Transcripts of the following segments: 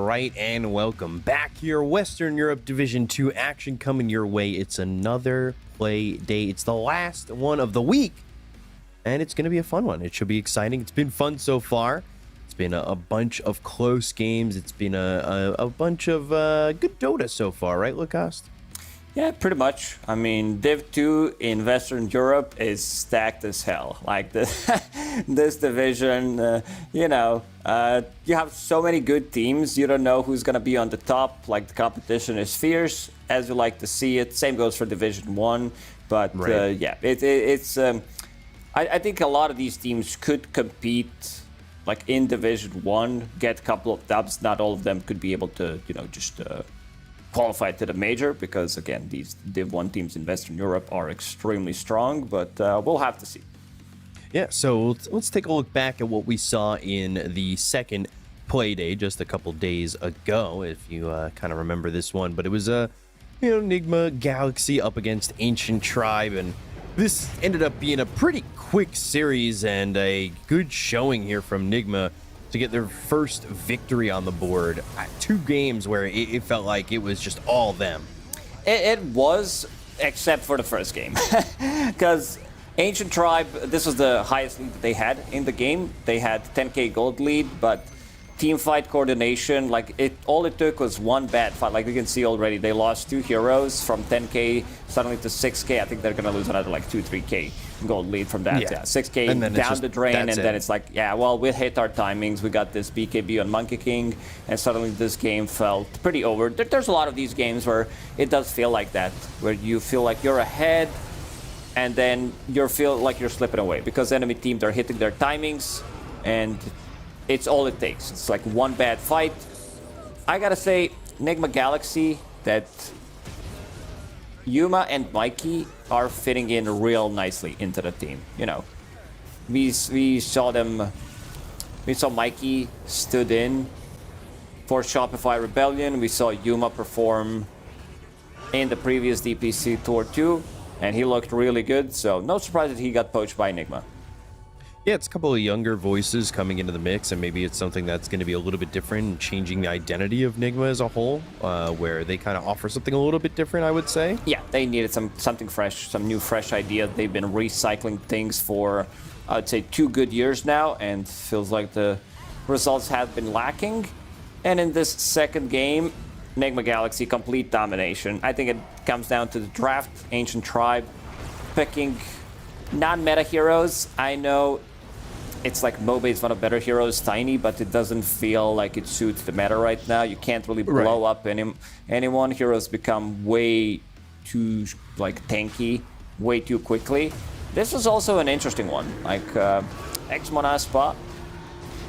right, and welcome back here. Western Europe Division 2 action coming your way. It's another play day. It's the last one of the week, and it's going to be a fun one. It should be exciting. It's been fun so far. It's been a bunch of close games. It's been a bunch of good Dota so far, right, Lacoste? Yeah, pretty much. I mean, Div 2 in Western Europe is stacked as hell. Like this division, you have so many good teams. You don't know who's going to be on the top. Like, the competition is fierce, as you like to see it. Same goes for Division 1. But, right. I think a lot of these teams could compete, like, in Division 1, get a couple of dubs. Not all of them could be able to, just qualify to the major, because again, these Div 1 teams in Western Europe are extremely strong, but we'll have to see. Yeah, so let's take a look back at what we saw in the second play day just a couple days ago, if you kind of remember this one. But it was Nigma Galaxy up against Ancient Tribe, and this ended up being a pretty quick series and a good showing here from Nigma to get their first victory on the board. 2 games where it felt like it was just all them. It was, except for the first game. Because Ancient Tribe, this was the highest lead that they had in the game. They had 10k gold lead, but team fight coordination, all it took was one bad fight. Like you can see already, they lost 2 heroes from 10k suddenly to 6k. I think they're going to lose another 2-3k gold lead from that. Yeah, 6k and then down the drain, and then it's like, yeah, well, we hit our timings. We got this BKB on Monkey King, and suddenly this game felt pretty over. There's a lot of these games where it does feel like that, where you feel like you're ahead, and then you feel like you're slipping away because enemy teams are hitting their timings, and it's all it takes. It's like one bad fight. I gotta say, Nigma Galaxy, that Yuma and Mikey are fitting in real nicely into the team. We saw them. We saw Mikey stood in for Shopify Rebellion. We saw Yuma perform in the previous DPC Tour 2, and he looked really good. So no surprise that he got poached by Nigma. Yeah, it's a couple of younger voices coming into the mix, and maybe it's something that's going to be a little bit different and changing the identity of Nigma as a whole, where they kind of offer something a little bit different, I would say. Yeah, they needed something fresh, some new fresh idea. They've been recycling things for, I'd say, 2 good years now, and feels like the results have been lacking. And in this second game, Nigma Galaxy, complete domination. I think it comes down to the draft. Ancient Tribe picking non-meta heroes. I know it's like MOBA is one of better heroes, Tiny, but it doesn't feel like it suits the meta right now. You can't really blow up anyone. Heroes become way too tanky, way too quickly. This was also an interesting one. Ex-Monaspa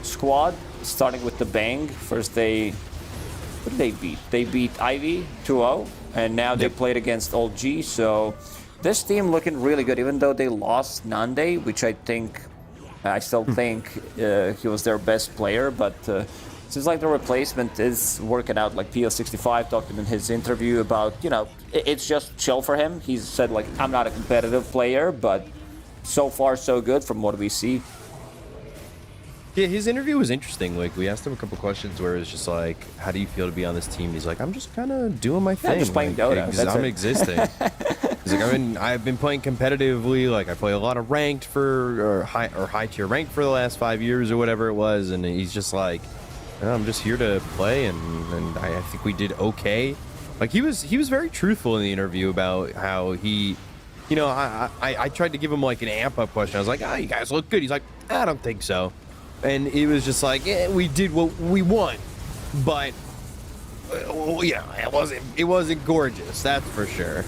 squad, starting with the bang. First what did they beat? They beat Ivy 2-0, and now they played against Old G. So this team looking really good, even though they lost Nande, which I still think he was their best player, but seems like the replacement is working out. Like PO65 talked in his interview about, it's just chill for him. He said, I'm not a competitive player, but so far so good from what we see. Yeah, his interview was interesting. We asked him a couple questions where it was just like, how do you feel to be on this team? He's like, I'm just kind of doing my thing. I'm just playing Dota. I'm existing. He's like, I've been playing competitively. I play a lot of ranked or high tier ranked for the last 5 years or whatever it was. And he's just like, I'm just here to play, and I think we did okay. He was very truthful in the interview about how he, I tried to give him an amp up question. I was like, you guys look good. He's like, I don't think so. And it was just like, we did what we won, but it wasn't gorgeous, that's for sure.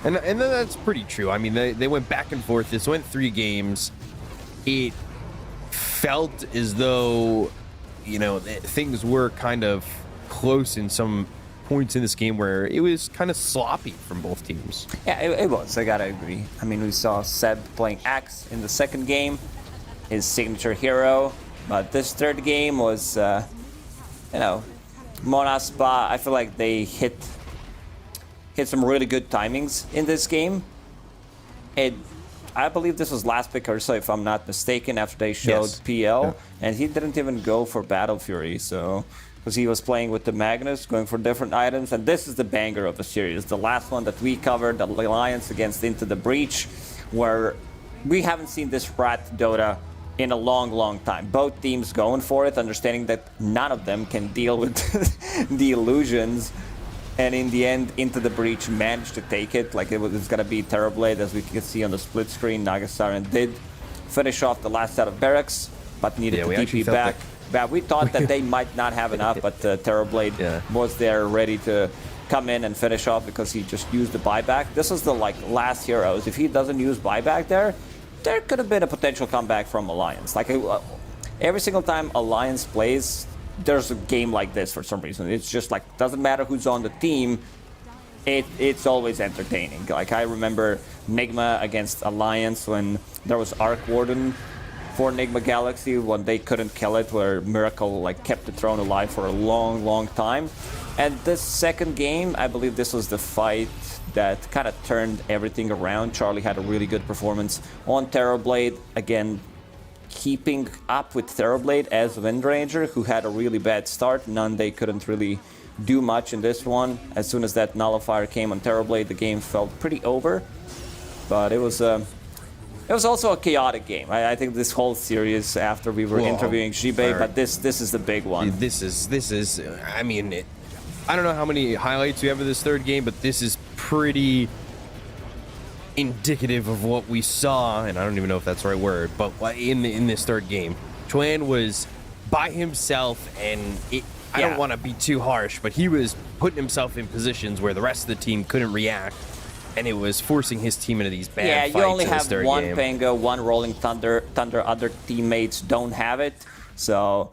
And then that's pretty true. I mean, they went back and forth. This went 3 games. It felt as though, things were kind of close in some points in this game where it was kind of sloppy from both teams. Yeah, it was. I gotta agree. I mean, we saw Seb playing Axe in the second game, his signature hero. But this third game was, Monaspa. I feel like they hit some really good timings in this game. I believe this was last pick or so, if I'm not mistaken, after they showed PL, and he didn't even go for Battle Fury. So because he was playing with the Magnus, going for different items. And this is the banger of the series. The last one that we covered, the Alliance against Into the Breach, where we haven't seen this rat Dota in a long, long time. Both teams going for it, understanding that none of them can deal with the illusions. And in the end, Into the Breach managed to take it. Like it's gonna be Terrorblade, as we can see on the split screen. Nagasaran did finish off the last set of barracks, but needed to TP back. But we thought that they might not have enough, but Terrorblade was there ready to come in and finish off because he just used the buyback. This is the last heroes. If he doesn't use buyback there could have been a potential comeback from Alliance. Like every single time Alliance plays, there's a game like this for some reason. It's just like, doesn't matter who's on the team, it's always entertaining. Like I remember Nigma against Alliance when there was Arc Warden for Nigma Galaxy when they couldn't kill it, where Miracle kept the throne alive for a long, long time. And this second game, I believe this was the fight that kind of turned everything around. Charlie had a really good performance on Terrorblade. Again, keeping up with Terrorblade as Windranger, who had a really bad start. They couldn't really do much in this one. As soon as that Nullifier came on Terrorblade, the game felt pretty over. But it was also a chaotic game. I think this whole series, after we were interviewing Jibe, but this is the big one. This is. I mean, I don't know how many highlights we have of this third game, but this is pretty indicative of what we saw, and I don't even know if that's the right word, but in this third game, Chuan was by himself, and I don't want to be too harsh, but he was putting himself in positions where the rest of the team couldn't react. And it was forcing his team into these bad fights. Yeah, you only have one Pango, one Rolling Thunder. Other teammates don't have it. So,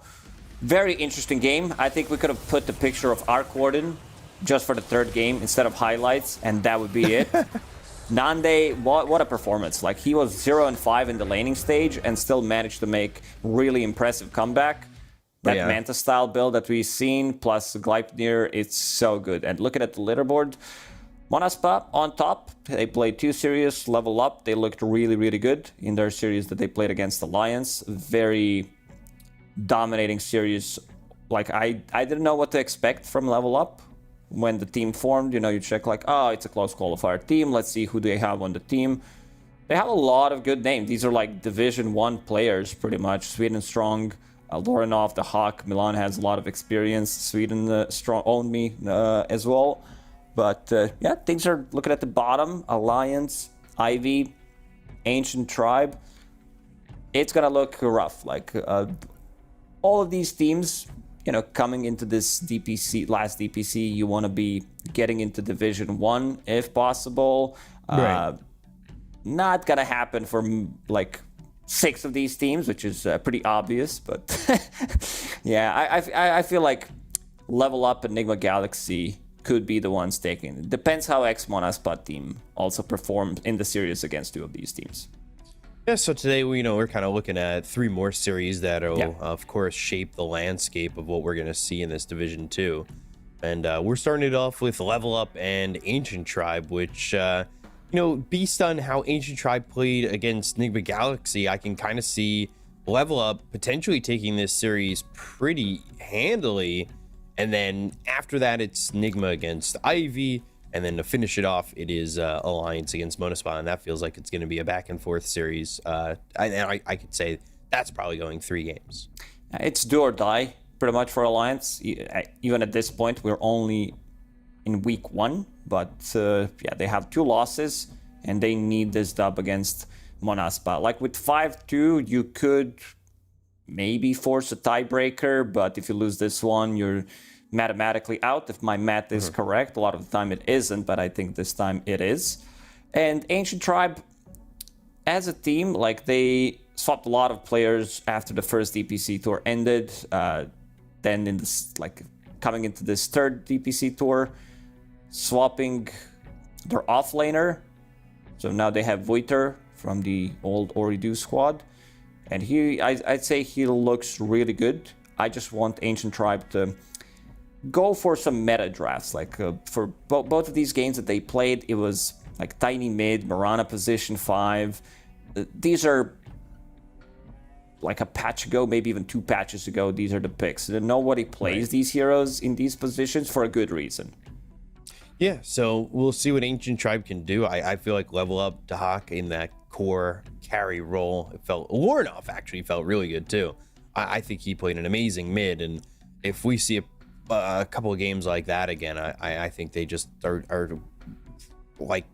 very interesting game. I think we could have put the picture of Arc Warden just for the third game instead of highlights, and that would be it. Nande, what a performance. Like, he was 0-5 in the laning stage and still managed to make really impressive comeback. That Manta-style build that we've seen, plus Gleipnir, it's so good. And looking at the leaderboard, Monaspa on top. They played 2 series, level up. They looked really, really good in their series that they played against Alliance. Very dominating series. Like, I didn't know what to expect from level up. When the team formed, you check it's a close qualifier team. Let's see who they have on the team. They have a lot of good names. These are Division 1 players, pretty much. Sweden strong. Lorinov, the Hawk. Milan has a lot of experience. Sweden strong owned me as well. But things are looking at the bottom. Alliance, Ivy, Ancient Tribe. It's gonna look rough. All of these teams, coming into this DPC, last DPC, you want to be getting into Division 1 if possible. Right. Not gonna happen for 6 of these teams, which is pretty obvious. But I feel like Level Up Enigma Galaxy could be the ones taking it. Depends how X-Monaspa team also performed in the series against 2 of these teams. Yeah, so today we're kind of looking at 3 more series that'll, of course, shape the landscape of what we're going to see in this Division 2. And we're starting it off with Level Up and Ancient Tribe, which, based on how Ancient Tribe played against Enigma Galaxy, I can kind of see Level Up potentially taking this series pretty handily. And then after that, it's Nigma against Ivy. And then to finish it off, it is Alliance against Monaspa. And that feels like it's going to be a back and forth series. I could say that's probably going 3 games. It's do or die pretty much for Alliance. Even at this point, we're only in week 1. But they have 2 losses and they need this dub against Monaspa. With 5-2, you could maybe force a tiebreaker, but if you lose this one, you're mathematically out. If my math is correct, a lot of the time it isn't, but I think this time it is. And Ancient Tribe, as a team, they swapped a lot of players after the first DPC tour ended. Then in this, coming into this third DPC tour, swapping their offlaner. So now they have Voiter from the old Oridu squad. And I'd say he looks really good. I just want Ancient Tribe to go for some meta drafts. For both of these games that they played, it was tiny mid, Mirana position 5. These are like a patch ago, maybe even 2 patches ago, these are the picks. Nobody plays these heroes in these positions for a good reason. Yeah, so we'll see what Ancient Tribe can do. I feel like level up Dahak in that core carry role. It felt Warnoff actually felt really good too. I think he played an amazing mid, and if we see a couple of games like that again, I think they just are like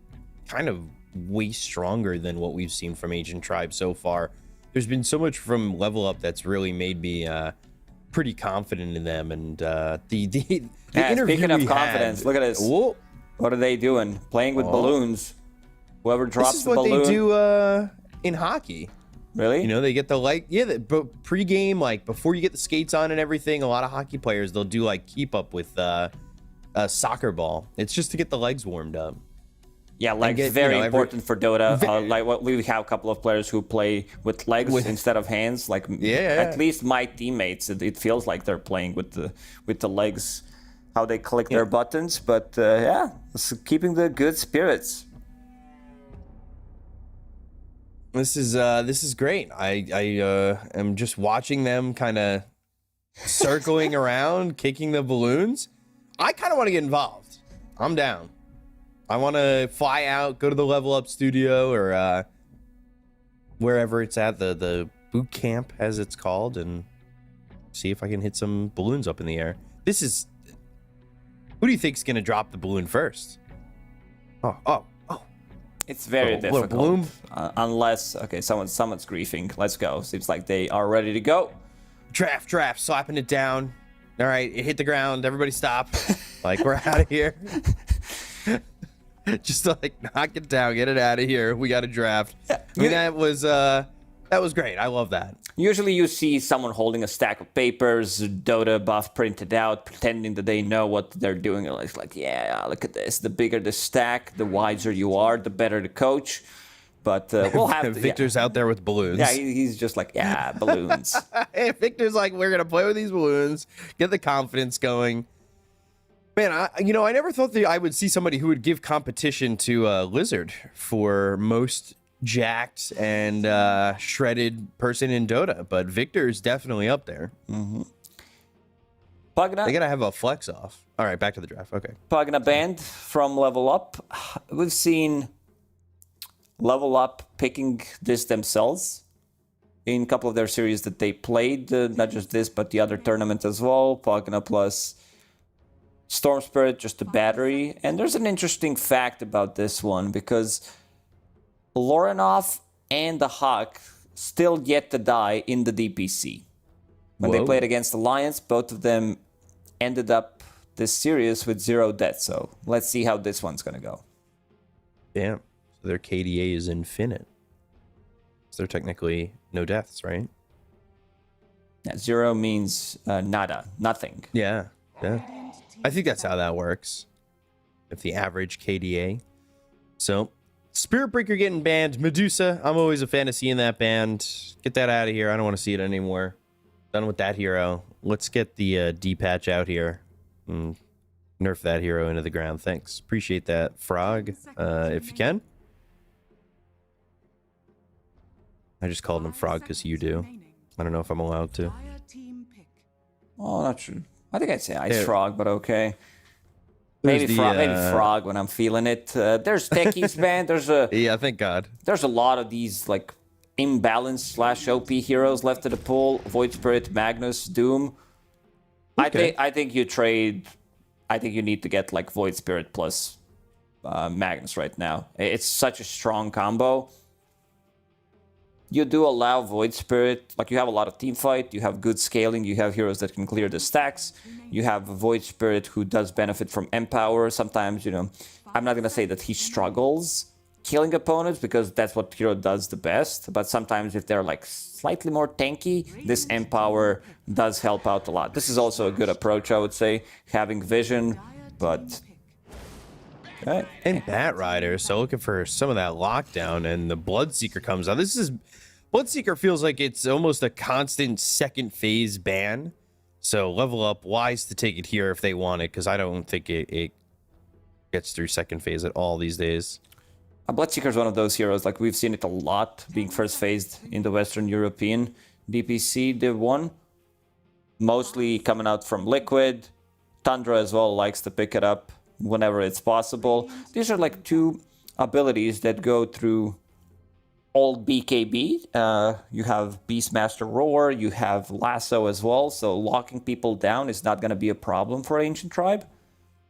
kind of way stronger than what we've seen from Ancient Tribe so far. There's been so much from level up that's really made me pretty confident in them, and the interview speaking of we confidence, had, look at this. Whoa. What are they doing? Playing with balloons. Whoever drops This is the what balloon. they do in hockey. Really? You know, they get the pre-game, like before you get the skates on and everything. A lot of hockey players, they'll do like keep up with a soccer ball. It's just to get the legs warmed up. Yeah, legs very important for Dota. Like we have a couple of players who play with legs instead of hands. Like at least my teammates, it feels like they're playing with the legs, how they click their buttons. But it's keeping the good spirits. This is great. I am just watching them kind of circling around, kicking the balloons. I kind of want to get involved. I'm down. I want to fly out, go to the level up studio or wherever it's at, the boot camp as it's called, and see if I can hit some balloons up in the air. Who do you think's gonna drop the balloon first? Oh. It's very difficult. Bloom. Unless someone's griefing. Let's go. Seems like they are ready to go. Draft, slapping it down. All right, it hit the ground. Everybody stop. Like, we're out of here. Just like knock it down, get it out of here. We got a draft. I mean, that was great. I love that. Usually you see someone holding a stack of papers, Dota buff printed out, pretending that they know what they're doing. It's like, yeah, look at this. The bigger the stack, the wiser you are, the better the coach. But we'll have to... Victor's out there with balloons. Yeah, he's just like, balloons. Hey, Victor's like, we're going to play with these balloons, get the confidence going. Man, I never thought that I would see somebody who would give competition to Lizard for most jacked and shredded person in Dota, but Victor's definitely up there. Mm-hmm. They gotta have a flex off. All right, back to the draft. Okay. Pugna banned from Level Up. We've seen Level Up picking this themselves in a couple of their series that they played, not just this, but the other tournament as well. Pugna plus Storm Spirit, just a battery. And there's an interesting fact about this one, because Lorenov and the Hawk still yet to die in the DPC. When they played against Alliance, both of them ended up this series with 0 deaths. So let's see how this one's going to go. Damn. So their KDA is infinite. So they're technically no deaths, right? Yeah, 0 means nada, nothing. Yeah. I think that's how that works. If the average KDA. So, Spirit Breaker getting banned. Medusa, I'm always a fan of seeing that banned. Get that out of here. I don't want to see it anymore. Done with that hero. Let's get the D-patch out here. And nerf that hero into the ground. Thanks. Appreciate that, Frog. If you can. I just called him Frog because you do. I don't know if I'm allowed to. Oh, not true. I think I'd say Ice Frog, but okay. Maybe Frog when I'm feeling it. There's techies, man. Yeah, thank God. There's a lot of these like imbalanced /OP heroes left of the pool. Void Spirit, Magnus, Doom. Okay. I think you trade. I think you need to get like Void Spirit plus Magnus right now. It's such a strong combo. You do allow Void Spirit, like you have a lot of team fight, you have good scaling, you have heroes that can clear the stacks, you have Void Spirit who does benefit from Empower. Sometimes, I'm not going to say that he struggles killing opponents because that's what hero does the best, but sometimes if they're like slightly more tanky, this Empower does help out a lot. This is also a good approach, I would say, having vision, but... Okay. And Bat Rider, so looking for some of that lockdown, and the Bloodseeker comes out. Bloodseeker feels like it's almost a constant second phase ban. So level up, wise to take it here if they want it, because I don't think it gets through second phase at all these days. Bloodseeker is one of those heroes, like we've seen it a lot being first phased in the Western European. DPC Div 1. Mostly coming out from Liquid. Tundra as well likes to pick it up whenever it's possible. These are like two abilities that go through old BKB. You have Beastmaster Roar, you have Lasso as well, so locking people down is not going to be a problem for Ancient Tribe.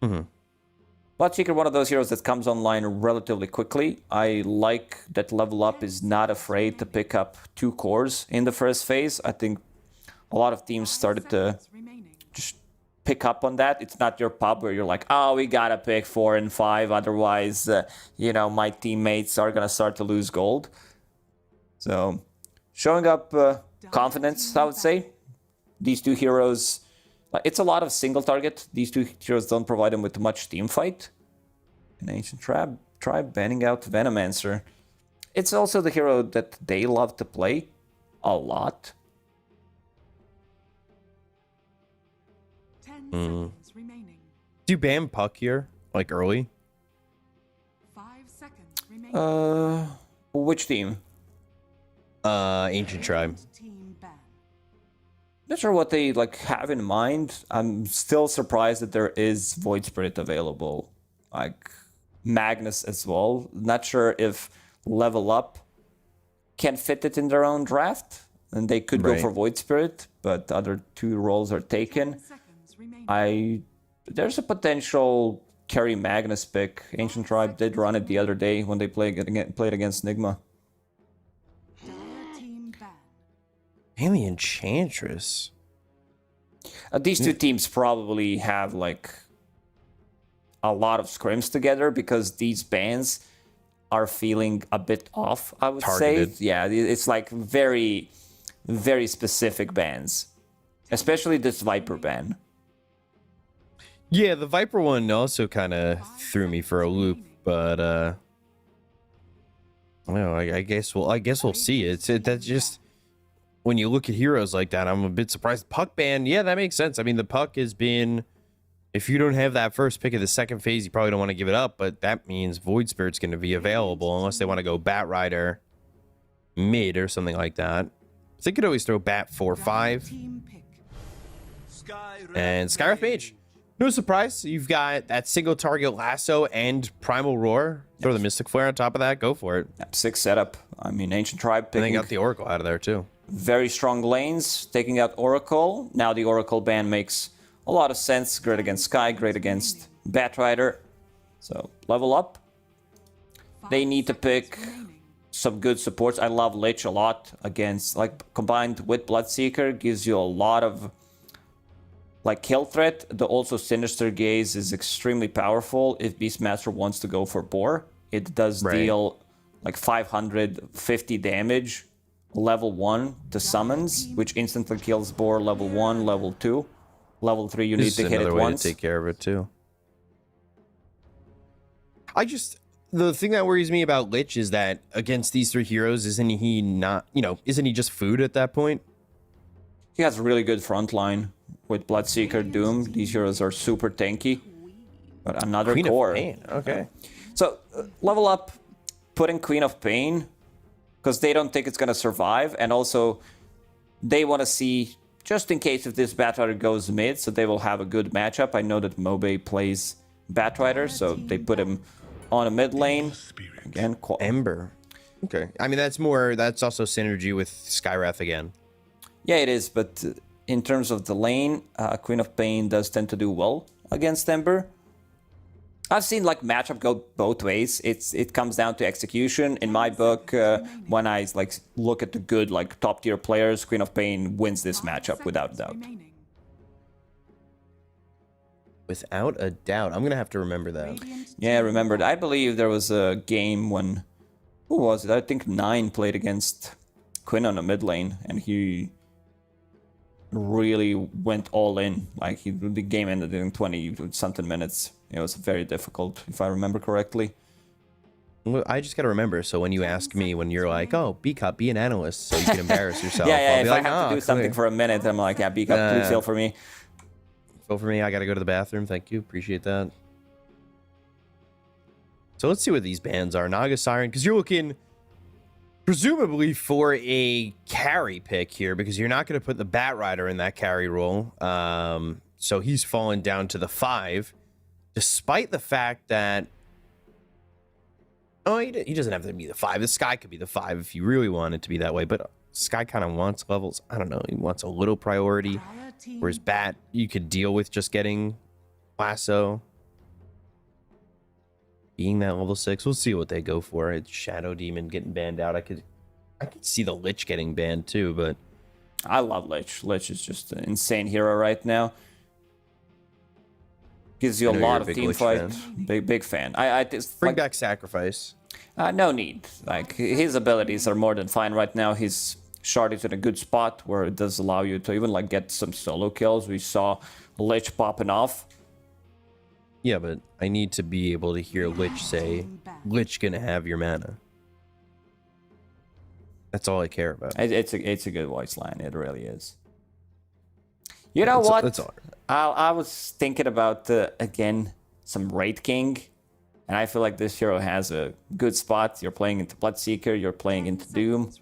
Bloodseeker, one of those heroes that comes online relatively quickly. I like that Level Up is not afraid to pick up 2 cores in the first phase. I think a lot of teams started to just pick up on that. It's not your pub where you're like, oh, we gotta pick 4 and 5, otherwise, you know, my teammates are gonna start to lose gold. So, showing up confidence, I would say. These 2 heroes, it's a lot of single target. These 2 heroes don't provide them with much team fight. An Ancient Tribe banning out Venomancer. It's also the hero that they love to play a lot. 10 seconds remaining. Do you ban Puck here, like early? 5 seconds remaining. Which team? Ancient Tribe. Team ban. Not sure what they like have in mind. I'm still surprised that there is Void Spirit available. Like Magnus as well. Not sure if Level Up can fit it in their own draft. And they could go for Void Spirit, but the other 2 roles are taken. 10 seconds remaining. There's a potential carry Magnus pick. Ancient Tribe did run it the other day when they played against Nigma. Dire team ban. And the Enchantress. These 2 teams probably have like a lot of scrims together because these bans are feeling a bit off, I would Targeted. say. Yeah, it's like very, very specific bans. Especially this Viper ban. Yeah, the Viper one also kind of threw me for a loop, but well, I guess we'll see. That's just when you look at heroes like that, I'm a bit surprised. Puck ban, yeah, that makes sense. I mean, the Puck has been, if you don't have that first pick of the second phase, you probably don't want to give it up, but that means Void Spirit's going to be available unless they want to go Bat Rider mid or something like that. They could always throw Bat 4/5 Team pick. and Skywrath Mage. No surprise, you've got that single target Lasso and Primal Roar. Throw the Mystic Flare on top of that, go for it. Yep, 6 setup. I mean, Ancient Tribe And they picking got the Oracle out of there too. very strong lanes, taking out Oracle. Now the Oracle ban makes a lot of sense. Great against Sky, great against Batrider. So, Level Up. They need to pick some good supports. I love Lich a lot against, like, combined with Bloodseeker, gives you a lot of, like, kill threat. The also Sinister Gaze is extremely powerful if Beastmaster wants to go for Boar. It does deal, like, 550 damage, level 1 to summons, which instantly kills Boar level 1, level 2. Level 3, you need to hit it another way once. to take care of it too. The thing that worries me about Lich is that against these 3 heroes, isn't he just food at that point? He has a really good front line with Bloodseeker, Doom. These heroes are super tanky. But another Queen core. of Pain. Okay. So, Level Up, put in Queen of Pain, because they don't think it's going to survive. And also, they want to see, just in case if this Batrider goes mid, so they will have a good matchup. I know that Mobe plays Batrider, so they put him on a mid lane. Again, Ember. Okay. I mean, that's also synergy with Skywrath again. yeah, it is, but in terms of the lane, Queen of Pain does tend to do well against Ember. I've seen like matchup go both ways. It comes down to execution. In my book, when I like look at the good like top tier players, Queen of Pain wins this matchup without a doubt. Without a doubt. I'm going to have to remember that. Yeah, I remembered. I believe there was a game when, who was it? I think 9 played against Quinn on the mid lane, and he really went all in. Like the game ended in 20 something minutes. It was very difficult, if I remember correctly. Well, I just got to remember. So when you ask me, when you're like, "Oh, B-Cup, be an analyst," so you can embarrass yourself. Yeah, I'll if be I like, have to do something for a minute, I'm like, yeah, B-Cup, please fill for me. Fill for me. I got to go to the bathroom. Thank you. Appreciate that. So let's see what these bans are. Naga Siren, because you're looking presumably for a carry pick here, because you're not going to put the Bat Rider in that carry role. So he's fallen down to the 5, despite the fact that he doesn't have to be the 5. The Sky could be the 5 if you really want it to be that way, but Sky kind of wants levels. I don't know. He wants a little priority, whereas Bat, you could deal with just getting Lasso. Being that level 6, we'll see what they go for. It's Shadow Demon getting banned out. I could see the Lich getting banned too, but I love Lich. Lich is just an insane hero right now. Gives you a lot of team fight. Big fan. I just bring back Sacrifice. No need. Like, his abilities are more than fine right now. He's sharded in a good spot where it does allow you to even like get some solo kills. We saw Lich popping off. Yeah, but I need to be able to hear Lich say, Lich gonna have your mana. That's all I care about. It's a good voice line. It really is. You know what? That's all. I was thinking about, again, some Raid King. And I feel like this hero has a good spot. You're playing into Bloodseeker. You're playing into Doom.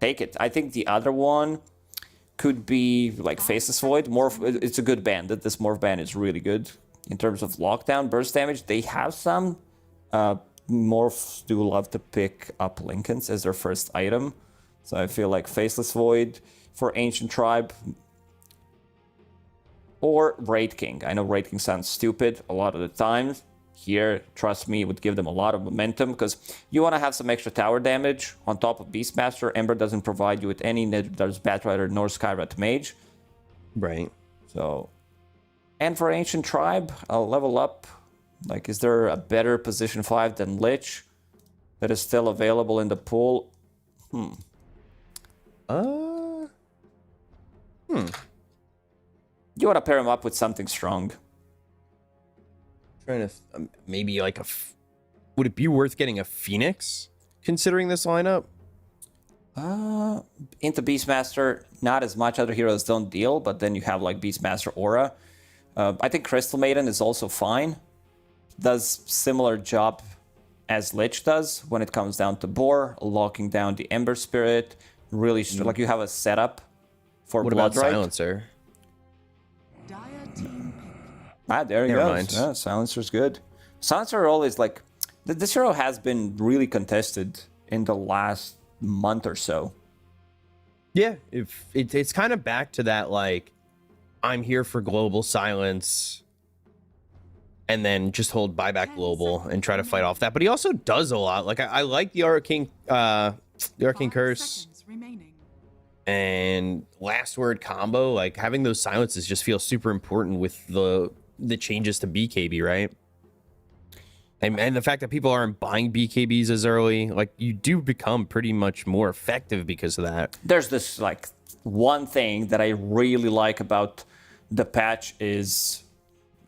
Take it. I think the other one could be like Faceless Void. It's a good bandit. This Morph band is really good. In terms of lockdown, burst damage, they have some. Morphs do love to pick up Lincolns as their first item. So I feel like Faceless Void for Ancient Tribe. Or Raid King. I know Raid King sounds stupid a lot of the times. Here, trust me, it would give them a lot of momentum. Because you want to have some extra tower damage on top of Beastmaster. Ember doesn't provide you with any. Neither does Batrider nor Skyrat Mage. Right. So... And for Ancient Tribe, I'll level up. Like, is there a better position 5 than Lich that is still available in the pool? You want to pair him up with something strong. Trying to maybe like would it be worth getting a Phoenix considering this lineup? Into Beastmaster, not as much. Other heroes don't deal, but then you have like Beastmaster Aura. I think Crystal Maiden is also fine. Does similar job as Lich does when it comes down to Boar, locking down the Ember Spirit. Really, like you have a setup for What Blood about Right. Silencer? There he Never goes. mind. Yeah, Silencer's good. Silencer always like... This hero has been really contested in the last month or so. Yeah, if it's kind of back to that, like, I'm here for global silence, and then just hold buyback global and try to fight off that. But he also does a lot. Like, I like the Arcane Curse and Last Word combo. Like, having those silences just feels super important with the changes to BKB, right? And the fact that people aren't buying BKBs as early, like, you do become pretty much more effective because of that. There's this, like, one thing that I really like about the patch is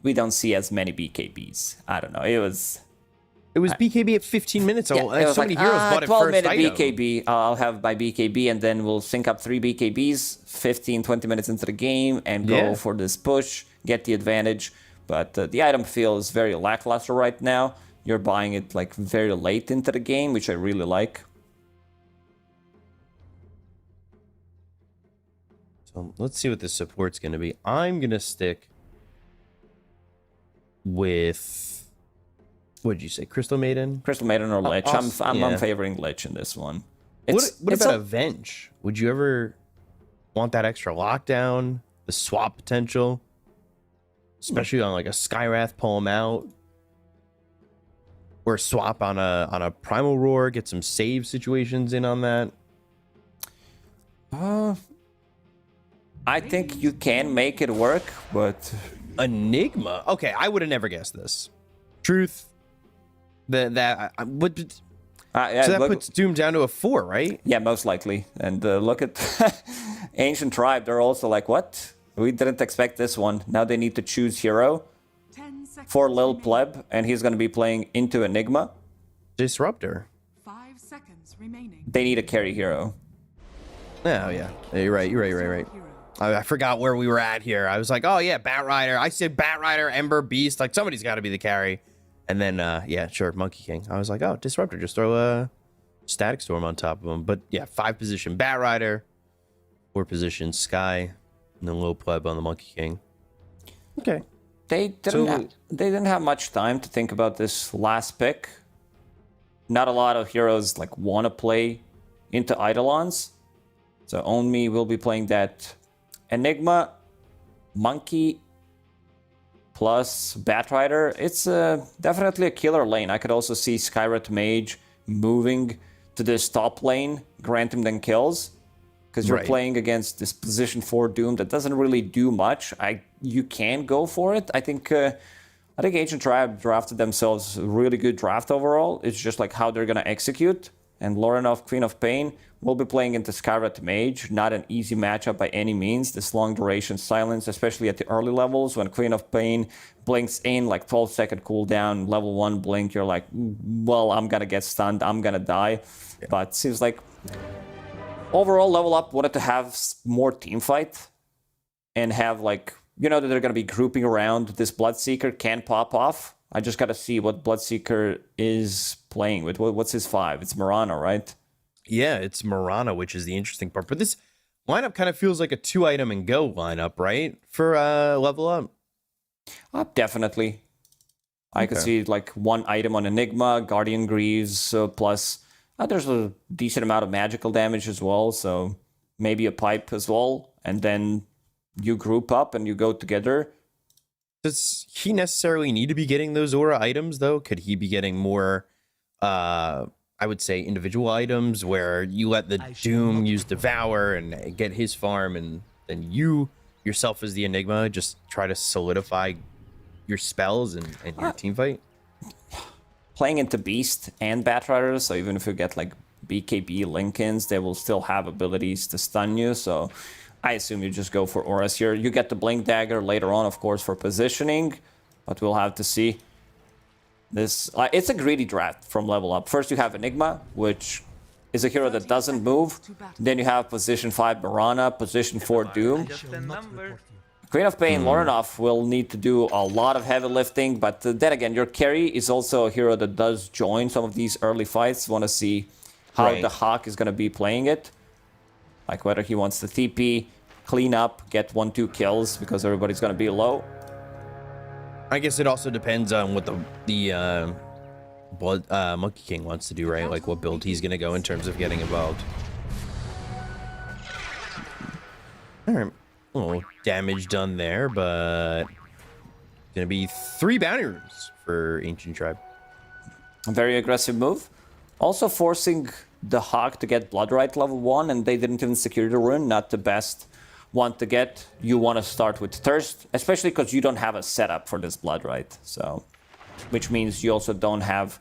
we don't see as many BKBs. I don't know. It was BKB at 15 minutes. Yeah, it was so like, many heroes bought it 12 first minute item. BKB. I'll have my BKB, and then we'll sync up 3 BKBs 15, 20 minutes into the game and go for this push, get the advantage. But the item feels very lackluster right now. You're buying it like very late into the game, which I really like. So let's see what the support's going to be. I'm going to stick with, what did you say, Crystal Maiden? Crystal Maiden or Lich. I'm favoring Lich in this one. What about Avenge? Would you ever want that extra lockdown, the swap potential, especially on like a Skywrath, pull him out, or swap on a Primal Roar, get some save situations in on that? I think you can make it work, but Enigma. Okay, I would have never guessed this. Truth. So that puts Doom down to a 4, right? Yeah, most likely. And look at Ancient Tribe. They're also like, what? We didn't expect this one. Now they need to choose hero for Lil Pleb, and he's going to be playing into Enigma. Disruptor. 5 seconds remaining. They need a carry hero. Oh, yeah. You're right. I forgot where we were at here. I was like, oh, yeah, Bat Rider. I said Bat Rider, Ember, Beast. Like, somebody's got to be the carry. And then, yeah, sure, Monkey King. I was like, oh, Disruptor. Just throw Static Storm on top of him. But yeah, 5 position Bat Rider, 4 position Sky, and then low pleb on the Monkey King. Okay. They didn't have much time to think about this last pick. Not a lot of heroes like want to play into Eidolons. So Onmi will be playing that Enigma, Monkey, plus Bat Rider. It's definitely a killer lane. I could also see Skyrat Mage moving to this top lane, granting them kills. Because you're playing against this position 4 Doom that doesn't really do much. You can go for it. I think Ancient Tribe drafted themselves a really good draft overall. It's just like how they're going to execute. And Lorenov, Queen of Pain, will be playing into Skyrat Mage. Not an easy matchup by any means. This long duration silence, especially at the early levels, when Queen of Pain blinks in, like 12-second cooldown, level 1 blink, you're like, well, I'm going to get stunned, I'm going to die. Yeah. But seems like overall, Level Up wanted to have more team fight and have, like, you know, that they're going to be grouping around this Bloodseeker can pop off. I just got to see what Bloodseeker is playing with. What's his 5? It's Marana, right? Yeah, it's Marana, which is the interesting part. But this lineup kind of feels like a 2-item and go lineup, right? For Level Up. Definitely. I could see like 1 item on Enigma, Guardian Greaves, plus there's a decent amount of magical damage as well. So maybe a pipe as well. And then you group up and you go together. Does he necessarily need to be getting those aura items, though? Could he be getting more, I would say, individual items where you let the Doom use Devour and get his farm, and then you yourself as the Enigma just try to solidify your spells and your team fight? Playing into Beast and Bat Riders, so even if you get like BKB Lincolns, they will still have abilities to stun you, so I assume you just go for auras here. You get the Blink Dagger later on, of course, for positioning, but we'll have to see. This it's a greedy draft from Level Up. First you have Enigma, which is a hero that doesn't move. Then you have position 5 Marana, position 4 Doom. Queen of Pain, Lorenov will need to do a lot of heavy lifting, but then again, your carry is also a hero that does join some of these early fights. Want to see how the Hawk is going to be playing it. Like whether he wants to TP, clean up, get 1-2 kills because everybody's going to be low. I guess it also depends on what the Monkey King wants to do, right? Like what build he's going to go in terms of getting involved. All right. A little damage done there, but going to be 3 bounty rooms for Ancient Tribe. A very aggressive move. Also forcing the Hawk to get Bloodright level 1, and they didn't even secure the rune. Not the best one to get. You want to start with Thirst, especially because you don't have a setup for this Bloodright. So, which means you also don't have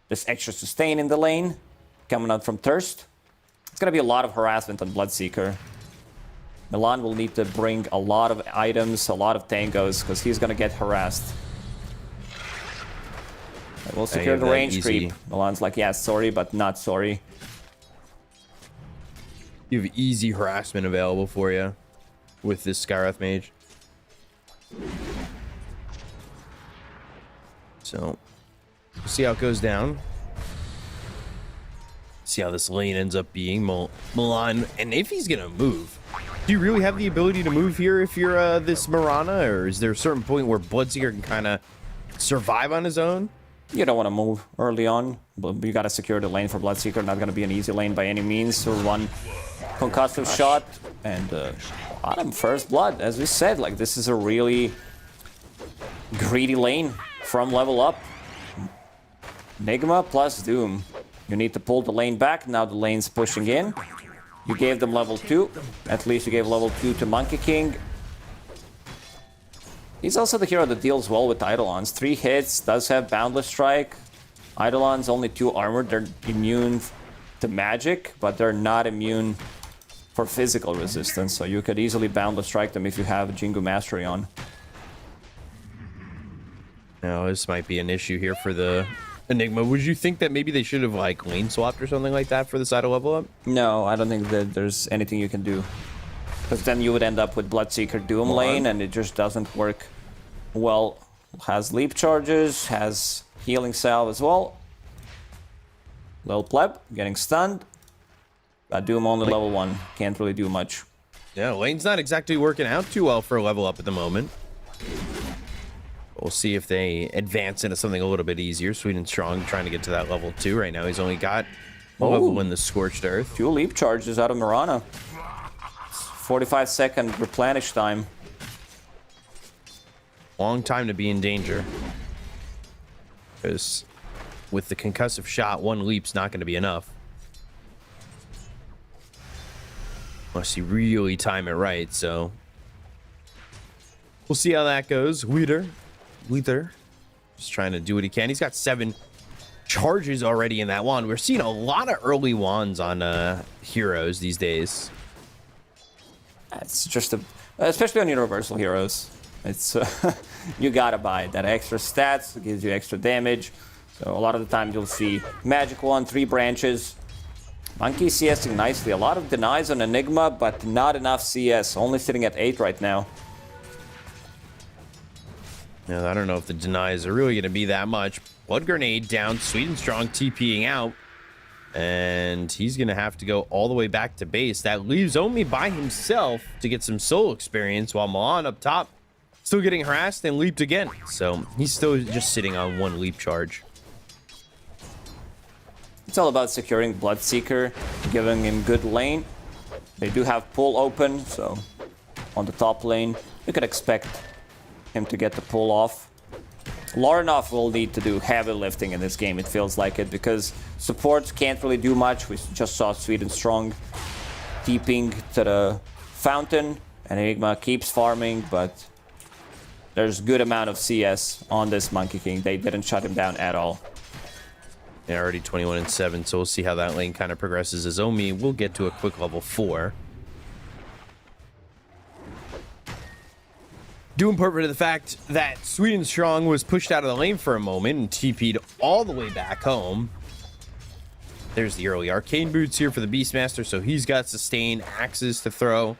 this extra sustain in the lane coming out from Thirst. It's going to be a lot of harassment on Bloodseeker. Milan will need to bring a lot of items, a lot of tangos, because he's going to get harassed. We'll secure the range creep. Milan's like, yeah, sorry, but not sorry. You have easy harassment available for you with this Skyrath Mage. So, we'll see how it goes down. See how this lane ends up being. Milan, and if he's going to move, do you really have the ability to move here if you're this Marana, or is there a certain point where Bloodseeker can kind of survive on his own? You don't want to move early on, but you got to secure the lane for Bloodseeker. Not going to be an easy lane by any means. So 1 concussive shot and bottom first blood. As we said, like this is a really greedy lane from Level Up. Enigma plus Doom. You need to pull the lane back. Now the lane's pushing in. You gave them level 2. At least you gave level 2 to Monkey King. He's also the hero that deals well with Eidolons. 3 hits, does have Boundless Strike. Eidolons only 2 armor. They're immune to magic, but they're not immune for physical resistance. So you could easily Boundless Strike them if you have Jingu Mastery on. Now this might be an issue here for the Enigma. Would you think that maybe they should have like lane swapped or something like that for the side of Level Up? No, I don't think that there's anything you can do. Because then you would end up with Bloodseeker Doom lane, and it just doesn't work well. Has leap charges, has healing salve as well. Lil Pleb getting stunned. Doom only level 1. Can't really do much. Yeah, lane's not exactly working out too well for a level up at the moment. We'll see if they advance into something a little bit easier. Sweden Strong trying to get to that level 2 right now. He's only got a level in the Scorched Earth. 2 leap charges out of Mirana. 45-second replenish time. Long time to be in danger. Because with the concussive shot, 1 leap's not going to be enough. Unless you really time it right, so... We'll see how that goes. Wither. Just trying to do what he can. He's got 7 charges already in that wand. We're seeing a lot of early wands on heroes these days. It's just especially on universal heroes. It's you gotta buy it. That extra stats gives you extra damage. So a lot of the time you'll see magic wand, 3 branches. Monkey CSing nicely. A lot of denies on Enigma, but not enough CS. Only sitting at 8 right now. Yeah, I don't know if the denies are really going to be that much. Blood Grenade down. Sweden Strong TPing out. And he's going to have to go all the way back to base. That leaves Omi by himself to get some soul experience, while Milan up top still getting harassed and leaped again. So he's still just sitting on 1 leap charge. It's all about securing Bloodseeker, giving him good lane. They do have pull open, so on the top lane, you could expect him to get the pull off. Larinov will need to do heavy lifting in this game, it feels like it, because supports can't really do much. We just saw Sweden Strong deeping to the fountain, and Enigma keeps farming, but there's good amount of CS on this Monkey King. They didn't shut him down at all. Yeah, already 21-7, so we'll see how that lane kind of progresses as Omi will get to a quick level 4. Due in part to the fact that Sweden Strong was pushed out of the lane for a moment and TP'd all the way back home. There's the early arcane boots here for the Beastmaster, so he's got sustain axes to throw.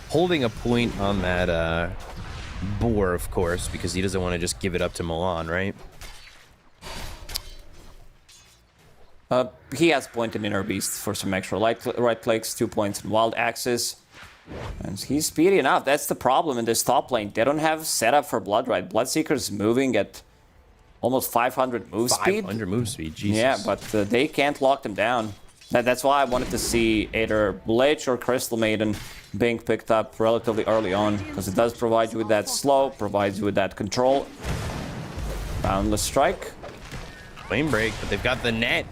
Holding a point on that boar, of course, because he doesn't want to just give it up to Milan, right? He has point in Inner Beast for some extra right clicks, 2 points in Wild Axes. And he's speedy enough. That's the problem in this top lane. They don't have setup for Blood Right. Bloodseeker's moving at almost 500 move speed. 500 move speed, Jesus. Yeah, but they can't lock them down. That's why I wanted to see either Lich or Crystal Maiden being picked up relatively early on, because it does provide you with that slow, provides you with that control. Boundless Strike. Flame Break, but they've got the net.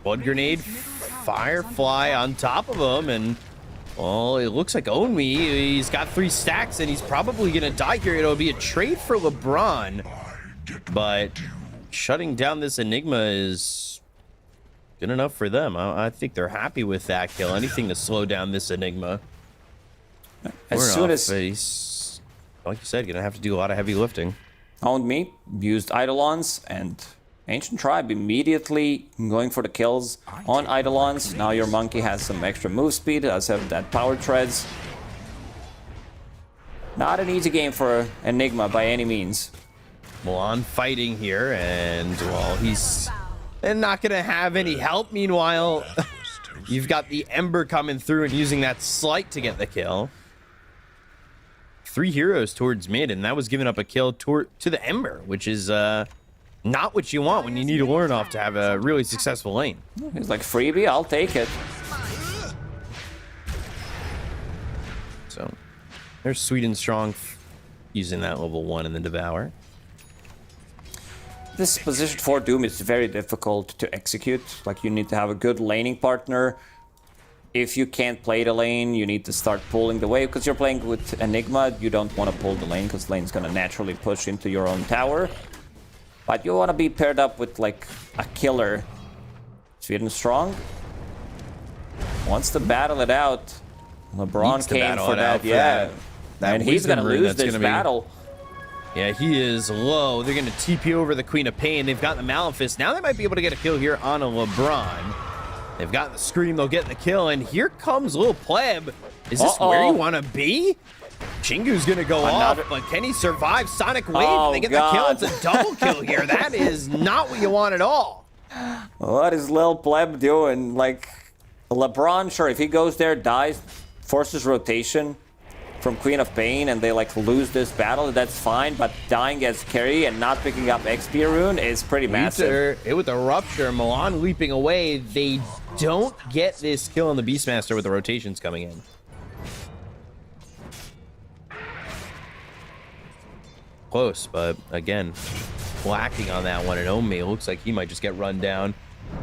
Blood Grenade, Firefly on top of him, and well, it looks like Onmi, he's got 3 stacks, and he's probably going to die here. It'll be a trade for LeBron, but shutting down this Enigma is good enough for them. I think they're happy with that kill. Anything to slow down this Enigma. As soon as he's, like you said, going to have to do a lot of heavy lifting. Owned Me, used Eidolons, and Ancient Tribe immediately going for the kills on Eidolons. Now your Monkey has some extra move speed, does have that power treads. Not an easy game for Enigma by any means. Milan fighting here, and well, he's not going to have any help. Meanwhile, you've got the Ember coming through and using that slight to get the kill. 3 heroes towards mid, and that was giving up a kill to the Ember, which is not what you want when you need a Larinov to have a really successful lane. He's like, freebie, I'll take it. So there's Sweden Strong using that level 1 in the Devour. This position for Doom is very difficult to execute. Like, you need to have a good laning partner. If you can't play the lane, you need to start pulling the wave, because you're playing with Enigma. You don't want to pull the lane, because lane's going to naturally push into your own tower. But you want to be paired up with, like, a killer. Sweden Strong wants to battle it out. LeBron came for that, yeah. And he's going to lose this battle. Yeah, he is low. They're going to TP over the Queen of Pain. They've got the Malefice. Now they might be able to get a kill here on a LeBron. They've got the Scream. They'll get the kill. And here comes Lil Pleb. Is this where you want to be? Chingu's going to go off, but can he survive Sonic Wave? They get the kill. It's a double kill here. That is not what you want at all. What is Lil Pleb doing? Like, LeBron, sure, if he goes there, dies, forces rotation from Queen of Pain, and they like lose this battle, that's fine, but dying as carry and not picking up XP rune is pretty massive. With the rupture, Milan leaping away, they don't get this kill on the Beastmaster with the rotations coming in. Close, but again, lacking on that one. And Omi looks like he might just get run down.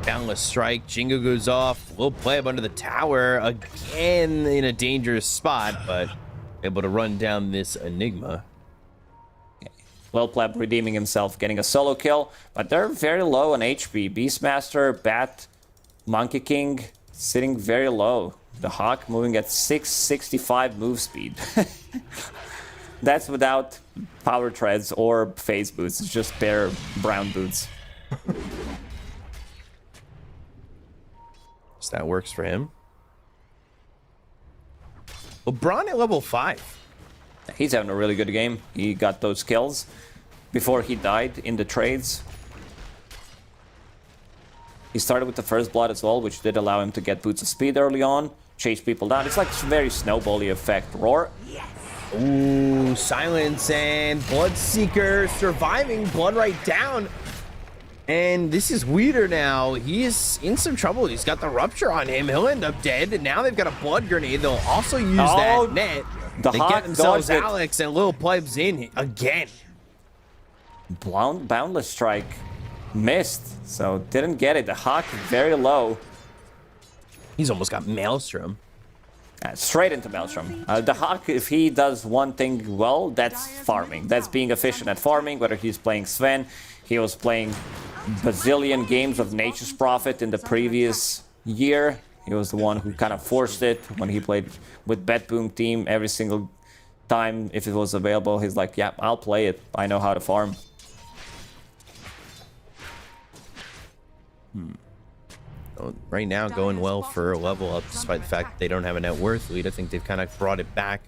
Boundless strike, Jingo goes off. We'll play up under the tower again in a dangerous spot, but able to run down this Enigma. Lil Pleb redeeming himself, getting a solo kill, but they're very low on HP. Beastmaster, Bat, Monkey King sitting very low. The Hawk moving at 665 move speed. That's without power treads or phase boots. It's just bare brown boots. So that works for him. LeBron at level 5. He's having a really good game. He got those kills before he died in the trades. He started with the first blood as well, which did allow him to get boots of speed early on, chase people down. It's like a very snowbally effect. Roar. Ooh, silence and Bloodseeker surviving. Blood right down. And this is Weeder now. He is in some trouble. He's got the rupture on him. He'll end up dead. And now they've got a blood grenade. They'll also use that net. They get themselves Alex and Lil Plebs in again. Boundless strike missed, so didn't get it. The Hawk very low. He's almost got Maelstrom. Straight into Maelstrom. The Hawk, if he does one thing well, that's farming. That's being efficient at farming, whether he's playing Sven. He was playing bazillion games of Nature's Prophet in the previous year. He was the one who kind of forced it when he played with Betboom team every single time. If it was available, he's like, yeah, I'll play it. I know how to farm. Right now going well for a level up, despite the fact that they don't have a net worth lead. I think they've kind of brought it back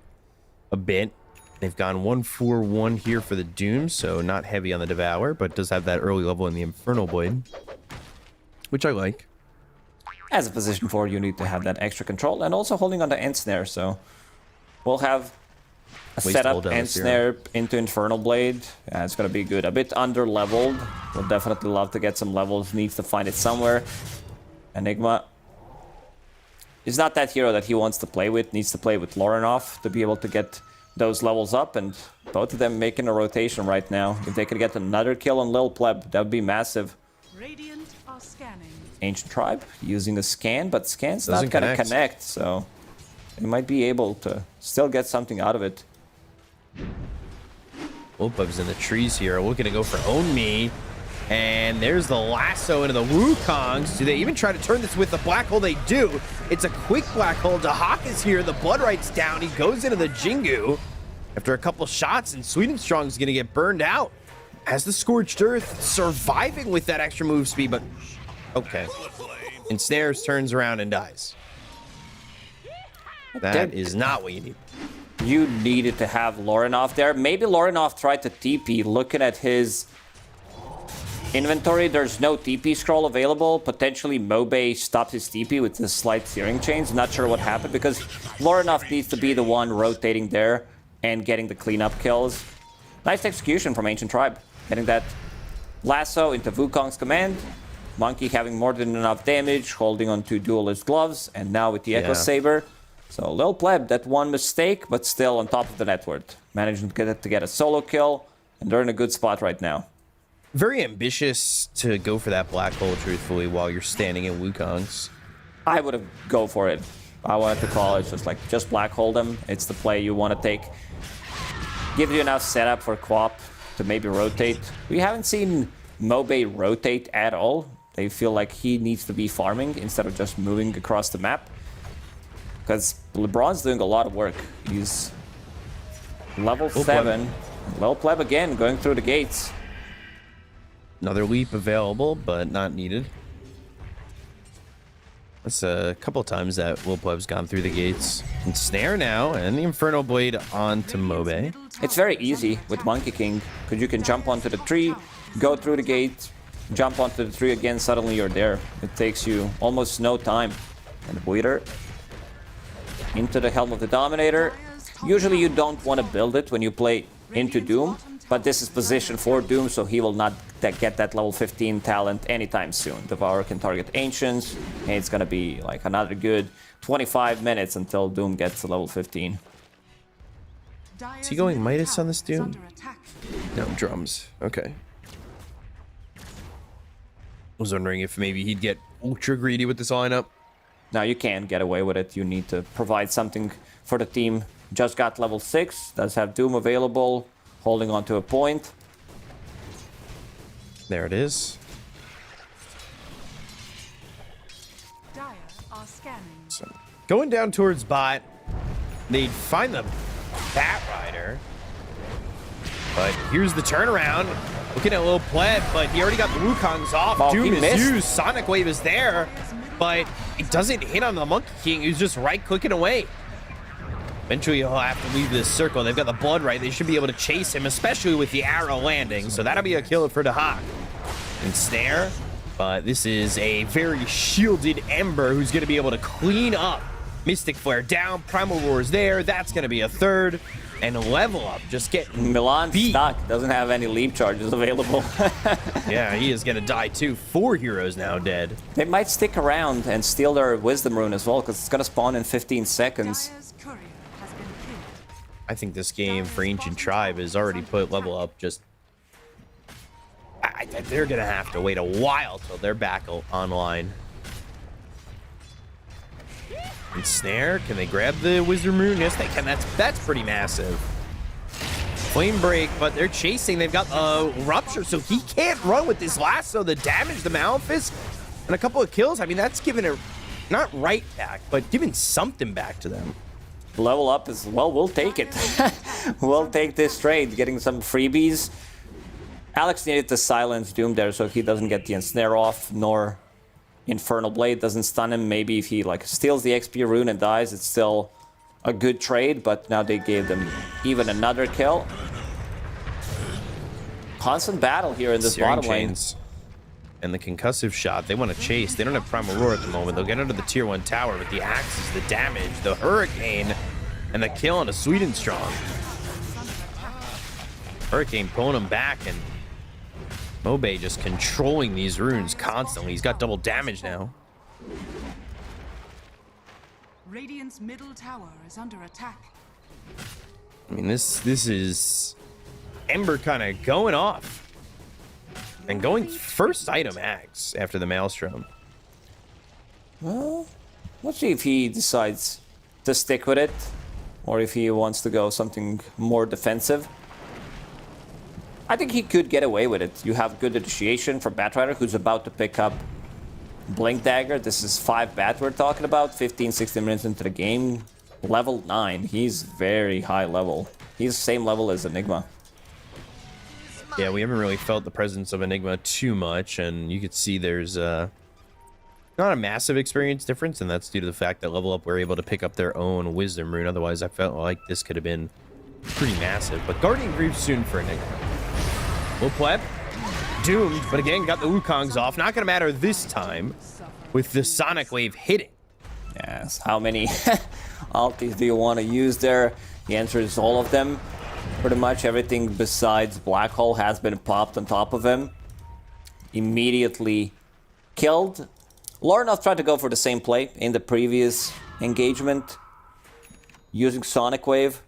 a bit. They've gone 1-4-1 here for the Doom, so not heavy on the Devour, but does have that early level in the Infernal Blade, which I like. As a position 4, you need to have that extra control, and also holding on the End Snare, so we'll have a setup End Snare into Infernal Blade. It's going to be good. A bit under-leveled. We'll definitely love to get some levels. Needs to find it somewhere. Enigma is not that hero that he wants to play with. Needs to play with Lorinov to be able to get those levels up, and both of them making a rotation right now. If they could get another kill on Lil Pleb, that would be massive. Radiant are scanning. Ancient Tribe using the scan, but scan's not gonna connect, so they might be able to still get something out of it. Lil Pleb's in the trees here, looking to go for Own Me. And there's the lasso into the Wukongs. Do they even try to turn this with the black hole? They do. It's a quick black hole. Dahak is here. The blood right's down. He goes into the Jingu after a couple shots, and Swedenstrong is going to get burned out. As the Scorched Earth surviving with that extra move speed, but okay. And Snares turns around and dies. That is not what you need. You needed to have Lorinov there. Maybe Lorinov tried to TP, looking at his inventory. There's no TP scroll available. Potentially Mobe stopped his TP with the slight searing chains. Not sure what happened, because Lorinov needs to be the one rotating there and getting the cleanup kills. Nice execution from Ancient Tribe. Getting that lasso into Wukong's command. Monkey having more than enough damage, holding on to Duelist Gloves, and now with the Echo Saber. So Lil Pleb, that one mistake, but still on top of the net worth. Managing to get a solo kill, and they're in a good spot right now. Very ambitious to go for that black hole, truthfully, while you're standing in Wukong's. I would have go for it. I wanted to call it just black hole them. It's the play you want to take. Gives you enough setup for Quap to maybe rotate. We haven't seen Mobe rotate at all. They feel like he needs to be farming instead of just moving across the map. Because LeBron's doing a lot of work. He's level 7. Lil Pleb again, going through the gates. Another leap available, but not needed. That's a couple times that Lil Pleb's gone through the gates. And Snare now, and the Infernal Blade onto Mobe. It's very easy with Monkey King, because you can jump onto the tree, go through the gate, jump onto the tree again, suddenly you're there. It takes you almost no time. And the Bleeder into the Helm of the Dominator. Usually you don't want to build it when you play into Doom, but this is positioned for Doom, so he will not get that level 15 talent anytime soon. Devourer can target Ancients, and it's gonna be like another good 25 minutes until Doom gets to level 15. Is he going Midas on this Doom? No, drums. Okay. Was wondering if maybe he'd get ultra greedy with this lineup. Now you can't get away with it. You need to provide something for the team. Just got level 6, does have Doom available, holding on to a point. There it is. Dire are scanning. So, going down towards bot, they'd find the Bat Rider. But here's the turnaround. Looking at a little pleb, but he already got the Wukongs off. Oh, Doom he is missed. used. Sonic Wave is there, but it doesn't hit on the Monkey King, who's just right-clicking away. Eventually, he'll have to leave this circle. They've got the Blood Right. They should be able to chase him, especially with the arrow landing. So that'll be a kill for the Hawk. And Snare, but this is a very shielded Ember who's going to be able to clean up. Mystic Flare down, Primal Roar is there. That's going to be a third. And Level Up just getting Milan beat. stuck, doesn't have any leap charges available. Yeah, he is going to die too. 4 heroes now dead. They might stick around and steal their Wisdom Rune as well, because it's going to spawn in 15 seconds. Dire's courier has been killed. I think this game for Ancient Tribe has already put Level Up just... they're going to have to wait a while till they're back online. And Snare, can they grab the Wisdom Rune? Yes, they can. That's pretty massive. Flame Break, but they're chasing. They've got Rupture, so he can't run with this lasso. The damage, the Malefice, and a couple of kills. I mean, that's giving it, not right back, but giving something back to them. Level Up is, well, we'll take it. We'll take this trade, getting some freebies. Alex needed to silence Doom there so he doesn't get the ensnare off, nor Infernal Blade doesn't stun him. Maybe if he like steals the XP rune and dies, it's still a good trade, but now they gave them even another kill. Constant battle here in this Searing bottom lane. Chains and the concussive shot. They want to chase. They don't have Primal Roar at the moment. They'll get under the tier 1 tower with the axes, the damage, the hurricane, and the kill on a Sweet and Strong. Hurricane pulling him back, and Mobe just controlling these runes constantly. He's got double damage now. Radiant's middle tower is under attack. I mean, this is Ember kind of going off and going first item axe after the Maelstrom. Well, let's see if he decides to stick with it, or if he wants to go something more defensive. I think he could get away with it. You have good initiation for Batrider, who's about to pick up Blink Dagger. This is 5 Bat we're talking about, 15, 16 minutes into the game. Level 9. He's very high level. He's the same level as Enigma. Yeah, we haven't really felt the presence of Enigma too much, and you could see there's not a massive experience difference, and that's due to the fact that Level Up were able to pick up their own Wisdom Rune. Otherwise, I felt like this could have been pretty massive. But Guardian Grief soon for Enigma. Will pleb. Doomed, but again, got the Wukongs off. Not going to matter this time with the Sonic Wave hitting. Yes, how many ultis do you want to use there? The answer is all of them. Pretty much everything besides Black Hole has been popped on top of him. Immediately killed. Lornoth tried to go for the same play in the previous engagement, using Sonic Wave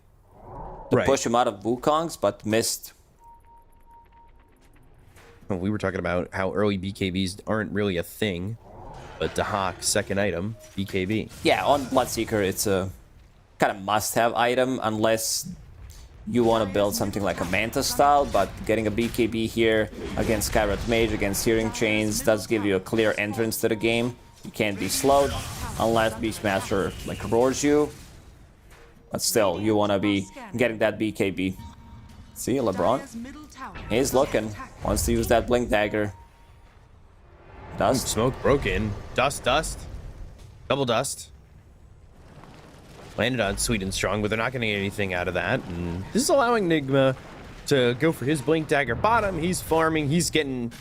to push him out of Wukongs, but missed. We were talking about how early BKBs aren't really a thing, but Dahak's second item, BKB. Yeah, on Bloodseeker, it's a kind of must-have item, unless you want to build something like a Manta style, but getting a BKB here against Skywrath Mage, against Searing Chains, does give you a clear entrance to the game. You can't be slowed, unless Beastmaster like roars you. But still, you want to be getting that BKB. See, LeBron? Dire's middle tower He's is under looking. attack. Wants to use that Blink Dagger. Dust. Smoke broken. Dust, dust. Double dust. Landed on Sweet and Strong, but they're not going to get anything out of that. And this is allowing Enigma to go for his Blink Dagger bottom. He's farming. He's getting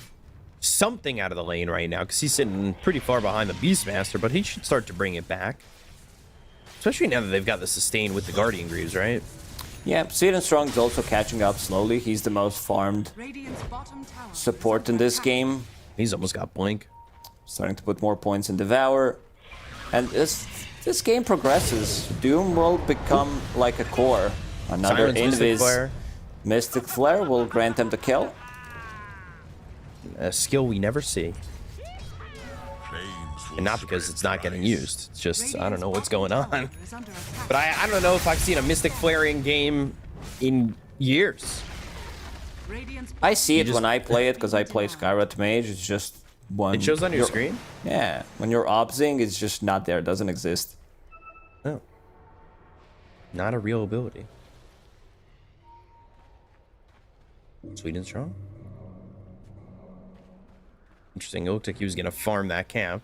something out of the lane right now because he's sitting pretty far behind the Beastmaster, but he should start to bring it back. Especially now that they've got the sustain with the Guardian Greaves, right? Yeah, Sweden Strong is also catching up slowly. He's the most farmed Radiant's bottom tower support in this game. He's almost got Blink. Starting to put more points in Devour. And this game progresses. Doom will become like a core. Another Silence Mystic Invis Flare. Mystic Flare will grant them the kill. A skill we never see. And not because it's not getting used. It's just, I don't know what's going on. But I don't know if I've seen a Mystic Flare in game in years. I see it when I play it because I play Skywrath Mage. It's just one. It shows on your screen? Yeah, when you're obsing, it's just not there. It doesn't exist. No. Not a real ability. Sweden Strong. Interesting. It looked like he was going to farm that camp.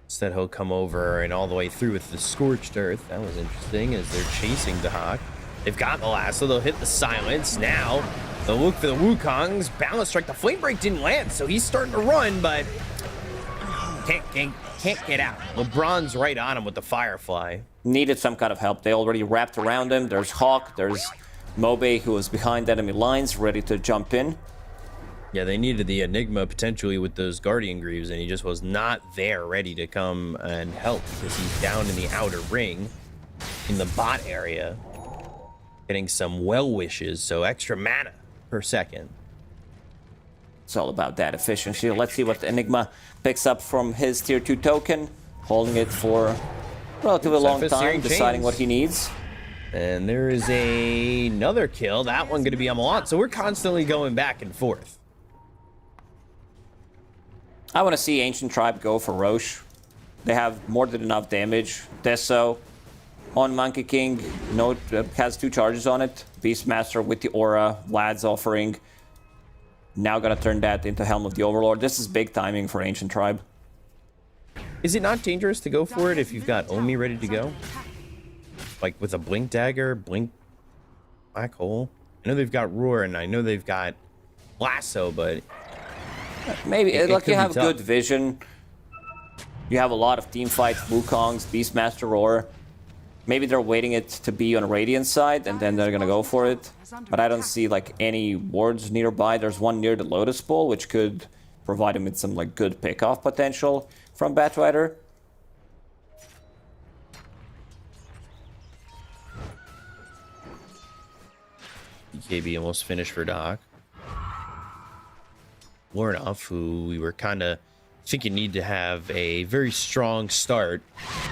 Instead, he'll come over and all the way through with the Scorched Earth. That was interesting as they're chasing Dahak. They've got the last, so they'll hit the silence. Now, they'll look for the Wukongs. Balance Strike. The Flame Break didn't land, so he's starting to run, but can't get out. LeBron's right on him with the Firefly. Needed some kind of help. They already wrapped around him. There's Hawk. There's Mobe, who was behind enemy lines, ready to jump in. Yeah, they needed the Enigma potentially with those Guardian Greaves, and he just was not there ready to come and help because he's down in the outer ring in the bot area getting some well wishes, so extra mana per second. It's all about that efficiency. Let's see what Enigma picks up from his tier 2 token, holding it for a relatively long time, deciding what he needs. And there is another kill. That one going to be on Malot, so we're constantly going back and forth. I want to see Ancient Tribe go for Roche. They have more than enough damage. Deso on Monkey King has 2 charges on it. Beastmaster with the aura. Vlad's offering. Now gonna turn that into Helm of the Overlord. This is big timing for Ancient Tribe. Is it not dangerous to go for it if you've got Omi ready to go? Like with a Blink Dagger, Blink Black Hole? I know they've got Roar and I know they've got Lasso, but... Maybe, like you have tough. good vision. You have a lot of team fights, Wukongs, Beastmaster Roar. Maybe they're waiting it to be on Radiant side and then they're gonna go for it. But I don't see like any wards nearby. There's one near the Lotus Bowl, which could provide him with some like good pickoff potential from Batrider. BKB almost finished for Doc. Lornoff, who we were kind of thinking need to have a very strong start.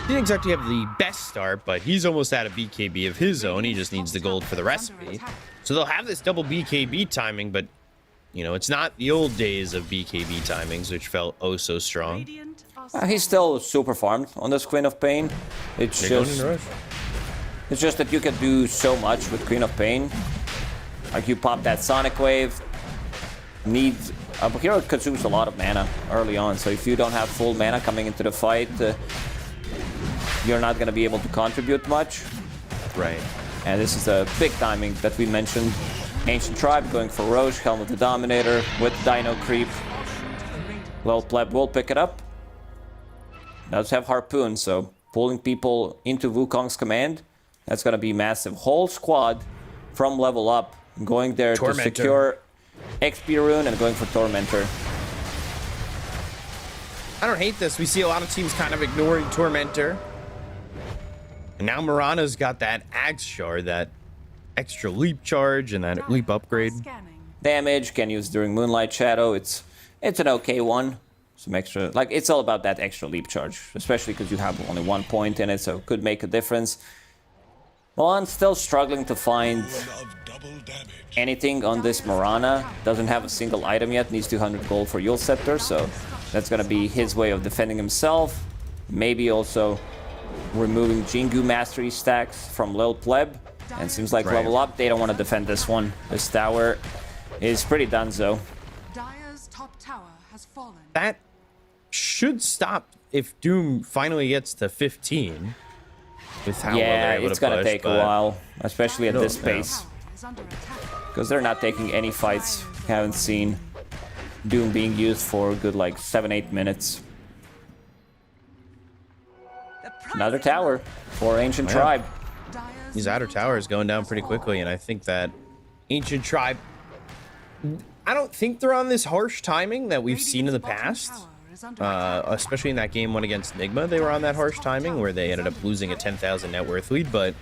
Didn't exactly have the best start, but he's almost out of BKB of his own. He just needs the gold for the recipe. So they'll have this double BKB timing, but, you know, it's not the old days of BKB timings, which felt oh so strong. He's still super farmed on this Queen of Pain. It's just that you can do so much with Queen of Pain. Like you pop that Sonic Wave. Needs... Hero consumes a lot of mana early on, so if you don't have full mana coming into the fight, you're not going to be able to contribute much. Right. And this is a big timing that we mentioned. Ancient Tribe going for Roche, Helm of the Dominator with Dino Creep. Well, Pleb will pick it up. Does have Harpoon, so pulling people into Wukong's command, that's going to be massive. Whole squad from level up going there Tormentor. to secure XP rune and going for Tormentor. I don't hate this. We see a lot of teams kind of ignoring Tormentor. And now Mirana's got that Axe Shard, that extra leap charge and that leap upgrade. Damage can use during Moonlight Shadow. It's an okay one. Some extra, like it's all about that extra leap charge, especially because you have only 1 point in it, so it could make a difference. Milan's still struggling to find anything on this Mirana. Doesn't have a single item yet, needs 200 gold for Yule Scepter, so that's gonna be his way of defending himself. Maybe also removing Jingu Mastery stacks from Lil Pleb. And seems like level up, they don't want to defend this one. This tower is pretty donezo. Dire's top tower has fallen. That should stop if Doom finally gets to 15. With how well they're able it's to gonna push, take a while, especially at this No. pace. Because they're not taking any fights, haven't seen. Doom being used for a good like 7-8 minutes. Another tower for Ancient Tribe. These outer towers going down pretty quickly, and I think that Ancient Tribe, I don't think they're on this harsh timing that we've seen in the past. Especially in that game one against Nigma, they were on that harsh timing where they ended up losing a 10,000 net worth lead, but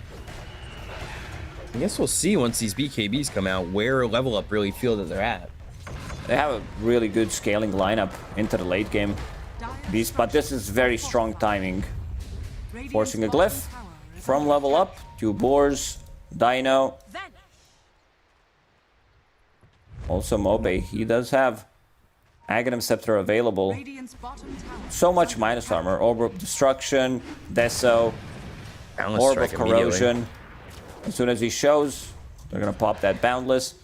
I guess we'll see once these BKBs come out where Level Up really feel that they're at. They have a really good scaling lineup into the late game. But this is very strong timing. Forcing a glyph from Level Up, 2 boars, Dino. Also Mobe, he does have Aghanim Scepter available. So much minus armor, Orb of Destruction, Deso, Orb of Corrosion. As soon as he shows, they're gonna pop that Boundless.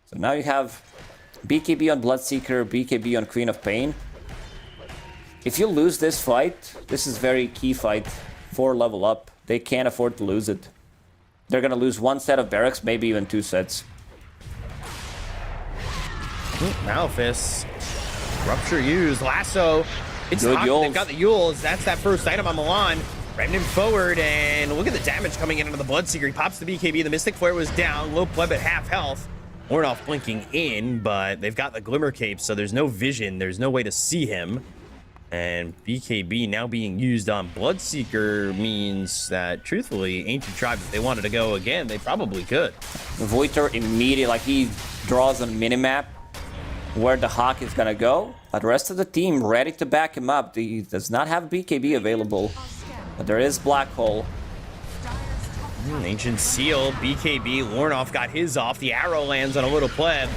So now you have BKB on Bloodseeker, BKB on Queen of Pain. If you lose this fight, this is very key fight for Level Up. They can't afford to lose it. They're gonna lose 1 set of barracks, maybe even 2 sets. Malphus. Rupture used. Lasso. It's Good hot. Yules. They've got the Yules. That's that first item on Milan. Driving him forward, and look at the damage coming in onto the Bloodseeker. He pops the BKB. The Mystic Flare was down. Low pleb at half health. Ornoff blinking in, but they've got the Glimmer Cape, so there's no vision. There's no way to see him. And BKB now being used on Bloodseeker means that, truthfully, Ancient Tribe, if they wanted to go again, they probably could. Voiter immediately, like he draws on minimap where the Hawk is gonna go, but the rest of the team ready to back him up. He does not have BKB available, but there is Black Hole. Ancient Seal, BKB, Lornoff got his off. The arrow lands on a little pleb,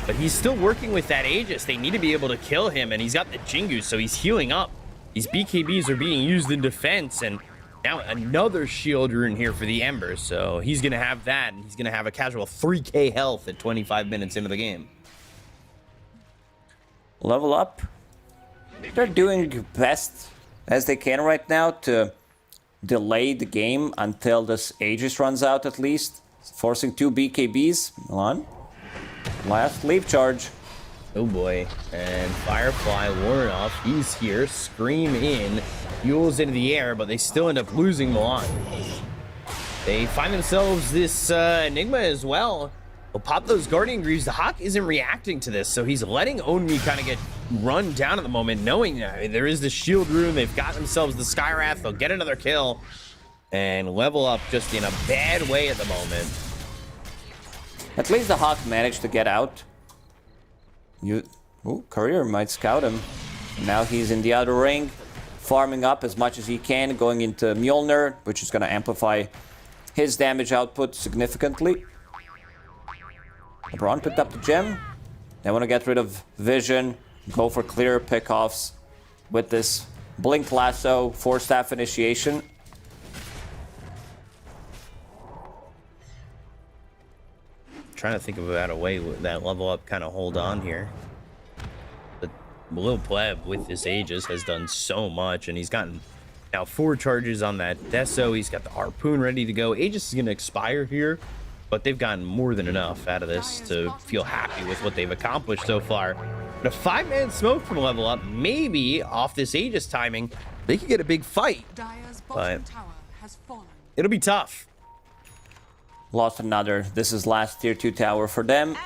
but he's still working with that Aegis. They need to be able to kill him, and he's got the Jingu, so he's healing up. These BKBs are being used in defense, and now another shield rune here for the Ember, so he's going to have that, and he's going to have a casual 3k health at 25 minutes into the game. Level Up. They're doing best as they can right now to delay the game until this Aegis runs out at least. Forcing 2 BKBs. Milan. Last leap charge. Oh boy. And Firefly Lornoff, he's here. Scream in. Yules into the air, but they still end up losing Milan. They find themselves this Enigma as well. They'll pop those Guardian Greaves. The Hawk isn't reacting to this, so he's letting Onmi kind of get run down at the moment, knowing that there is the shield rune. They've got themselves the Skywrath. They'll get another kill and Level Up just in a bad way at the moment. At least the Hawk managed to get out. Courier might scout him. Now he's in the outer ring, farming up as much as he can, going into Mjolnir, which is going to amplify his damage output significantly. LeBron picked up the gem. They want to get rid of vision, go for clear pickoffs with this Blink Lasso, 4-staff initiation. Trying to think about a way that Level Up kind of hold on here. The little pleb with this Aegis has done so much, and he's gotten now 4 charges on that Deso. He's got the Harpoon ready to go. Aegis is going to expire here, but they've gotten more than enough out of this to feel happy with what they've accomplished so far. But a 5-man smoke from Level Up, maybe off this Aegis timing, they could get a big fight, but it'll be tough. Lost another. This is last tier 2 tower for them.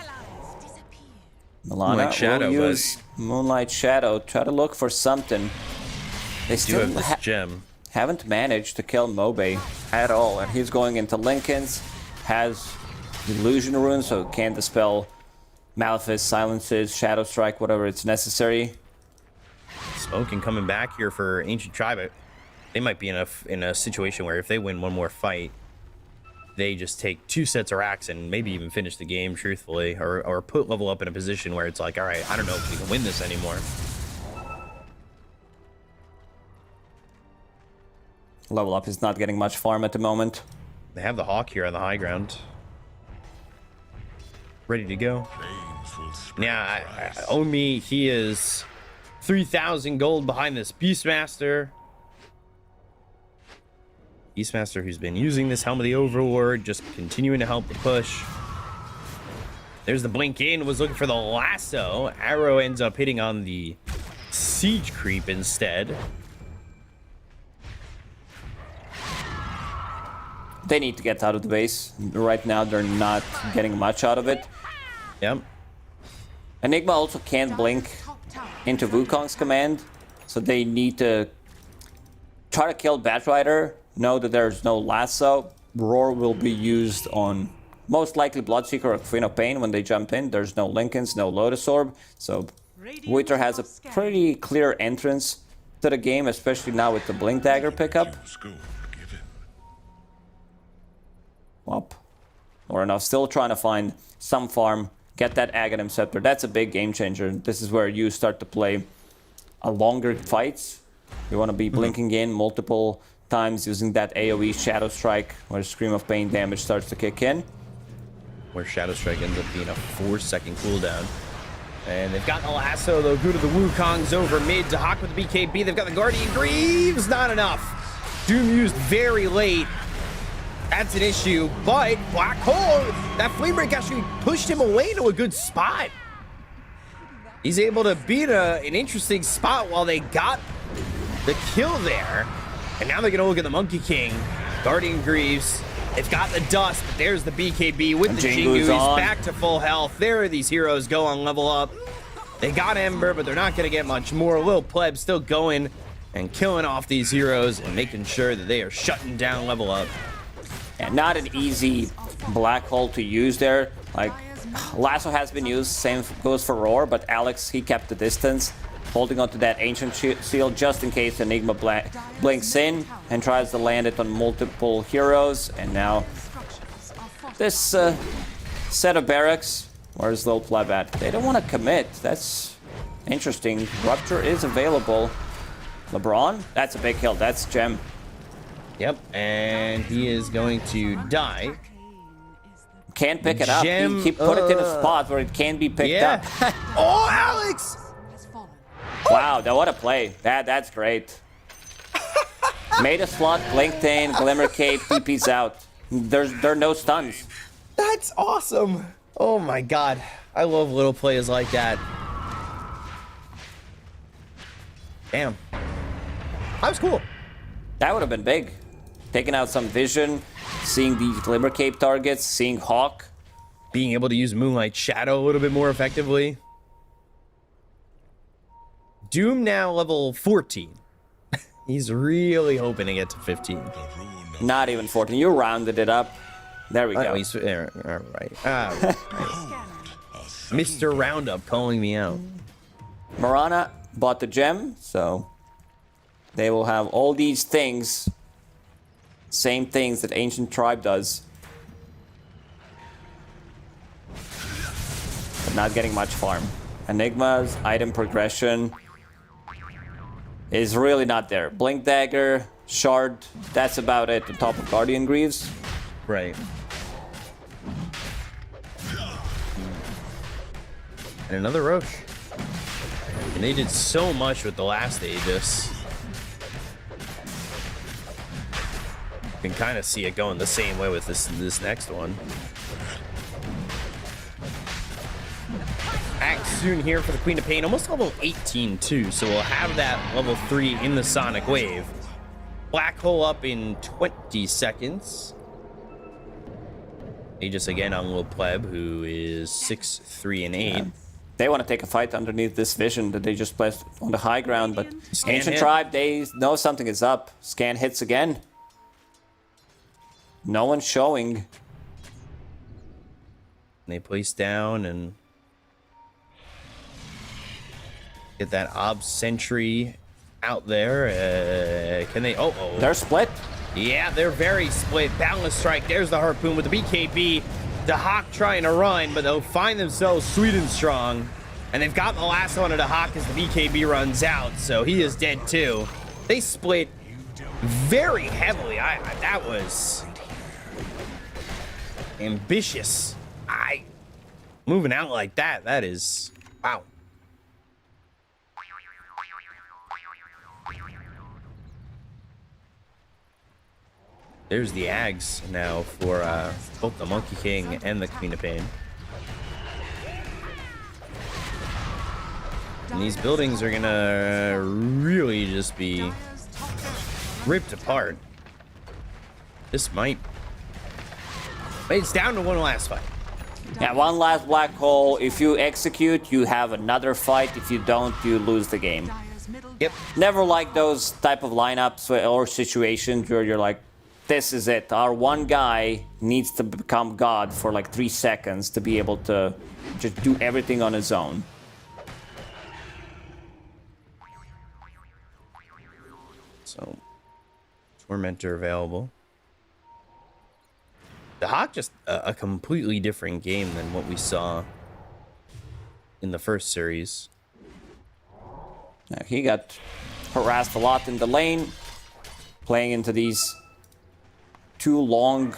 Milana Moonlight Shadow, will use Moonlight Shadow. Try to look for something. They still have this gem. Haven't managed to kill Mobe at all. And he's going into Linken's. Has Illusion Rune, so can't dispel Malphus, Silences, Shadow Strike, whatever it's necessary. Smoking coming back here for Ancient Tribe. They might be in a situation where if they win one more fight, they just take 2 sets of racks and maybe even finish the game, truthfully, or put Level Up in a position where it's like, all right, I don't know if we can win this anymore. Level Up is not getting much farm at the moment. They have the Hawk here on the high ground. Ready to go. Yeah, Omi, he is 3,000 gold behind this Beastmaster. Beastmaster who's been using this Helm of the Overlord, just continuing to help the push. There's the blink in, was looking for the lasso. Arrow ends up hitting on the siege creep instead. They need to get out of the base. Right now, they're not getting much out of it. Yep. Enigma also can't blink into Wukong's command, so they need to try to kill Batrider. Know that there's no lasso. Roar will be used on most likely Bloodseeker or Queen of Pain when they jump in. There's no Linken's, no Lotus Orb, so Wither has a pretty clear entrance to the game, especially now with the Blink Dagger pickup. Up. Or enough. Still trying to find some farm, get that Aghanim Scepter. That's a big game changer. This is where you start to play a longer fights. You want to be blinking in multiple times using that AoE Shadow Strike where Scream of Pain damage starts to kick in. Where Shadow Strike ends up being a 4-second cooldown. And they've got the lasso, though. Good to the Wukong's over mid. To Hawk with the BKB. They've got the Guardian Greaves. Not enough. Doom used very late. That's an issue, but Black Hole, that Flame Break actually pushed him away to a good spot. He's able to beat an interesting spot while they got the kill there. And now they're going to look at the Monkey King. Guardian Greaves. They've got the dust, but there's the BKB with the Jingu. He's back to full health. There are these heroes go on level up. They got Ember, but they're not going to get much more. Lil Pleb still going and killing off these heroes and making sure that they are shutting down level up. And not an easy Black Hole to use there. Like, Lasso has been used, same goes for Roar, but Alex, he kept the distance, holding onto that Ancient Shield just in case Enigma blinks in and tries to land it on multiple heroes. And now, this set of barracks, where's Lil Pleb at? They don't want to commit. That's interesting. Rupture is available. LeBron, that's a big kill. That's Gem. Yep, and he is going to die. Can't pick it up. He put it in a spot where it can be picked up. Oh, Alex! Wow, what a play. That's great. Made a slot, blinked in, Glimmer Cape, TP's out. There are no stuns. That's awesome. Oh my god. I love little plays like that. Damn. That was cool. That would have been big. Taking out some vision, seeing these Glimmer Cape targets, seeing Hawk. Being able to use Moonlight Shadow a little bit more effectively. Doom now level 14. He's really hoping to get to 15. Not even 14. You rounded it up. There we go. All right. Mr. Roundup calling me out. Mirana bought the gem, so they will have all these things. Same things that Ancient Tribe does. But not getting much farm. Enigma's item progression is really not there. Blink Dagger, Shard, that's about it. The top of Guardian Greaves. Right. And another Roche. And they did so much with the last Aegis. You can kind of see it going the same way with this next one. Act soon here for the Queen of Pain, almost level 18 too, so we'll have that level 3 in the Sonic Wave. Black Hole up in 20 seconds. Aegis again on Lil Pleb, who is 6, 3, and 8. Yeah. They want to take a fight underneath this vision that they just placed on the high ground, but Scan Ancient hit. Tribe, they know something is up. Scan hits again. No one's showing. They place down and get that Ob Sentry out there. Can they? Oh. They're split. Yeah, they're very split. Boundless Strike. There's the Harpoon with the BKB. The Hawk trying to run, but they'll find themselves sweet and strong. And they've got the last one of the Hawk as the BKB runs out, so he is dead too. They split very heavily. That was ambitious. Moving out like that, that is, wow. There's the Ags now for both the Monkey King and the Queen of Pain. And these buildings are gonna really just be ripped apart. This might... It's down to one last fight. Yeah, one last black hole. If you execute, you have another fight. If you don't, you lose the game. Yep. Never like those type of lineups or situations where you're like, this is it. Our one guy needs to become God for like 3 seconds to be able to just do everything on his own. So, Tormentor available. The Hawk just a completely different game than what we saw in the first series. He got harassed a lot in the lane, playing into these 2 long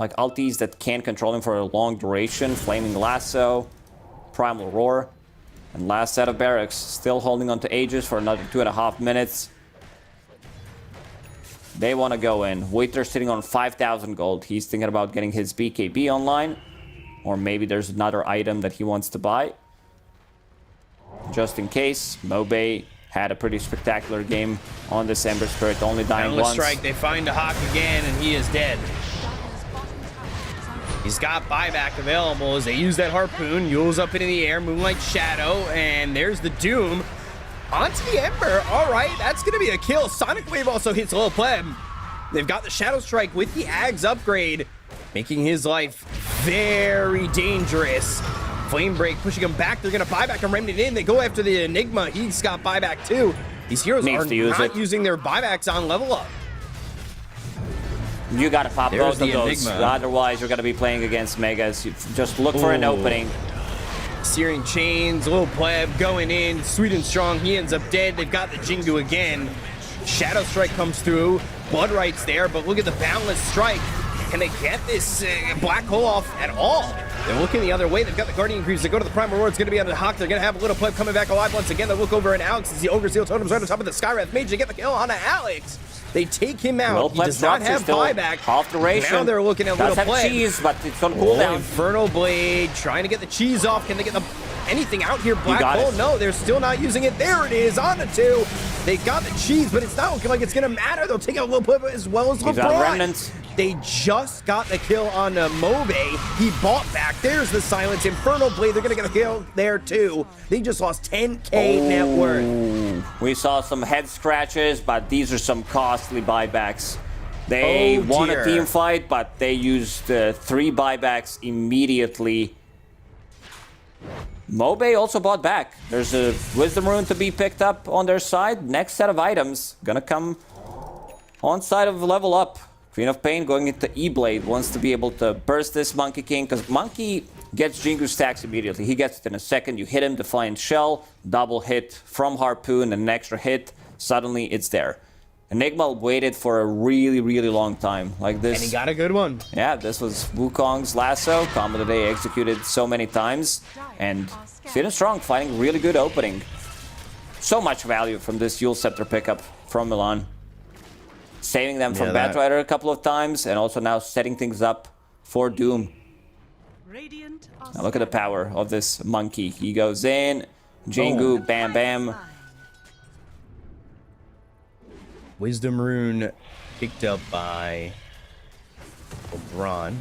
like ultis that can't control him for a long duration. Flaming Lasso, Primal Roar, and last set of barracks. Still holding on to Aegis for another 2.5 minutes. They want to go in. Waiter sitting on 5,000 gold. He's thinking about getting his BKB online. Or maybe there's another item that he wants to buy. Just in case, Mobe had a pretty spectacular game on this Ember Spirit, only dying Boundless once. Strike, they find a Hawk again, and he is dead. He's got buyback available as they use that Harpoon. Yule's up into the air, Moonlight Shadow, and there's the Doom. Onto the Ember. All right, that's going to be a kill. Sonic Wave also hits Lil Pleb. They've got the Shadow Strike with the Ags upgrade, making his life very dangerous. Flame Break pushing him back. They're going to buy back and Remnant in. They go after the Enigma. He's got buyback too. These heroes are not using their buybacks on level up. You got to pop both of those. Enigma. Otherwise, you're going to be playing against Megas. You just look for an opening. Searing Chains, Lil Pleb going in, sweet and strong. He ends up dead. They've got the Jingu again. Shadow Strike comes through. Blood Right's there, but look at the Boundless Strike. Can they get this black hole off at all? They're looking the other way. They've got the Guardian Creeps. They go to the Primal Roar. It's going to be on the Hawk. They're going to have a Little Pleb coming back alive once again. They look over at Alex as the Ogre Seal Totems right on top of the Skywrath Mage. They get the kill on Alex. They take him out. He does not have buyback. Half duration. Now they're looking at Little Pleb. Does have cheese, but it's on cooldown. Infernal Blade trying to get the cheese off. Can they get anything out here? Black hole? No, they're still not using it. There it is on the 2. They got the cheese, but it's not looking like it's going to matter. They'll take out Little Pleb as well as LeBron. They just got the kill on Mobe. He bought back. There's the silence. Infernal Blade. They're going to get a kill there too. They just lost 10k net worth. We saw some head scratches, but these are some costly buybacks. They won a team fight, but they used 3 buybacks immediately. Mobe also bought back. There's a Wisdom Rune to be picked up on their side. Next set of items gonna come on side of level up. Queen of Pain going into E-Blade, wants to be able to burst this Monkey King, because Monkey gets Jingu stacks immediately. He gets it in a second. You hit him, Defiant Shell, double hit from Harpoon, and an extra hit. Suddenly it's there. Enigma waited for a really, really long time. Like this. And he got a good one. Yeah, this was Wukong's lasso. Combo that they executed so many times. And feeling strong, finding really good opening. So much value from this Yule Scepter pickup from Milan. Saving them from Batrider a couple of times, and also now setting things up for Doom. Now look at the power of this monkey. He goes in, Jingu, bam, bam. Wisdom Rune picked up by LeBron.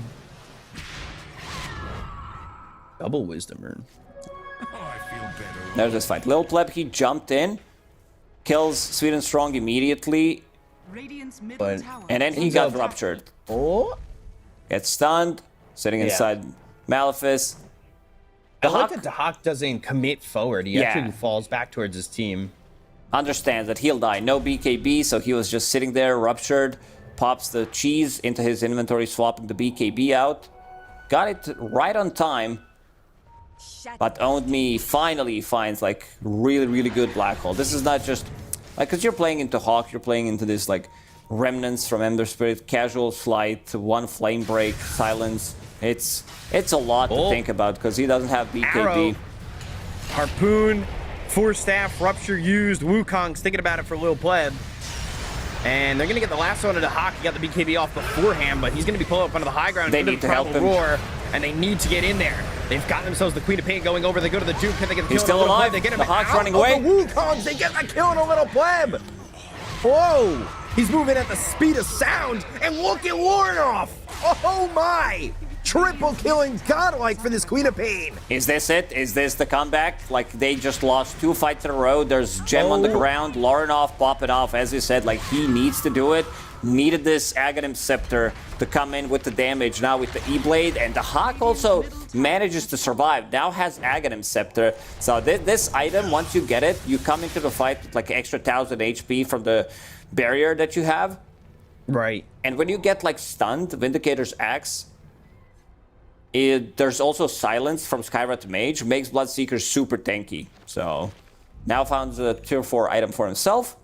Double Wisdom Rune. There's this fight. Lil Pleb, he jumped in, kills Sweet and Strong immediately. And then he got ruptured. Oh, Gets stunned, sitting inside Malefice. I like that the Hawk doesn't commit forward. He actually falls back towards his team. Understands that he'll die. No BKB, so he was just sitting there, ruptured. Pops the cheese into his inventory, swapping the BKB out. Got it right on time. But Owned Me finally finds like really, really good black hole. This is not just like, because you're playing into Hawk, you're playing into this like remnants from Ember Spirit, casual slight, 1 flame break, silence. It's a lot to think about because he doesn't have BKB. Arrow, Harpoon, 4 staff, rupture used. Wukong's thinking about it for Lil Pleb. And they're going to get the lasso onto the Hawk. He got the BKB off beforehand, but he's going to be pulled up onto the high ground. They need to help him. Roar, and they need to get in there. They've got themselves the Queen of Pain going over. They go to the Doom. Can they get the kill? He's still on a little alive. pleb? They get him The Hawk's out running of away. The Wukongs. They get the kill on a little pleb. Whoa. He's moving at the speed of sound. And look at Lornoff. Oh, my. Triple killing godlike for this Queen of Pain. Is this it? Is this the comeback? Like, they just lost 2 fights in a row. There's Gem on the ground. Lorinov pop it off. As you said, like, he needs to do it. Needed this Aghanim Scepter to come in with the damage now with the E-Blade. And the Hawk also manages to survive. Now has Aghanim Scepter. So this item, once you get it, you come into the fight with like extra 1000 HP from the barrier that you have. Right. And when you get like stunned, Vindicator's Axe, there's also Silence from Skywrath Mage, makes Bloodseeker super tanky. So now found a tier 4 item for himself.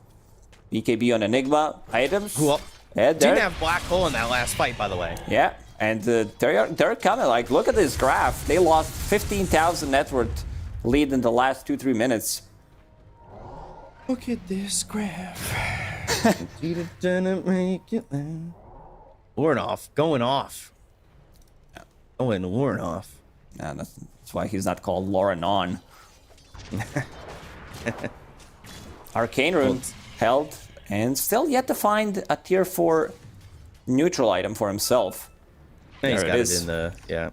BKB on Enigma items. Cool. Yeah, Didn't have Black Hole in that last fight, by the way. Yeah, and they're coming. Like, look at this graph. They lost 15,000 net worth lead in the last 2-3 minutes. Look at this graph. Didn't make it there. Lornoff going off. Going Lornoff. Yeah, that's why he's not called Lorenon. Arcane Rune held, and still yet to find a tier 4 neutral item for himself. He's There got it it is. in the, yeah.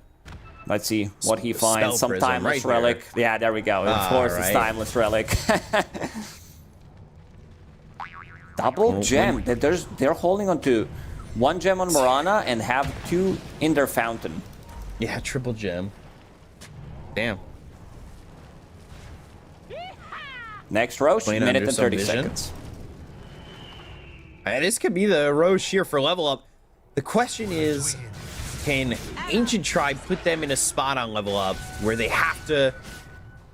Let's see what he Spell finds. Some Prism Timeless right Relic. Yeah, there we go. Of course, it's right. Timeless Relic. Double gem. They're holding on to 1 gem on Morana and have 2 in their fountain. Yeah, triple gem. Damn. Next Roche, Playing minute under and some 30 vision. seconds. This could be the Roche here for level up. The question is, can Ancient Tribe put them in a spot on level up where they have to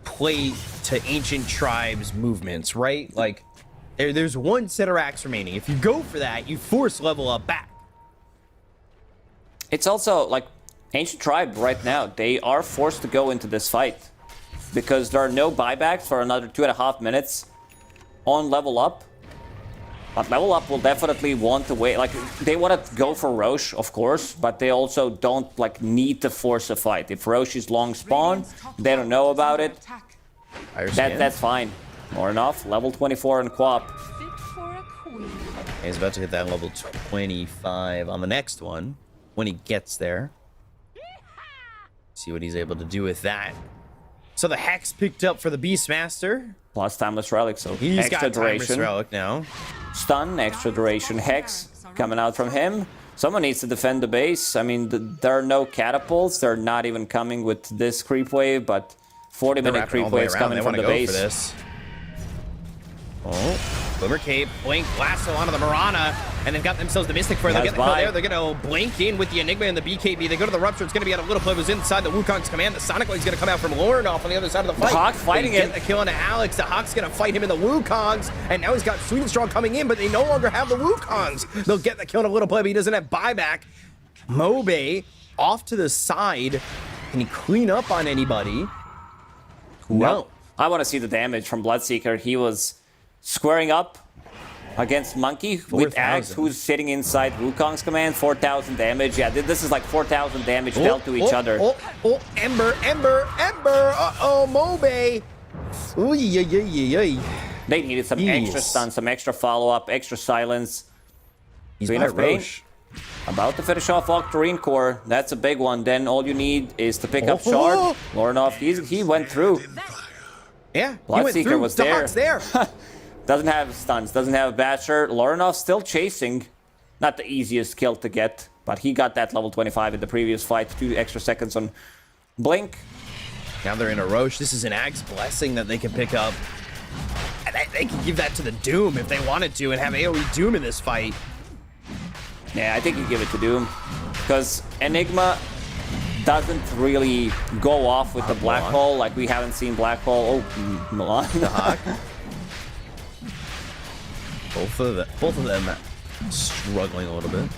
play to Ancient Tribe's movements, right? Like, there's 1 set of racks remaining. If you go for that, you force level up back. It's also, like, Ancient Tribe right now, they are forced to go into this fight because there are no buybacks for another 2.5 minutes on level up. But level up will definitely want to wait. Like, they want to go for Roche, of course, but they also don't, like, need to force a fight. If Roche is long spawn, they don't know about it. That's fine. More enough. Level 24 in Quap. Fit for a queen. He's about to hit that level 25 on the next one when he gets there. See what he's able to do with that. So the Hex picked up for the Beastmaster. Plus Timeless Relic, so He's extra got Timeless duration. Relic now. Stun, extra duration. Hex coming out from him. Someone needs to defend the base. I mean, there are no catapults. They're not even coming with this creep wave, but 40-minute creep waves coming from the base. For this. Oh, Glimmer Cape, Blink, Lasso onto the Marana, and they've got themselves the Mystic Flare. They'll get the kill there. They're going to blink in with the Enigma and the BKB. They go to the Rupture. It's going to be at a little play. Was inside the Wukong's command. The Sonic Blade's going to come out from Lornoff on the other side of the fight. The Hawk's fighting they him. Get the kill on Alex. The Hawk's going to fight him in the Wukongs, and now he's got Sweet and Strong coming in, but they no longer have the Wukongs. They'll get the kill on a little play, but he doesn't have buyback. Mobe off to the side. Can he clean up on anybody? No. I want to see the damage from Bloodseeker. He was squaring up against Monkey with Axe, who's sitting inside Wukong's command. 4,000 damage. Yeah, this is like 4,000 damage dealt to each other. Ember. Uh-oh, Mobe. Ooh. They needed some extra stun, some extra follow-up, extra silence. He's Queen by of Pain. Roche. About to finish off Octarine Core. That's a big one. Then all you need is to pick up Shard. Lornoff, he went through. Yeah, Bloodseeker was the there. Hawk's there. Doesn't have stuns, doesn't have Basher. Lornoff still chasing. Not the easiest kill to get, but he got that level 25 in the previous fight. 2 extra seconds on Blink. Now they're in a Roche. This is an Ag's Blessing that they can pick up. And they can give that to the Doom if they wanted to and have AoE Doom in this fight. Yeah, I think you give it to Doom. Because Enigma doesn't really go off with the Black Hole. Like, we haven't seen Black Hole. Oh, Milan. The Hawk. Both of them struggling a little bit.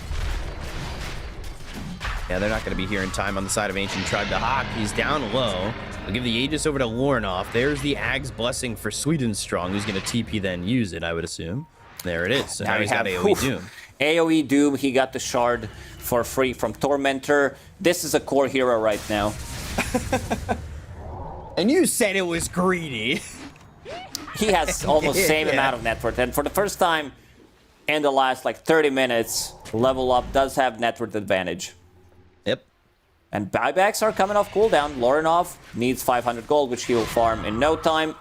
Yeah, they're not going to be here in time on the side of Ancient Tribe. The Hawk, he's down low. We'll give the Aegis over to Lornoff. There's the Ag's Blessing for Sweden Strong, who's going to TP then use it, I would assume. There it is. So now he's got AoE Doom. AoE Doom, he got the Shard for free from Tormentor. This is a core hero right now. And you said it was greedy. He has almost the same amount of net worth. And for the first time in the last like 30 minutes, Level Up does have net worth advantage. Yep. And buybacks are coming off cooldown. Lorinov needs 500 gold, which he will farm in no time.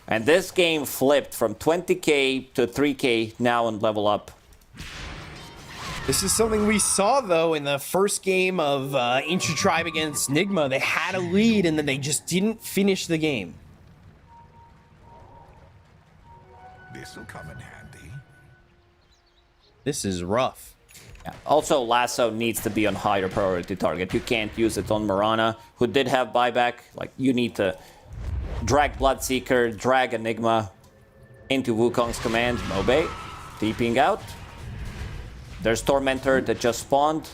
And this game flipped from 20k to 3k now on Level Up. This is something we saw, though, in the first game of Ancient Tribe against Nigma. They had a lead, and then they just didn't finish the game. This'll come in handy. This is rough. Yeah. Also, Lasso needs to be on higher priority target. You can't use it on Marana, who did have buyback. Like, you need to drag Bloodseeker, drag Enigma into Wukong's command. Mobe, TPing out. There's Tormentor that just spawned.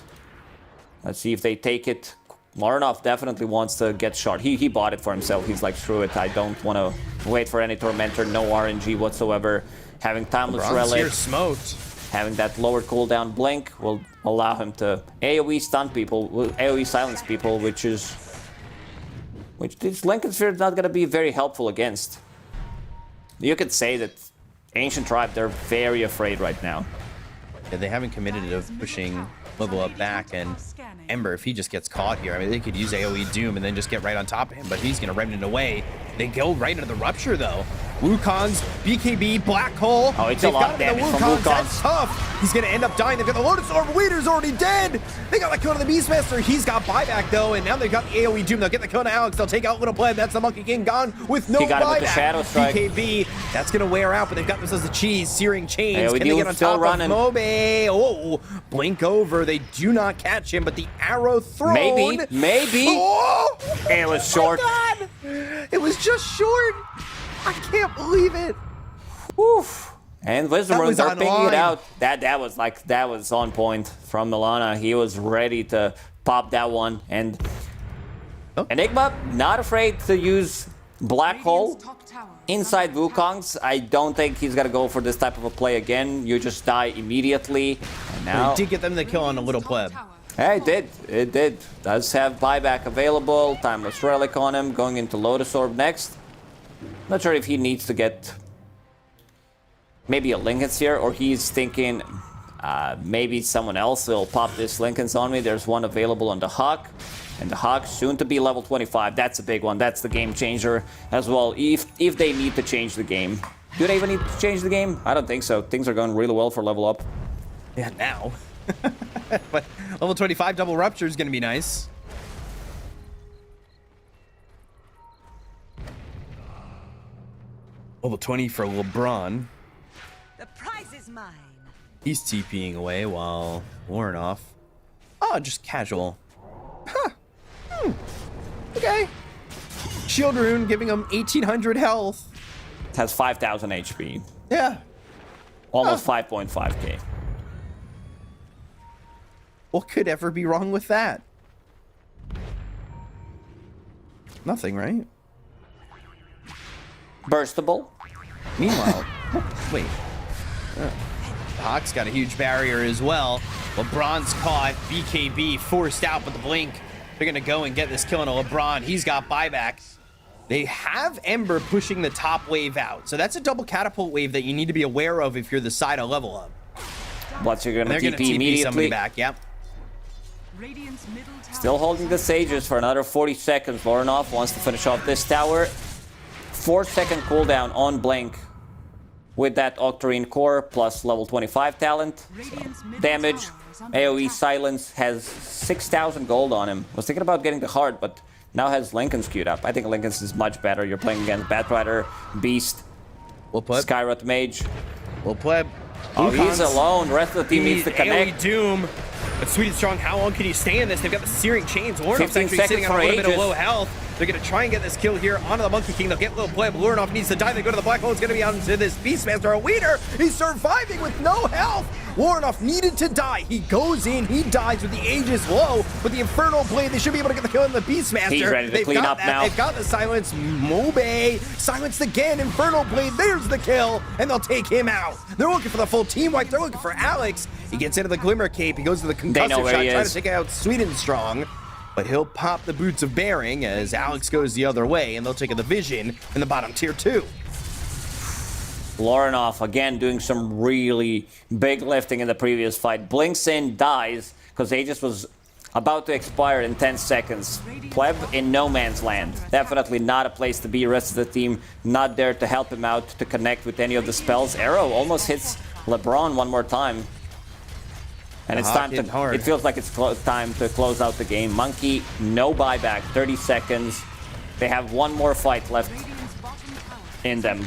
Let's see if they take it. Larinov definitely wants to get shot. He bought it for himself. He's like, screw it. I don't want to wait for any Tormentor. No RNG whatsoever. Having Timeless Relic, here smoked. having that lower cooldown blink will allow him to AoE stun people, AoE silence people, which this Lincoln Sphere is not going to be very helpful against. You could say that Ancient Tribe, they're very afraid right now. Yeah, they haven't committed to pushing Level Up back, and Ember, if he just gets caught here, I mean, they could use AoE Doom and then just get right on top of him, but he's going to remnant away. They go right into the Rupture, though. Wukong's BKB, Black Hole. Oh, it's a lot of damage from Wukong. That's tough. He's going to end up dying. They've got the Lotus Orb. Weeder's already dead. They got the kill to the Beastmaster. He's got buyback, though, and now they've got the AoE Doom. They'll get the kill to Alex. They'll take out Little Pleb. That's the Monkey King gone with no He got buyback. Him with the Shadow Strike. BKB, that's going to wear out, but they've got themselves a cheese. Searing Chains. AoE Can they Doom get on still top running. of Mobe? Oh, blink over. They do not catch him, but the arrow thrown. Maybe. Oh! It was short. Oh my God. It was just short. I can't believe it. Woof. And Wizards are picking online. it out. That was on point from Milana. He was ready to pop that one. And Enigma, not afraid to use Black Hole inside Wukong's. I don't think he's gonna go for this type of a play again. You just die immediately. And now They did get them the kill on a Little Pleb. hey, it did. Does have buyback available. Timeless Relic on him. Going into Lotus Orb next. Not sure if he needs to get maybe a Lincoln's here, or he's thinking maybe someone else will pop this Lincoln's on me. There's one available on the Hawk, and the Hawk soon to be level 25. That's a big one. That's the game changer as well. If they need to change the game. Do they even need to change the game? I don't think so. Things are going really well for Level Up. Yeah, now. But level 25 double Rupture is going to be nice. Level 20 for LeBron. The prize is mine. He's TPing away while Lorinov. Oh, just casual. Huh. Okay. Shield Rune giving him 1800 health. Has 5,000 HP. Yeah. Almost 5.5k. What could ever be wrong with that? Nothing, right? Burstable. Meanwhile, wait. The Hawk's got a huge barrier as well. LeBron's caught. BKB forced out with the blink. They're going to go and get this kill on LeBron. He's got buyback. They have Ember pushing the top wave out. So that's a double catapult wave that you need to be aware of if you're the side of Level Up. But you're And going they're to going to TP TP somebody immediately. back. Yep. Radiant's middle tower Still holding the Sages for another 40 seconds. Lorinov wants to finish off this tower. 4-second cooldown on Blink with that Octarine core plus level 25 talent. Radiant's middle Damage, tower is under AoE attack. silence, has 6,000 gold on him. Was thinking about getting the heart, but now has Lincoln's queued up. I think Lincoln's is much better. You're playing against Batrider, Beast, We'll put. Skyrot Mage. We'll play. Oh, he's alone. The rest of the team needs to connect. AoE Doom. But Sweet and Strong, how long can you stay in this? They've got the Searing Chains. Lorinof's 15 actually seconds sitting on a for little bit of Aegis. low health. They're going to try and get this kill here onto the Monkey King. They'll get Little Pleb. Lorinov needs to die. They go to the Black Hole. It's going to be out into this Beastmaster. A Weeder. He's surviving with no health. Lorinov needed to die. He goes in. He dies with the Aegis low. With the Infernal Blade, they should be able to get the kill on the Beastmaster. He's ready to They've clean got up that. now. They've got the silence. Mobe. Silenced again. Infernal Blade. There's the kill. And they'll take him out. They're looking for the full team wipe. They're looking for Alex. He gets into the Glimmer Cape. He goes to the They know concussive where shot. he Trying is. to take out Sweet and Strong. But he'll pop the Boots of Bearing as Alex goes the other way, and they'll take a Division in the bottom tier 2. Lorinov again doing some really big lifting in the previous fight. Blinks in, dies, because Aegis was about to expire in 10 seconds. Pleb in no man's land. Definitely not a place to be. Rest of the team not there to help him out, to connect with any of the spells. Arrow almost hits LeBron one more time. And it's time to, it feels like it's time to close out the game. Monkey, no buyback, 30 seconds. They have one more fight left in them.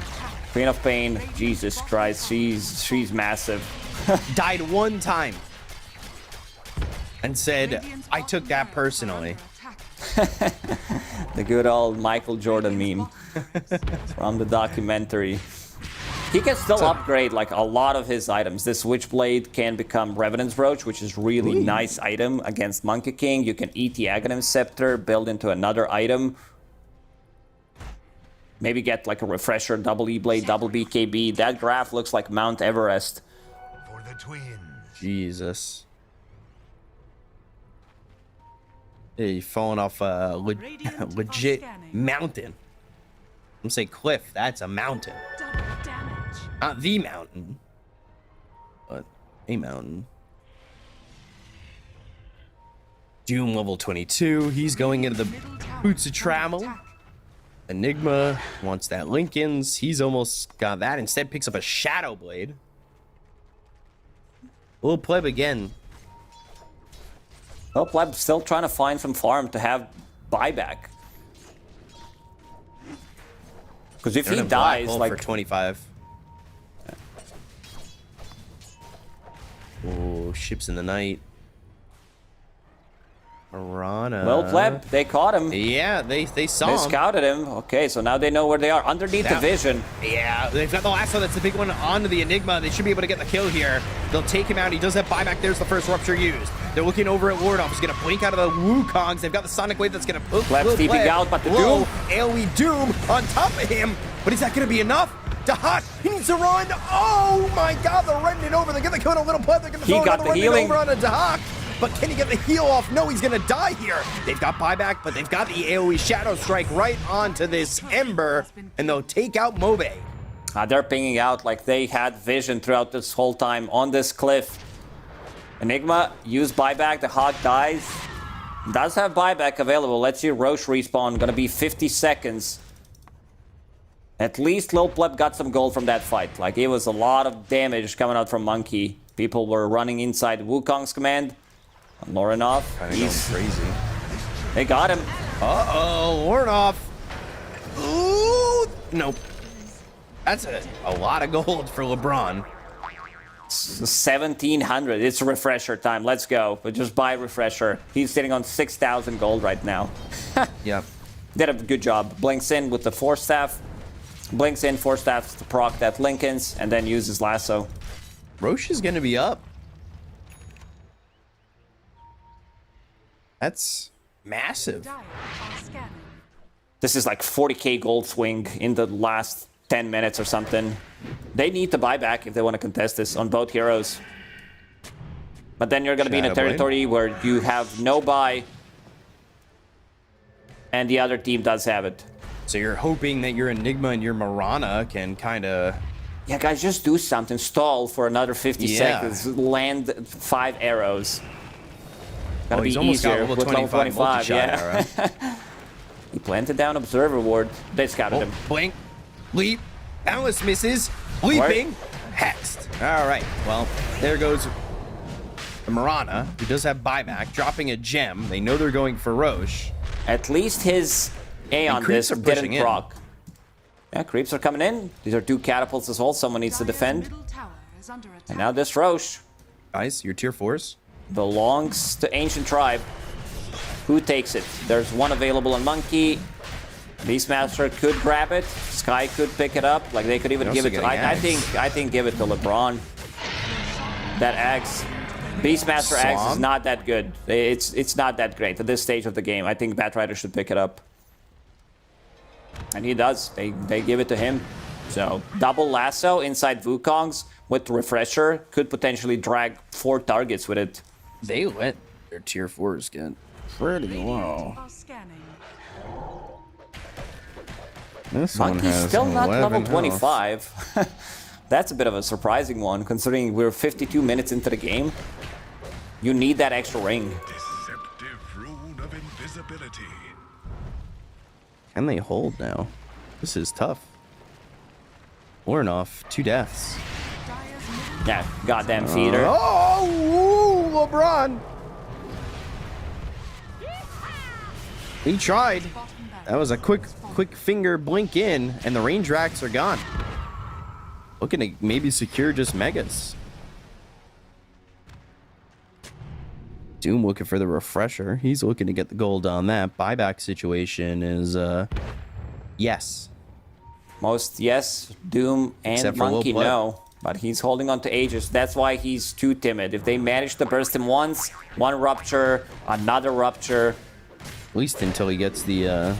Queen of Pain, Jesus Christ, she's massive. Died one time. And said, I took that personally. The good old Michael Jordan meme from the documentary. He can still upgrade like a lot of his items. This Witchblade can become Revenant's Brooch, which is really nice item against Monkey King. You can eat the Aghanim Scepter, build into another item. Maybe get like a Refresher, double E-Blade, double BKB. That graph looks like Mount Everest. For the twins. Jesus. Hey, falling off a legit mountain. I'm gonna say cliff. That's a mountain. Double damage. Not the mountain, but a mountain. Doom level 22. He's going into the Boots of Travel. Enigma wants that Lincoln's. He's almost got that. Instead, picks up a Shadow Blade. Little Pleb again. Well, Pleb still trying to find some farm to have buyback. Because if he dies, like for 25. Oh, ships in the night. Marana. Well, Pleb, they caught him. Yeah, they saw They him. scouted him. Okay, so now they know where they are. Underneath the vision. Yeah, they've got the lasso. That's the big one onto the Enigma. They should be able to get the kill here. They'll take him out. He does have buyback. There's the first Rupture used. They're looking over at Lordov. He's going to blink out of the Wukongs. They've got the Sonic Wave that's going to put Pleb's TPing out, but the Doom. AoE Doom on top of him. But is that going to be enough? Dahak, he needs to run. Oh my god, they're running it over. They're going to kill a little Pleb. They're going to throw another running over on a Dahak. But can he get the heal off? No, he's going to die here. They've got buyback, but they've got the AoE Shadow Strike right onto this Ember, and they'll take out Mobe. They're pinging out like they had vision throughout this whole time on this cliff. Enigma, use buyback. The Hawk dies. Does have buyback available. Let's see Roche respawn. Gonna be 50 seconds. At least Lil Pleb got some gold from that fight. Like, it was a lot of damage coming out from Monkey. People were running inside Wukong's command. Lorinov, he's crazy. They got him. Uh-oh, Lorinov. Ooh, nope. That's a lot of gold for LeBron. 1,700. It's refresher time. Let's go. But just buy refresher. He's sitting on 6,000 gold right now. Yep. Did a good job. Blinks in with the Force Staff. Blinks in, Force Staff to proc that Lincoln's, and then uses Lasso. Roche is going to be up. That's massive. This is like 40k gold swing in the last 10 minutes or something. They need to buy back if they want to contest this on both heroes. But then you're going to be in a territory where you have no buy, and the other team does have it. So you're hoping that your Enigma and your Marana can kind of... Yeah, guys, just do something. Stall for another 50 seconds. Land 5 arrows. Gotta be easier with level 25, yeah. He planted down Observer Ward. They scouted him. Blink, leap, Alice misses, leaping, hexed. All right, well, there goes the Marana, who does have buyback, dropping a gem. They know they're going for Roche. At least his A on this didn't proc. Yeah, creeps are coming in. These are 2 catapults as well. Someone needs to defend. And now this Roche. Guys, your tier 4s. Belongs to Ancient Tribe. Who takes it? There's one available on Monkey. Beastmaster could grab it. Sky could pick it up. Like, they could even give it to... I think give it to LeBron. That axe. Beastmaster axe is not that good. It's not that great at this stage of the game. I think Batrider should pick it up. And he does. They give it to him. So, double lasso inside Wukong's with Refresher could potentially drag 4 targets with it. They let their tier 4s get pretty Radiant low. are scanning. This one Monkey's has still not 11 level health. 25. That's a bit of a surprising one, considering we're 52 minutes into the game. You need that extra ring. Deceptive rune of invisibility. Can they hold now? This is tough. Ornoff, 2 deaths. Dire's middle Yeah, goddamn feeder. Oh, ooh, LeBron. He tried. bottom barracks That was a quick finger blink in, and the range racks are gone. Looking to maybe secure just megas. Doom looking for the refresher. He's looking to get the gold on that. Buyback situation is, yes. Most yes, Doom and Except for Monkey Will Play. no. But he's holding on to Aegis. That's why he's too timid. If they manage to burst him once, one rupture, another rupture. At least until he gets the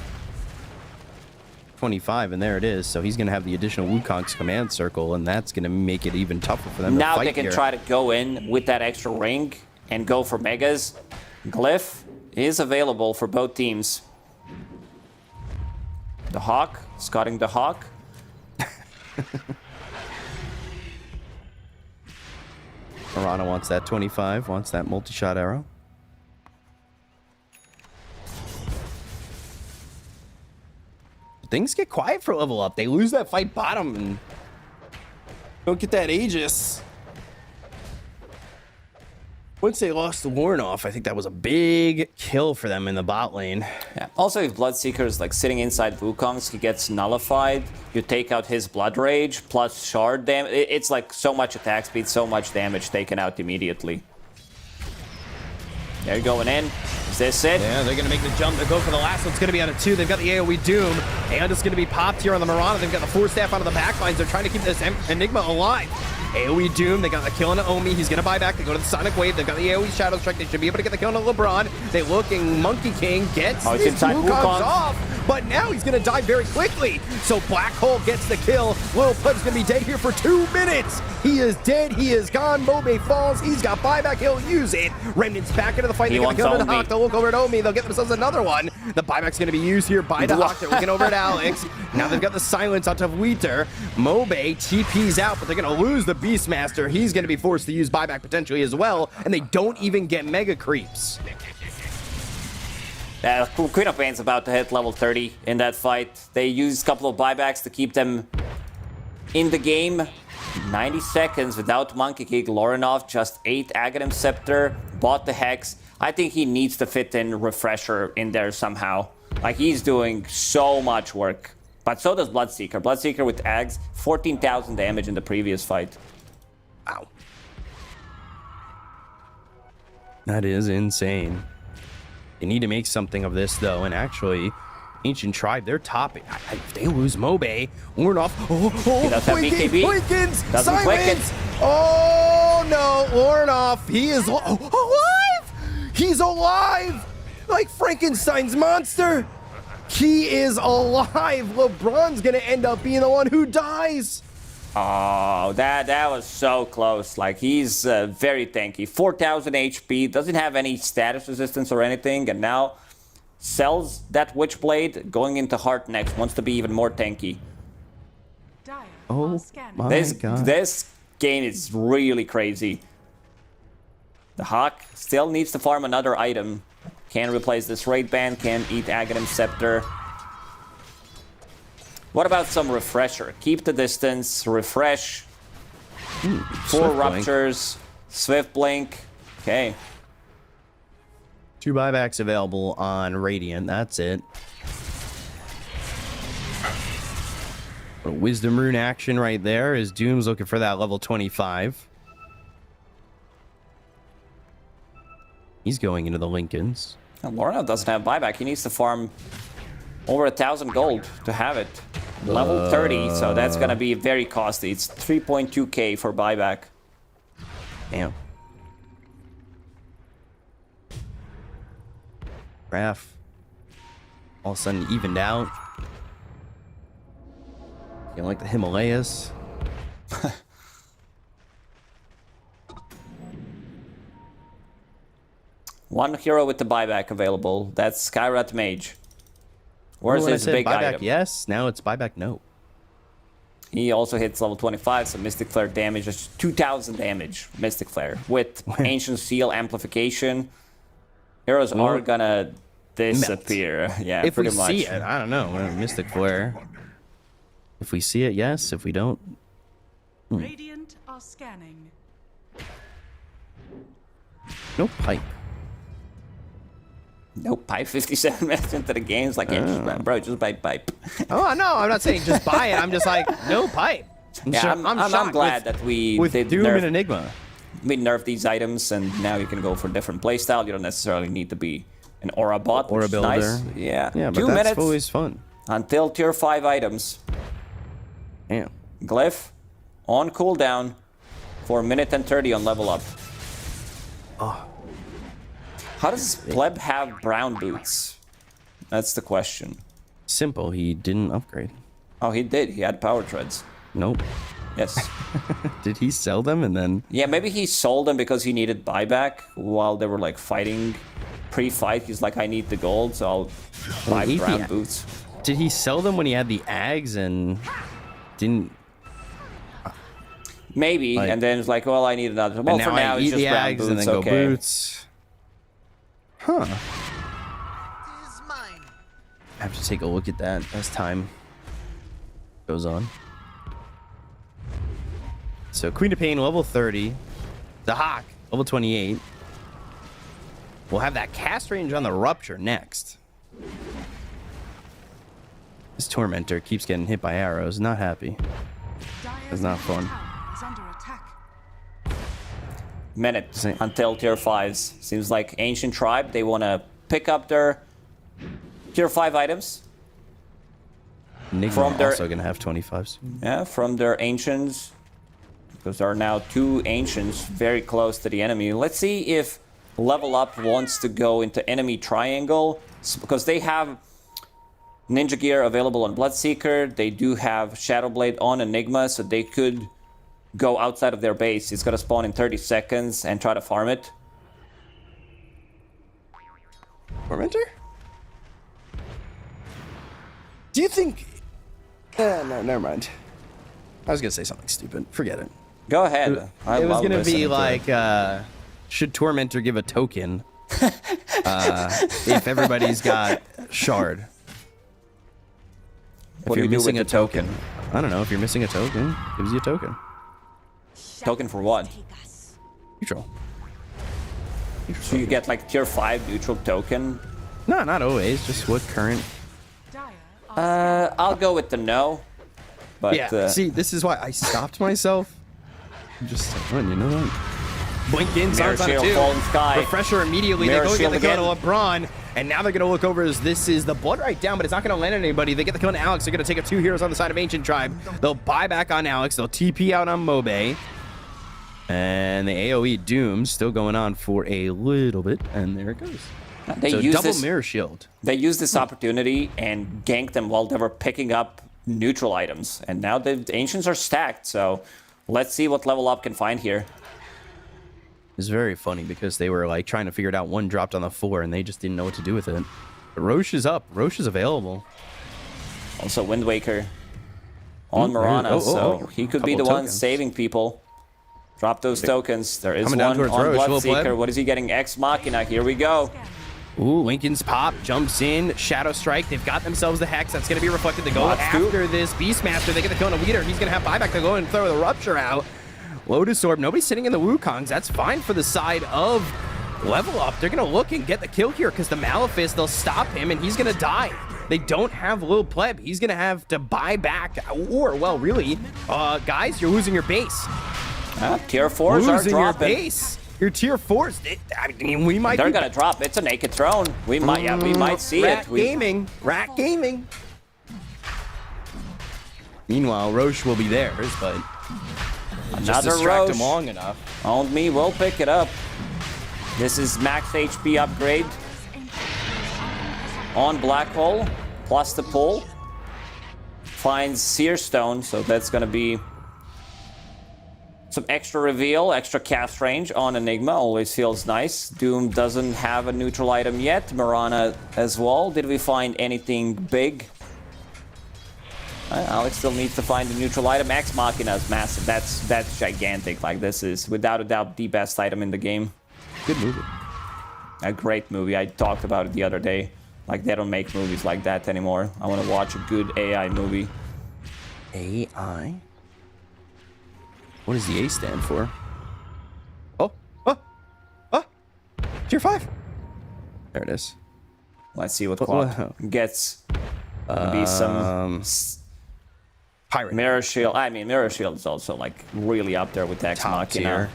25, and there it is. So he's going to have the additional Wukong's command circle, and that's going to make it even tougher for them to Now fight they can here. try to go in with that extra ring and go for megas. Glyph is available for both teams. The Hawk, scouting the Hawk. Mirana wants that 25, wants that multi-shot arrow. Things get quiet for level up. They lose that fight bottom and don't get that Aegis. Once they lost the Warnoff, I think that was a big kill for them in the bot lane. Yeah. Also, if Bloodseeker is like sitting inside Wukong's, he gets nullified. You take out his Blood Rage plus shard damage. It's like so much attack speed, so much damage taken out immediately. They're going in. Is this it? Yeah, they're going to make the jump. They go for the last one. It's going to be out of 2. They've got the AoE Doom, and it's going to be popped here on the Mirana. They've got the 4 staff out of the backlines. They're trying to keep this Enigma alive. AoE Doom, they got the kill on Naomi. He's going to buy back. They go to the Sonic Wave. They've got the AoE Shadow Strike. They should be able to get the kill on LeBron. They looking. Monkey King gets Oh, it's his inside Wukong's Wukong. off, but now he's going to die very quickly. So Black Hole gets the kill. Lil Pleb's going to be dead here for 2 minutes. He is dead. He is gone. Mobe falls. He's got buyback. He'll use it. Remnant's back into the fight. He They get the kill wants on the Omi. Hawk. They'll look over at Omi. They'll get themselves another one. The buyback's going to be used here by the Hawk. They're looking over at Alex. Now they've got the silence out of Wheater. Mobe TP's out, but they're going to lose the Beastmaster. He's going to be forced to use buyback potentially as well, and they don't even get mega creeps. Queen of Pain's about to hit level 30 in that fight. They used a couple of buybacks to keep them in the game. 90 seconds without Monkey King. Lorinov just 8 Aghanim Scepter, bought the Hex. I think he needs to fit in Refresher in there somehow. Like, he's doing so much work. But so does Bloodseeker. Bloodseeker with Ags, 14,000 damage in the previous fight. Wow. That is insane. They need to make something of this, though, and actually, Ancient Tribe, they're topping. If they lose Mobe, Ornoff. He does have BKB. Blinkins, Doesn't click it. Silence. Oh, no, Ornoff. He is alive. He's alive. Like Frankenstein's monster. He is alive. LeBron's going to end up being the one who dies. Oh, that was so close. Like, he's very tanky. 4,000 HP, doesn't have any status resistance or anything, and now sells that Witchblade, going into Heart next, wants to be even more tanky. Dire Oh, are scanning. my This God. this game is really crazy. The Hawk still needs to farm another item. Can replace this Raid Band, can eat Aghanim Scepter. What about some Refresher? Keep the distance, refresh. 4 Swift Blink. Ruptures, Swift Blink. Okay. 2 buybacks available on Radiant. That's it. A Wisdom Rune action right there as Doom's looking for that level 25. He's going into the Lincolns. And Lorna doesn't have buyback. He needs to farm over 1,000 gold to have it. Level 30, so that's going to be very costly. It's 3.2k for buyback. Damn. Raph. All of a sudden evened out. You know, like the Himalayas. One hero with the buyback available. That's Skyrat Mage. Where's When I his said big buyback item? yes, now it's buyback no. He also hits level 25, so Mystic Flare damage is 2,000 damage. Mystic Flare with Ancient Seal amplification. Heroes are gonna disappear. Yeah, If pretty we much. see it, I don't know. Mystic Flare. If we see it, yes. If we don't, Radiant are scanning. no pipe. Nope, pipe 57 minutes into the game. It's like, yeah, just buy pipe. Oh no, I'm not saying just buy it. I'm just like no pipe. Yeah, I'm shocked glad with, that we with did Doom nerf, and Enigma. we nerfed these items, and now you can go for different playstyle. You don't necessarily need to be an aura bot, Aura which is builder. nice. Yeah, Yeah, but 2 that's minutes always fun. until tier 5 items. Damn. Glyph on cooldown for 1:30 on level up. How does Pleb have brown boots? That's the question. Simple. He didn't upgrade. Oh, he did. He had power treads. Nope. Yes. Did he sell them and then? Yeah, maybe he sold them because he needed buyback while they were like fighting pre-fight. He's like, I need the gold, so I'll buy he- brown yeah. boots. Did he sell them when he had the Ags and didn't? Maybe, Like- and then it's like, well, I need another. Well, and for now, I it's eat just the brown Ags boots. and then Okay. go boots. Huh. Is mine. I have to take a look at that as time goes on. So Queen of Pain level 30, the Hawk level 28. We'll have that cast range on the Rupture next. This Tormentor keeps getting hit by arrows. Not happy. Dire's It's not middle fun. tower is under attack. Minute Same. until tier 5s. Seems like Ancient Tribe, they want to pick up their tier 5 items. Enigma From their- also gonna have 25s. Yeah, from their Ancients. Because there are now 2 Ancients very close to the enemy. Let's see if Level Up wants to go into enemy triangle. Because they have Ninja Gear available on Bloodseeker. They do have Shadowblade on Enigma, so they could go outside of their base. It's gonna spawn in 30 seconds and try to farm it. Tormentor? Do you think? No, never mind. I was gonna say something stupid. Forget it. Go ahead. I It was love gonna listening be to it. like, should Tormentor give a token if everybody's got Shard? If What do you're we do with missing a the token, I don't know. If you're missing a token, gives you a token. Token for what? Take us. Neutral. So you get like tier 5 neutral token. No, not always. Just what current. Dire are I'll go with the no. But Yeah. See, this is why I stopped myself. Just like, you know what? Blink in, Mirror sounds on it Shield, too. Fallen Sky. Refresher immediately. Mirror They go Shield get the kill again. to LeBron, and now they're going to look over as this is the blood right down, but it's not going to land on anybody. They get the kill on Alex. They're going to take up 2 heroes on the side of Ancient Tribe. They'll buy back on Alex. They'll TP out on Mobe. And the AoE Doom still going on for a little bit, and there it goes. They So use double this. mirror shield. They used this opportunity and ganked them while they were picking up neutral items. And now the Ancients are stacked, so let's see what Level Up can find here. It's very funny because they were like trying to figure it out. One dropped on the floor, and they just didn't know what to do with it. But Roche is up. Roche is available. Also, Wind Waker on Ooh, Mirana, oh, so he could be the couple one tokens. saving people. Drop those tokens. There is Coming down one towards on Roche, little Bloodseeker. pleb. What is he getting? Ex Machina. Here we go. Ooh, Lincoln's pop, jumps in, Shadow Strike. They've got themselves the Hex. That's going to be reflected. They go Lots to. after this Beastmaster. They get the Kona Leader. He's going to have buyback. They'll go and throw the Rupture out. Lotus Orb. Nobody's sitting in the Wukongs. That's fine for the side of Level Up. They're going to look and get the kill here because the Malefice, they'll stop him and he's going to die. They don't have Lil Pleb. He's going to have to buy back. Or, well, really, guys, you're losing your base. Tier 4s are Losing your dropping. base. Your tier 4s. I mean, we might They're be gonna drop. It's a naked throne. We might, yeah, we might see Rat it. We, Gaming. Rat Gaming. Meanwhile, Roche will be theirs, but just another distract Roche. him long enough. Owned me will pick it up. This is max HP upgrade on Black Hole plus the pull. Finds Seer Stone, so that's gonna be Some extra reveal, extra cast range on Enigma always feels nice. Doom doesn't have a neutral item yet. Mirana as well. Did we find anything big? Alex still needs to find a neutral item. Ex Machina is massive. That's gigantic. Like, this is without a doubt the best item in the game. Good movie. A great movie. I talked about it the other day. Like, they don't make movies like that anymore. I want to watch a good AI movie. AI? What does the A stand for? Oh! Tier 5! There it is. Let's see what Quad gets. Maybe some Pirate. Mirror Shield. I mean, Mirror Shield is also, like, really up there with Ex Top Machina. tier.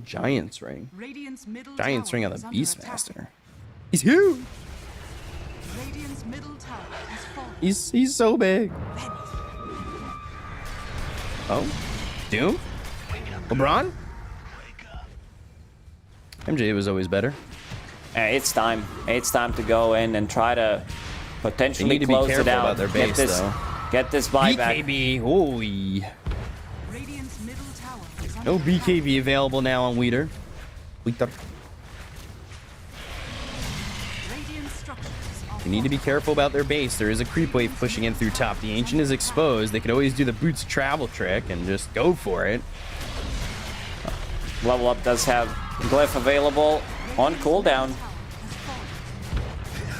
Giant's Ring. Radiant's middle Giant's tower Ring on is the under attack. Beastmaster. He's huge! Radiant's middle tower is falling. He's so big. Oh? Doom? LeBron? MJ was always better. It's time. It's time to go in and try to potentially They need to be close it careful out. about their base, though. Get this buyback. BKB. Oi. Radiant's middle tower is under No attack. BKB available now on Weeder. Radiant structures are They need to be careful about their base. There is a creep wave pushing in through top. The Ancient is exposed. They could always do the Boots travel trick and just go for it. Level Up does have Glyph available on cooldown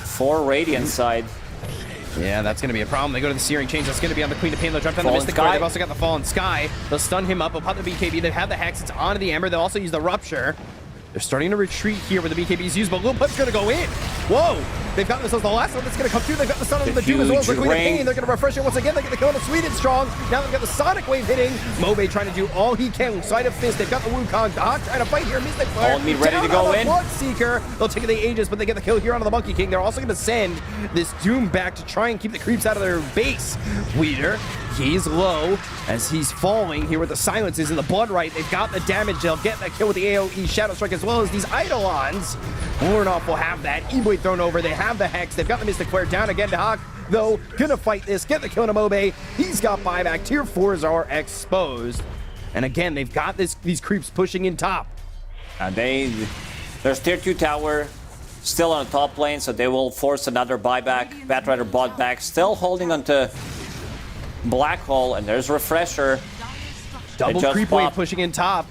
for Radiant side. Yeah, that's going to be a problem. They go to the Searing Change. That's going to be on the Queen of Pain. They'll jump down the Fallen Mystic Sky. Wave. They've also got the Fallen Sky. They'll stun him up. They'll pop the BKB. They have the Hex. It's onto the Ember. They'll also use the Rupture. They're starting to retreat here where the BKB is used, but Lil Put's going to go in. Whoa! They've got this as the last one that's going to come through. They've got the Sun of the Doom as well as the huge Queen of ring. Pain. They're going to refresh it once again. They get the kill on the Sweet and Strong. Now they've got the Sonic Wave hitting. Mobe trying to do all he can. Side of Fist. They've got the Wukong. Dahak trying to fight here. Mystic Flare. All me ready down to go on the in. Bloodseeker. They'll take the Aegis, but they get the kill here onto the Monkey King. They're also going to send this Doom back to try and keep the creeps out of their base. Weeder, he's low as he's falling here with the silences and the blood right. They've got the damage. They'll get that kill with the AoE Shadow Strike as well as these Eidolons. Warnoff will have that. E-Blade thrown over. They have the Hex. They've got the Mystic Flare down again to Hawk, though. Gonna fight this. Get the kill on Mobe. He's got buyback. Tier 4s are exposed. And again, they've got these creeps pushing in top. There's tier 2 tower still on the top lane, so they will force another buyback. Batrider bought back, still holding onto Black Hole, and there's Refresher. Double just creep wave popped. pushing in top.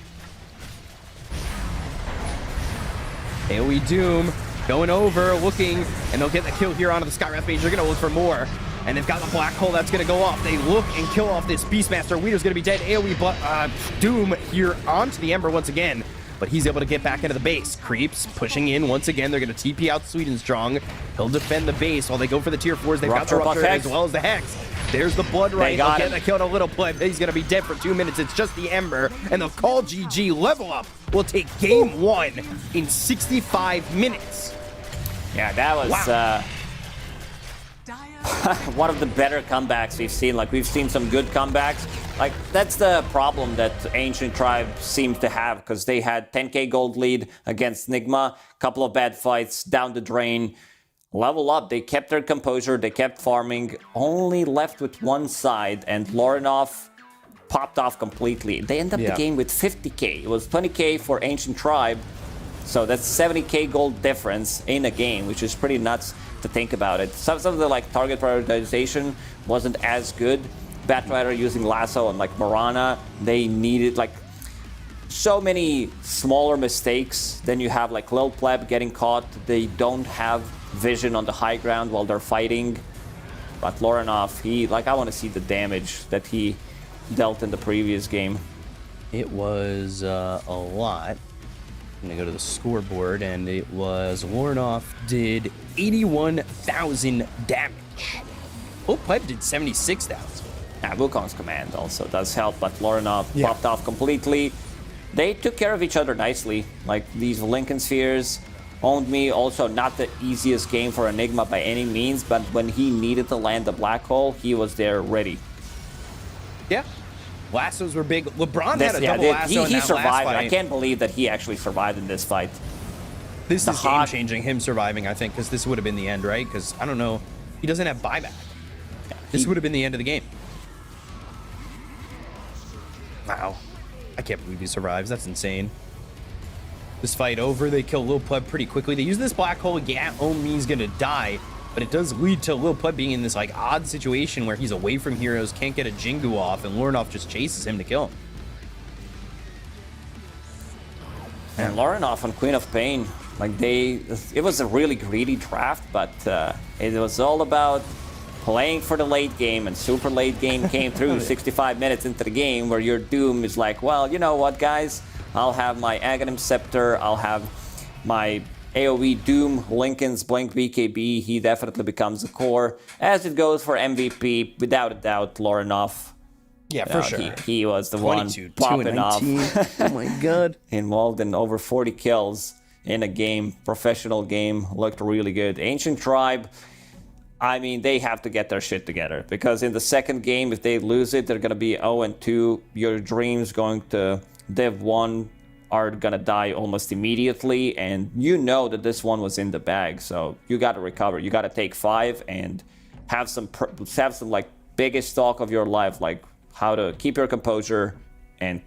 AoE Doom going over, looking, and they'll get the kill here onto the Skywrath Mage. They're going to look for more. And they've got the Black Hole that's going to go off. They look and kill off this Beastmaster. Weeder's going to be dead. AoE Doom here onto the Ember once again. But he's able to get back into the base. Creeps pushing in once again. They're going to TP out Sweet and Strong. He'll defend the base while they go for the tier 4s. They've got the Rupture, Rupture Hex. as well as the Hex. There's the Blood Right. got They'll him. get the kill on a little play. He's going to be dead for 2 minutes. It's just the Ember. And they'll call GG. Level Up will take game 1 in 65 minutes. Yeah, that was Dire one of the better comebacks we've seen. Like, we've seen some good comebacks. Like, that's the problem that Ancient Tribe seems to have, because they had 10k gold lead against Nigma, couple of bad fights down the drain. Level Up, they kept their composure, they kept farming, only left with one side, and Lorinov popped off completely. They end up the game with 50k. It was 20k for Ancient Tribe, so that's 70k gold difference in a game, which is pretty nuts to think about it. Some of the like target prioritization wasn't as good. Batrider using Lasso and like Mirana, they needed like so many smaller mistakes. Then you have like Lil Pleb getting caught. They don't have vision on the high ground while they're fighting. But Lorinov, I want to see the damage that he dealt in the previous game. It was a lot. I'm going to go to the scoreboard, and it was Lorinov did 81,000 damage. Lil Pleb did 76,000. Wukong's command also does help, but Lorinov popped off completely. They took care of each other nicely. Like, these Lincoln Spheres owned me. Also, not the easiest game for Enigma by any means, but when he needed to land the Black Hole, he was there ready. Yeah. Lassos were big. LeBron had a double lasso in he that survived. last fight. I can't believe that he actually survived in this fight. This is Hawk- game-changing, him surviving, I think, because this would have been the end, right? Because, I don't know, he doesn't have buyback. This would have been the end of the game. Wow. I can't believe he survives. That's insane. This fight over, they kill Lil Pleb pretty quickly. They use this black hole. Yeah, Omi's gonna die, but it does lead to Lil Pleb being in this like odd situation where he's away from heroes, can't get a Jingu off, and Lornoff just chases him to kill him. And Lornoff on Queen of Pain, like it was a really greedy draft, but it was all about playing for the late game, and super late game came through 65 minutes into the game where your Doom is like, well, you know what, guys? I'll have my Aghanim Scepter, I'll have my AoE Doom, Lincoln's Blink BKB, he definitely becomes a core. As it goes for MVP, without a doubt, Lornoff. Yeah, for sure. He was the one popping off. Oh my god. Involved in over 40 kills in a game, professional game, looked really good. Ancient Tribe, I mean, they have to get their shit together, because in the second game, if they lose it, they're going to be 0-2. Your dreams going to Div 1 are going to die almost immediately, and you know that this one was in the bag, so you got to recover. You got to take 5 and have some like biggest talk of your life, like how to keep your composure and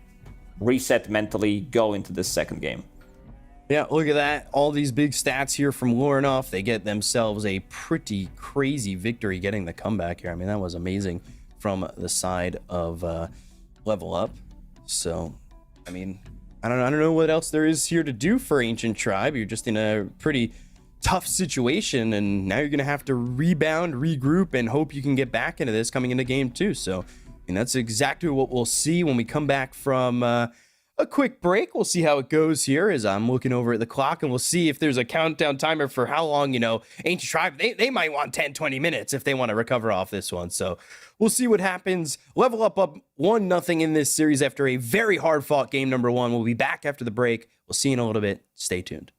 reset mentally, go into this second game. Yeah, look at that. All these big stats here from Lornoff. They get themselves a pretty crazy victory getting the comeback here. I mean, that was amazing from the side of Level Up. So, I mean, I don't know what else there is here to do for Ancient Tribe. You're just in a pretty tough situation, and now you're going to have to rebound, regroup, and hope you can get back into this coming into game 2. So, I mean, that's exactly what we'll see when we come back from a quick break. We'll see how it goes here as I'm looking over at the clock, and we'll see if there's a countdown timer for how long, you know, Ancient Tribe, they might want 10-20 minutes if they want to recover off this one. So we'll see what happens. Level up 1-0 in this series after a very hard fought game number 1. We'll be back after the break. We'll see you in a little bit. Stay tuned.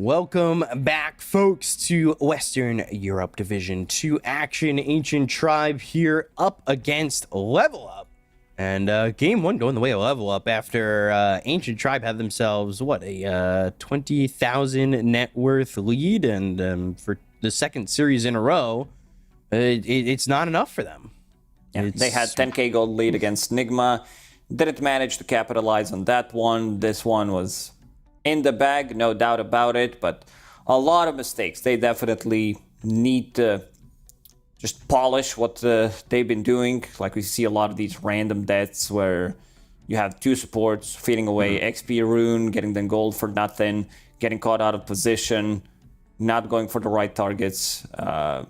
Welcome back, folks, to Western Europe Division 2 action. Ancient Tribe here up against Level Up. And game one going the way of Level Up after Ancient Tribe had themselves, what, a 20,000 net worth lead. And for the second series in a row, it's not enough for them. Yeah, they had 10k gold lead against Nigma. Didn't manage to capitalize on that one. This one was in the bag, no doubt about it, but a lot of mistakes. They definitely need to just polish what they've been doing. Like we see a lot of these random deaths where you have two supports feeding away XP rune, getting them gold for nothing, getting caught out of position, not going for the right targets. I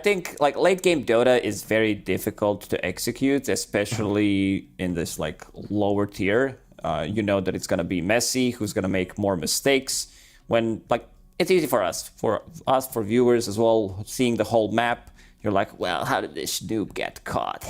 think like late game Dota is very difficult to execute, especially in this like lower tier. You know that it's gonna be Messi who's gonna make more mistakes. When like it's easy for us for viewers as well, seeing the whole map. You're like, well, how did this noob get caught?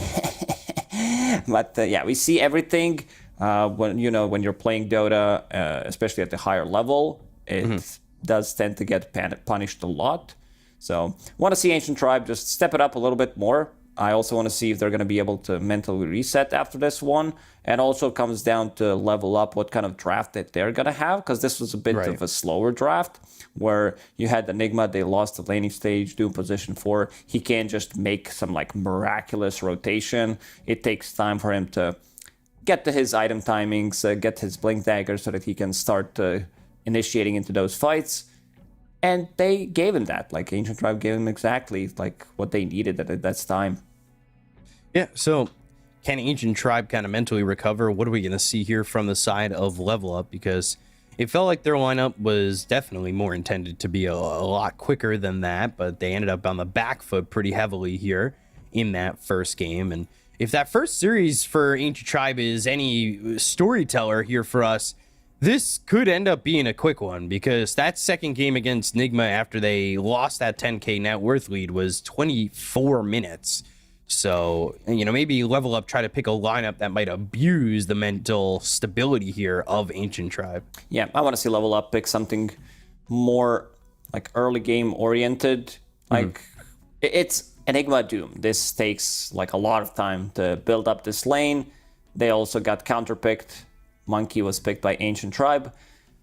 But yeah, we see everything when you're playing Dota, especially at the higher level. It does tend to get punished a lot. So, want to see Ancient Tribe just step it up a little bit more. I also want to see if they're going to be able to mentally reset after this one. And also comes down to Level Up, what kind of draft that they're going to have. Because this was a bit of a slower draft. Where you had Enigma, they lost the laning stage, Doom position 4. He can't just make some like miraculous rotation. It takes time for him to get to his item timings, get his Blink Dagger so that he can start initiating into those fights. And they gave him that. Like, Ancient Tribe gave him exactly, like, what they needed at that time. Yeah, so can Ancient Tribe kind of mentally recover? What are we going to see here from the side of Level Up? Because it felt like their lineup was definitely more intended to be a lot quicker than that, but they ended up on the back foot pretty heavily here in that first game. And if that first series for Ancient Tribe is any storyteller here for us, this could end up being a quick one, because that second game against Nigma after they lost that 10k net worth lead was 24 minutes. So, maybe Level Up try to pick a lineup that might abuse the mental stability here of Ancient Tribe. Yeah, I want to see Level Up pick something more like early game oriented. Like it's Enigma Doom. This takes like a lot of time to build up this lane. They also got counterpicked. Monkey was picked by Ancient Tribe.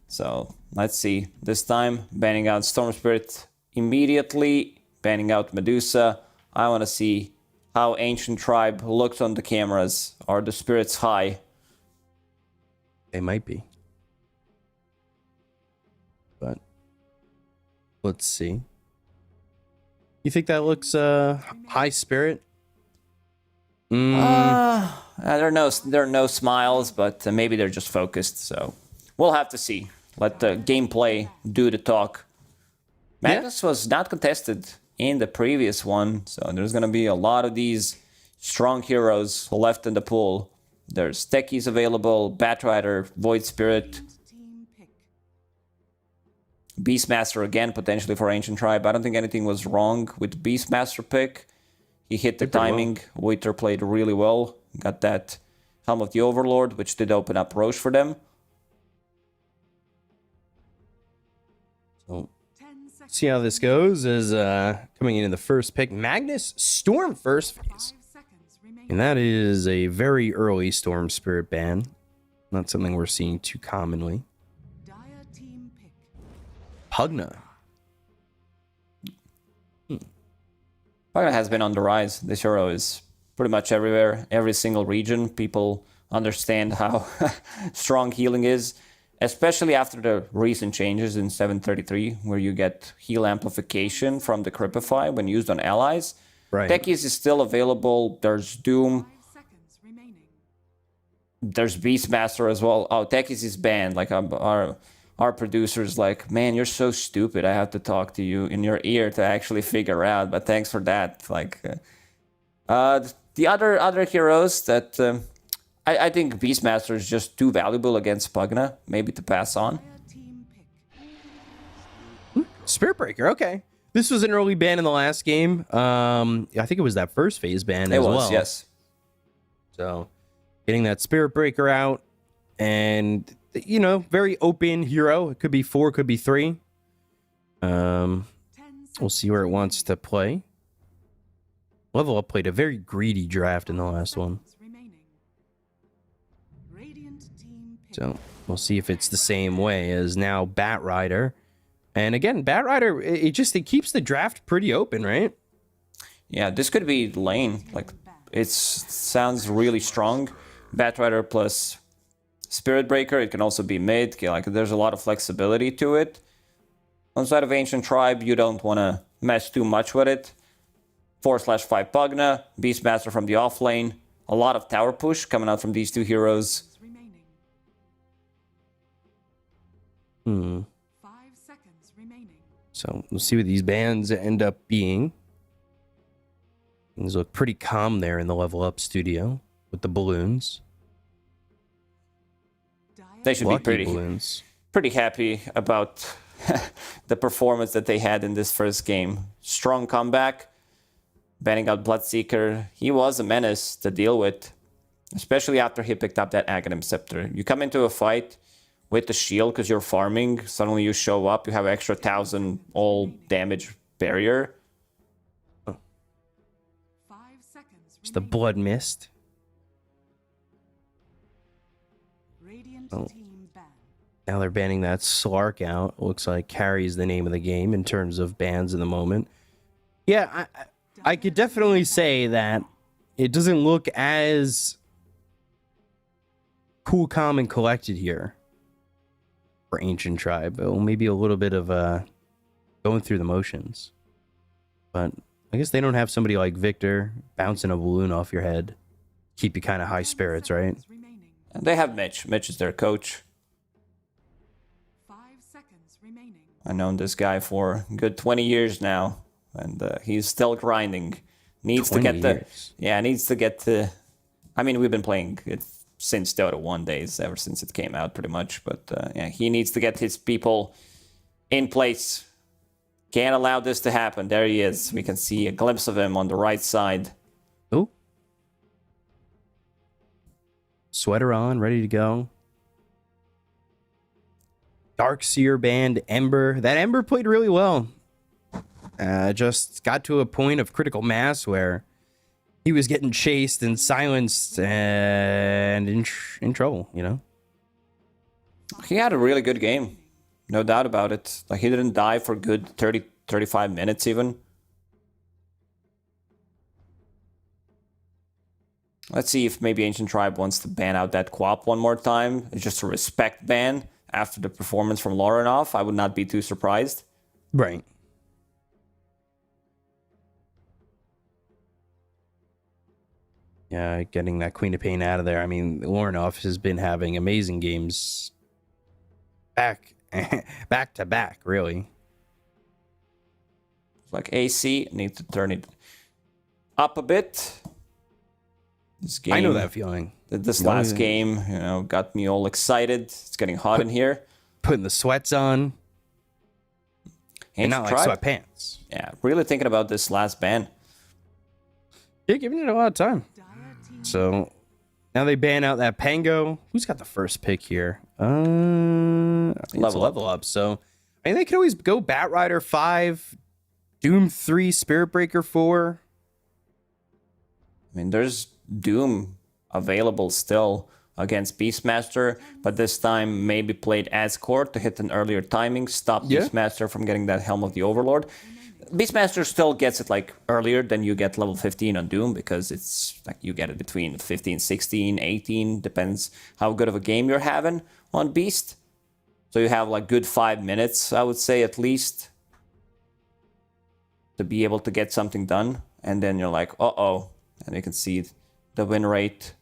So let's see. This time, banning out Storm Spirit immediately, banning out Medusa. I want to see how Ancient Tribe looks on the cameras. Are the spirits high? They might be. But let's see. You think that looks high spirit? There are no smiles, but maybe they're just focused. So we'll have to see. Let the gameplay do the talk. Magnus was not contested in the previous one, so there's gonna be a lot of these strong heroes left in the pool. There's techies available, Batrider, Void Spirit, Beastmaster again potentially for Ancient Tribe. I don't think anything was wrong with Beastmaster pick. He hit the timing. Waiter played really well. Got that Helm of the Overlord, which did open up Roche for them. So, see how this goes as coming into the first pick. Magnus Storm first phase. And that is a very early Storm Spirit ban. Not something we're seeing too commonly. Pugna. Pugna has been on the rise. This hero is pretty much everywhere, every single region. People understand how strong healing is, especially after the recent changes in 733, where you get heal amplification from the Cripify when used on allies. Right. Techies is still available. There's Doom. There's Beastmaster as well. Oh, Techies is banned. Like our producer's like, man, you're so stupid. I have to talk to you in your ear to actually figure out. But thanks for that. Like, the other heroes that I think Beastmaster is just too valuable against Pugna, maybe to pass on. Spirit Breaker, okay. This was an early ban in the last game. I think it was that first phase ban as well. Yes. So, getting that Spirit Breaker out, and you know, very open hero. It could be 4, could be 3. We'll see where it wants to play. Level Up played a very greedy draft in the last one. So we'll see if it's the same way as now Bat Rider. And again, Bat Rider, it keeps the draft pretty open, right? Yeah, this could be lane. Like, it sounds really strong. Bat Rider plus Spirit Breaker. It can also be mid. Like, there's a lot of flexibility to it. On the side of Ancient Tribe, you don't want to mess too much with it. 4/5 Pugna, Beastmaster from the off lane. A lot of tower push coming out from these two heroes. 5 seconds remaining. So we'll see what these bans end up being. Things look pretty calm there in the Level Up studio with the balloons. They should Lucky be balloons. pretty happy about the performance that they had in this first game. Strong comeback, banning out Bloodseeker. He was a menace to deal with, especially after he picked up that Aghanim Scepter. You come into a fight with the shield because you're farming, suddenly you show up, you have extra 1,000 all damage barrier. 5 seconds. It's the Blood Mist. Radiant team ban. Now they're banning that Slark out. Looks like carries the name of the game in terms of bans in the moment. Yeah, I could definitely say that it doesn't look as cool, calm, and collected here for Ancient Tribe. Well, maybe a little bit of going through the motions. But I guess they don't have somebody like Victor bouncing a balloon off your head. Keep you kind of high spirits, right? And they have Mitch. Mitch is their coach. 5 seconds remaining. I've known this guy for a good 20 years now, and he's still grinding. Needs to get the... I mean, we've been playing it since Dota 1 days, ever since it came out, pretty much. But yeah, he needs to get his people in place. Can't allow this to happen. There he is. We can see a glimpse of him on the right side. Oh. Sweater on, ready to go. Darkseer band Ember. That Ember played really well. Just got to a point of critical mass where he was getting chased and silenced and in trouble, you know? He had a really good game. No doubt about it. Like, he didn't die for good 30, 35 minutes even. Let's see if maybe Ancient Tribe wants to ban out that Quap one more time. It's just a respect ban after the performance from Laurenov. I would not be too surprised. Right. Yeah, getting that Queen of Pain out of there. I mean, Laurenov has been having amazing games back to back, really. It's like AC, need to turn it up a bit. This game, I know that feeling. This last game, you know, got me all excited. It's getting hot in here. Putting the sweats on. And Ancient not like Tribe? sweatpants. Yeah, really thinking about this last ban. Yeah, giving it a lot of time. So now they ban out that Pango. Who's got the first pick here? Level up. So I mean, they could always go Bat Rider 5, Doom 3, Spirit Breaker 4. I mean, there's Doom available still against Beastmaster, but this time maybe played as core to hit an earlier timing, stop Beastmaster from getting that Helm of the Overlord. Beastmaster still gets it like earlier than you get level 15 on Doom, because it's like you get it between 15, 16, 18, depends how good of a game you're having on Beast. So you have like good 5 minutes, I would say, at least, to be able to get something done. And then you're like, uh-oh. And you can see the win rate.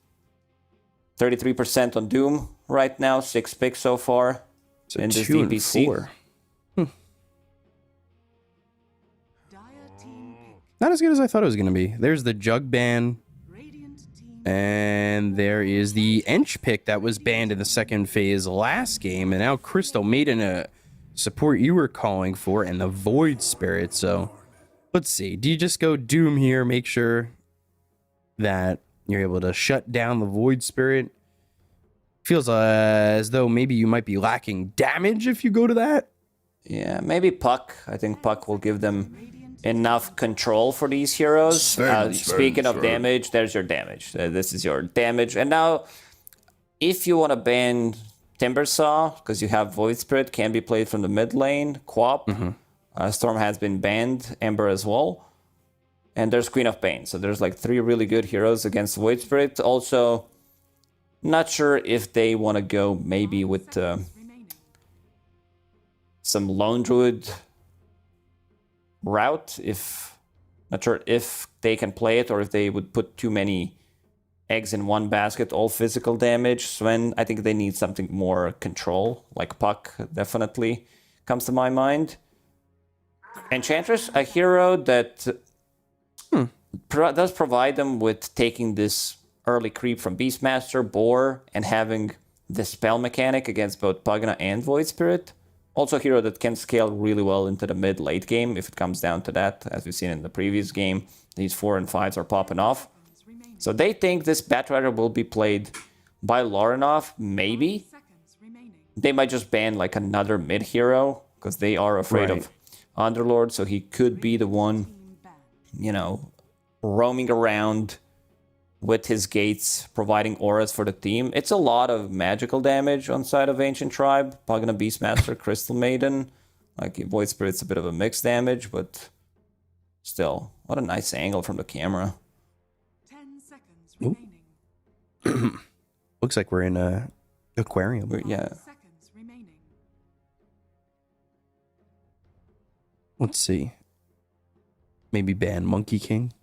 33% on Doom right now, 6 picks so far in this DPC. Not as good as I thought it was going to be. There's the Jug ban. And there is the Ench pick that was banned in the second phase last game. And now Crystal Maiden, a support you were calling for, and the Void Spirit. So let's see. Do you just go Doom here, make sure that you're able to shut down the Void Spirit? Feels as though maybe you might be lacking damage if you go to that. Yeah, maybe Puck. I think Puck will give them enough control for these heroes. Speaking of damage, there's your damage. This is your damage. And now, if you want to ban Timbersaw, because you have Void Spirit, can be played from the mid lane, Quap. Storm has been banned, Ember as well. And there's Queen of Pain. So there's like 3 really good heroes against Void Spirit. Also, not sure if they want to go maybe with some Lone Druid route. Not sure if they can play it or if they would put too many eggs in one basket, all physical damage. Sven, I think they need something more control, like Puck definitely comes to my mind. Enchantress, a hero that does provide them with taking this early creep from Beastmaster, Boar, and having the spell mechanic against both Pugna and Void Spirit. Also a hero that can scale really well into the mid-late game if it comes down to that, as we've seen in the previous game. These 4 and 5s are popping off. So they think this Batrider will be played by Lorinov, maybe. They might just ban like another mid-hero, because they are afraid of Underlord, so he could be the one, you know, roaming around with his gates, providing auras for the team. It's a lot of magical damage on side of Ancient Tribe. Pugna, Beastmaster, Crystal Maiden. Like, Void Spirit's a bit of a mixed damage, but still, what a nice angle from the camera. 10 seconds remaining. Looks like we're in a aquarium. Yeah. Seconds remaining. Let's see. Maybe ban Monkey King.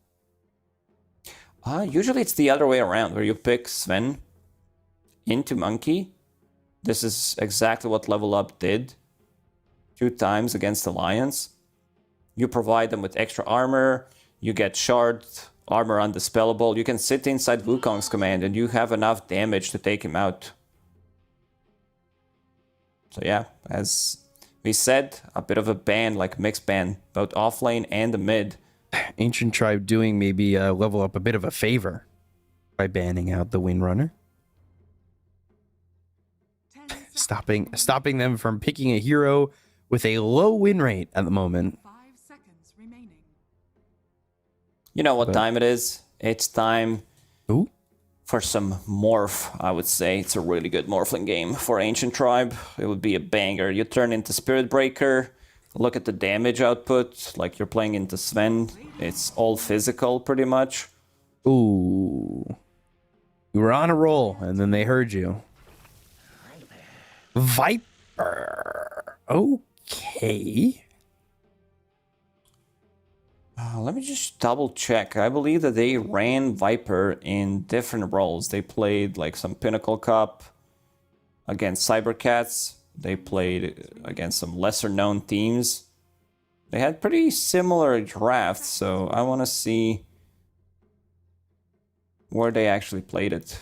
Usually it's the other way around, where you pick Sven into Monkey. This is exactly what Level Up did 2 times against Alliance. You provide them with extra armor, you get shard, armor undispellable. You can sit inside Wukong's command and you have enough damage to take him out. So yeah, as we said, a bit of a ban, like mixed ban, both offlane and the mid. Ancient Tribe doing maybe Level Up a bit of a favor by banning out the Windrunner. Stopping them from picking a hero with a low win rate at the moment. 5 seconds remaining. You know what time it is? It's time for some Morph, I would say. It's a really good Morphling game for Ancient Tribe. It would be a banger. You turn into Spirit Breaker. Look at the damage output, like you're playing into Sven. It's all physical, pretty much. Ooh. You were on a roll, and then they heard you. Viper. Okay. Let me just double check. I believe that they ran Viper in different roles. They played like some Pinnacle Cup against Cybercats. They played against some lesser known teams. They had pretty similar drafts, so I want to see where they actually played it.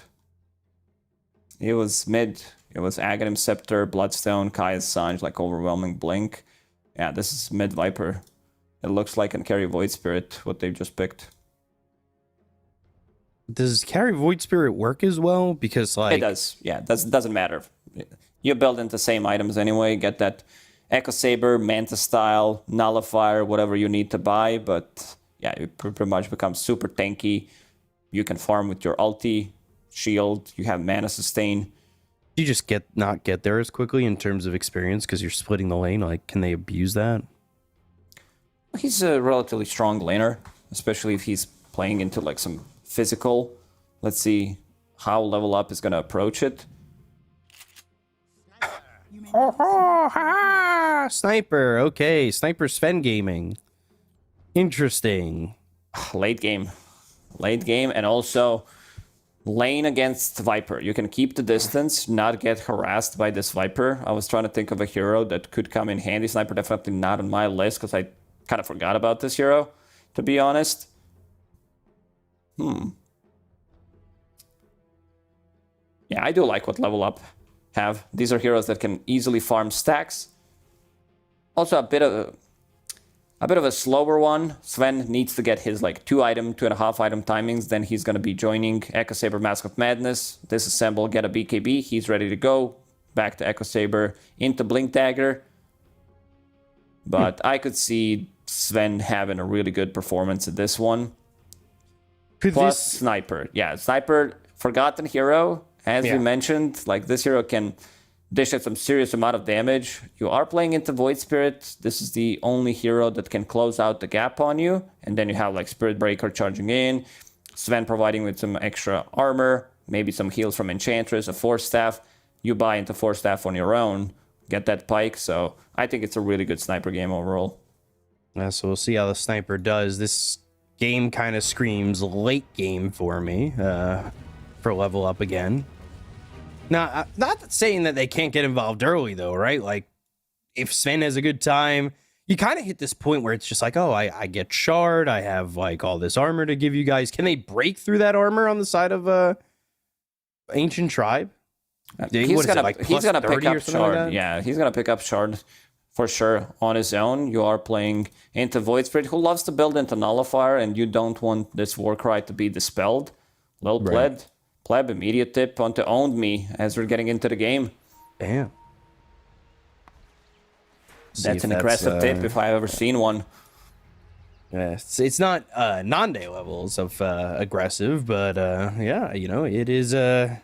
It was mid. It was Aghanim Scepter, Bloodstone, Kaya's Sange, like Overwhelming Blink. Yeah, this is mid Viper. It looks like and carry Void Spirit, what they've just picked. Does carry Void Spirit work as well? Because like it does. Yeah, doesn't matter. You build into the same items anyway. Get that Echo Saber, Manta Style, Nullifier, whatever you need to buy. But yeah, it pretty much becomes super tanky. You can farm with your ulti, shield. You have mana sustain. You just not get there as quickly in terms of experience because you're splitting the lane. Like, can they abuse that? He's a relatively strong laner, especially if he's playing into like some physical. Let's see how Level Up is going to approach it. Sniper. Okay, Sniper Sven gaming. Interesting. Late game, and also lane against Viper. You can keep the distance, not get harassed by this Viper. I was trying to think of a hero that could come in handy. Sniper definitely not on my list because I kind of forgot about this hero, to be honest. Yeah, I do like what Level Up have. These are heroes that can easily farm stacks. Also a bit of a bit of a slower one. Sven needs to get his like 2.5 item timings. Then he's going to be joining Echo Saber Mask of Madness. Disassemble, get a BKB. He's ready to go. Back to Echo Saber, into Blink Dagger. But I could see Sven having a really good performance at this one. Plus Sniper. Yeah, Sniper, forgotten hero. As we mentioned, like this hero can dish out some serious amount of damage. You are playing into Void Spirit. This is the only hero that can close out the gap on you. And then you have like Spirit Breaker charging in. Sven providing with some extra armor. Maybe some heals from Enchantress, a Force Staff. You buy into Force Staff on your own. Get that pike. So I think it's a really good Sniper game overall. Yeah, so we'll see how the Sniper does. This game kind of screams late game for me for level up again. Now, not saying that they can't get involved early, though, right? Like, if Sven has a good time, you kind of hit this point where it's just like, oh, I get shard. I have, like, all this armor to give you guys. Can they break through that armor on the side of Ancient Tribe? He's gonna pick up shard. Like yeah, he's gonna pick up shard for sure on his own. You are playing into Void Spirit, who loves to build into Nullifier, and you don't want this Warcry to be dispelled. Lil Pleb, immediate tip onto Owned Me as we're getting into the game. Damn. That's an aggressive tip if I've ever seen one. Yeah, it's not non-day levels of aggressive, but yeah, you know, it is a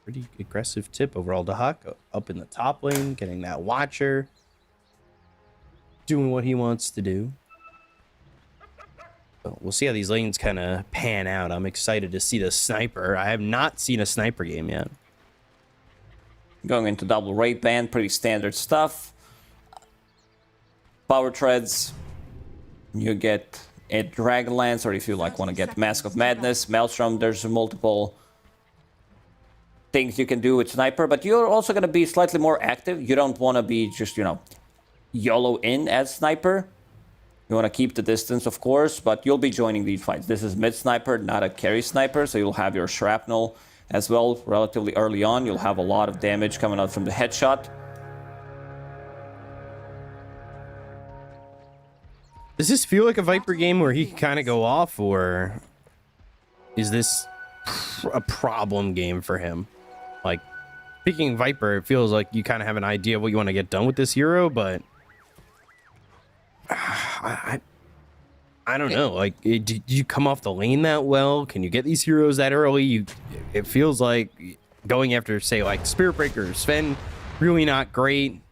pretty aggressive tip overall. Dahak up in the top lane, getting that Watcher, doing what he wants to do. So we'll see how these lanes kind of pan out. I'm excited to see the Sniper. I have not seen a Sniper game yet. Going into double Wraith Band, pretty standard stuff. Power Treads. You get a Dragonlance, or if you like want to get Mask of Madness, Maelstrom. There's multiple things you can do with Sniper, but you're also going to be slightly more active. You don't want to be just, you know, YOLO in as Sniper. You want to keep the distance, of course, but you'll be joining these fights. This is mid Sniper, not a carry Sniper, so you'll have your Shrapnel as well relatively early on. You'll have a lot of damage coming out from the headshot. Does this feel like a Viper game where he can kind of go off, or is this a problem game for him? Like, picking Viper, it feels like you kind of have an idea of what you want to get done with this hero, but I don't know. Like, did you come off the lane that well? Can you get these heroes that early? It feels like going after, say, like Spirit Breaker, Sven, really not great.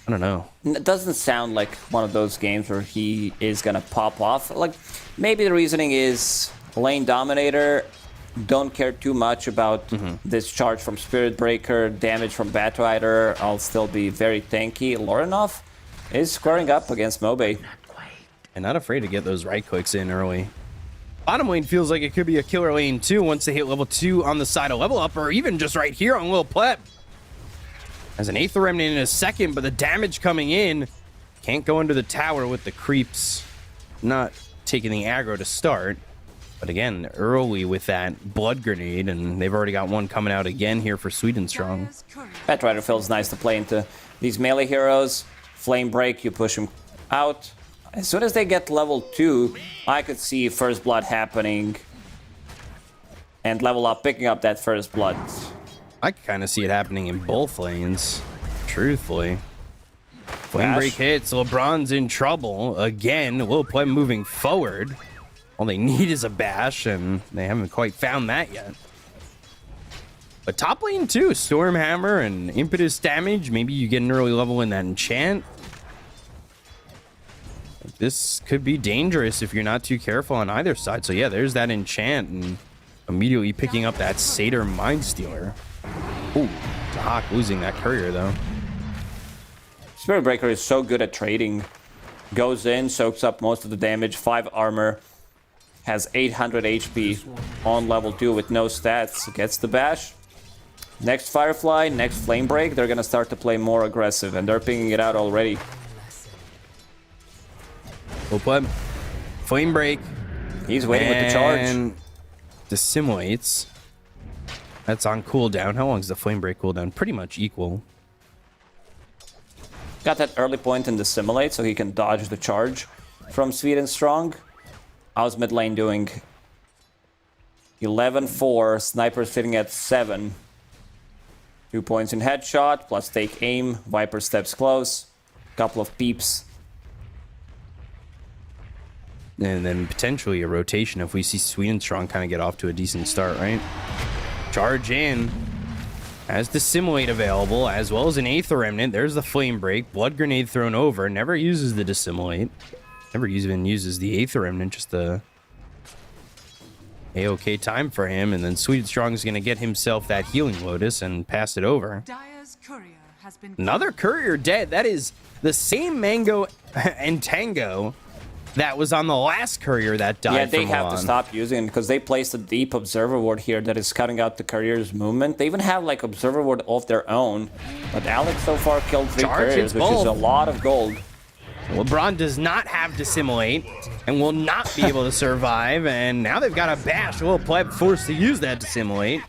I don't know. It doesn't sound like one of those games where he is going to pop off. Like, maybe the reasoning is lane dominator, don't care too much about this charge from Spirit Breaker, damage from Batrider. I'll still be very tanky. Lorinov is squaring up against Mobe. And not afraid to get those right clicks in early. Bottom lane feels like it could be a killer lane too once they hit level 2 on the side of level up, or even just right here on Lil Pleb. As an Aether Remnant in a second, but the damage coming in. Can't go into the tower with the creeps. Not taking the aggro to start. But again, early with that Blood Grenade, and they've already got one coming out again here for Sweet and Strong. Batrider feels nice to play into these melee heroes. Flame Break, you push him out. As soon as they get level 2, I could see First Blood happening. And level up, picking up that First Blood. I kind of see it happening in both lanes, truthfully. Flame Break hits, LeBron's in trouble. Again, Lil Pleb moving forward. All they need is a bash, and they haven't quite found that yet. But top lane too, Stormhammer and Impetus damage. Maybe you get an early level in that enchant. This could be dangerous if you're not too careful on either side. So yeah, there's that enchant, and immediately picking up that Satyr Mindstealer. Ooh, Hawk losing that courier though. Spirit Breaker is so good at trading. Goes in, soaks up most of the damage, 5 armor, has 800 HP on level 2 with no stats. Gets the bash. Next Firefly, next Flame Break, they're gonna start to play more aggressive, and they're pinging it out already. We'll put Flame Break. He's waiting with the charge. Dissimulates. That's on cooldown. How long is the Flame Break cooldown? Pretty much equal. Got that early point in the simulate, so he can dodge the charge from Sweet and Strong. How's mid lane doing? 11-4, Sniper sitting at 7. 2 points in headshot, plus take aim, Viper steps close, couple of peeps. And then potentially a rotation if we see Sweet and Strong kind of get off to a decent start, right? Charge in. Has the Dissimulate available, as well as an Aether Remnant. There's the Flame Break. Blood Grenade thrown over. Never uses the Dissimulate. Never even uses the Aether Remnant. Just the A-OK time for him. And then Sweet and Strong is going to get himself that Healing Lotus and pass it over. Dire's courier has been Another courier dead. That is the same Mango and Tango that was on the last courier that died. Yeah, they from have Milan. to stop using it because they placed a deep observer ward here that is cutting out the courier's movement. They even have like observer ward of their own, but Alex so far killed 3 Charge, couriers, it's which is a both. lot of gold. LeBron does not have Dissimulate and will not be able to survive, and now they've got a bash. Lil Pleb forced to use that Dissimulate.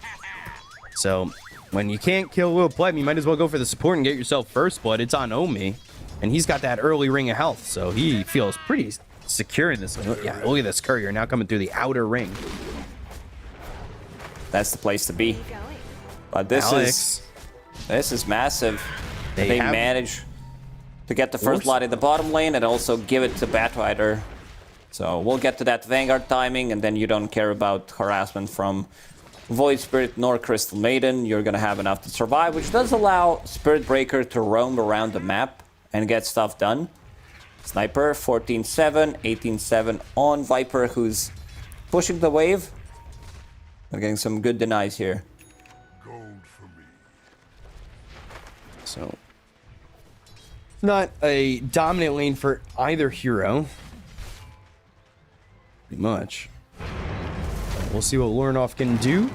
So when you can't kill Lil Pleb, you might as well go for the support and get yourself first blood. It's on Omi, and he's got that early ring of health, so he feels pretty secure in this. Yeah, look at this courier now coming through the outer ring. That's the place to be. But this is massive. They have manage to get the first blood in the bottom lane and also give it to Batrider. So we'll get to that Vanguard timing, and then you don't care about harassment from Void Spirit nor Crystal Maiden. You're gonna have enough to survive, which does allow Spirit Breaker to roam around the map and get stuff done. Sniper 14-7, 18-7 on Viper, who's pushing the wave. We're getting some good denies here. Gold for me. So not a dominant lane for either hero. Pretty much. We'll see what Lornoff can do.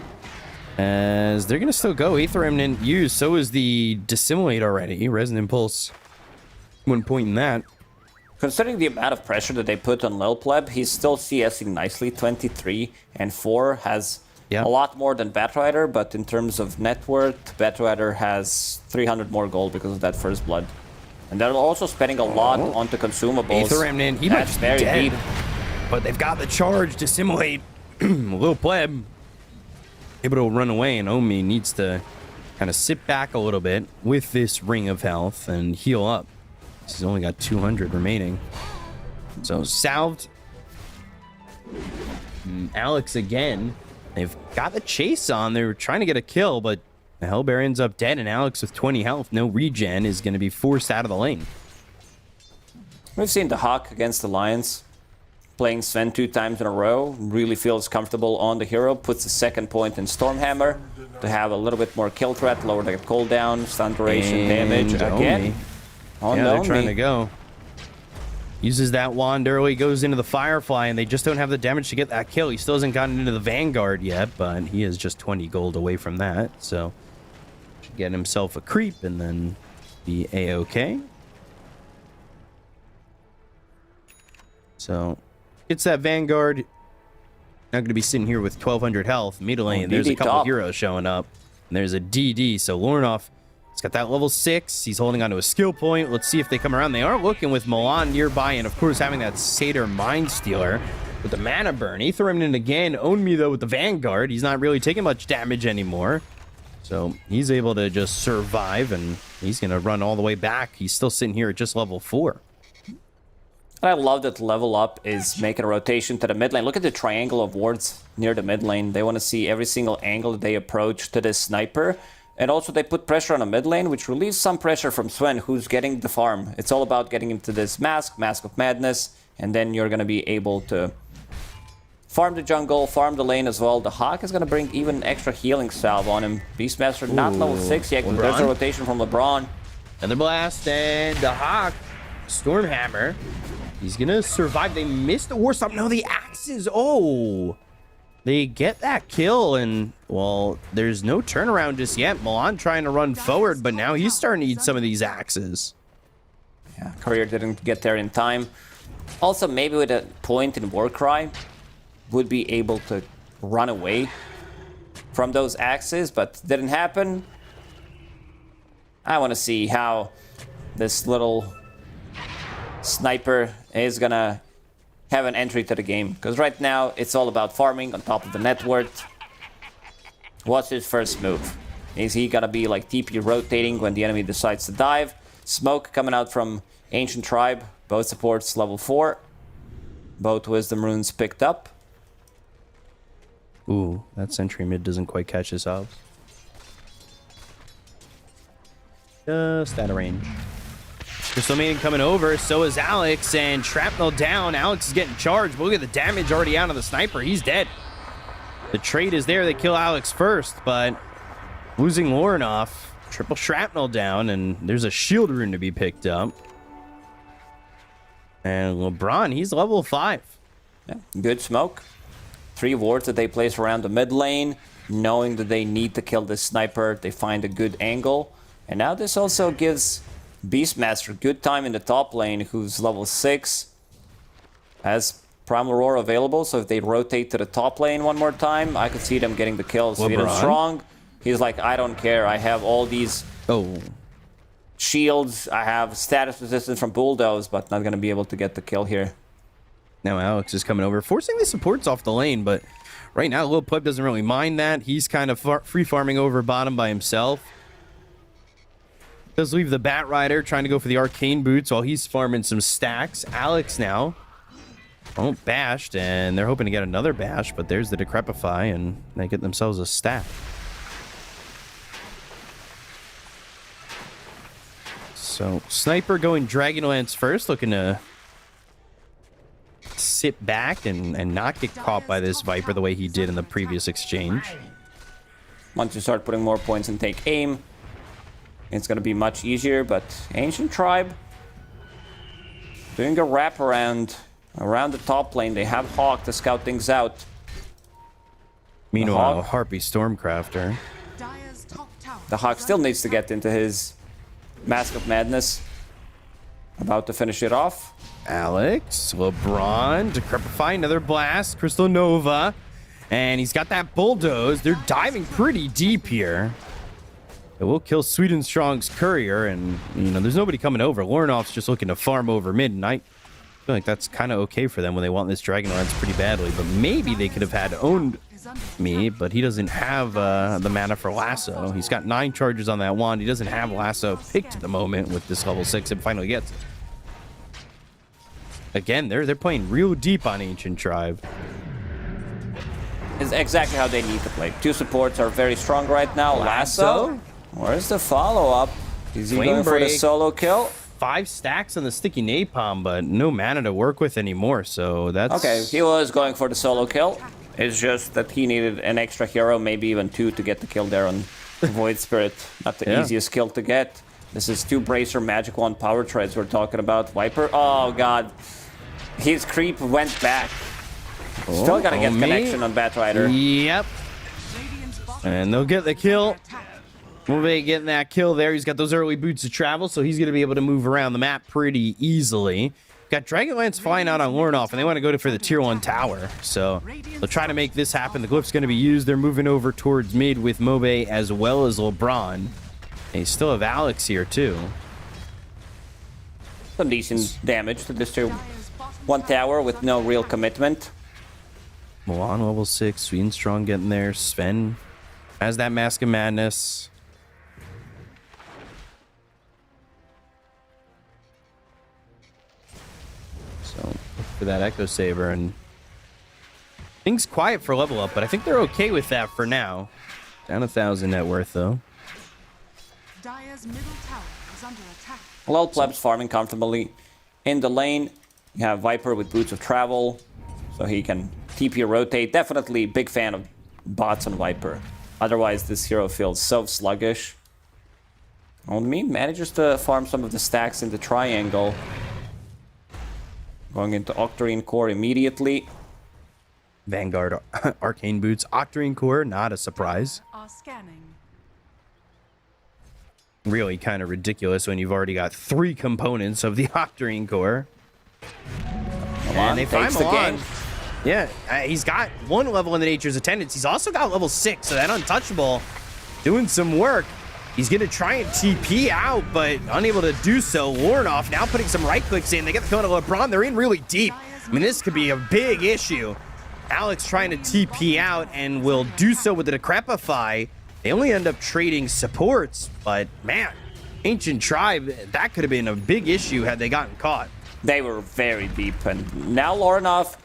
As they're gonna still go. Aether Remnant used, so is the Dissimulate already. Resonant Pulse. 1 point in that. Considering the amount of pressure that they put on Lil Pleb, he's still CSing nicely. 23 and 4 has a lot more than Batrider, but in terms of net worth, Batrider has 300 more gold because of that first blood. And they're also spending a lot onto consumables. Aether Remnant, he might That's just be very dead. deep. But they've got the charge, Dissimulate. Lil Pleb able to run away, and Omi needs to kind of sit back a little bit with this ring of health and heal up. He's only got 200 remaining. So salved. Alex again. They've got the chase on. They were trying to get a kill, but the Hellbear ends up dead, and Alex with 20 health, no regen, is going to be forced out of the lane. We've seen the Hawk against the Lions. Playing Sven 2 times in a row, really feels comfortable on the hero, puts the second point in Stormhammer to have a little bit more kill threat, lower the cooldown, stun duration, damage again. Yeah, they're trying to go. Uses that wand early, goes into the Firefly, and they just don't have the damage to get that kill. He still hasn't gotten into the Vanguard yet, but he is just 20 gold away from that, so should get himself a creep and then be A-OK. So it's that Vanguard. Not going to be sitting here with 1,200 health. Middle lane, there's a couple heroes showing up. And there's a DD, so Lornoff, he's got that level 6. He's holding onto a skill point. Let's see if they come around. They are looking with Milan nearby, and of course having that Satyr Mind Stealer with the mana burn. Aether Remnant again, owned me though with the Vanguard. He's not really taking much damage anymore. So he's able to just survive, and he's going to run all the way back. He's still sitting here at just level 4. And I love that level up is making a rotation to the mid lane. Look at the triangle of wards near the mid lane. They want to see every single angle that they approach to this sniper. And also they put pressure on the mid lane, which relieves some pressure from Sven, who's getting the farm. It's all about getting into this Mask of Madness, and then you're going to be able to farm the jungle, farm the lane as well. The Hawk is going to bring even extra healing salve on him. Beastmaster not level 6 yet, but there's a rotation from LeBron. Another blast, and the Hawk, Stormhammer. He's gonna survive. They missed the war stop. No, the axes. Oh, they get that kill, and well, there's no turnaround just yet. Milan trying to run forward, but now he's starting to eat some of these axes. Yeah, Courier didn't get there in time. Also, maybe with a point in Warcry, would be able to run away from those axes, but didn't happen. I want to see how this little sniper is gonna have an entry to the game. Because right now, it's all about farming on top of the net worth. What's his first move? Is he gonna be like TP rotating when the enemy decides to dive? Smoke coming out from Ancient Tribe. Both supports level 4. Both Wisdom Runes picked up. Ooh, that sentry mid doesn't quite catch us up. Just out of range. Crystal Maiden coming over, so is Alex, and Shrapnel down. Alex is getting charged, but look at the damage already out of the sniper. He's dead. The trade is there. They kill Alex first, but losing Lornoff. Triple Shrapnel down, and there's a shield rune to be picked up. And LeBron, he's level 5. Yeah, good smoke. 3 wards that they place around the mid lane, knowing that they need to kill this sniper. They find a good angle. And now this also gives Beastmaster good time in the top lane, who's level 6. Has Primal Roar available, so if they rotate to the top lane one more time, I could see them getting the kill. Sweden strong. He's like, I don't care. I have all these shields. I have status resistance from Bulldoze, but not going to be able to get the kill here. Now Alex is coming over, forcing the supports off the lane, but right now Lil Pleb doesn't really mind that. He's kind of free farming over bottom by himself. Does leave the Bat Rider trying to go for the Arcane Boots while he's farming some stacks. Alex now, bashed, and they're hoping to get another bash, but there's the Decrepify, and they get themselves a stack. So Sniper going Dragonlance first, looking to sit back and not get caught by this Viper the way he did in the previous exchange. Once you start putting more points and take aim, it's going to be much easier, but Ancient Tribe doing a wraparound around the top lane. They have Hawk to scout things out. Meanwhile, Harpy Stormcrafter. Dire's top tower The Hawk still needs to get into his Mask of Madness. About to finish it off. Alex, LeBron, Decrepify, another blast, Crystal Nova, and he's got that Bulldoze. They're diving pretty deep here. It will kill Sweden Strong's Courier, and, there's nobody coming over. Lornoff's just looking to farm over mid, and I feel like that's kind of okay for them when they want this Dragonlance pretty badly, but maybe they could have had owned me, but he doesn't have the mana for Lasso. He's got 9 charges on that wand. He doesn't have Lasso picked at the moment with this level 6. It finally gets it. Again, they're playing real deep on Ancient Tribe. Is exactly how they need to play. 2 supports are very strong right now. Lasso? Where's the follow-up? Is he going for the solo kill? 5 stacks on the sticky napalm, but no mana to work with anymore, so that's... Okay, he was going for the solo kill. It's just that he needed an extra hero, maybe even 2, to get the kill there on Void Spirit. Not the easiest kill to get. This is 2 Bracer Magic Wand Power Treads we're talking about. Viper, oh god. His creep went back. Still gotta get connection on Bat Rider. Yep. And they'll get the kill. Move getting that kill there. He's got those early boots of travel, so he's going to be able to move around the map pretty easily. Got Dragonlance flying out on Lornoff, and they want to go for the tier 1 tower. So they'll try to make this happen. The Glyph's going to be used. They're moving over towards mid with Mobe as well as LeBron. And they still have Alex here, too. Some decent damage to this tier 1 tower with no real commitment. Milan level 6. Sweden Strong getting there. Sven has that Mask of Madness. So look for that Echo Saber, and things quiet for level up, but I think they're okay with that for now. Down 1,000 net worth though. Dire's middle tower is under attack. Lil Pleb's farming comfortably in the lane. You have Viper with Boots of Travel, so he can TP rotate. Definitely big fan of bots on Viper. Otherwise, this hero feels so sluggish. Only manages to farm some of the stacks in the triangle. Going into Octarine Core immediately. Vanguard Arcane Boots, Octarine Core, not a surprise. Are scanning. Really kind of ridiculous when you've already got 3 components of the Octarine Core. And they find Milan. Yeah, he's got 1 level in the Nature's Attendants. He's also got level 6, so that Untouchable doing some work. He's going to try and TP out, but unable to do so. Lornoff now putting some right clicks in. They get the kill to LeBron. They're in really deep. I mean, this could be a big issue. Alex trying to TP out and will do so with the Decrepify. They only end up trading supports, but man, Ancient Tribe, that could have been a big issue had they gotten caught. They were very deep, and now Lornoff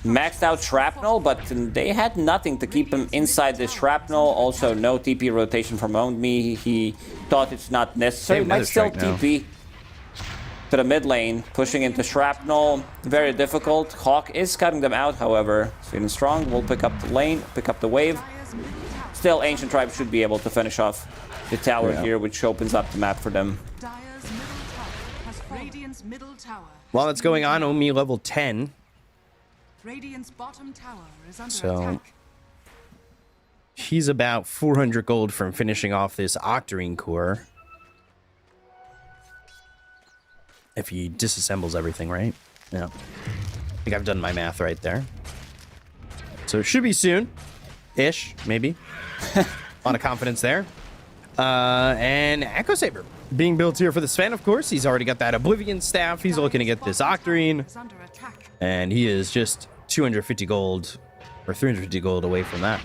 maxed out Shrapnel, but they had nothing to keep him inside this Shrapnel. Also, no TP rotation from Onmi. He thought it's not necessary. Might still TP to the mid lane, pushing into Shrapnel. Very difficult. Hawk is cutting them out, however. Sweden Strong will pick up the lane, pick up the wave. Still, Ancient Tribe should be able to finish off the tower here, which opens up the map for them. Dire's middle tower has Radiant's middle tower. While that's going on, Omi level 10. Radiant's bottom tower is under So attack. he's about 400 gold from finishing off this Octarine core. If he disassembles everything, right? Yeah. I think I've done my math right there. So it should be soon-ish, maybe. A lot of confidence there. And Echo Saber being built here for the Sven, of course. He's already got that Oblivion staff. He's looking to get this Octarine. Is under attack. And he is just 250 gold or 350 gold away from that.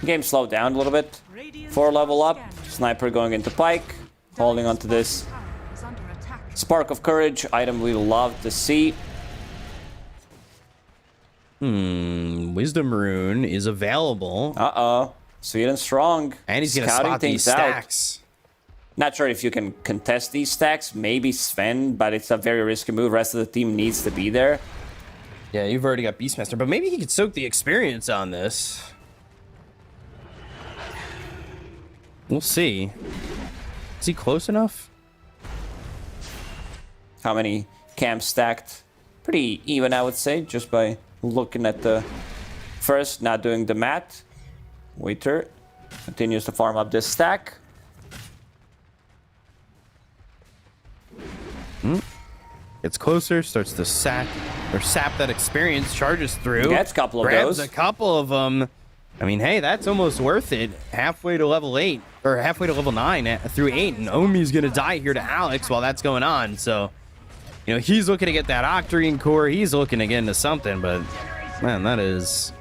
Game slowed down a little bit for level up. Sniper going into Pike, holding onto this Tower is under attack. Spark of Courage, item we love to see. Wisdom Rune is available. Uh-oh. Sweden Strong. And he's going to scouting spot these things out. stacks. Not sure if you can contest these stacks. Maybe Sven, but it's a very risky move. Rest of the team needs to be there. Yeah, you've already got Beastmaster, but maybe he could soak the experience on this. We'll see. Is he close enough? How many camps stacked? Pretty even, I would say, just by looking at the first, not doing the math. Waiter continues to farm up this stack. Gets closer, starts to sap that experience, charges through. Gets a couple of grabs those. a couple of them. I mean, hey, that's almost worth it. Halfway to level 8, or halfway to level 9 through 8, and Omi's going to die here to Alex while that's going on. So, you know, he's looking to get that Octarine core. He's looking to get into something, but, man, that is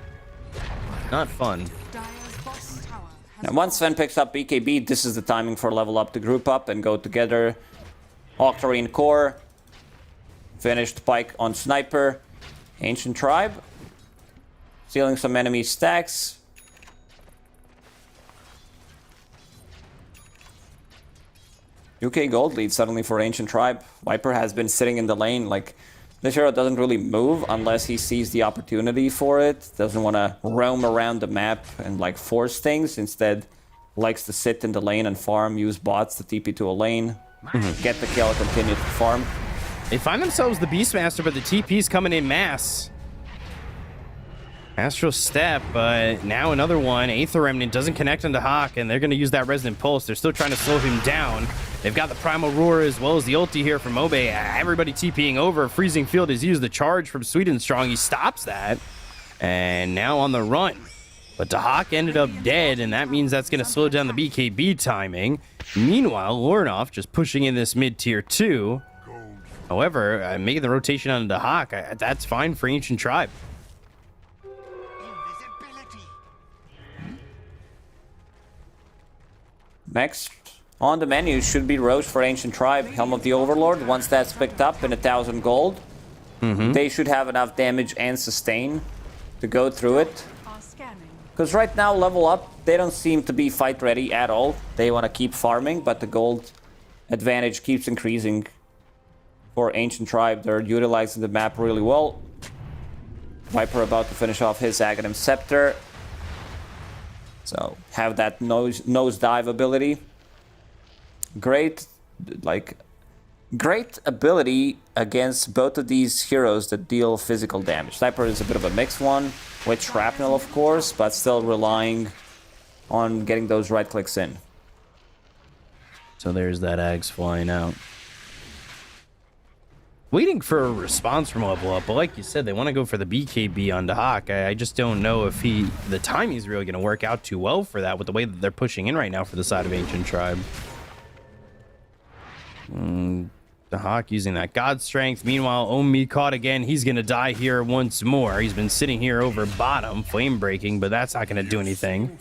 not fun. Dire's bottom tower has And once Sven picks up BKB, this is the timing for level up to group up and go together. Octarine core. Finished Pike on Sniper. Ancient Tribe. Stealing some enemy stacks. UK gold lead suddenly for Ancient Tribe. Viper has been sitting in the lane. Like, this hero doesn't really move unless he sees the opportunity for it. Doesn't want to roam around the map and like force things. Instead, likes to sit in the lane and farm, use bots to TP to a lane. Get the kill, continue to farm. They find themselves the Beastmaster, but the TP's coming in mass. Astral Step, but now another one. Aether Remnant doesn't connect into Hawk, and they're going to use that Resonant Pulse. They're still trying to slow him down. They've got the Primal Roar as well as the ulti here from Mobe. Everybody TPing over. Freezing Field has used the charge from Sweden Strong. He stops that, and now on the run. But the Hawk ended up dead, and that means that's going to slow down the BKB timing. Meanwhile, Lornoff just pushing in this mid-tier 2. However, making the rotation onto the Hawk, that's fine for Ancient Tribe. Invisibility. Next on the menu should be Roche for Ancient Tribe, Helm of the Overlord. Once that's picked up in 1,000 gold, they should have enough damage and sustain to go through it. are scanning. Because right now, level up, they don't seem to be fight ready at all. They want to keep farming, but the gold advantage keeps increasing for Ancient Tribe. They're utilizing the map really well. Viper about to finish off his Aghanim Scepter. So, have that nosedive ability. Great ability against both of these heroes that deal physical damage. Sniper is a bit of a mixed one, with Shrapnel of course, but still relying on getting those right clicks in. So there's that Ags flying out. waiting for a response from Level Up, but like you said, they want to go for the BKB on Dahak. I just don't know if the timing's really going to work out too well for that with the way that they're pushing in right now for the side of Ancient Tribe. Dahak using that God Strength. Meanwhile, Omi caught again. He's going to die here once more. He's been sitting here over bottom, flame breaking, but that's not going to do anything.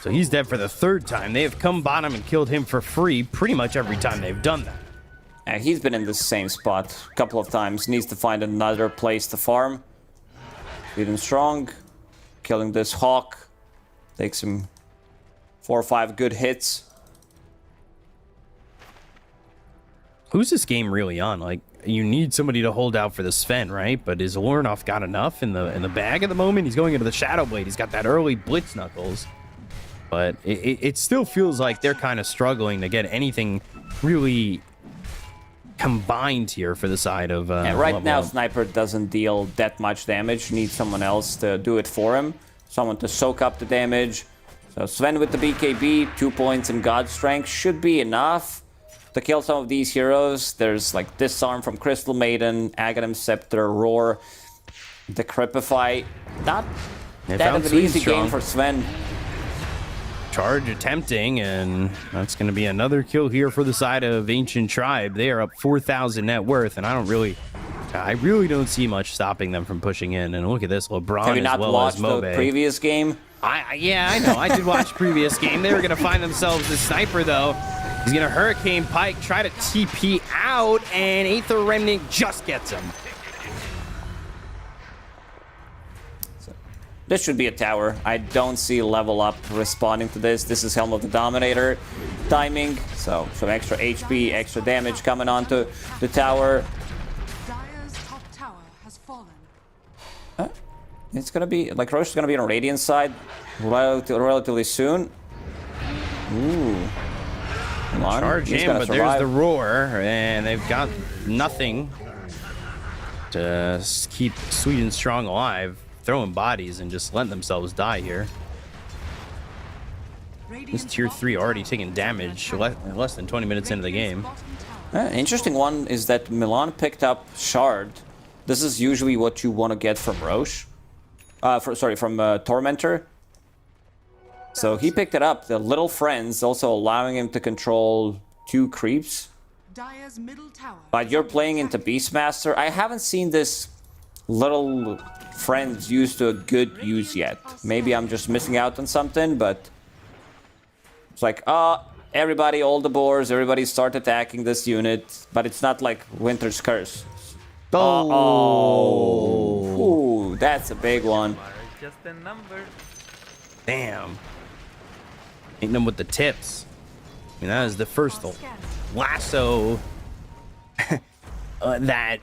So he's dead for the third time. They have come bottom and killed him for free pretty much every time they've done that. He's been in the same spot a couple of times. Needs to find another place to farm. Feeding strong. Killing this Hawk. Takes him 4 or 5 good hits. Who's this game really on? Like, you need somebody to hold out for the Sven, right? But is Lornoff got enough in the bag at the moment? He's going into the Shadow Blade. He's got that early Blitz Knuckles. But it still feels like they're kind of struggling to get anything really combined here for the side of right now Sniper doesn't deal that much damage. Needs someone else to do it for him, someone to soak up the damage. So Sven with the BKB, 2 points in God Strength should be enough to kill some of these heroes. There's like Disarm from Crystal Maiden, Aghanim Scepter, Roar, Decrepify. Not that of an easy game for Sven. Charge attempting, and that's going to be another kill here for the side of Ancient Tribe. They are up 4,000 net worth, and I really don't see much stopping them from pushing in. And look at this, LeBron Have you not watched the previous game? Yeah, I know. I did watch previous game. They were going to find themselves the Sniper, though. He's going to Hurricane Pike, try to TP out, and Aether Remnant just gets him. This should be a tower. I don't see Level Up responding to this. This is Helm of the Dominator timing. So some extra HP, extra damage coming onto the tower. Dire's top tower has fallen. It's gonna be like Roche is gonna be on Radiant side relatively soon. Ooh. Come on. Charge He's in, gonna but survive. there's the Roar, and they've got nothing to keep Sweet and Strong alive. Throwing bodies and just letting themselves die here. This tier 3 already taking damage less than 20 minutes into the game. Interesting one is that Milan picked up Shard. This is usually what you want to get from Roche. From Tormentor. So he picked it up. The Little Friends also allowing him to control 2 creeps. Dire's middle tower. But you're playing into Beastmaster. I haven't seen this Little Friends used to a good use yet. Maybe I'm just missing out on something, but it's like, everybody, all the boars, everybody start attacking this unit, but it's not like Winter's Curse. Ooh, that's a big one. Just a number. Damn. Hitting them with the tips. I mean, that is the first lasso that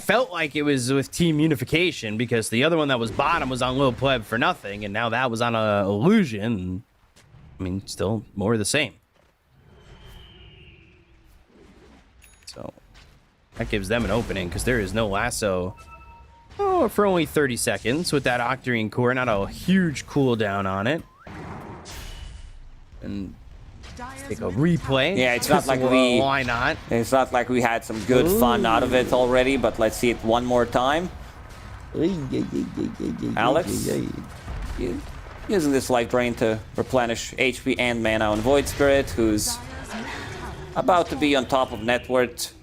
felt like it was with Team Unification, because the other one that was bottom was on Lil Pleb for nothing, and now that was on a Illusion. I mean, still more of the same. So that gives them an opening, because there is no lasso for only 30 seconds with that Octarine Core. Not a huge cooldown on it. And take a replay. Yeah, it's not like why not? It's not like we had some good fun out of it already, but let's see it one more time. Alex, using this life drain to replenish HP and mana on Void Spirit, who's about to be on top of net worth.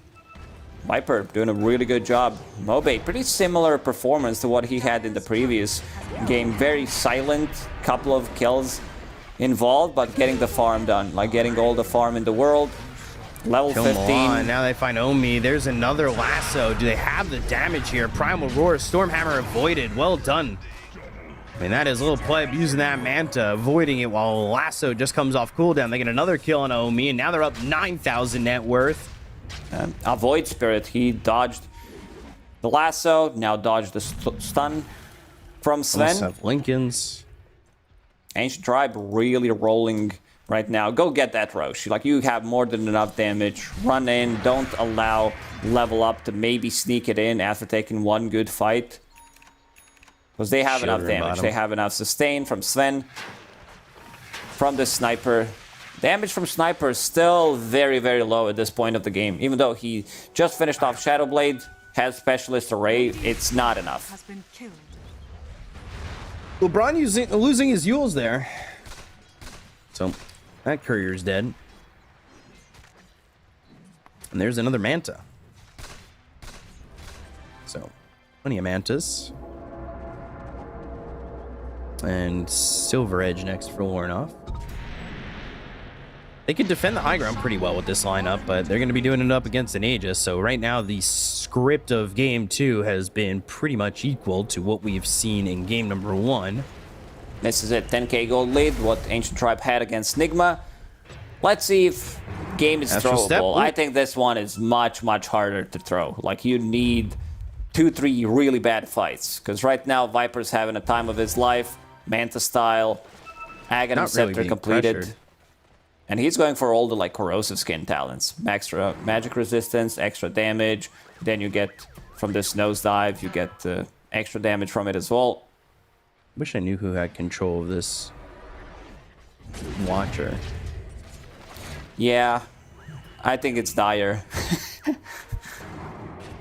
Viper doing a really good job. Mobe, pretty similar performance to what he had in the previous game. Very silent, couple of kills involved, but getting the farm done, like getting all the farm in the world. Level 15. Now they find Omi. There's another lasso. Do they have the damage here? Primal Roar, Stormhammer avoided. Well done. I mean, that is Little Pleb using that Manta, avoiding it while lasso just comes off cooldown. They get another kill on Omi, and now they're up 9,000 net worth. Void Spirit, he dodged the lasso, now dodged the stun from Sven. Have Lincolns. Ancient Tribe really rolling right now. Go get that Roche. Like, you have more than enough damage. Run in. Don't allow Level Up to maybe sneak it in after taking one good fight. Because they have enough damage. They have enough sustain from Sven. From the Sniper. Damage from Sniper is still very, very low at this point of the game. Even though he just finished off Shadowblade, has Specialist Array, it's not enough. Has been killed. LeBron losing his Yules there. So that courier's dead. And there's another Manta. So plenty of Mantas. And Silver Edge next for Lornoff. They could defend the high ground pretty well with this lineup, but they're going to be doing it up against an Aegis. So right now, the script of game 2 has been pretty much equal to what we've seen in game number 1. This is it, 10k gold lead, what Ancient Tribe had against Nigma. Let's see if game is Astral Step. throwable. I think this one is much, much harder to throw. Like, you need 2-3 really bad fights. Because right now, Viper's having a time of his life. Manta style. Aghanim Not Scepter really being completed. pressured. And he's going for all the like corrosive skin talents. Extra magic resistance, extra damage. Then you get from this nosedive, you get extra damage from it as well. Wish I knew who had control of this Watcher. Yeah, I think it's Dire.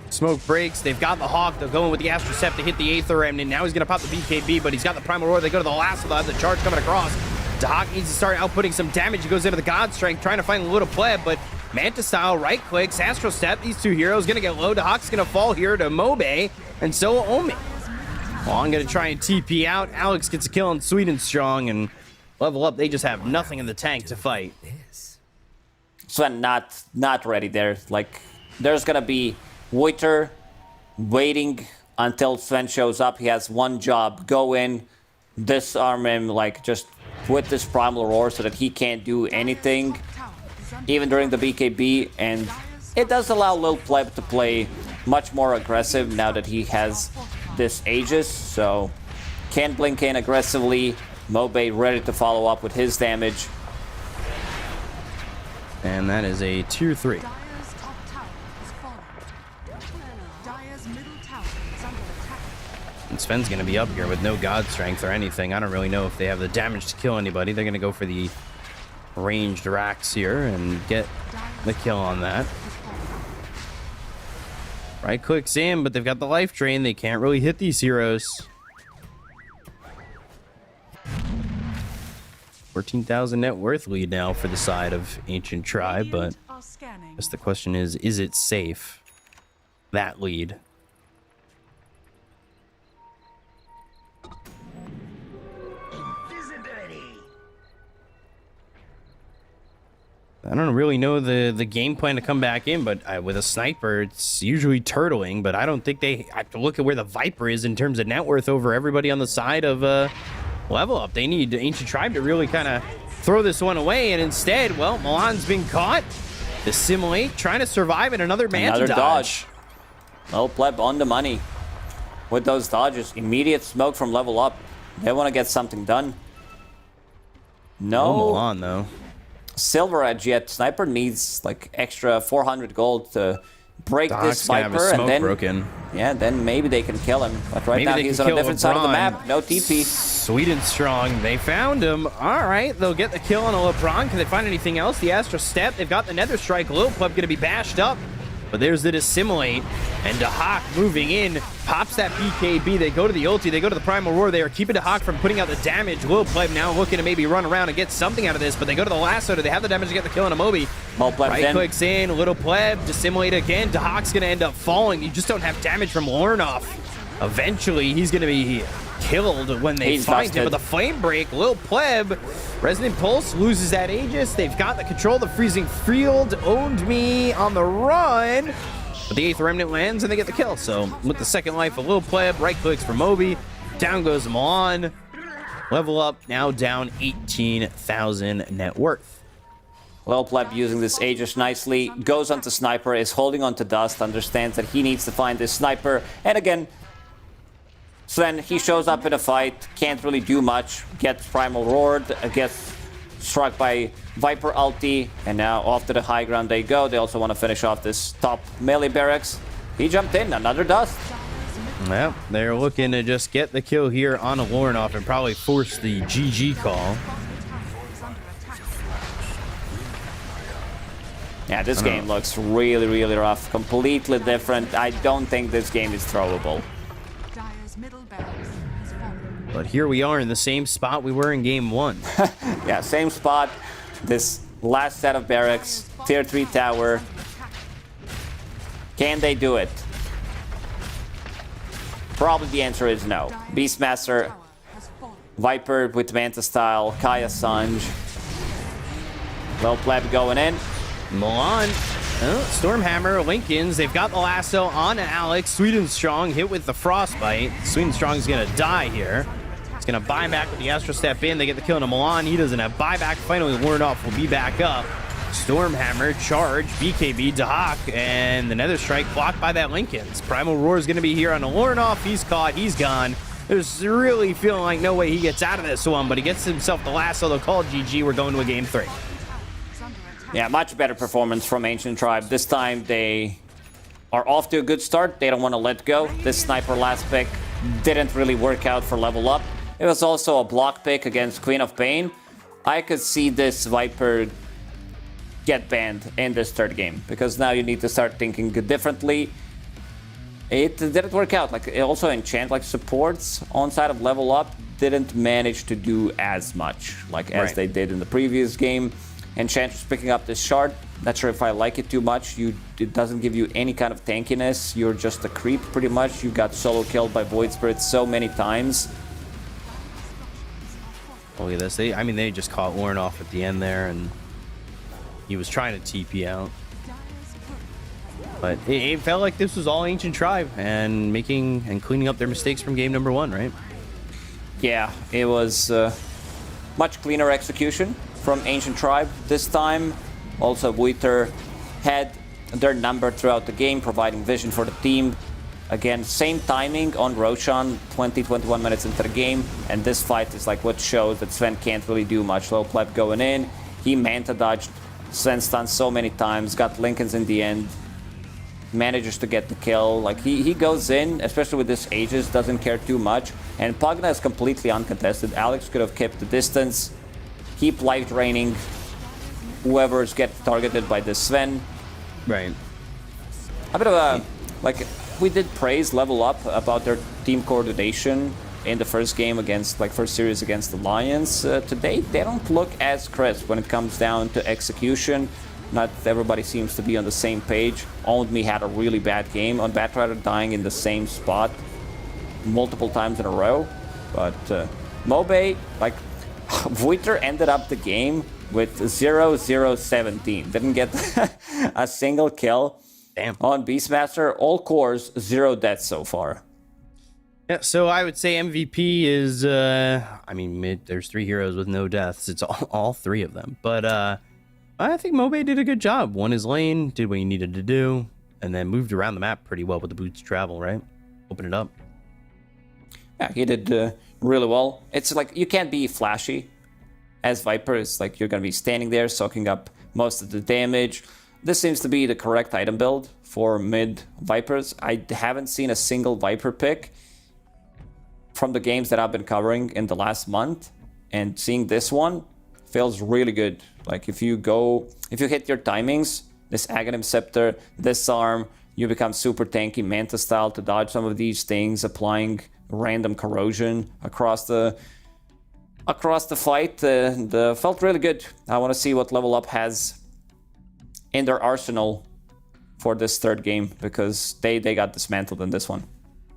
Smoke breaks. They've got the Hawk. They're going with the Astral Step to hit the Aether Remnant. Now he's going to pop the BKB, but he's got the Primal Roar. They go to the last of the charge coming across. Hawk needs to start outputting some damage. He goes into the God Strength, trying to find a little pleb, but Manta style, right clicks, Astral Step. These two heroes going to get low. Hawk's going to fall here to Mobe, and so will Omi. Well, I'm going to try and TP out. Alex gets a kill on Sweet and Strong, and level up. They just have nothing in the tank to fight. Sven not ready there. Like, there's gonna be Voiter waiting until Sven shows up. He has one job: go in, disarm him, like just with this Primal Roar so that he can't do anything, even during the BKB. And it does allow Lil Pleb to play much more aggressive now that he has this Aegis. So can blink in aggressively. Mobe ready to follow up with his damage. And that is a tier 3. Dire's top tower is falling. Dire's middle tower is under attack. And Sven's going to be up here with no God Strength or anything. I don't really know if they have the damage to kill anybody. They're going to go for the ranged racks here and get the kill on that. Right clicks in, but they've got the life drain. They can't really hit these heroes. 14,000 net worth lead now for the side of Ancient Tribe, but Are scanning. I guess the question is it safe? That lead. I don't really know the game plan to come back in, but with a sniper, it's usually turtling, but I don't think they have to look at where the Viper is in terms of net worth over everybody on the side of level up. They need Ancient Tribe to really kind of throw this one away, and instead, well, Milan's been caught. Dissimulate, trying to survive, and another Manta dodge. Well, Pleb on the money. With those dodges, immediate smoke from level up. They want to get something done. No. Milan, though. Silver Edge yet. Sniper needs like extra 400 gold to break this Hawk's gonna have his Viper, smoke and then broken. yeah, then maybe they can kill him. But right Maybe now they he's can on a kill different side of the LeBron. map. No TP. Sweet and Strong. They found him. All right, they'll get the kill on a LeBron. Can they find anything else? The Astral Step. They've got the Nether Strike. Lil Pleb going to be bashed up. But there's the Dissimulate. And Dahak moving in. Pops that BKB. They go to the ulti. They go to the Primal Roar. They are keeping Dahak from putting out the damage. Lil Pleb now looking to maybe run around and get something out of this. But they go to the lasso. Do they have the damage to get the kill on Amobi? Well, Pleb Right then. clicks in. Little Pleb. Dissimulate again. Dahak's going to end up falling. You just don't have damage from Lornoff. Eventually, he's going to be killed when they He's find him busted. with a flame break. Lil Pleb, Resonant Pulse loses that Aegis. They've got the control of the freezing field. Owned me on the run. But the 8th Remnant lands and they get the kill. So with the second life of Lil Pleb, right clicks for Moby. Down goes Milan. Level up, now down 18,000 net worth. Lil Pleb using this Aegis nicely. Goes onto Sniper, is holding onto Dust, understands that he needs to find this Sniper. And again, Sven, he shows up in a fight, can't really do much, gets Primal Roared, gets struck by Viper ulti, and now off to the high ground they go. They also want to finish off this top melee barracks. He jumped in, another Dust. Well, they're looking to just get the kill here on a Lornoff and probably force the GG call. Yeah, this game looks really, really rough. Completely different. I don't think this game is throwable. Dire's middle barracks has fallen. But here we are in the same spot we were in game 1. Yeah, same spot. This last set of barracks, tier 3 tower. Can they do it? Probably the answer is no. Beastmaster, Tower has fallen. Viper with Manta style, Kaya Sanj. Well, Pleb going in. Milan. Stormhammer, Lincolns, they've got the lasso on Alex. Sweden Strong hit with the frostbite. Sweden Strong's gonna die here. He's gonna buy back with the Astro Step in. They get the kill into Milan. He doesn't have buyback. Finally, Warnoff will be back up. Stormhammer, charge, BKB, Dahak, and the Nether Strike blocked by that Lincolns. Primal Roar is gonna be here on the Warnoff. He's caught, he's gone. There's really feeling like no way he gets out of this one, but he gets himself the lasso. They'll call GG. We're going to a game 3. Is under attack. Yeah, much better performance from Ancient Tribe. This time they are off to a good start. They don't want to let go. This sniper last pick didn't really work out for level up. It was also a block pick against Queen of Pain. I could see this Viper get banned in this third game because now you need to start thinking differently. It didn't work out. Like, also Enchant, like, supports on side of level up didn't manage to do as much like as Right. they did in the previous game. Enchant was picking up this shard. Not sure if I like it too much. It doesn't give you any kind of tankiness. You're just a creep pretty much. You got solo killed by Void Spirit so many times. Oh, look at this. They just caught Warren off at the end there, and he was trying to TP out. Dire's turret But it felt like this was all Ancient Tribe and making and cleaning up their mistakes from game number 1, right? Yeah, it was much cleaner execution from Ancient Tribe this time. Also, Wuiter had their number throughout the game, providing vision for the team. Again, same timing on Roshan, 20-21 minutes into the game, and this fight is like what shows that Sven can't really do much. Low Pleb going in, he Manta dodged Sven stunned so many times, got Lincolns in the end, manages to get the kill. Like, he goes in, especially with this Aegis, doesn't care too much, and Pugna is completely uncontested. Alex could have kept the distance, keep life draining whoever's get targeted by this Sven. Right. A bit of a, like, we did praise Level Up about their team coordination in the first game against, like, first series against the Lions. Today, they don't look as crisp when it comes down to execution. Not everybody seems to be on the same page. Owned Me had a really bad game on Batrider, dying in the same spot multiple times in a row. But Mobe, like, Vuiter ended up the game with 0-0-17. Didn't get a single kill. Damn. On Beastmaster. All cores, 0 deaths so far. Yeah, so I would say MVP is, there's 3 heroes with no deaths. It's all 3 of them. But I think Mobe did a good job. Won his lane, did what he needed to do, and then moved around the map pretty well with the boots travel, right? Open it up. Yeah, he did really well. It's like, you can't be flashy as Viper. It's like you're going to be standing there, soaking up most of the damage. This seems to be the correct item build for mid Vipers. I haven't seen a single Viper pick from the games that I've been covering in the last month, and seeing this one feels really good. Like, if you hit your timings, this Aghanim Scepter, this arm, you become super tanky Manta style to dodge some of these things, applying random corrosion across the fight. Felt really good. I want to see what Level Up has in their arsenal for this third game, because they got dismantled in this one.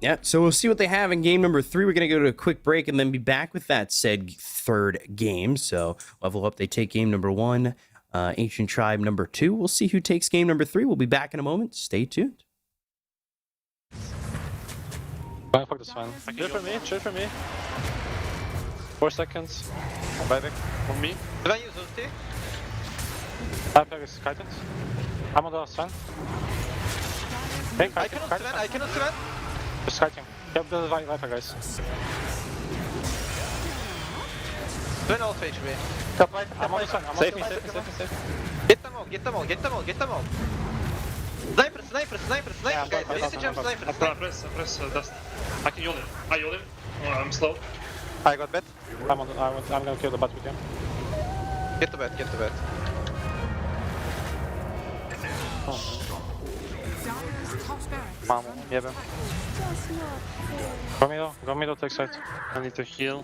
Yeah, so we'll see what they have in game number 3. We're going to go to a quick break and then be back with that said third game. So Level Up, they take game number 1. Ancient Tribe number 2. We'll see who takes game number 3. We'll be back in a moment. Stay tuned. Fuck this one. Chill for me. 4 seconds. Buyback. On me. Did I use ulti? Buyback is Titans. I'm on the last one. I cannot Sven. Just kiting. Get the Viper, guys. Sven ult HP. Top right. I'm on the sun. Save me. Get them all. Snipers, Yeah, guys. There is a jump sniper. Press dust. I can yawn him. I yawn him. Oh, I'm slow. I got bet. I'm gonna kill the bot with him. Get the bet. Lost barracks. Mamo, jebem. Go middle, take side. I need to heal.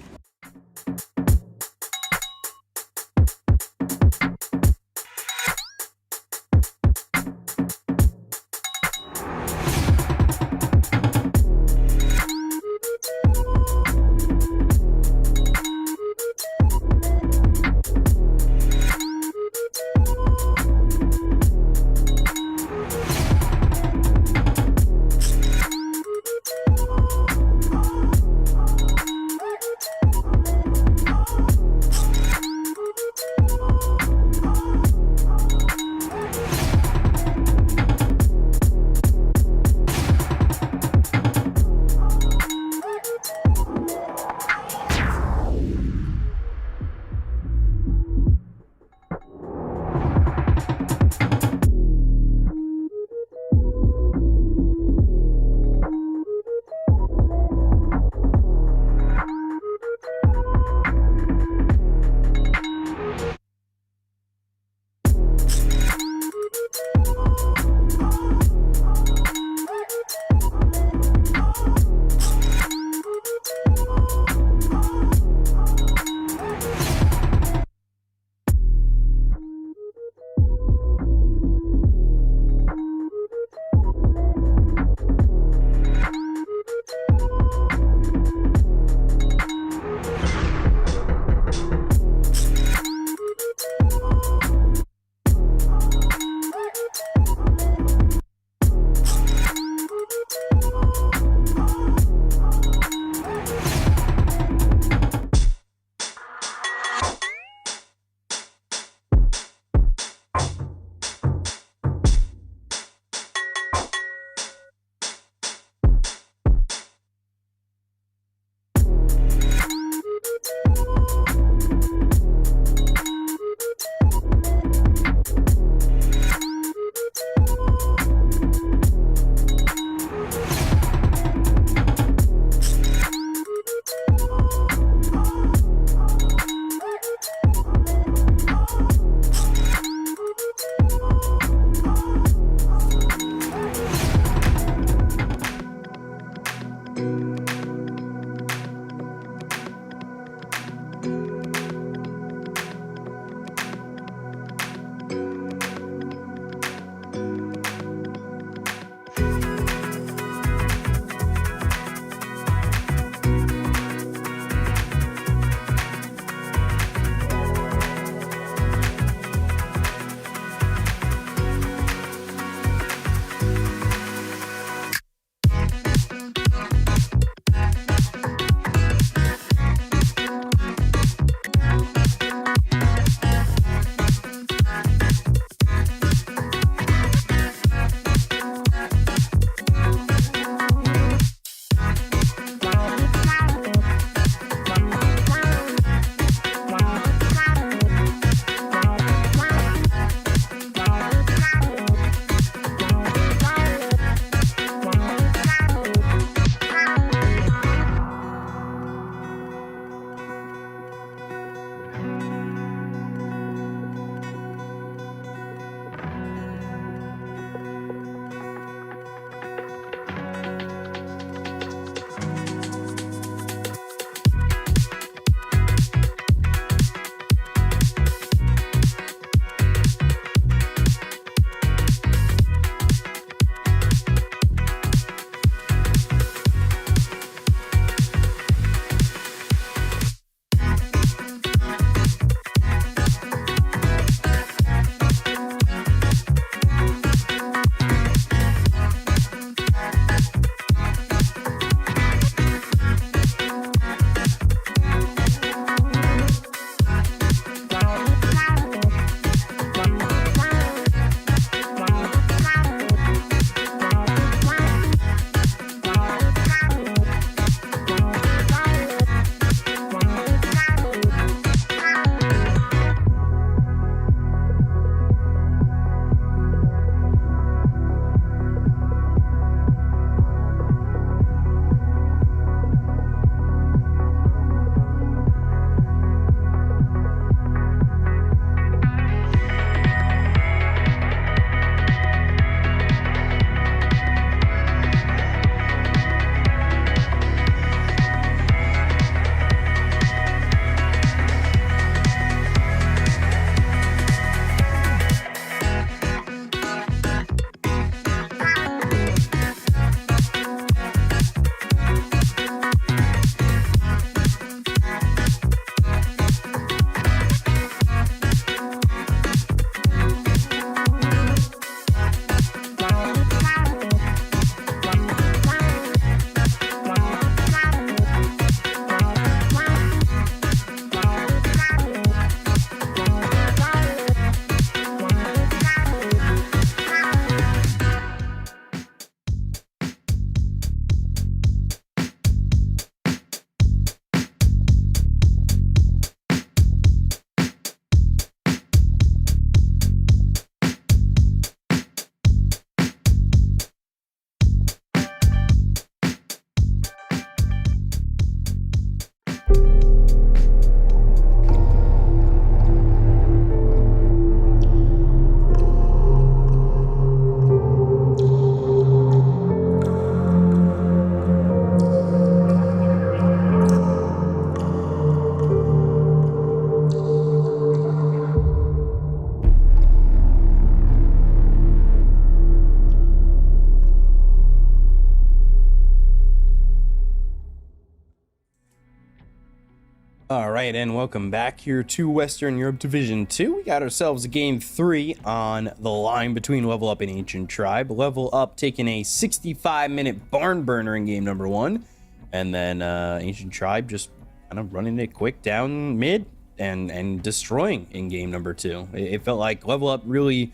All right, and welcome back here to Western Europe Division 2. We got ourselves a game 3 on the line between Level Up and Ancient Tribe. Level Up taking a 65-minute barn burner in game number 1, and then Ancient Tribe just kind of running it quick down mid and destroying in game number 2. It felt like Level Up really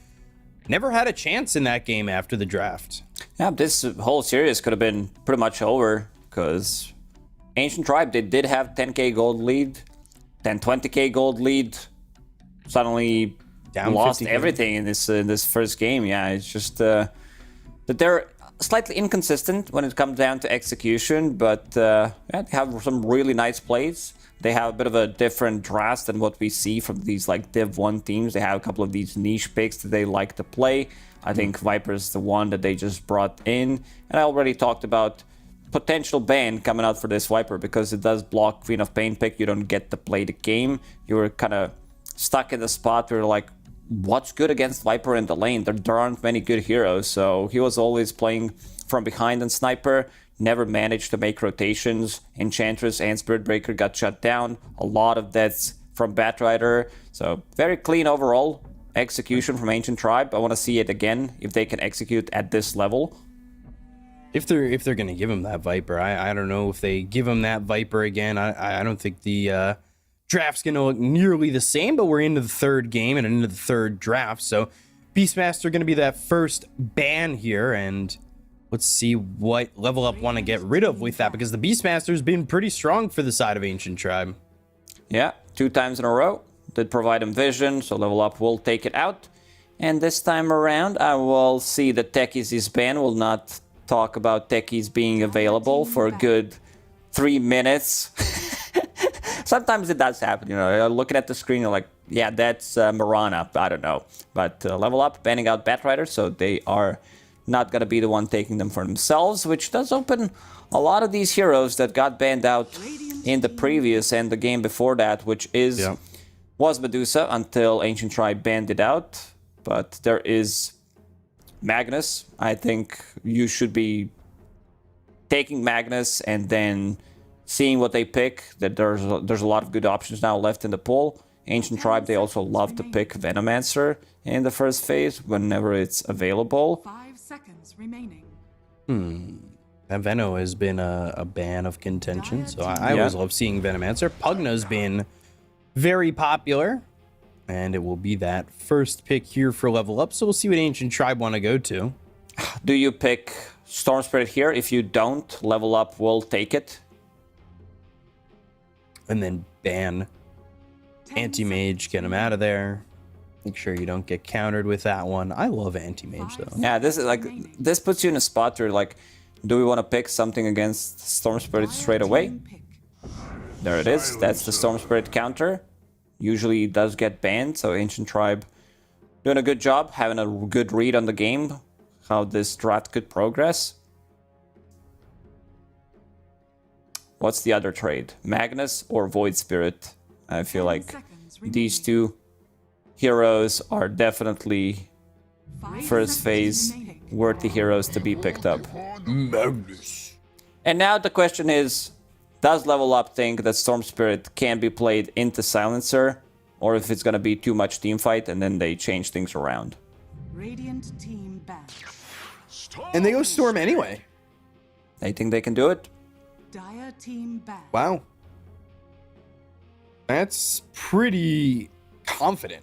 never had a chance in that game after the draft. Yeah, this whole series could have been pretty much over because Ancient Tribe, they did have 10k gold lead, then 20k gold lead, suddenly Down lost 50K. everything in this first game. Yeah, it's just that they're slightly inconsistent when it comes down to execution, but yeah, they have some really nice plays. They have a bit of a different draft than what we see from these like Div 1 teams. They have a couple of these niche picks that they like to play. I think Viper's the one that they just brought in, and I already talked about potential ban coming out for this Viper because it does block Queen of Pain pick. You don't get to play the game. You were kind of stuck in the spot where like, what's good against Viper in the lane? There aren't many good heroes, so he was always playing from behind on Sniper, never managed to make rotations. Enchantress and Spirit Breaker got shut down. A lot of deaths from Batrider, so very clean overall execution from Ancient Tribe. I want to see it again if they can execute at this level. If they're gonna give him that Viper, I don't know if they give him that Viper again. I don't think the draft's gonna look nearly the same. But we're into the third game and into the third draft, so Beastmaster gonna be that first ban here, and let's see what Level Up want to get rid of with that, because the Beastmaster's been pretty strong for the side of Ancient Tribe. Yeah, 2 times in a row did provide him vision, so Level Up will take it out. And this time around, I will see that Techies is banned. Will not talk about Techies being available for a good 3 minutes. Sometimes it does happen, you know. You're looking at the screen, you're like, yeah, that's Mirana. I don't know. But Level Up banning out Batrider, so they are not going to be the one taking them for themselves, which does open a lot of these heroes that got banned out in the previous and the game before that, which was Medusa until Ancient Tribe banned it out. But there is Magnus. I think you should be taking Magnus and then seeing what they pick. That there's a lot of good options now left in the pool. Ancient Tribe, they also love to pick Venomancer in the first phase whenever it's available. 5 seconds remaining. That Veno has been a ban of contention, so I always love seeing Venomancer. Pugna's been very popular, and it will be that first pick here for Level Up, so we'll see what Ancient Tribe want to go to. Do you pick Storm Spirit here? If you don't, Level Up will take it. And then ban Anti-Mage, get him out of there. Make sure you don't get countered with that one. I love Anti-Mage, though. Yeah, this puts you in a spot where, like, do we want to pick something against Storm Spirit straight away? There it is. That's the Storm Spirit counter. Usually it does get banned, so Ancient Tribe doing a good job, having a good read on the game, how this strat could progress. What's the other trade? Magnus or Void Spirit? I feel like these two heroes are definitely first phase worthy heroes to be picked up. Magnus. And now the question is, does Level Up think that Storm Spirit can be played into Silencer, or if it's going to be too much team fight and then they change things around? Radiant team back. And they go Storm anyway. They think they can do it? Dire team back. Wow. That's pretty confident.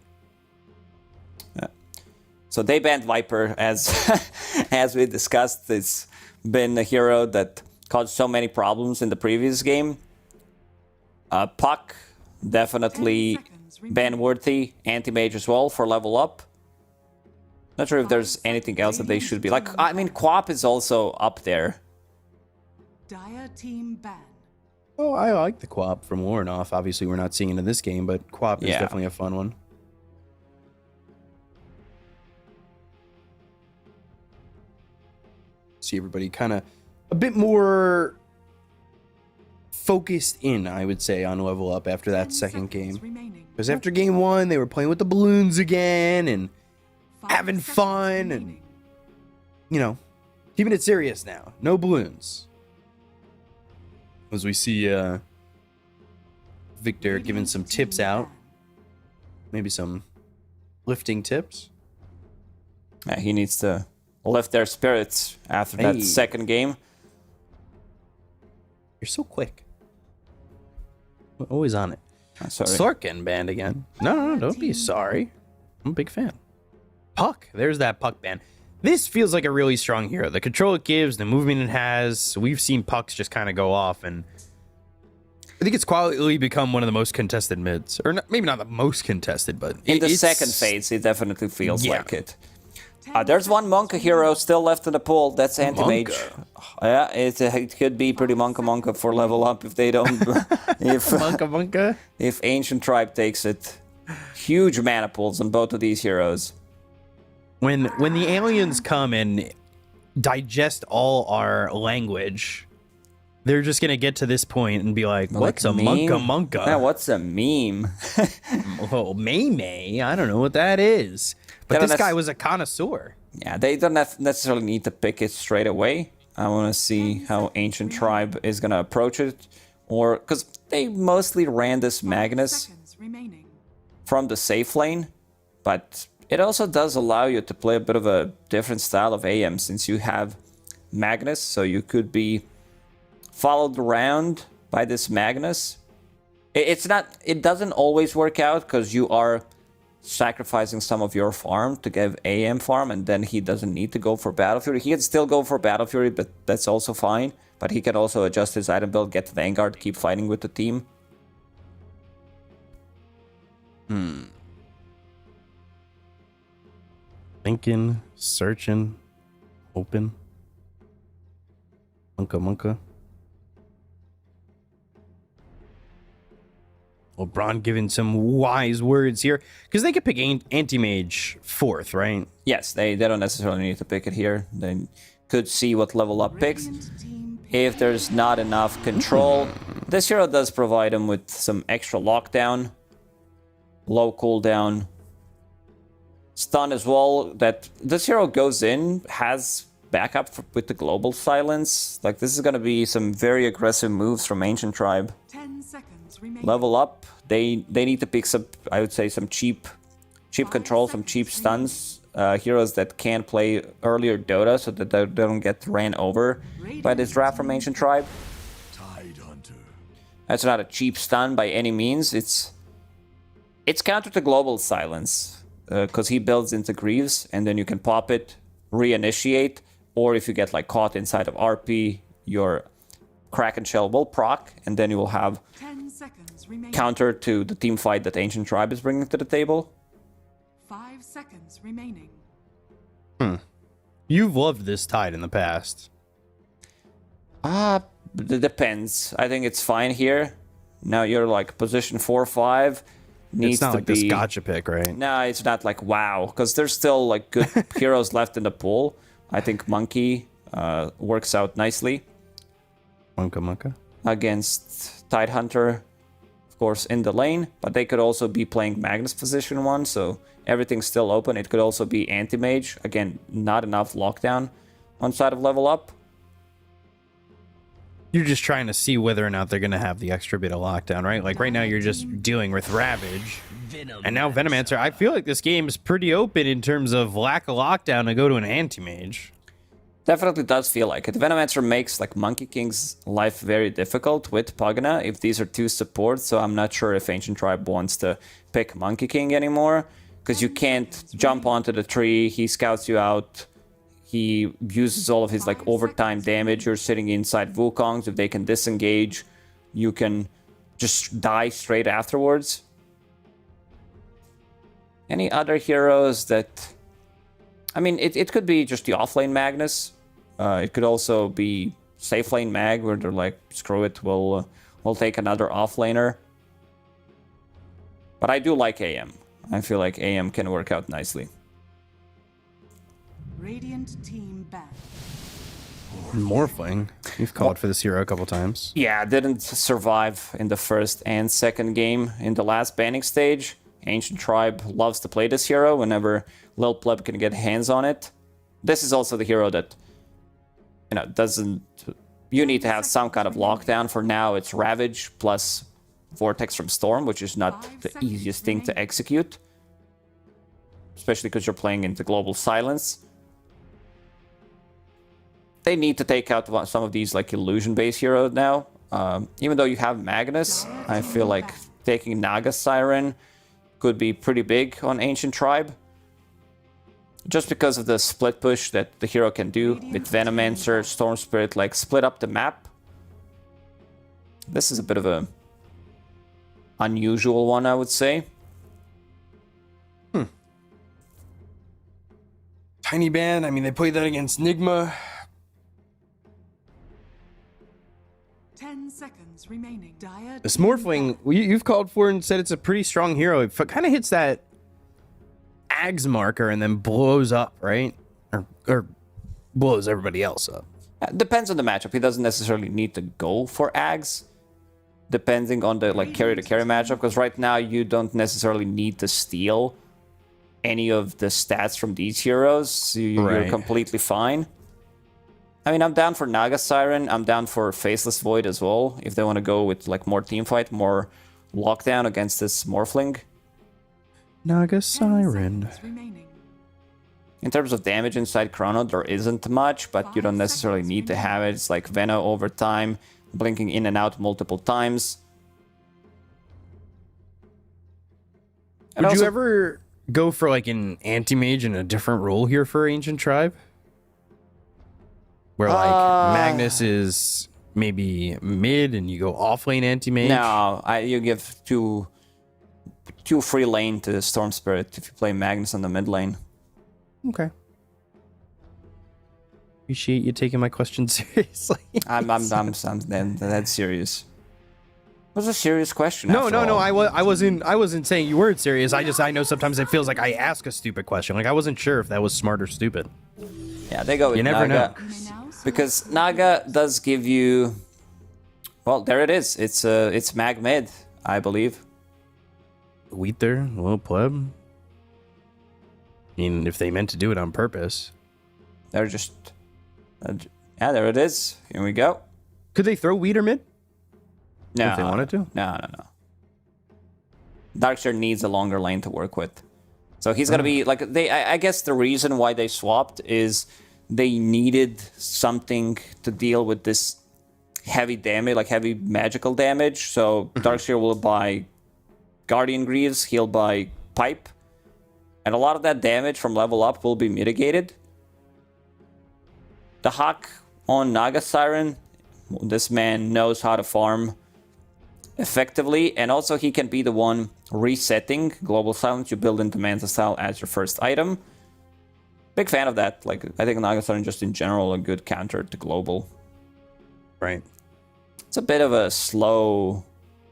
So they banned Viper, as as we discussed. It's been a hero that caused so many problems in the previous game. Puck, definitely ban-worthy. Anti-Mage as well for Level Up. Not sure if there's anything else that they should be. Like, I mean, Quap is also up there. Dire team ban. Oh, I like the Quap from Warnoff. Obviously, we're not seeing it in this game, but Quap is definitely a fun one. See everybody kind of a bit more focused in, I would say, on Level Up after that second game. Because after game 1, they were playing with the balloons again and having fun and, you know, keeping it serious now. No balloons. As we see Victor giving some tips out. Maybe some lifting tips. Yeah, he needs to lift their spirits after that second game. You're so quick. Always on it. Sorry. Sork getting banned again. No, don't be sorry. I'm a big fan. Puck. There's that Puck ban. This feels like a really strong hero. The control it gives, the movement it has. We've seen Pucks just kind of go off, and I think it's quietly become one of the most contested mids. Or not, maybe not the most contested, but In the it's second phase, it definitely feels like it. There's one Monka hero still left in the pool. That's Anti-Mage. Yeah, it could be pretty Monka for level up if they don't. if Monka. If Ancient Tribe takes it. Huge mana pools on both of these heroes. When the aliens come and digest all our language, they're just gonna get to this point and be like, "What's a Monka?" Yeah, what's a meme? Oh, May. I don't know what that is. But this guy was a connoisseur. Yeah, they don't necessarily need to pick it straight away. I want to see how Ancient Tribe is going to approach it. Or, because they mostly ran this Magnus from the safe lane. But it also does allow you to play a bit of a different style of AM since you have Magnus. So you could be followed around by this Magnus. It doesn't always work out because you are sacrificing some of your farm to give AM farm, and then he doesn't need to go for Battle Fury. He can still go for Battle Fury, but that's also fine. But he can also adjust his item build, get Vanguard, keep fighting with the team. Thinking, searching, open. Monka. LeBron giving some wise words here. Because they could pick Anti-Mage 4th, right? Yes, they don't necessarily need to pick it here. They could see what level up picks. If there's not enough control, this hero does provide him with some extra lockdown, low cooldown, stun as well. That this hero goes in, has backup with the global silence. Like, this is going to be some very aggressive moves from Ancient Tribe. 10 seconds remaining. Level up, they need to pick some, I would say, some cheap control, some cheap stuns. Heroes that can play earlier Dota so that they don't get ran over by this draft from Ancient Tribe. That's not a cheap stun by any means. It's counter to global silence because he builds into Greaves and then you can pop it, reinitiate, or if you get like caught inside of RP, your Kraken Shell will proc, and then you will have 10 seconds remaining. counter to the team fight that Ancient Tribe is bringing to the table. 5 seconds remaining. You've loved this Tide in the past. It depends. I think it's fine here. Now you're like position 4-5. Needs It's not to like be... this gotcha pick, right? No, it's not like wow, because there's still like good heroes left in the pool. I think Monkey works out nicely Monka. against Tidehunter, of course, in the lane. But they could also be playing Magnus position 1, so everything's still open. It could also be Anti-Mage. Again, not enough lockdown on side of level up. You're just trying to see whether or not they're going to have the extra bit of lockdown, right? Like right now you're just dealing with Ravage. And now Venomancer. I feel like this game is pretty open in terms of lack of lockdown to go to an Anti-Mage. Definitely does feel like it. Venomancer makes like Monkey King's life very difficult with Pagana if these are two supports, so I'm not sure if Ancient Tribe wants to pick Monkey King anymore, because you can't jump onto the tree, he scouts you out, he uses all of his like overtime damage, you're sitting inside Wukongs, if they can disengage, you can just die straight afterwards. Any other heroes that... I mean, it could be just the offlane Magnus. It could also be safe lane Mag, where they're like, screw it, we'll take another offlaner. But I do like AM. I feel like AM can work out nicely. Radiant team back. Morphling. You've called for this hero a couple times. Yeah, didn't survive in the first and second game in the last banning stage. Ancient Tribe loves to play this hero whenever Lil Pleb can get hands on it. This is also the hero that, doesn't... You need to have some kind of lockdown. For now, it's Ravage plus Vortex from Storm, which is not the easiest thing to execute. Especially because you're playing into Global Silence. They need to take out some of these like illusion-based heroes now. Even though you have Magnus, I feel like taking Naga Siren could be pretty big on Ancient Tribe. Just because of the split push that the hero can do with Venomancer, Storm Spirit, like split up the map. This is a bit of a unusual one, I would say. Tiny Band, I mean, they played that against Nigma. 10 seconds remaining. Dire This Morphling, you've called for and said it's a pretty strong hero. It kind of hits that Ags marker and then blows up, right? Or blows everybody else up. Depends on the matchup. He doesn't necessarily need to go for Ags, depending on the like carry-to-carry matchup, because right now you don't necessarily need to steal any of the stats from these heroes. You're completely fine. I mean, I'm down for Naga Siren. I'm down for Faceless Void as well, if they want to go with like more teamfight, more lockdown against this Morphling. Naga Siren. In terms of damage inside Chrono, there isn't much, but you don't necessarily need to have it. It's like Veno over time, blinking in and out multiple times. Would you ever go for like an anti-mage in a different role here for Ancient Tribe? Where like Magnus is maybe mid and you go off lane anti-mage? No, you give two free lane to Storm Spirit if you play Magnus on the mid lane. Okay. Appreciate you taking my question seriously. I'm that serious. It was a serious question. No. I wasn't saying you weren't serious. I know sometimes it feels like I ask a stupid question. Like I wasn't sure if that was smart or stupid. Yeah, they go with you never Naga. know. Because Naga does give you... Well, there it is. It's Mag Mid, I believe. Wheat there, a little pleb. I mean, if they meant to do it on purpose. They're just... yeah, there it is. Here we go. Could they throw Wheat or mid? No. If they wanted to? No. Darkseer needs a longer lane to work with. So he's going to be... like I guess the reason why they swapped is they needed something to deal with this heavy damage, like heavy magical damage. So Darkseer will buy Guardian Greaves, he'll buy Pipe. And a lot of that damage from level up will be mitigated. The Hawk on Naga Siren, this man knows how to farm effectively, and also he can be the one resetting Global Silence you build into Manta Style as your first item. Big fan of that. Like, I think Naga Siren just in general a good counter to Global. Right. It's a bit of a slow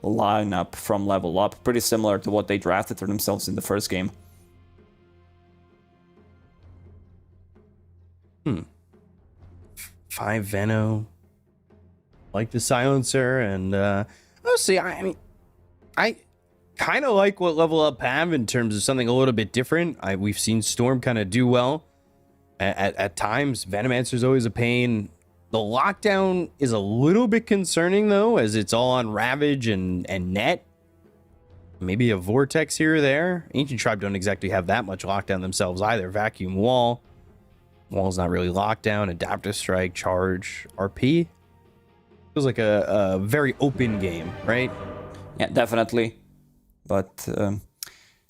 lineup from level up, pretty similar to what they drafted for themselves in the first game. 5 Veno. Like the Silencer, and let's see. I mean, I kind of like what level up have in terms of something a little bit different. We've seen Storm kind of do well at times. Venomancer's always a pain. The lockdown is a little bit concerning though, as it's all on Ravage and Net. Maybe a Vortex here or there. Ancient Tribe don't exactly have that much lockdown themselves either. Vacuum Wall. Wall's not really lockdown. Adaptive Strike, Charge, RP. Feels like a very open game, right? Yeah, definitely. But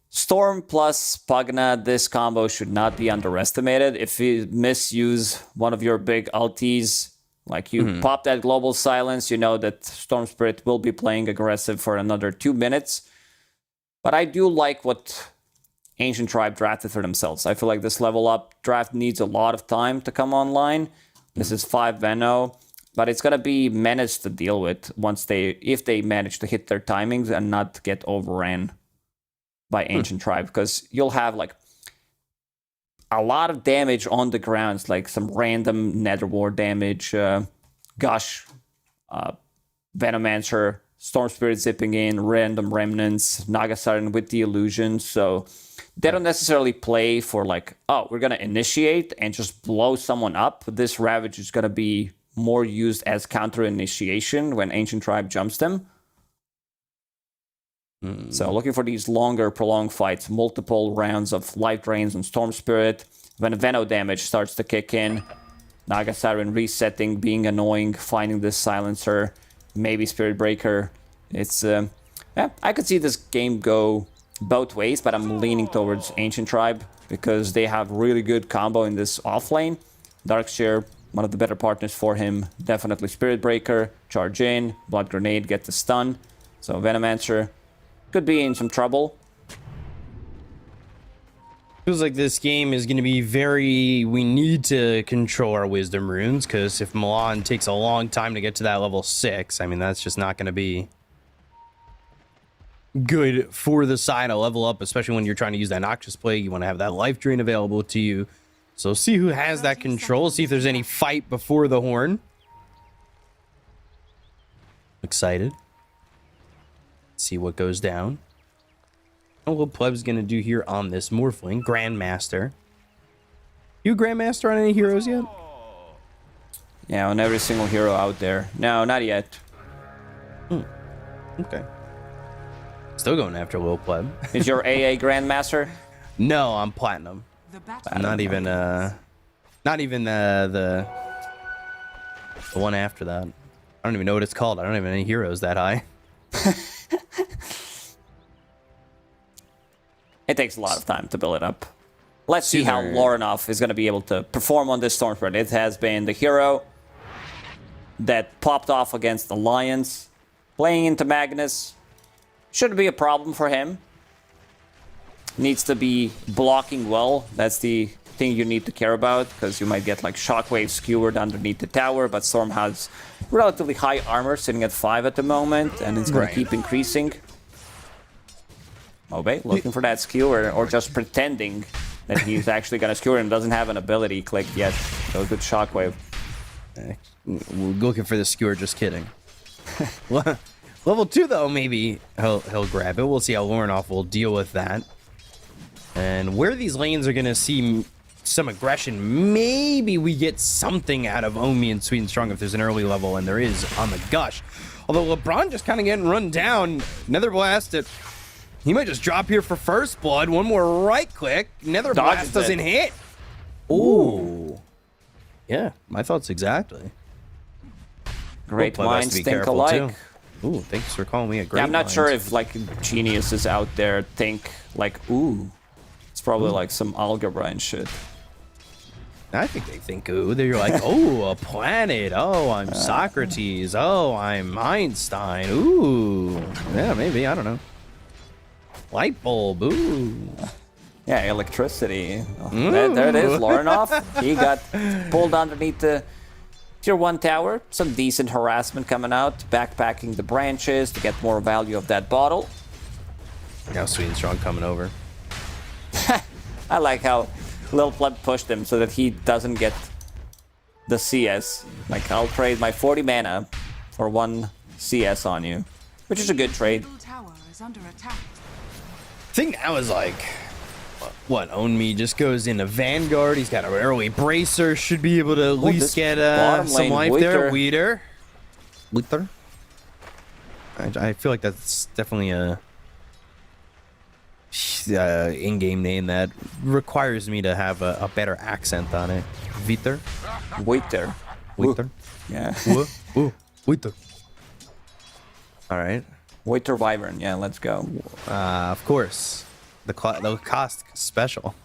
Storm plus Pugna, this combo should not be underestimated. If you misuse one of your big ultis, like you pop that Global Silence, you know that Storm Spirit will be playing aggressive for another 2 minutes. But I do like what Ancient Tribe drafted for themselves. I feel like this level up draft needs a lot of time to come online. This is 5 Veno, but it's gonna be menace to deal with if they manage to hit their timings and not get overran by Ancient Tribe, because you'll have like a lot of damage on the grounds, like some random Nether War damage, Gush, Venomancer, Storm Spirit zipping in, random remnants, Naga Siren with the illusion. So they don't necessarily play for like, oh, we're gonna initiate and just blow someone up. This Ravage is gonna be more used as counter initiation when Ancient Tribe jumps them. So looking for these longer, prolonged fights, multiple rounds of life drains on Storm Spirit. When Veno damage starts to kick in, Naga Siren resetting, being annoying, finding this silencer, maybe Spirit Breaker. It's, yeah, I could see this game go both ways, but I'm leaning towards Ancient Tribe because they have really good combo in this offlane. Darkshire, one of the better partners for him, definitely Spirit Breaker, charge in, Blood Grenade, get the stun. So Venomancer could be in some trouble. Feels like this game is going to be very... We need to control our Wisdom runes, because if Milan takes a long time to get to that level 6, I mean, that's just not going to be good for the side to level up, especially when you're trying to use that Noxious Plague. You want to have that life drain available to you. So see who has that control, see if there's any fight before the horn. Excited. See what goes down. What Pleb's gonna do here on this Morphling. Grandmaster. You Grandmaster on any heroes yet? Yeah, on every single hero out there. No, not yet. Okay. Still going after Lil Pleb. Is your AA Grandmaster? No, I'm Platinum. The battle I'm not even the one after that. I don't even know what it's called. I don't even have any heroes that high. It takes a lot of time to build it up. Let's see how Lorinov is going to be able to perform on this Storm Spirit. It has been the hero that popped off against the Lions. Playing into Magnus shouldn't be a problem for him. Needs to be blocking well. That's the thing you need to care about, because you might get like Shockwave skewered underneath the tower, but Storm has relatively high armor, sitting at 5 at the moment, and it's going to keep increasing. Obey, looking for that skewer, or just pretending that he's actually going to skewer and doesn't have an ability clicked yet. So good Shockwave. We're looking for the skewer, just kidding. Level 2, though, maybe he'll grab it. We'll see how Lorinov will deal with that. And where these lanes are going to see some aggression, maybe we get something out of Omi and Sweet and Strong if there's an early level, and there is on the Gush. Although LeBron just kind of getting run down. Nether Blast, he might just drop here for first blood. One more right click. Nether Blast doesn't hit. Ooh. Yeah, my thoughts exactly. Great minds think alike. Ooh, thanks for calling me a great Yeah, I'm not mind. sure if like geniuses out there think like, ooh. It's probably like some algebra and shit. I think they think, ooh, they're like, oh, a planet. Oh, I'm Socrates. Oh, I'm Einstein. Ooh. Yeah, maybe. I don't know. Light bulb. Ooh. Yeah, electricity. There it is, Lorinov. He got pulled underneath the Tier 1 tower. Some decent harassment coming out. Backpacking the branches to get more value of that bottle. Now Sweet and Strong coming over. I like how Lil Pleb pushed him so that he doesn't get the CS. Like, I'll trade my 40 mana for 1 CS on you. Which is a good trade. middle tower is under attack. I think that was like, what, Onmi just goes into Vanguard. He's got an early bracer. Should be able to at least get some life there. Weeder. I feel like that's definitely a in-game name that requires me to have a better accent on it. Viter. Waiter. Yeah. Waiter. All right. Waiter Wyvern. Yeah, let's go. Of course. The cost special.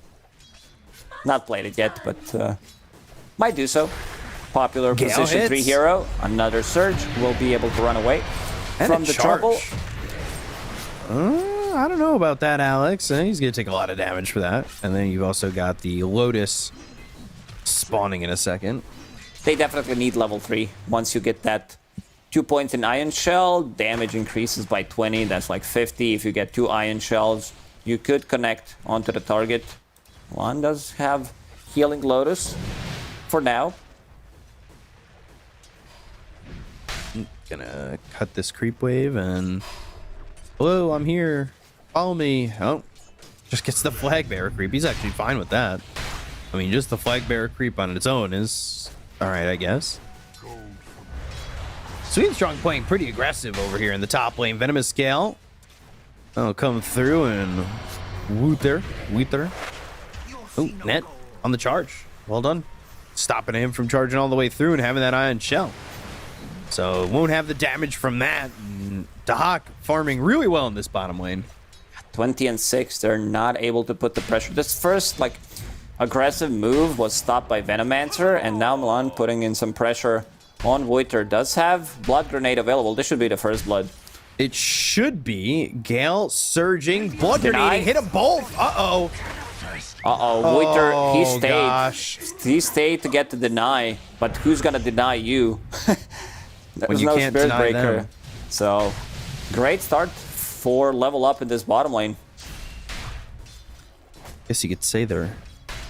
Not played it yet, but might do so. Popular Gale position hits. 3 hero. Another Surge will be able to run away from the trouble. I don't know about that, Alex. He's going to take a lot of damage for that. And then you've also got the Lotus spawning in a second. They definitely need level 3. Once you get that 2 points in Ion Shell, damage increases by 20. That's like 50. If you get 2 Ion Shells, you could connect onto the target. One does have Healing Lotus for now. Gonna cut this creep wave and... Hello, I'm here. Follow me. Oh, just gets the flag bearer creep. He's actually fine with that. I mean, just the flag bearer creep on its own is all right, I guess. Sweet and Strong playing pretty aggressive over here in the top lane. Venomous Scale. I'll come through and Wooter. Oh, net on the charge. Well done. Stopping him from charging all the way through and having that iron shell. So won't have the damage from that. Dahak farming really well in this bottom lane. 20 and 6, they're not able to put the pressure. This first, like, aggressive move was stopped by Venomancer, and now Milan putting in some pressure on Voiter. Does have Blood Grenade available. This should be the first blood. It should be. Gale surging. Blood Deny. grenade. Hit them both. Uh-oh. Voiter, he stayed. Gosh. He stayed to get the deny, but who's gonna deny you? There's you no can't Spirit deny Breaker. them. So, great start for level up in this bottom lane. Guess you could say they're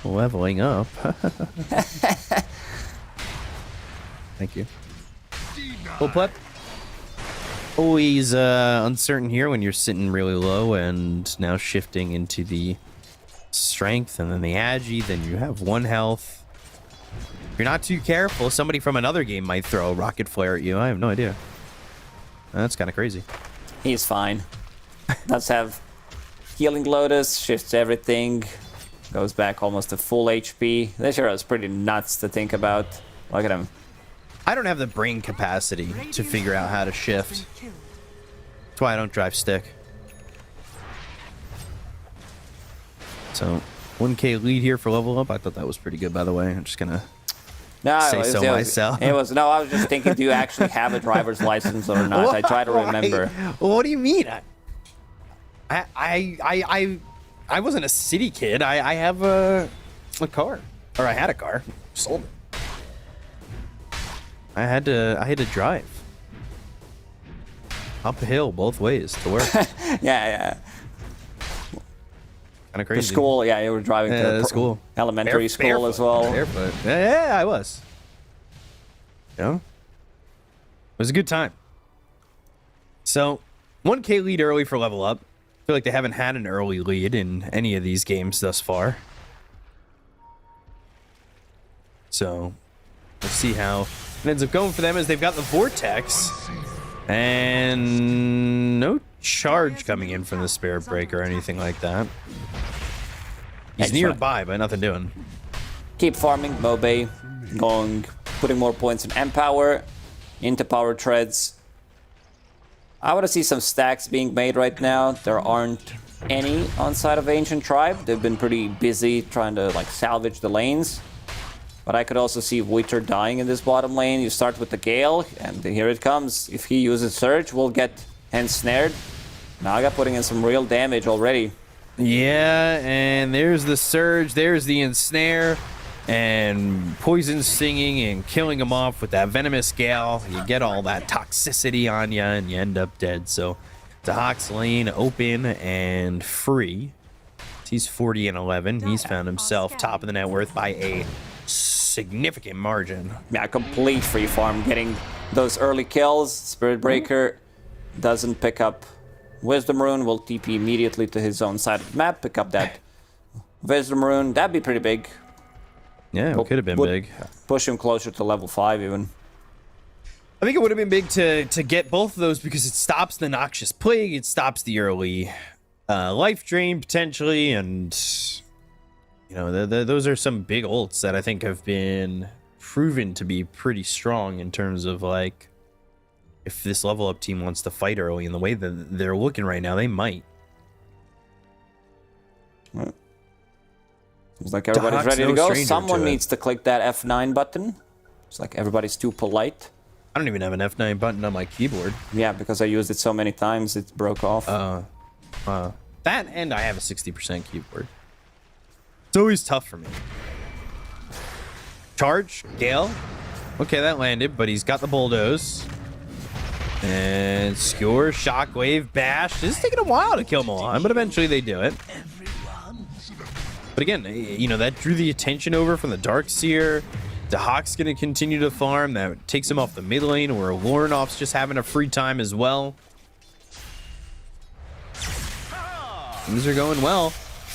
leveling up. Thank you. Full plep. Always uncertain here when you're sitting really low and now shifting into the strength and then the agi, then you have 1 health. If you're not too careful, somebody from another game might throw a rocket flare at you. I have no idea. That's kind of crazy. He's fine. Does have Healing Lotus, shifts everything, goes back almost to full HP. This hero is pretty nuts to think about. Look at him. I don't have the brain capacity to figure out how to shift. That's why I don't drive stick. So, 1k lead here for level up. I thought that was pretty good, by the way. I'm just gonna say so myself. I was just thinking, do you actually have a driver's license or not? I try to remember. What do you mean? I wasn't a city kid. I have a car, or I had a car. Sold it. I had to drive up a hill both ways to work. Yeah. Kind of crazy. To school, yeah, you were driving to school, elementary school as well. Barefoot. Yeah, I was. Yeah, it was a good time. So, 1k lead early for level up. I feel like they haven't had an early lead in any of these games thus far. So, we'll see how it ends up going for them, as they've got the Vortex and no charge coming in from the Spirit Breaker or anything like that. He's nearby, but nothing doing. Keep farming, Mobe, putting more points in Empower, into Power Treads. I want to see some stacks being made right now. There aren't any on side of Ancient Tribe. They've been pretty busy trying to like salvage the lanes. But I could also see Voiter dying in this bottom lane. You start with the Gale, and here it comes. If he uses Surge, we'll get ensnared. Naga putting in some real damage already. Yeah, and there's the Surge, there's the Ensnare, and Poison stinging and killing him off with that Venomous Gale. You get all that toxicity on you, and you end up dead. So, Dahak's lane open and free. He's 40 and 11. He's found himself top of the net worth by a significant margin. Yeah, complete free farm, getting those early kills. Spirit Breaker doesn't pick up Wisdom Rune, will TP immediately to his own side of the map, pick up that Wisdom Rune. That'd be pretty big. Yeah, it could have been big. Push him closer to level 5 even. I think it would have been big to get both of those, because it stops the Noxious Plague, it stops the early life drain potentially, and you know, those are some big ults that I think have been proven to be pretty strong in terms of, like, if this level up team wants to fight early in the way that they're looking right now, they might. Right. Seems like everybody's ready to go. Someone needs to click that F9 button. It's like everybody's too polite. I don't even have an F9 button on my keyboard. Yeah, because I used it so many times, it broke off. That, and I have a 60% keyboard. It's always tough for me. Charge, Gale. Okay, that landed, but he's got the bulldoze. And Skewer, Shockwave, Bash. This is taking a while to kill Milan, but eventually they do it. But again, you know, that drew the attention over from the Darkseer. Dahak's going to continue to farm. That takes him off the mid lane, where Lornoff's just having a free time as well. Things are going well.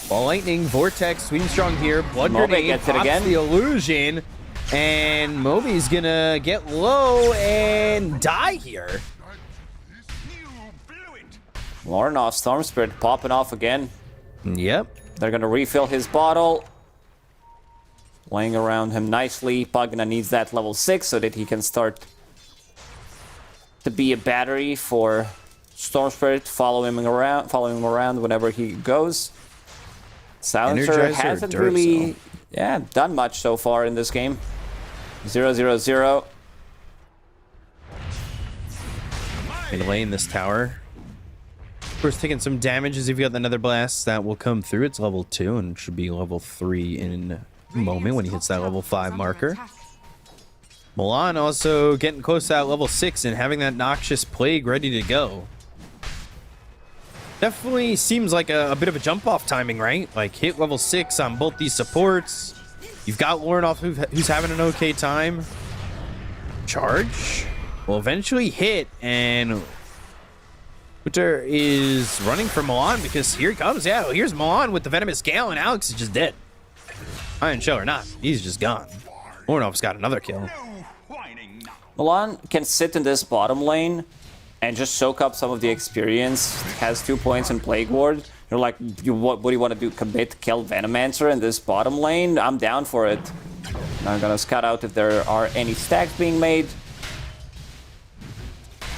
Ball Lightning, Vortex, Sweet and Strong here. Blood Grenade gets it pops again. the illusion. And Moby's going to get low and die here. Lornoff, Storm Spirit popping off again. Yep. They're gonna refill his bottle. Laying around him nicely. Pagna needs that level 6 so that he can start to be a battery for Storm Spirit, following him around whenever he goes. Silencer Energizer hasn't Duracell. really done much so far in this game. 0-0-0. Gonna lay in this tower. Of course, taking some damage as if you got the Nether Blast. That will come through. It's level 2 and should be level 3 in a moment when he hits that level 5 marker. Milan also getting close to that level 6 and having that Noxious Plague ready to go. Definitely seems like a bit of a jump-off timing, right? Like, hit level 6 on both these supports. You've got Lornoff who's having an okay time. Charge will eventually hit, and Winter is running for Milan because here he comes. Yeah, here's Milan with the Venomous Gale, and Alex is just dead. Iron Shell or not, he's just gone. Lornoff's got another kill. Milan can sit in this bottom lane and just soak up some of the experience. Has 2 points in Plague Ward. You're like, what do you want to do? Commit, kill Venomancer in this bottom lane? I'm down for it. I'm gonna scout out if there are any stacks being made.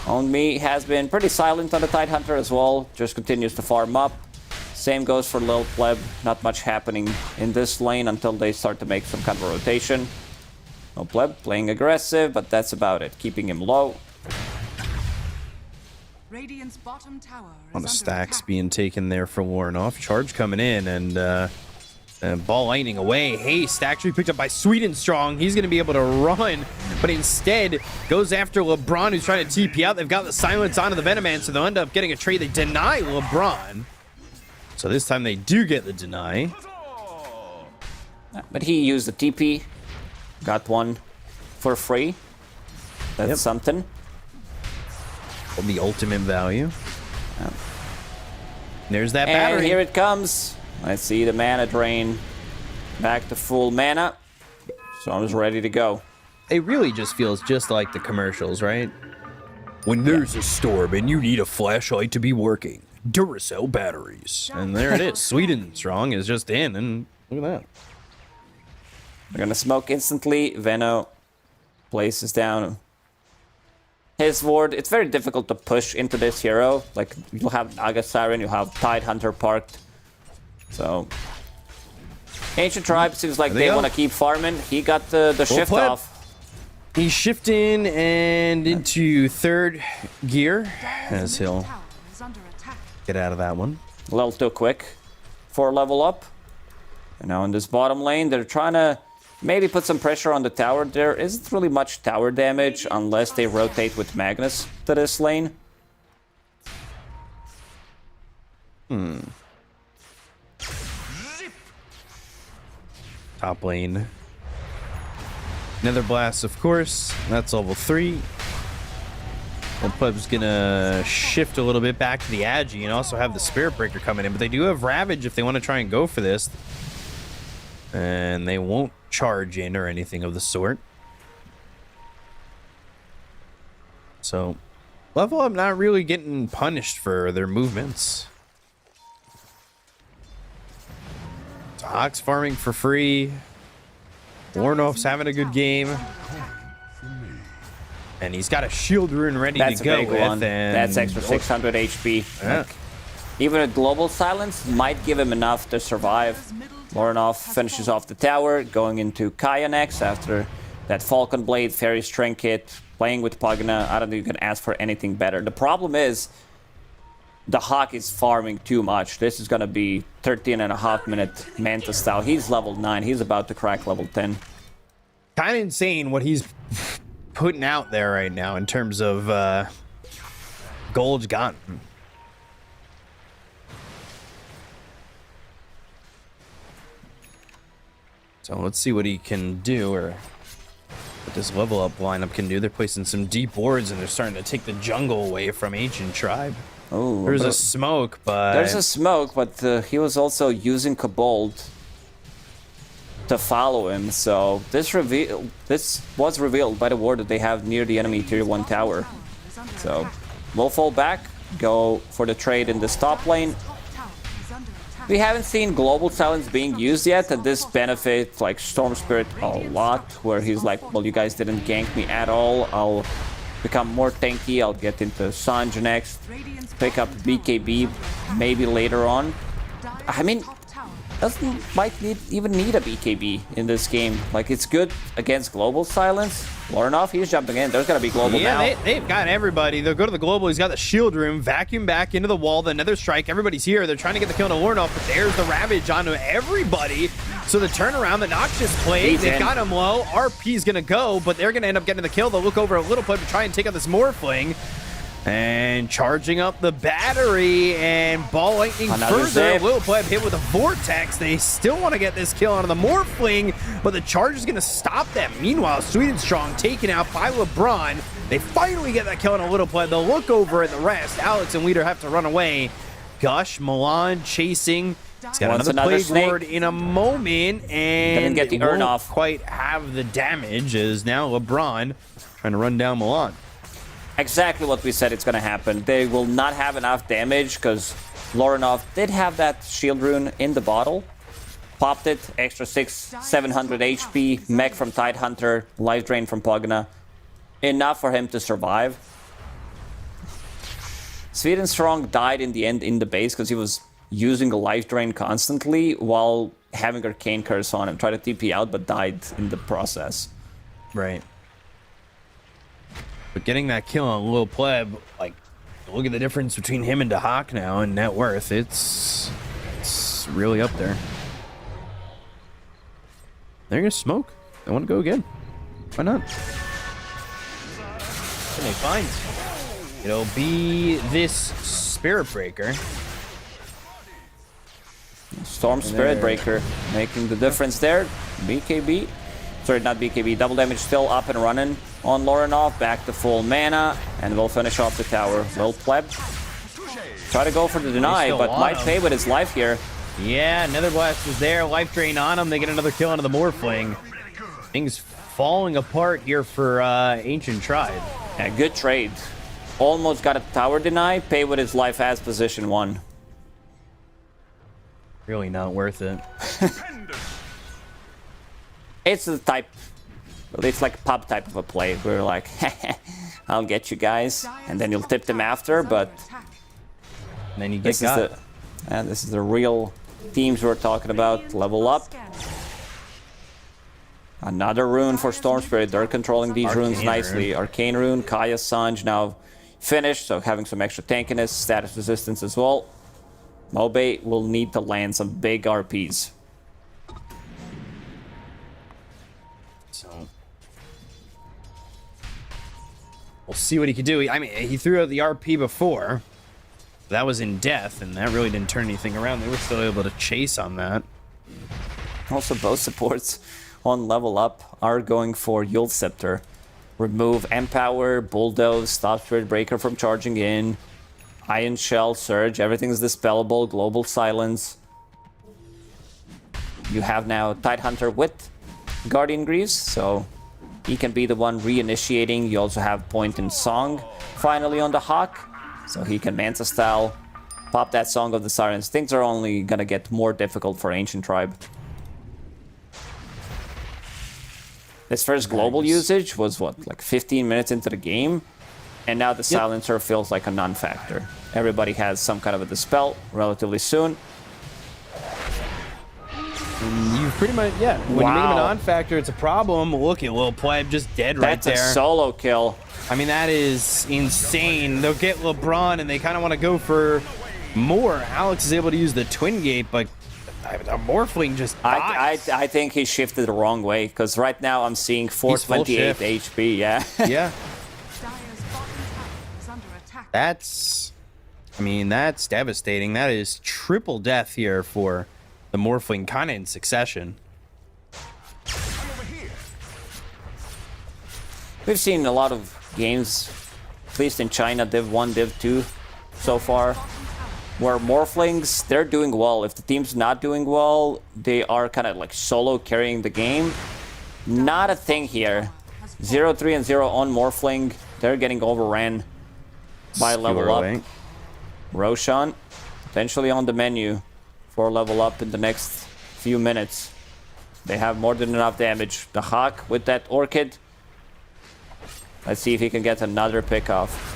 On Me has been pretty silent on the Tidehunter as well. Just continues to farm up. Same goes for Lil Pleb. Not much happening in this lane until they start to make some kind of rotation. No Pleb playing aggressive, but that's about it. Keeping him low. Radiant's bottom tower is On the under stacks attack. being taken there for Lornoff. Charge coming in and ball lightning away. Haste actually picked up by Sweden Strong. He's going to be able to run, but instead goes after LeBron, who's trying to TP out. They've got the silence onto the Venoman, so they'll end up getting a trade. They deny LeBron. So this time they do get the deny. But he used the TP. Got one for free. That's something. The ultimate value. There's that And battery. here it comes. Let's see the mana drain. Back to full mana. So I'm just ready to go. It really just feels just like the commercials, right? When there's a storm and you need a flashlight to be working, Duracell batteries. And there it is. Sweden Strong is just in, and look at that. They're gonna smoke instantly. Veno places down his ward. It's very difficult to push into this hero. Like, you'll have Naga Siren, you have Tidehunter parked. So Ancient Tribe seems like they want to keep farming. He got the shift Pleb. off. He's shifting and into third gear as he'll Tower is under attack. get out of that one. A little too quick for a level up. And now in this bottom lane, they're trying to maybe put some pressure on the tower. There isn't really much tower damage unless they rotate with Magnus to this lane. Top lane. Nether Blast, of course. That's level 3. And Pleb's gonna shift a little bit back to the Agi and also have the Spirit Breaker coming in. But they do have Ravage if they want to try and go for this. And they won't charge in or anything of the sort. So, level up not really getting punished for their movements. Ox farming for free. Lornoff's having a good game. And he's got a shield rune ready That's to a go big with. one. And That's extra 600 HP. Yeah. Like, even a global silence might give him enough to survive. Lornoff finishes off the tower, going into Kaya next after that Falcon Blade, Fairy's Trinket, playing with Pagna. I don't think you can ask for anything better. The problem is the Hawk is farming too much. This is going to be 13.5-minute Manta style. He's level 9. He's about to crack level 10. Kind of insane what he's putting out there right now in terms of gold gotten. So let's see what he can do, or what this level up lineup can do. They're placing some deep wards and they're starting to take the jungle away from Ancient Tribe. Oh, There's a smoke, but there's a smoke, but he was also using Kobold to follow him. So this was revealed by the ward that they have near the enemy tier 1 tower. So we'll fall back. go for the trade in this top lane. Top tower is under attack. We haven't seen Global Silence being used yet, and this benefits like Storm Spirit a lot, where he's like, well, you guys didn't gank me at all, I'll become more tanky, I'll get into Sanj next, Radiant's pick up bottom tower BKB maybe later on. Dire's I mean, top tower might even need a BKB in this game. Like, it's good against Global Silence. Lornov, he's jumping in. There's gonna be Global now. Yeah, they've got everybody. They'll go to the global. He's got the shield room. Vacuum back into the wall. The Nether Strike. Everybody's here. They're trying to get the kill on Lornov, but there's the Ravage onto everybody. So the turnaround, the Noxious play, He's they've in. got him low. RP's gonna go, but they're gonna end up getting the kill. They'll look over a little bit to try and take out this Morphling. And charging up the battery, and Ball Lightning Another further. zip. Will Pleb hit with a Vortex. They still want to get this kill onto the Morphling, but the charge is going to stop them. Meanwhile, Sweet and Strong taken out by LeBron. They finally get that kill on a Little Pleb. They'll look over at the rest. Alex and Leader have to run away. Gush, Milan chasing. He's got Wants another another Plague snake. Ward in a moment, and Didn't get the won't urn off. quite have the damage as now LeBron trying to run down Milan. Exactly what we said it's gonna happen. They will not have enough damage because Lorinov did have that shield rune in the bottle. Popped it, extra 700 HP, mech from Tidehunter, life drain from Pugna. Enough for him to survive. Sweet and Strong died in the end in the base because he was using a life drain constantly while having Arcane Curse on him. Tried to TP out but died in the process. Right. But getting that kill on Lil Pleb, like, look at the difference between him and Dahak now in net worth. It's really up there. They're gonna smoke. They want to go again. Why not? And they find it'll be this Spirit Breaker. Storm Spirit Breaker making the difference there. BKB. Sorry, not BKB. Double damage still up and running on Lorinov. Back to full mana. And we'll finish off the tower. Will Pleb try to go for the deny, still but on might him. pay with his life here. Yeah, Nether Blast is there. Life Drain on him. They get another kill onto the Morphling. Things falling apart here for Ancient Tribe. Yeah, good trade. Almost got a tower deny. Pay with his life as position 1. Really not worth it. It's the type... It's like pub type of a play. We're like, I'll get you guys. And then you'll tip them after, but... And then you get This is got. this is the real teams we're talking about. Level up. Another rune for Storm Spirit. They're controlling these runes Arcane nicely. rune. Arcane rune, Kaya, Sanj now finished, so having some extra tankiness, status resistance as well. Mobe will need to land some big RPs. So we'll see what he can do. I mean, he threw out the RP before. That was in death, and that really didn't turn anything around. They were still able to chase on that. Also, both supports on level up are going for Yule Scepter. Remove Empower, Bulldoze, stop Spirit Breaker from charging in. Iron Shell, Surge, everything's dispellable. Global Silence. You have now Tidehunter with Guardian Greaves, so he can be the one reinitiating. You also have Point in Song finally on the Hawk, so he can Manta style pop that Song of the Sirens. Things are only gonna get more difficult for Ancient Tribe. This first global usage was what, like 15 minutes into the game, and now the silencer feels like a non-factor. Everybody has some kind of a dispel relatively soon. You pretty much, yeah. When you make him a Wow. non-factor, it's a problem. Look at Lil Pleb just dead right That's there. a solo kill. I mean, that is insane. They'll get LeBron, and they kind of want to go for more. Alex is able to use the Twin Gate, but a Morphling just dies. I think he shifted the wrong way, because right now I'm seeing full 428 shift. HP, yeah. Yeah. Dire's bottom tower is under attack. That's devastating. That is triple death here for the Morphling, kind of in succession. We've seen a lot of games, at least in China, Div 1, Div 2 so far, where Morphlings, they're doing well. If the team's not doing well, they are kind of like solo carrying the game. Not a thing here. 0-3 and 0 on Morphling. They're getting overran by level Skewer up. away. Roshan potentially on the menu for level up in the next few minutes. They have more than enough damage. The Hawk with that Orchid. Let's see if he can get another pick off.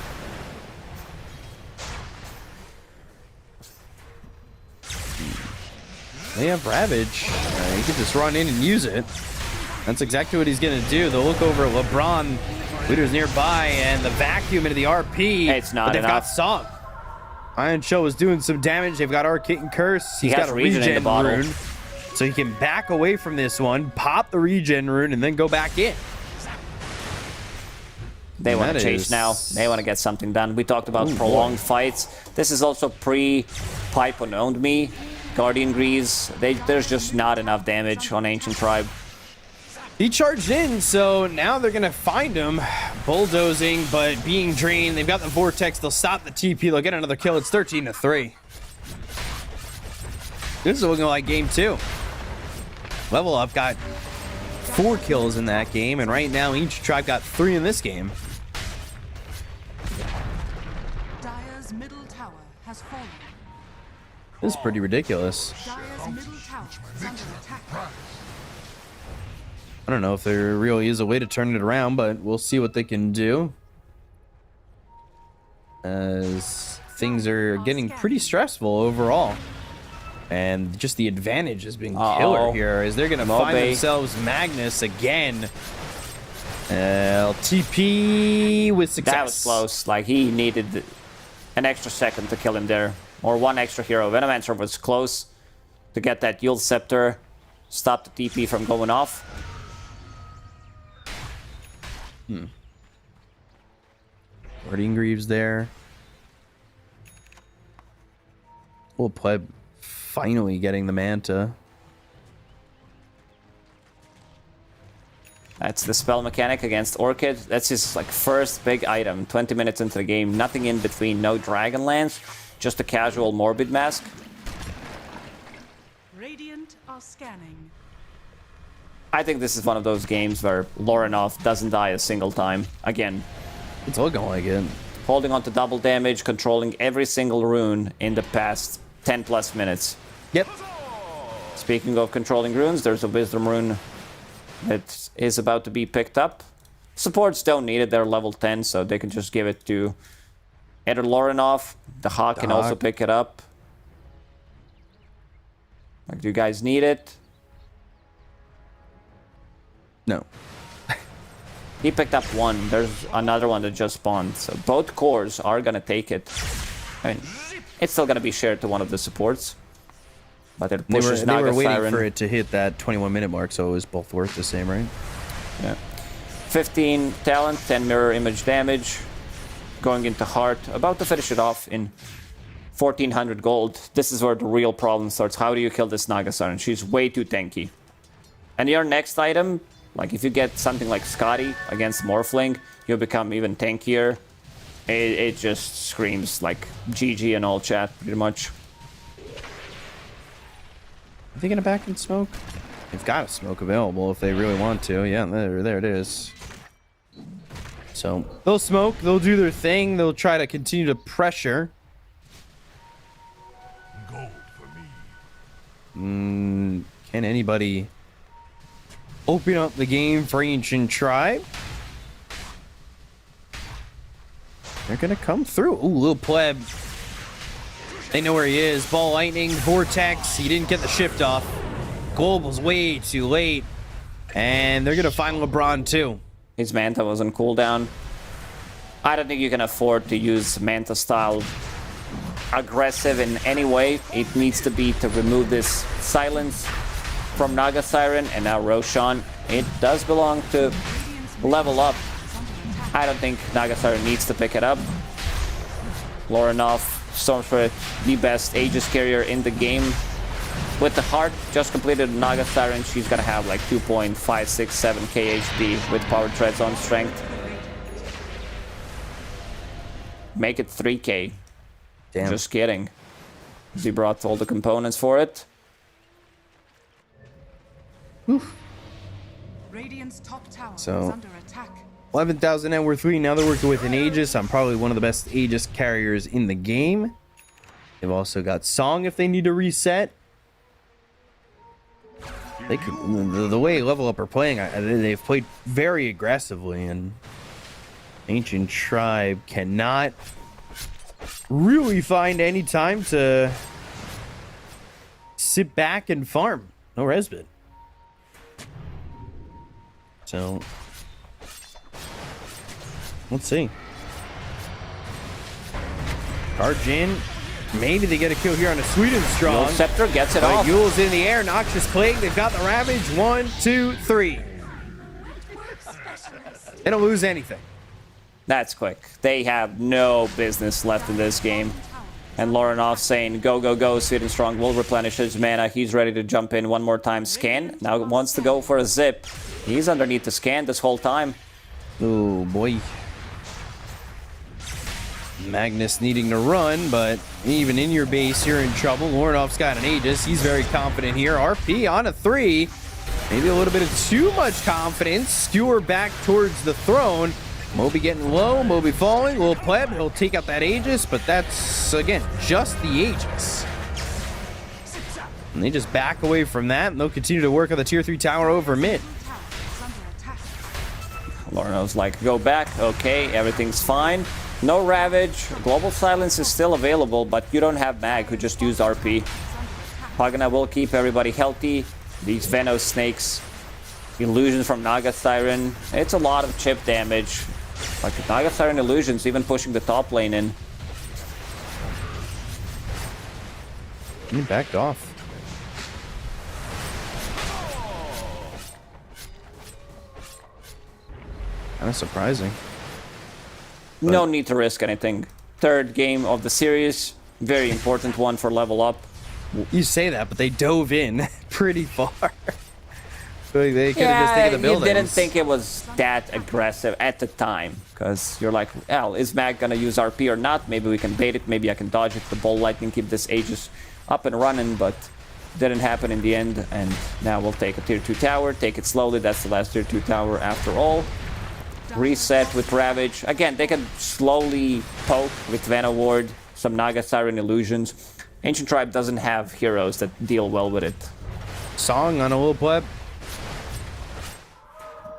They have Ravage. He can just run in and use it. That's exactly what he's going to do. They'll look over LeBron. Leader's nearby, and the vacuum into the RP. It's not but they've enough. got Song. Iron Show is doing some damage. They've got Arcade and Curse. He's He has got a regen in the regen bottle. rune. So he can back away from this one, pop the regen rune, and then go back in. They want to That chase is- now. They want to get something done. We talked about prolonged fights. This is also pre-Pipe on Owned Me. Guardian Grease. There's just not enough damage on Ancient Tribe. He charged in, so now they're going to find him. Bulldozing, but being drained. They've got the Vortex. They'll stop the TP. They'll get another kill. It's 13-3. This is looking like game 2. Level Up got 4 kills in that game, and right now each tribe got 3 in this game. Dire's middle tower has fallen. This is pretty ridiculous. Dire's middle tower is under attack. I don't know if there really is a way to turn it around, but we'll see what they can do. As things are getting pretty stressful overall. And just the advantage has been killer here, as they're going to find themselves Magnus again. TP with success. That was close. Like, he needed an extra second to kill him there. Or one extra hero. Venomancer was close to get that Yield Scepter. Stop the TP from going off. Guardian Greaves there. Full pleb finally getting the Manta. That's the spell mechanic against Orchid. That's his like first big item. 20 minutes into the game. Nothing in between. No Dragonlance. Just a casual Morbid Mask. Radiant are scanning. I think this is one of those games where Lorinov doesn't die a single time. Again, It's looking like it. holding on to double damage, controlling every single rune in the past 10 plus minutes. Yep. Speaking of controlling runes, there's a Wisdom rune that is about to be picked up. Supports don't need it, they're level 10, so they can just give it to either Lorinov. The Hawk can also Hawk. pick it up. Like, do you guys need it? No. He picked up one. There's another one that just spawned. So both cores are gonna take it. I mean, it's still gonna be shared to one of the supports. But it They pushes were Naga waiting Siren. for it to hit that 21-minute mark, so it was both worth the same, right? Yeah. 15 talent, 10 mirror image damage. Going into Heart. About to finish it off in 1400 gold. This is where the real problem starts. How do you kill this Naga Siren? She's way too tanky. And your next item, like if you get something like Scotty against Morphling, you'll become even tankier. It just screams like GG and all chat, pretty much. Are they gonna back and smoke? They've got a smoke available if they really want to. Yeah, there it is. So they'll smoke, they'll do their thing, they'll try to continue to pressure. Gold for me. Can anybody open up the game for Ancient Tribe? They're gonna come through. Ooh, little pleb. They know where he is. Ball lightning, vortex. He didn't get the shift off. Global's way too late. And they're gonna find LeBron too. His Manta was on cooldown. I don't think you can afford to use Manta style aggressive in any way. It needs to be to remove this silence from Naga Siren, and now Roshan. It does belong to level up. I don't think Naga Siren needs to pick it up. Lorinov, Storm Spirit, the best Aegis carrier in the game. With the Heart, just completed Naga Siren, she's gonna have like 2.567k HP with Power Treads on Strength. Make it 3k. Damn. Just kidding. He brought all the components for it. Radiant's top tower So- is under attack. 11,000 net worth 3. Now they're working with an Aegis. I'm probably one of the best Aegis carriers in the game. They've also got Song if they need to reset. They can, the way Level Up are playing, they've played very aggressively, and Ancient Tribe cannot really find any time to sit back and farm. No resbit. So, let's see. Charge in. Maybe they get a kill here on a Sweden Strong. Yule Scepter gets it off. Yule's in the air. Noxious Plague. They've got the Ravage. 1, 2, 3. They don't lose anything. That's quick. They have no business left in this game. And Lorenov saying, go, go, go. Sweden Strong will replenish his mana. He's ready to jump in one more time. Scan. Now wants to go for a zip. He's underneath the scan this whole time. Oh, boy. Magnus needing to run, but even in your base, you're in trouble. Lorenov's got an Aegis. He's very confident here. RP on a 3. Maybe a little bit of too much confidence. Skewer back towards the throne. Moby getting low. Moby falling. Little pleb. He'll take out that Aegis, but that's, again, just the Aegis. And they just back away from that, and they'll continue to work on the tier 3 tower over mid. Lorenov's like, go back. Okay, everything's fine. No Ravage. Global Silence is still available, but you don't have Mag, who just used RP. Pagana will keep everybody healthy. These Venos Snakes. Illusions from Naga Siren. It's a lot of chip damage. Like Naga Siren Illusions even pushing the top lane in. He backed off. Kind of surprising. No need to risk anything. Third game of the series. Very important one for Level Up. You say that, but they dove in pretty far. They could have just taken the buildings. You didn't think it was that aggressive at the time. Because you're like, well, is Mag going to use RP or not? Maybe we can bait it. Maybe I can dodge it. The Ball Lightning, keep this Aegis up and running. But didn't happen in the end. And now we'll take a tier 2 tower. Take it slowly. That's the last tier 2 tower after all. Reset with Ravage. Again, they can slowly poke with Vena Ward, some Naga Siren Illusions. Ancient Tribe doesn't have heroes that deal well with it. Song on a little pleb.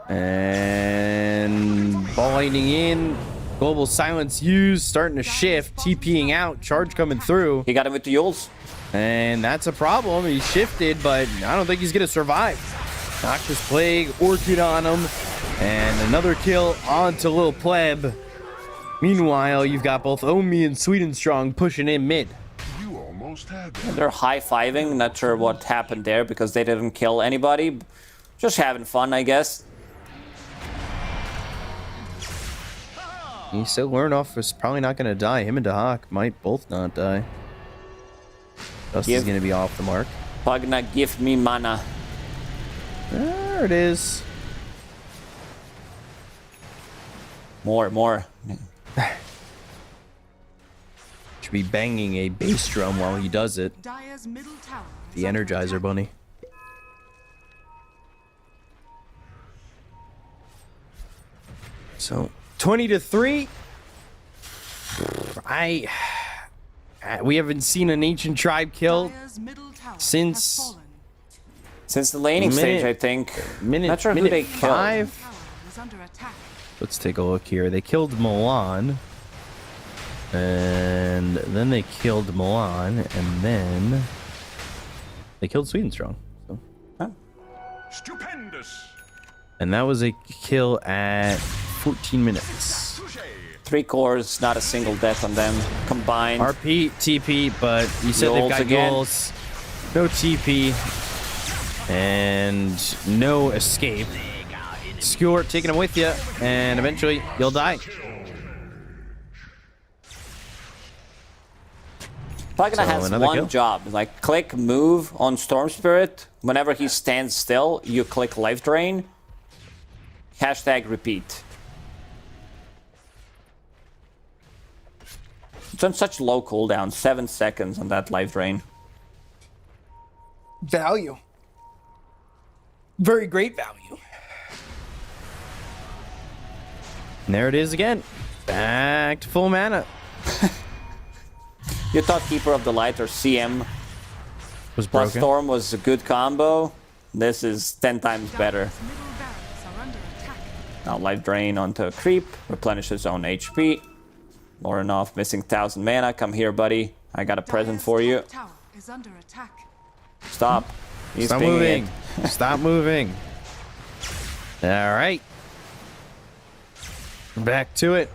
And Ball Lightning in. Global Silence used. Starting to shift. TPing out. Charge coming through. He got him with the Yules. And that's a problem. He shifted, but I don't think he's going to survive. Noxious Plague. Orchid on him. And another kill onto Lil Pleb. Meanwhile, you've got both Omi and Sweden Strong pushing in mid. You almost had that. They're high-fiving. Not sure what happened there because they didn't kill anybody. Just having fun, I guess. He still Lorenov is probably not going to die. Him and Dahak might both not die. Dustin's going to be off the mark. Pagna, give me mana. There it is. More. Should be banging a bass drum while he does it. Dire's middle tower. The Energizer Bunny. So 20-3. We haven't seen an Ancient Tribe kill Dire's middle tower since has fallen. Since the laning stage, I think. Not sure who they killed. 5. Tower is under attack. Let's take a look here. They killed Milan. And then they killed Milan. And then they killed Sweden Strong. So. Stupendous. And that was a kill at 14 minutes. 3 cores, not a single death on them combined. RP, TP, but you said they've Yules got again. Yules. No TP. And no escape. Skewer taking him with you. And eventually you'll die. Pagana has another one kill. job. Like, click move on Storm Spirit. Whenever he stands still, you click Life Drain. Hashtag repeat. It's on such low cooldown, 7 seconds on that Life Drain. Value. Very great value. And there it is again. Back to full mana. You thought Keeper of the Light or CM Was plus broken. Storm was a good combo. This is 10 times better. Dire's middle barracks are under attack. Now Life Drain onto a creep, replenish his own HP. Lorinov missing 1000 mana. Come here, buddy. I got a present Dire's for you. top tower is under attack. Stop. He's Stop pinging moving. it. Stop moving. All right. Back to it.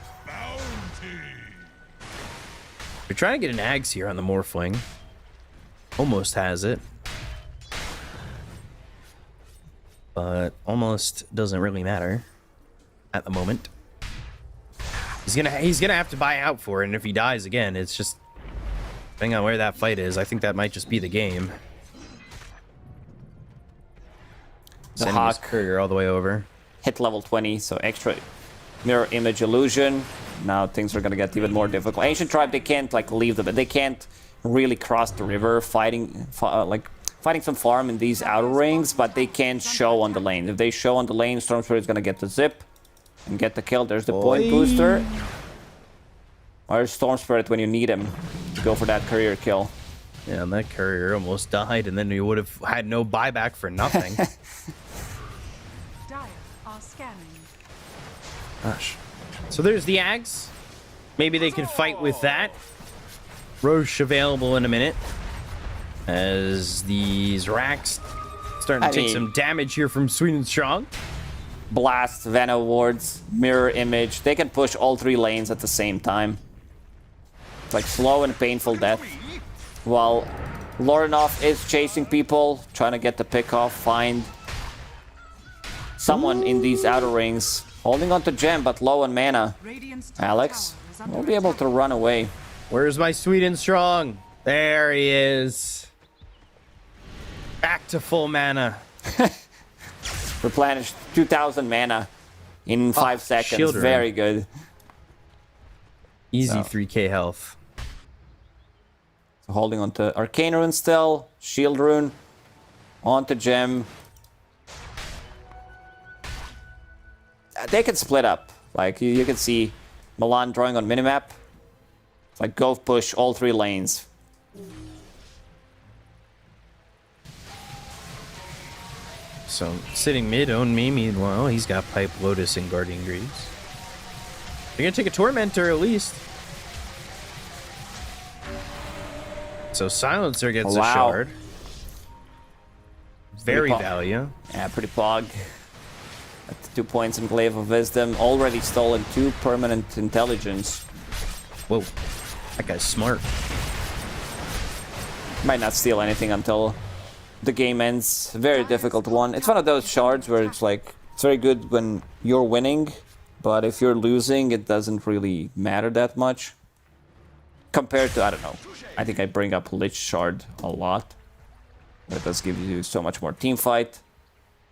We're trying to get an Ags here on the Morphling. Almost has it. But almost doesn't really matter at the moment. He's gonna have to buy out for it, and if he dies again, it's just depending on where that fight is, I think that might just be the game. The Sending his Hawk courier all the way over. hit level 20, so extra mirror image illusion. Now things are gonna get even more difficult. Ancient Tribe, they can't like leave they can't really cross the river fighting some farm in these outer rings, but they can show on the lane. If they show on the lane, Storm Spirit is gonna get the zip and get the kill. There's the point booster. Where's Storm Spirit when you need him to go for that career kill? Yeah, and that courier almost died, and then you would have had no buyback for nothing. Dire are scanning. Gosh. So there's the Ags. Maybe they can fight with that. Roche available in a minute. As these racks starting to take some damage here from Sweet and Strong. Blast, Venom wards, mirror image. They can push all 3 lanes at the same time. It's like slow and painful death. While Lorinov is chasing people, trying to get the pick off, find someone in these outer rings. Holding on to Gem, but low on mana. Radiant's top Alex tower is under will be able attack. to run away. Where's my Sweet and Strong? There he is. Back to full mana. Replenished 2000 mana in 5 seconds. shield Very good. Easy So. 3k health. So holding on to Arcane Rune still. Shield Rune. Onto Gem. They can split up. Like, you can see Milan drawing on minimap. Like, go push all 3 lanes. So sitting mid on me, meanwhile, he's got Pipe, Lotus, and Guardian Greaves. They're gonna take a Tormentor at least. So Silencer gets a Wow. shard. Very pop. value. Yeah, pretty pog. At 2 points in Glaive of Wisdom. Already stolen 2 permanent intelligence. Whoa, that guy's smart. Might not steal anything until the game ends. Very difficult one. It's one of those shards where it's like, it's very good when you're winning, but if you're losing, it doesn't really matter that much. Compared to, I don't know, I think I bring up Lich Shard a lot. But it does give you so much more team fight.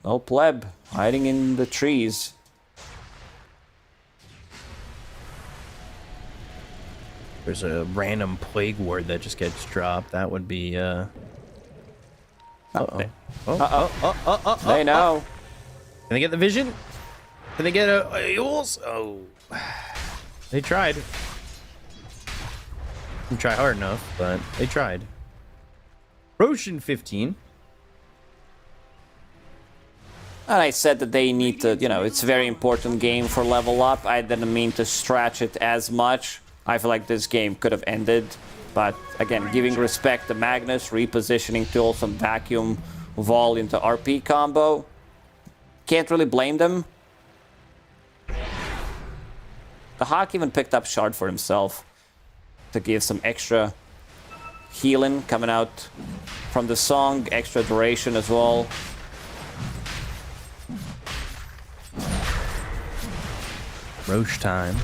No pleb, hiding in the trees. There's a random Plague Ward that just gets dropped. That would be, Uh-oh. They know. Can they get the vision? Can they get a Yules? Oh. They tried. Didn't try hard enough, but they tried. Roshan 15. And I said that they need to, you know, it's a very important game for level up. I didn't mean to stretch it as much. I feel like this game could have ended. But again, giving respect to Magnus, repositioning to also vacuum Vol into RP combo. Can't really blame them. The Hawk even picked up Shard for himself to give some extra healing coming out from the song, extra duration as well. Roche time.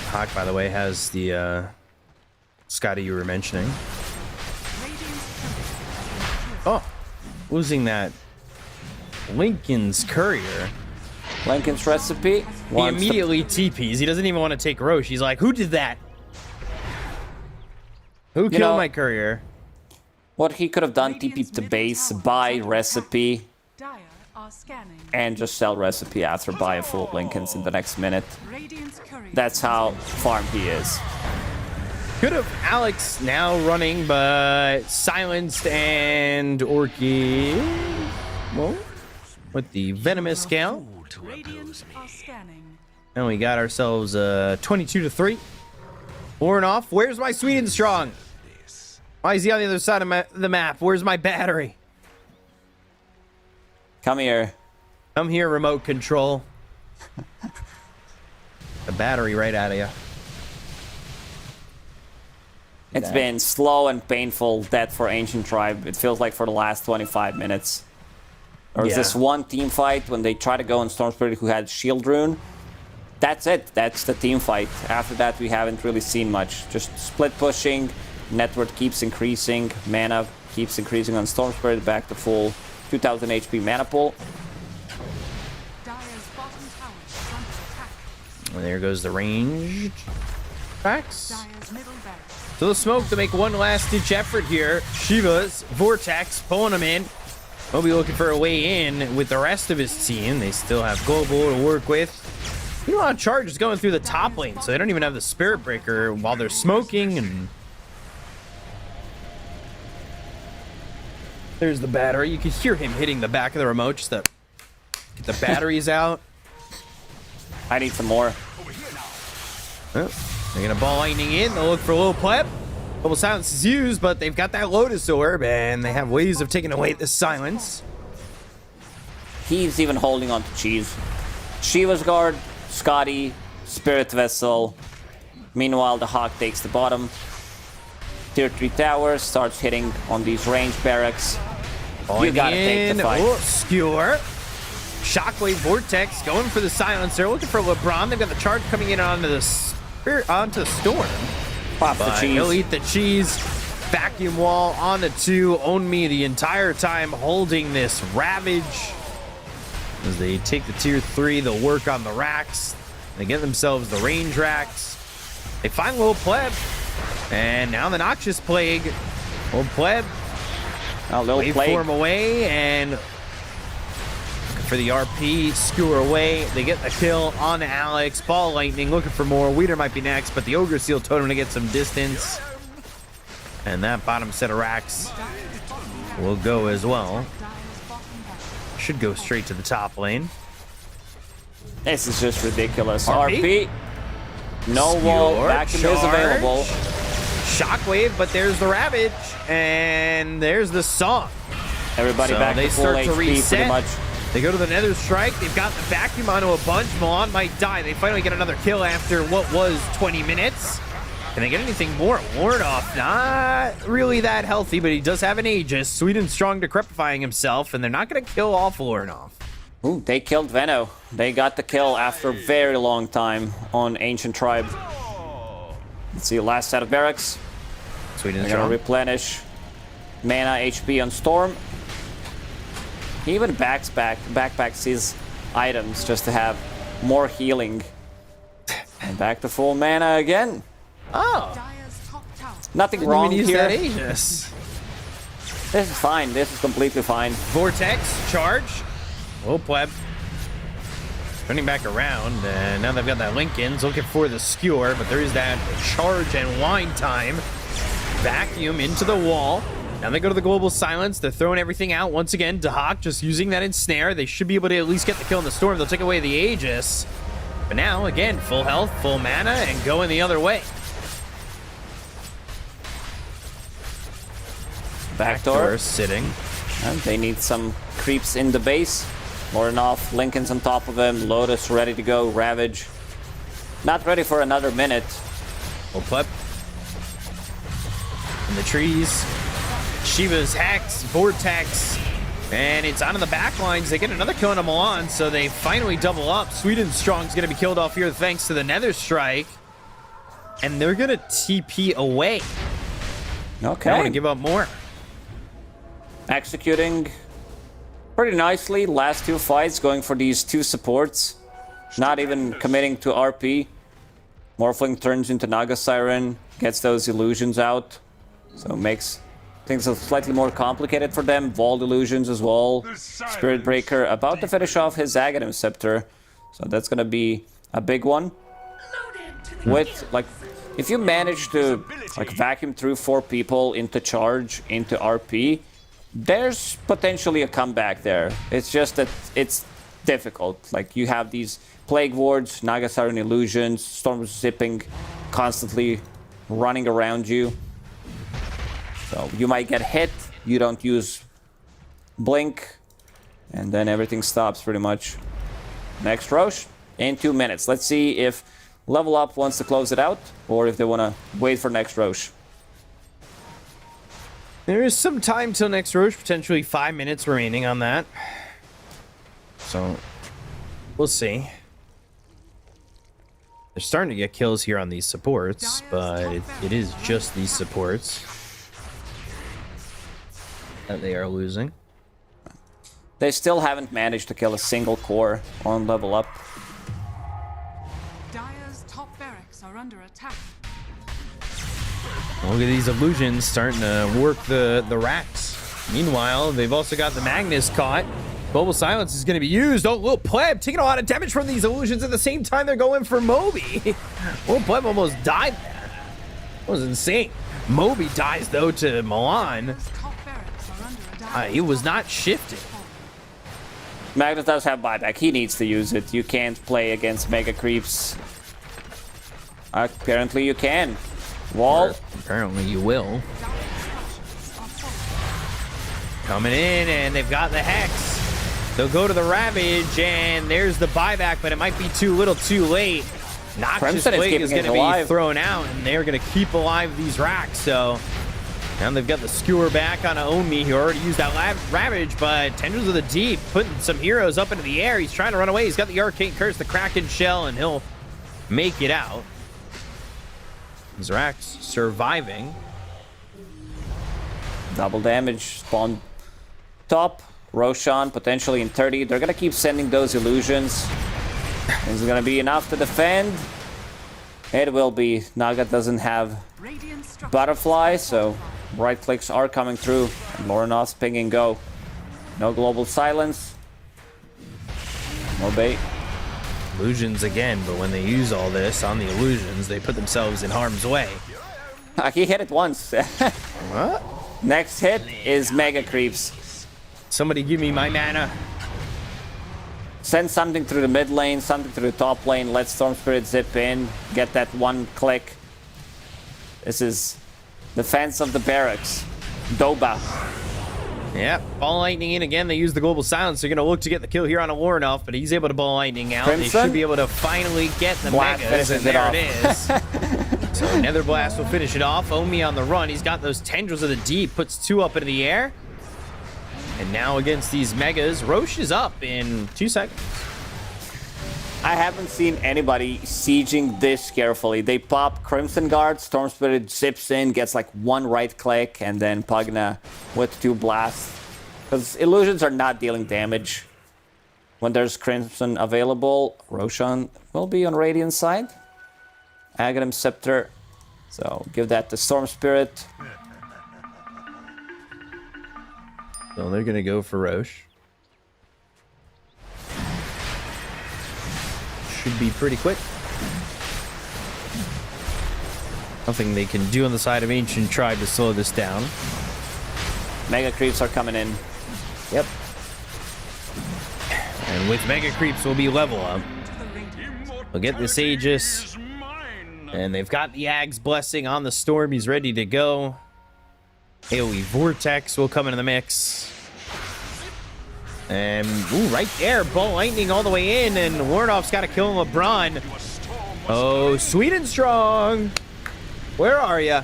Hawk, by the way, has the Scotty you were mentioning. Oh, losing that Lincoln's Courier. Lincoln's Recipe. He immediately TPs. He doesn't even want to take Roche. He's like, who did that? Who killed my Courier? What he could have done, TP to base, buy Recipe. Dire are are scanning. and just sell recipe after buy a full Lincolns in the next minute. Radiant's courier. That's how farmed he is. Could have Alex now running, but silenced and Orchid. Well, with the venomous scale. Radiant are scanning. And we got ourselves 22-3. Ornoff, where's my Sweden Strong? Why is he on the other side of the map? Where's my battery? Come here. Come here, remote control. The battery right out of you. It's been slow and painful death for Ancient Tribe. It feels like for the last 25 minutes. There was this one team fight when they tried to go on Storm Spirit who had Shield Rune. That's it. That's the team fight. After that, we haven't really seen much. Just split pushing. Network keeps increasing. Mana keeps increasing on Storm Spirit. Back to full 2000 HP mana pool. Dire's bottom tower is under attack. And there goes the ranged tracks. Dire's middle barracks. So the smoke to make one last ditch effort here. Shiva's Vortex pulling him in. He'll be looking for a way in with the rest of his team. They still have Global to work with. You know, a lot of charges going through the top lane, so they don't even have the Spirit Breaker while they're smoking. And there's the battery. You can hear him hitting the back of the remote just to get the batteries out. I need some more. Well, they're gonna ball lightning in. They'll look for a little pleb. Couple silences used, but they've got that Lotus Orb, and they have ways of taking away this silence. He's even holding on to Cheese. Shiva's Guard, Scotty, Spirit Vessel. Meanwhile, the Hawk takes the bottom. Tier 3 towers, starts hitting on these ranged barracks. You gotta take the fight. Oh, Skewer. Shockwave Vortex going for the silencer. Looking for LeBron. They've got the charge coming in onto the Storm. Pop the But cheese. he'll eat the cheese. Vacuum wall on the 2. Own me the entire time holding this Ravage. As they take the tier 3, they'll work on the racks. They get themselves the range racks. They find little pleb. And now the Noxious Plague. Little pleb. A little plague. Waveform away and for the RP, skewer away. They get the kill on Alex. Ball lightning, looking for more. Weeder might be next, but the Ogre Seal Totem to get some distance. And that bottom set of racks will go as well. Should go straight to the top lane. This is just ridiculous. RP. RP. No wall. Vacuum is available. Shockwave, but there's the Ravage. And there's the Song. Everybody So back they to full start to HP reset. pretty much. They go to the Nether Strike. They've got the vacuum onto a bunch. Milan might die. They finally get another kill after what was 20 minutes. Can they get anything more? Warnoff, not really that healthy, but he does have an Aegis. Sweden Strong decrepifying himself, and they're not going to kill off Warnoff. Ooh, they killed Veno. They got the kill after a very long time on Ancient Tribe. Let's see, last set of barracks. Sweden They're gonna Strong. replenish mana HP on Storm. He even backpacks his items just to have more healing. And back to full mana again. Oh, Dire's top tower. Nothing didn't wrong even use here. that Aegis. This is fine. This is completely fine. Vortex, charge. Oh, pleb. Turning back around, and now they've got that Lincoln's looking for the skewer, but there is that charge and wind time. Vacuum into the wall. Now they go to the global silence. They're throwing everything out once again. Dahak just using that ensnare. They should be able to at least get the kill in the storm. They'll take away the Aegis. But now, again, full health, full mana, and going the other way. Backdoor. Sitting. And they need some creeps in the base. More than enough. Lincoln's on top of him. Lotus ready to go. Ravage. Not ready for another minute. Well, pleb. In the trees. Shiva's Hex, Vortex, and it's onto the back lines. They get another kill on Milan, so they finally double up. Sweden Strong's going to be killed off here thanks to the Nether Strike. And they're going to TP away. Okay. I want to give up more. Executing pretty nicely. Last two fights going for these two supports. Not even committing to RP. Morphling turns into Naga Siren, gets those illusions out. So makes things are slightly more complicated for them. Vault illusions as well. Spirit Breaker about to finish off his Aghanim Scepter. So that's gonna be a big one. With, like, if you manage to, like, vacuum through 4 people into charge, into RP, there's potentially a comeback there. It's just that it's difficult. Like, you have these Plague Wards, Naga Siren Illusions, Storm Zipping constantly running around you. So you might get hit, you don't use Blink, and then everything stops pretty much. Next Roche in 2 minutes. Let's see if Level Up wants to close it out, or if they want to wait for next Roche. There is some time till next Roche, potentially 5 minutes remaining on that. So, we'll see. They're starting to get kills here on these supports, but it is just these supports that they are losing. They still haven't managed to kill a single core on Level Up. Dire's top barracks are under attack. Look at these illusions starting to work the racks. Meanwhile, they've also got the Magnus caught. Global Silence is going to be used. Oh, Lil Pleb taking a lot of damage from these illusions at the same time they're going for Moby. Lil Pleb almost died there. That was insane. Moby dies, though, to Milan. Top barracks are under attack. He was not shifted. Magnus does have buyback. He needs to use it. You can't play against Mega Creeps. Apparently you can. Wall. Apparently you will. Coming in, and they've got the Hex. They'll go to the Ravage, and there's the buyback, but it might be too little too late. Noxious Crimson is Plague keeping is going it to be alive. thrown out, and they're going to keep alive these racks. So now they've got the Skewer back on Omi. He already used that Ravage, but Tendrils of the Deep putting some heroes up into the air. He's trying to run away. He's got the Arcane Curse, the Kraken Shell, and he'll make it out. These racks surviving. Double damage. Spawn top. Roshan potentially in 30. They're going to keep sending those illusions. Is it going to be enough to defend? It will be. Naga doesn't have Radiant structures Butterfly, so right clicks are coming through. And Lorenov's ping and go. No Global Silence. No bait. Illusions again, but when they use all this on the illusions, they put themselves in harm's way. He hit it once. What? Next hit is Mega Creeps. Somebody give me my mana. Send something through the mid lane, something through the top lane. Let Storm Spirit zip in. Get that one click. This is defense of the barracks. Doba. Yeah, Ball Lightning in again. They use the Global Silence. They're going to look to get the kill here on a Lorenov, but he's able to Ball Lightning out. Crimson? They should be able to finally get the Blast Megas, and finishes it there off. it is. So Nether Blast will finish it off. Omi on the run. He's got those Tendrils of the Deep. Puts 2 up into the air. And now against these Megas, Roche is up in 2 seconds. I haven't seen anybody sieging this carefully. They pop Crimson Guard, Storm Spirit zips in, gets like 1 right click, and then Pugna with 2 blasts. Because illusions are not dealing damage. When there's Crimson available, Roshan will be on Radiant side. Aghanim Scepter. So give that to Storm Spirit. So they're going to go for Roche. Should be pretty quick. Nothing they can do on the side of Ancient Tribe to slow this down. Mega Creeps are coming in. Yep. And with Mega Creeps will be level up. They'll get this Aegis. And they've got the Ag's Blessing on the Storm. He's ready to go. AoE Vortex will come into the mix. And, ooh, right there. Ball Lightning all the way in. And Lorenov's got to kill LeBron. Oh, sweet and strong. Where are you?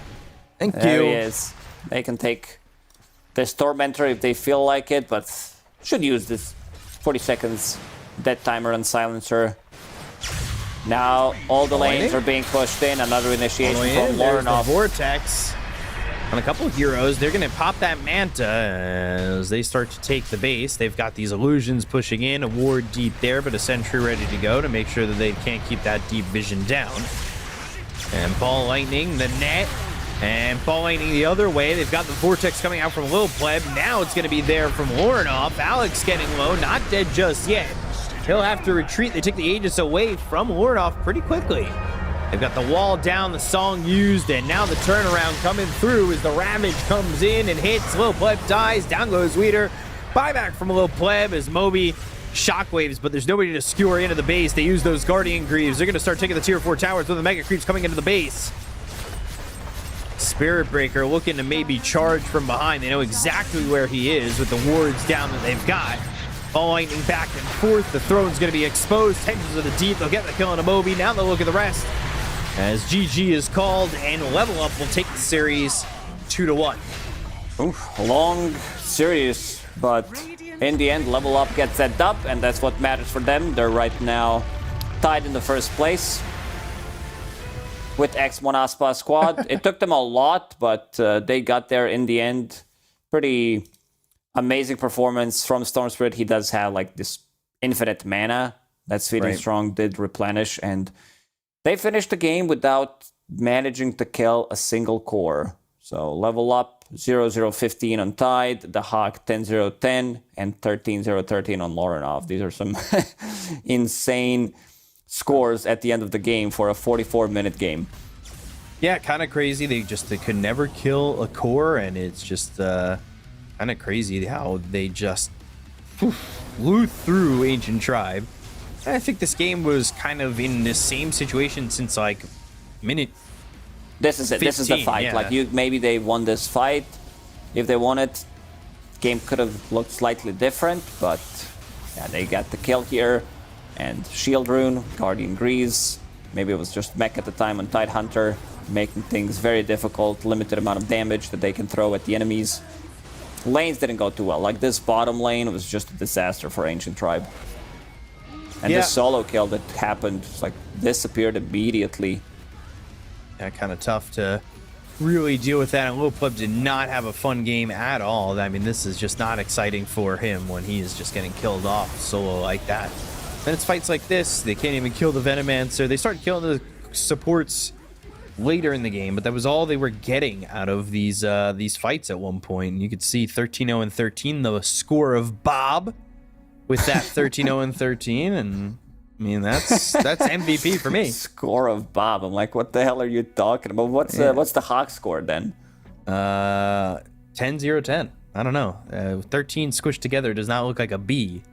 Thank There you. he is. They can take this Tormentor if they feel like it, but should use this 40 seconds dead timer on Silencer. Now all the lanes are being pushed in. Another initiation from There's the Lorenov. Vortex on a couple of heroes. They're going to pop that Manta as they start to take the base. They've got these illusions pushing in, a ward deep there, but a sentry ready to go to make sure that they can't keep that deep vision down. And Ball Lightning, the net, And ball lightning the other way. They've got the Vortex coming out from Lil Pleb. Now it's going to be there from Lornoff. Alex getting low, not dead just yet. He'll have to retreat. They took the Aegis away from Lornoff pretty quickly. They've got the wall down, the song used, and now the turnaround coming through as the Ravage comes in and hits. Lil Pleb dies. Down goes Weeder. Buyback from Lil Pleb as Moby shockwaves, but there's nobody to skewer into the base. They use those Guardian Greaves. They're going to start taking the tier 4 towers with the Mega Creeps coming into the base. Spirit Breaker looking to maybe charge from behind. They know exactly where he is with the wards down that they've got. Ball lightning back and forth. The throne's going to be exposed. Tensions of the deep. They'll get the kill on a Moby. Now they'll look at the rest as GG is called, and Level Up will take the series 2-1. Oof, long series, but in the end, Level Up gets that dub, and that's what matters for them. They're right now tied in the first place with X1 Aspa squad. It took them a lot, but they got there in the end. Pretty amazing performance from Storm Spirit. He does have like this infinite mana that Sweet and Strong did replenish, and they finished the game without managing to kill a single core. So Level Up 0-0-15 on Tide, the Hawk 10-0-10, and 13-0-13 on Lorenov. These are some insane scores at the end of the game for a 44-minute game. Yeah, kind of crazy. They could never kill a core, and it's just kind of crazy how they just blew through Ancient Tribe. I think this game was kind of in the same situation since like minute. This is it. 15, this is the fight. yeah. Like maybe they won this fight. If they won it, game could have looked slightly different, but yeah, they got the kill here. And Shield Rune, Guardian Grease. Maybe it was just mech at the time on Tidehunter, making things very difficult. Limited amount of damage that they can throw at the enemies. Lanes didn't go too well. Like this bottom lane was just a disaster for Ancient Tribe. And Yeah. this solo kill that happened, like, disappeared immediately. Yeah, kind of tough to really deal with that. And Lil Pleb did not have a fun game at all. I mean, this is just not exciting for him when he is just getting killed off solo like that. And it's fights like this. They can't even kill the Venomancer. They start killing the supports later in the game, but that was all they were getting out of these fights at one point. And you could see 13-0 and 13, the score of Bob with that 13-0 and 13, and I mean that's MVP for me. Score of Bob. I'm like, what the hell are you talking about? What's the Hawk score then? 10-0-10. I don't know. 13 squished together does not look like a B.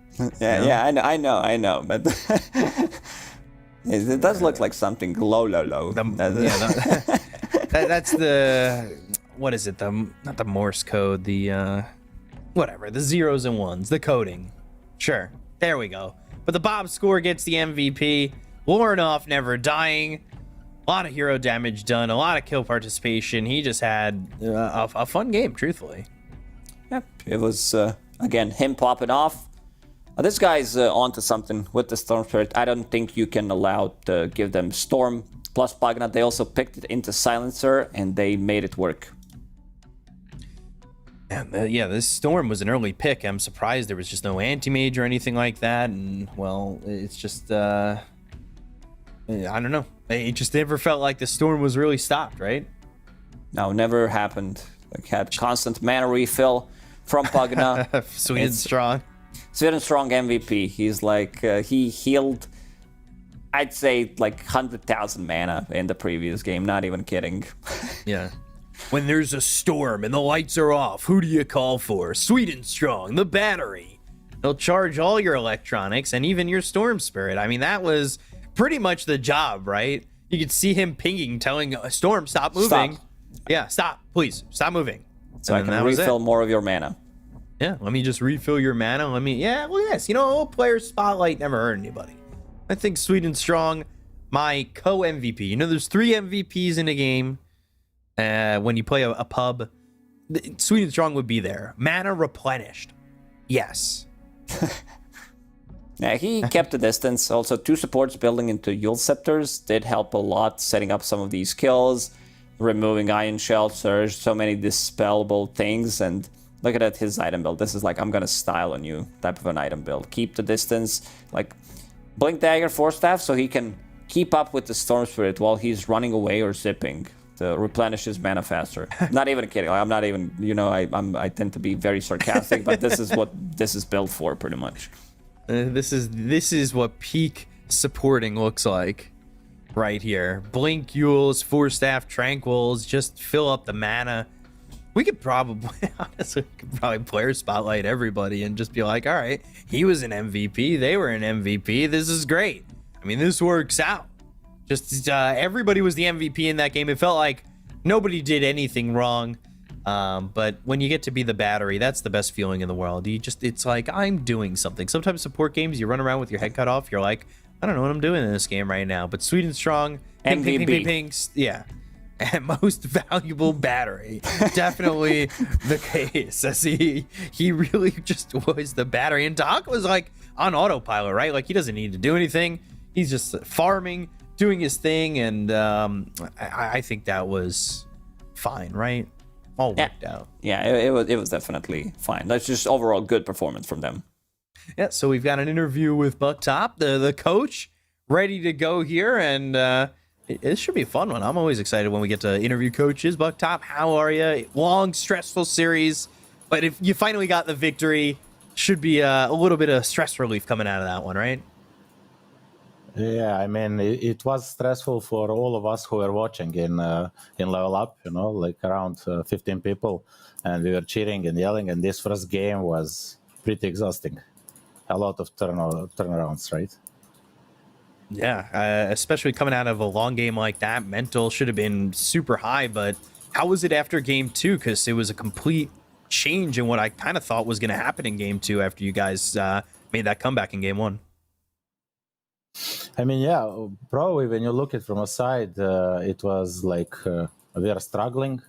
Yeah, I know, but it does look like something low. That's the, what is it? Not the Morse code. The whatever. The zeros and ones. The coding. Sure. There we go. But the Bob score gets the MVP. Lornoff never dying. A lot of hero damage done. A lot of kill participation. He just had a fun game, truthfully. Yep. It was, again, him popping off. This guy's onto something with the Storm Spirit. I don't think you can allow to give them Storm plus Pagna. They also picked it into Silencer, and they made it work. Yeah, this Storm was an early pick. I'm surprised there was just no anti-mage or anything like that. And, well, it's just, I don't know. It just never felt like the Storm was really stopped, right? No, never happened. Like, had constant mana refill from Pagna. Sweet and strong. Sweet and strong MVP. He's like, he healed, I'd say, like 100,000 mana in the previous game. Not even kidding. Yeah. When there's a storm and the lights are off, who do you call for? Sweet and strong, the battery. They'll charge all your electronics and even your Storm Spirit. I mean, that was pretty much the job, right? You could see him pinging, telling Storm, stop moving. Stop. Yeah, stop, please, stop moving. So I can refill more of your mana. Yeah, let me just refill your mana. Look at this. You know, player spotlight never hurt anybody. I think Sweet and Strong, my co-MVP. You know, there's 3 MVPs in a game. When you play a pub, Sweet and Strong would be there. Mana replenished. Yes. Yeah, he kept the distance. Also, 2 supports building into Yule Scepters did help a lot, setting up some of these kills, removing Iron Shell, Surge, so many dispellable things. And look at his item build. This is like, I'm gonna style on you type of an item build. Keep the distance, like Blink Dagger, Force Staff, so he can keep up with the Storm Spirit while he's running away or zipping. replenish his mana faster. Not even kidding. I'm not even, I tend to be very sarcastic, but this is what this is built for, pretty much. This is what peak supporting looks like right here. Blink Yules, 4-staff Tranquils, just fill up the mana. We could probably, honestly, player spotlight everybody and just be like, all right, he was an MVP, they were an MVP, this is great. I mean, this works out. Just everybody was the MVP in that game. It felt like nobody did anything wrong. But when you get to be the battery, that's the best feeling in the world. It's like, I'm doing something. Sometimes support games, you run around with your head cut off. You're like, I don't know what I'm doing in this game right now. But Sweet and Strong, ping, ping, ping, ping, ping, yeah. And most valuable battery. Definitely the case. As he really just was the battery. And Doc was like on autopilot, right? Like he doesn't need to do anything. He's just farming, doing his thing. And I think that was fine, right? All worked out. Yeah, it was definitely fine. That's just overall good performance from them. Yeah, so we've got an interview with Buck Top, the coach, ready to go here, and it should be a fun one. I'm always excited when we get to interview coaches. Buck Top, how are you? Long, stressful series, but if you finally got the victory, should be a little bit of stress relief coming out of that one, right? Yeah, I mean, it was stressful for all of us who were watching in Level Up, like around 15 people, and we were cheering and yelling, and this first game was pretty exhausting. A lot of turnarounds, right? Yeah, especially coming out of a long game like that, mental should have been super high, but how was it after game 2? Because it was a complete change in what I kind of thought was going to happen in game 2 after you guys made that comeback in game 1. I mean, yeah, probably when you look at it from a side, it was like we are struggling,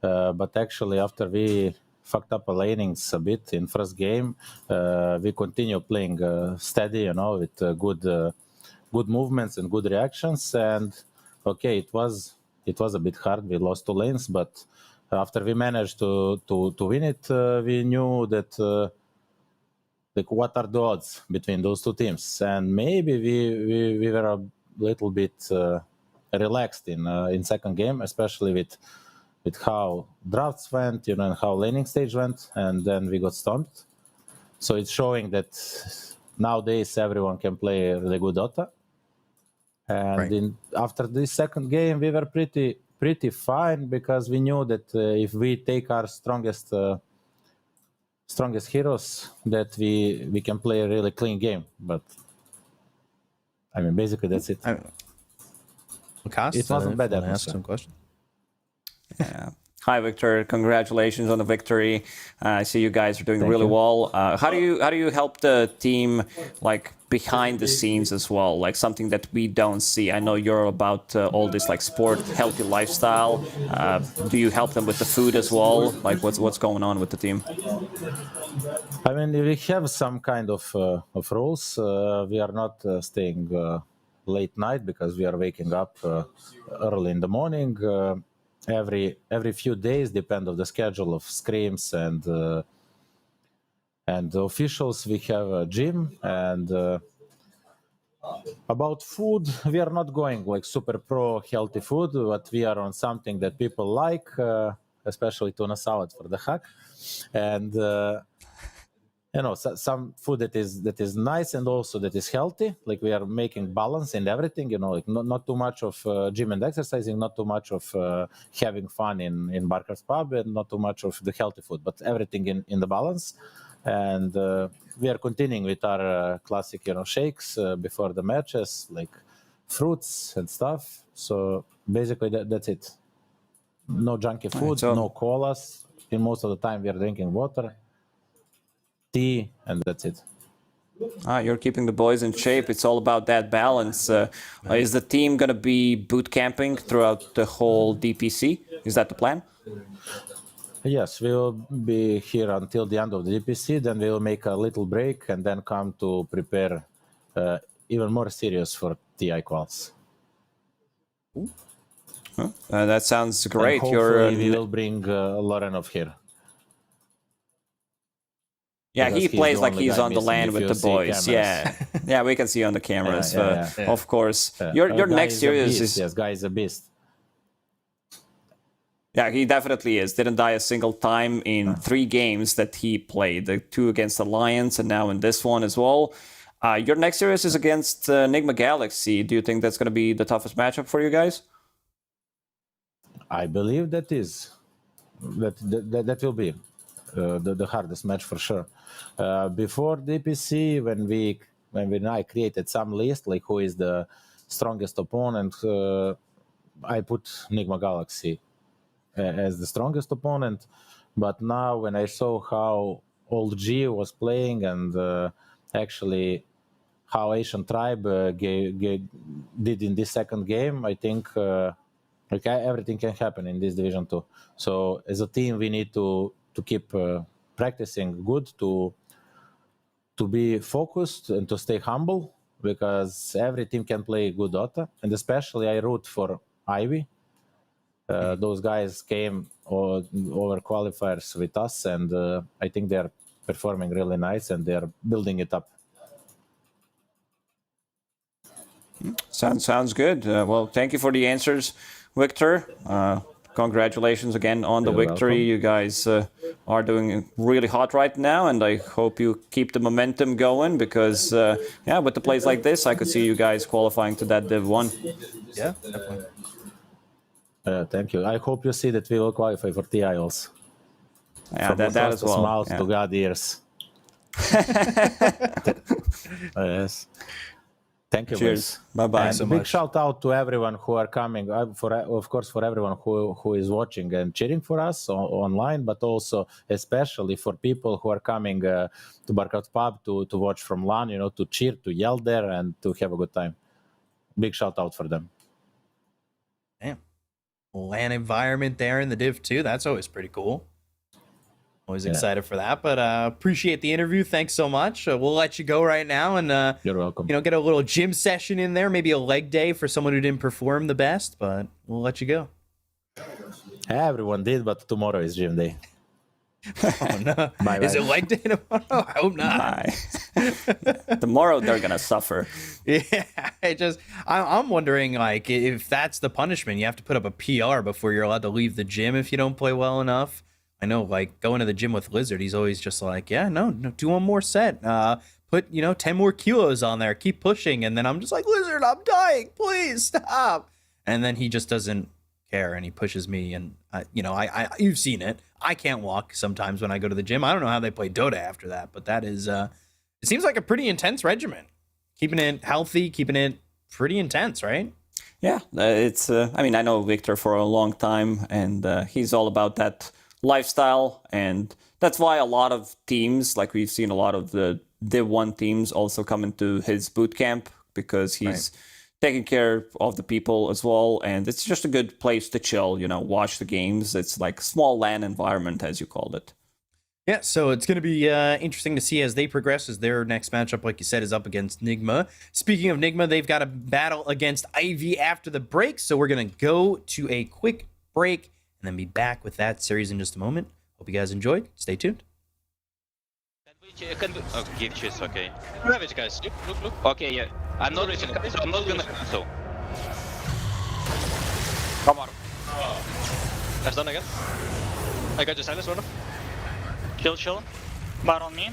but actually after we fucked up our lanings a bit in first game, we continue playing steady, with good movements and good reactions. And okay, it was a bit hard. We lost 2 lanes, but after we managed to win it, we knew that. Like, what are the odds between those 2 teams? And maybe we were a little bit relaxed in second game, especially with how drafts went, and how laning stage went, and then we got stomped. So it's showing that nowadays everyone can play really good Dota. And right. After this second game, we were pretty fine, because we knew that if we take our strongest heroes, that we can play a really clean game. But I mean, basically that's it. It wasn't bad. Ask some questions. Yeah. Hi, Victor. Congratulations on the victory. I see you guys are doing really well. How do you help the team, like, behind the scenes as well, like something that we don't see? I know you're about all this like sport, healthy lifestyle. Do you help them with the food as well? Like, what's going on with the team? I mean, we have some kind of rules. We are not staying late night, because we are waking up early in the morning. Every few days, depend on the schedule of scrims and the officials, we have a gym. And about food, we are not going like super pro healthy food, but we are on something that people like, especially tuna salad for the hack. And some food that is nice and also that is healthy. Like, we are making balance in everything, like not too much of gym and exercising, not too much of having fun in Barker's pub, and not too much of the healthy food, but everything in the balance. And we are continuing with our classic, shakes before the matches, like fruits and stuff. So basically that's it. No junky food, no colas. In most of the time we are drinking water, tea, and that's it. You're keeping the boys in shape. It's all about that balance. Is the team going to be boot camping throughout the whole DPC? Is that the plan? Yes, we will be here until the end of the DPC. Then we will make a little break and then come to prepare even more serious for TI quals. That sounds great. And hopefully we will bring Lorenov here. Yeah, because he plays like he's on the missing, land with the boys. Yeah, yeah, we can see on the cameras. Yeah. Of course. Your next series is guy is a beast. Yeah, he definitely is. Didn't die a single time in 3 games that he played. The 2 against Alliance and now in this one as well. Your next series is against Enigma Galaxy. Do you think that's going to be the toughest matchup for you guys? I believe that will be the hardest match for sure. Before DPC, when I created some list like who is the strongest opponent, I put Enigma Galaxy as the strongest opponent. But now when I saw how old G was playing and actually how Asian Tribe did in this second game, I think everything can happen in this division too. So as a team, we need to keep practicing good, to be focused and to stay humble, because every team can play good Dota, and especially I root for Ivy. Those guys came over qualifiers with us, and I think they're performing really nice and they're building it up. Sounds good. Well, thank you for the answers, Victor. Congratulations again on the You're victory. welcome. You guys are doing really hot right now, and I hope you keep the momentum going because, with the plays like this, I could see you guys qualifying to that Div 1. Yeah, definitely. Thank you. I hope you see that we will qualify for TI also. Yeah, From that as well. Mouth Yeah. to God ears. Yes. Thank you. Cheers. Bye-bye. And so big much. shout out to everyone who are coming, for everyone who is watching and cheering for us online, but also especially for people who are coming to Barkout Pub to watch from LAN, to cheer, to yell there, and to have a good time. Big shout out for them. Damn. LAN environment there in the Div 2. That's always pretty cool. Always excited for that, but appreciate the interview. Thanks so much. We'll let you go right now and You're welcome. get a little gym session in there, maybe a leg day for someone who didn't perform the best, but we'll let you go. Everyone did, but tomorrow is gym day. Oh no. Bye, Is bye. it leg day tomorrow? I hope not. Bye. Tomorrow they're gonna suffer. Yeah, I'm wondering, like, if that's the punishment, you have to put up a PR before you're allowed to leave the gym if you don't play well enough. I know, like, going to the gym with Lizard, he's always just like, yeah, no, do one more set. Put, 10 more kilos on there. Keep pushing. And then I'm just like, Lizard, I'm dying. Please stop. And then he just doesn't care, and he pushes me. And, you've seen it. I can't walk sometimes when I go to the gym. I don't know how they play Dota after that, but that is, it seems like a pretty intense regimen. Keeping it healthy, keeping it pretty intense, right? Yeah, it's. I know Victor for a long time, and he's all about that lifestyle, and that's why a lot of teams, like we've seen a lot of the Div 1 teams also come into his boot camp because he's taking care of the people as well, and it's just a good place to chill, watch the games. It's like small LAN environment, as you called it. Yeah, so it's going to be interesting to see as they progress, as their next matchup, like you said, is up against Nigma. Speaking of Nigma, they've got a battle against Ivy after the break, so we're going to go to a quick break and then be back with that series in just a moment. Hope you guys enjoyed. Stay tuned. Oh, give cheese, okay. Ravage, guys. Look. Okay, yeah. I'm not gonna cancel. Come on. That's done again. I got your silence, Rona. Chill. Bar on me.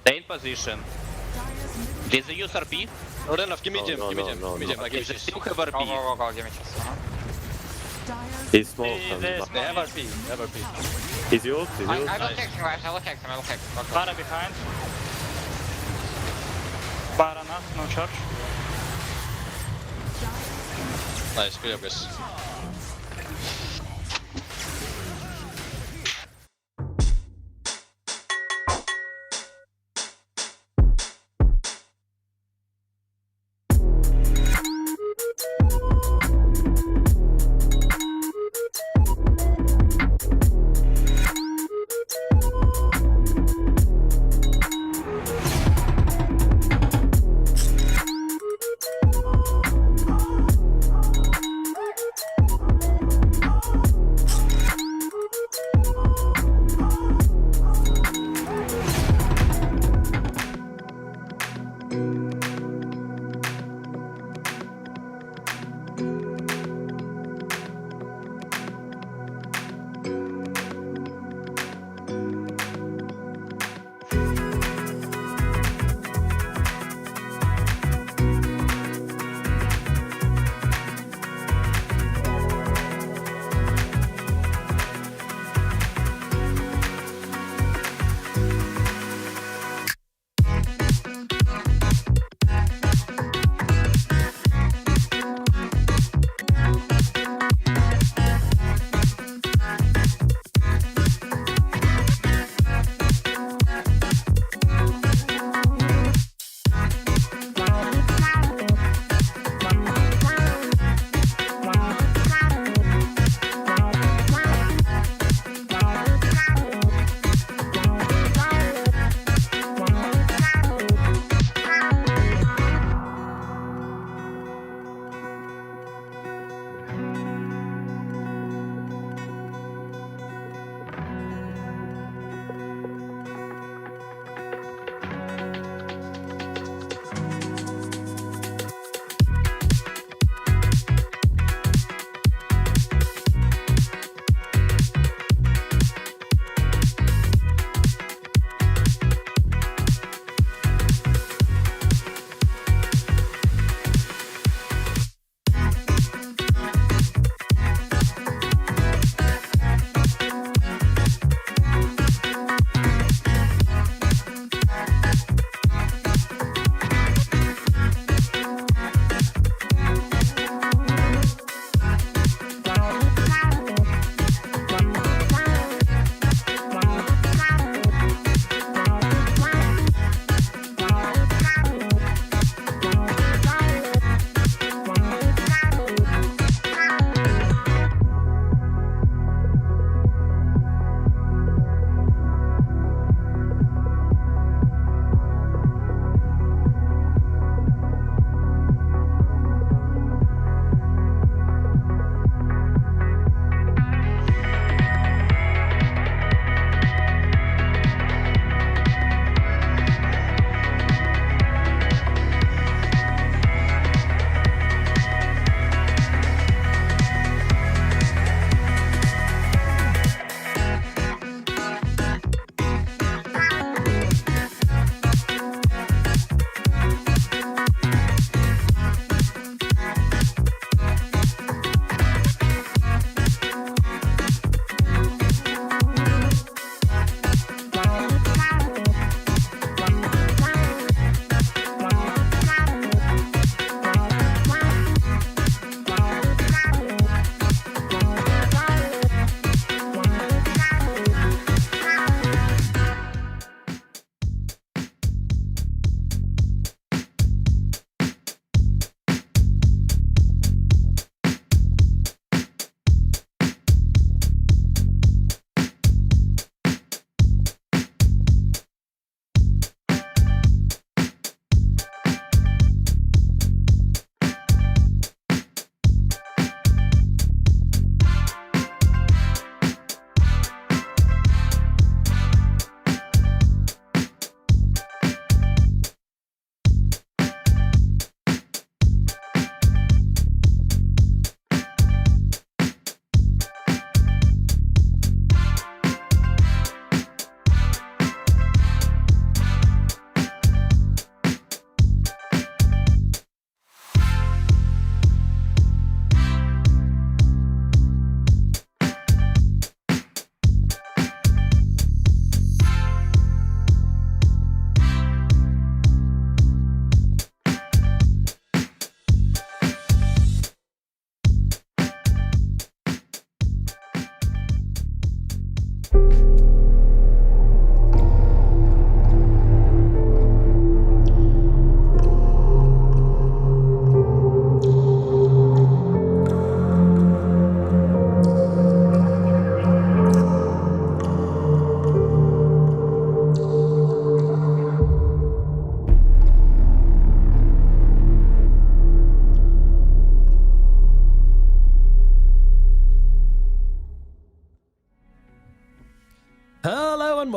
Stay in position. Did they use RP? Not enough. Give me gem. Give me gem. Okay, they still have RP. Go. Give me chest. Dyer's He's small. They have RP. He's ult. I will text him, guys. I will text him. Bara behind. Barana, no charge. Nice, good job, guys.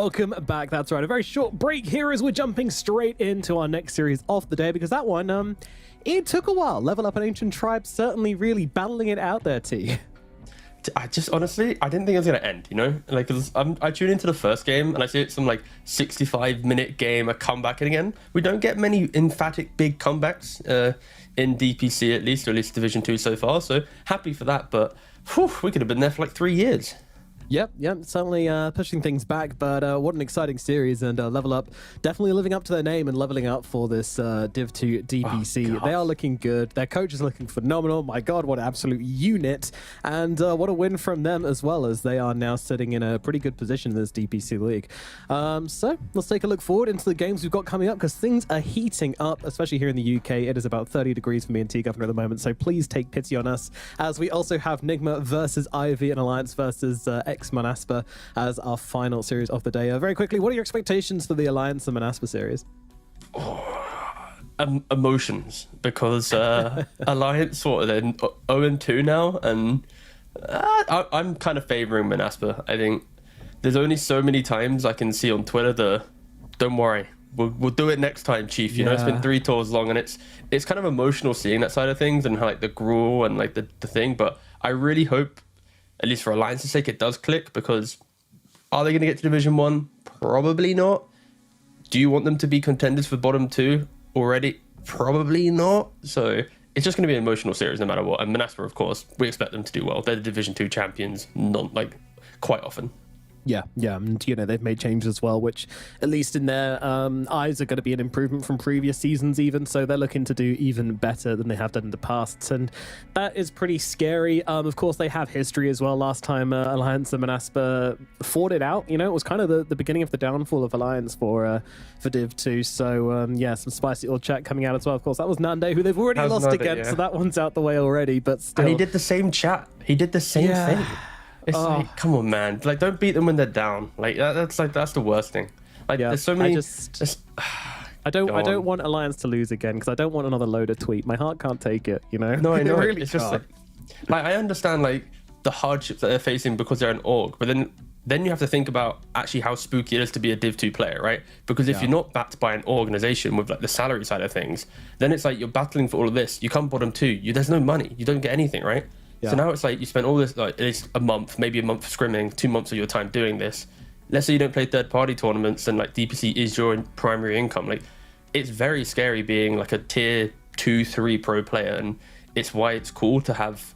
welcome back. That's right, a very short break here as we're jumping straight into our next series of the day, because that one, it took a while. Level Up an Ancient Tribe certainly really battling it out there, T. I just honestly, I didn't think it was gonna end, you know, like, cause I tuned into the first game and I see it's some like 65-minute game, a comeback again. We don't get many emphatic big comebacks in DPC at least, or at least Division 2 so far. So happy for that, but whew, we could have been there for like 3 years. Yep, certainly pushing things back, but what an exciting series, and Level Up definitely living up to their name and leveling up for this Div 2 DPC. They are looking good. Their coach is looking phenomenal. My God, what an absolute unit, and what a win from them as well, as they are now sitting in a pretty good position in this DPC league. So let's take a look forward into the games we've got coming up, because things are heating up, especially here in the UK. It is about 30 degrees for me and T-Governor at the moment, so please take pity on us, as we also have Nigma versus Ivy and Alliance versus Manaspa as our final series of the day. Very quickly, what are your expectations for the Alliance and Manaspa series? Emotions, because Alliance what are they 0-2 now, and I'm kind of favoring Manaspa. I think there's only so many times I can see on Twitter the "don't worry, we'll do it next time, Chief." You know, it's been 3 tours long, and it's kind of emotional seeing that side of things and how, like, the gruel and like the thing. But I really hope, at least for Alliance's sake, it does click, because are they going to get to Division 1? Probably not. Do you want them to be contenders for bottom 2 already? Probably not. So it's just going to be an emotional series no matter what. And Manaspa, of course, we expect them to do well. They're the Division 2 champions, quite often. Yeah, and you know, they've made changes as well, which at least in their eyes are going to be an improvement from previous seasons even, so they're looking to do even better than they have done in the past, and that is pretty scary. Of course, they have history as well. Last time Alliance and Manaspa fought it out, you know, it was kind of the beginning of the downfall of Alliance for Div 2, so yeah, some spicy old chat coming out as well. Of course, that was Nande, who they've already lost against, so that one's out the way already, but still. And he did the same chat. He did the same thing. It's like, come on, man. Like, don't beat them when they're down. Like, that's the worst thing. Like, there's so many. I don't want Alliance to lose again, because I don't want another loader tweet. My heart can't take it, you know? No, I know. Really it's just like I understand, like, the hardships that they're facing because they're an org, but then you have to think about actually how spooky it is to be a Div 2 player, right? Because if you're not backed by an organization with, like, the salary side of things, then it's like you're battling for all of this. You come bottom 2, there's no money. You don't get anything, right? Yeah. So now it's like you spend all this, like, at least a month, maybe a month scrimming, 2 months of your time doing this. Let's say you don't play third-party tournaments, and like DPC is your primary income. Like, it's very scary being like a tier 2-3 pro player, and it's why it's cool to have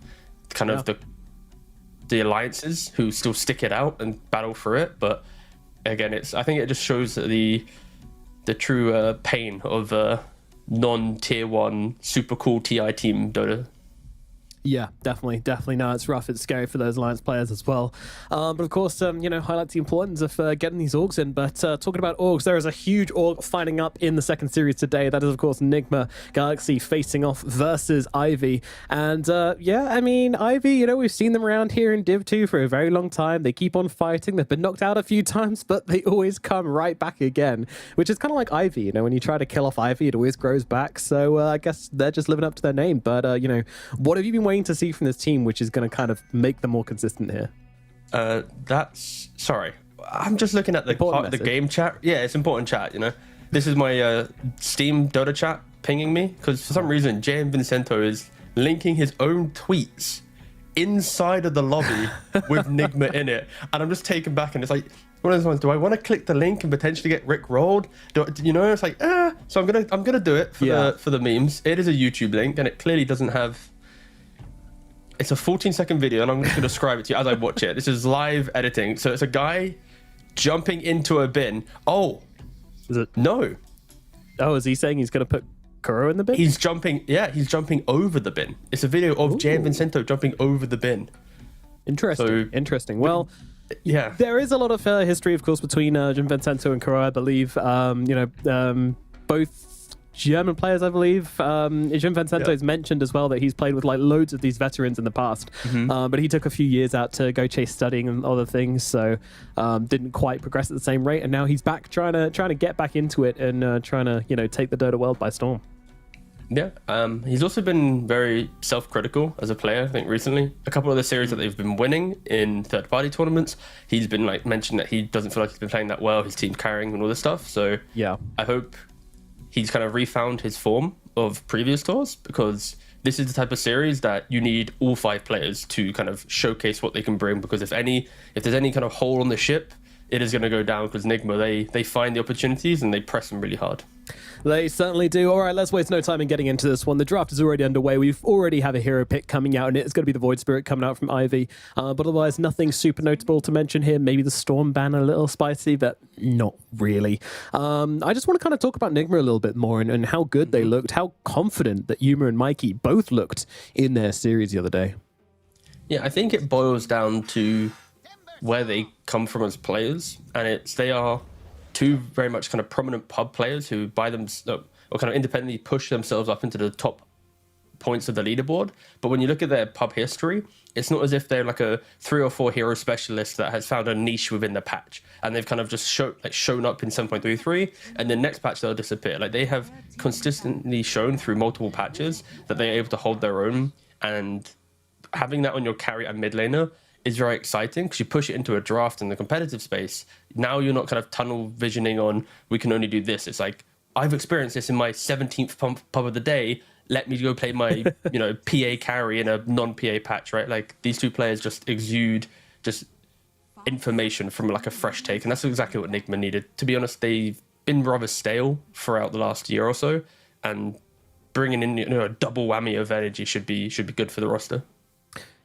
kind of the alliances who still stick it out and battle for it. But again, I think it just shows the true pain of non-tier 1 super cool TI team Dota. Yeah, definitely. No, it's rough. It's scary for those Alliance players as well. But of course, you know, highlights the importance of getting these orgs in. But talking about orgs, there is a huge org fighting up in the second series today. That is, of course, Nigma Galaxy facing off versus Ivy. And yeah, I mean, Ivy, you know, we've seen them around here in Div 2 for a very long time. They keep on fighting. They've been knocked out a few times, but they always come right back again, which is kind of like Ivy. You know, when you try to kill off Ivy, it always grows back. So I guess they're just living up to their name. But, you know, what have you been waiting to see from this team, which is going to kind of make them more consistent here? Sorry, I'm just looking at the game chat. Yeah, it's important chat, you know. This is my Steam Dota chat pinging me, because for some reason JM Vincento is linking his own tweets inside of the lobby with Nigma in it, and I'm just taken back, and it's like one of those ones. Do I want to click the link and potentially get Rick rolled? You know, it's like so I'm gonna do it for the memes. It is a YouTube link, and it clearly doesn't have. It's a 14-second video, and I'm just going to describe it to you as I watch it. This is live editing. So it's a guy jumping into a bin. Oh. Is it? No. Oh, is he saying he's going to put Kuro in the bin? He's jumping over the bin. It's a video of Jay Vincento jumping over the bin. Interesting. Well, yeah. There is a lot of history, of course, between Jim Vincento and Kuro, I believe. You know, both German players, I believe. Jim Vincento has mentioned as well that he's played with like loads of these veterans in the past, but he took a few years out to go chase studying and other things, so didn't quite progress at the same rate, and now he's back trying to get back into it and trying to, you know, take the Dota world by storm. Yeah, he's also been very self-critical as a player, I think, recently. A couple of the series that they've been winning in third-party tournaments, he's been like mentioned that he doesn't feel like he's been playing that well, his team carrying and all this stuff. So Yeah. I hope he's kind of refound his form of previous tours, because this is the type of series that you need all 5 players to kind of showcase what they can bring, because if there's any kind of hole on the ship, it is going to go down, because Nigma, they find the opportunities and they press them really hard. They certainly do. All right, let's waste no time in getting into this one. The draft is already underway. We've already have a hero pick coming out, and it's going to be the Void Spirit coming out from Ivy. But otherwise, nothing super notable to mention here. Maybe the Storm banner a little spicy, but not really. I just want to kind of talk about Nigma a little bit more and how good they looked, how confident that Yuma and Mikey both looked in their series the other day. Yeah, I think it boils down to where they come from as players, and they are 2 very much kind of prominent pub players who by them or kind of independently push themselves up into the top points of the leaderboard. But when you look at their pub history, it's not as if they're like a 3 or 4 hero specialist that has found a niche within the patch and they've kind of just shown up in 7.33 and then next patch they'll disappear. Like, they have consistently shown through multiple patches that they're able to hold their own, and having that on your carry and mid laner is very exciting, because you push it into a draft in the competitive space. Now you're not kind of tunnel visioning on, we can only do this. It's like, I've experienced this in my 17th pub of the day. Let me go play my, PA carry in a non-PA patch, right? Like, these 2 players just exude just information from like a fresh take. And that's exactly what Nigma needed. To be honest, they've been rather stale throughout the last year or so, and bringing in, a double whammy of energy should be good for the roster.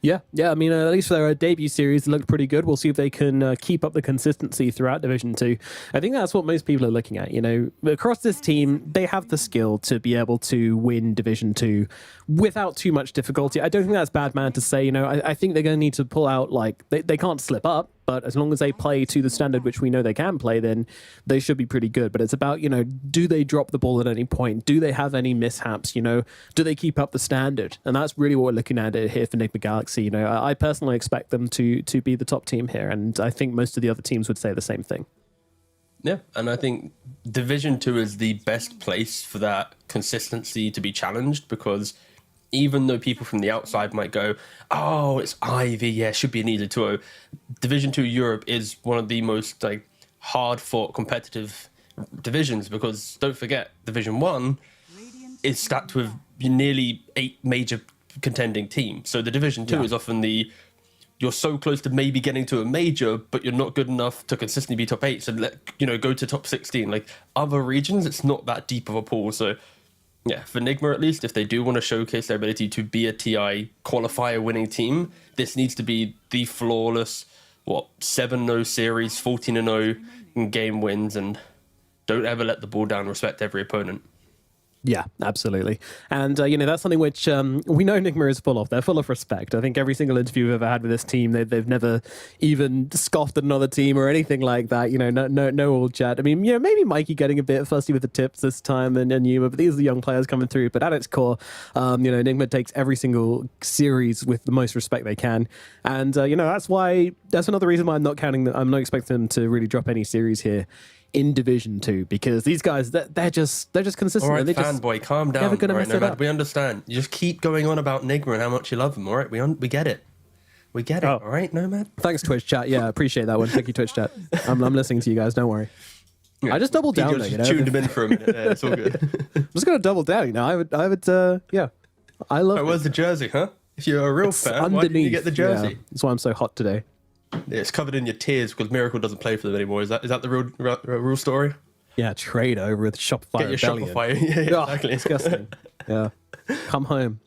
Yeah. I mean, at least for their debut series, it looked pretty good. We'll see if they can keep up the consistency throughout Division 2. I think that's what most people are looking at. Across this team, they have the skill to be able to win Division 2 without too much difficulty. I don't think that's bad, man, to say. I think they're going to need to pull out, like, they can't slip up, but as long as they play to the standard which we know they can play, then they should be pretty good. But it's about, do they drop the ball at any point? Do they have any mishaps? Do they keep up the standard? And that's really what we're looking at here for Nigma Galaxy. I personally expect them to be the top team here, and I think most of the other teams would say the same thing. Yeah, and I think Division 2 is the best place for that consistency to be challenged, because even though people from the outside might go, oh, it's Ivy, yeah, should be an easy 2-0, Division 2 Europe is one of the most hard-fought competitive divisions, because don't forget, Division 1 is stacked with nearly 8 major contending teams. So the Division 2 is often you're so close to maybe getting to a major, but you're not good enough to consistently be top 8, so go to top 16. Like, other regions, it's not that deep of a pool. So yeah, for Nigma at least, if they do want to showcase their ability to be a TI qualifier winning team, this needs to be the flawless 7-0 series, 14-0 in game wins, and don't ever let the ball down, respect every opponent. Yeah, absolutely. And, that's something which we know Nigma is full of. They're full of respect. I think every single interview we've ever had with this team, they've never even scoffed at another team or anything like that. No old chat. I mean, maybe Mikey getting a bit fussy with the tips this time and Yuma, but these are the young players coming through. But at its core, Nigma takes every single series with the most respect they can. And, that's another reason why I'm not expecting them to really drop any series here in Division 2, because these guys, they're just consistent. All right, they're fanboy, calm down. Never gonna right, mess it up. we understand. You just keep going on about Nigma and how much you love him. All right, we get it. We get it. All right, Nomad. Thanks, Twitch chat. Yeah, appreciate that one. Thank you, Twitch chat. I'm listening to you guys. Don't worry. Yeah, I just doubled down. Tuned him in for a minute. Yeah, it's all good. I'm just gonna double down. I would. Yeah, I love. Oh, where's the jersey, huh? If you're a real fan, why didn't you get the jersey? Yeah, that's why I'm so hot today. Yeah, it's covered in your tears because Miracle doesn't play for them anymore. Is that the real story? Yeah, trade over with Shopify. Get your Rebellion. Shopify. Yeah, exactly. Disgusting. Yeah, come home.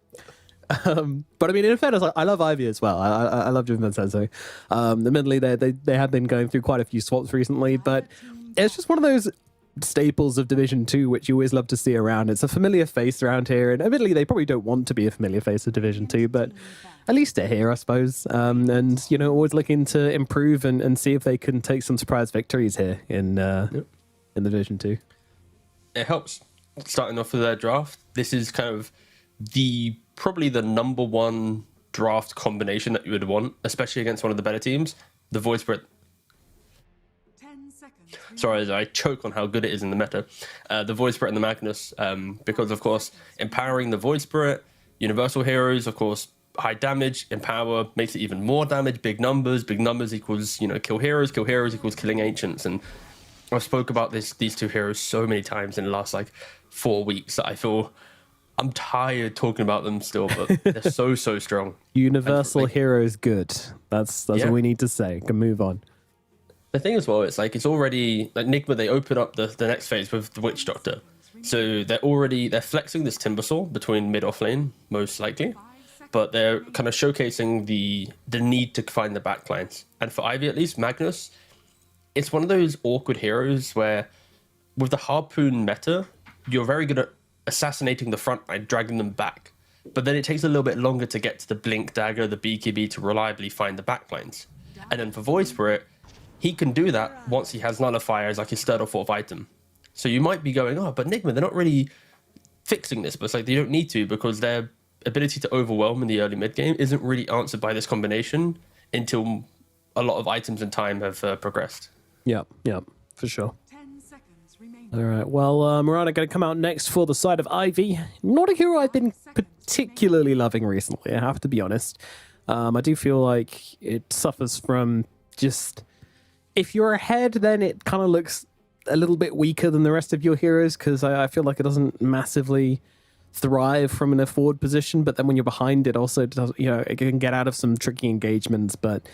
But I mean, in fairness, I love Ivy as well. I love Vincenzo. Admittedly, they have been going through quite a few swaps recently, but it's just one of those staples of Division 2 which you always love to see around. It's a familiar face around here, and admittedly they probably don't want to be a familiar face of Division 2, but at least they're here, I suppose. And always looking to improve and see if they can take some surprise victories here in Division 2. It helps starting off with their draft. This is kind of probably the number one draft combination that you would want, especially against one of the better teams. The Void Spirit. 10 seconds. sorry, I choke on how good it is in the meta. The Void Spirit and the Magnus, because of course, empowering the Void Spirit, universal heroes, of course, high damage, empower makes it even more damage. Big numbers equals kill heroes equals killing ancients. And I spoke about these two heroes so many times in the last like 4 weeks that I feel I'm tired talking about them still, but they're so strong. Universal heroes good. That's Yeah. all we need to say. Can move on. The thing as well, it's like it's already like Nigma. They open up the next phase with the Witch Doctor, so they're flexing this Timbersaw between mid off lane most likely, but they're kind of showcasing the need to find the backlines. And for Ivy at least, Magnus, it's one of those awkward heroes where with the harpoon meta, you're very good at assassinating the front line, dragging them back, but then it takes a little bit longer to get to the blink dagger, the BKB to reliably find the backlines. And then for Void Spirit, he can do that once he has Nullifier as like his third or fourth item. So you might be going, oh, but Nigma, they're not really fixing this, but it's like they don't need to, because their ability to overwhelm in the early mid game isn't really answered by this combination until a lot of items and time have progressed. Yep, for sure. All right, well, Mirana going to come out next for the side of Ivy. Not a hero I've been particularly loving recently, I have to be honest. I do feel like it suffers from just... If you're ahead, then it kind of looks a little bit weaker than the rest of your heroes, because I feel like it doesn't massively thrive from in a forward position, but then when you're behind, it also does, it can get out of some tricky engagements, but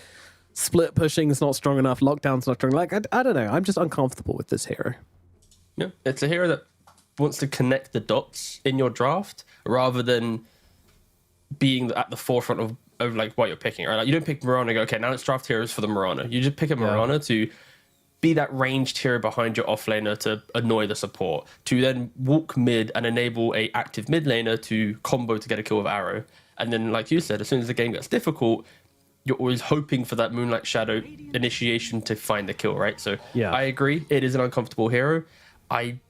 split pushing is not strong enough, lockdown's not strong. Like, I don't know, I'm just uncomfortable with this hero. Yeah, it's a hero that wants to connect the dots in your draft rather than being at the forefront of like what you're picking. Right? Like, you don't pick Mirana and go, okay, now let's draft heroes for the Mirana. You just pick a Mirana to be that ranged hero behind your offlaner to annoy the support, to then walk mid and enable a active mid laner to combo to get a kill with arrow. And then, like you said, as soon as the game gets difficult, you're always hoping for that Moonlight Shadow initiation to find the kill, right? So yeah, I agree, it is an uncomfortable hero. I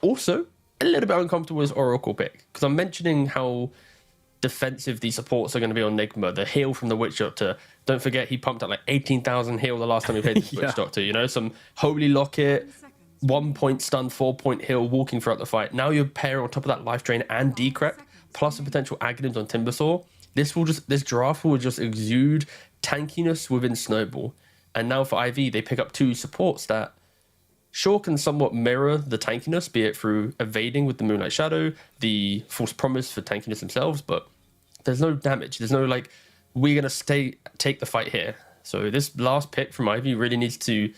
also a little bit uncomfortable with Oracle pick, because I'm mentioning how defensive these supports are going to be on Nigma. The heal from the Witch Doctor. Don't forget, he pumped up like 18,000 heal the last time he played the Witch Doctor. Some Holy Locket, 1 point stun, 4 point heal, walking throughout the fight. Now you're pairing on top of that life drain and decrep, plus a potential Aghanims on Timbersaw. This draft will just exude tankiness within Snowball. And now for IV, they pick up two supports that sure can somewhat mirror the tankiness, be it through evading with the Moonlight Shadow, the False Promise for tankiness themselves, but there's no damage. There's no like, we're going to take the fight here. So this last pick from Ivy really needs to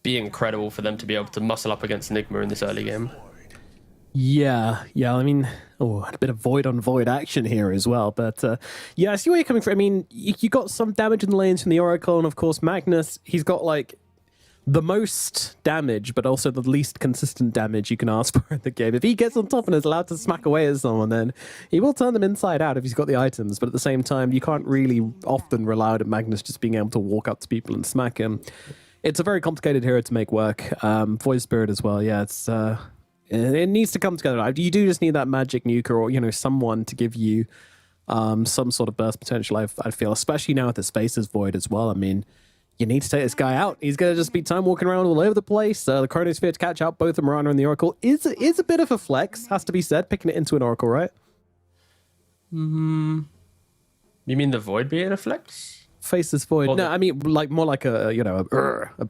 be incredible for them to be able to muscle up against Nigma in this early game. Yeah, I mean, a bit of void on void action here as well, but yeah, I see where you're coming from. I mean, you got some damage in the lanes from the Oracle, and of course Magnus, he's got like the most damage, but also the least consistent damage you can ask for in the game. If he gets on top and is allowed to smack away at someone, then he will turn them inside out if he's got the items. But at the same time, you can't really often rely on Magnus just being able to walk up to people and smack him. It's a very complicated hero to make work. Void Spirit as well. Yeah, it needs to come together. You do just need that magic nuker or someone to give you some sort of burst potential. I feel, especially now with the Spaces Void as well. I mean, you need to take this guy out. He's going to just be time walking around all over the place. The Chronosphere to catch out both the Mirana and the Oracle is a bit of a flex, has to be said, picking it into an Oracle, right? You mean the Void being a flex? Faceless Void. No, I mean like more like a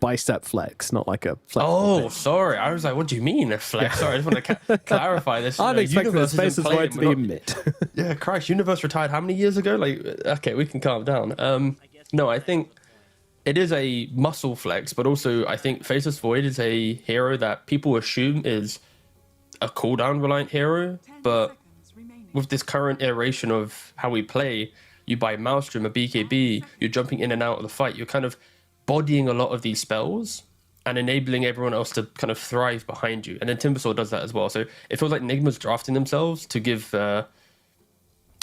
bicep flex, not like a flex. Oh, sorry. I was like, what do you mean a flex? Yeah. Sorry, I just want to clarify this. I'm expecting the Faceless Void to be a mid. Yeah, Christ, Universe retired how many years ago? Like, okay, we can calm down. No, I think it is a muscle flex, but also I think Faceless Void is a hero that people assume is a cooldown reliant hero, but with this current iteration of how we play, you buy Maelstrom, a BKB, you're jumping in and out of the fight, you're kind of bodying a lot of these spells and enabling everyone else to kind of thrive behind you. And then Timbersaw does that as well. So it feels like Nigma's drafting themselves to give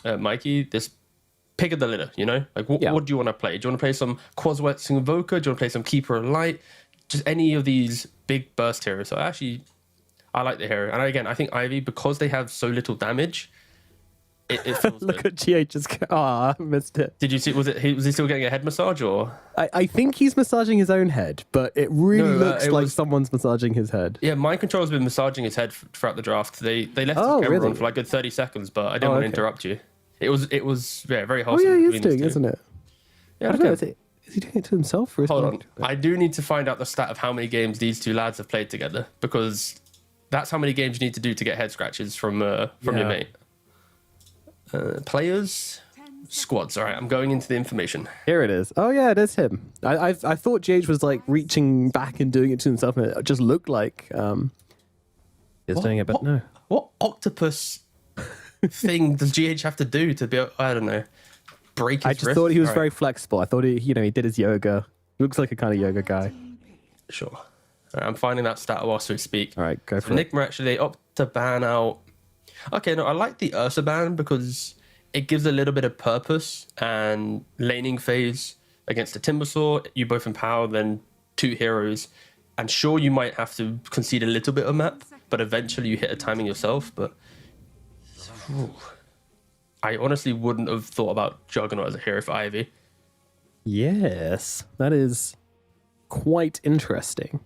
Mikey this pick of the litter, Like, what do you want to play? Do you want to play some Quaswets Invoker? Do you want to play some Keeper of Light? Just any of these big burst heroes. So I like the hero. And again, I think Ivy, because they have so little damage, it feels Look good. at GH just. Ah, I missed it. Did you see? Was he still getting a head massage or? I think he's massaging his own head, but it really No, looks it like was- someone's massaging his head. Yeah, mind control's been massaging his head throughout the draft. They left Oh, his camera really? on for like a good 30 seconds, but I didn't Oh, want to okay. interrupt you. It was very Oh wholesome. yeah, he is between these doing, two. isn't it? Yeah, I don't know. okay. Is he doing it to himself or is Hold he- on. I do need to find out the stat of how many games these two lads have played together, because that's how many games you need to do to get head scratches from your Yeah. mate. Players, squads. All right, I'm going into the information. Here it is. Oh yeah, it is him. I thought GH was like reaching back and doing it to himself, and it just looked like he's doing it, but no. What octopus thing does GH have to do to be? I don't know. Break his I just wrist? thought he was All right. very flexible. I thought he did his yoga. Looks like a kind of yoga guy. Sure. All right, I'm finding that stat whilst we speak. All right, go So for it. Nigma actually opt to ban out. Okay, no, I like the Ursa ban because it gives a little bit of purpose and laning phase against the Timbersaw. You both empower then two heroes, and sure you might have to concede a little bit of map, but eventually you hit a timing yourself. But Ooh. I honestly wouldn't have thought about Juggernaut as a hero for Ivy. Yes, that is quite interesting.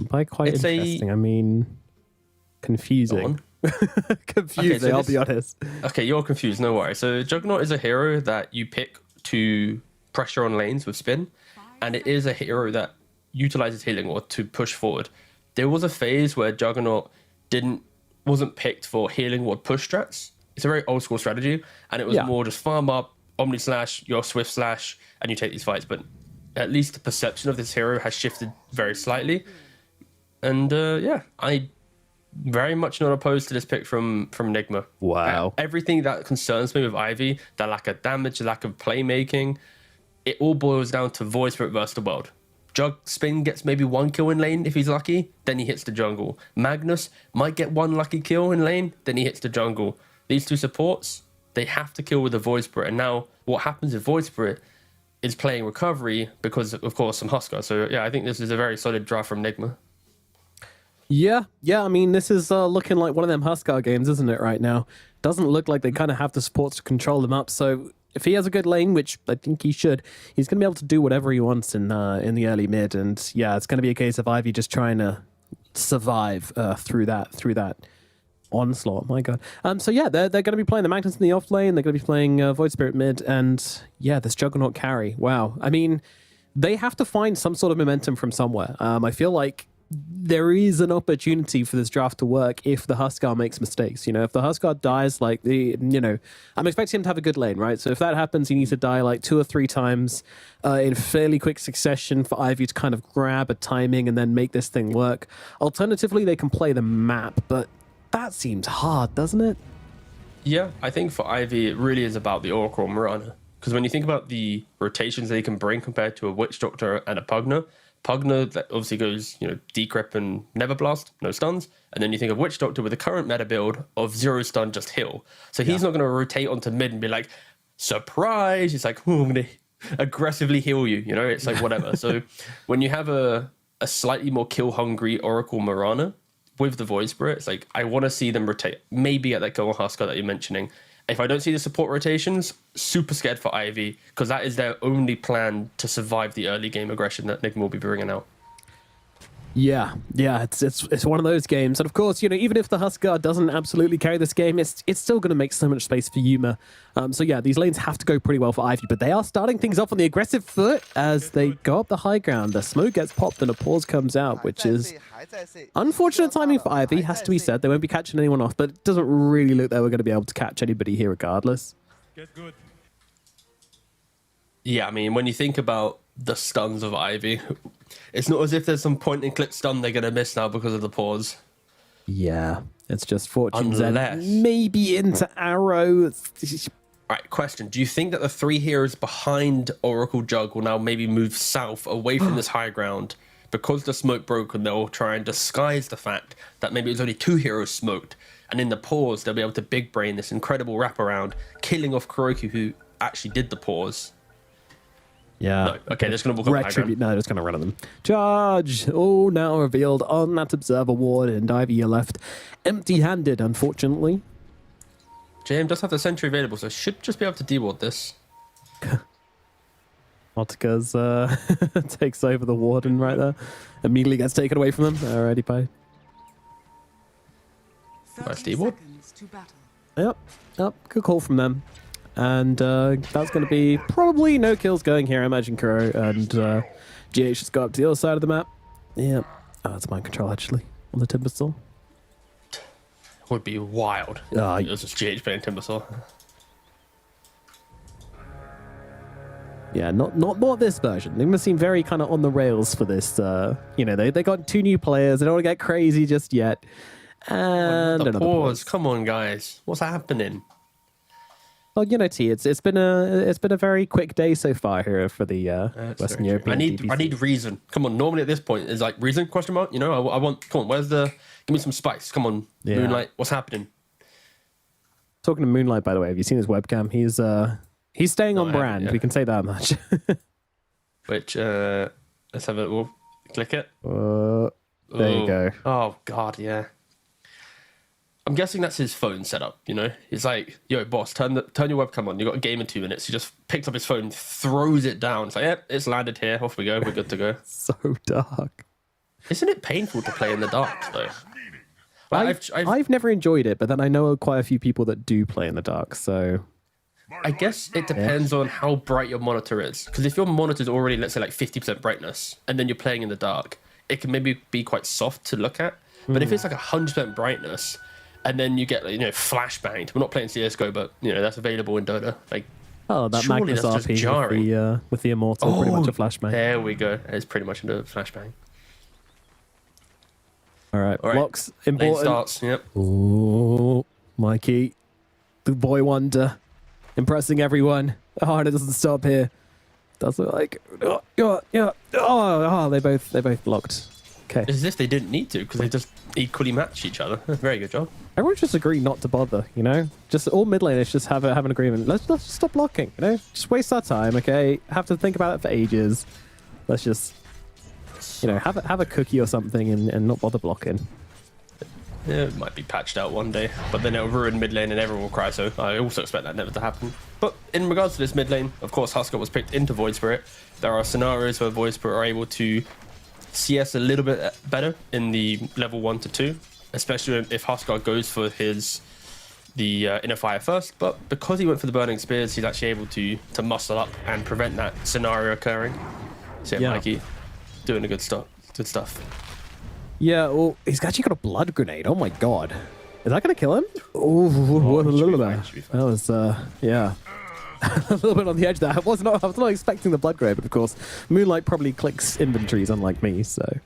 By quite It's interesting, I mean confusing. Confusing, so I'll this- be honest. Okay, you're confused, no worries. So Juggernaut is a hero that you pick to pressure on lanes with spin, and it is a hero that utilizes healing or to push forward. There was a phase where Juggernaut wasn't picked for healing ward push strats. It's a very old school strategy, and it was Yeah. more just farm up, Omni Slash, your Swift Slash, and you take these fights. But at least the perception of this hero has shifted very slightly. And yeah, I very much not opposed to this pick from Nigma. Wow. Everything that concerns me with Ivy, the lack of damage, the lack of playmaking, it all boils down to voice spirit versus the world. Jug Spin gets maybe one kill in lane if he's lucky, then he hits the jungle. Magnus might get one lucky kill in lane, then he hits the jungle. These two supports, they have to kill with the voice spirit. And now what happens with voice spirit is playing recovery because, of course, some Husker. So yeah, I think this is a very solid draft from Nigma. Yeah. I mean, this is looking like one of them Huskar games, isn't it? Right now, doesn't look like they kind of have the supports to control them up. So if he has a good lane, which I think he should, he's going to be able to do whatever he wants in the early mid. And yeah, it's going to be a case of Ivy just trying to survive through that onslaught. My God. So yeah, they're going to be playing the Magnus in the off lane. They're going to be playing Void Spirit mid, and yeah, this Juggernaut carry. Wow. I mean, they have to find some sort of momentum from somewhere. I feel like there is an opportunity for this draft to work if the Huskar makes mistakes. If the Huskar dies, I'm expecting him to have a good lane, right? So if that happens, he needs to die like 2 or 3 times in fairly quick succession for Ivy to kind of grab a timing and then make this thing work. Alternatively, they can play the map, but that seems hard, doesn't it? Yeah, I think for Ivy, it really is about the Oracle Marana. Because when you think about the rotations they can bring compared to a Witch Doctor and a Pugner that obviously goes, Decrypt and Never Blast, no stuns. And then you think of Witch Doctor with the current meta build of 0 stun, just heal. So he's not going to rotate onto mid and be like, surprise! It's like, I'm going to aggressively heal you. It's like whatever. So when you have a slightly more kill-hungry Oracle Marana with the Void Spirit, it's like, I want to see them rotate. Maybe at that Go Husker that you're mentioning. If I don't see the support rotations, super scared for Ivy, because that is their only plan to survive the early game aggression that Nigma will be bringing out. Yeah, it's one of those games, and of course, even if the Huskar doesn't absolutely carry this game, it's still going to make so much space for Yuma. So yeah, these lanes have to go pretty well for Ivy, but they are starting things off on the aggressive foot as they go up the high ground. The smoke gets popped and a pause comes out, which is unfortunate timing for Ivy. Has to be said, they won't be catching anyone off, but it doesn't really look like we're going to be able to catch anybody here, regardless. Yeah, I mean, when you think about the stuns of Ivy, it's not as if there's some point and click stun they're going to miss now because of the pause. Yeah, it's just Fortune's Unless... End, maybe into Arrow. Right, question. Do you think that the 3 heroes behind Oracle Jug will now maybe move south away from this high ground? Because the smoke broke and they'll try and disguise the fact that maybe it was only 2 heroes smoked. And in the pause, they'll be able to big brain this incredible wraparound, killing off Kuroki, who actually did the pause. Yeah. No. Okay, they're just going to walk up the high ground. No, they're just going to run at them. Charge! Oh, now revealed on that Observer ward, and Ivy, you're left empty-handed, unfortunately. JM does have the sentry available, so should just be able to deward this. Otika's takes over the warden right there. Immediately gets taken away from them. Alrighty, bye. Nice deward. Yep, good call from them. And that's going to be probably no kills going here, I imagine, Kuro. And GH just go up to the other side of the map. Yep. Oh, it's mind control, actually, on the Timbersaw. Would be wild. It was just GH playing Timbersaw. Yeah, not this version. They must seem very kind of on the rails for this. You know, they got 2 new players. They don't want to get crazy just yet. And another pause. Come on, guys. What's happening? Well, you know, T, it's been a very quick day so far here for the Western European. I need reason. Come on. Normally at this point it's like reason question mark. You know, I want. Come on. Where's the? Give me some spice. Come on, yeah. Moonlight. What's happening? Talking to Moonlight, by the way, have you seen his webcam? He's staying on brand. Yeah. We can say that much. Which let's have it. We'll click it. There you go. Oh God, yeah. I'm guessing that's his phone setup, you know? He's like, yo, boss, turn your webcam on. You got a game in 2 minutes. He just picks up his phone, throws it down. It's like, yep, it's landed here. Off we go. We're good to go. So dark. Isn't it painful to play in the dark, though? I've never enjoyed it, but then I know quite a few people that do play in the dark, so... I guess it depends on how bright your monitor is. Because if your monitor's already, let's say, like 50% brightness, and then you're playing in the dark, it can maybe be quite soft to look at. But if it's like 100% brightness... And then you get, you know, flashbanged. We're not playing CSGO, but, you know, that's available in Dota. Like, that Magnus RP with the Immortal, pretty much a flashbang. There we go. It's pretty much into flashbang. All right. Blocks, important. Lane starts, yep. Ooh, Mikey, the boy wonder, impressing everyone. Oh, and it doesn't stop here. Does it like, yeah. Oh, they both blocked. Okay. It's as if they didn't need to, because they just equally match each other. Very good job. Everyone just agree not to bother, you know? Just all mid laners just have an agreement. Let's just stop blocking, you know? Just waste our time, okay? Have to think about it for ages. Let's just, you know, have a cookie or something and not bother blocking. Yeah, it might be patched out one day, but then it'll ruin mid lane and everyone will cry, so I also expect that never to happen. But in regards to this mid lane, of course, Huskar was picked into Void Spirit. There are scenarios where Void Spirit are able to CS a little bit better in the level 1 to 2, especially if Huskar goes for the inner fire first. But because he went for the burning spears, he's actually able to muscle up and prevent that scenario occurring. So yeah, Mikey doing a good stuff. Yeah, well, he's actually got a blood grenade. Oh my god, is that gonna kill him? Oh, that was yeah. A little bit on the edge there. I was not expecting the blood grenade, but of course, Moonlight probably clicks inventories, unlike me. So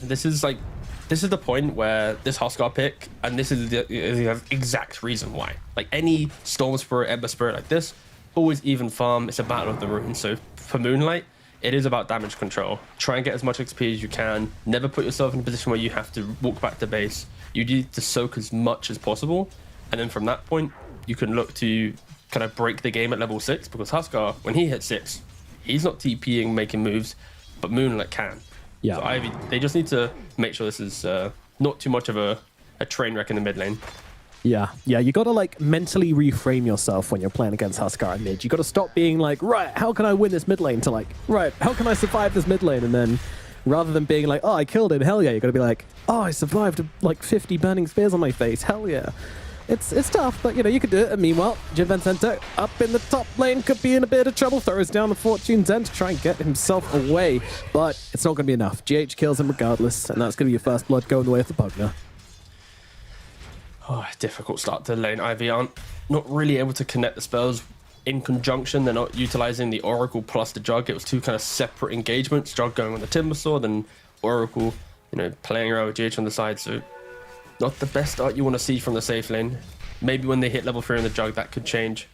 this is the point where this Huskar pick, and this is the exact reason why. Like any Storm Spirit, Ember Spirit like this, always even farm. It's a battle of the runes. So for Moonlight, it is about damage control. Try and get as much XP as you can. Never put yourself in a position where you have to walk back to base. You need to soak as much as possible, and then from that point, you can look to kind of break the game at level 6, because Huskar, when he hits 6, he's not TPing, making moves, but Moonlight can. Yeah. So Ivy, they just need to make sure this is not too much of a train wreck in the mid lane. Yeah, you got to like mentally reframe yourself when you're playing against Huskar in mid. You got to stop being like, right, how can I win this mid lane, to like, right, how can I survive this mid lane? And then rather than being like, oh, I killed him, hell yeah, you got to be like, oh, I survived like 50 burning spears on my face, hell yeah. It's tough, but you know, you can do it. And meanwhile, Jin Vincento up in the top lane could be in a bit of trouble. Throws down the Fortune's End to try and get himself away, but it's not going to be enough. GH kills him regardless, and that's going to be your first blood going the way of the Pugner. Oh, difficult start to the lane. Ivy aren't not really able to connect the spells in conjunction. They're not utilizing the Oracle plus the Jug. It was 2 kind of separate engagements. Jug going on the Timbersaw, then Oracle, you know, playing around with GH on the side. So not the best start you want to see from the safe lane. Maybe when they hit level 3 in the Jug, that could change.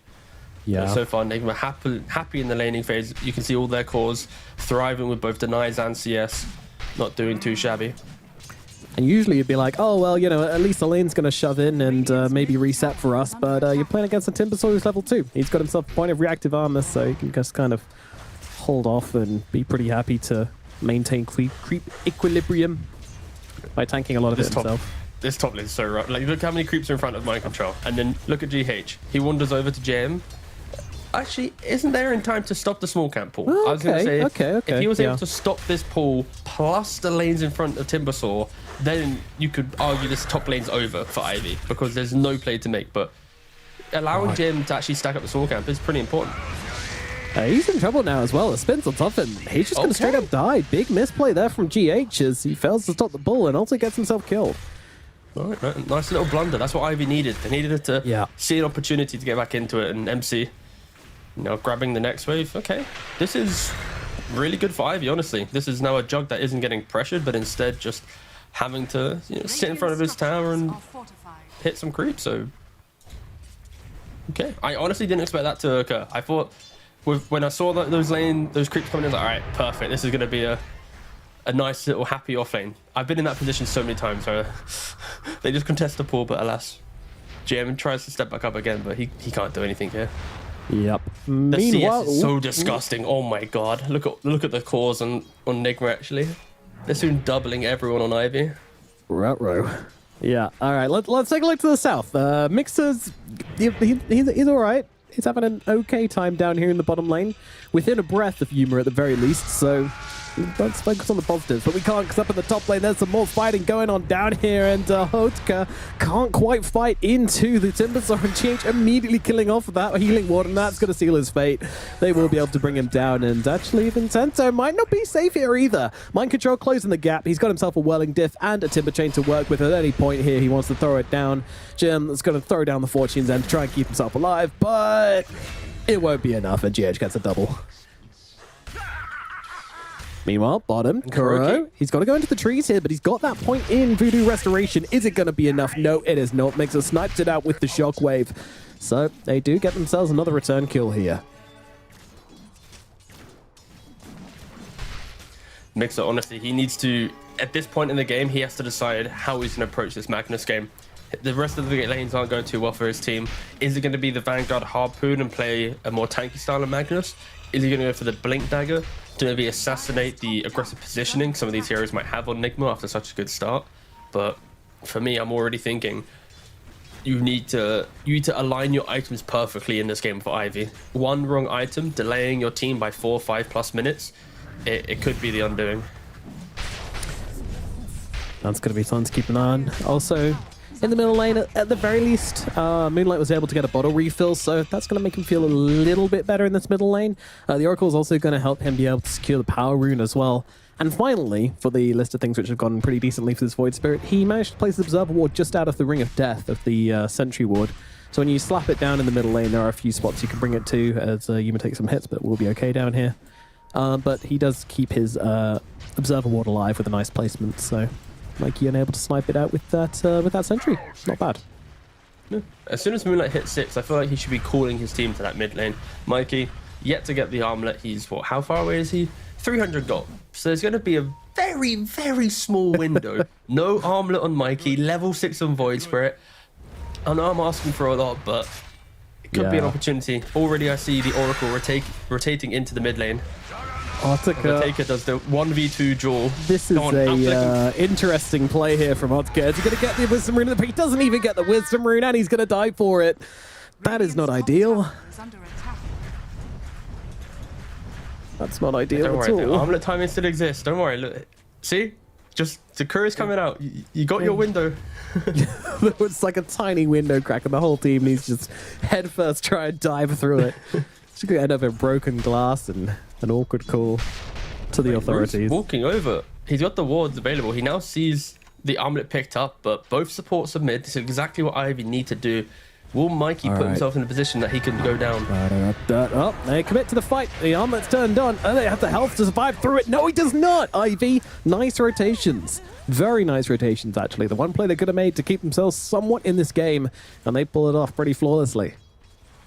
Yeah. So far, they were happy in the laning phase. You can see all their cores thriving with both denies and CS. Not doing too shabby. And usually you'd be like, oh, well, you know, at least the lane's going to shove in and maybe reset for us. But you're playing against a Timbersaw who's level 2. He's got himself a point of reactive armor, so he can just kind of hold off and be pretty happy to maintain creep equilibrium by tanking a lot of it himself. this top lane is so rough. Like, look how many creeps are in front of mind control. And then look at GH. He wanders over to JM. Actually, isn't there in time to stop the small camp pull? Oh, I was going to say, okay. if he was Yeah. able to stop this pull plus the lanes in front of Timbersaw, then you could argue this top lane's over for Ivy because there's no play to make. But allowing Jim to actually stack up the small camp is pretty important. He's in trouble now as well. The spins on top, and he's just going to straight up die. Big misplay there from GH as he fails to stop the bull and also gets himself killed. All right, nice little blunder. That's what Ivy needed. They needed it to see an opportunity to get back into it, and MC, grabbing the next wave. Okay, this is really good for Ivy, honestly. This is now a Jug that isn't getting pressured, but instead just having to sit in front of his tower and hit some creep. So, okay. I honestly didn't expect that to occur. I thought when I saw those creeps coming in, I was like, all right, perfect. This is going to be a nice little happy off lane. I've been in that position so many times where they just contest the pool, but alas, GM tries to step back up again, but he can't do anything here. Yep. The CS is so disgusting. Oh my god. Look at the cores on Nigma actually. They're soon doubling everyone on Ivy. Ruh-roh. Yeah. All right. Let's take a look to the south. Mixer's he's all right. He's having an okay time down here in the bottom lane, within a breath of Yuma at the very least. So let's focus on the positives, but we can't because up in the top lane there's some more fighting going on down here, and Hotka can't quite fight into the Timbersaw, and GH immediately killing off with that healing ward, and that's going to seal his fate. They will be able to bring him down, and actually Vincento might not be safe here either. Mind Control closing the gap. He's got himself a Whirling Diff and a Timber Chain to work with at any point here. He wants to throw it down. Jim is going to throw down the Fortune's End to try and keep himself alive, but it won't be enough, and GH gets a double. Meanwhile, bottom, Kuro, he's got to go into the trees here, but he's got that point in Voodoo Restoration. Is it going to be enough? No, it is not. Mixer sniped it out with the Shockwave. So they do get themselves another return kill here. Mixer, honestly, he needs to, at this point in the game, he has to decide how he's going to approach this Magnus game. The rest of the lanes aren't going too well for his team. Is it going to be the Vanguard Harpoon and play a more tanky style of Magnus? Is he going to go for the Blink Dagger to maybe assassinate the aggressive positioning some of these heroes might have on Nigma after such a good start? But for me, I'm already thinking you need to align your items perfectly in this game for Ivy. One wrong item, delaying your team by 4 or 5+ minutes, it could be the undoing. That's going to be something to keep an eye on. Also, in the middle lane, at the very least, Moonlight was able to get a bottle refill, so that's going to make him feel a little bit better in this middle lane. The Oracle is also going to help him be able to secure the power rune as well. And finally, for the list of things which have gone pretty decently for this Void Spirit, he managed to place the Observer Ward just out of the Ring of Death of the Sentry Ward. So when you slap it down in the middle lane, there are a few spots you can bring it to as Yuma takes some hits, but we'll be okay down here. But he does keep his Observer Ward alive with a nice placement, so Mikey unable to snipe it out with that sentry. Not bad. Yeah. As soon as Moonlight hits 6, I feel like he should be calling his team to that mid lane. Mikey, yet to get the armlet. He's what? How far away is he? 300 gold. So there's going to be a very, very small window. No armlet on Mikey. Level 6 on Void Spirit. I know I'm asking for a lot, but it could be an opportunity. Already I see the Oracle rotating into the mid lane. Taker does the 1v2 duel. This is a interesting play here from Otka. He's going to get the Wisdom Rune, but he doesn't even get the Wisdom Rune, and he's going to die for it. That is not ideal. That's not ideal at all. The armlet timing still exists. Don't worry. Look, see? Just the Curry's coming out. You got your window. It's like a tiny window crack, and the whole team needs to just head first try and dive through it. It's going to end up in broken glass and an awkward call to the authorities. Walking over. He's got the wards available. He now sees the armlet picked up, but both supports are mid. This is exactly what Ivy need to do. Will Mikey put himself in a position that he can go down? Oh, they commit to the fight. The armlet's turned on. Oh, they have the health to survive through it. No, he does not. Ivy, nice rotations. Very nice rotations, actually. The one play they could have made to keep themselves somewhat in this game, and they pull it off pretty flawlessly.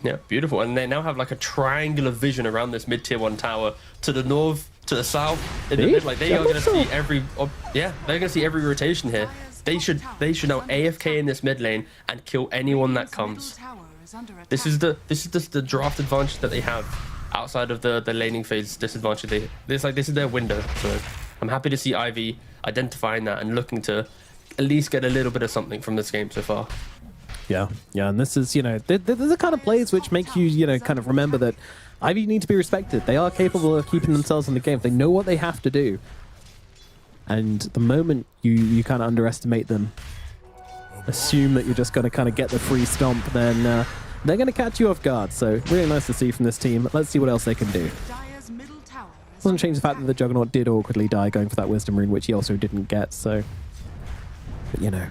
Yeah, beautiful. And they now have like a triangular vision around this mid-tier 1 tower. To the north, to the south, in the mid. Like they are going to see every... they're going to see every rotation here. They should now AFK in this mid lane and kill anyone that comes. This is the draft advantage that they have outside of the laning phase disadvantage. This is their window. So I'm happy to see Ivy identifying that and looking to at least get a little bit of something from this game so far. Yeah, and this is, they're the kind of plays which make you, kind of remember that Ivy need to be respected. They are capable of keeping themselves in the game. They know what they have to do. And the moment you kind of underestimate them, assume that you're just going to kind of get the free stomp, then they're going to catch you off guard. So really nice to see from this team. Let's see what else they can do. Doesn't change the fact that the Juggernaut did awkwardly die going for that Wisdom Rune, which he also didn't get, so... But,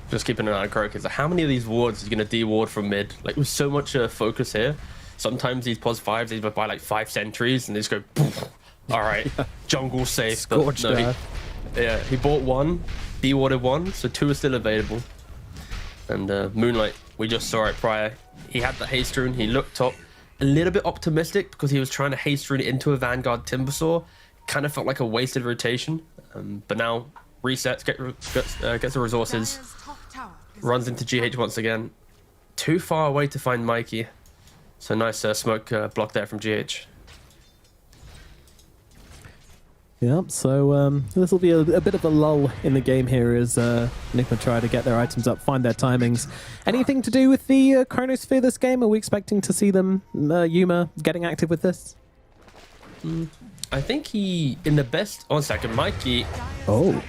Just keeping an eye on Crocus. How many of these wards is he going to de-ward from mid? Like, with so much focus here, sometimes these pos 5s, they buy like 5 sentries and they just go, poof. All right, jungle safe. Scorched he bought 1, de-warded 1, so 2 are still available. And Moonlight, we just saw it prior. He had the haste rune, he looked top. A little bit optimistic because he was trying to haste rune into a Vanguard Timbersaw. Kind of felt like a wasted rotation. But now, resets, gets the resources. Runs into GH once again. Too far away to find Mikey. So nice smoke block there from GH. Yeah, so this will be a bit of a lull in the game here as Enigma try to get their items up, find their timings. Anything to do with the Chronosphere this game? Are we expecting to see them, Yuma, getting active with this? I think he, in the best... 1 second, Mikey... Oh.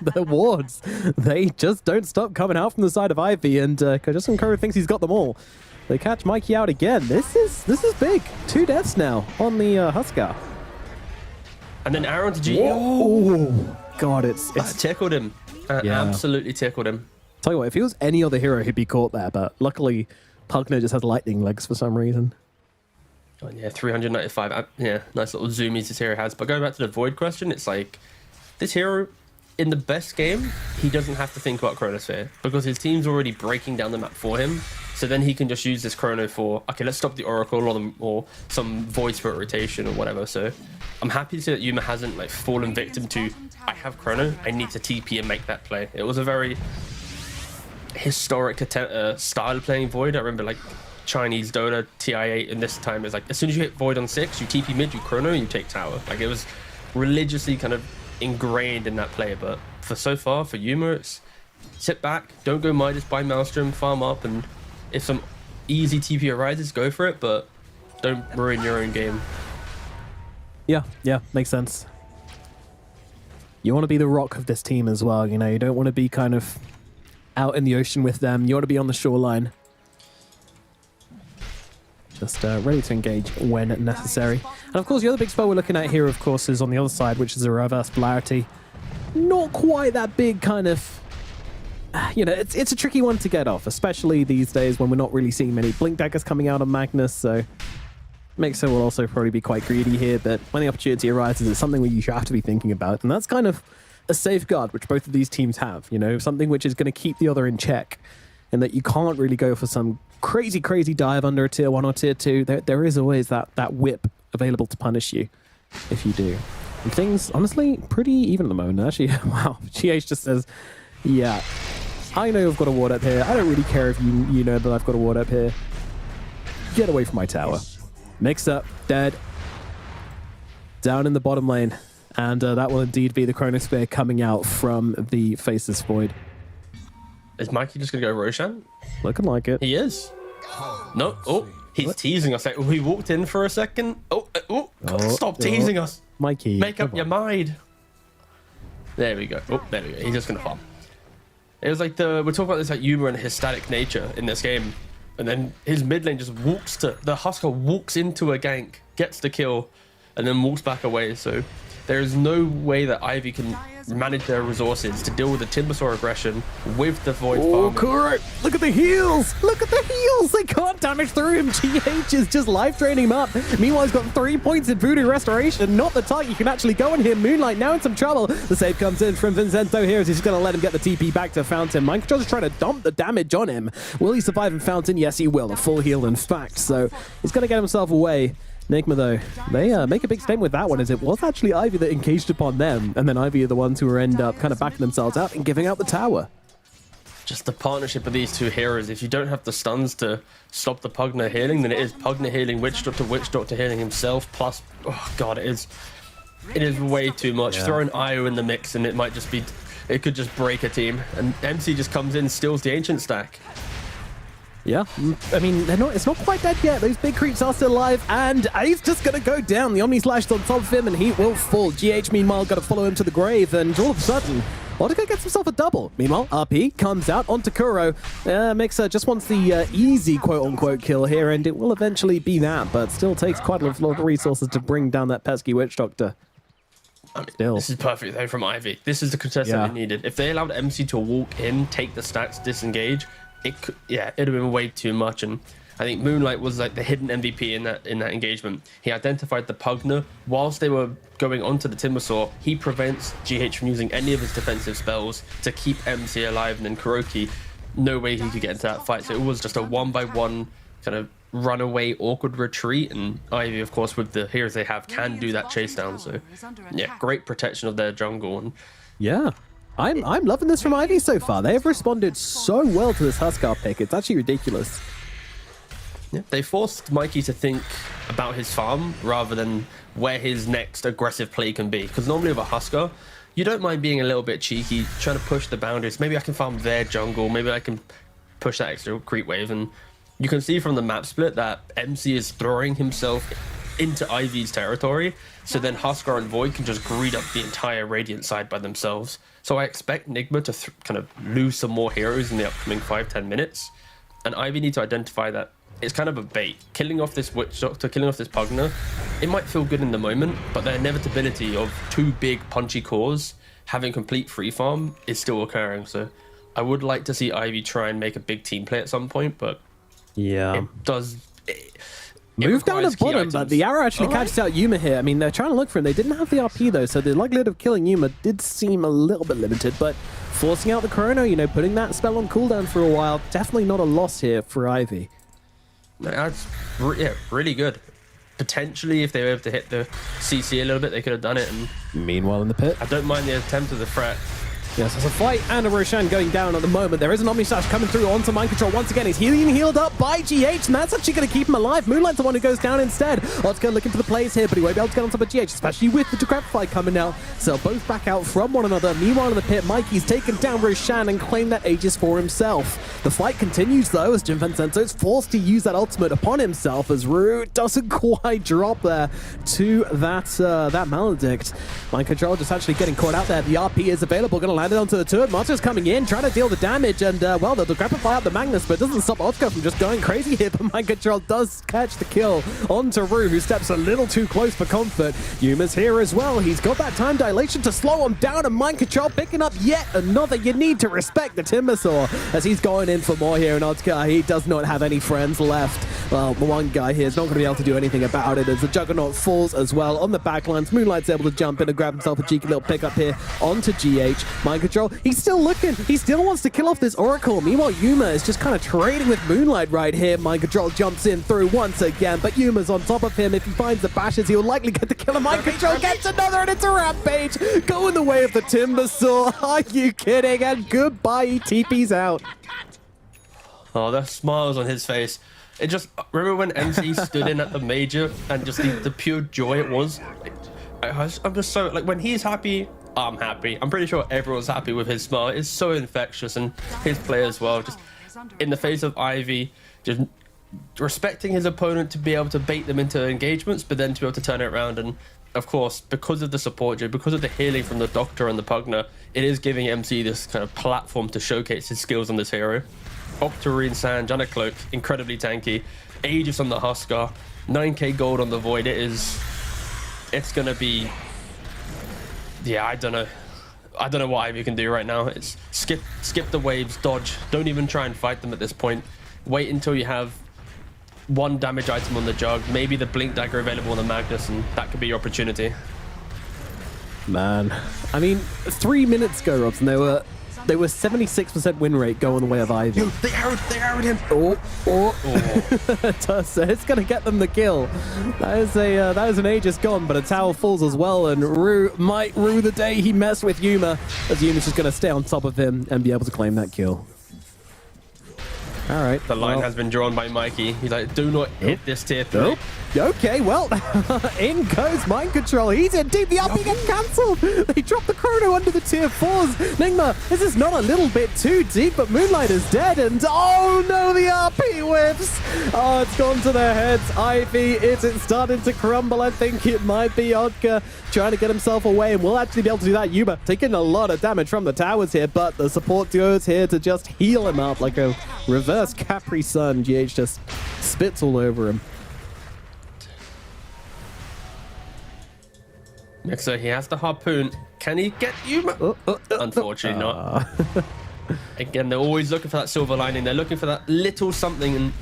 The wards, they just don't stop coming out from the side of Ivy, and Justin Kuro thinks he's got them all. They catch Mikey out again. This is big. 2 deaths now on the Huskar. And then Aaron to GH. Oh, God, it's tickled him. Absolutely tickled him. Tell you what, if he was any other hero, he'd be caught there, but luckily Pugner just has lightning legs for some reason. Oh, yeah, 395. Yeah, nice little zoomies this hero has. But going back to the Void question, it's like, this hero, in the best game, he doesn't have to think about Chronosphere because his team's already breaking down the map for him. So then he can just use this Chrono for, okay, let's stop the Oracle or some Void Spirit rotation or whatever. So I'm happy to see that Yuma hasn't like fallen victim to, I have Chrono, I need to TP and make that play. It was a very historic style of playing Void. I remember like Chinese Dota, TI8, and this time it's like, as soon as you hit Void on 6, you TP mid, you Chrono, and you take tower. Like, it was religiously kind of ingrained in that play, but so far, for Yuma, it's sit back, don't go Midas, buy Maelstrom, farm up, and if some easy TP arises, go for it, but don't ruin your own game. Yeah, makes sense. You want to be the rock of this team as well, you don't want to be kind of out in the ocean with them, you want to be on the shoreline. Just ready to engage when necessary. And of course, the other big spell we're looking at here, of course, is on the other side, which is a reverse polarity. Not quite that big kind of... it's a tricky one to get off, especially these days when we're not really seeing many Blink Daggers coming out of Magnus, so... Mixer will also probably be quite greedy here, but when the opportunity arises, it's something that you have to be thinking about, and that's kind of a safeguard which both of these teams have, something which is going to keep the other in check, and that you can't really go for some crazy dive under a tier 1 or tier 2. There is always that whip available to punish you if you do. And things, honestly, pretty even at the moment. Actually, wow. GH just says, yeah, I know I've got a ward up here. I don't really care if you know that I've got a ward up here. Get away from my tower. Mix up, dead. Down in the bottom lane. And that will indeed be the Chronosphere coming out from the Faceless Void. Is Mikey just going to go Roshan? Looking like it. He is. No. Oh, he's teasing us. Like, we walked in for a second. Stop teasing us. Mikey. Make up your mind. There we go. Oh, there we go. He's just going to farm. It was like we're talking about this like Yuma and his static nature in this game. And then his mid lane just the Huskar walks into a gank, gets the kill, and then walks back away. So there is no way that Ivy can manage their resources to deal with the Timbersaw aggression with the Void farm. Correct. Look at the heals. Look at the heals. They can't damage through him. GH is just life draining him up. Meanwhile, he's got 3 points in Voodoo Restoration. Not the target. You can actually go in here. Moonlight now in some trouble. The save comes in from Vincenzo here as he's going to let him get the TP back to Fountain. Minecraft is trying to dump the damage on him. Will he survive in Fountain? Yes, he will. A full heal, in fact. So he's going to get himself away. Enigma, though, they make a big statement with that one, as it was actually Ivy that engaged upon them, and then Ivy are the ones who end up kind of backing themselves out and giving out the tower. Just the partnership of these two heroes. If you don't have the stuns to stop the Pugner healing, then it is Pugner healing, Witch Doctor healing himself, plus, oh god, it is it is way too much. Throw an IO in the mix and it might just be, it could just break a team. And MC just comes in, steals the ancient stack. Yeah, I mean, it's not quite dead yet. Those big creeps are still alive, and he's just going to go down. The Omni Slash's on top of him, and he will fall. GH, meanwhile, got to follow him to the grave, and all of a sudden, Vodka gets himself a double. Meanwhile, RP comes out onto Kuro. Mixer just wants the easy quote-unquote kill here, and it will eventually be that, but still takes quite a lot of resources to bring down that pesky Witch Doctor. I mean, this is perfect though from Ivy. This is the contestant we needed. If they allowed MC to walk in, take the stacks, disengage, it'd have been way too much. And I think Moonlight was like the hidden MVP in that engagement. He identified the Pugner whilst they were going onto the Timbersaw. He prevents GH from using any of his defensive spells to keep MC alive, and then Kuroki, no way he could get into that fight. So it was just a 1-by-1 kind of runaway awkward retreat, and Ivy, of course, with the heroes they have, can do that chase down. So yeah, great protection of their jungle. And yeah, I'm loving this from Ivy so far. They have responded so well to this Huskar pick. It's actually ridiculous. Yeah, they forced Mikey to think about his farm rather than where his next aggressive play can be. Because normally with a Huskar, you don't mind being a little bit cheeky, trying to push the boundaries. Maybe I can farm their jungle. Maybe I can push that extra creep wave. And you can see from the map split that MC is throwing himself into Ivy's territory. So then Huskar and Void can just greed up the entire Radiant side by themselves. So I expect Nigma to kind of lose some more heroes in the upcoming 5-10 minutes. And Ivy need to identify that it's kind of a bait. Killing off this Witch Doctor, killing off this Pugner, it might feel good in the moment, but the inevitability of two big punchy cores having complete free farm is still occurring. So I would like to see Ivy try and make a big team play at some point, but yeah, it does... Move down the bottom, but the arrow actually catches out Yuma here. I mean, they're trying to look for him. They didn't have the RP, though, so the likelihood of killing Yuma did seem a little bit limited, but forcing out the Chrono, you know, putting that spell on cooldown for a while, definitely not a loss here for Ivy. That's really good. Potentially, if they were able to hit the CC a little bit, they could have done it. And meanwhile, in the pit, I don't mind the attempt of the threat. Yes, there's a fight and a Roshan going down at the moment. There is an Omni-Slash coming through onto Mind Control once again. He's healed up by GH, and that's actually going to keep him alive. Moonlight's the one who goes down instead. Otto looking for the plays here, but he won't be able to get on top of GH, especially with the Decrepify coming out. So both back out from one another. Meanwhile, in the pit, Mikey's taken down Roshan and claimed that Aegis for himself. The fight continues, though, as Jim Vincenzo is forced to use that ultimate upon himself, as Rue doesn't quite drop there to that Maledict. Mind Control just actually getting caught out there. The RP is available, going to land it onto the turret. Monster's coming in, trying to deal the damage, and well, they'll Decrepify out the Magnus, but it doesn't stop Otto from just going crazy here. But Mind Control does catch the kill onto Rue, who steps a little too close for comfort. Yuma's here as well. He's got that time dilation to slow him down, and Mind Control picking up yet another. You need to respect the Timbersaw as he's going in for more here, and Otto, he does not have any friends left. Well, the one guy here is not going to be able to do anything about it as the Juggernaut falls as well on the backlines. Moonlight's able to jump in and grab himself a cheeky little pickup here onto GH. Mind Control, he's still looking. He still wants to kill off this Oracle. Meanwhile, Yuma is just kind of trading with Moonlight right here. Mind Control jumps in through once again, but Yuma's on top of him. If he finds the bashes, he'll likely get the kill. Mind Control gets another, and it's a Rampage going the way of the Timbersaw. Are you kidding? And goodbye, he TP's out. Oh, the smiles on his face. It just, remember when MC stood in at the major and just the pure joy it was? I'm just so, like, when he's happy, I'm happy. I'm pretty sure everyone's happy with his smile. It's so infectious, and his play as well. Just in the face of Ivy, just respecting his opponent to be able to bait them into engagements, but then to be able to turn it around. And of course, because of the support, because of the healing from the Doctor and the Pugner, it is giving MC this kind of platform to showcase his skills on this hero. Octarine Sand, Janet Cloak, incredibly tanky. Aegis on the Huskar, 9k gold on the Void. It's gonna be, yeah, I don't know what Ivy can do right now. It's skip the waves, dodge. Don't even try and fight them at this point. Wait until you have one damage item on the Jug, maybe the Blink Dagger available on the Magnus, and that could be your opportunity. Man, I mean, 3 minutes ago, Robson, they were 76% win rate going the way of Ivy. Yo, they arrowed him. So it's gonna get them the kill. That is an Aegis gone, but a tower falls as well, and Rue might rue the day he messed with Yuma, as Yuma's just gonna stay on top of him and be able to claim that kill. All right. The line has been drawn by Mikey. He's like, do not hit this tier 3. Nope. Okay, well, in goes Mind Control. He's in deep. The RP get cancelled. They drop the Chrono under the tier 4s. Nigma, this is not a little bit too deep, but Moonlight is dead. And oh no, the RP whiffs. Oh, it's gone to their heads. Ivy, it's starting to crumble. I think it might be Odka trying to get himself away, and we'll actually be able to do that. Yuma taking a lot of damage from the towers here, but the support duo is here to just heal him up like a reverse Capri Sun. GH just spits all over him. So he has the harpoon. Can he get Yuma? Unfortunately not. Again, they're always looking for that silver lining. They're looking for that little something, and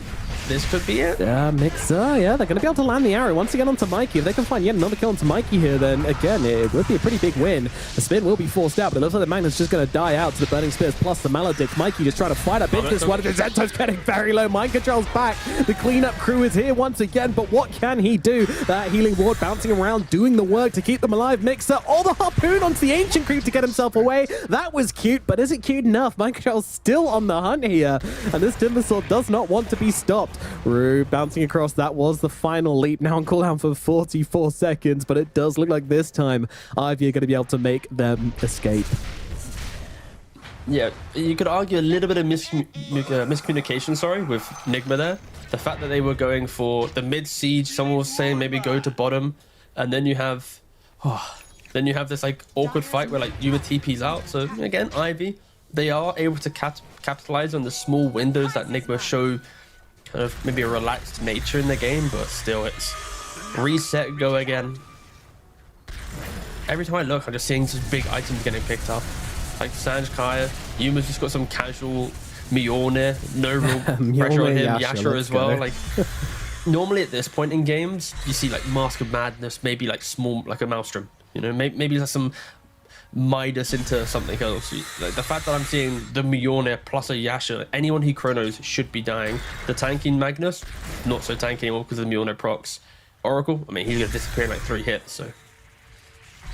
this could be it. Yeah, Mixer, yeah, they're going to be able to land the arrow once again onto Mikey. If they can find yet another kill onto Mikey here, then again, it would be a pretty big win. The spin will be forced out, but it looks like the Magnet's just going to die out to the Burning Spears plus the Maledict. Mikey just trying to fight up into this one. Zento's getting very low. Mind Control's back. The cleanup crew is here once again, but what can he do? That healing ward bouncing around, doing the work to keep them alive. Mixer, the harpoon onto the Ancient Creep to get himself away. That was cute, but is it cute enough? Mind Control's still on the hunt here, and this Timbersaw does not want to be stopped. Rue bouncing across. That was the final leap. Now on cooldown for 44 seconds, but it does look like this time Ivy are going to be able to make them escape. Yeah, you could argue a little bit of miscommunication, with Nigma there. The fact that they were going for the mid siege, someone was saying maybe go to bottom, and then you have this like awkward fight where like Yuma TP's out. So again, Ivy, they are able to capitalize on the small windows that Nigma show kind of maybe a relaxed nature in the game, but still it's reset, go again. Every time I look, I'm just seeing some big items getting picked up. Like Sanj Kaya, Yuma's just got some casual Mjolnir, no real pressure on him, Yasha as well. Like normally at this point in games, you see like Mask of Madness, maybe like small, like a Maelstrom, maybe there's some Midas into something else. Like the fact that I'm seeing the Mjolnir plus a Yasha, anyone he chronos should be dying. The tanking Magnus, not so tanky anymore because of the Mjolnir procs. Oracle, I mean, he's gonna disappear in like 3 hits. So,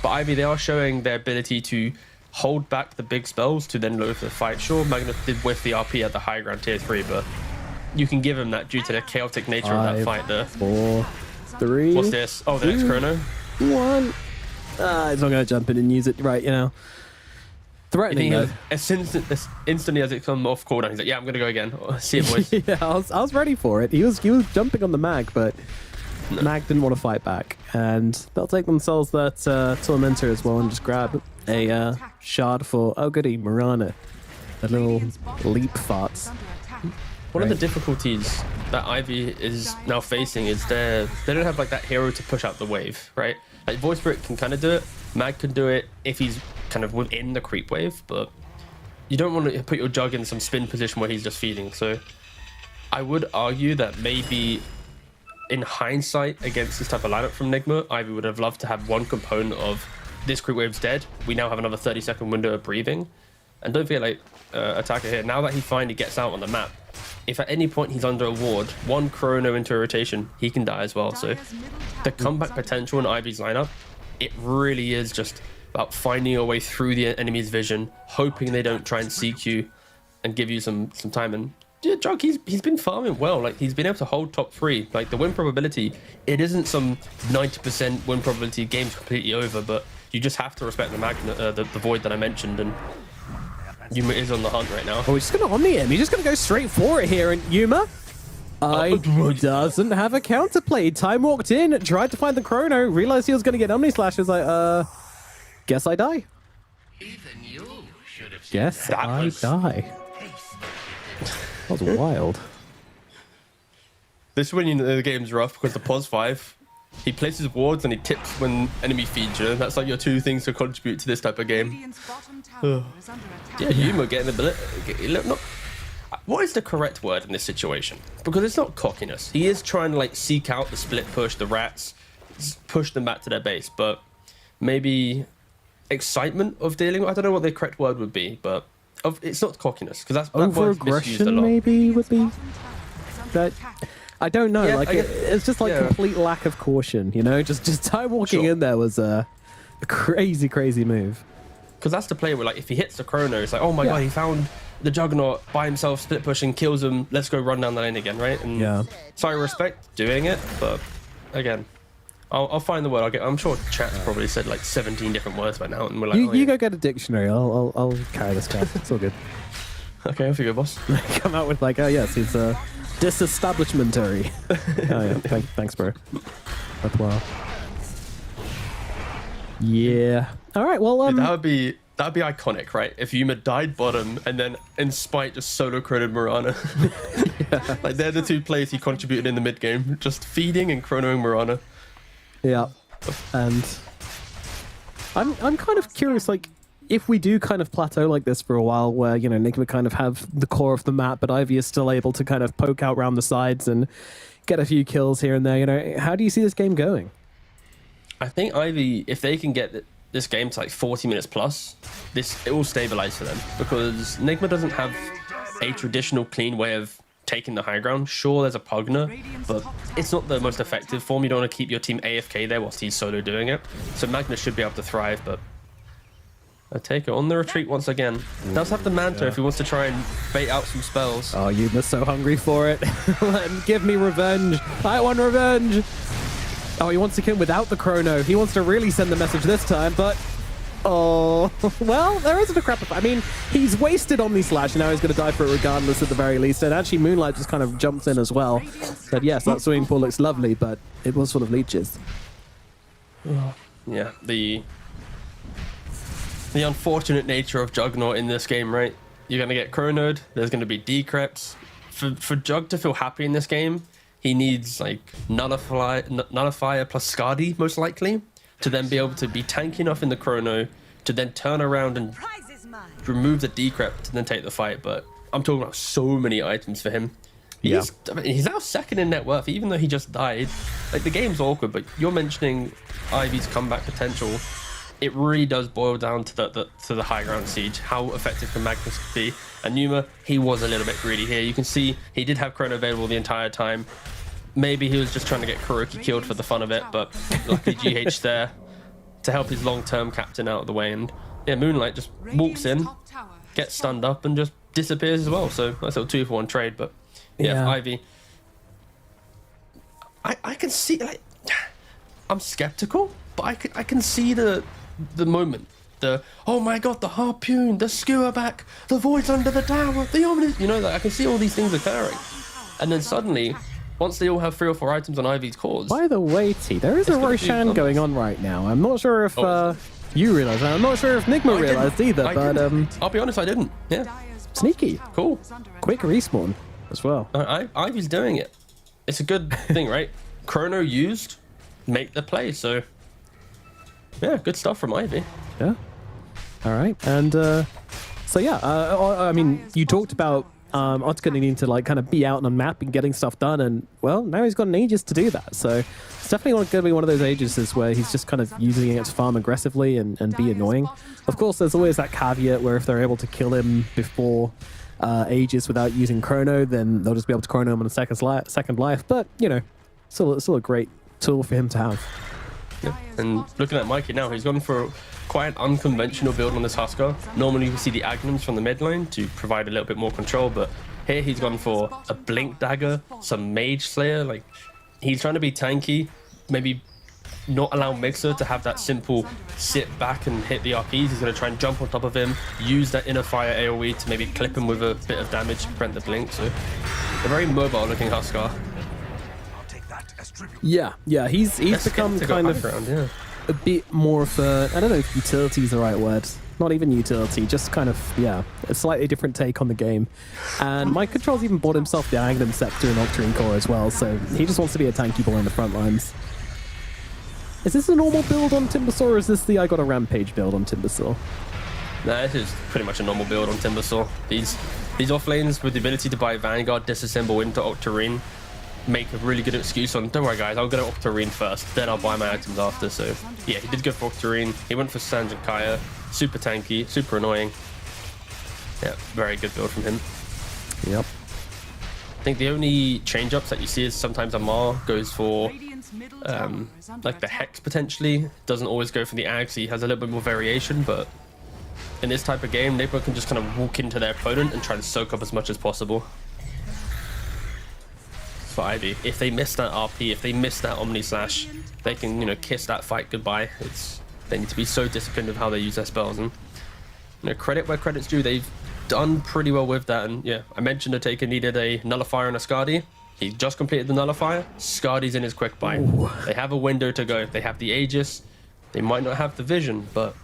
but Ivy, they are showing their ability to hold back the big spells to then load for the fight. Sure, Magnus did whiff the RP at the high ground tier 3, but you can give him that due to the chaotic nature of that fight there. 4, 3. What's this? Oh, the next chrono. 1. He's not going to jump in and use it, right, Threatening, though. As instantly as it comes off cooldown, he's like, yeah, I'm going to go again. See you, boys. Yeah, I was ready for it. He was jumping on the mag, but Mag didn't want to fight back. And they'll take themselves that Tormentor as well and just grab a shard for, oh goody, Mirana. A little leap farts. One of the difficulties that Ivy is now facing is they don't have like that hero to push out the wave, right? Like Voice Spirit can kind of do it, Mag can do it if he's kind of within the creep wave, but you don't want to put your Jug in some spin position where he's just feeding. So I would argue that maybe in hindsight against this type of lineup from Nigma, Ivy would have loved to have one component of this creep wave's dead. We now have another 30-second window of breathing. And don't forget, like, Attacker here, now that he finally gets out on the map, if at any point he's under a ward, one chrono into a rotation, he can die as well. So the comeback potential in Ivy's lineup, it really is just about finding your way through the enemy's vision, hoping they don't try and seek you and give you some time. And yeah, Jug, he's been farming well. Like, he's been able to hold top 3. Like, the win probability, it isn't some 90% win probability, game's completely over, but you just have to respect the void that I mentioned, and Yuma is on the hunt right now. Oh, he's just going to Omni him. He's just going to go straight for it here. And Yuma doesn't have a counterplay. Time walked in, tried to find the chrono, realized he was going to get Omni Slash. Was like, guess I die. Even you should have Guess I die. That was wild. This is when you know the game's rough because the pos 5, he places wards and he tips when enemy feature. That's like your 2 things to contribute to this type of game. Yeah, Yuma getting a bit. What is the correct word in this situation? Because it's not cockiness. He is trying to like seek out the split push, the rats, push them back to their base, but maybe excitement of dealing with, I don't know what the correct word would be, but it's not cockiness, because that's over aggression maybe would be that. I don't know. Yeah, it's just like complete lack of caution, just time walking in there was a crazy move. Because that's the play where, like, if he hits the chrono, it's like, oh my god, he found the Juggernaut by himself, split pushing, kills him. Let's go run down the lane again, right? And Yeah. so I respect doing it, but again, I'll find the word. I'm sure chat's probably said like 17 different words by now, and we're like, You go get a dictionary. I'll carry this guy. It's all good. Okay, off you go, boss. Come out with like, oh yes, it's disestablishmentary. Oh yeah, thanks, bro. That's well. Yeah. All right. Well, Dude, that'd be iconic, right? If Yuma died bottom and then in spite just solo credited Mirana. Yeah. Like they're the 2 players he contributed in the mid game, just feeding and chronoing Mirana. Yeah. And I'm kind of curious, like, if we do kind of plateau like this for a while, where, you know, Nigma kind of have the core of the map, but Ivy is still able to kind of poke out around the sides and get a few kills here and there, you know, how do you see this game going? I think Ivy, if they can get this game to like 40 minutes plus, it will stabilize for them, because Nigma doesn't have a traditional clean way of taking the high ground. Sure, there's a Pugner, but it's not the most effective form. You don't want to keep your team AFK there whilst he's solo doing it. So Magnus should be able to thrive, but I take it on the retreat once again. Does have the Manta if he wants to try and bait out some spells. Oh, Yuma's so hungry for it. Give me revenge. I want revenge. Oh, he wants to kill without the chrono. He wants to really send the message this time, but... Oh, well, there isn't a crap. I mean, he's wasted Omni Slash, and now he's going to die for it regardless at the very least. And actually, Moonlight just kind of jumps in as well. Said, yes, that swimming pool looks lovely, but it was full of leeches. Yeah, the unfortunate nature of Juggernaut in this game, right? You're going to get chronoed. There's going to be decreps. For Jug to feel happy in this game, he needs like Nullifier plus Skadi, most likely, to then be able to be tanky enough in the chrono to then turn around and remove the decrep to then take the fight. But I'm talking about so many items for him. He's now second in net worth, even though he just died. Like, the game's awkward, but you're mentioning Ivy's comeback potential. It really does boil down to the high ground siege. How effective can Magnus be? And Numa, he was a little bit greedy here. You can see he did have chrono available the entire time. Maybe he was just trying to get Kuroki killed for the fun of it, but luckily GH there to help his long-term captain out of the way. And yeah, Moonlight just walks in, gets stunned up, and just disappears as well. So that's a 2-for-1 trade. But yeah, Ivy, I can see, like, I'm skeptical, but I can see the moment. Oh my god, the harpoon, the skewer back, the voids under the tower, the ominous, you know, like, I can see all these things occurring. And then suddenly, once they all have 3 or 4 items on Ivy's cores. By the way, T, there is a Roshan going on right now. I'm not sure if you realize that. I'm not sure if Nigma realized either, but I'll be honest, I didn't. Yeah. Sneaky. Cool. Quick respawn as well. Ivy's doing it. It's a good thing, right? Chrono used, make the play. So yeah, good stuff from Ivy. Yeah. All right. And so yeah, I mean, you talked about Ot's going to need to like kind of be out on a map and getting stuff done, and well, now he's got an Aegis to do that. So it's definitely going to be one of those Aegises where he's just kind of using it to farm aggressively and be annoying. Of course, there's always that caveat where if they're able to kill him before Aegis without using chrono, then they'll just be able to chrono him on a second life. But you know, still a great tool for him to have. Yeah. And looking at Mikey now, he's gone for quite an unconventional build on this Huskar. Normally you see the Agnums from the mid lane to provide a little bit more control, but here he's gone for a Blink Dagger, some Mage Slayer. Like, he's trying to be tanky, maybe not allow Mixer to have that simple sit back and hit the RPs. He's going to try and jump on top of him, use that Inner Fire AoE to maybe clip him with a bit of damage to prevent the Blink. So a very mobile looking Huskar. Yeah, he's become kind of a bit more of a, I don't know if utility is the right word. Not even utility, just kind of, yeah, a slightly different take on the game. And Mike Control's even bought himself the Aghanim Scepter and Octarine Core as well, so he just wants to be a tanky boy in the front lines. Is this a normal build on Timbersaw, or is this the I Got a Rampage build on Timbersaw? Nah, this is pretty much a normal build on Timbersaw. These off lanes with the ability to buy Vanguard, disassemble into Octarine, make a really good excuse on, don't worry guys, I'll go to Octarine first, then I'll buy my items after. So yeah, he did go for Octarine. He went for Sanj and Kaya. Super tanky, super annoying. Yeah, very good build from him. Yep. I think the only change-ups that you see is sometimes Amar goes for like the Hex potentially. Doesn't always go for the Ag, so he has a little bit more variation, but in this type of game, Nigma can just kind of walk into their opponent and try and soak up as much as possible. For Ivy, if they miss that RP, if they miss that Omni Slash, they can, you know, kiss that fight goodbye. They need to be so disciplined with how they use their spells, and you know, credit where credit's due. They've done pretty well with that. And yeah, I mentioned Taker needed a Nullifier and a Skadi. He just completed the Nullifier. Skadi's in his quick buy. They have a window to go. They have the Aegis. They might not have the Vision, but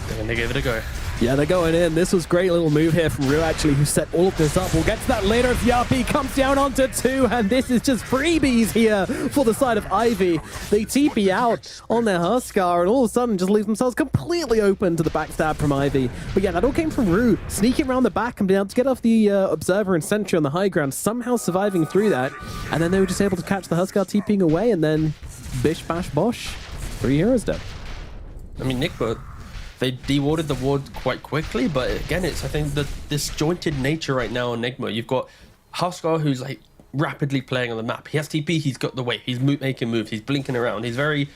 they're gonna give it a go. Yeah, they're going in. This was a great little move here from Ryu, actually, who set all of this up. We'll get to that later as the RP comes down onto 2, and this is just freebies here for the side of Ivy. They TP out on their Huskar, and all of a sudden just leave themselves completely open to the backstab from Ivy. But yeah, that all came from Ryu, sneaking around the back and being able to get off the Observer and Sentry on the high ground, somehow surviving through that. And then they were just able to catch the Huskar TPing away, and then bish, bash, bosh. 3 heroes dead. I mean, Nigma, they dewarded the ward quite quickly, but again, it's, I think, the disjointed nature right now on Nigma. You've got Huskar, who's like rapidly playing on the map. He has TP, he's got the weight, he's making moves, he's blinking around. He's very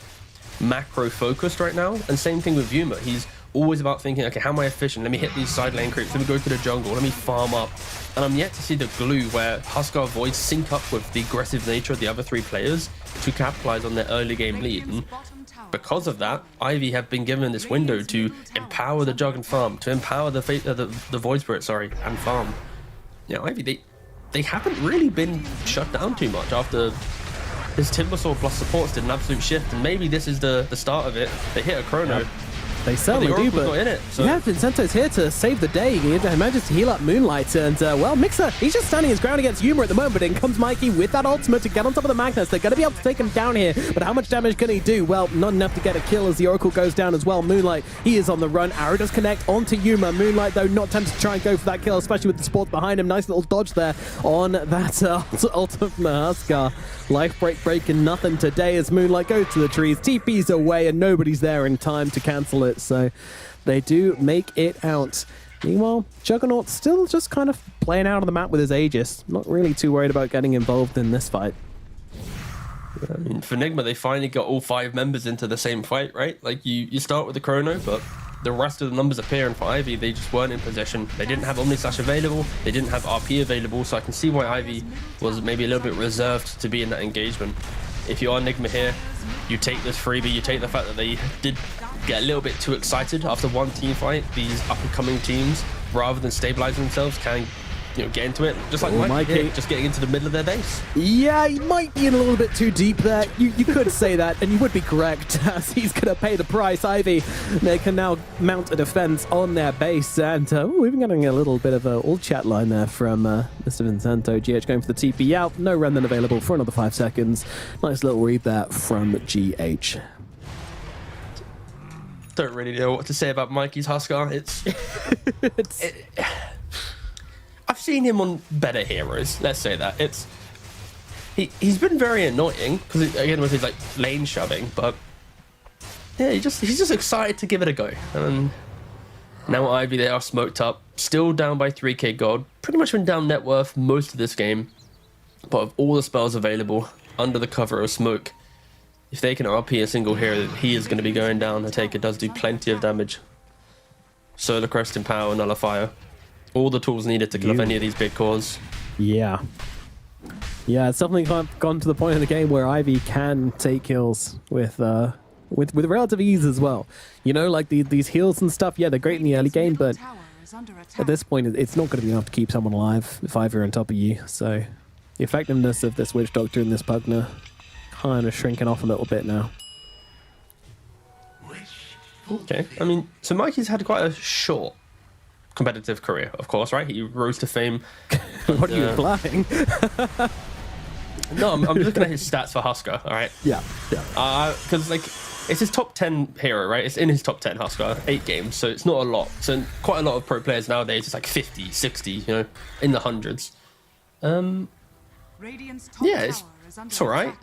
macro focused right now. And same thing with Yuma. He's always about thinking, okay, how am I efficient? Let me hit these side lane creeps, let me go to the jungle, let me farm up. And I'm yet to see the glue where Huskar Voids sync up with the aggressive nature of the other 3 players to capitalize on their early game lead. And because of that, Ivy have been given this window to empower the Jug and farm, to empower the Void Spirit, and farm. You know, Ivy, they haven't really been shut down too much after this Timbersaw plus supports did an absolute shift, and maybe this is the start of it. They hit a Chrono. Yep. They certainly do, but in it, so. Yeah, Vincento's here to save the day. He manages to heal up Moonlight, and well, Mixer, he's just standing his ground against Yuma at the moment, but in comes Mikey with that ultimate to get on top of the Magnus. They're going to be able to take him down here, but how much damage can he do? Well, not enough to get a kill as the Oracle goes down as well. Moonlight, he is on the run. Arrow does connect onto Yuma. Moonlight, though, not tempted to try and go for that kill, especially with the sports behind him. Nice little dodge there on that ultimate from the Huskar. Life breaking nothing today as Moonlight goes to the trees, TP's away, and nobody's there in time to cancel it, so they do make it out. Meanwhile, Juggernaut still just kind of playing out on the map with his Aegis. Not really too worried about getting involved in this fight. I mean, for Nigma, they finally got all 5 members into the same fight, right? Like, you start with the Chrono, but the rest of the numbers appear, and for Ivy, they just weren't in position. They didn't have Omni Slash available, they didn't have RP available, so I can see why Ivy was maybe a little bit reserved to be in that engagement. If you are Nigma here, you take this freebie, you take the fact that they did get a little bit too excited after one team fight. These up-and-coming teams, rather than stabilizing themselves, can, you know, get into it. Just like Mikey here, just getting into the middle of their base. Yeah, he might be in a little bit too deep there. You could say that, and you would be correct, as he's going to pay the price. Ivy, they can now mount a defense on their base, and we've been getting a little bit of a old chat line there from Mr. Vincento. GH going for the TP out, no remnant available for another 5 seconds. Nice little read there from GH. Don't really know what to say about Mikey's Huskar. I've seen him on better heroes, let's say that. He's been very annoying, because again with his like lane shoving, but yeah, he's just excited to give it a go. And now Ivy, they are smoked up, still down by 3k gold, pretty much been down net worth most of this game, but of all the spells available under the cover of smoke, if they can RP a single hero, he is going to be going down. The Taker does do plenty of damage. Solar Crest, Empower, Nullifier. All the tools needed to kill off any of these big cores. Yeah. Yeah, it's definitely gone to the point in the game where Ivy can take kills with relative ease as well. You know, like these heals and stuff, yeah, they're great in the early game, but at this point, it's not going to be enough to keep someone alive if Ivy are on top of you. So the effectiveness of this Witch Doctor and this Pugna kind of shrinking off a little bit now. Okay, I mean, so Mikey's had quite a short competitive career, of course, right? He rose to fame. What are you implying? No, I'm looking at his stats for Huskar, all right? Yeah. Because, like, it's his top 10 hero, right? It's in his top 10, Huskar, 8 games, so it's not a lot. So quite a lot of pro players nowadays, it's like 50, 60, you know, in the hundreds. Yeah, it's all right.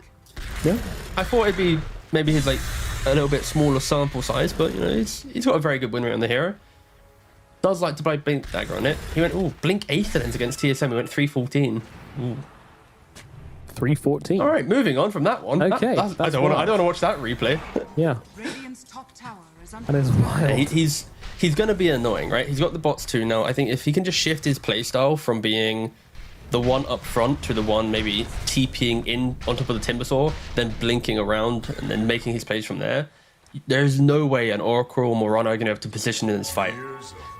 Yeah. I thought it'd be maybe his, like, a little bit smaller sample size, but, you know, he's got a very good win rate on the hero. Does like to play Blink Dagger on it. He went, ooh, Blink Aetherlens against TSM. He went 314. Ooh. 314. All right, moving on from that one. Okay. I don't want to watch that replay. Yeah. That is wild. he's going to be annoying, right? He's got the bots too now. I think if he can just shift his playstyle from being the one up front to the one maybe TPing in on top of the Timbersaw, then blinking around and then making his plays from there, there's no way an Oracle or Morana are going to have to position in this fight.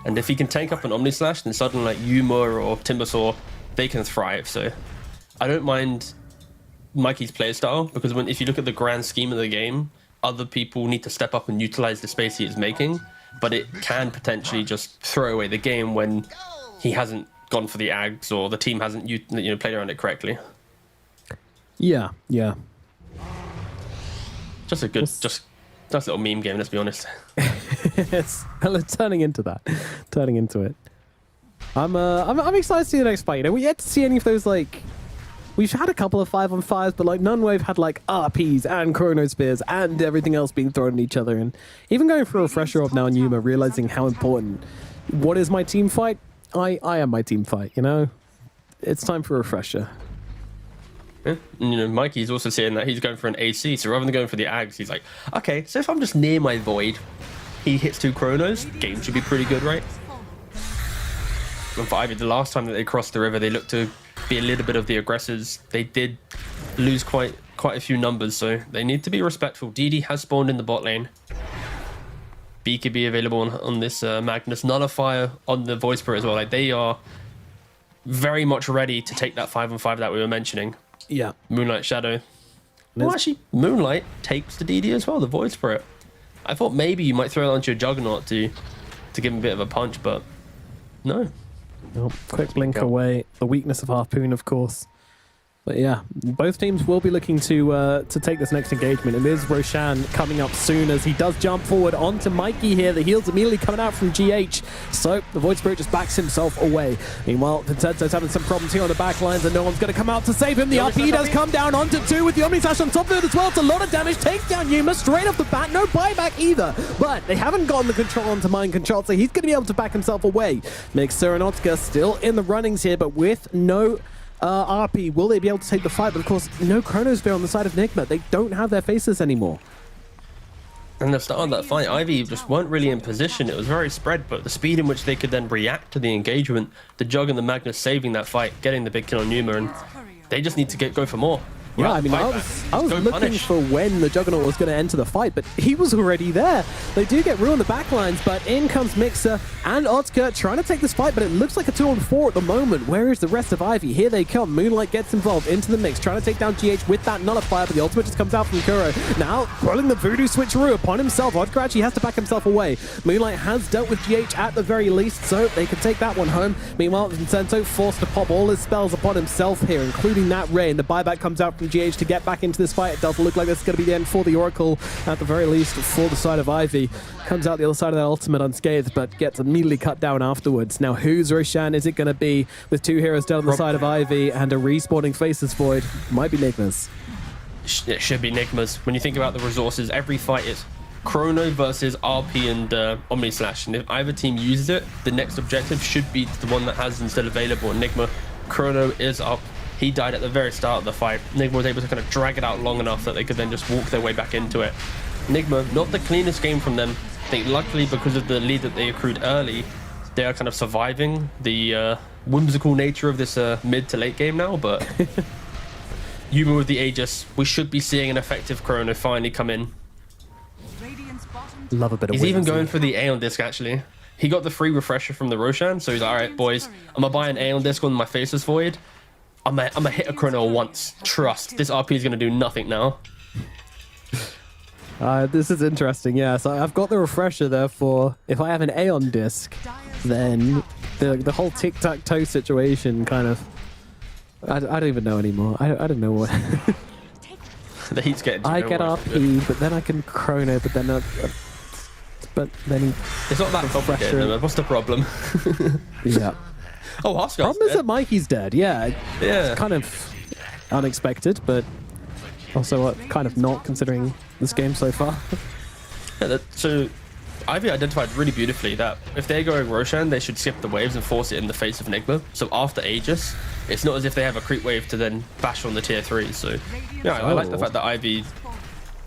And if he can tank up an Omni Slash, then suddenly like Yuma or Timbersaw, they can thrive. So I don't mind Mikey's playstyle, because if you look at the grand scheme of the game, other people need to step up and utilize the space he is making, but it can potentially just throw away the game when he hasn't gone for the Ags or the team hasn't played around it correctly. Yeah. Just a good, just nice little meme game, let's be honest. It's turning into it. I'm excited to see the next fight. We yet to see any of those, like, we've had a couple of 5-on-5s, but like none where we've had like RPs and Chrono Spears and everything else being thrown at each other. And even going for a refresher of now Numa, realizing how important, what is my team fight? I am my team fight, It's time for a refresher. Yeah. Mikey's also saying that he's going for an AC, so rather than going for the Ags, he's like, okay, so if I'm just near my Void, he hits 2 Chronos, game should be pretty good, right? And for Ivy, the last time that they crossed the river, they looked to be a little bit of the aggressors. They did lose quite a few numbers, so they need to be respectful. DD has spawned in the bot lane. BKB available on this Magnus. Nullifier on the Void Spirit as well. Like, they are very much ready to take that 5-on-5 that we were mentioning. Yeah. Moonlight Shadow. Well, actually, Moonlight takes the DD as well, the Void Spirit. I thought maybe you might throw it onto your Juggernaut to give him a bit of a punch, but no. Oh, quick blink away. The weakness of Harpoon, of course. But yeah, both teams will be looking to take this next engagement. It is Roshan coming up soon as he does jump forward onto Mikey here. The heals immediately coming out from GH. So the Void Spirit just backs himself away. Meanwhile, Vincenzo's having some problems here on the back lines and no one's going to come out to save him. The RP does come down onto 2 with the Omni Slash on top of it as well. It's a lot of damage. Takes down Yuma straight off the bat. No buyback either. But they haven't gotten the control onto Mind Control, so he's going to be able to back himself away. Mixer and Otka still in the runnings here, but with no RP, will they be able to take the fight? But of course, no Chronosphere on the side of Nigma. They don't have their faces anymore. And the start of that fight, Ivy just weren't really in position. It was very spread, but the speed in which they could then react to the engagement, the Jug and the Magnus saving that fight, getting the big kill on Numa, and they just need to go for more. Yeah, I mean, I was looking for when the Juggernaut was going to enter the fight, but he was already there. They do get Rue on the back lines, but in comes Mixer and Otka trying to take this fight, but it looks like a 2-on-4 at the moment. Where is the rest of Ivy? Here they come. Moonlight gets involved into the mix, trying to take down GH with that Nullifier, but the ultimate just comes out from Kuro. Now, rolling the Voodoo Switcheroo upon himself. Otka actually has to back himself away. Moonlight has dealt with GH at the very least, so they can take that one home. Meanwhile, Vincenzo forced to pop all his spells upon himself here, including that Ray, and the buyback comes out from GH to get back into this fight. It does look like this is going to be the end for the Oracle, at the very least for the side of Ivy. Comes out the other side of that ultimate unscathed, but gets immediately cut down afterwards. Now, who's Roshan is it going to be, with 2 heroes down the side of Ivy and a respawning Faceless Void? Might be Nigma's. It should be Nigma's. When you think about the resources, every fight is Chrono versus RP and Omni Slash, and if either team uses it, the next objective should be the one that has them still available. Enigma, Chrono is up. He died at the very start of the fight. Nigma was able to kind of drag it out long enough that they could then just walk their way back into it. Nigma, not the cleanest game from them. I think luckily because of the lead that they accrued early, they are kind of surviving the whimsical nature of this mid to late game now, but Yuma with the Aegis, we should be seeing an effective Chrono finally come in. Love a bit of He's even going for the Aeon Disc actually. He got the free refresher from the Roshan, so he's like, alright boys, I'm gonna buy an Aeon Disc on my Faceless Void. I'm gonna hit a Chrono once. Trust. This RP is gonna do nothing now. This is interesting, yeah. So I've got the refresher, therefore, if I have an Aeon disc, then the whole tic-tac-toe situation kind of... I don't even know anymore. I don't know what... The heat's getting... I get RP, but then I can Chrono, but then... It's not that complicated. What's the problem? Yeah. Oh, Huskar. Problem is that Mikey's dead. Yeah. It's kind of unexpected, but also kind of not considering this game so far. Yeah, so Ivy identified really beautifully that if they're going Roshan, they should skip the waves and force it in the face of Enigma. So after Aegis, it's not as if they have a creep wave to then bash on the tier 3. So yeah, I like the fact that Ivy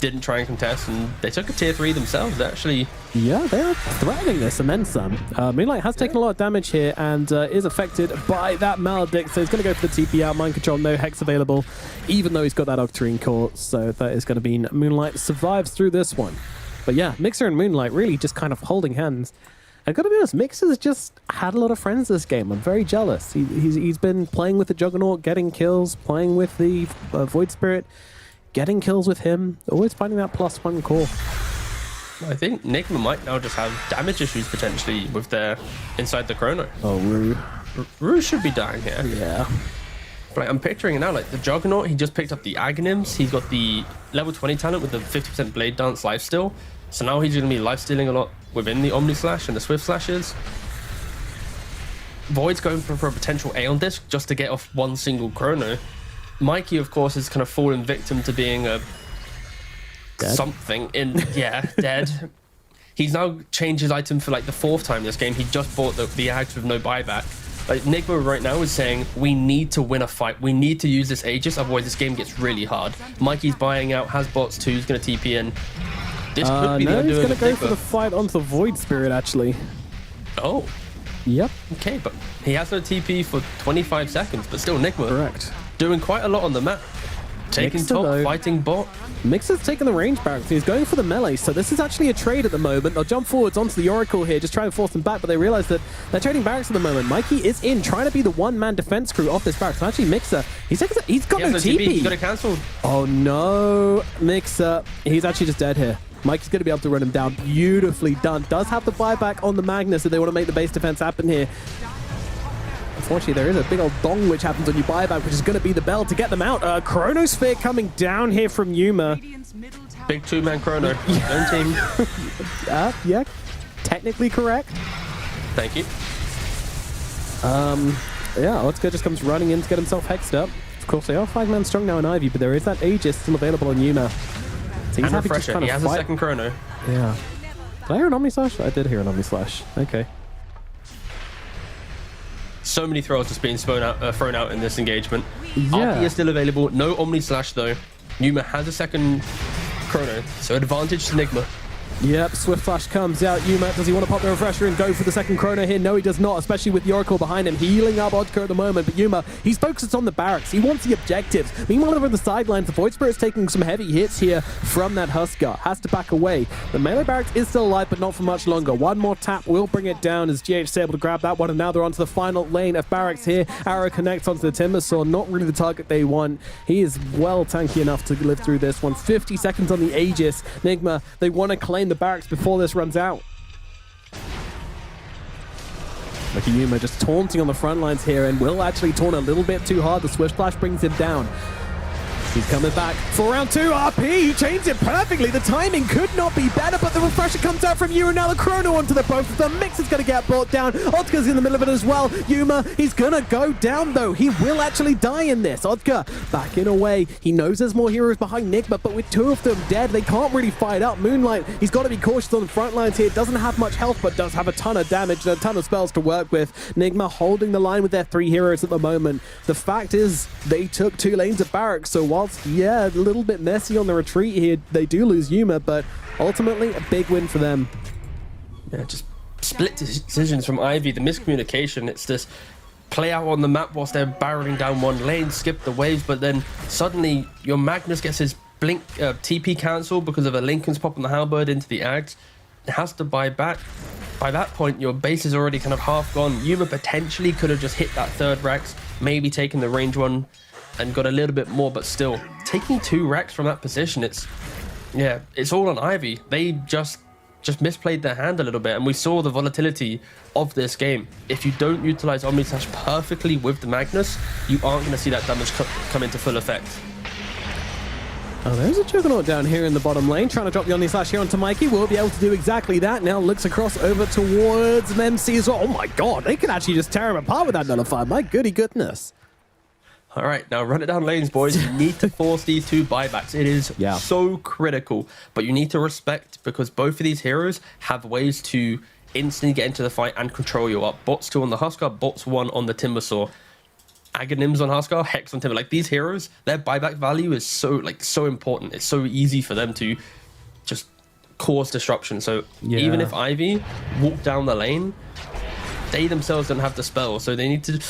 didn't try and contest, and they took a tier 3 themselves, actually. Yeah, they are threatening this and then some. Moonlight has taken a lot of damage here and is affected by that Maledict, so he's going to go for the TP out. Mind control, no Hex available, even though he's got that Octarine Core, so that is going to mean Moonlight survives through this one. But yeah, Mixer and Moonlight really just kind of holding hands. I've got to be honest, Mixer's just had a lot of friends this game. I'm very jealous. He's been playing with the Juggernaut, getting kills, playing with the Void Spirit, getting kills with him, always finding that +1 core. I think Nigma might now just have damage issues potentially with their inside the chrono. Oh, Rue. Rue should be dying here. Yeah. But I'm picturing it now, like the Juggernaut, he just picked up the Aghanims. He's got the level 20 talent with the 50% Blade Dance lifesteal. So now he's going to be lifestealing a lot within the Omni Slash and the Swift Slashes. Void's going for a potential Aeon Disc just to get off one single chrono. Mikey, of course, has kind of fallen victim to being a something in dead. He's now changed his item for like the 4th time this game. He just bought the Ags with no buyback. Like Nigma right now is saying we need to win a fight. We need to use this Aegis, otherwise this game gets really hard. Mikey's buying out, has bots too. He's going to TP in. This could be no, he's going to go Nigma. for the fight onto the Void Spirit actually. Oh. Yep. Okay, but he has no TP for 25 seconds, but still Nigma. Correct. Doing quite a lot on the map. Taking Mixer, top, though. fighting bot. Mixer's taking the range barracks. He's going for the melee, so this is actually a trade at the moment. They'll jump forwards onto the Oracle here, just try and force them back, but they realize that they're trading barracks at the moment. Mikey is in, trying to be the one-man defense crew off this barracks. And actually, Mixer, he's got no TP. He's got to cancel. Oh no, Mixer. He's actually just dead here. Mikey's going to be able to run him down. Beautifully done. Does have the buyback on the Magnus if they want to make the base defense happen here. Unfortunately, there is a big old dong which happens when you buyback, which is going to be the bell to get them out. Chronosphere coming down here from Yuma. Big 2-man chrono. Own team. Yeah, technically correct. Thank you. Yeah, Otska just comes running in to get himself hexed up. Of course, they are 5-man strong now in Ivy, but there is that Aegis still available on Yuma. So he's And happy to refresher. kind He of has fight. a second chrono. Yeah. Did I hear an Omni Slash? I did hear an Omni Slash. Okay. So many throws just being thrown out in this engagement. Yeah. RP is still available. No Omni Slash though. Numa has a second chrono, so advantage to Nigma. Yep, Swift Flash comes out. Yuma, does he want to pop the refresher and go for the second chrono here? No, he does not, especially with the Oracle behind him, healing up Odka at the moment. But Yuma, he's focused on the barracks. He wants the objectives. Meanwhile, over on the sidelines, the Void Spirit's taking some heavy hits here from that Huskar. Has to back away. The melee barracks is still alive, but not for much longer. One more tap will bring it down as GH is able to grab that one, and now they're onto the final lane of barracks here. Arrow connects onto the Timbersaw, not really the target they want. He is well tanky enough to live through this one. 50 seconds on the Aegis. Nigma, they want to claim the barracks before this runs out. Look at Yuma just taunting on the front lines here, and will actually taunt a little bit too hard. The Swift Flash brings him down. He's coming back for round 2. RP, he changed it perfectly. The timing could not be better, but the refresher comes out from Yuma. Now the chrono onto the both of them. Mix is going to get brought down. Otka's in the middle of it as well. Yuma, he's going to go down though. He will actually die in this. Otka backing away. He knows there's more heroes behind Nigma, but with 2 of them dead, they can't really fight up. Moonlight, he's got to be cautious on the front lines here. Doesn't have much health, but does have a ton of damage and a ton of spells to work with. Nigma holding the line with their 3 heroes at the moment. The fact is, they took 2 lanes of barracks, so whilst, yeah, a little bit messy on the retreat here, they do lose Yuma, but ultimately a big win for them. Yeah, just split decisions from Ivy, the miscommunication. It's this play out on the map whilst they're barreling down one lane, skip the waves, but then suddenly your Magnus gets his blink TP cancelled because of a Lincoln's pop on the halberd into the Ags. It has to buy back. By that point, your base is already kind of half gone. Yuma potentially could have just hit that 3rd Rex, maybe taken the range one and got a little bit more, but still taking 2 racks from that position, it's all on Ivy. They just misplayed their hand a little bit, and we saw the volatility of this game. If you don't utilize Omni Slash perfectly with the Magnus, you aren't going to see that damage come into full effect. Oh, there's a Juggernaut down here in the bottom lane, trying to drop the Omni Slash here onto Mikey. Will be able to do exactly that. Now looks across over towards an MC as well. Oh my god, they can actually just tear him apart with that nullifier. My goody goodness. All right, now run it down lanes, boys. You need to force these 2 buybacks. It is so critical, but you need to respect, because both of these heroes have ways to instantly get into the fight and control you up. Bots 2 on the Huskar, bots 1 on the Timbersaw. Aghanims on Huskar, Hex on Timber. Like these heroes, their buyback value is so important. It's so easy for them to just cause disruption. So even if Ivy walk down the lane, they themselves don't have the spell, so they need to.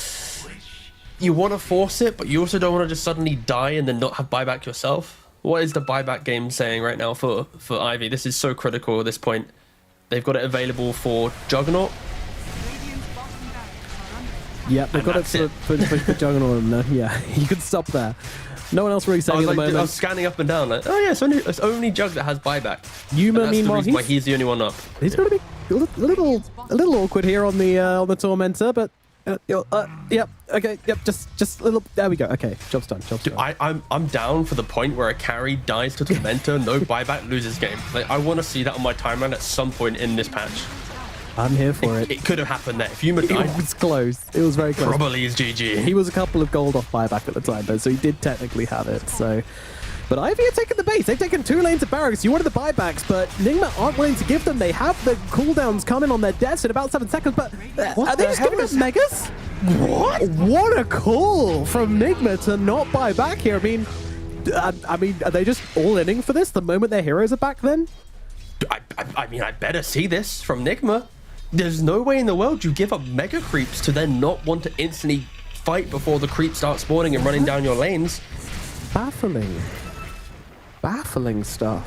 You want to force it, but you also don't want to just suddenly die and then not have buyback yourself. What is the buyback game saying right now for Ivy? This is so critical at this point. They've got it available for Juggernaut. Yeah, they've got it for Juggernaut in there. Yeah, you can stop there. No one else really saying at the moment. I was scanning up and down like, oh yeah, it's only Jug that has buyback. Yuma, meanwhile, why he's the only one up. He's going to be a little awkward here on the Tormentor, but yep, okay, yep, just a little. There we go. Okay, job's done. Dude, I'm down for the point where a carry dies to Tormentor, no buyback, loses game. Like I want to see that on my timeline at some point in this patch. I'm here for it. It could have happened there. If Yuma died, it was close. It was very close. Probably is GG. He was a couple of gold off buyback at the time, though, so he did technically have it. So, but Ivy are taking the base. They've taken 2 lanes of barracks. You wanted the buybacks, but Nigma aren't willing to give them. They have the cooldowns coming on their deaths in about 7 seconds, but are they just giving us megas? What? What a call from Nigma to not buy back here. I mean, are they just all inning for this the moment their heroes are back then? I mean, I better see this from Nigma. There's no way in the world you give up mega creeps to then not want to instantly fight before the creeps start spawning and running down your lanes. Baffling stuff.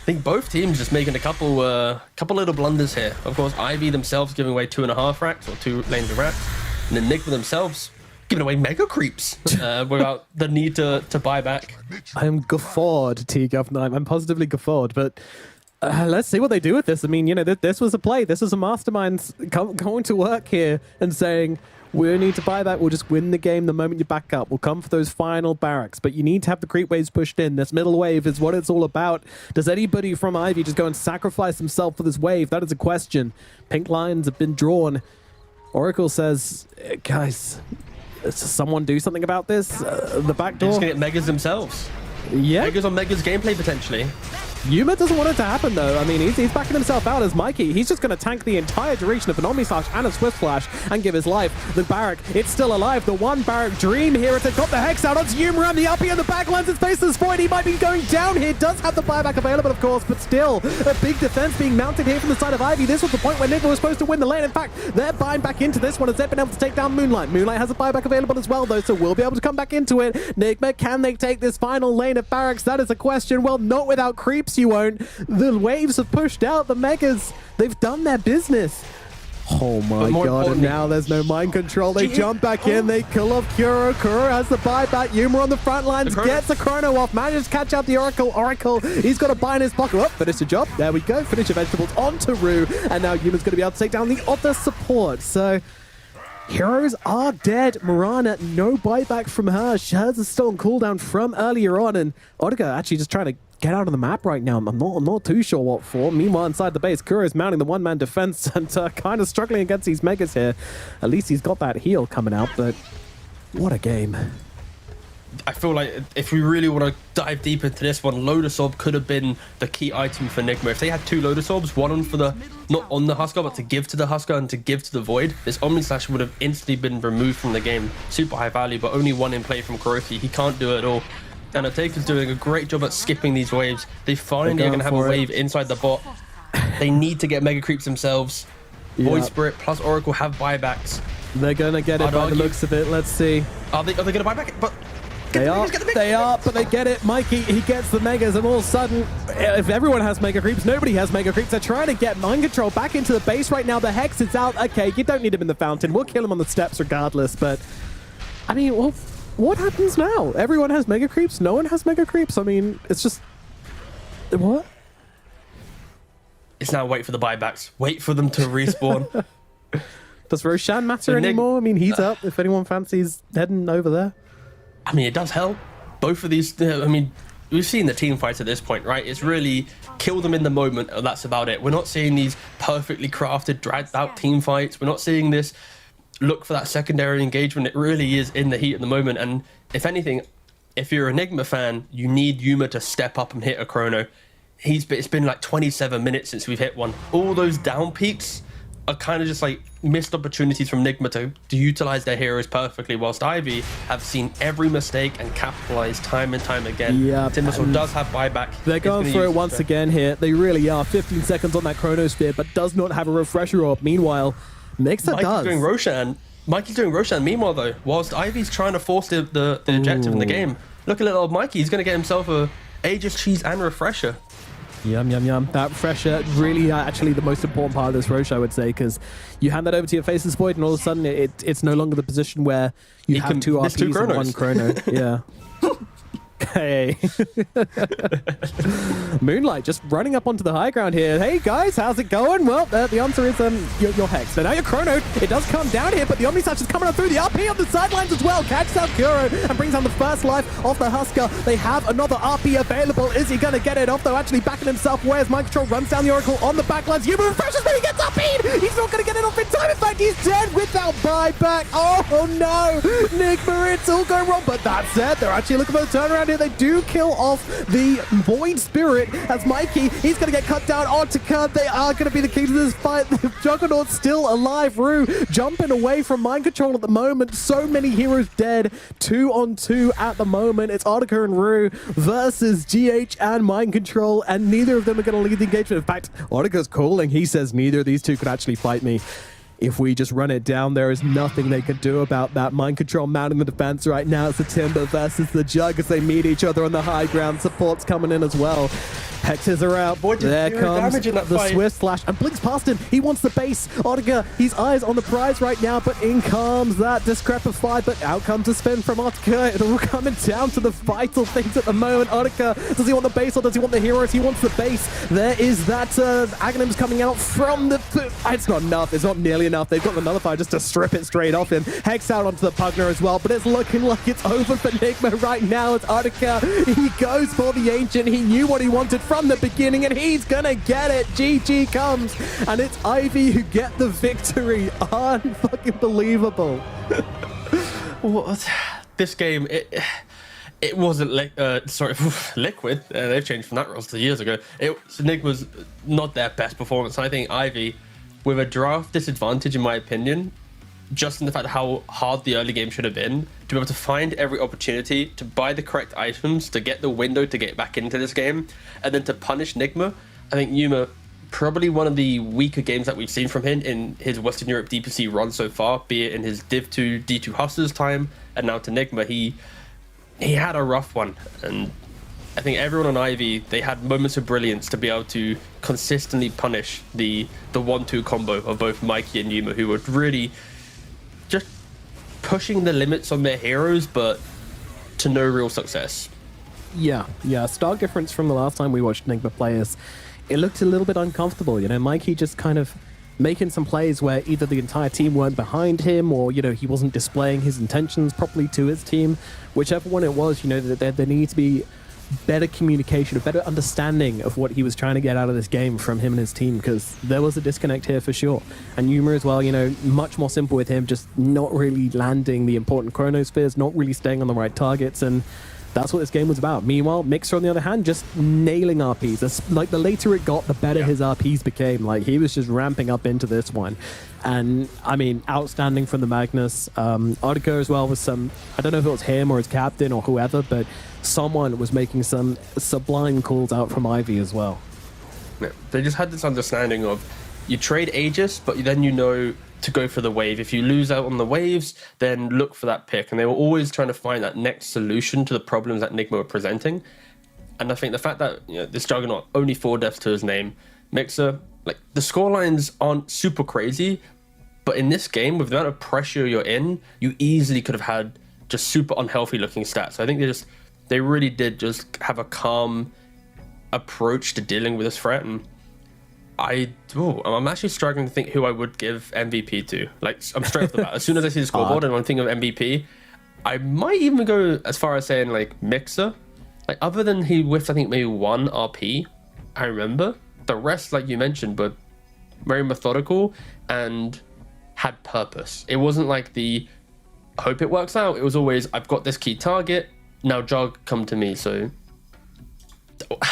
I think both teams just making a couple little blunders here. Of course, Ivy themselves giving away 2.5 racks or 2 lanes of racks, and then Nigma themselves giving away mega creeps without the need to buy back. I'm guffawed, T-Governor. I'm positively guffawed, but let's see what they do with this. I mean, you know, this was a play. This was a mastermind going to work here and saying, we need to buy that. We'll just win the game the moment you back up. We'll come for those final barracks, but you need to have the creep waves pushed in. This middle wave is what it's all about. Does anybody from Ivy just go and sacrifice himself for this wave? That is a question. Pink lines have been drawn. Oracle says, guys, someone do something about this? The back door. They're just going to get megas themselves. Yeah. Megas on megas gameplay potentially. Yuma doesn't want it to happen though. I mean, he's backing himself out as Mikey. He's just going to tank the entire duration of an Omni Slash and a Swift Flash and give his life. The barrack, it's still alive. The one barrack dream here. It's got the Hex out onto Yuma around the uppy and the back lines. It's face to the void. He might be going down here. Does have the buyback available, of course, but still a big defense being mounted here from the side of Ivy. This was the point where Nigma was supposed to win the lane. In fact, they're buying back into this one as they've been able to take down Moonlight. Moonlight has a buyback available as well, though, so we'll be able to come back into it. Nigma, can they take this final lane of barracks? That is a question. Well, not without creeps, you won't. The waves have pushed out the megas. They've done their business. Oh my god, and now there's no mind control. They jump back in, they kill off Kuro. Kuro has the buyback. Yuma on the front lines, gets the chrono off, manages to catch out the Oracle. He's got a buy in his pocket. Oh, finish the job. There we go. Finish the vegetables onto Rue. And now Yuma's going to be able to take down the other support. So heroes are dead. Mirana, no buyback from her. Hers is still on cooldown from earlier on. And Odega actually just trying to get out of the map right now. I'm not too sure what for. Meanwhile, inside the base, Kuro's mounting the one-man defense and kind of struggling against these megas here. At least he's got that heal coming out, but what a game. I feel like if we really want to dive deep into this one, Lotus Orb could have been the key item for Nigma. If they had 2 Lotus Orbs, one on for the, not on the Huskar, but to give to the Huskar and to give to the Void, this Omni Slash would have instantly been removed from the game. Super high value, but only 1 in play from Kuroki. He can't do it at all. And Ataker's doing a great job at skipping these waves. They finally are going to have a wave inside the bot. They need to get mega creeps themselves. Void Spirit plus Oracle have buybacks. They're going to get it by the looks of it. Let's see. Are they going to buy back? But they are, but they get it. Mikey, he gets the megas, and all of a sudden, if everyone has mega creeps, nobody has mega creeps. They're trying to get mind control back into the base right now. The Hex is out. Okay, you don't need him in the fountain. We'll kill him on the steps regardless, but I mean, well, what happens now? Everyone has mega creeps? No one has mega creeps? I mean, it's just... What? It's now wait for the buybacks. Wait for them to respawn. Does Roshan matter anymore? I mean, he's up if anyone fancies heading over there. I mean, it does help. Both of these... I mean, we've seen the team fights at this point, right? It's really kill them in the moment, and that's about it. We're not seeing these perfectly crafted, dragged out team fights. We're not seeing this look for that secondary engagement. It really is in the heat at the moment. And if anything, if you're an Enigma fan, you need Yuma to step up and hit a chrono. It's been like 27 minutes since we've hit one. All those down peaks are kind of just like missed opportunities from Nigma to utilize their heroes perfectly, whilst Ivy have seen every mistake and capitalized time and time again. Yeah, Timbersaw does have buyback. They're going for it once again here. They really are. 15 seconds on that Chronosphere, but does not have a refresher orb. Meanwhile, Mixer does. Doing Roshan. Mikey's doing Roshan. Meanwhile, though, whilst Ivy's trying to force the objective in the game, look at little old Mikey. He's going to get himself a Aegis Cheese and Refresher. Yum, yum, yum. That refresher really actually the most important part of this Roche, I would say, because you hand that over to your Faceless Void and all of a sudden it's no longer the position where you have two RPs and one chrono. Yeah. Hey. Moonlight just running up onto the high ground here. Hey guys, how's it going? Well, the answer is your Hex. So now your Chrono, it does come down here, but the Omnislash is coming up through the RP on the sidelines as well. Catches out Kuro and brings down the first life of the Husker. They have another RP available. Is he going to get it off though? Actually backing himself. Whereas Mind Control runs down the Oracle on the backlines. Yuma refreshes, but he gets RP'd. He's not going to get it off in time. In fact, he's dead without buyback. Oh no, Nigma, it's all going wrong. But that said, they're actually looking for the turnaround here. They do kill off the Void Spirit as Mikey, he's going to get cut down. Autica, they are going to be the key to this fight. The Juggernaut's still alive. Rue jumping away from Mind Control at the moment. So many heroes dead. 2-on-2 at the moment. It's Autica and Rue versus GH and Mind Control, and neither of them are going to lead the engagement. In fact, Autica's calling. He says neither of these two could actually fight me. If we just run it down, there is nothing they can do about that. Mind Control mounting the defense right now. It's the Timber versus the Jug as they meet each other on the high ground. Support's coming in as well. Hexes are out. There comes the Swift Slash, and Blink's past him. He wants the base. Autica, his eyes on the prize right now, but in comes that Discrepified, but out comes a spin from Autica. It all coming down to the vital things at the moment. Autica, does he want the base or does he want the heroes? He wants the base. There is that Aghanims coming out from the... It's not enough. It's not nearly enough. They've got the Nullifier just to strip it straight off him. Hex out onto the Pugner as well, but it's looking like it's over for Nigma right now. It's Autica. He goes for the Ancient. He knew what he wanted from the beginning, and he's gonna get it. GG comes, and it's Ivy who get the victory. Unfucking believable. What? This game, it wasn't Liquid. They've changed from that roster years ago. Nick was not their best performance. I think Ivy, with a draft disadvantage, in my opinion, just in the fact of how hard the early game should have been, to be able to find every opportunity to buy the correct items, to get the window to get back into this game, and then to punish Nigma. I think Yuma, probably one of the weaker games that we've seen from him in his Western Europe DPC run so far, be it in his Div 2 D2 Hustlers time, and now to Nigma. He had a rough one, and I think everyone on Ivy, they had moments of brilliance to be able to consistently punish the 1-2 combo of both Mikey and Yuma, who were really just pushing the limits on their heroes, but to no real success. Yeah. Stark difference from the last time we watched Nigma players. It looked a little bit uncomfortable, you know. Mikey just kind of making some plays where either the entire team weren't behind him, or, you know, he wasn't displaying his intentions properly to his team. Whichever one it was, you know, there needed to be better communication, a better understanding of what he was trying to get out of this game from him and his team, because there was a disconnect here for sure. And Yuma as well, you know, much more simple with him, just not really landing the important chronospheres, not really staying on the right targets, and that's what this game was about. Meanwhile, Mixer, on the other hand, just nailing RPs. Like, the later it got, the better his RPs became. Like, he was just ramping up into this one. And, I mean, outstanding from the Magnus. Autica as well was some... I don't know if it was him or his captain or whoever, but someone was making some sublime calls out from Ivy as well. Yeah, they just had this understanding of, you trade Aegis, but then you know to go for the wave. If you lose out on the waves, then look for that pick. And they were always trying to find that next solution to the problems that Nigma were presenting. And I think the fact that, you know, this Juggernaut, only 4 deaths to his name, Mixer, like, the scorelines aren't super crazy, but in this game, with the amount of pressure you're in, you easily could have had just super unhealthy looking stats. So I think they really did just have a calm approach to dealing with this threat. And I'm actually struggling to think who I would give MVP to. Like, I'm straight off the bat. As soon as I see the scoreboard and I'm thinking of MVP, I might even go as far as saying, like, Mixer. Like, other than he whiffed, I think, maybe 1 RP, I remember. The rest, like you mentioned, were very methodical and had purpose. It wasn't like the hope it works out. It was always, I've got this key target, now Jug, come to me. So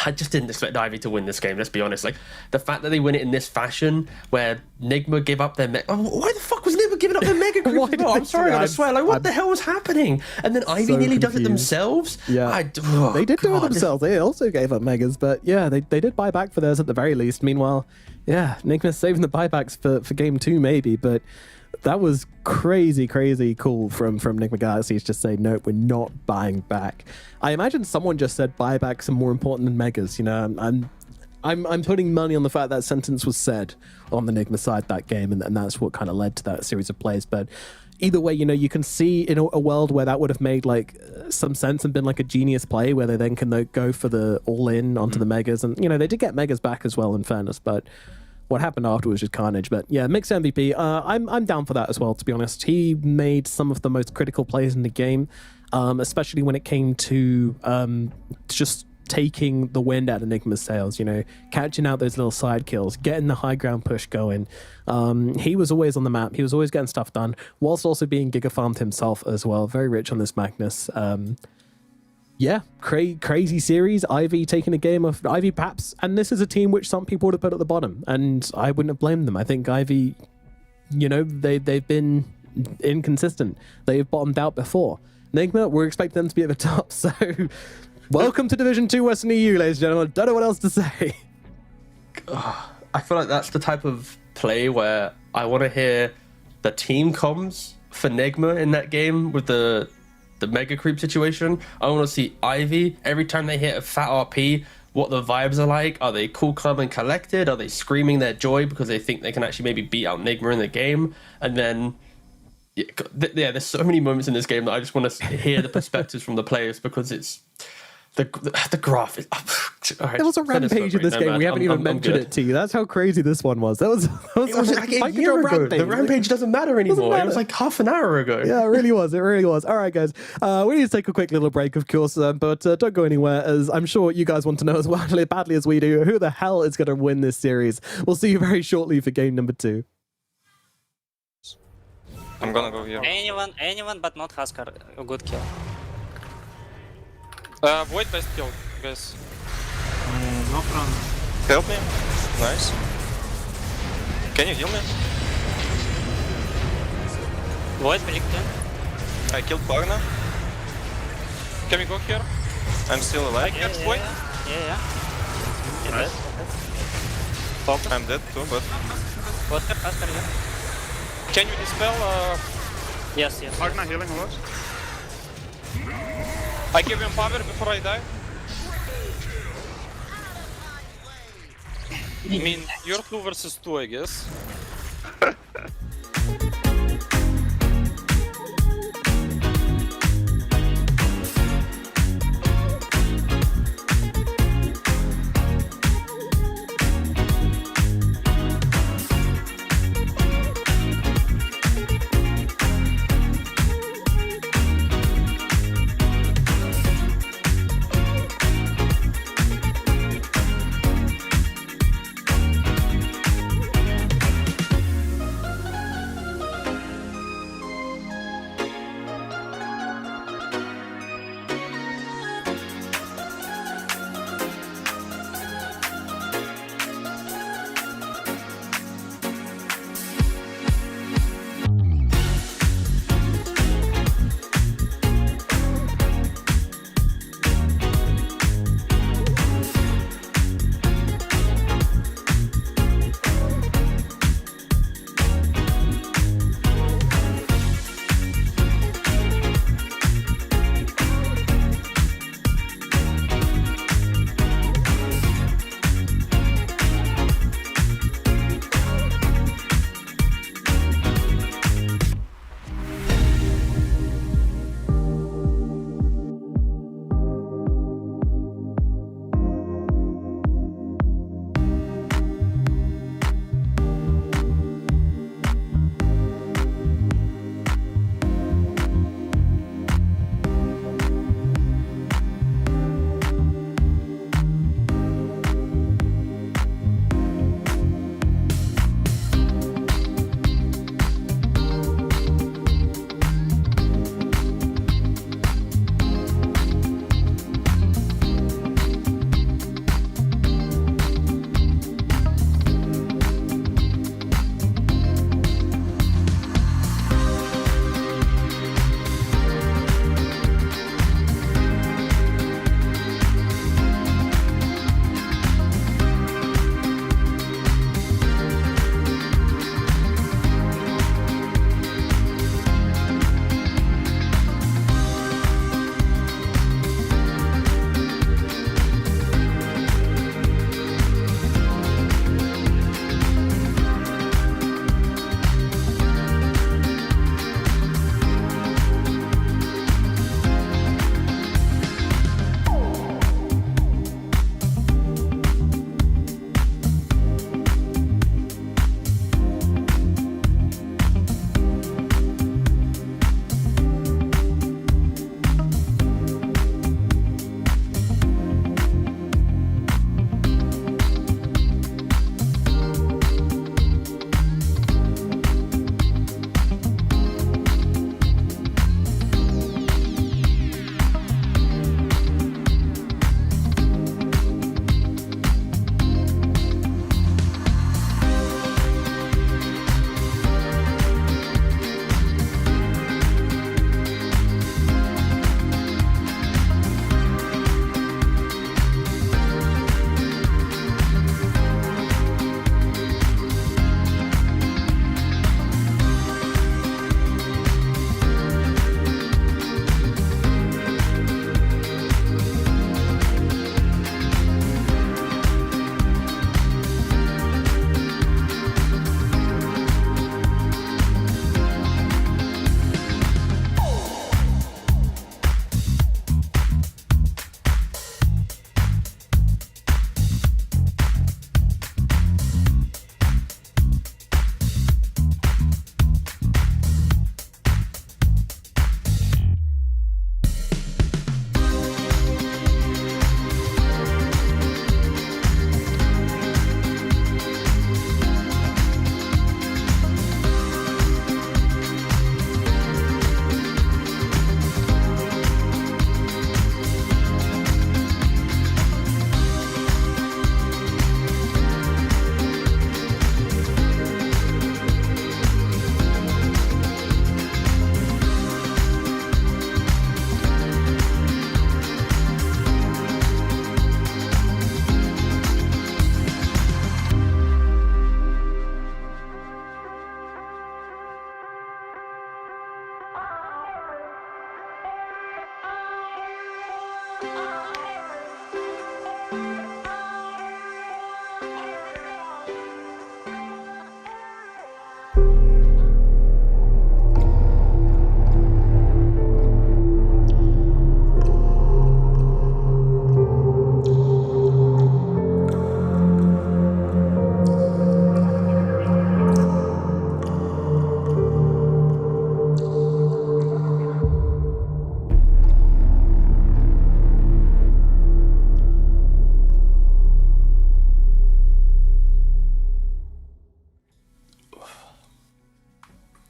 I just didn't expect Ivy to win this game. Let's be honest. Like the fact that they win it in this fashion, where Nigma give up their why the fuck was Nigma giving up their mega creep? I'm sorry, I swear. Like what the hell was happening? And then Ivy nearly does it themselves. Yeah, they did do it themselves. They also gave up megas, but yeah, they did buy back for theirs at the very least. Meanwhile, yeah, Nigma's saving the buybacks for game 2 maybe, but that was crazy cool from Nigma Galaxies to say, nope, we're not buying back. I imagine someone just said buybacks are more important than megas. You know, I'm putting money on the fact that sentence was said on the Nigma side that game, and that's what kind of led to that series of plays. But either way, you know, you can see in a world where that would have made like some sense and been like a genius play where they then can go for the all-in onto the megas, and you know they did get megas back as well in fairness, but what happened after was just carnage. But yeah, Mixed MVP, I'm down for that as well, to be honest. He made some of the most critical plays in the game, especially when it came to just taking the wind out of Nigma's sails, you know, catching out those little side kills, getting the high ground push going. He was always on the map. He was always getting stuff done, whilst also being giga farmed himself as well. Very rich on this Magnus. Yeah, crazy series. Ivy taking a game of Ivy Paps, and this is a team which some people would have put at the bottom, and I wouldn't have blamed them. I think Ivy, you know, they've been inconsistent. They've bottomed out before. Nigma, we're expecting them to be at the top, so welcome to Division 2 Western EU, ladies and gentlemen. Don't know what else to say. I feel like that's the type of play where I want to hear the team comms for Nigma in that game with the mega creep situation. I want to see Ivy every time they hit a fat RP, what the vibes are like. Are they cool, calm, and collected? Are they screaming their joy because they think they can actually maybe beat out Nigma in the game? And then, yeah, there's so many moments in this game that I just want to hear the perspectives from the players, because it's the graph is. Right, there was a rampage in this game. We haven't even mentioned it to you. That's how crazy this one was. That was like a year ago. The rampage doesn't matter anymore. It was like half an hour ago. Yeah, it really was. It really was. All right, guys. We need to take a quick little break, of course, but don't go anywhere, as I'm sure you guys want to know as badly as we do, who the hell is going to win this series. We'll see you very shortly for game number 2. I'm gonna go here. Anyone but not Huskar. A good kill. Void best kill, guys. No problem. Help me. Nice. Can you heal me? Void predicted. I killed Barna. Can we go here? I'm still alive. Void? Yeah. Nice. I'm dead too, but... Huskar, yeah. Can you dispel? Yes. Magna healing a lot. I give him power before I die. I mean, you're 2 versus 2, I guess.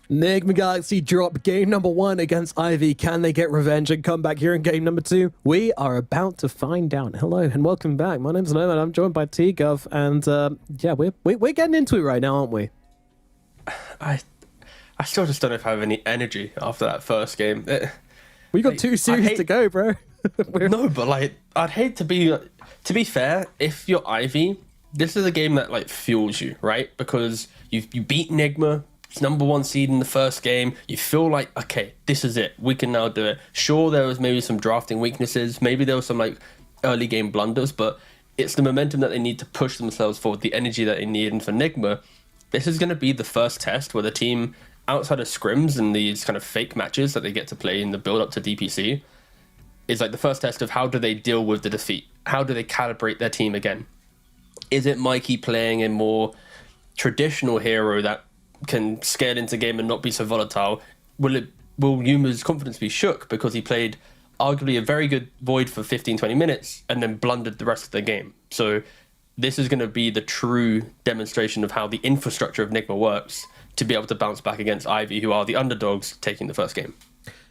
Enigma Galaxy drop game number 1 against Ivy. Can they get revenge and come back here in game number 2? We are about to find out. Hello and welcome back. My name's Nomad. I'm joined by T-Gov, and yeah, we're getting into it right now, aren't we? I still just don't know if I have any energy after that first game. We got 2 series to go, bro. No, but like, I'd hate to be fair, if you're Ivy, this is a game that like fuels you, right? Because you beat Enigma. It's number 1 seed in the first game. You feel like, okay, this is it. We can now do it. Sure, there was maybe some drafting weaknesses. Maybe there was some like early game blunders, but it's the momentum that they need to push themselves forward, the energy that they need. And for Enigma, this is going to be the first test where the team, outside of scrims and these kind of fake matches that they get to play in the build up to DPC, is like the first test of how do they deal with the defeat? How do they calibrate their team again? Is it Mikey playing a more traditional hero that can scale into game and not be so volatile? Will Yuma's confidence be shook because he played arguably a very good Void for 15-20 minutes and then blundered the rest of the game? So this is going to be the true demonstration of how the infrastructure of Enigma works to be able to bounce back against Ivy, who are the underdogs taking the first game.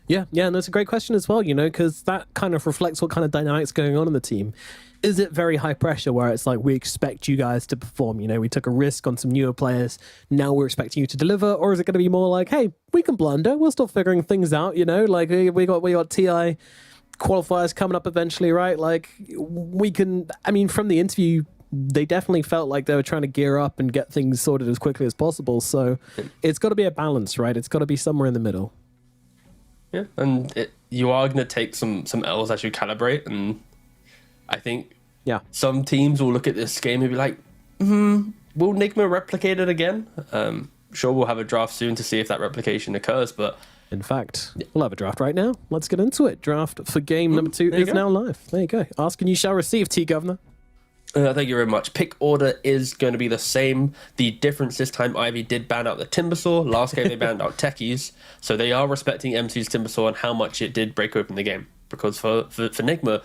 Yeah, and that's a great question as well, you know, because that kind of reflects what kind of dynamics going on in the team. Is it very high pressure where it's like, we expect you guys to perform, you know, we took a risk on some newer players, now we're expecting you to deliver? Or is it going to be more like, hey, we can blunder, we're still figuring things out, you know, like we got TI qualifiers coming up eventually, right? Like, we can, I mean, from the interview, they definitely felt like they were trying to gear up and get things sorted as quickly as possible. So it's got to be a balance, right? It's got to be somewhere in the middle. Yeah, and you are going to take some L's as you calibrate, and I think some teams will look at this game and be like, will Enigma replicate it again? Sure, we'll have a draft soon to see if that replication occurs, but... In fact, we'll have a draft right now. Let's get into it. Draft for game number 2 is now live. There you go. Ask and you shall receive, T-Governor. Thank you very much. Pick order is going to be the same. The difference this time, Ivy did ban out the Timbersaw. Last game, they banned out Techies. So they are respecting MC's Timbersaw and how much it did break open the game. Because for Enigma,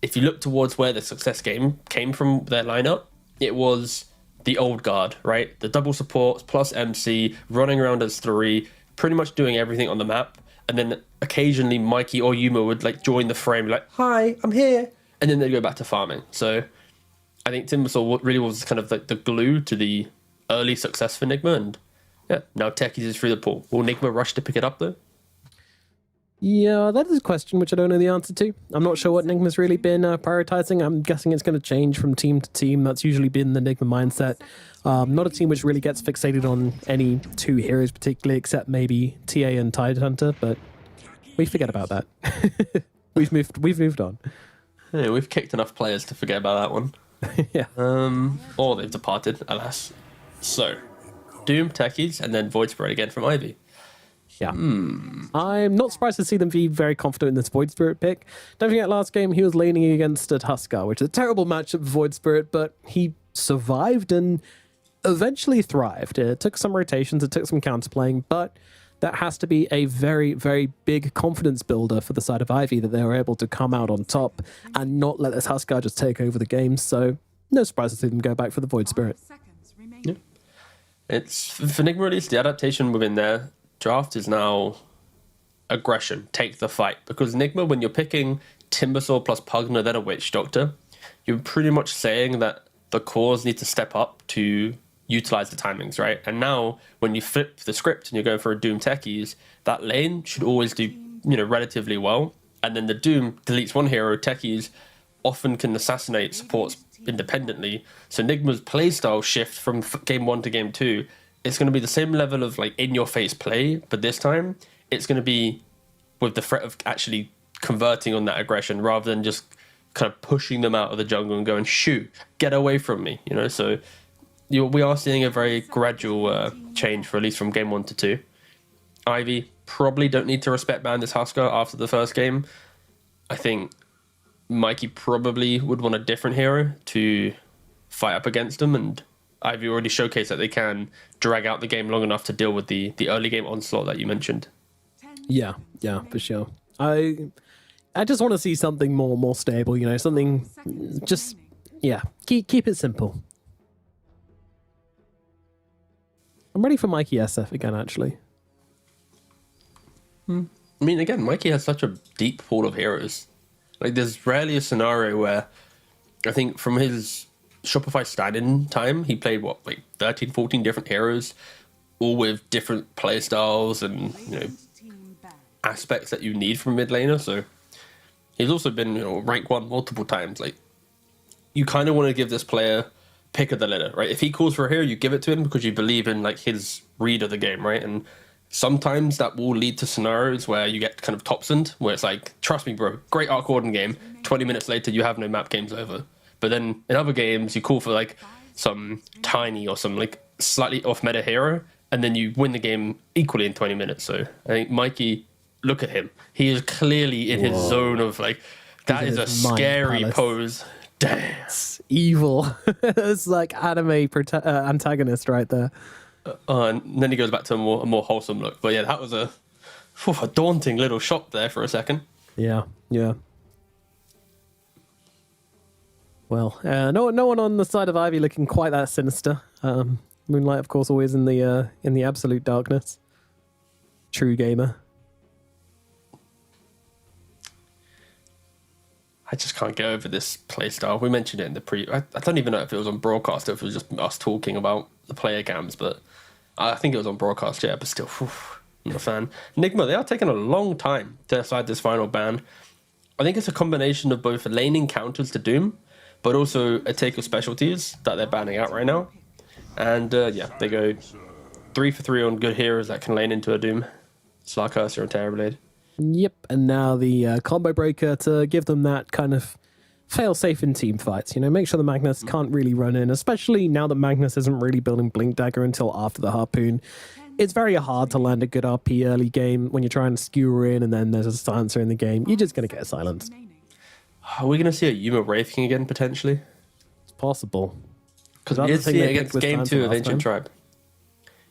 if you look towards where the success game came from their lineup, it was the old guard, right? The double supports plus MC, running around as 3, pretty much doing everything on the map. And then occasionally Mikey or Yuma would like join the frame, like, hi, I'm here. And then they'd go back to farming. So I think Timbersaw really was kind of like the glue to the early success for Enigma, and yeah, now Techies is through the pool. Will Enigma rush to pick it up though? Yeah, that is a question which I don't know the answer to. I'm not sure what Enigma's really been prioritizing. I'm guessing it's going to change from team to team. That's usually been the Enigma mindset. Not a team which really gets fixated on any 2 heroes particularly, except maybe TA and Tidehunter, but we forget about that. We've moved on. Yeah, we've kicked enough players to forget about that one. Yeah. Or they've departed, alas. So, Doom, Techies, and then Void Spirit again from Ivy. Yeah. I'm not surprised to see them be very confident in this Void Spirit pick. Don't forget, last game he was laning against a Tuskar, which is a terrible matchup for Void Spirit, but he survived and eventually thrived. It took some rotations, it took some counterplaying, but that has to be a very, very big confidence builder for the side of Ivy that they were able to come out on top and not let this Huskar just take over the game. So no surprise to see them go back for the Void Spirit. Yeah. It's for Enigma, at least the adaptation within their draft is now aggression, take the fight. Because Enigma, when you're picking Timbersaw plus Pugner, then a Witch Doctor, you're pretty much saying that the cores need to step up to utilize the timings, right? And now when you flip the script and you're going for a Doom Techies, that lane should always do, relatively well. And then the Doom deletes one hero, Techies often can assassinate supports independently. So Enigma's playstyle shift from game 1 to game 2, it's going to be the same level of like in-your-face play, but this time it's going to be with the threat of actually converting on that aggression rather than just kind of pushing them out of the jungle and going, shoot, get away from me, So we are seeing a very gradual change, for at least from game 1 to 2. Ivy probably don't need to respect ban this Huskar after the first game. I think Mikey probably would want a different hero to fight up against them, and Ivy already showcased that they can drag out the game long enough to deal with the early game onslaught that you mentioned. Yeah, for sure. I just want to see something more stable, something just, keep it simple. I'm ready for Mikey SF again, actually. I mean, again, Mikey has such a deep pool of heroes. Like, there's rarely a scenario where I think from his Shopify stand-in time, he played, 13, 14 different heroes, all with different play styles and, aspects that you need from a mid laner. So he's also been, rank 1 multiple times. Like, you kind of want to give this player pick of the litter, right? If he calls for a hero, you give it to him because you believe in, like, his read of the game, right? And sometimes that will lead to scenarios where you get kind of topsoned, where it's like, trust me, bro, great arc warden game. 20 minutes later, you have no map, game's over. But then in other games, you call for like some tiny or some like slightly off meta hero, and then you win the game equally in 20 minutes. So I think Mikey, look at him. He is clearly in his zone of like, that is a scary pose. Damn. It's evil. It's like anime antagonist right there. And then he goes back to a more wholesome look. But yeah, that was a daunting little shot there for a second. Yeah. Well, no one on the side of Ivy looking quite that sinister. Moonlight, of course, always in the absolute darkness. True gamer. I just can't get over this playstyle. We mentioned it in the I don't even know if it was on broadcast or if it was just us talking about the player cams, but I think it was on broadcast, yeah, but still, I'm a fan. Nigma, they are taking a long time to decide this final ban. I think it's a combination of both laning counters to Doom, but also a take of specialties that they're banning out right now. And yeah, they go 3 for 3 on good heroes that can lane into a Doom. Slar Cursor and Terrorblade. Yep, and now the combo breaker to give them that kind of fail-safe in team fights. Make sure the Magnus can't really run in, especially now that Magnus isn't really building Blink Dagger until after the Harpoon. It's very hard to land a good RP early game when you're trying to skewer in and then there's a silencer in the game. You're just going to get silenced. Are we going to see a Yuma Wraith King again, potentially? It's possible. Because we did see it against Game 2 of Ancient Tribe.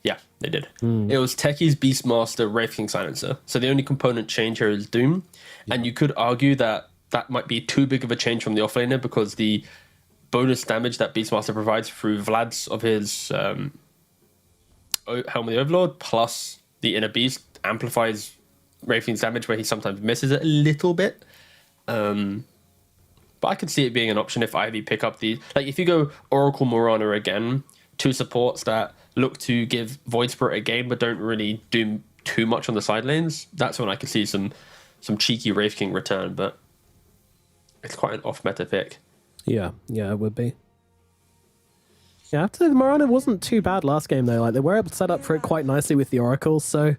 Yeah, they did. It was Techie's Beastmaster Wraith King Silencer. So the only component change here is Doom. Yeah. And you could argue that that might be too big of a change from the offlaner because the bonus damage that Beastmaster provides through Vlad's of his Helm of the Overlord plus the Inner Beast amplifies Wraith King's damage where he sometimes misses it a little bit. But I could see it being an option if Ivy pick up the... Like, if you go Oracle Morana again, 2 supports that look to give Void Spirit a game but don't really do too much on the side lanes, that's when I could see some cheeky Wraith King return, but it's quite an off-meta pick. Yeah, it would be. Yeah, I have to say the Morana wasn't too bad last game, though. Like, they were able to set up for it quite nicely with the Oracles, so...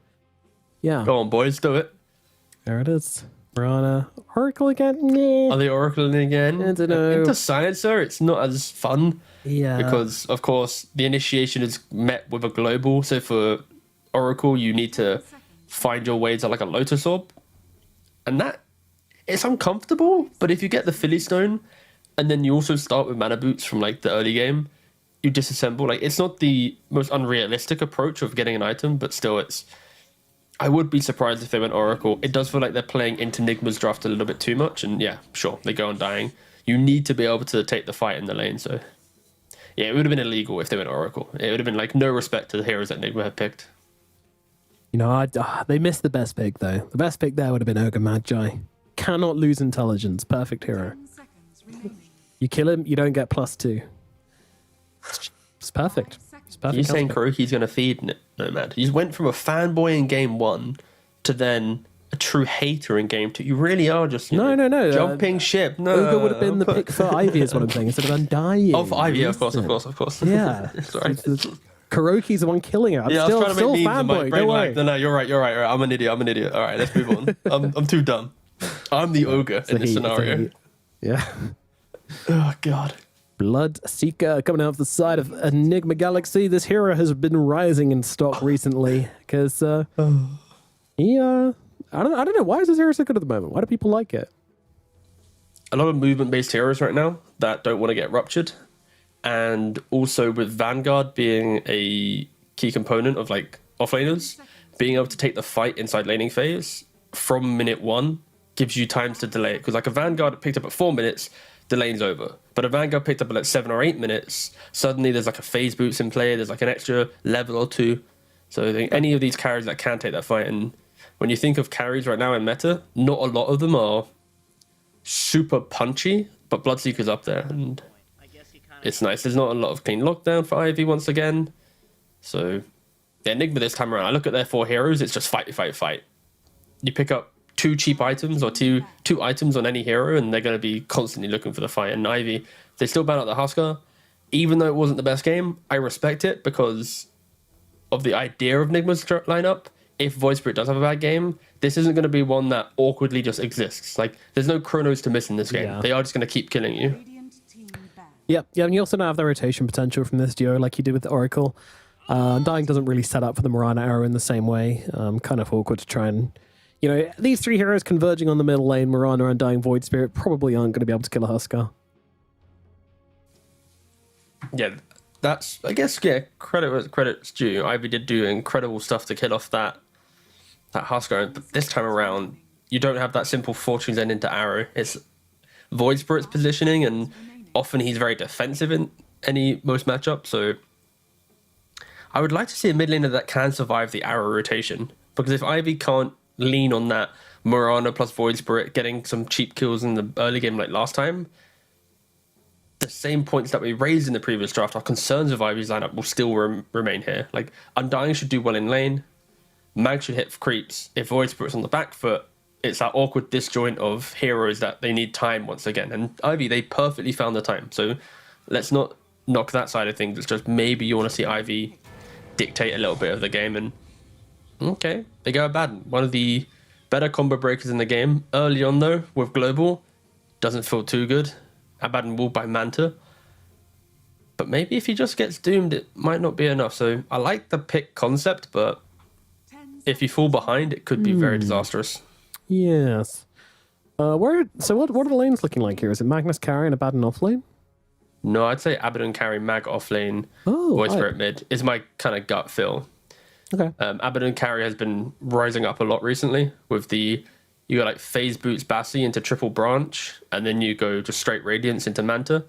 Yeah. Go on, boys, do it. There it is. Morana. Oracle again? Nah. Are they oracling again? I don't know. Into Silencer, it's not as fun. Yeah. Because, of course, the initiation is met with a global. So for Oracle, you need to find your way to like a Lotus Orb. And that, it's uncomfortable. But if you get the Philly Stone, and then you also start with Mana Boots from like the early game, you disassemble. Like, it's not the most unrealistic approach of getting an item, but still it's... I would be surprised if they went Oracle. It does feel like they're playing into Nigma's draft a little bit too much. And yeah, sure, they go on dying. You need to be able to take the fight in the lane. So yeah, it would have been illegal if they went Oracle. It would have been like no respect to the heroes that Nigma had picked. They missed the best pick, though. The best pick there would have been Ogre Magi. Cannot lose intelligence. Perfect hero. You kill him, you don't get +2. It's perfect. You're saying Kuroki's going to feed Nomad. You went from a fanboy in game 1 to then a true hater in game 2. You really are just no. Jumping ship. No, Ogre would have been the pick for Ivy, is what I'm saying, instead of Undying. Oh, for Ivy, of course. Yeah. Sorry. Kuroki's the one killing her. I'm I still was trying to make fanboy. Don't worry. No, you're right. I'm an idiot. All right, let's move on. I'm too dumb. I'm the ogre in this scenario. Yeah. Oh, God. Blood Seeker coming out of the side of Enigma Galaxy. This hero has been rising in stock recently because I don't know, why is this hero so good at the moment? Why do people like it? A lot of movement-based heroes right now that don't want to get ruptured, and also with Vanguard being a key component of like offlaners, being able to take the fight inside laning phase from minute 1 gives you times to delay it, because like a Vanguard picked up at 4 minutes, the lane's over. But a Vanguard picked up at like 7 or 8 minutes, suddenly there's like a phase boots in play, there's like an extra level or 2. So I think any of these carries that can take that fight, and when you think of carries right now in meta, not a lot of them are super punchy, but Bloodseeker's up there, and it's nice. There's not a lot of clean lockdown for Ivy once again. So the Enigma this time around, I look at their 4 heroes, it's just fight, fight, fight. You pick up 2 cheap items or two items on any hero, and they're going to be constantly looking for the fight. And Ivy, they still ban out the Huskar. Even though it wasn't the best game, I respect it because of the idea of Nigma's lineup. If Void Spirit does have a bad game, this isn't going to be one that awkwardly just exists. Like, there's no chronos to miss in this game. Yeah. They are just going to keep killing you. Yeah, and you also don't have the rotation potential from this duo like you did with the Oracle. Undying doesn't really set up for the Mirana arrow in the same way. Kind of awkward to try and... You know, these 3 heroes converging on the middle lane, Mirana, Undying, Void Spirit, probably aren't going to be able to kill a Huskar. Yeah, that's, I guess, yeah, credit's due. Ivy did do incredible stuff to kill off that Huskar, but this time around, you don't have that simple Fortune's End into arrow. It's Void Spirit's positioning, and often he's very defensive in most matchups, so I would like to see a mid laner that can survive the arrow rotation, because if Ivy can't lean on that Mirana plus Void Spirit getting some cheap kills in the early game like last time, the same points that we raised in the previous draft, our concerns of Ivy's lineup will still remain here. Like, Undying should do well in lane, Mag should hit for creeps. If Void Spirit's on the back foot, it's that awkward disjoint of heroes that they need time once again. And Ivy, they perfectly found the time. So let's not knock that side of things. It's just maybe you want to see Ivy dictate a little bit of the game. And okay, they go Abaddon, one of the better combo breakers in the game. Early on though, with Global, doesn't feel too good. Abaddon walled by Manta. But maybe if he just gets doomed, it might not be enough. So I like the pick concept, but if you fall behind, it could be very disastrous. Yes. What are the lanes looking like here? Is it Magnus carry and Abaddon off lane? No, I'd say Abaddon carry, Mag off lane, Void Spirit mid is my kind of gut feel. Okay. Abaddon carry has been rising up a lot recently with you got like phase boots Bassi into triple branch, and then you go just straight Radiance into Manta.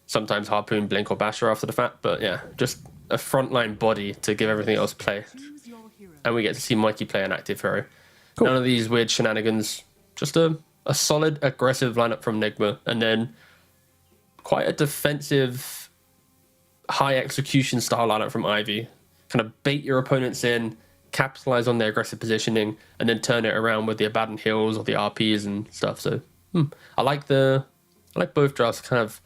Sometimes Harpoon, Blink, or Basher after the fact, but yeah, just a frontline body to give everything else play. And we get to see Mikey play an active hero. Cool. None of these weird shenanigans, just a solid, aggressive lineup from Nigma, and then quite a defensive, high execution style lineup from Ivy. Kind of bait your opponents in, capitalize on their aggressive positioning, and then turn it around with the Abaddon heals or the RPs and stuff. So I like both drafts kind of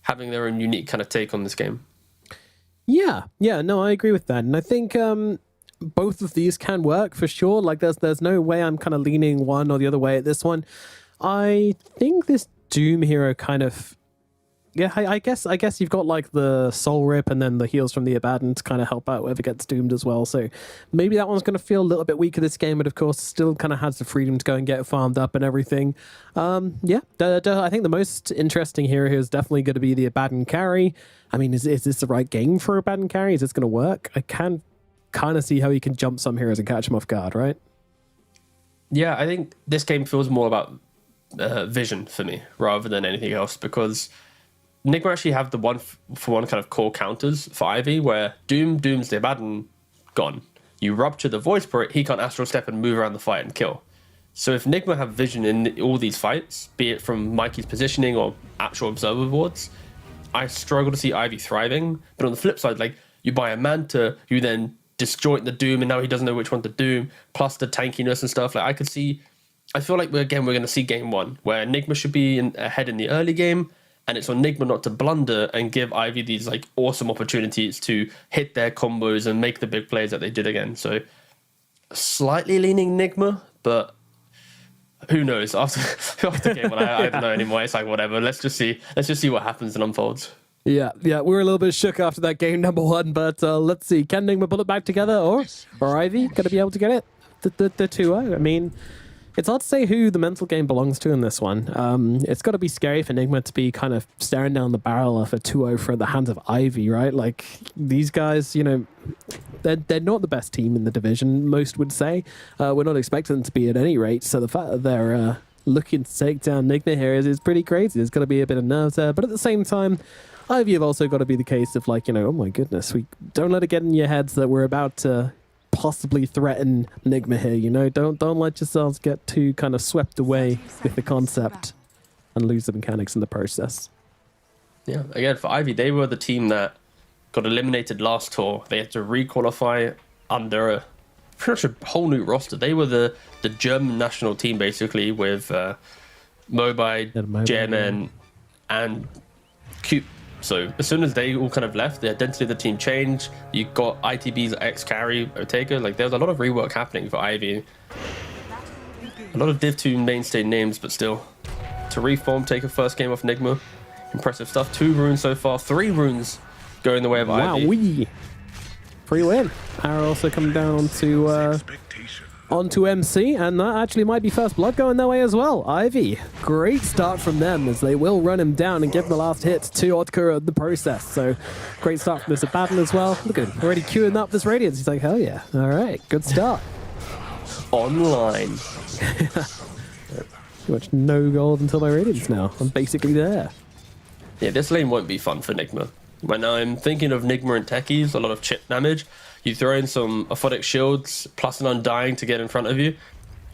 having their own unique kind of take on this game. Yeah, no, I agree with that. And I think both of these can work for sure. Like there's no way I'm kind of leaning one or the other way at this one. I think this Doom hero kind of, yeah, I guess you've got like the Soul Rip and then the heals from the Abaddon to kind of help out whoever gets doomed as well. So maybe that one's going to feel a little bit weaker this game, but of course still kind of has the freedom to go and get farmed up and everything. I think the most interesting hero here is definitely going to be the Abaddon carry. I mean, is this the right game for Abaddon carry? Is this going to work? I can kind of see how he can jump some heroes and catch them off guard, right? Yeah, I think this game feels more about vision for me rather than anything else, because Nigma actually have the one kind of core counters for Ivy, where dooms the Abaddon, gone. You rupture the Void Spirit, he can't astral step and move around the fight and kill. So if Nigma have vision in all these fights, be it from Mikey's positioning or actual observer boards, I struggle to see Ivy thriving. But on the flip side, like, you buy a Manta, you then disjoint the Doom, and now he doesn't know which one to Doom, plus the tankiness and stuff. Like, I feel like we're going to see game one, where Nigma should be ahead in the early game, and it's on Nigma not to blunder and give Ivy these like awesome opportunities to hit their combos and make the big plays that they did again. So slightly leaning Nigma, but who knows? After game one, I don't know anymore. It's like whatever. Let's just see what happens and unfolds. Yeah, we were a little bit shook after that game number one, but let's see. Can Nigma pull it back together, or Ivy going to be able to get it? The 2-0. I mean, it's hard to say who the mental game belongs to in this one. It's got to be scary for Nigma to be kind of staring down the barrel of a 2-0 for the hands of Ivy, right? Like, these guys, you know, they're not the best team in the division, most would say. We're not expecting them to be at any rate, so the fact that they're looking to take down Nigma here is pretty crazy. There's got to be a bit of nerves there, but at the same time, Ivy have also got to be the case of like, you know, oh my goodness, we don't let it get in your heads that we're about to possibly threaten Nigma here. You know, don't let yourselves get too kind of swept away with the concept and lose the mechanics in the process. Yeah, again, for Ivy, they were the team that got eliminated last tour. They had to re-qualify under pretty much a whole new roster. They were the German national team, basically, with Mobai, JMN, and Cube. So as soon as they all kind of left, the identity of the team changed. You got ITB's ex-carry, Oteka. Like, there was a lot of rework happening for Ivy. A lot of Div 2 mainstay names, but still. To reform, take a first game off Nigma. Impressive stuff. 2 runes so far. 3 runes going the way of Ivy. Wowee. Free win. Arrow also coming down onto MC, and that actually might be first blood going their way as well. Ivy, great start from them as they will run him down and give the last hit to Otkura in the process. So great start from Mr. Battle as well. Look at him, already queuing up this Radiance. He's like, hell yeah. All right, good start. Online. Pretty much no gold until my Radiance now. I'm basically there. Yeah, this lane won't be fun for Nigma. When I'm thinking of Nigma and techies, a lot of chip damage, you throw in some aphotic shields plus an undying to get in front of you.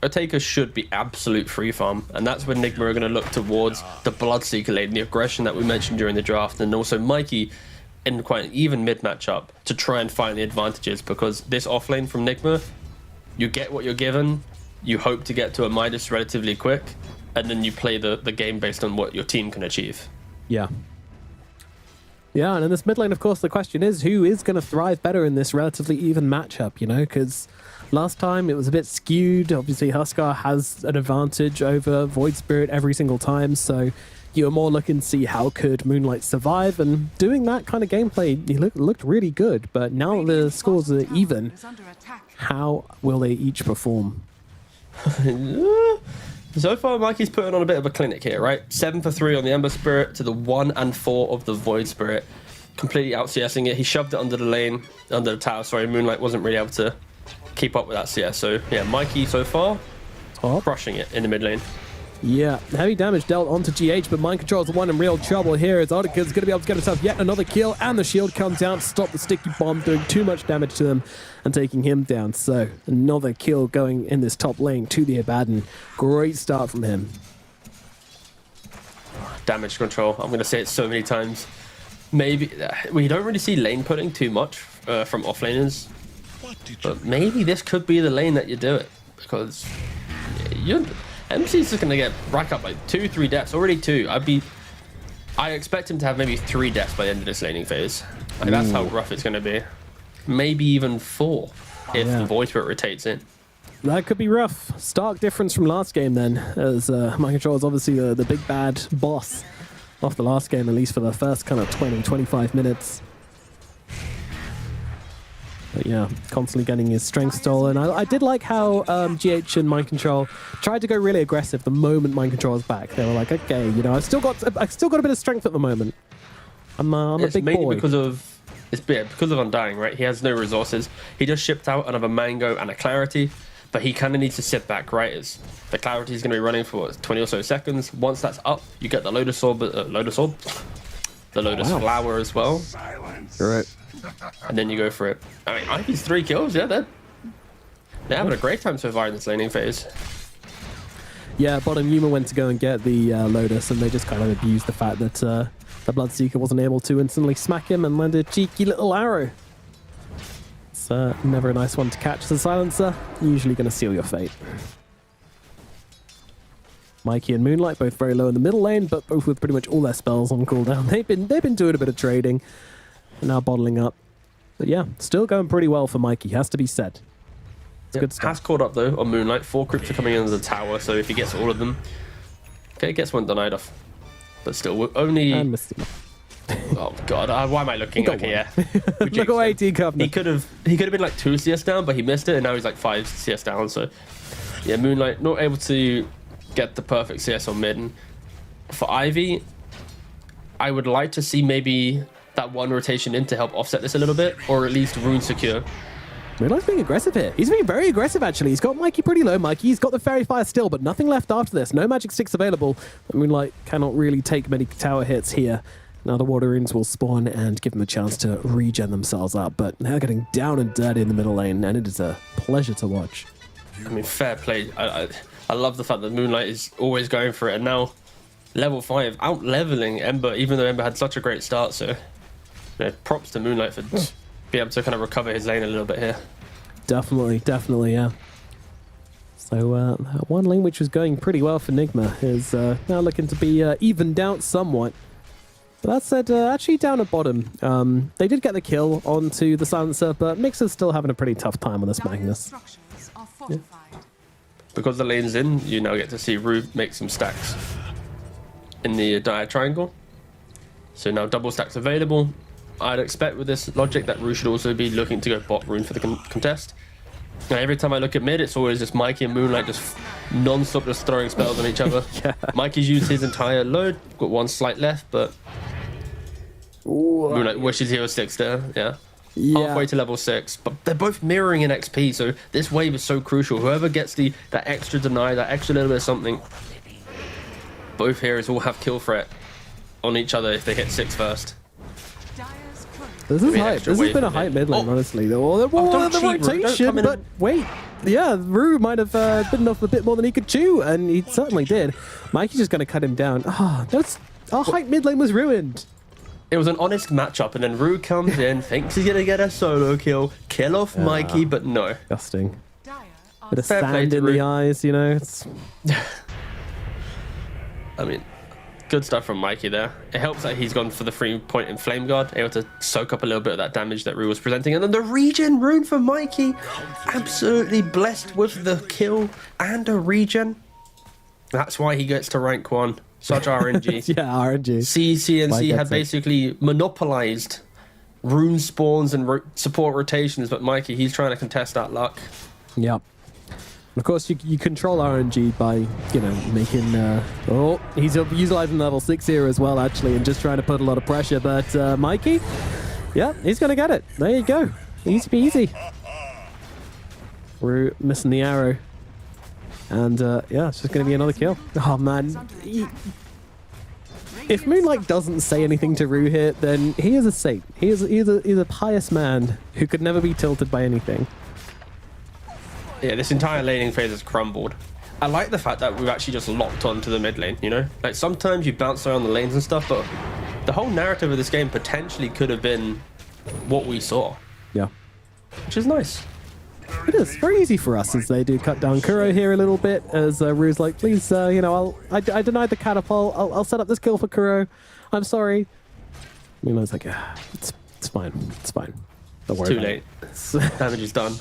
Oteka should be absolute free farm, and that's when Nigma are going to look towards the Bloodseeker lane, the aggression that we mentioned during the draft, and also Mikey in quite an even mid matchup to try and find the advantages, because this offlane from Nigma, you get what you're given, you hope to get to a Midas relatively quick, and then you play the game based on what your team can achieve. Yeah. Yeah, and in this mid lane, of course, the question is who is going to thrive better in this relatively even matchup, you know, because last time it was a bit skewed. Obviously, Huskar has an advantage over Void Spirit every single time, so you were more looking to see how could Moonlight survive, and doing that kind of gameplay, he looked really good, but now the scores are even. How will they each perform? So far, Mikey's putting on a bit of a clinic here, right? 7 for 3 on the Ember Spirit to the 1 and 4 of the Void Spirit. Completely out CSing it. He shoved it under the lane, under the tower. Sorry, Moonlight wasn't really able to keep up with that CS. So, yeah, Mikey so far, crushing it in the mid lane. Yeah, heavy damage dealt onto GH, but Mind Control's the one in real trouble here as Otika's going to be able to get himself yet another kill, and the shield comes down to stop the sticky bomb, doing too much damage to them and taking him down. So, another kill going in this top lane to the Abaddon. Great start from him. Damage control, I'm going to say it so many times. Maybe, we don't really see lane putting too much from offlaners, but maybe this could be the lane that you do it, because MC's just gonna rack up like 2-3 deaths, already 2. I expect him to have maybe 3 deaths by the end of this laning phase. Like, that's how rough it's gonna be. Maybe even 4 if the Void Spirit rotates in. That could be rough. Stark difference from last game then, as Mind Control is obviously the big bad boss off the last game, at least for the first kind of 20-25 minutes. But yeah, constantly getting his strength stolen. I did like how GH and Mind Control tried to go really aggressive the moment Mind Control was back. They were like, okay, you know, I've still got a bit of strength at the moment. I'm a big boy. Because of Undying, right? He has no resources. He just shipped out another Mango and a Clarity, but he kind of needs to sit back, right? The Clarity is going to be running for 20 or so seconds. Once that's up, you get the Lotus Orb, the Lotus Flower as well. Correct. And then you go for it. I mean, Ivy's 3 kills, yeah, they're having a great time so far in this laning phase. Yeah, bottom Yuma went to go and get the Lotus, and they just kind of abused the fact that the Bloodseeker wasn't able to instantly smack him and land a cheeky little arrow. It's never a nice one to catch. The Silencer, usually going to seal your fate. Mikey and Moonlight both very low in the middle lane, but both with pretty much all their spells on cooldown. They've been doing a bit of trading. Now bottling up. But yeah, still going pretty well for Mikey, has to be said. It's good stuff. Has caught up though on Moonlight. 4 crypts are coming into the tower, so if he gets all of them, okay, gets one denied off. But still, we're only... And missed him. Oh god, why am I looking? Okay, yeah. Look away, T-Governor. He could have been like 2 CS down, but he missed it, and now he's like 5 CS down, so... Yeah, Moonlight not able to get the perfect CS on mid. And for Ivy, I would like to see maybe that 1 rotation in to help offset this a little bit, or at least rune secure. Moonlight's being aggressive here. He's being very aggressive, actually. He's got Mikey pretty low. Mikey's got the Fairy Fire still, but nothing left after this. No magic sticks available. Moonlight cannot really take many tower hits here. Now the water runes will spawn and give them a chance to regen themselves up, but they're getting down and dirty in the middle lane, and it is a pleasure to watch. I mean, fair play. I love the fact that Moonlight is always going for it, and now level 5, out leveling Ember, even though Ember had such a great start. So, props to Moonlight for being able to kind of recover his lane a little bit here. Definitely, yeah. So one lane which was going pretty well for Nigma is now looking to be evened out somewhat. But that said, actually down at bottom, they did get the kill onto the Silencer, but Mixer's still having a pretty tough time on this Magnus. Yeah. Because the lane's in, you now get to see Rue make some stacks in the dire triangle. So now double stacks available. I'd expect with this logic that Rue should also be looking to go bot rune for the contest. Now, every time I look at mid, it's always just Mikey and Moonlight just non-stop just throwing spells on each other. Yeah. Mikey's used his entire load, got one slight left, but Moonlight wishes he was 6 there, yeah. Halfway to level 6, but they're both mirroring in XP, so this wave is so crucial. Whoever gets that extra deny, that extra little bit of something, both heroes all have kill threat on each other if they hit 6 first. This is hype. This has been a hype mid lane, honestly. The rotation, but wait. Yeah, Rue might have bitten off a bit more than he could chew, and he certainly did. Mikey's just going to cut him down. Our hype mid lane was ruined. It was an honest matchup, and then Rue comes in, thinks he's going to get a solo kill off Mikey, but no. Disgusting. Bit of sand in the eyes, you know. It's... I mean, good stuff from Mikey there. It helps that he's gone for the 3-point in Flame Guard, able to soak up a little bit of that damage that Rue was presenting. And then the regen rune for Mikey. Absolutely blessed with the kill and a regen. That's why he gets to rank 1. Such RNG. Yeah, RNG. CNC had basically monopolized rune spawns and support rotations, but Mikey, he's trying to contest that luck. Yep. Of course, you control RNG by, making... he's utilizing level 6 here as well, actually, and just trying to put a lot of pressure. But Mikey, yeah, he's going to get it. There you go. Easy peasy. We're missing the arrow. And, yeah, it's just going to be another kill. Oh, man. If Moonlight doesn't say anything to Rue here, then he is a saint. He's a pious man who could never be tilted by anything. Yeah, this entire laning phase has crumbled. I like the fact that we've actually just locked onto the mid lane, Like, sometimes you bounce around the lanes and stuff, but the whole narrative of this game potentially could have been what we saw. Yeah. Which is nice. It is very easy for us as they do cut down Kuro here a little bit, as Rue's like, please, I denied the catapult. I'll set up this kill for Kuro. I'm sorry. Moonlight's like, it's fine. It's fine. Don't worry. Too late. Damage is done.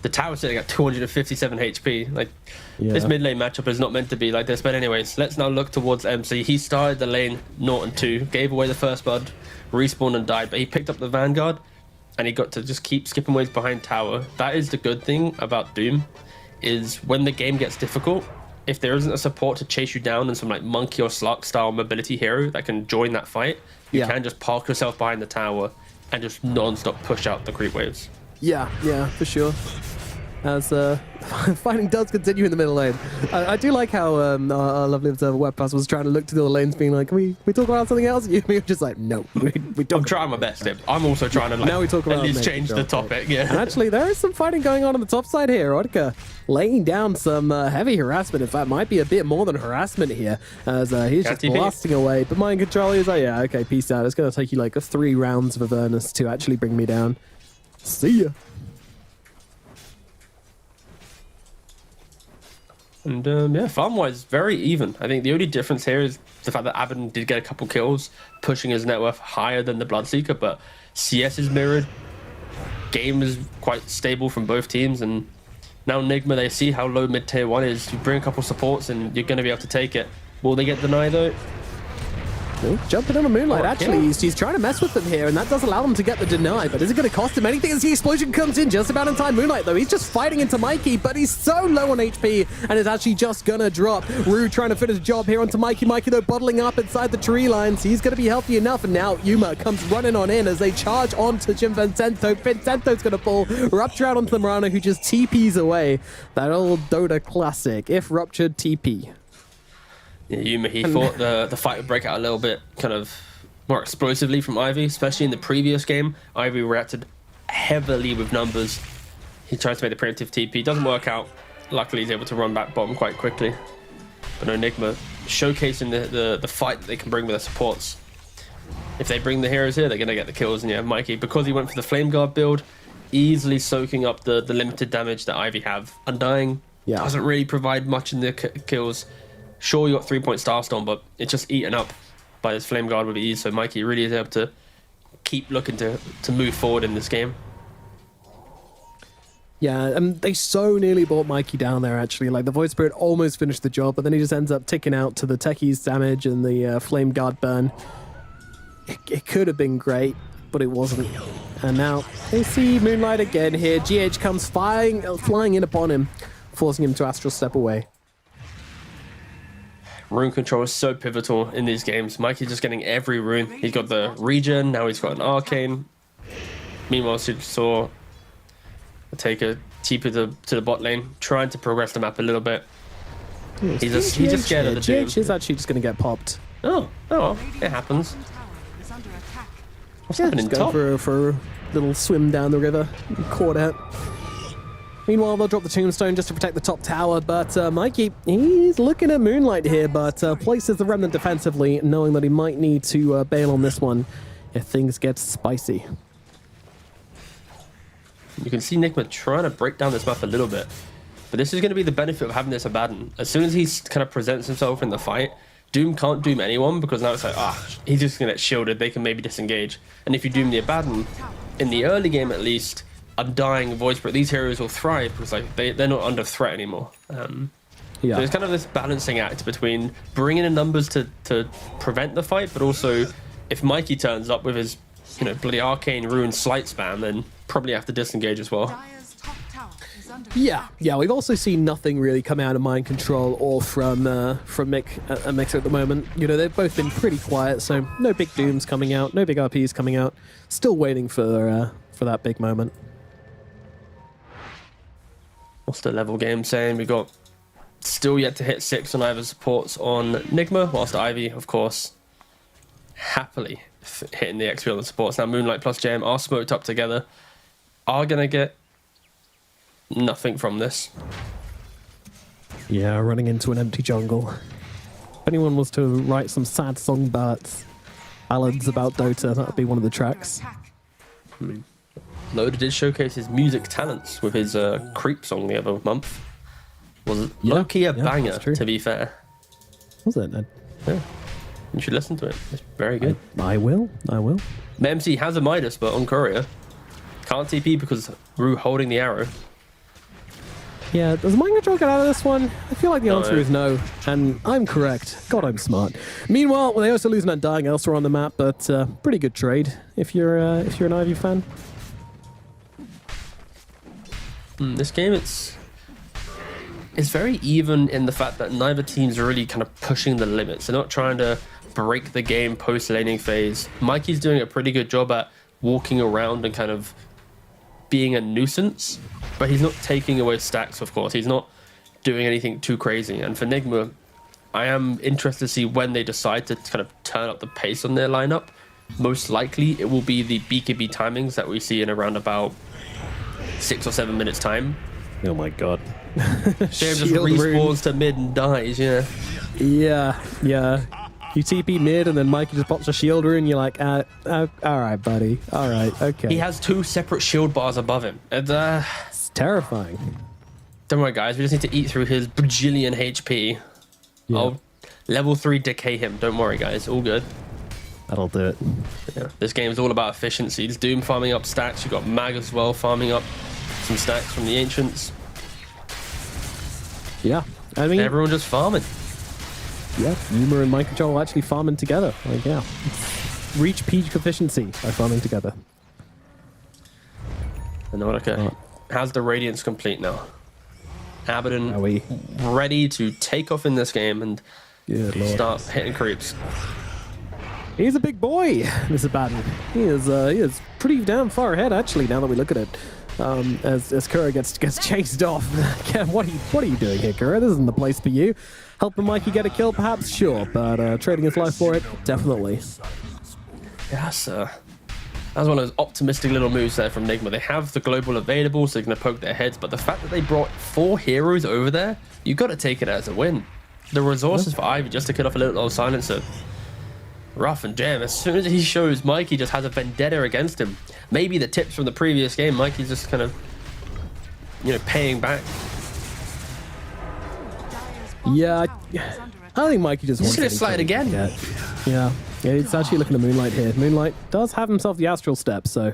The tower's sitting at 257 HP. Like, this mid lane matchup is not meant to be like this. But anyways, let's now look towards MC. He started the lane 0 and 2, gave away the first blood, respawned and died, but he picked up the Vanguard, and he got to just keep skipping waves behind tower. That is the good thing about Doom, is when the game gets difficult, if there isn't a support to chase you down and some like Monkey or Slug style mobility hero that can join that fight, you can just park yourself behind the tower and just non-stop push out the creep waves. Yeah, for sure. As fighting does continue in the middle lane. I do like how our lovely observer Webpass was trying to look to the other lanes, being like, we talk about something else? You were just like, no, we don't. I'm trying my best, Tim. I'm also trying to now we talk about at least change the topic. Yeah. And actually, there is some fighting going on the top side here. Odika laying down some heavy harassment. In fact, might be a bit more than harassment here, as he's just blasting away. But mind control is like, yeah, okay, peace out. It's going to take you like 3 rounds of Avernus to actually bring me down. See ya. And yeah, farm-wise, very even. I think the only difference here is the fact that Abaddon did get a couple kills, pushing his net worth higher than the Bloodseeker, but CS is mirrored. Game is quite stable from both teams, and now Nigma, they see how low mid-tier 1 is. You bring a couple supports and you're going to be able to take it. Will they get denied though? Jumping on a Moonlight, actually, he's trying to mess with them here, and that does allow them to get the deny, but is it going to cost him anything as the explosion comes in just about in time? Moonlight, though, he's just fighting into Mikey, but he's so low on HP, and is actually just going to drop. Rue trying to fit his job here onto Mikey. Mikey, though, bottling up inside the tree lines. He's going to be healthy enough, and now Yuma comes running on in as they charge onto Jim Vincento. Vincento's going to fall. Rupture out onto the Mirana, who just TPs away. That old Dota classic, if ruptured, TP. Yeah, Yuma, he thought the fight would break out a little bit kind of more explosively from Ivy, especially in the previous game. Ivy reacted heavily with numbers. He tries to make the preemptive TP, doesn't work out. Luckily, he's able to run back bottom quite quickly. But Enigma showcasing the fight that they can bring with their supports. If they bring the heroes here, they're going to get the kills. And yeah, Mikey, because he went for the Flame Guard build, easily soaking up the limited damage that Ivy have. Undying doesn't really provide much in the kills. Sure, you got 3-point Starstorm, but it's just eaten up by this Flame Guard with ease. So Mikey really is able to keep looking to move forward in this game. Yeah, and they so nearly brought Mikey down there, actually. Like, the Void Spirit almost finished the job, but then he just ends up ticking out to the Techie's damage and the Flame Guard burn. It could have been great, but it wasn't. And now they see Moonlight again here. GH comes flying in upon him, forcing him to Astral Step away. Rune control is so pivotal in these games. Mikey's just getting every rune. He's got the regen, now he's got an arcane. Meanwhile, Supersaw take a TP to the bot lane, trying to progress the map a little bit. He's just scared of the doom. GH is actually just going to get popped. Oh, it happens. What's happening top? For a little swim down the river, caught out. Meanwhile, they'll drop the tombstone just to protect the top tower, but Mikey, he's looking at Moonlight here, but places the Remnant defensively, knowing that he might need to bail on this one if things get spicy. You can see Nigma trying to break down this map a little bit, but this is going to be the benefit of having this Abaddon. As soon as he kind of presents himself in the fight, Doom can't doom anyone, because now it's like, he's just going to get shielded, they can maybe disengage. And if you doom the Abaddon, in the early game at least, Undying, Void Spirit, these heroes will thrive because like they're not under threat anymore. So it's kind of this balancing act between bringing in numbers to prevent the fight, but also if Mikey turns up with his bloody arcane rune slight spam, then probably have to disengage as well. Yeah, we've also seen nothing really come out of Mind Control or from Mick and Mixer at the moment. They've both been pretty quiet, so no big dooms coming out, no big RPs coming out. Still waiting for that big moment. What's the level game saying? We got still yet to hit 6 on either supports on Nigma, whilst Ivy, of course, happily hitting the XP on the supports. Now Moonlight plus JM are smoked up together, are gonna get nothing from this. Yeah, running into an empty jungle. If anyone was to write some sad song ballads about Dota, that would be one of the tracks. Loader did showcase his music talents with his Creep song the other month. Was low-key a banger, to be fair. Was it? Yeah. You should listen to it. It's very good. I will. MC has a Midas, but on Courier. Can't TP because Rue holding the arrow. Yeah, does Mind Control get out of this one? I feel like the answer is no, and I'm correct. God, I'm smart. Meanwhile, they also lose an Undying elsewhere on the map, but pretty good trade if you're an Ivy fan. This game, it's very even in the fact that neither team's really kind of pushing the limits. They're not trying to break the game post-laning phase. Mikey's doing a pretty good job at walking around and kind of being a nuisance, but he's not taking away stacks, of course. He's not doing anything too crazy. And for Nigma, I am interested to see when they decide to kind of turn up the pace on their lineup. Most likely, it will be the BKB timings that we see in around about 6 or 7 minutes time. Oh my god. James just respawns to mid and dies, yeah. Yeah. You TP mid and then Mikey just pops a shield rune, you're like, alright buddy, alright, okay. He has 2 separate shield bars above him. It's terrifying. Don't worry guys, we just need to eat through his bajillion HP. Yeah. I'll level 3 decay him, don't worry guys, all good. That'll do it. Yeah, this game is all about efficiency. It's Doom farming up stacks. You've got Mag as well farming up some stacks from the Ancients. Yeah, I mean... everyone just farming. Yeah, Yuma and Mind Control actually farming together. Like, yeah. Reach peak efficiency by farming together. And okay. How's the Radiance complete now? Abaddon ready to take off in this game and start hitting creeps. He's a big boy, this Abaddon. He is pretty damn far ahead, actually, now that we look at it. As Kura gets chased off. What are you doing here, Kura? This isn't the place for you. Helping Mikey get a kill, perhaps? Sure, but trading his life for it? Definitely. Yes, that was one of those optimistic little moves there from Nigma. They have the global available, so they're going to poke their heads. But the fact that they brought 4 heroes over there, you got to take it as a win. The resources for Ivy just to kill off a little old silencer. Rough and jam. As soon as he shows Mikey just has a vendetta against him. Maybe the tips from the previous game, Mikey's just kind of, paying back. Yeah, I think Mikey just wants to slide again. Yeah, it's actually looking at Moonlight here. Moonlight does have himself the Astral Step, so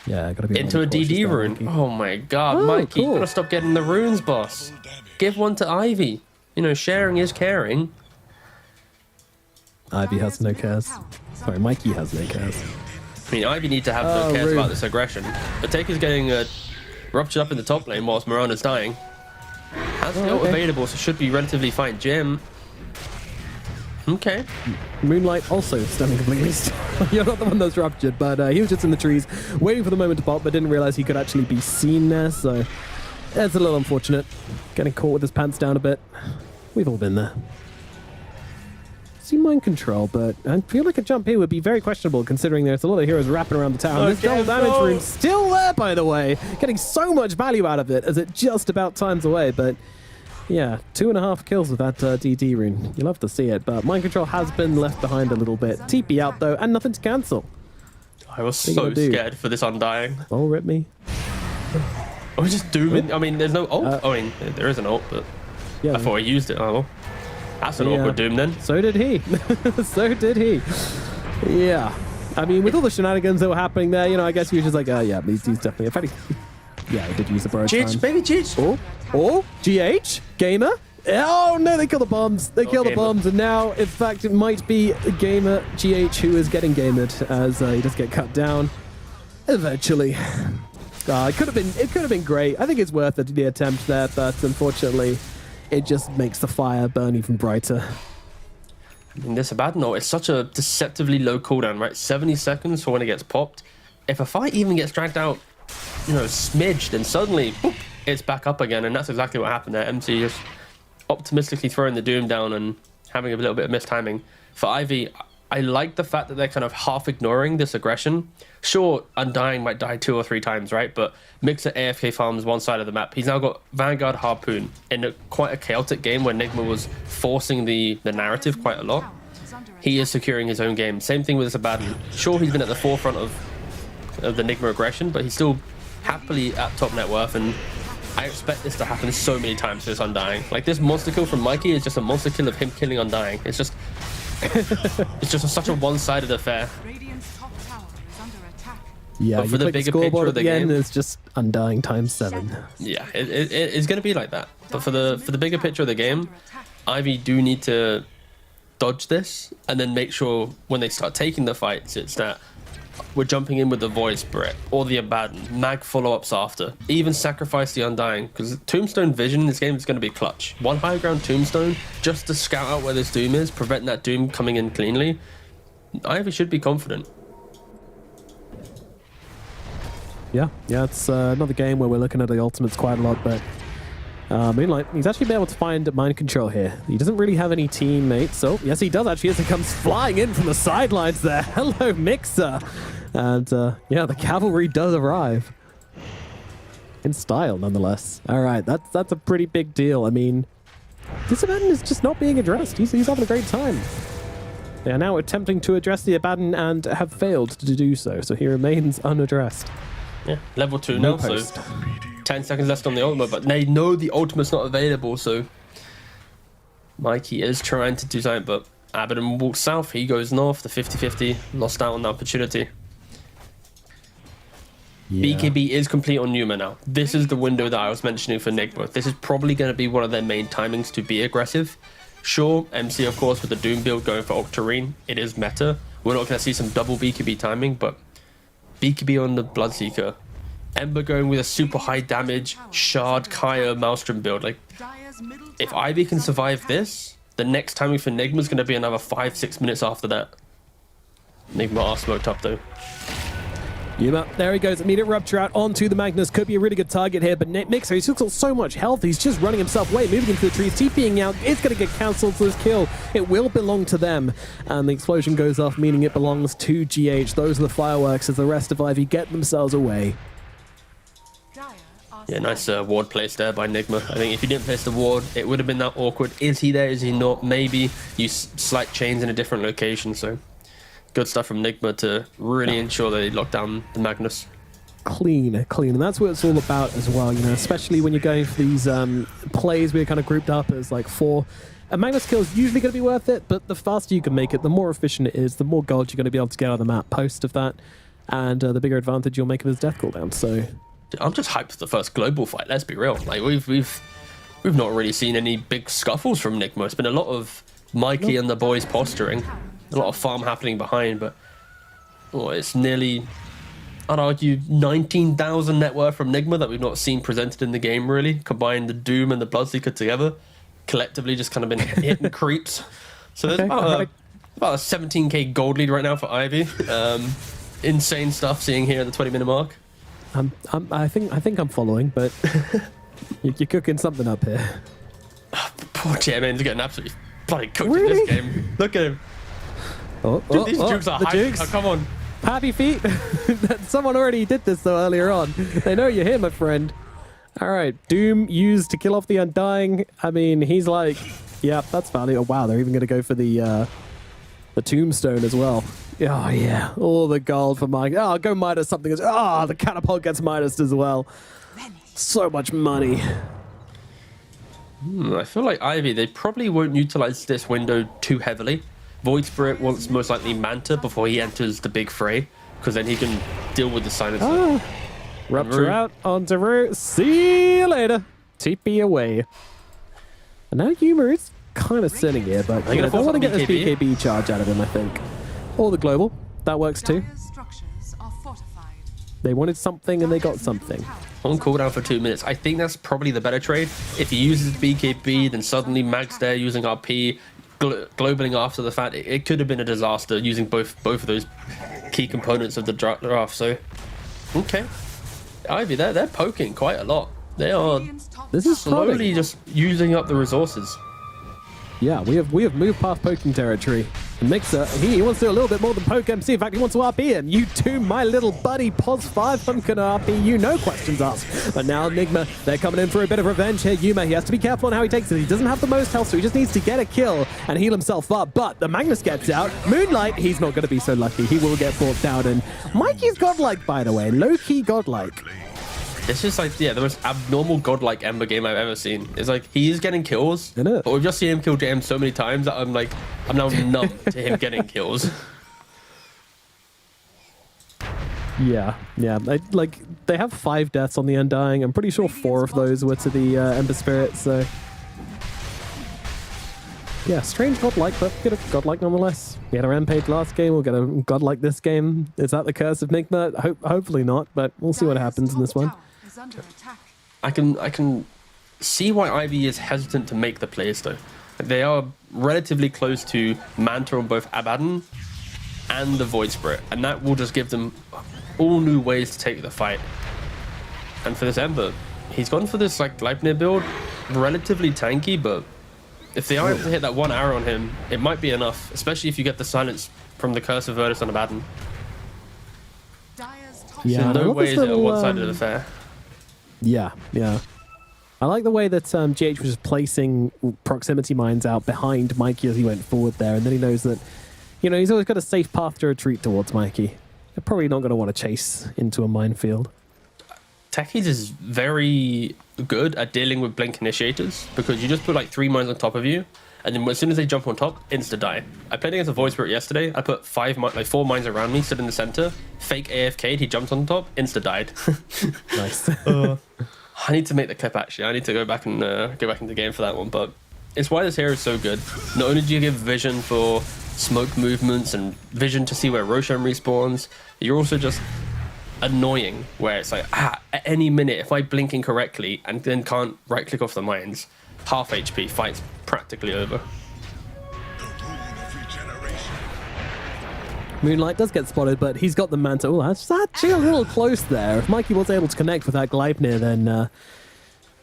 yeah, gotta be into a DD rune. Mikey. Oh my god, Mikey, cool. You gotta stop getting the runes, boss. Give one to Ivy. Sharing is caring. Ivy has no cares. Sorry, Mikey has no cares. I mean, Ivy need to have no cares about this aggression. The Taker's getting ruptured up in the top lane whilst Mirana's dying. Has the ult available, so should be relatively fine. Jim. Okay. Moonlight also standing completely still. You're not the one that's ruptured, but he was just in the trees, waiting for the moment to pop, but didn't realize he could actually be seen there, so that's a little unfortunate. Getting caught with his pants down a bit. We've all been there. See mind control, but I feel like a jump here would be very questionable considering there's a lot of heroes wrapping around the town. This double damage rune still there, by the way. Getting so much value out of it as it just about times away, but yeah, 2.5 kills with that DD rune. You love to see it, but mind control has been left behind a little bit. TP out though, and nothing to cancel. I was so scared for this Undying. Oh, rip me. I was just dooming. I mean, there's no ult. I mean, there is an ult, but yeah, I thought I used it. Oh, that's an awkward doom then. So did he. So did he. Yeah. I mean, with all the shenanigans that were happening there, I guess he was just like, yeah, he's definitely a fatty. Yeah, he did use the burrow time. Baby Cheech. Oh, GH? Gamer? Oh, no, they kill the bombs. They kill the bombs, and now, in fact, it might be Gamer GH who is getting gamered as he does get cut down. Eventually. It could have been great. I think it's worth it, the attempt there, but unfortunately, it just makes the fire burn even brighter. I mean, this Abaddon ult is such a deceptively low cooldown, right? 70 seconds for when it gets popped. If a fight even gets dragged out, smidged, then suddenly, boop, it's back up again, and that's exactly what happened there. MC just optimistically throwing the doom down and having a little bit of mistiming. For Ivy, I like the fact that they're kind of half ignoring this aggression. Sure, Undying might die 2 or 3 times, right? But Mixer AFK farms one side of the map. He's now got Vanguard Harpoon in quite a chaotic game where Nigma was forcing the narrative quite a lot. He is securing his own game. Same thing with this Abaddon. Sure, he's been at the forefront of the Nigma aggression, but he's still happily at top net worth, and I expect this to happen so many times for this Undying. Like, this monster kill from Mikey is just a monster kill of him killing Undying. It's just it's just such a one-sided affair. Yeah, but for the bigger picture of the game, it's just Undying times 7. Yeah, it's going to be like that. But for the bigger picture of the game, Ivy do need to dodge this and then make sure when they start taking the fights, it's that we're jumping in with the Void Spirit or the Abaddon, mag follow-ups after. Even sacrifice the Undying, because Tombstone Vision in this game is going to be clutch. One high ground Tombstone just to scout out where this Doom is, prevent that Doom coming in cleanly. Ivy should be confident. Yeah, it's another game where we're looking at the ultimates quite a lot, but Moonlight, he's actually been able to find mind control here. He doesn't really have any teammates, so yes, he does actually as he comes flying in from the sidelines there. Hello, Mixer. And yeah, the cavalry does arrive. In style, nonetheless. All right, that's a pretty big deal. I mean, this Abaddon is just not being addressed. He's having a great time. They are now attempting to address the Abaddon and have failed to do so, so he remains unaddressed. Yeah, level 2 now, so 10 seconds left on the ultimate, but they know the ultimate's not available, so Mikey is trying to do something, but Abaddon walks south, he goes north, the 50-50, lost out on the opportunity. Yeah. BKB is complete on Numa now. This is the window that I was mentioning for Nigma. This is probably going to be one of their main timings to be aggressive. Sure, MC, of course, with the Doom build going for Octarine, it is meta. We're not going to see some double BKB timing, but BKB on the Bloodseeker. Ember going with a super high damage, Shard, Kaya, Maelstrom build. Like, if Ivy can survive this, the next timing for Nigma is going to be another 5-6 minutes after that. Nigma are smoked up though. Yuma, there he goes. Immediate rupture out onto the Magnus. Could be a really good target here, but Mixer, he's just got so much health. He's just running himself away, moving into the trees, TPing out. It's going to get cancelled for this kill. It will belong to them. And the explosion goes off, meaning it belongs to GH. Those are the fireworks as the rest of Ivy get themselves away. Yeah, nice ward place there by Nigma. I think if he didn't place the ward, it would have been that awkward. Is he there? Is he not? Maybe you slight chains in a different location. So good stuff from Nigma to really ensure that he locked down the Magnus. Clean. And that's what it's all about as well, you know, especially when you're going for these plays where you're kind of grouped up as like 4. A Magnus kill is usually going to be worth it, but the faster you can make it, the more efficient it is, the more gold you're going to be able to get out of the map post of that, and the bigger advantage you'll make of his death cooldown. So I'm just hyped for the first global fight. Let's be real. Like we've not really seen any big scuffles from Nigma. It's been a lot of Mikey and the boys posturing, a lot of farm happening behind, but it's nearly, I'd argue, 19,000 net worth from Nigma that we've not seen presented in the game. Really, combine the Doom and the Bloodseeker together, collectively just kind of been hitting creeps. So there's about a 17k gold lead right now for Ivy. Insane stuff seeing here at the 20-minute mark. I think I'm following, but you're cooking something up here. Poor Chairman's getting absolutely bloody cooked in this game. Look at him. Dude, these jukes are high. Oh, come on. Happy feet. Someone already did this though earlier on. They know you're here, my friend. All right, Doom used to kill off the Undying. I mean, he's like, yeah, that's valid. Oh wow, they're even going to go for the Tombstone as well. Oh, yeah. All the gold for Mike. Oh, go Midas something. Oh, the catapult gets Midas as well. So much money. I feel like Ivy, they probably won't utilize this window too heavily. Void Spirit wants most likely Manta before he enters the big fray, because then he can deal with the silencer. Rupture out onto Root. See you later. TP away. And now Yuma is kind of sitting here, but I want to get this BKB charge out of him, I think. Or the global. That works too. They wanted something and they got something. On cooldown for 2 minutes. I think that's probably the better trade. If he uses BKB, then suddenly Mag's there using RP, globaling after the fact. It could have been a disaster using both of those key components of the draft. So, okay. Ivy, they're poking quite a lot. They are slowly just using up the resources. Yeah, we have moved past poking territory. And Mixer, he wants to do a little bit more than poke MC. In fact, he wants to RP him. You too, my little buddy. Pos 5, I'm going to RP you, no questions asked. But now Nigma, they're coming in for a bit of revenge here. Yuma, he has to be careful on how he takes it. He doesn't have the most health, so he just needs to get a kill and heal himself up. But the Magnus gets out. Moonlight, he's not going to be so lucky. He will get brought down. And Mikey's godlike, by the way. Low-key godlike. It's just like, yeah, the most abnormal godlike Ember game I've ever seen. It's like, he is getting kills, but we've just seen him kill JM so many times that I'm now numb to him getting kills. Yeah. They have 5 deaths on the Undying. I'm pretty sure 4 of those were to the Ember Spirit, so... Yeah, strange godlike, but get a godlike nonetheless. We had a Rampage last game, we'll get a godlike this game. Is that the curse of Nigma? Hopefully not, but we'll see what happens in this one. I can see why Ivy is hesitant to make the plays though. They are relatively close to Manta on both Abaddon and the Void Spirit, and that will just give them all new ways to take the fight. And for this Ember, he's gone for this like Gleipnir build, relatively tanky, but if they are able to hit that one arrow on him, it might be enough, especially if you get the silence from the Curse of Virtus on Abaddon. Yeah, so no way is it a one-sided affair. Yeah. I like the way that GH was just placing proximity mines out behind Mikey as he went forward there, and then he knows that, you know, he's always got a safe path to retreat towards Mikey. They're probably not going to want to chase into a minefield. Techies is very good at dealing with blink initiators because you just put like 3 mines on top of you, and then as soon as they jump on top, insta die. I played against a Void Spirit yesterday. I put 4 mines around me, stood in the center, fake AFK'd, he jumped on top, insta died. Nice. I need to make the clip actually. I need to go back and go back into the game for that one. But it's why this hero is so good. Not only do you give vision for smoke movements and vision to see where Roshan respawns, you're also just annoying where it's like, at any minute, if I blink incorrectly and then can't right click off the mines, half HP, fight's practically over. Moonlight does get spotted, but he's got the mantle. That's actually a little close there. If Mikey was able to connect with that Gleipnir, then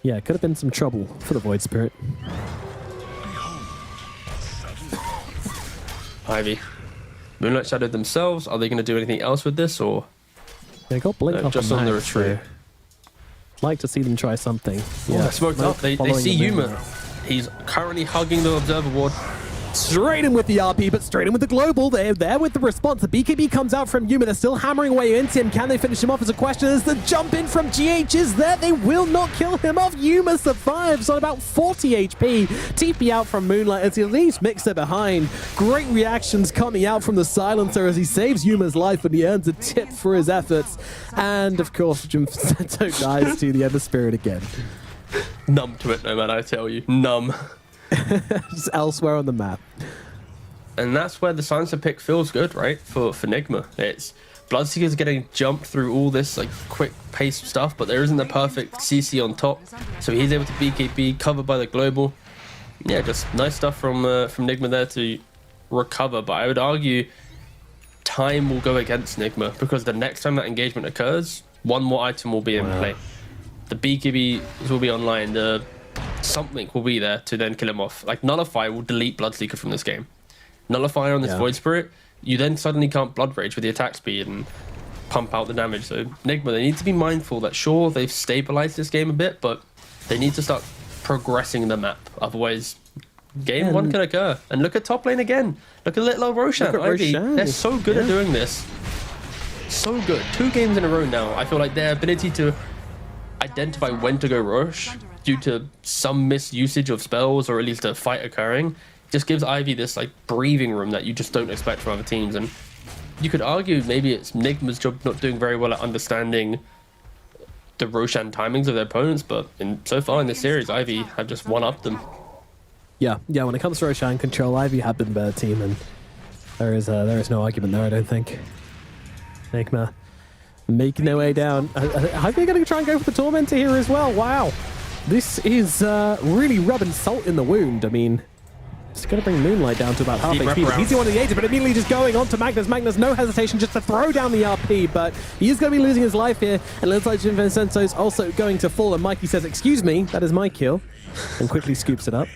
yeah, it could have been some trouble for the Void Spirit. Ivy. Moonlight Shadow themselves. Are they going to do anything else with this, or they got Blink off just on the retreat? Like to see them try something. Yeah, smoked up. They see Yuma. He's currently hugging the Observer Ward. Straight in with the RP, but straight in with the global. They're there with the response. The BKB comes out from Yuma. They're still hammering away into him. Can they finish him off as a question? As the jump in from GH is there. They will not kill him off. Yuma survives on about 40 HP. TP out from Moonlight as he leaves Mixer behind. Great reactions coming out from the Silencer as he saves Yuma's life and he earns a tip for his efforts. And of course, Jimcento dies to the Ever Spirit again. Numb to it, no man, I tell you. Numb. Just elsewhere on the map. And that's where the Silencer pick feels good, right? For Nigma. It's Bloodseeker's getting jumped through all this like quick pace stuff, but there isn't a perfect CC on top. So he's able to BKB, covered by the global. Yeah, just nice stuff from Nigma there to recover. But I would argue time will go against Nigma because the next time that engagement occurs, one more item will be in play. The BKBs will be online. The something will be there to then kill him off. Like Nullify will delete Bloodseeker from this game. Nullify on this Void Spirit, you then suddenly can't Blood Rage with the attack speed and pump out the damage. So Nigma, they need to be mindful that sure, they've stabilized this game a bit, but they need to start progressing the map. Otherwise, game one can occur. And look at top lane again. Look at little Roshan. Ivy. They're so good at doing this. So good. 2 games in a row now. I feel like their ability to identify when to go Rosh due to some misusage of spells or at least a fight occurring just gives Ivy this like breathing room that you just don't expect from other teams. And you could argue maybe it's Nigma's job not doing very well at understanding the Roshan timings of their opponents, but so far in this series, Ivy have just one-upped them. Yeah, when it comes to Roshan control, Ivy have been the better team, and there is no argument there, I don't think. Nigma making their way down. Are they going to try and go for the Tormentor here as well? Wow. This is really rubbing salt in the wound. I mean, it's going to bring Moonlight down to about half HP. He's the one of the agent, but immediately just going on to Magnus. Magnus, no hesitation, just to throw down the RP, but he is going to be losing his life here. And it looks like Jimchento's also going to fall, and Mikey says, excuse me, that is my kill, and quickly scoops it up.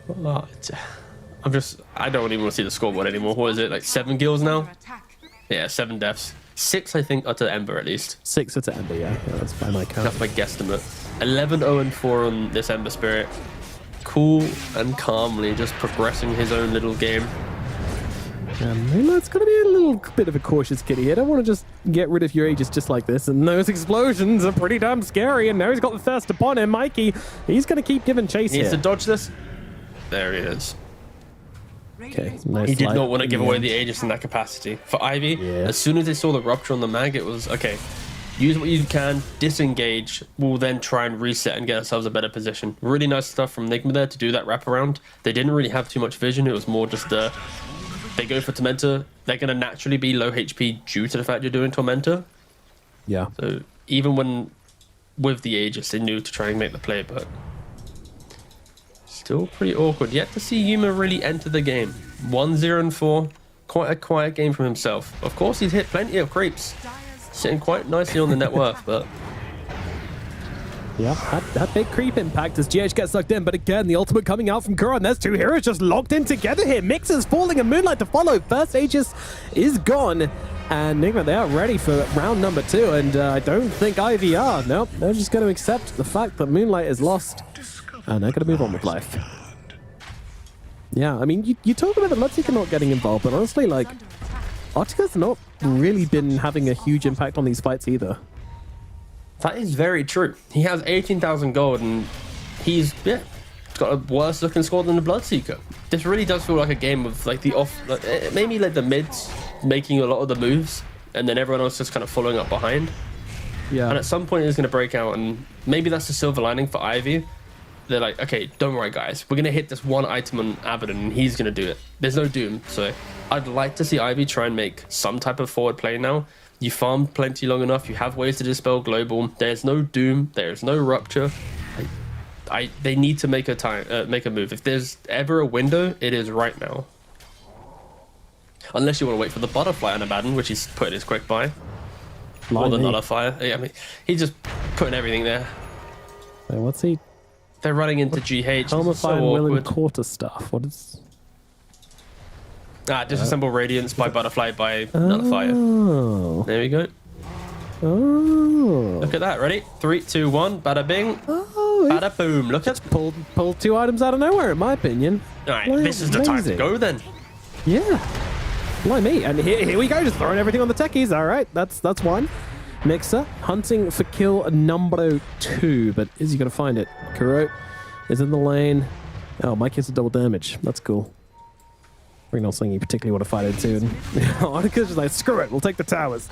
I don't even want to see the scoreboard anymore. What is it, like 7 kills now? Yeah, 7 deaths. 6, I think, are to Ember at least. 6 are to Ember, yeah. That's by my count. That's my guesstimate. 11-0-4 on this Ember Spirit. Cool and calmly just progressing his own little game. Moonlight's going to be a little bit of a cautious kitty. I don't want to just get rid of your Aegis just like this. And those explosions are pretty damn scary. And now he's got the thirst upon him. Mikey, he's going to keep giving chase here. He needs to dodge this. There he is. Okay, nice. He did not want to give away the Aegis in that capacity. For Ivy, as soon as they saw the rupture on the mag, it was, okay, use what you can, disengage, we'll then try and reset and get ourselves a better position. Really nice stuff from Nigma there to do that wraparound. They didn't really have too much vision. It was more just they go for Tormentor. They're going to naturally be low HP due to the fact you're doing Tormentor. Yeah. So even with the Aegis, they knew to try and make the play, but still pretty awkward. Yet to see Yuma really enter the game. 1-0-4. Quite a quiet game from himself. Of course, he's hit plenty of creeps. Sitting quite nicely on the net worth, but yeah, that big creep impact as GH gets sucked in, but again, the ultimate coming out from Kura, and there's 2 heroes just locked in together here. Mixer's falling and Moonlight to follow. First Aegis is gone, and Nigma, they are ready for round number 2, and I don't think Ivy are. Nope, they're just going to accept the fact that Moonlight is lost, and they're going to move on with life. Yeah, I mean, you talk about the Bloodseeker not getting involved, but honestly, like, Otika's not really been having a huge impact on these fights either. That is very true. He has 18,000 gold and he's got a worse looking score than the Bloodseeker. This really does feel like a game of like maybe like the mids making a lot of the moves and then everyone else just kind of following up behind. Yeah. And at some point it's going to break out, and maybe that's the silver lining for Ivy. They're like, okay, don't worry guys, we're going to hit this one item on Abaddon and he's going to do it. There's no doom. So I'd like to see Ivy try and make some type of forward play now. You farmed plenty long enough. You have ways to dispel global. There's no doom. There's no rupture. They need to make a move. If there's ever a window, it is right now. Unless you want to wait for the butterfly on Abaddon, which he's putting his quick buy. Or the nullifier. Yeah, I mean, he's just putting everything there. Wait, what's he? They're running into GH. Helmify So and Will and awkward. Quarter stuff. What is... Disassemble Radiance by Butterfly by Nullifier. Oh. There we go. Oh. Look at that. Ready? 3, 2, 1. Bada bing. Oh. Bada boom. Look at pulled 2 items out of nowhere, in my opinion. All right, this is the time to go then. Yeah. Like me. And here we go, just throwing everything on the techies. All right, that's one. Mixer, hunting for kill number 2, but is he going to find it? Kuro is in the lane. Oh, Mike hits a double damage. That's cool. Probably not something you particularly want to fight into. And Annika's just like, screw it, we'll take the towers.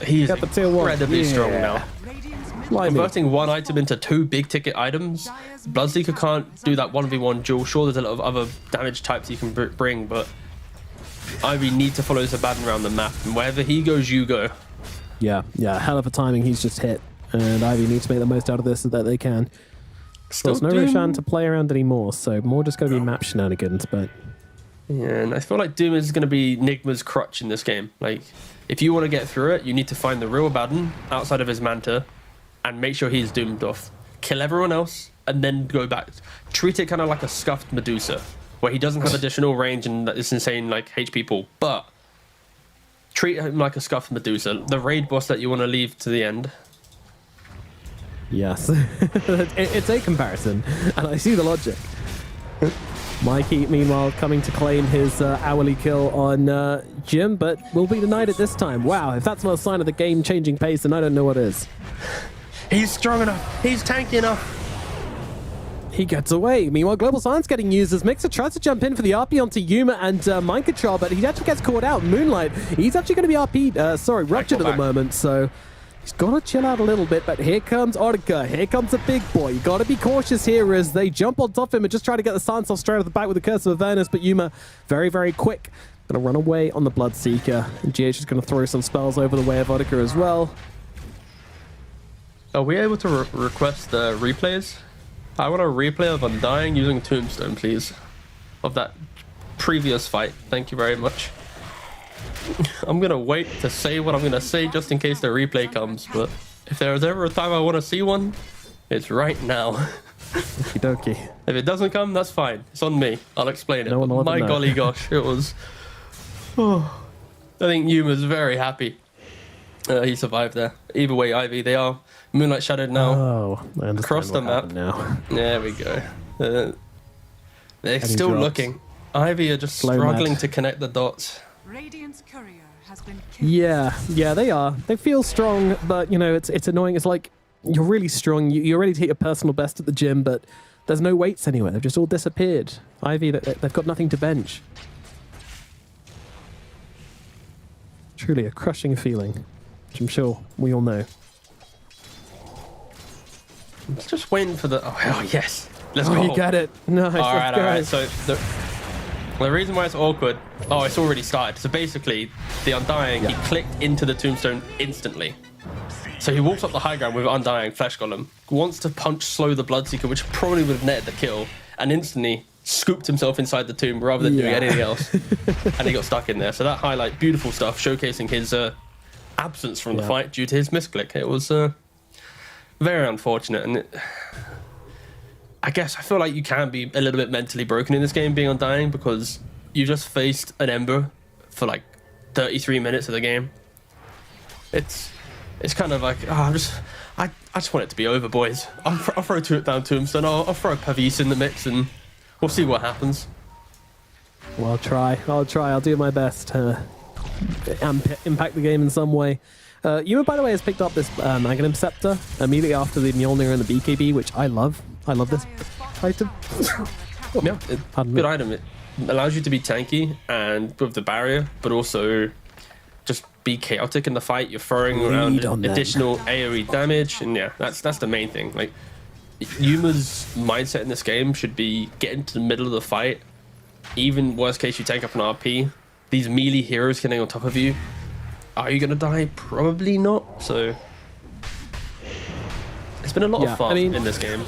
He's got the tier 1. incredibly strong now. Like Converting 1 item into 2 big ticket items. Bloodseeker can't do that 1v1 duel. Sure, there's a lot of other damage types you can bring, but Ivy need to follow Abaddon around the map, and wherever he goes, you go. Yeah, hell of a timing he's just hit. And Ivy needs to make the most out of this so that they can. Still There's no Roshan to play around anymore, so more just going to be map shenanigans, but... Yeah, and I feel like Doom is going to be Nigma's crutch in this game. Like, if you want to get through it, you need to find the real Abaddon outside of his Manta and make sure he's doomed off. Kill everyone else, and then go back. Treat it kind of like a scuffed Medusa, where he doesn't have additional range and this insane, like, HP pool, but... treat him like a scuffed Medusa, the raid boss that you want to leave to the end. Yes. It's a comparison, and I see the logic. Mikey, meanwhile, coming to claim his hourly kill on Jim, but will be denied it this time. Wow, if that's not a sign of the game-changing pace, then I don't know what is. He's strong enough. He's tanky enough. He gets away. Meanwhile, Global Silence getting used as Mixer tries to jump in for the RP onto Yuma and Mind Control, but he actually gets caught out. Moonlight, he's actually going to be RP'd, ruptured at the moment, so he's got to chill out a little bit, but here comes Orica. Here comes the big boy. You got to be cautious here as they jump on top of him and just try to get the Silence off straight off the back with the Curse of Avernus, but Yuma, very, very quick. Going to run away on the Bloodseeker, and GH is going to throw some spells over the way of Orica as well. Are we able to request replays? I want a replay of Undying using Tombstone, please. Of that previous fight. Thank you very much. I'm going to wait to say what I'm going to say just in case the replay comes, but if there is ever a time I want to see one, it's right now. Okie dokie. If it doesn't come, that's fine. It's on me. I'll explain it. No one will My ever know. golly gosh, it was... Oh, I think Yuma's very happy. He survived there. Either way, Ivy, they are Moonlight Shadowed now. Oh, I understand across the what map. happened now. There we go. They're And he still drops. looking. Ivy are just Slow struggling mad. to connect the dots. Radiant's courier has been killed. Yeah, they are. They feel strong, but, you know, it's annoying. It's like, you're really strong. You're ready to hit your personal best at the gym, but there's no weights anywhere. They've just all disappeared. Ivy, they've got nothing to bench. Truly a crushing feeling, which I'm sure we all know. Just waiting for the... Oh, yes. Let's go. You get it. Nice. All right, let's go. all right. So the reason why it's awkward... Oh, it's already started. So basically, the Undying, he clicked into the Tombstone instantly. So he walks up the high ground with Undying, Flesh Golem, wants to punch slow the Bloodseeker, which probably would have netted the kill, and instantly scooped himself inside the tomb rather than doing anything else. And he got stuck in there. So that highlight, beautiful stuff, showcasing his absence from the fight due to his misclick. It was very unfortunate, and I guess I feel like you can be a little bit mentally broken in this game being Undying, because you just faced an Ember for like 33 minutes of the game. It's kind of like, I just want it to be over, boys. I'll throw down Tombstone. I'll throw Pavis in the mix, and we'll see what happens. Well, I'll try. I'll do my best to impact the game in some way. Yuma, by the way, has picked up this Aghanim Scepter immediately after the Mjolnir and the BKB, which I love. I love this item. Yeah, good item. It allows you to be tanky and with the barrier, but also just be chaotic in the fight. You're throwing around additional AoE damage, and yeah, that's the main thing. Like, Yuma's mindset in this game should be get into the middle of the fight. Even worst case, you take up an RP. These melee heroes getting on top of you. Are you gonna die? Probably not. So it's been a lot of fun in this game.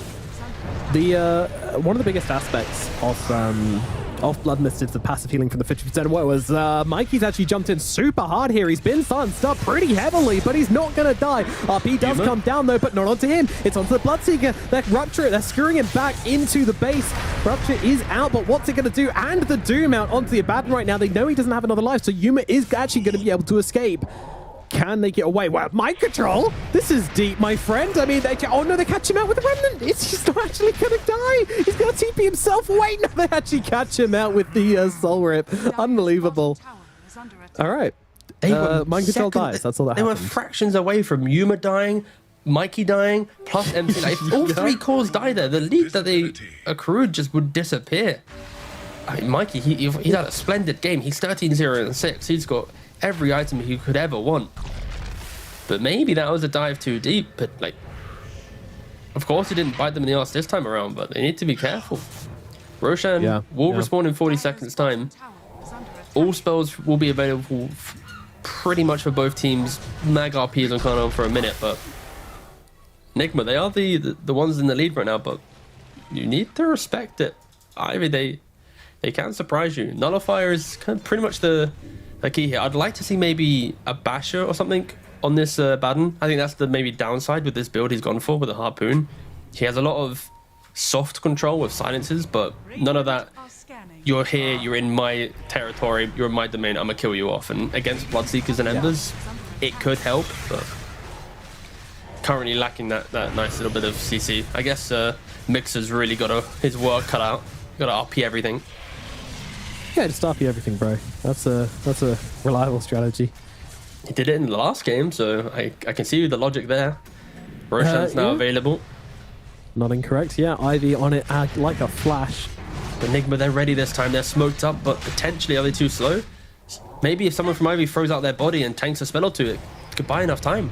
The one of the biggest aspects of off Blood Mist is the passive healing from the 50%. What was Mikey's actually jumped in super hard here. He's been sunsed up pretty heavily, but he's not going to die. RP does come down though, but not onto him. It's onto the Bloodseeker. They're Rupture it. They're screwing him back into the base. Rupture is out, but what's it going to do? And the Doom out onto the Abaddon right now. They know he doesn't have another life, so Yuma is actually going to be able to escape. Can they get away? Wow, mind control? This is deep, my friend. I mean, oh no, they catch him out with the Remnant. He's not actually going to die. He's going to TP himself away. No, they actually catch him out with the Soul Rip. Unbelievable. All right. Mind control dies. That's all that They happened. were fractions away from Yuma dying, Mikey dying, plus MC. Like, if all three cores die there, the lead that they accrued just would disappear. I mean, Mikey, he's had a splendid game. He's 13-0-6. He's got every item he could ever want. But maybe that was a dive too deep. But, like, of course he didn't bite them in the arse this time around, but they need to be careful. Roshan will respawn in 40 seconds time. All spells will be available pretty much for both teams. Mag RP is on Karno for a minute, but Nigma, they are the ones in the lead right now, but you need to respect it. Ivy, they can surprise you. Nullifier is kind of pretty much the key here. I'd like to see maybe a Basher or something on this Baden. I think that's the maybe downside with this build he's gone for with a Harpoon. He has a lot of soft control with silences, but none of that. You're here, you're in my territory, you're in my domain, I'm gonna kill you off. And against Bloodseekers and Embers, it could help, but currently lacking that nice little bit of CC. I guess Mixer's really got his work cut out. Got to RP everything. Yeah, just RP everything, bro. That's a reliable strategy. He did it in the last game, so I can see the logic there. Roshan's now available. Not incorrect. Yeah, Ivy on it like a flash. Enigma, they're ready this time. They're smoked up, but potentially are they too slow? Maybe if someone from Ivy throws out their body and tanks a spell or two, it could buy enough time.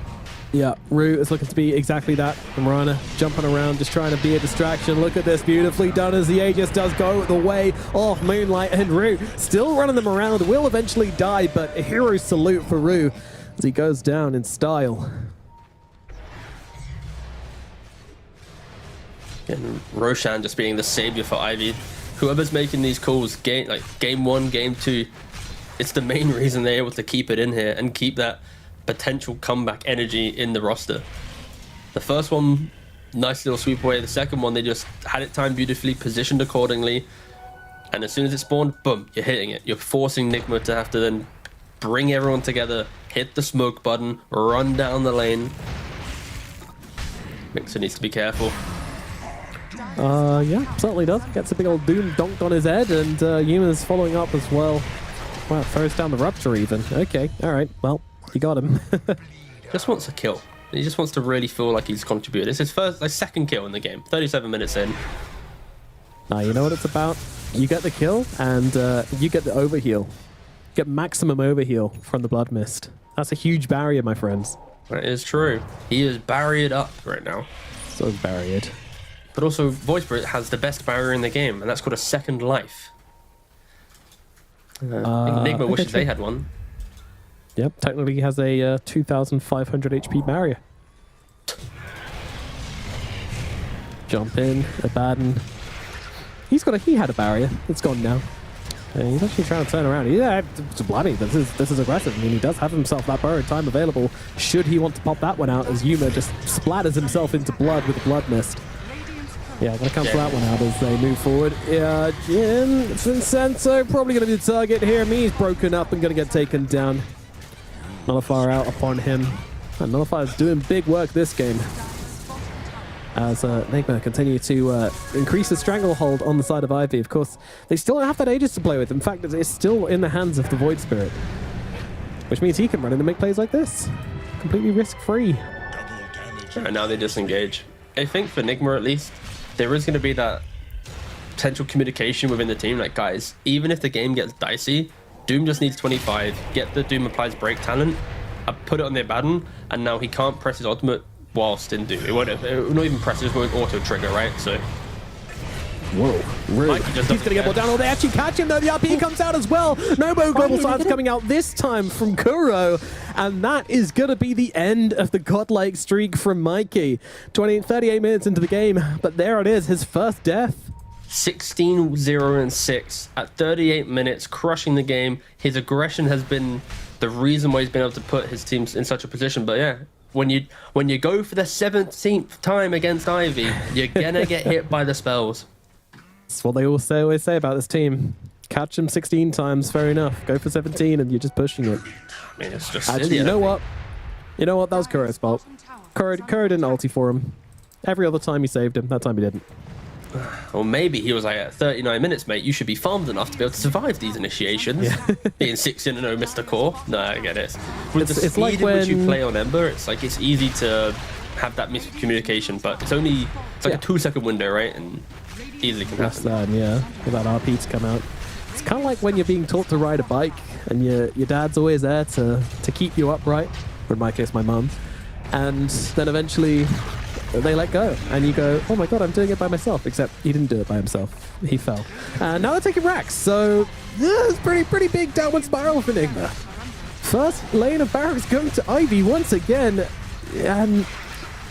Yeah, Rue is looking to be exactly that. And Marana jumping around, just trying to be a distraction. Look at this, beautifully done as the Aegis does go the way of Moonlight. And Rue still running them around, will eventually die, but a hero salute for Rue as he goes down in style. And Roshan just being the savior for Ivy. Whoever's making these calls, game 1, game 2, it's the main reason they're able to keep it in here and keep that potential comeback energy in the roster. The first one, nice little sweep away. The second one, they just had it timed beautifully, positioned accordingly, and as soon as it spawned, boom, you're hitting it. You're forcing Nigma to have to then bring everyone together, hit the smoke button, run down the lane. Mixer needs to be careful. Yeah, certainly does. Gets a big old Doom donked on his head, and Yuma's following up as well. Wow, throws down the Rupture even. Okay, all right, well, you got him. Just wants a kill. He just wants to really feel like he's contributed. It's his second kill in the game. 37 minutes in. Now, you know what it's about? You get the kill, and you get the overheal. Get maximum overheal from the Blood Mist. That's a huge barrier, my friends. That is true. He is barriered up right now. So is barriered. But also, Void Spirit has the best barrier in the game, and that's called a second life. Enigma wishes they had one. Yep, technically he has a 2,500 HP barrier. Jump in, Abaddon. He had a barrier. It's gone now. He's actually trying to turn around. Yeah, it's bloody. This is aggressive. I mean, he does have himself that borrowed time available. Should he want to pop that one out, as Yuma just splatters himself into blood with the Blood Mist. Yeah, gonna cancel that one out as they move forward. Yeah, Jin, Vincenzo probably gonna be the target here. He's broken up and gonna get taken down. Nullifier out upon him. And Nullifier's doing big work this game. As Nigma continue to increase the stranglehold on the side of Ivy. Of course, they still don't have that Aegis to play with. In fact, it's still in the hands of the Void Spirit. Which means he can run in and make plays like this. Completely risk-free. And now they disengage. I think for Nigma at least, there is going to be that potential communication within the team. Like, guys, even if the game gets dicey, Doom just needs 25. Get the Doom applies break talent. I put it on the Abaddon, and now he can't press his ultimate whilst in Doom. It won't even press, it just won't auto trigger, right? So. Whoa, rude. He's going to get more down. Oh, they actually catch him though. The RP comes out as well. No more Global Silence coming out this time from Kuro. And that is going to be the end of the godlike streak from Mikey. 38 minutes into the game. But there it is, his first death. 16-0-6 at 38 minutes, crushing the game. His aggression has been the reason why he's been able to put his teams in such a position. But yeah, when you go for the 17th time against Ivy, you're gonna get hit by the spells. That's what they always say about this team. Catch them 16 times, fair enough. Go for 17 and you're just pushing it. I mean, it's just Actually, silly, you know what? You know what? That was Kuro's fault. Kuro didn't ulti for him. Every other time he saved him. That time he didn't. Or maybe he was like, at 39 minutes, mate, you should be farmed enough to be able to survive these initiations. Yeah. Being 6-0, Mr. Core. No, I get it. With the speed like in which you play on Ember, it's like it's easy to have that miscommunication, but it's like a 2-second window, right? And easily can happen. For that RP to come out. It's kind of like when you're being taught to ride a bike and your dad's always there to keep you upright, or in my case, my mum. And then eventually they let go and you go, oh my god, I'm doing it by myself. Except he didn't do it by himself. He fell. And now they're taking racks. So yeah, it's pretty big downward spiral for Enigma. First lane of barracks going to Ivy once again. And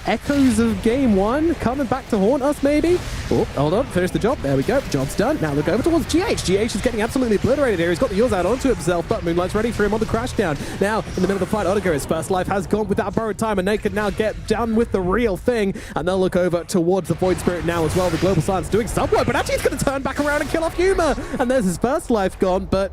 echoes of game one coming back to haunt us, maybe. Oh, hold on, finish the job. There we go. Job's done. Now look over towards GH. GH is getting absolutely obliterated here. He's got the yours out onto himself, but Moonlight's ready for him on the crash down. Now, in the middle of the fight, Odegaard, his first life has gone without borrowed time, and they can now get done with the real thing. And they'll look over towards the Void Spirit now as well. The Global Silence doing some work, but actually he's going to turn back around and kill off Yuma. And there's his first life gone, but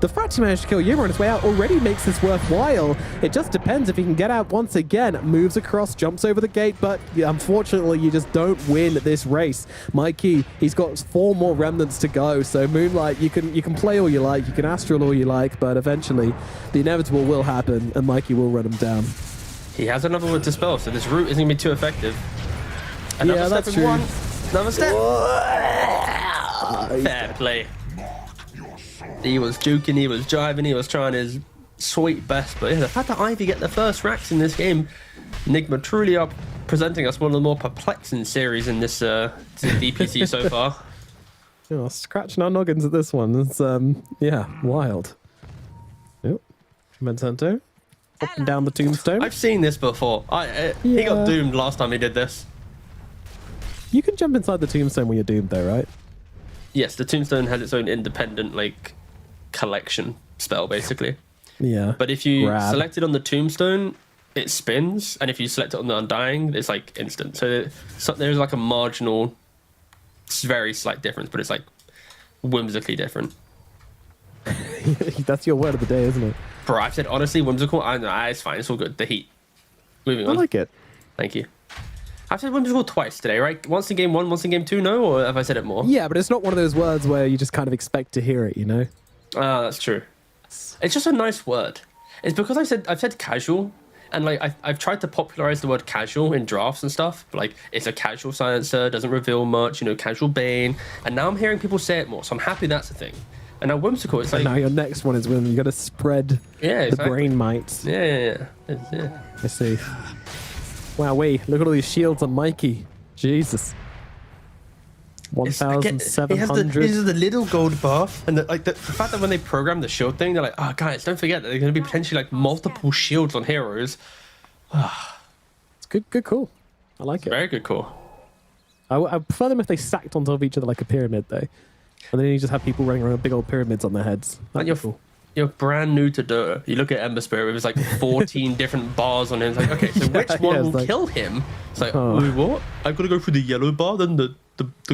the fact he managed to kill Yuma on his way out already makes this worthwhile. It just depends if he can get out once again. Moves across, jumps over the gate, but unfortunately you just don't win this race. Mikey, he's got 4 more remnants to go, so Moonlight, you can play all you like, you can Astral all you like, but eventually the inevitable will happen and Mikey will run him down. He has another one to spell, so this route isn't going to be too effective. Another step that's in true. one. Another step. Fair play. He was juking, he was driving, he was trying his sweet best. But yeah, the fact that Ivy get the first racks in this game, Enigma truly are presenting us one of the more perplexing series in this DPC so far. Scratching our noggins at this one. It's, wild. Yep. Vincento. Up and down the tombstone. I've seen this before. He got doomed last time he did this. You can jump inside the tombstone when you're doomed though, right? Yes, the tombstone has its own independent, collection spell, basically. Yeah. But if you select it on the tombstone, it spins, and if you select it on the Undying, it's, instant. So there's, a marginal, very slight difference, but it's, whimsically different. That's your word of the day, isn't it? Bro, I've said, honestly, whimsical. It's fine. It's all good. The heat. Moving on. I like it. Thank you. I've said whimsical twice today, right? Once in game 1, once in game 2, no? Or have I said it more? Yeah, but it's not one of those words where you just kind of expect to hear it, you know? That's true. It's just a nice word. It's because I've said casual, and I've tried to popularize the word casual in drafts and stuff. But, it's a casual silencer, doesn't reveal much, casual bane. And now I'm hearing people say it more, so I'm happy that's a thing. And now whimsical, it's now your next one is when you got to spread the brain mites. Yeah. I see. Wow, wait, look at all these shields on Mikey. Jesus. 1,700. This is the little gold bar, and the fact that when they program the shield thing, they're like, oh guys, don't forget that there's going to be potentially multiple shields on heroes. It's good call. I like it. Very good call. I prefer them if they stacked on top of each other like a pyramid, though. And then you just have people running around with big old pyramids on their heads. That'd be cool. You're brand new to Dota. You look at Ember Spirit, it was 14 different bars on him. It's okay, so which one will kill him? It's wait, what? I've got to go through the yellow bar, then the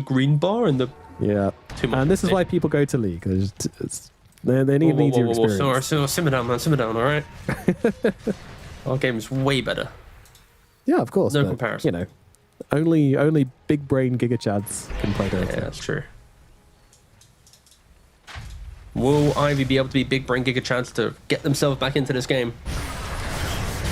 green bar, and the... Yeah. And this is why people go to League. They need easier experience. So simmer down, man. Simmer down, all right? Our game's way better. Yeah, of course. No comparison. Only big brain Giga Chads can play Dota. Yeah, that's true. Will Ivy be able to be big brain Giga Chads to get themselves back into this game?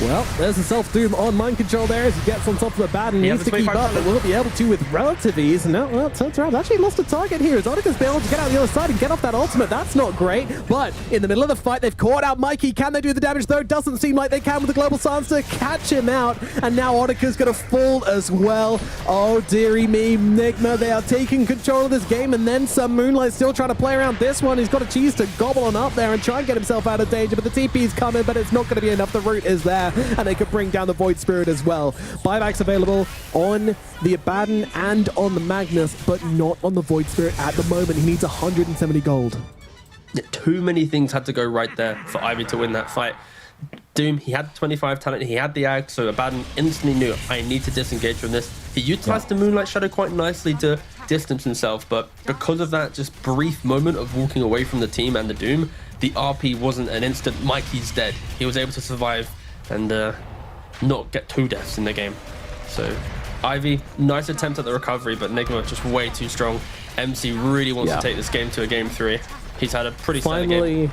Well, there's a self-doom on mind control there as he gets on top of the bat and needs to keep up, but will be able to with relative ease. No, well, turns around. Actually lost a target here as Odica's been able to get out the other side and get off that ultimate. That's not great, but in the middle of the fight, they've caught out Mikey. Can they do the damage, though? Doesn't seem like they can with the Global Silence to catch him out, and now Odica's going to fall as well. Oh, dearie me, Enigma, they are taking control of this game, and then some. Moonlight still trying to play around this one. He's got a cheese to gobble on up there and try and get himself out of danger, but the TP's coming, but it's not going to be enough. The root is there. and they could bring down the Void Spirit as well. Buybacks available on the Abaddon and on the Magnus, but not on the Void Spirit at the moment. He needs 170 gold. Too many things had to go right there for Ivy to win that fight. Doom, he had 25 talent, he had the ag, so Abaddon instantly knew, I need to disengage from this. He utilized the Moonlight Shadow quite nicely to distance himself, but because of that just brief moment of walking away from the team and the Doom, the RP wasn't an instant, Mikey's dead. He was able to survive and not get 2 deaths in the game. So Ivy, nice attempt at the recovery, but Nigma just way too strong. MC really wants to take this game to a game 3. He's had a pretty stellar game.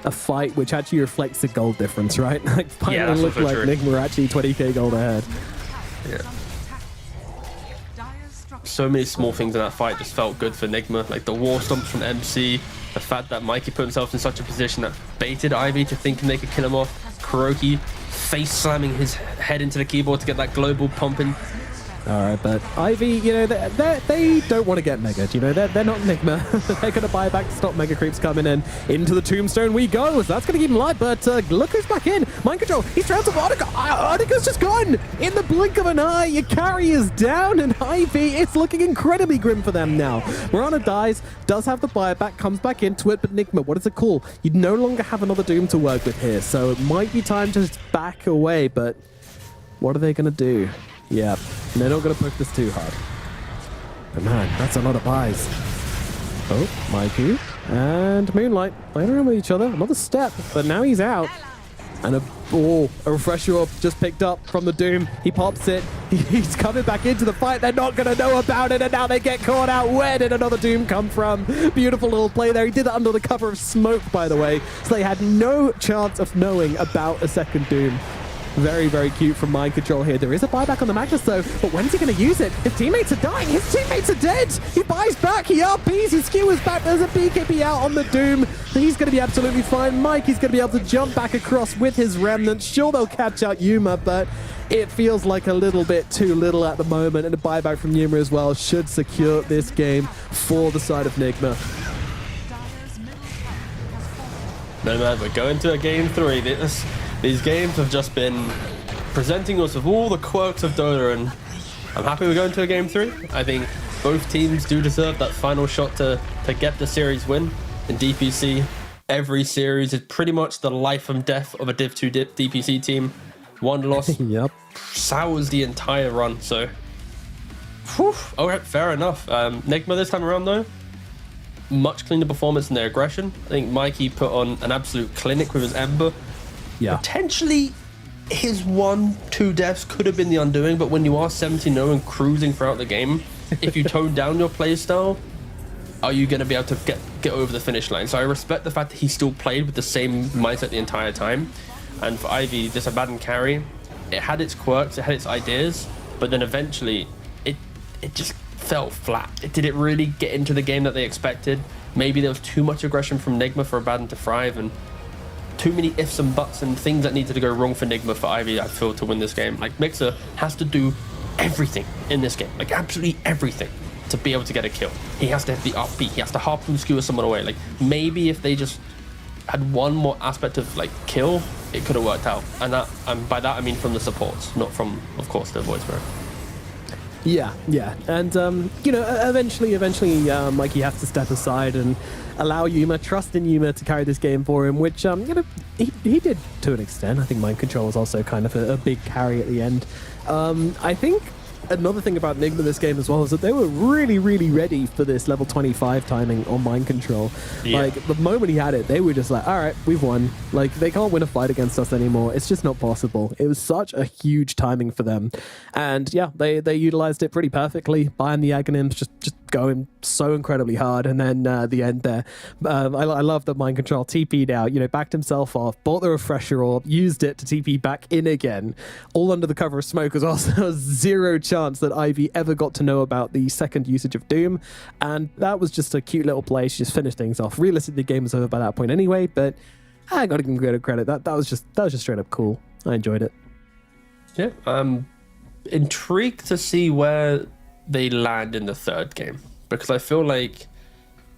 A fight which actually reflects the gold difference, right? Like, finally that's looked also like true. Nigma were actually 20k gold ahead. Yeah. So many small things in that fight just felt good for Nigma, like the war stomps from MC, the fact that Mikey put himself in such a position that baited Ivy to thinking they could kill him off, Kuroki face slamming his head into the keyboard to get that global pumping. All right, but Ivy, you know, they don't want to get megaed. You know, they're not Nigma. They're going to buy back to stop mega creeps coming in. Into the tombstone we go. So that's going to keep him alive. But look who's back in. Mind control. He's trying to Artica. Artica's just gone. In the blink of an eye, your carry is down. And Ivy, it's looking incredibly grim for them now. Mirana dies, does have the buyback, comes back into it. But Nigma, what is it called? You no longer have another Doom to work with here. So it might be time to just back away. But what are they going to do? Yeah, they're not going to push this too hard. But man, that's a lot of buys. Oh, Mikey and Moonlight playing around with each other. Another step, but now he's out. And a refresher orb just picked up from the Doom. He pops it. He's coming back into the fight. They're not going to know about it, and now they get caught out. Where did another Doom come from? Beautiful little play there. He did it under the cover of smoke, by the way. So they had no chance of knowing about a second Doom. Very, very cute from Mind Control here. There is a buyback on the Magnus though, but when's he going to use it? His teammates are dying. His teammates are dead. He buys back. He RPs. He skewers back. There's a BKB out on the Doom. He's going to be absolutely fine. Mikey's going to be able to jump back across with his remnants. Sure, they'll catch out Yuma, but it feels like a little bit too little at the moment. And a buyback from Yuma as well should secure this game for the side of Nigma. No man, we're going to a game 3. These games have just been presenting us with all the quirks of Dota, and I'm happy we're going to a game 3. I think both teams do deserve that final shot to get the series win. In DPC, every series is pretty much the life and death of a Div 2 DPC team. One loss sours the entire run, so... Whew, alright, fair enough. Nigma this time around though, much cleaner performance in their aggression. I think Mikey put on an absolute clinic with his Ember. Yeah. Potentially, his 1-2 deaths could have been the undoing, but when you are 17-0 and cruising throughout the game, if you tone down your playstyle, are you going to be able to get over the finish line? So I respect the fact that he still played with the same mindset the entire time. And for Ivy, this Abaddon carry, it had its quirks, it had its ideas, but then eventually, it just fell flat. Did it really get into the game that they expected? Maybe there was too much aggression from Nigma for Abaddon to thrive, and too many ifs and buts and things that needed to go wrong for Nigma for Ivy, I feel, to win this game. Like, Mixer has to do everything in this game. Like, absolutely everything to be able to get a kill. He has to hit the RP. He has to harpoon skewer someone away. Like, maybe if they just had one more aspect of, like, kill, it could have worked out. And by that, I mean from the supports, not from, of course, the Void Spirit. Yeah. And, you know, eventually, Mikey has to step aside and allow Yuma, trust in Yuma to carry this game for him, which, you know, he did to an extent. I think Mind Control was also kind of a big carry at the end. I think another thing about Nigma this game as well is that they were really, really ready for this level 25 timing on Mind Control. Yeah. Like, the moment he had it, they were just like, all right, we've won. Like, they can't win a fight against us anymore. It's just not possible. It was such a huge timing for them. And yeah, they utilized it pretty perfectly, buying the Aghanims, just going so incredibly hard. And then the end there, I love that Mind Control TP'd out, you know, backed himself off, bought the refresher orb, used it to TP back in again, all under the cover of smoke. Was also zero chance that Ivy ever got to know about the second usage of Doom, and that was just a cute little play. She just finished things off. Realistically, the game was over by that point anyway, but I gotta give her credit. That was just straight up cool. I enjoyed it. Yeah, I'm intrigued to see where they land in the third game, because I feel like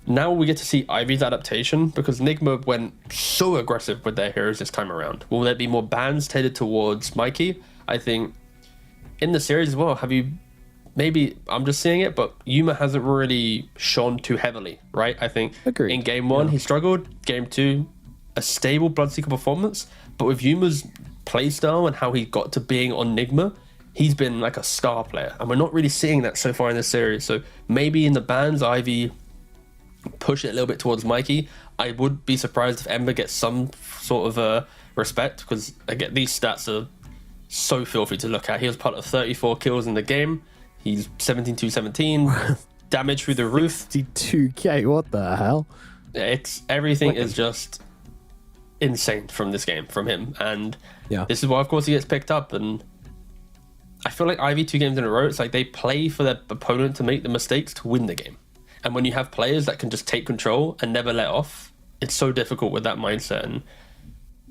now we get to see Ivy's adaptation because Nigma went so aggressive with their heroes this time around. Will there be more bans tailored towards Mikey? I think in the series as well, have you, maybe I'm just seeing it, but Yuma hasn't really shone too heavily, right? I think in game 1 he struggled, game 2 a stable Bloodseeker performance, but with Yuma's playstyle and how he got to being on Nigma, he's been like a star player, and we're not really seeing that so far in this series. So maybe in the bans, Ivy push it a little bit towards Mikey. I would be surprised if Ember gets some sort of respect, because again, these stats are so filthy to look at. He was part of 34 kills in the game. He's 17-17, damage through the roof. 62k, what the hell? It's everything is just insane from this game from him, and this is why of course he gets picked up. And I feel like Ivy 2 games in a row, it's like they play for their opponent to make the mistakes to win the game. And when you have players that can just take control and never let off, it's so difficult with that mindset. And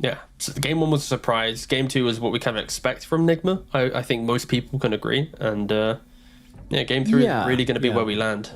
yeah, so game 1 was a surprise. Game 2 is what we kind of expect from Nigma. I think most people can agree. And game 3 is really going to be where we land.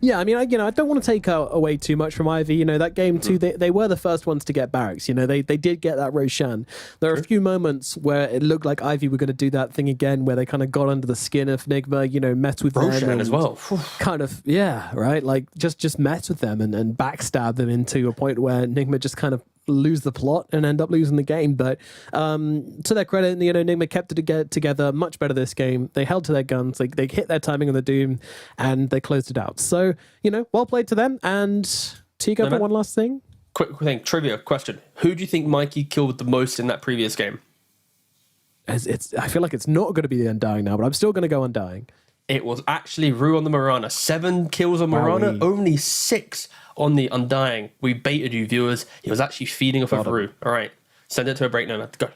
Yeah, I mean, I don't want to take away too much from Ivy. That game 2, they were the first ones to get barracks. They did get that Roshan. There are a few moments where it looked like Ivy were going to do that thing again, where they kind of got under the skin of Nigma, messed with Roshan them as well. Kind of, right? Like just mess with them and backstab them into a point where Nigma just kind of lose the plot and end up losing the game. But to their credit, Nigma kept it together much better this game. They held to their guns, they hit their timing on the Doom, and they closed it out. So well played to them. And Tigo, for one last thing, quick thing, trivia question: who do you think Mikey killed the most in that previous game? I feel like it's not going to be the Undying now, but I'm still going to go Undying. It was actually Rue on the Mirana. 7 kills on Mirana, only 6 on the Undying. We baited you, viewers. He was actually feeding off of Rue. All right, send it to a break now, man. Go.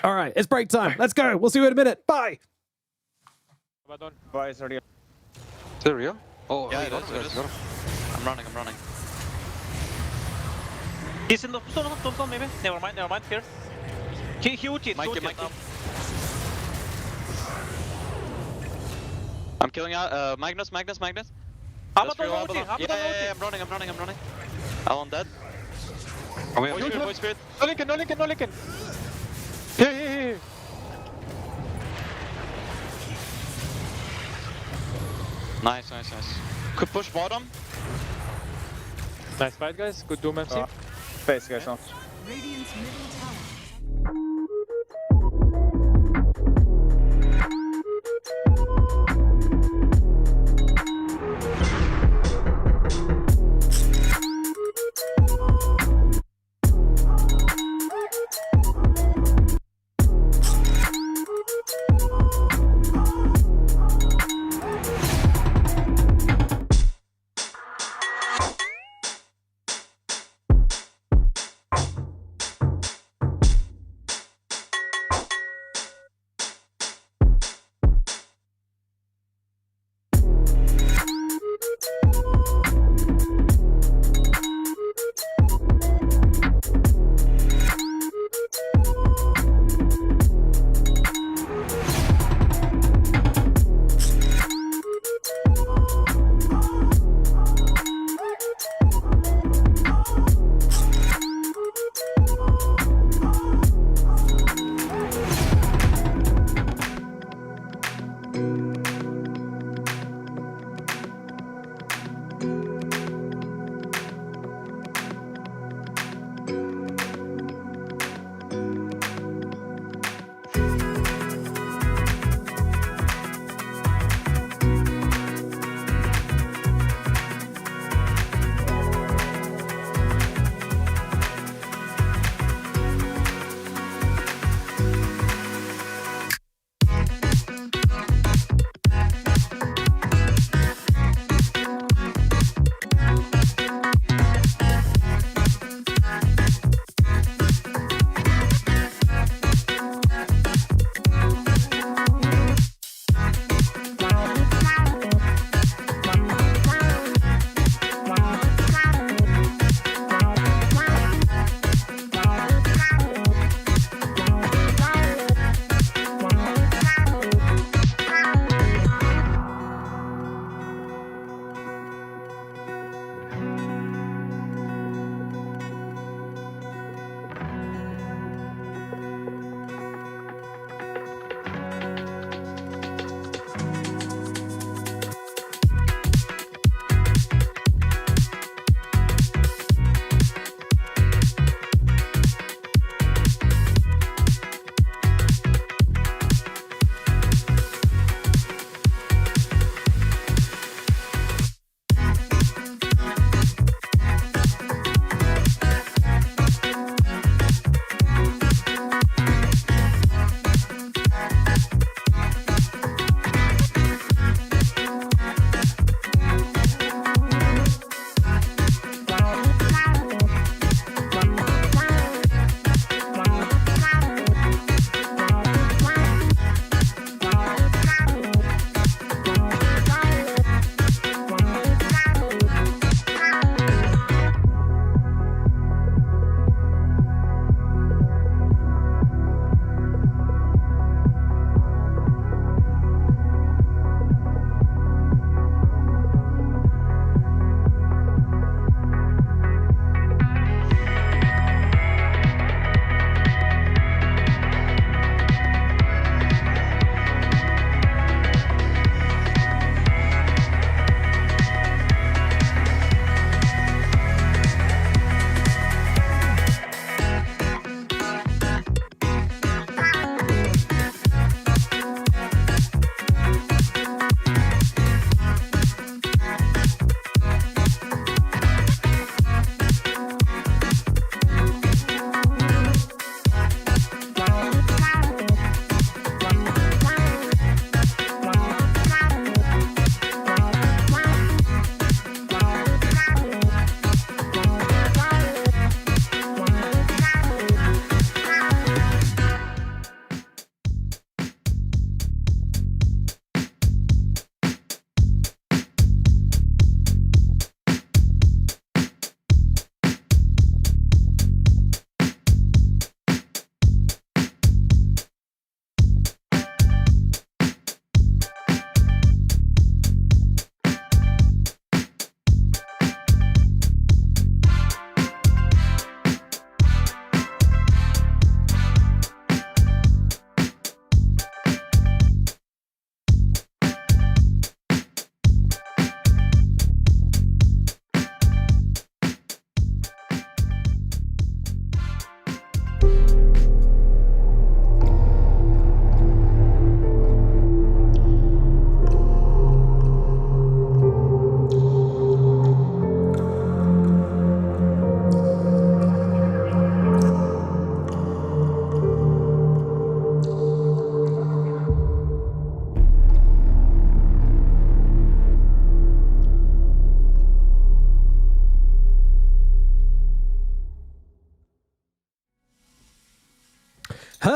All right, it's break time. Let's go. We'll see you in a minute. Bye. Bye, is it real? Oh, yeah, it is. I'm running. He's in the don't, maybe. Never mind. Here. He ulted. Mikey. I'm killing out Magnus. I'm running. Alan dead. Voice spirit. No Lincoln. Here. Nice. Could push bottom. Nice fight, guys. Good Doom MC. Space, guys. Now. Radiant's middle tower.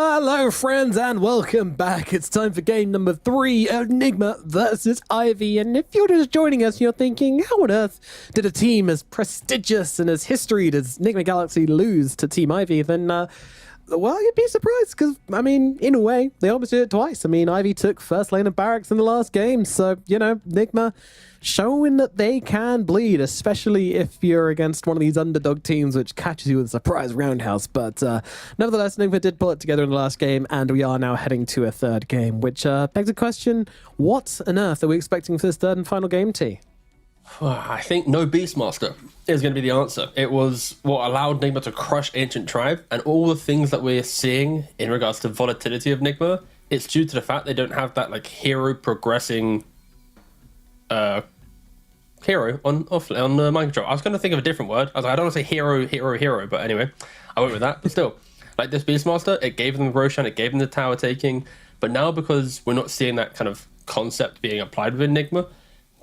Hello, friends, and welcome back. It's time for game number 3, Enigma versus Ivy. And if you're just joining us, you're thinking, how on earth did a team as prestigious and as historied as Enigma Galaxy lose to Team Ivy? Then, well, you'd be surprised because, I mean, in a way, they almost did it twice. I mean, Ivy took first lane of barracks in the last game, so, you know, Enigma showing that they can bleed, especially if you're against one of these underdog teams which catches you with a surprise roundhouse. But nevertheless, Enigma did pull it together in the last game, and we are now heading to a third game, which begs the question, what on earth are we expecting for this third and final game, T? I think no Beastmaster is going to be the answer. It was what allowed Enigma to crush Ancient Tribe, and all the things that we're seeing in regards to volatility of Enigma, it's due to the fact they don't have that like hero progressing hero on mind control. I was going to think of a different word. I was like, I don't want to say hero, but anyway, I went with that. But still, like this Beastmaster, it gave them Roshan, it gave them the tower taking, but now because we're not seeing that kind of concept being applied with Enigma,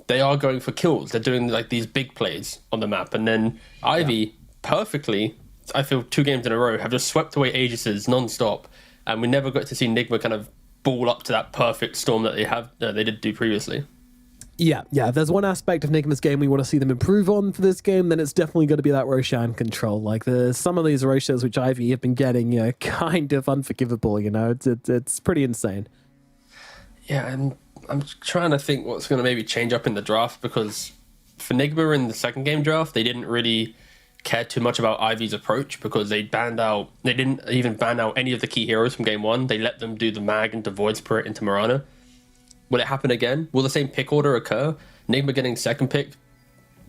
they are going for kills. They're doing like these big plays on the map, and then Ivy perfectly, I feel 2 games in a row, have just swept away Aegis's non-stop, and we never got to see Enigma kind of ball up to that perfect storm that they did do previously. Yeah, if there's one aspect of Enigma's game we want to see them improve on for this game, then it's definitely going to be that Roshan control. Like, some of these Roshans which Ivy have been getting, you know, kind of unforgivable, you know, it's pretty insane. Yeah, and I'm trying to think what's going to maybe change up in the draft, because for Enigma in the second game draft, they didn't really care too much about Ivy's approach, because they didn't even ban out any of the key heroes from game 1. They let them do the mag into Void Spirit into Mirana. Will it happen again? Will the same pick order occur? Enigma getting second pick,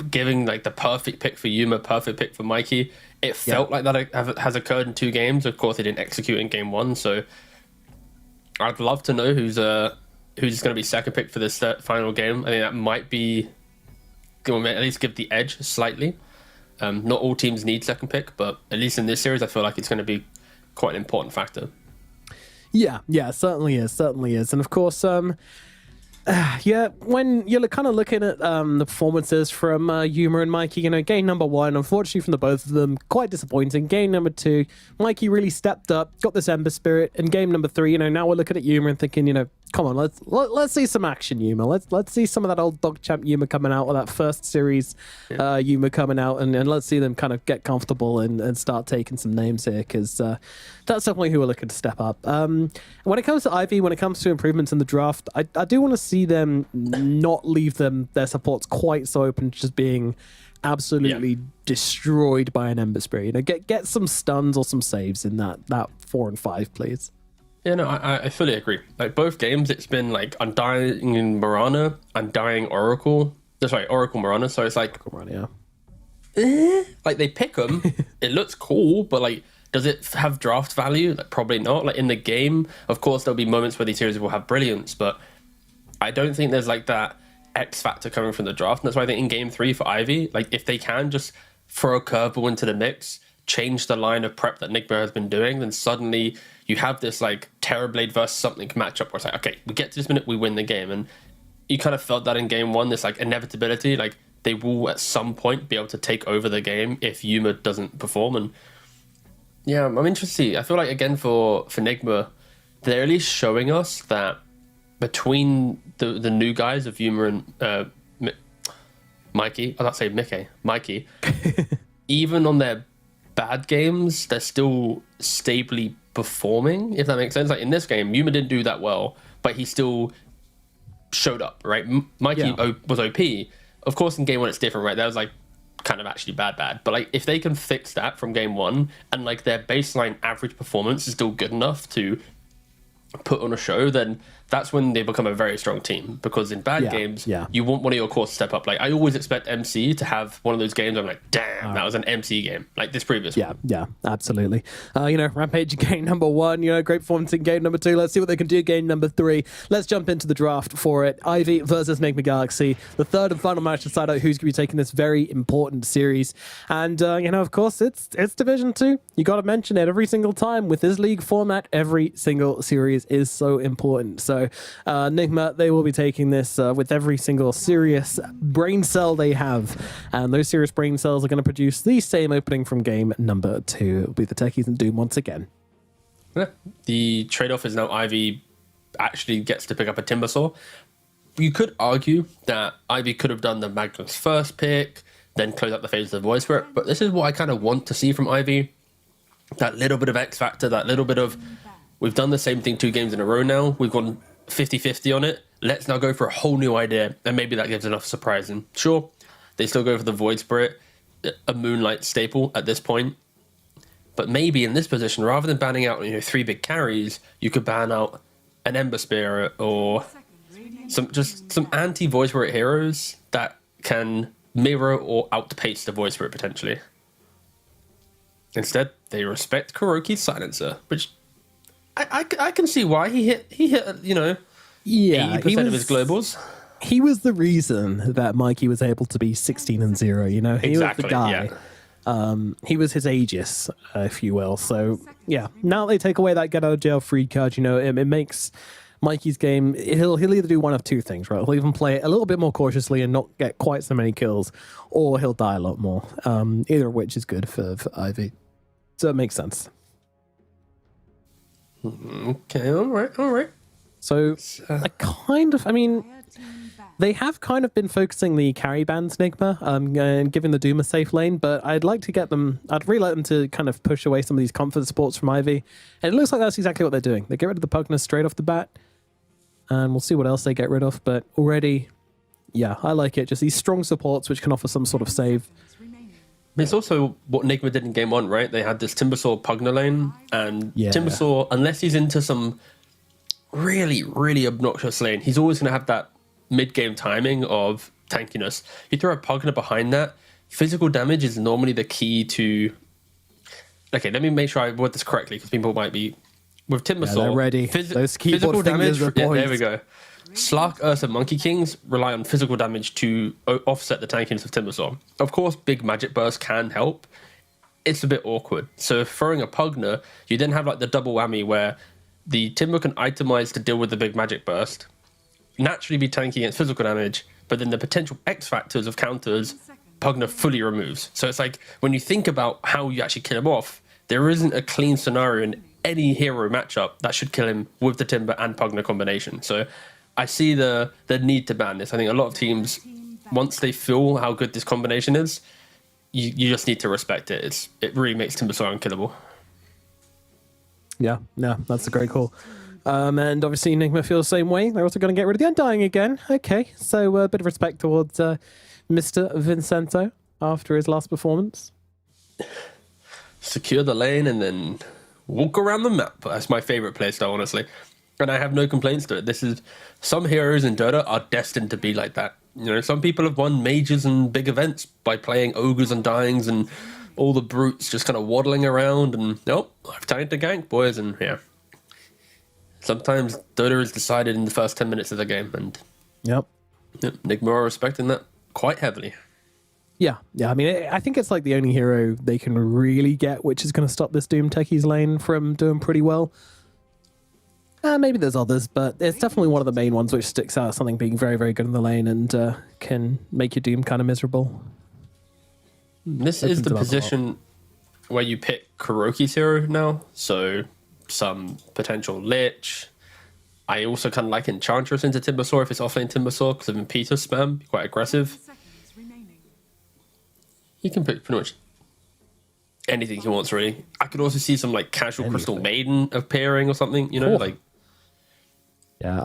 giving like the perfect pick for Yuma, perfect pick for Mikey. It felt like that has occurred in 2 games. Of course, they didn't execute in game 1, so I'd love to know who's going to be second pick for this final game. I think that might be going to at least give the edge slightly. Not all teams need second pick, but at least in this series, I feel like it's going to be quite an important factor. Yeah, certainly is. And of course, when you're kind of looking at the performances from Yuma and Mikey, you know, game number 1, unfortunately from the both of them, quite disappointing. Game number 2, Mikey really stepped up, got this Ember Spirit, and game number 3, you know, now we're looking at Yuma and thinking, you know, come on, let's see some action, Yuma. Let's see some of that old dog champ Yuma coming out, or that first series Yuma coming out, and let's see them kind of get comfortable and start taking some names here, because that's definitely who we're looking to step up. When it comes to Ivy, when it comes to improvements in the draft, I do want to see them not leave their supports quite so open to just being absolutely destroyed by an Ember Spirit. You know, get some stuns or some saves in that 4 and 5, please. Yeah, no, I fully agree. Like, both games, it's been like Undying Mirana, Undying Oracle. Oracle Mirana. So it's like, Mirana, like they pick them. It looks cool, but like, does it have draft value? Like, probably not. Like, in the game, of course, there'll be moments where these series will have brilliance, but I don't think there's like that X factor coming from the draft. And that's why I think in game 3 for Ivy, like, if they can just throw a curveball into the mix, change the line of prep that Enigma has been doing, then suddenly you have this like Terrorblade versus something matchup where it's like, okay, we get to this minute, we win the game. And you kind of felt that in game 1, this like inevitability, like they will at some point be able to take over the game if Yuma doesn't perform. And yeah, I'm interested to see. I feel like, again, for Enigma, they're at least showing us that between the new guys of Yuma and Mikey, I was about to say Mickey, Mikey, even on their bad games, they're still stably performing, if that makes sense. Like in this game, Yuma didn't do that well, but he still showed up, right? Mikey was OP. Of course, in game 1, it's different, right? That was like kind of actually bad. But like, if they can fix that from game 1, and like their baseline average performance is still good enough to put on a show, then that's when they become a very strong team. Because in bad games, you want one of your cores to step up. Like, I always expect MC to have one of those games where I'm like, damn, that was an MC game, like this previous one. Yeah, absolutely. You know, Rampage in game number 1, you know, great performance in game number 2. Let's see what they can do game number 3. Let's jump into the draft for it. Ivy versus Enigma Galaxy, the third and final match to decide out who's going to be taking this very important series. And, you know, of course, it's Division 2. You got to mention it every single time. With this league format, every single series is so important. So Enigma, they will be taking this with every single serious brain cell they have, and those serious brain cells are going to produce the same opening from game number 2. It'll be the Techies and Doom once again. The trade-off is now Ivy actually gets to pick up a Timbersaw. You could argue that Ivy could have done the Magnus first pick, then close out the phase of the Void Spirit, but this is what I kind of want to see from Ivy. That little bit of X Factor, that little bit of, we've done the same thing 2 games in a row now, we've gone 50-50 on it, let's now go for a whole new idea, and maybe that gives enough surprise. And sure, they still go for the Void Spirit, a Moonlight staple at this point, but maybe in this position, rather than banning out 3 big carries, you could ban out an Ember Spirit or some anti-Void Spirit heroes that can mirror or outpace the Void Spirit potentially. Instead, they respect Kuroki's Silencer, which I can see why he hit 80% of his globals. He was the reason that Mikey was able to be 16-0. He was the guy. Yeah. He was his Aegis, if you will. So yeah, now they take away that get out of jail free card. It makes Mikey's game, he'll either do one of 2 things, right? He'll even play it a little bit more cautiously and not get quite so many kills, or he'll die a lot more. Either of which is good for Ivy. So it makes sense. Okay, all right. So they have kind of been focusing the carry bans Nigma and giving the Doom a safe lane, but I'd really like them to kind of push away some of these comfort supports from Ivy. And it looks like that's exactly what they're doing. They get rid of the Pugna straight off the bat, and we'll see what else they get rid of. But already, yeah, I like it. Just these strong supports which can offer some sort of save. It's also what Nigma did in game 1, right? They had this Timbersaw Pugna lane, and Timbersaw, unless he's into some really, really obnoxious lane, he's always going to have that mid-game timing of tankiness. You throw a Pugna behind that, physical damage is normally the key to... Okay, let me make sure I word this correctly, because people might be... With Timbersaw... they're ready. Those keyboard physical damage... Yeah, there we go. Slark, Ursa, Monkey Kings rely on physical damage to offset the tankiness of Timbersaw. Of course, big magic burst can help. It's a bit awkward. So throwing a Pugna, you then have like the double whammy where the Timber can itemize to deal with the big magic burst, naturally be tanky against physical damage, but then the potential X factors of counters, Pugna fully removes. So it's like, when you think about how you actually kill him off, there isn't a clean scenario in any hero matchup that should kill him with the Timber and Pugna combination. So I see the need to ban this. I think a lot of teams, once they feel how good this combination is, you just need to respect it. It really makes Timbersaw unkillable. Yeah, that's a great call. And obviously Nigma feels the same way. They're also going to get rid of the Undying again. Okay, so a bit of respect towards Mr. Vincento after his last performance. Secure the lane and then walk around the map. That's my favorite playstyle, honestly. And I have no complaints to it. Some heroes in Dota are destined to be like that. Some people have won majors and big events by playing ogres and dyings and all the brutes just kind of waddling around and, nope, I've time to gank, boys, and yeah. Sometimes Dota is decided in the first 10 minutes of the game, and Nigma are respecting that quite heavily. Yeah. I mean, I think it's like the only hero they can really get, which is going to stop this Doom Techies lane from doing pretty well. Maybe there's others, but it's definitely one of the main ones which sticks out, something being very, very good in the lane and can make your Doom kind of miserable. This is the position where you pick Kuroki's hero now, so some potential Lich. I also kind of like Enchantress into Timbersaw if it's offlane Timbersaw, because of Impetus spam, quite aggressive. He can pick pretty much anything he wants, really. I could also see some like casual Crystal Maiden appearing or something, Yeah,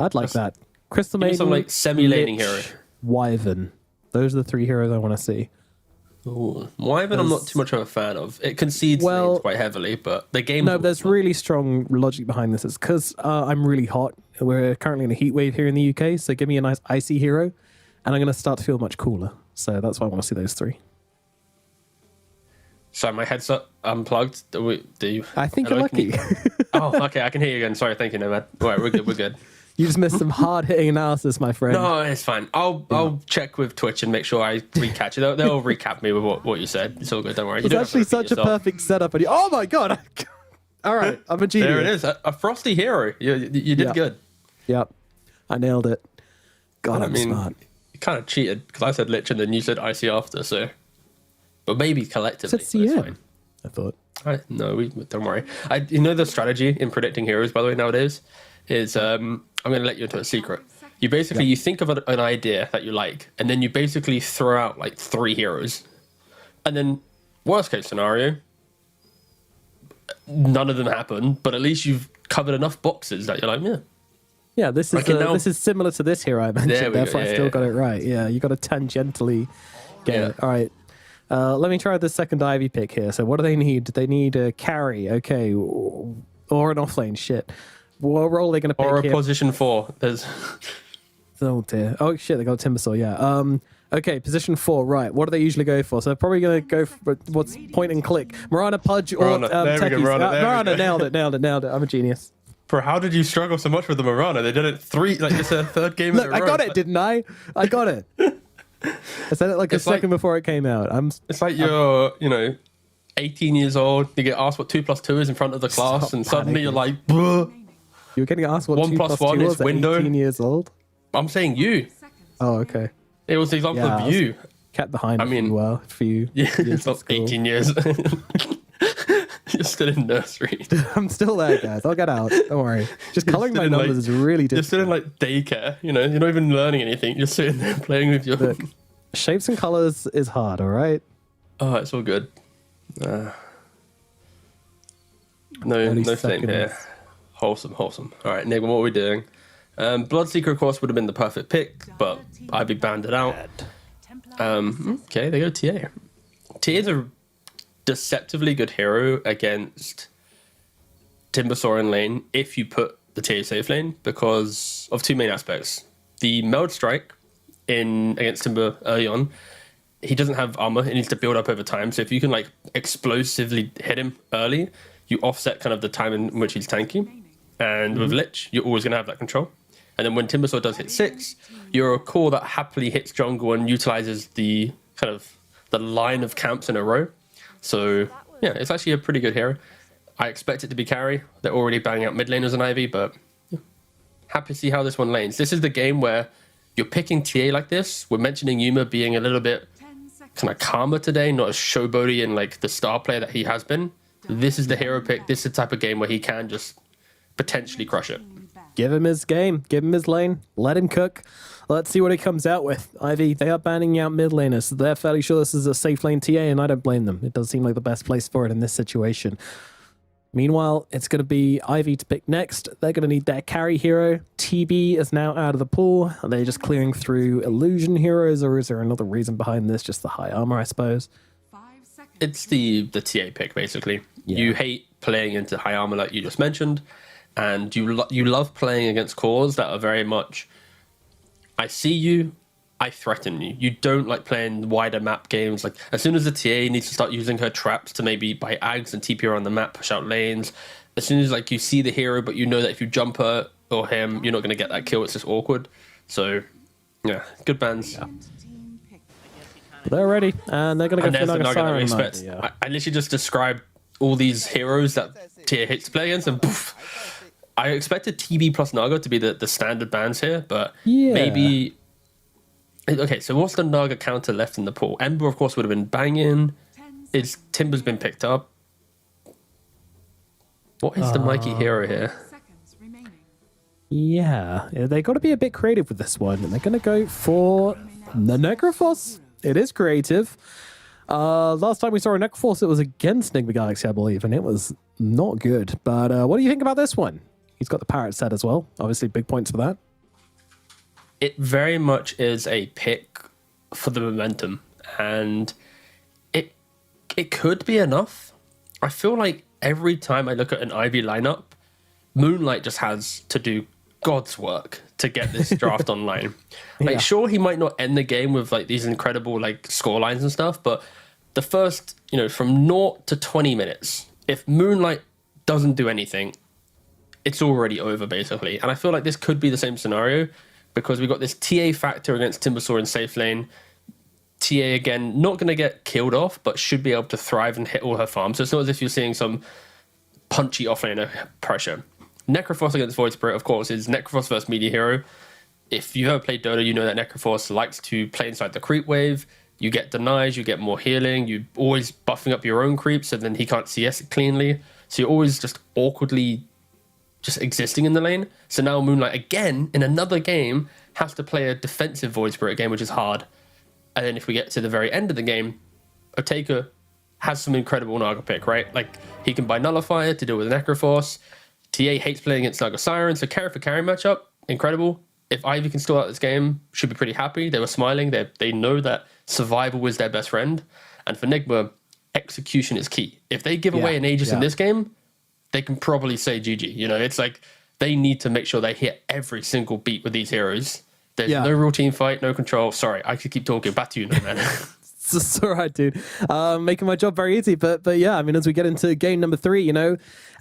I'd like that. Crystal Maiden, some like semi-laning Lich, hero. Wyvern. Those are the 3 heroes I want to see. Ooh, Wyvern I'm not too much of a fan of. It concedes lanes quite heavily, but the game... No, there's really strong logic behind this. It's because I'm really hot. We're currently in a heat wave here in the UK, so give me a nice icy hero, and I'm going to start to feel much cooler. So that's why I want to see those 3. Sorry, my headset unplugged. I think you're lucky. Oh, okay, I can hear you again. Sorry, thank you, Nomad. All right, we're good. You just missed some hard-hitting analysis, my friend. No, it's fine. I'll check with Twitch and make sure I recatch it. They'll recap me with what you said. It's all good. Don't worry. It's actually such a perfect setup. And oh my god! All right, I'm a genius. There it is. A frosty hero. You did good. Yep, I nailed it. God, I'm smart. You kind of cheated because I said Lich and then you said Icy after. So, but maybe collectively. It's CM. I thought. No, don't worry. You know the strategy in predicting heroes, by the way, nowadays is I'm going to let you into a secret. You basically you think of an idea that you like, and then you basically throw out like 3 heroes, and then worst case scenario, none of them happen, but at least you've covered enough boxes that you're like, yeah. Yeah, this is this is similar to this hero I mentioned. Therefore, I still got it right. Yeah, you got to tangentially get it. All right. Let me try the second Ivy pick here. So what do they need? They need a carry, okay, or an offlane. Shit. What role are they going to pick Or a here? position 4. There's... Oh dear. Oh shit, they got Timbersaw, yeah. Okay, position 4, right. What do they usually go for? So they're probably going to go for what's point and click. Marana, Pudge, or Techies. Marana, nailed it. I'm a genius. Bro, how did you struggle so much with the Marana? They did it 3, like it's their 3rd game Look, in a row. I got it, didn't I? I got it. I said it like a second before it came out. It's like you're, 18 years old, you get asked what 2 + 2 is in front of the class, and suddenly you're like, bruh. You're getting asked what 1 2 + + 1 2 is was at window. 18 years old? I'm saying you. Oh, okay. It was the example of you. Kept behind a few it's not 18 years. You're still in nursery. I'm still there, guys. I'll get out. Don't worry. Just coloring my numbers is really difficult. You're still in like daycare. You're not even learning anything. You're sitting there playing with your... Look, shapes and colors is hard, all right? Oh, it's all good. No flame here. Wholesome. All right, Nick, what are we doing? Bloodseeker, of course, would have been the perfect pick, but I'd be banned it out. Okay, they go TA. TA is a deceptively good hero against Timbersaw in lane if you put the TA safe lane because of 2 main aspects. The meld strike against Timber early on, he doesn't have armor, it needs to build up over time. So if you can like explosively hit him early, you offset kind of the time in which he's tanky. And with Lich, you're always going to have that control. And then when Timbersaw does hit 6, you're a core that happily hits jungle and utilizes the kind of the line of camps in a row. So yeah, it's actually a pretty good hero. I expect it to be carry. They're already banging out mid laners and Ivy, but yeah. Happy to see how this one lanes. This is the game where you're picking TA like this. We're mentioning Yuma being a little bit kind of calmer today, not as showboaty and like the star player that he has been. This is the hero pick. This is the type of game where he can just potentially crush it. Give him his game. Give him his lane. Let him cook. Let's see what he comes out with. Ivy, they are banning out mid laners. So they're fairly sure this is a safe lane TA, and I don't blame them. It does seem like the best place for it in this situation. Meanwhile, it's going to be Ivy to pick next. They're going to need their carry hero. TB is now out of the pool. Are they just clearing through illusion heroes, or is there another reason behind this? Just the high armor, I suppose. It's the TA pick, basically. Yeah. You hate playing into high armor like you just mentioned, and you love playing against cores that are very much, I see you, I threaten you. You don't like playing wider map games. Like as soon as the TA needs to start using her traps to maybe buy ags and TP around the map, push out lanes, as soon as like you see the hero, but you know that if you jump her or him, you're not going to get that kill. It's just awkward. So yeah, good bans. Yeah. They're ready, and they're going to go for Naga Siren. I literally just described all these heroes that tier hits play against, and poof. I expected TB plus Naga to be the standard bans here, but maybe... Okay, so what's the Naga counter left in the pool? Ember, of course, would have been banging. Timber's been picked up. What is the Mikey hero here? Yeah, they got to be a bit creative with this one, and they're going to go for the Necrophos. It is creative. Last time we saw a Necrophos, it was against Nigma Galaxy, I believe, and it was not good. But what do you think about this one? He's got the Parrot set as well. Obviously, big points for that. It very much is a pick for the momentum, and it could be enough. I feel like every time I look at an Ivy lineup, Moonlight just has to do God's work to get this draft online. Like, sure, he might not end the game with like these incredible like score lines and stuff, but the first, from 0 to 20 minutes, if Moonlight doesn't do anything, it's already over basically. And I feel like this could be the same scenario because we've got this TA factor against Timbersaw in safe lane. TA again, not going to get killed off, but should be able to thrive and hit all her farms. So it's not as if you're seeing some punchy offlaner pressure. Necrophos against Void Spirit, of course, is Necrophos versus media hero. If you've ever played Dota, you know that Necrophos likes to play inside the creep wave, you get denies, you get more healing, you always buffing up your own creeps, so then he can't CS it cleanly. So you're always just awkwardly just existing in the lane. So now Moonlight, again, in another game, has to play a defensive Void Spirit game, which is hard. And then if we get to the very end of the game, Oteka has some incredible Naga pick, right? Like, he can buy Nullifier to deal with Necroforce. TA hates playing against Naga Siren, so carry for carry matchup, incredible. If Ivy can still out this game, should be pretty happy. They were smiling. They know that survival is their best friend. And for Nigma, execution is key. If they give away an Aegis in this game, they can probably say GG. You know, it's like they need to make sure they hit every single beat with these heroes. There's no real team fight, no control. Sorry, I could keep talking. Back to you, no man. It's all right, dude. Making my job very easy. But yeah, I mean, as we get into game number 3, you know,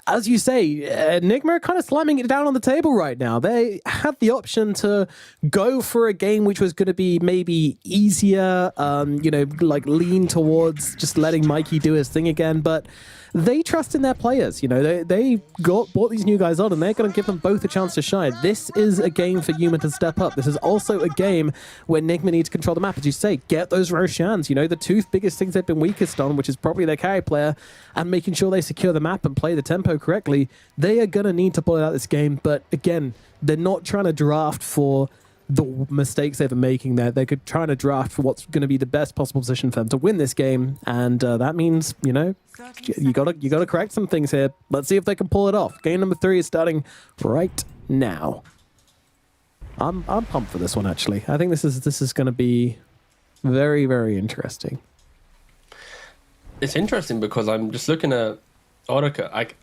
as you say, Enigma are kind of slamming it down on the table right now. They had the option to go for a game which was going to be maybe easier, you know, like lean towards just letting Mikey do his thing again. But they trust in their players. You know, they brought these new guys on, and they're going to give them both a chance to shine. This is a game for Yuma to step up. This is also a game where Nigma need to control the map. As you say, get those Roshans. You know, the two biggest things they've been weakest on, which is probably their carry player, and making sure they secure the map and play the tempo correctly. They are going to need to pull out this game. But again, they're not trying to draft for the mistakes they've been making there. They're trying to draft for what's going to be the best possible position for them to win this game, and that means, you know, you gotta correct some things here. Let's see if they can pull it off. Game number 3 is starting right now. I'm pumped for this one, actually. I think this is going to be very, very interesting. It's interesting because I'm just looking at Oteka,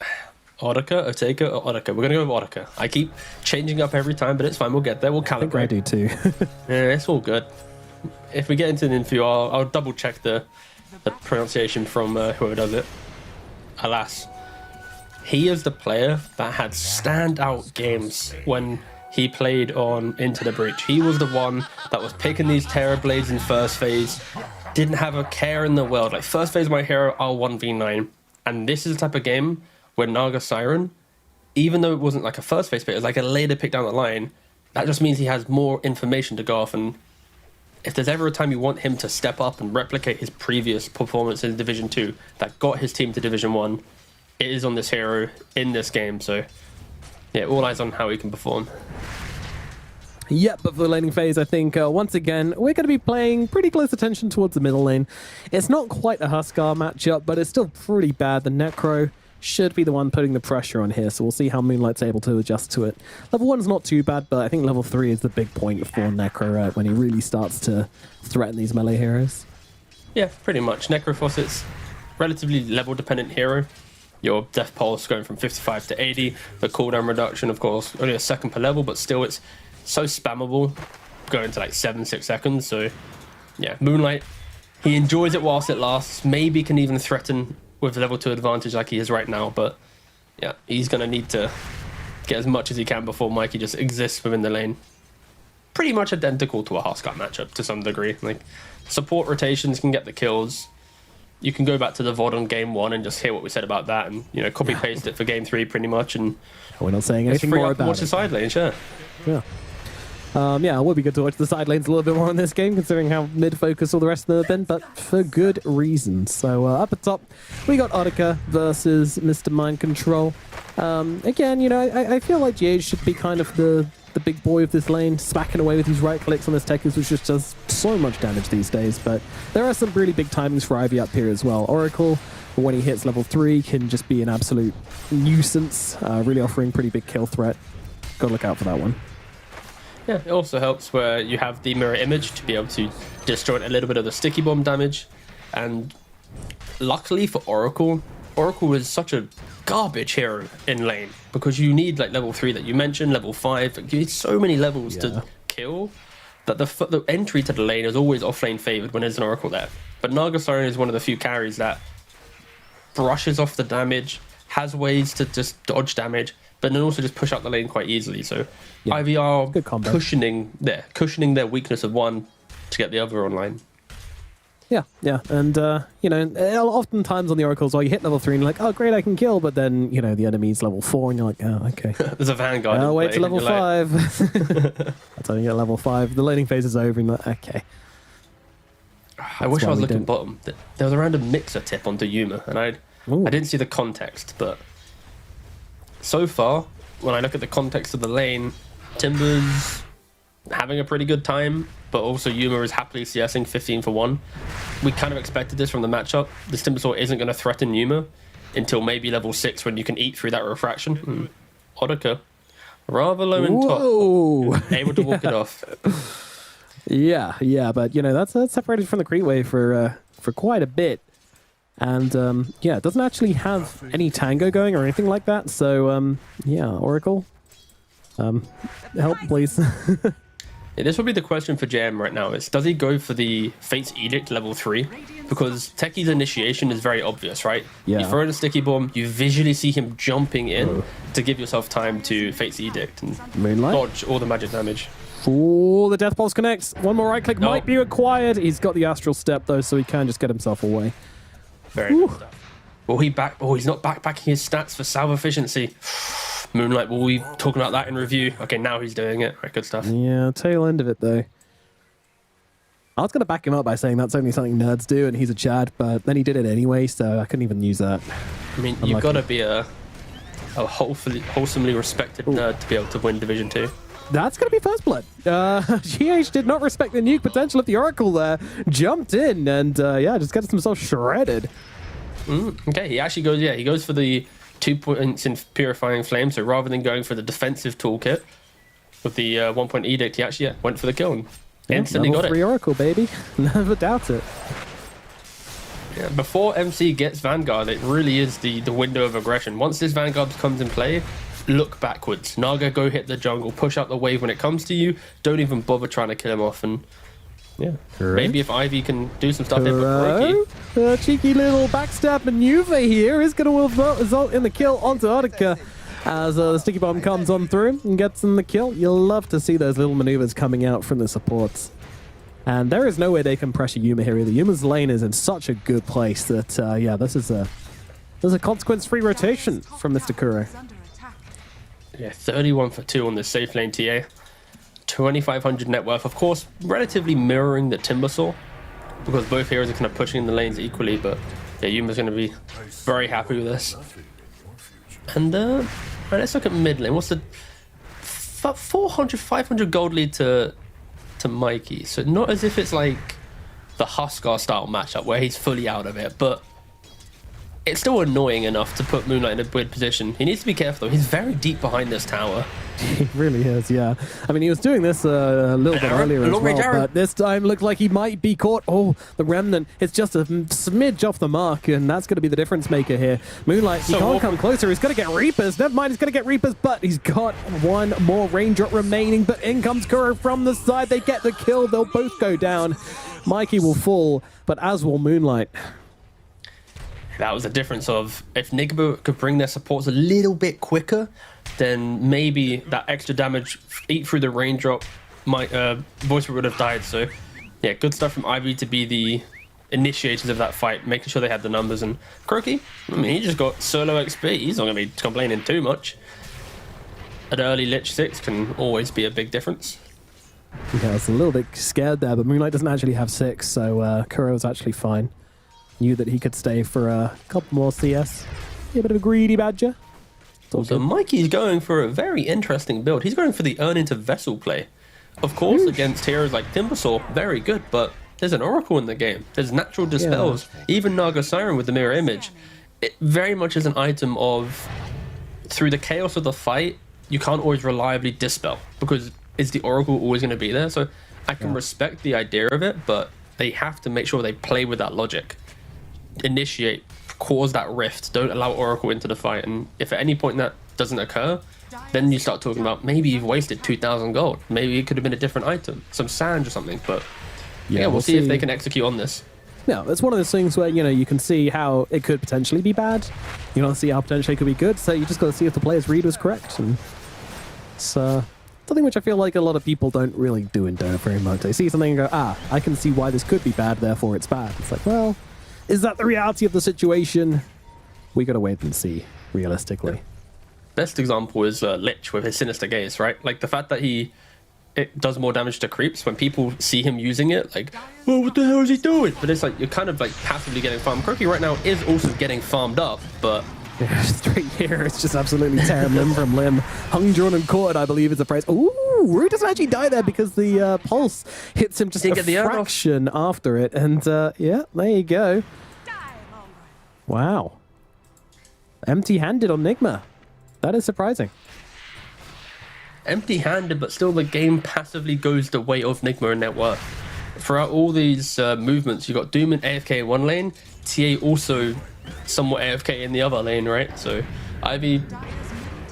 Oteka, or Oteka. We're going to go with Oteka. I keep changing up every time, but it's fine. We'll get there. We'll calibrate. I think I do too. Yeah, it's all good. If we get into an interview, I'll double check the pronunciation from whoever does it. Alas, he is the player that had standout games when he played on Into the Breach. He was the one that was picking these Terror Blades in first phase, didn't have a care in the world. Like, first phase, my hero, I'll 1v9. And this is the type of game where Naga Siren, even though it wasn't like a first phase pick, it was like a later pick down the line, that just means he has more information to go off. And if there's ever a time you want him to step up and replicate his previous performance in Division 2 that got his team to Division 1, it is on this hero in this game. So yeah, all eyes on how he can perform. Yep, but for the laning phase, I think, once again, we're going to be playing pretty close attention towards the middle lane. It's not quite a Huskar matchup, but it's still pretty bad. The Necro should be the one putting the pressure on here, so we'll see how Moonlight's able to adjust to it. Level 1's not too bad, but I think level 3 is the big point for Necro, right, when he really starts to threaten these melee heroes. Yeah, pretty much. Necrophosset's relatively level-dependent hero. Your death pulse going from 55 to 80. The cooldown reduction, of course, only a second per level, but still it's so spammable, going to like 7-6 seconds. So yeah, Moonlight, he enjoys it whilst it lasts, maybe can even threaten with level 2 advantage like he is right now, but yeah, he's going to need to get as much as he can before Mikey just exists within the lane. Pretty much identical to a Huskar matchup to some degree. Like, support rotations can get the kills. You can go back to the VOD on game 1 and just hear what we said about that, and, you know, copy paste it for game 3 pretty much, and we're not saying anything more about it. Watch the side lane, sure. Yeah. Yeah, it would be good to watch the side lanes a little bit more in this game, considering how mid-focus all the rest of them have been, but for good reasons. So up at top, we got Oteka versus Mr. Mind Control. Again, you know, I feel like GH should be kind of the big boy of this lane, smacking away with his right clicks on this Tekis, which just does so much damage these days. But there are some really big timings for Ivy up here as well. Oracle, when he hits level 3, can just be an absolute nuisance, really offering pretty big kill threat. Gotta look out for that one. Yeah, it also helps where you have the mirror image to be able to disjoint a little bit of the sticky bomb damage. And luckily for Oracle, Oracle is such a garbage hero in lane because you need like level 3 that you mentioned, level 5. You need so many levels to kill that the entry to the lane is always offlane favored when there's an Oracle there. But Naga Siren is one of the few carries that brushes off the damage, has ways to just dodge damage, but then also just push up the lane quite easily. So yeah, IVR cushioning their weakness of one to get the other online. Yeah, and you know, oftentimes on the Oracles, you hit level 3 and you're like, oh great, I can kill, but then, you know, the enemy's level 4 and you're like, oh, okay. There's a Vanguard. Oh, wait to level 5. That's how you get level 5. The laning phase is over and you're like, okay. I wish I why was we looking didn't. bottom. There was a random mixer tip onto Yuma, and I didn't see the context, but so far, when I look at the context of the lane, Timber's having a pretty good time, but also Yuma is happily CSing 15 for 1. We kind of expected this from the matchup. This Timbersaw isn't going to threaten Yuma until maybe level 6 when you can eat through that refraction. Odaka, rather low in top, able to walk it off. Yeah, but you know that's separated from the creep wave for quite a bit, and it doesn't actually have any tango going or anything like that. So Oracle, help please. Yeah, this will be the question for JM right now: is does he go for the Fate's Edict level 3? Because Techie's initiation is very obvious, right? Yeah. You throw in a sticky bomb, you visually see him jumping in to give yourself time to Fate's Edict and Moonlight. dodge all the magic damage. Oh, the Death Pulse connects. One more right click might be required. He's got the Astral Step though, so he can just get himself away. Very good stuff. Will he he's not backpacking his stats for salve efficiency. Moonlight, will we talk about that in review? Okay, now he's doing it. Right, good stuff. Yeah, tail end of it though. I was going to back him up by saying that's only something nerds do and he's a Chad, but then he did it anyway, so I couldn't even use that. I mean, you've got to be a wholesomely respected nerd to be able to win Division 2. That's going to be First Blood. GH did not respect the nuke potential of the Oracle there. Jumped in and, just gets himself shredded. Okay, he actually goes for the 2 points in Purifying Flame, so rather than going for the defensive toolkit with the 1 point edict, he actually went for the kill and instantly got it. Level 3 Oracle, baby. Never doubt it. Yeah, before MC gets Vanguard, it really is the window of aggression. Once this Vanguard comes in play, look backwards. Naga, go hit the jungle, push out the wave when it comes to you. Don't even bother trying to kill him off. And maybe if Ivy can do some stuff here, but cheeky little backstab maneuver here is going to result in the kill onto Odaka. As the sticky bomb comes on through and gets in the kill. You'll love to see those little maneuvers coming out from the supports. And there is no way they can pressure Yuma here either. Yuma's lane is in such a good place that, there's a consequence-free rotation from Mr. Kuro. Yeah, 31 for 2 on the safe lane TA. 2,500 net worth, of course, relatively mirroring the Timbersaw, because both heroes are kind of pushing in the lanes equally, but yeah, Yuma's going to be very happy with this. And right, let's look at mid lane. What's the 400, 500 gold lead to Mikey? So not as if it's like the Huskar style matchup where he's fully out of it, but it's still annoying enough to put Moonlight in a weird position. He needs to be careful though. He's very deep behind this tower. He really is, yeah. I mean, he was doing this a little bit earlier as well, but this time looked like he might be caught. Oh, the Remnant. It's just a smidge off the mark, and that's going to be the difference maker here. Moonlight, he can't come closer. He's going to get Reapers. Never mind, he's going to get Reapers, but he's got one more raindrop remaining, but in comes Kuro from the side. They get the kill. They'll both go down. Mikey will fall, but as will Moonlight. That was the difference of if Nigba could bring their supports a little bit quicker, then maybe that extra damage eat through the raindrop might Voice would have died. So yeah, good stuff from Ivy to be the initiators of that fight, making sure they had the numbers. And Croaky, I mean, he just got solo XP. He's not going to be complaining too much. An early Lich 6 can always be a big difference. Yeah, I was a little bit scared there, but Moonlight doesn't actually have 6, so Kuro was actually fine. Knew that he could stay for a couple more CS. Be a bit of a greedy badger. So Mikey's going for a very interesting build. He's going for the earn into vessel play. Of course, against heroes like Timbersaw, very good, but there's an Oracle in the game. There's natural dispels. Yeah. Even Naga Siren with the mirror image. It very much is an item of, through the chaos of the fight, you can't always reliably dispel, because is the Oracle always going to be there? So I can respect the idea of it, but they have to make sure they play with that logic. Initiate, cause that rift, don't allow Oracle into the fight, and if at any point that doesn't occur, then you start talking about maybe you've wasted 2,000 gold, maybe it could have been a different item, some sand or something. But yeah, we'll see if they can execute on this. No, it's one of those things where, you know, you can see how it could potentially be bad, you don't see how potentially it could be good, so you just got to see if the player's read was correct. And it's something which I feel like a lot of people don't really do in Dota very much. They see something and go, I can see why this could be bad, therefore it's bad. It's like, well, is that the reality of the situation? We gotta wait and see, realistically. Best example is Lich with his Sinister Gaze, right? Like the fact that he it does more damage to creeps. When people see him using it, like, oh, what the hell is he doing? But it's like, you're kind of like passively getting farmed. Croaky right now is also getting farmed up, but... Yeah, straight here, it's just absolutely tearing limb from limb. Hung, drawn, and quartered, I believe, is the price. Ooh, Rui doesn't actually die there because the pulse hits him just a fraction after it. And yeah, there you go. Wow. Empty-handed on Nigma. That is surprising. Empty-handed, but still the game passively goes the way of Nigma and net worth. Throughout all these movements, you got Doom and AFK in one lane, TA also somewhat AFK in the other lane, right? So Ivy,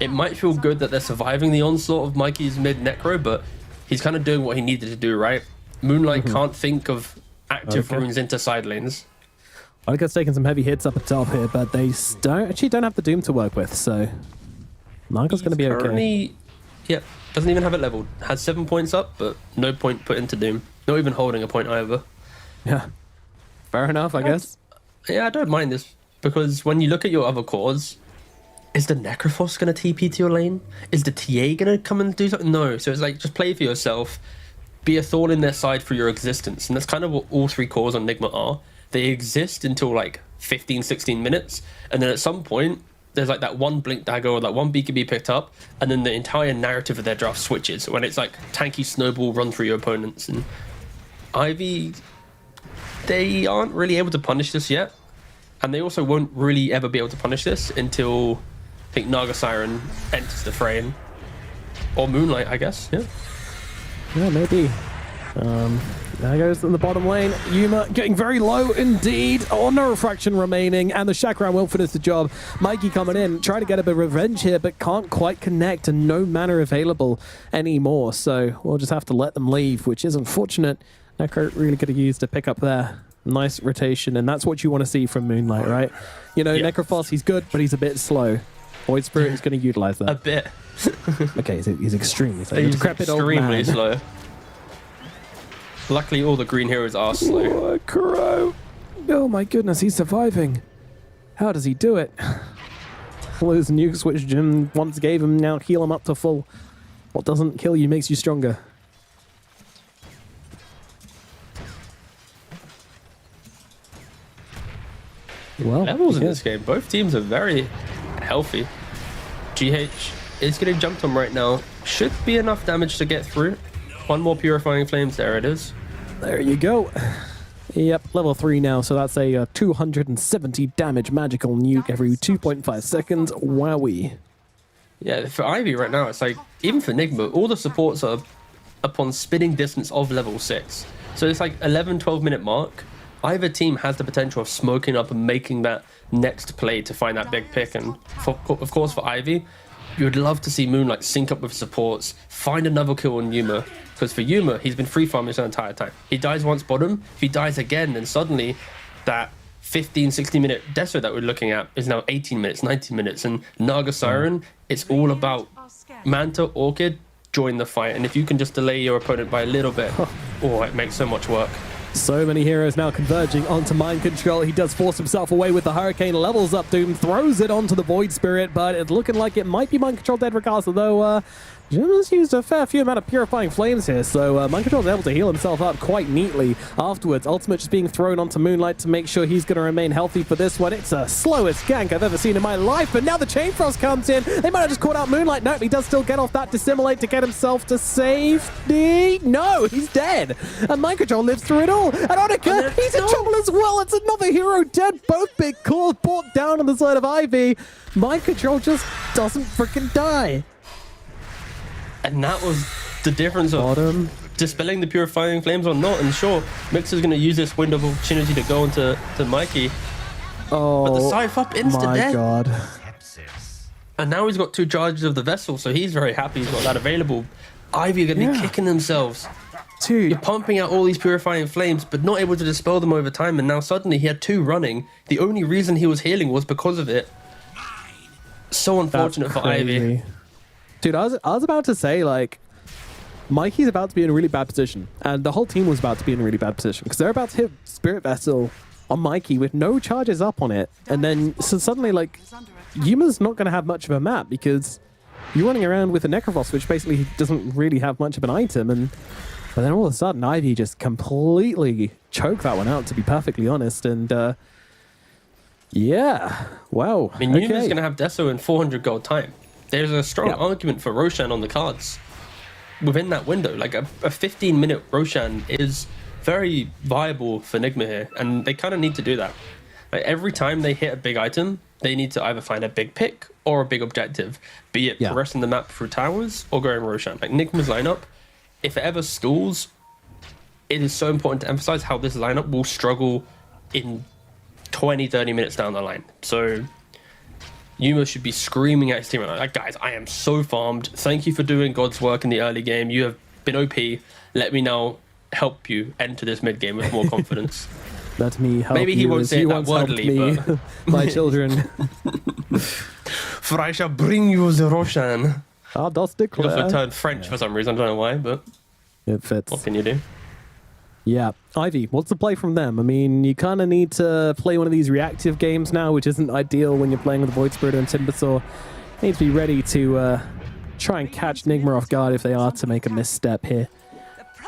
it might feel good that they're surviving the onslaught of Mikey's mid necro, but he's kind of doing what he needed to do, right? Moonlight can't think of active runes into side lanes. Alika's taking some heavy hits up at top here, but they don't have the Doom to work with, so Marco's going to be okay. Yeah, doesn't even have it leveled. Has 7 points up, but no point put into Doom. Not even holding a point either. Yeah, fair enough, I guess. Yeah, I don't mind this, because when you look at your other cores, is the Necrophos going to TP to your lane? Is the TA going to come and do something? No, so it's like, just play for yourself, be a thorn in their side for your existence, and that's kind of what all three cores on Nigma are. They exist until like 15, 16 minutes, and then at some point, there's like that one Blink Dagger or that one BKB picked up, and then the entire narrative of their draft switches when it's like tanky snowball run through your opponents. And Ivy, they aren't really able to punish this yet, and they also won't really ever be able to punish this until I think Naga Siren enters the frame, or Moonlight, I guess. Yeah, maybe. There goes in the bottom lane. Yuma getting very low indeed. Oh, no refraction remaining, and the Chakram will finish the job. Mikey coming in, trying to get a bit of revenge here, but can't quite connect, and no mana available anymore. So we'll just have to let them leave, which is unfortunate. Necro really could have used a pick up there. Nice rotation, and that's what you want to see from Moonlight, right? You know, Necrophos, he's good, but he's a bit slow. Void Spirit is going to utilize that. A bit. Okay, he's extremely slow. He's decrepit extremely old man. slow. Luckily, all the green heroes are slow. Oh, Kuro. Oh my goodness, he's surviving. How does he do it? All those nukes which Jim once gave him now heal him up to full. What doesn't kill you makes you stronger. Well, levels in this game, both teams are very healthy. GH is getting jumped on right now. Should be enough damage to get through. One more Purifying Flames, there it is. There you go. Yep, level 3 now, so that's a 270 damage magical nuke every 2.5 seconds. Wowee. Yeah, for Ivy right now, it's like, even for Nigma, all the supports are upon spinning distance of level 6. So it's like 11, 12 minute mark. Either team has the potential of smoking up and making that next play to find that big pick. And of course for Ivy, you would love to see Moonlight sync up with supports, find another kill on Yuma. Because for Yuma, he's been free farming the entire time. He dies once bottom, if he dies again, then suddenly that 15, 60 minute Deso that we're looking at is now 18 minutes, 90 minutes. And Naga Siren, it's all about Manta, Orchid, join the fight. And if you can just delay your opponent by a little bit, oh, it makes so much work. So many heroes now converging onto Mind Control. He does force himself away with the Hurricane, levels up Doom, throws it onto the Void Spirit, but it's looking like it might be Mind Control dead regardless, although Jim has used a fair few amount of Purifying Flames here, so Mind Control is able to heal himself up quite neatly afterwards. Ultimate just being thrown onto Moonlight to make sure he's going to remain healthy for this one. It's the slowest gank I've ever seen in my life, but now the Chain Frost comes in. They might have just caught out Moonlight. Nope, he does still get off that Dissimulate to get himself to safety. No, he's dead. And Mind Control lives through it all. And Onika, he's in trouble as well. It's another hero dead. Both big cores brought down on the side of Ivy. Mind Control just doesn't freaking die. And that was the difference of dispelling the Purifying Flames or not. And sure, Mixer's going to use this window of opportunity to go into Mikey. Oh, but the Scythe up insta-dead. My God. And now he's got 2 charges of the Vessel, so he's very happy he's got that available. Ivy are going to be kicking themselves. Dude. You're pumping out all these Purifying Flames, but not able to dispel them over time. And now suddenly he had 2 running. The only reason he was healing was because of it. So unfortunate for Ivy. Dude, I was about to say, like, Mikey's about to be in a really bad position, and the whole team was about to be in a really bad position, because they're about to hit Spirit Vessel on Mikey with no charges up on it, and then so suddenly, like, Yuma's not going to have much of a map, because you're running around with a Necrophos, which basically doesn't really have much of an item, but then all of a sudden, Ivy just completely choked that one out, to be perfectly honest, and yeah, wow. I mean, Numa's going to have Deso in 400 gold time. There's a strong argument for Roshan on the cards within that window. Like a 15-minute Roshan is very viable for Nigma here, and they kind of need to do that. Like every time they hit a big item, they need to either find a big pick or a big objective, be it progressing the map through towers or going Roshan. Like Nigma's lineup, if it ever stalls, it is so important to emphasize how this lineup will struggle in 20-30 minutes down the line. So Yuma should be screaming at his team like, guys, I am so farmed. Thank you for doing God's work in the early game. You have been OP. Let me now help you enter this mid game with more confidence. Let me help Maybe he you won't as say you it that once helped wordly, me, but my children. For I shall bring you the Roshan. Ah, das He declare. also turned French for some reason. I don't know why, but it fits. What can you do? Yeah, Ivy, what's the play from them? I mean, you kind of need to play one of these reactive games now, which isn't ideal when you're playing with Void Spirit and Timbersaw. You need to be ready to try and catch Nigma off guard if they are to make a misstep here.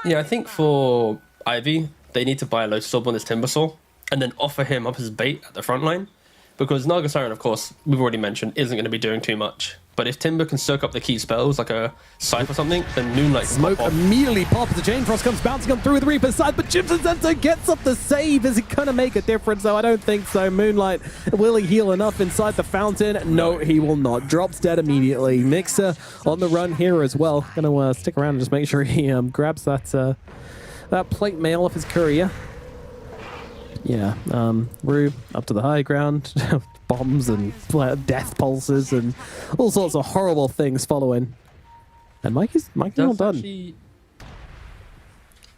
Yeah, I think for Ivy, they need to buy a Lotus Orb on this Timbersaw and then offer him up as bait at the front line. Because Naga Siren, of course, we've already mentioned, isn't going to be doing too much. But if Timber can soak up the key spells, like a Scythe or something, then Moonlight can Smoke pop off. immediately pops. The Chain Frost comes bouncing on through with Reaper's side, but Jimson Sensor gets up the save. Is it going to make a difference, though? I don't think so. Moonlight, will he heal enough inside the fountain? No, he will not. Drops dead immediately. Mixer on the run here as well. Going to stick around and just make sure he grabs that plate mail off his courier. Yeah, Rue up to the high ground. Bombs and death pulses and all sorts of horrible things following. And Mikey's not done.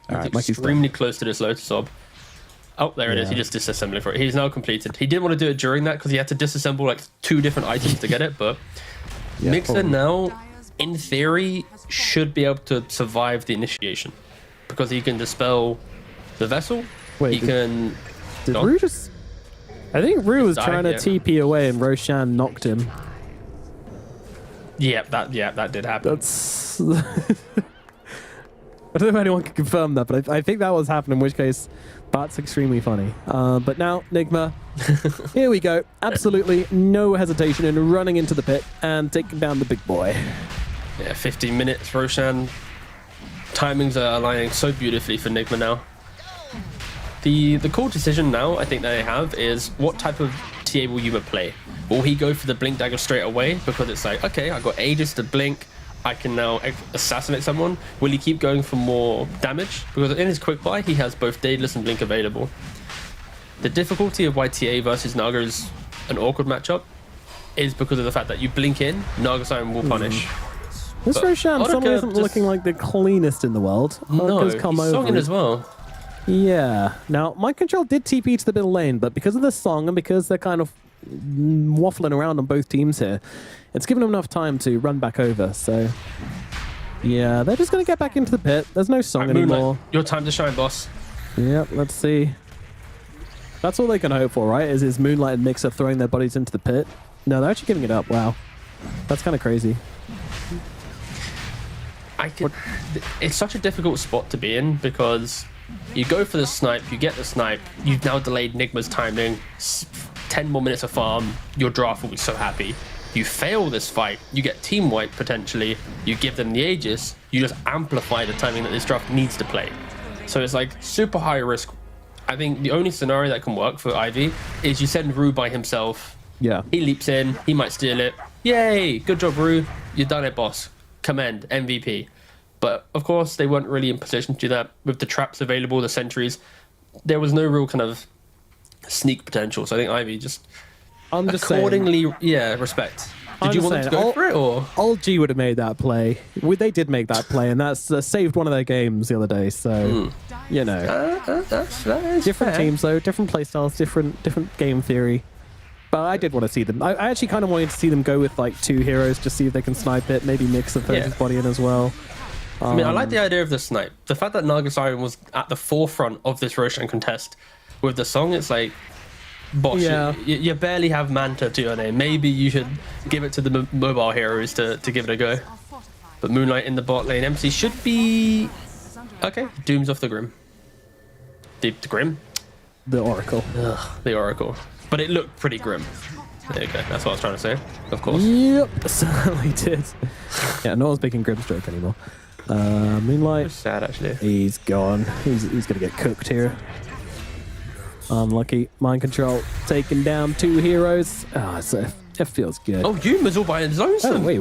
All right, Mikey's extremely close to this Lotus Orb. Oh, there it is. He just disassembling for it. He's now completed. He didn't want to do it during that because he had to disassemble like 2 different items to get it, but Mixer now, in theory, should be able to survive the initiation because he can dispel the vessel. Wait, did Rue just... I think Rue was trying to TP away and Roshan knocked him. Yeah, that did happen. That's... I don't know if anyone can confirm that, but I think that was happening, in which case that's extremely funny. But now, Nigma, here we go. Absolutely no hesitation in running into the pit and taking down the big boy. Yeah, 15 minutes, Roshan. Timings are aligning so beautifully for Nigma now. The cool decision now, I think, that they have is what type of TA will Yuma play? Will he go for the Blink Dagger straight away because it's like, okay, I've got Aegis to blink, I can now assassinate someone? Will he keep going for more damage? Because in his quick buy, he has both Daedalus and Blink available. The difficulty of why TA versus Naga is an awkward matchup is because of the fact that you blink in, Naga Siren will punish. This Roshan suddenly isn't looking like the cleanest in the world. No, he's songing as well. Yeah. Now, Mind Control did TP to the middle lane, but because of this song and because they're kind of waffling around on both teams here, it's given them enough time to run back over. So, yeah, they're just going to get back into the pit. There's no song anymore. Moonlight, your time to shine, boss. Yep, let's see. That's all they can hope for, right? Is Moonlight and Mixer throwing their bodies into the pit? No, they're actually giving it up. Wow. That's kind of crazy. It's such a difficult spot to be in because you go for the snipe, you get the snipe, you've now delayed Nigma's timing, 10 more minutes of farm, your draft will be so happy. You fail this fight, you get team wipe potentially, you give them the Aegis, you just amplify the timing that this draft needs to play. So it's like super high risk. I think the only scenario that can work for Ivy is you send Rue by himself. Yeah. He leaps in, he might steal it. Yay, good job, Rue. You've done it, boss. Commend, MVP. But of course, they weren't really in position to do that with the traps available, the sentries. There was no real kind of sneak potential. So I think Ivy just accordingly, respect. Did you want them to go for it, or Old G would have made that play? They did make that play, and that's saved one of their games the other day. So you know, that different teams though, different playstyles, different game theory. But I did want to see them. I actually kind of wanted to see them go with like 2 heroes, just see if they can snipe it. Maybe mix the throws his body in as well. I mean, I like the idea of the snipe. The fact that Naga Siren was at the forefront of this Roshan contest with the song, it's like, Boss, Yeah. you barely have Manta to your name. Maybe you should give it to the mobile heroes to give it a go. But Moonlight in the bot lane. MC should be... Okay, Doom's off the Grim. The Grim? The Oracle. Ugh, the Oracle. But it looked pretty grim. There you go. That's what I was trying to say. Of course. Yep, certainly did. Yeah, no one's making Grimstroke anymore. Moonlight. It's sad, actually. He's gone. He's going to get cooked here. Unlucky. Mind control. Taking down 2 heroes. Ah, so it feels good. Oh, Yuma's all by his own. Oh, wait.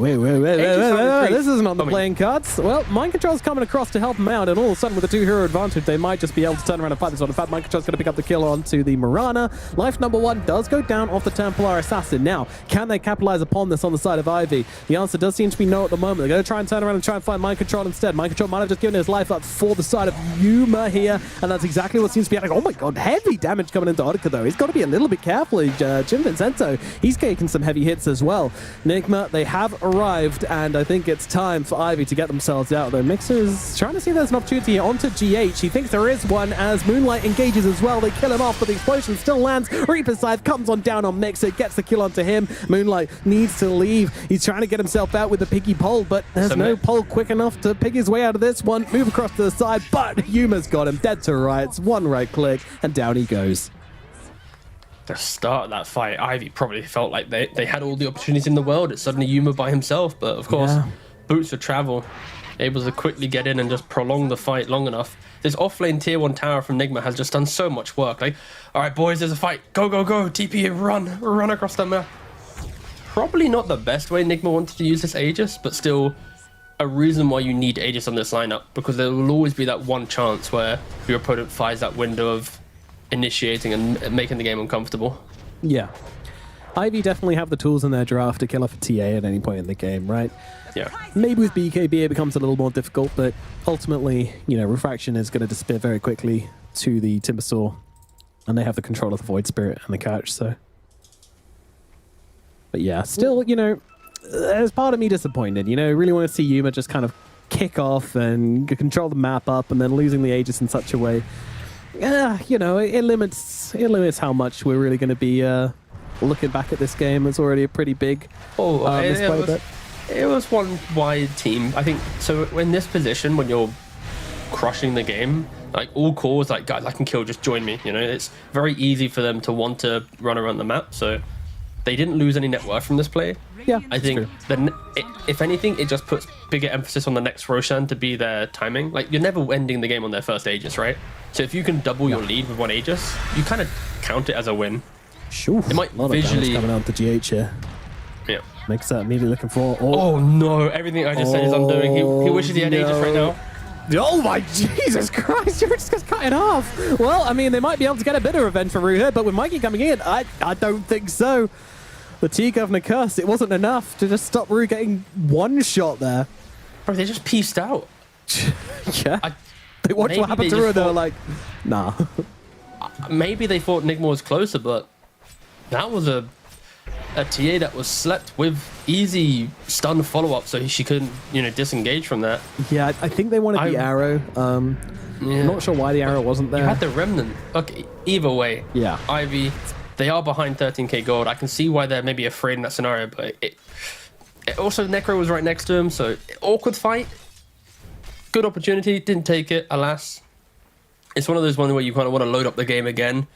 This isn't on the playing cards. Well, Mind Control's coming across to help him out, and all of a sudden, with a 2-hero advantage, they might just be able to turn around and fight this one. In fact, Mind Control's going to pick up the kill onto the Mirana. Life number 1 does go down off the Templar Assassin. Now, can they capitalize upon this on the side of Ivy? The answer does seem to be no at the moment. They're going to try and turn around and try and find Mind Control instead. Mind Control might have just given his life up for the side of Yuma here, and that's exactly what seems to be happening. Oh my god, heavy damage coming into Odika, though. He's got to be a little bit careful. Jim Vincento, he's taking some heavy hits as well. Nigma, they have arrived, and I think it's time for Ivy to get themselves out there. Mixer's trying to see if there's an opportunity here onto GH. He thinks there is one as Moonlight engages as well. They kill him off, but the explosion still lands. Reaper's Scythe comes on down on Mixer, gets the kill onto him. Moonlight needs to leave. He's trying to get himself out with the piggy pole, but there's no pole quick enough to pig his way out of this one. Move across to the side, but Yuma's got him dead to rights. One right click, and down he goes. The start of that fight, Ivy probably felt like they had all the opportunities in the world. It's suddenly Yuma by himself, but of course, boots for travel, able to quickly get in and just prolong the fight long enough. This offlane tier 1 tower from Nigma has just done so much work. Like, all right, boys, there's a fight. Go, go, go. TP, run across the map. Probably not the best way Nigma wanted to use this Aegis, but still a reason why you need Aegis on this lineup, because there will always be that one chance where your opponent fires that window of initiating and making the game uncomfortable. Yeah. Ivy definitely have the tools in their draft to kill off a TA at any point in the game, right? Yeah. Maybe with BKB it becomes a little more difficult, but ultimately, you know, Refraction is going to disappear very quickly to the Timbersaw, and they have the control of the Void Spirit and the catch, so... But yeah, still, you know, there's part of me disappointed, you know, really want to see Yuma just kind of kick off and control the map up, and then losing the Aegis in such a way. You know, it limits how much we're really going to be looking back at this game. It's already a pretty big it was one wide team. I think so. In this position, when you're crushing the game, like all cores, like guys, I can kill, just join me. You know, it's very easy for them to want to run around the map. So they didn't lose any net worth from this play. Yeah, I think if anything, it just puts bigger emphasis on the next Roshan to be their timing. Like, you're never ending the game on their first Aegis, right? So if you can double your lead with one Aegis, you kind of count it as a win. Sure. It might a lot visually of coming out to GH here. Yeah. Makes that immediately looking for. Oh no! Everything I just said is undoing. He wishes he had Aegis right now. Oh my Jesus Christ, you're just cut it off. Well, I mean, they might be able to get a bit of revenge for Rue here, but with Mikey coming in, I don't think so. The T-Governor curse, it wasn't enough to just stop Rue getting one shot there. Bro, they just pieced out. Yeah. They watched what happened to Rue and they were like, nah. Maybe they thought Nigma was closer, but that was a TA that was slept with easy stun follow-up, so she couldn't, you know, disengage from that. Yeah, I think they wanted the arrow. I'm not sure why the arrow wasn't there. You had the remnant. Okay, either way. Yeah. Ivy, they are behind 13k gold. I can see why they're maybe afraid in that scenario, but it also Necro was right next to him, so awkward fight. Good opportunity, didn't take it, alas. It's one of those ones where you kind of want to load up the game again,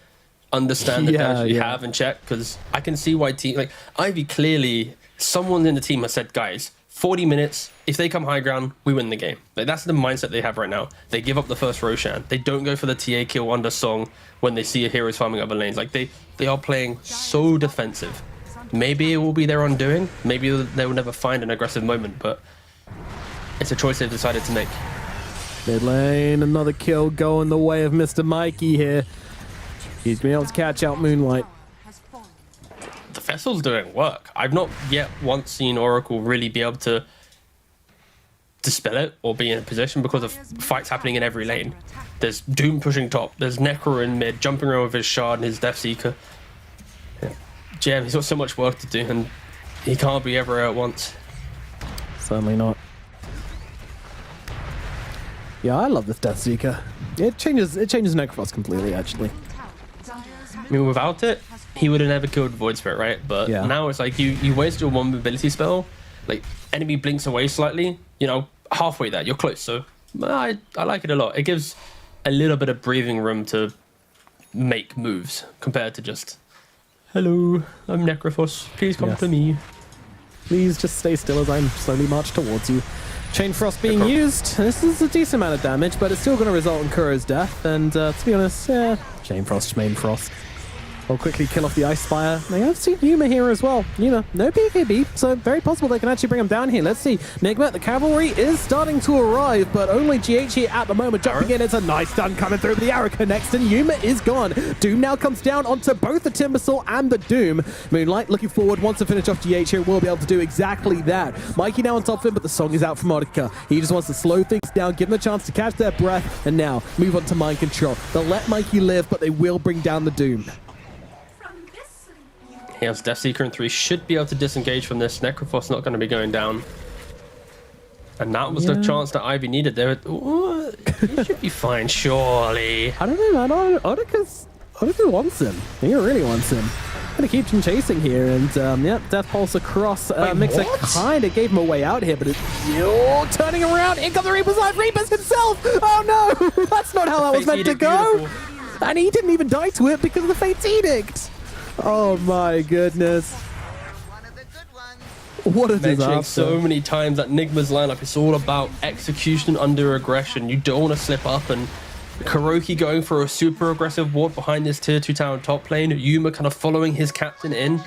understand the damage you have and check, because I can see why like Ivy clearly, someone in the team has said, guys, 40 minutes, if they come high ground, we win the game. Like, that's the mindset they have right now. They give up the first Roshan. They don't go for the TA kill under Song when they see a heroes farming other lanes. Like, they are playing so defensive. Maybe it will be their undoing. Maybe they will never find an aggressive moment, but it's a choice they've decided to make. Mid lane, another kill going the way of Mr. Mikey here. He's been able to catch out Moonlight. The Vessel's doing work. I've not yet once seen Oracle really be able to dispel it or be in a position, because of fights happening in every lane. There's Doom pushing top. There's Necro in mid, jumping around with his Shard and his Death Seeker. Jam, he's got so much work to do, and he can't be everywhere at once. Certainly not. Yeah, I love this Death Seeker. It changes Necrophos completely, actually. I mean, without it, he would have never killed Void Spirit, right? But Yeah. now it's like you waste your one mobility spell, like enemy blinks away slightly, you know, halfway there, you're close. So I like it a lot. It gives a little bit of breathing room to make moves compared to just, hello, I'm Necrophos, please come to me. Please just stay still as I'm slowly march towards you. Chain Frost being used. This is a decent amount of damage, but it's still going to result in Kuro's death. And to be honest, yeah, Chain Frost, Main Frost. I'll quickly kill off the Ice Spire. They have seen Yuma here as well. Yuma, no BKB, so very possible they can actually bring him down here. Let's see. Nigma, the cavalry is starting to arrive, but only GH here at the moment. Jumping in, it's a nice stun coming through, but the arrow connects, and Yuma is gone. Doom now comes down onto both the Timbersaw and the Doom. Moonlight looking forward, wants to finish off GH here, will be able to do exactly that. Mikey now on top of him, but the song is out from Audica. He just wants to slow things down, give them a chance to catch their breath, and now move on to Mind Control. They'll let Mikey live, but they will bring down the Doom. He has Death Seeker in 3, should be able to disengage from this. Necrophos not going to be going down. And that was the chance that Ivy needed there. He should be fine, surely. I don't know, man. Audica wants him. He really wants him. Gonna keep him chasing here, and yeah, Death Pulse across. Mixer kind of gave him a way out here, but it's turning around. In comes the Reaper's Life. Reaper's himself. Oh no, that's not how that was meant to go. Beautiful. And he didn't even die to it because of the Fate's Edict. Oh my goodness. What a disaster. Mentioning so many times that Nigma's lineup, it's all about execution under aggression. You don't want to slip up, and Kuroki going for a super aggressive ward behind this tier 2 tower top lane. Yuma kind of following his captain in.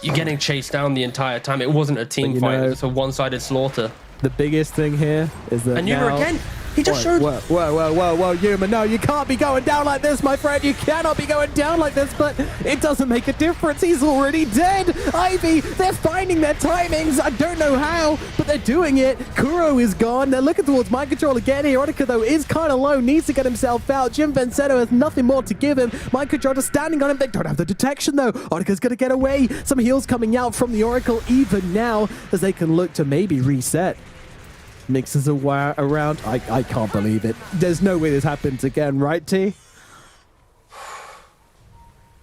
You're getting chased down the entire time. It wasn't a team fight, it was a one-sided slaughter. The biggest thing here is that and Yuma again. He just showed. Whoa, Yuma, no, you can't be going down like this, my friend. You cannot be going down like this, but it doesn't make a difference. He's already dead. Ivy, they're finding their timings. I don't know how, but they're doing it. Kuro is gone. They're looking towards Mind Control again. Erotica, though, is kind of low, needs to get himself out. Jim Venzetto has nothing more to give him. Mind Control just standing on him. They don't have the detection, though. Erotica's going to get away. Some heals coming out from the Oracle even now as they can look to maybe reset. Mixes around. I can't believe it. There's no way this happens again, right, T?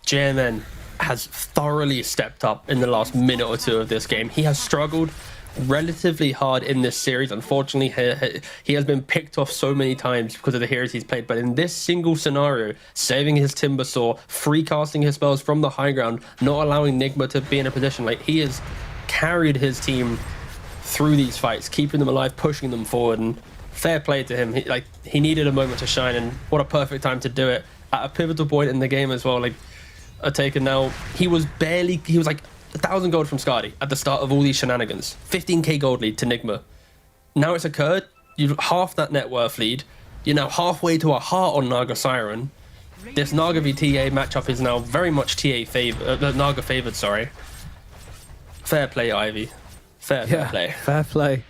JMN has thoroughly stepped up in the last minute or two of this game. He has struggled relatively hard in this series. Unfortunately, he has been picked off so many times because of the heroes he's played. But in this single scenario, saving his Timbersaw, free casting his spells from the high ground, not allowing Nigma to be in a position, like, he has carried his team through these fights, keeping them alive, pushing them forward, and fair play to him. He needed a moment to shine, and what a perfect time to do it at a pivotal point in the game as well. Like, a taker now, he was like 1,000 gold from Skadi at the start of all these shenanigans. 15k gold lead to Nigma. Now it's occurred, you've half that net worth lead, you're now halfway to a heart on Naga Siren. This Naga v TA matchup is now very much Naga favored, sorry. Fair play, Ivy. Fair play. Fair play.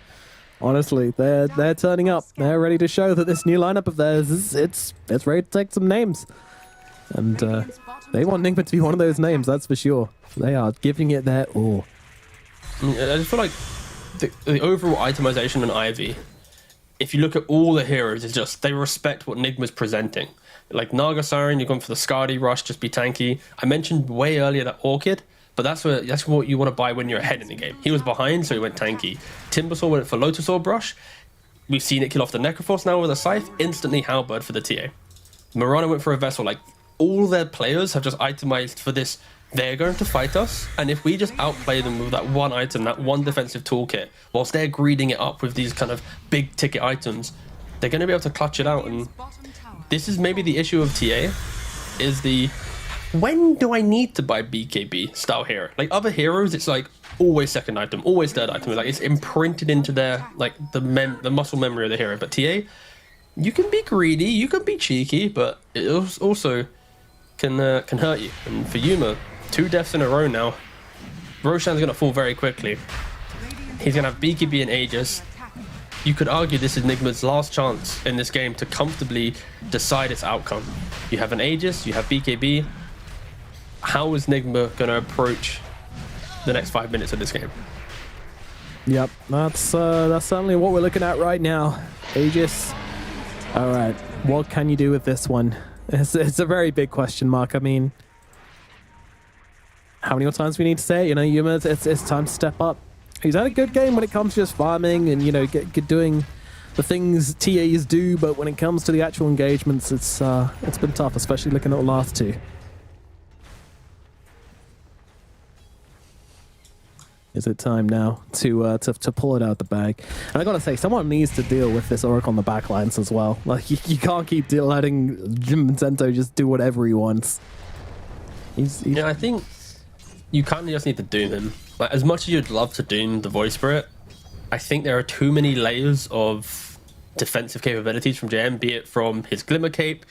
Honestly, they're turning up. They're ready to show that this new lineup of theirs it's ready to take some names, and they want Nigma to be one of those names. That's for sure. They are giving it their all. I just feel like the overall itemization in Ivy, if you look at all the heroes, is just they respect what Nigma's presenting. Like Naga Siren, you're going for the Skadi rush, just be tanky. I mentioned way earlier that Orchid. But that's what you want to buy when you're ahead in the game. He was behind, so he went tanky. Timbersaw went for Lotus Orb Brush. We've seen it kill off the Necrophos now with a Scythe. Instantly Halberd for the TA. Mirana went for a Vessel. Like, all their players have just itemized for this. They're going to fight us, and if we just outplay them with that one item, that one defensive toolkit, whilst they're greeding it up with these kind of big ticket items, they're going to be able to clutch it out. And this is maybe the issue of TA, is the... when do I need to buy BKB style hero? Like other heroes, it's like always second item, always third item. Like it's imprinted into their like the muscle memory of the hero. But TA, you can be greedy, you can be cheeky, but it also can hurt you. And for Yuma, 2 deaths in a row now. Roshan's gonna fall very quickly. He's gonna have BKB and Aegis. You could argue this is Nigma's last chance in this game to comfortably decide its outcome. You have an Aegis, you have BKB. How is Nigma going to approach the next 5 minutes of this game? Yep, that's certainly what we're looking at right now. Aegis. All right, what can you do with this one? It's a very big question mark. I mean, how many more times we need to say it? You know, Yuma, it's time to step up. He's had a good game when it comes to just farming and, you know, get doing the things TAs do, but when it comes to the actual engagements, it's been tough, especially looking at the last two. Is it time now to pull it out the bag? And I gotta say, someone needs to deal with this Oracle on the backlines as well. Like, you can't keep letting Jim Vincento just do whatever he wants. Yeah, I think you kind of just need to doom him. Like, as much as you'd love to doom the Voice Spirit, I think there are too many layers of defensive capabilities from JM, be it from his Glimmer Cape,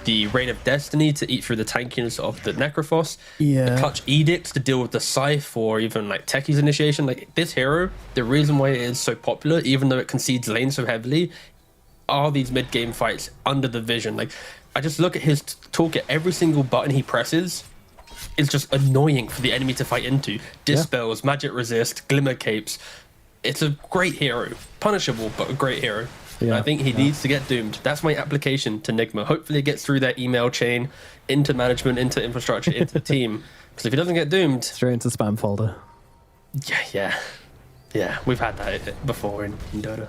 the Reign of Destiny to eat through the tankiness of the Necrophos, the Clutch Edict to deal with the Scythe, or even like Techie's Initiation. Like, this hero, the reason why it is so popular, even though it concedes lane so heavily, are these mid-game fights under the vision. Like, I just look at his toolkit, every single button he presses is just annoying for the enemy to fight into. Dispels, Magic Resist, Glimmer Capes. It's a great hero. Punishable, but a great hero. I think he needs to get doomed. That's my application to Nigma. Hopefully it gets through their email chain, into management, into infrastructure, into the team. Because if he doesn't get doomed... Straight into spam folder. Yeah, we've had that before in Dota.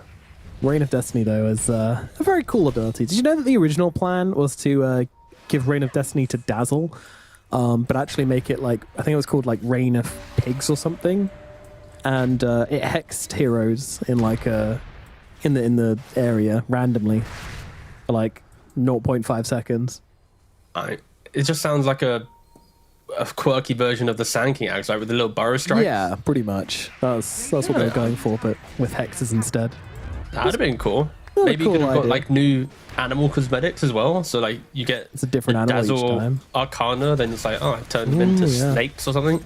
Reign of Destiny, though, is a very cool ability. Did you know that the original plan was to give Reign of Destiny to Dazzle, but actually make it like, I think it was called like Reign of Pigs or something, and it hexed heroes in like in the area randomly for like 0.5 seconds. It just sounds like a quirky version of the Sand King axe, like with the little burrow strike. Yeah, pretty much. That's what they were going for, but with hexes instead. That'd have been cool. Maybe you could have got like new animal cosmetics as well. So like you get it's a different animal Dazzle each time. Arcana, then it's like, oh, I turned them into snakes or something.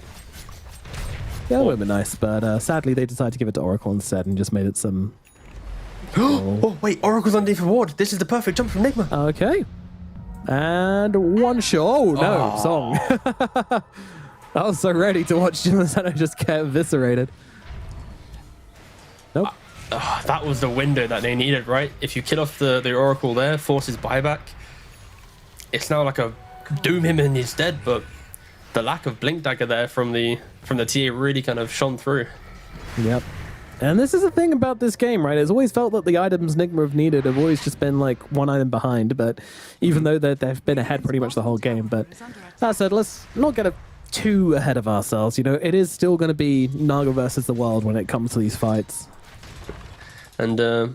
Yeah, that would have been nice, but sadly they decided to give it to Oracle instead and just made it some... Oh, wait, Oracle's underneath reward. This is the perfect jump from Nigma. Okay. And one shot. Oh, no, Song. I was so ready to watch Jim Lozano just get eviscerated. Nope. That was the window that they needed, right? If you kill off the Oracle there, forces buyback, it's now like a doom him and he's dead, but the lack of Blink Dagger there from the TA really kind of shone through. Yep. And this is the thing about this game, right? It's always felt that the items Nigma have needed have always just been like one item behind, but even though they've been ahead pretty much the whole game. But that said, let's not get too ahead of ourselves. You know, it is still going to be Naga versus the world when it comes to these fights. And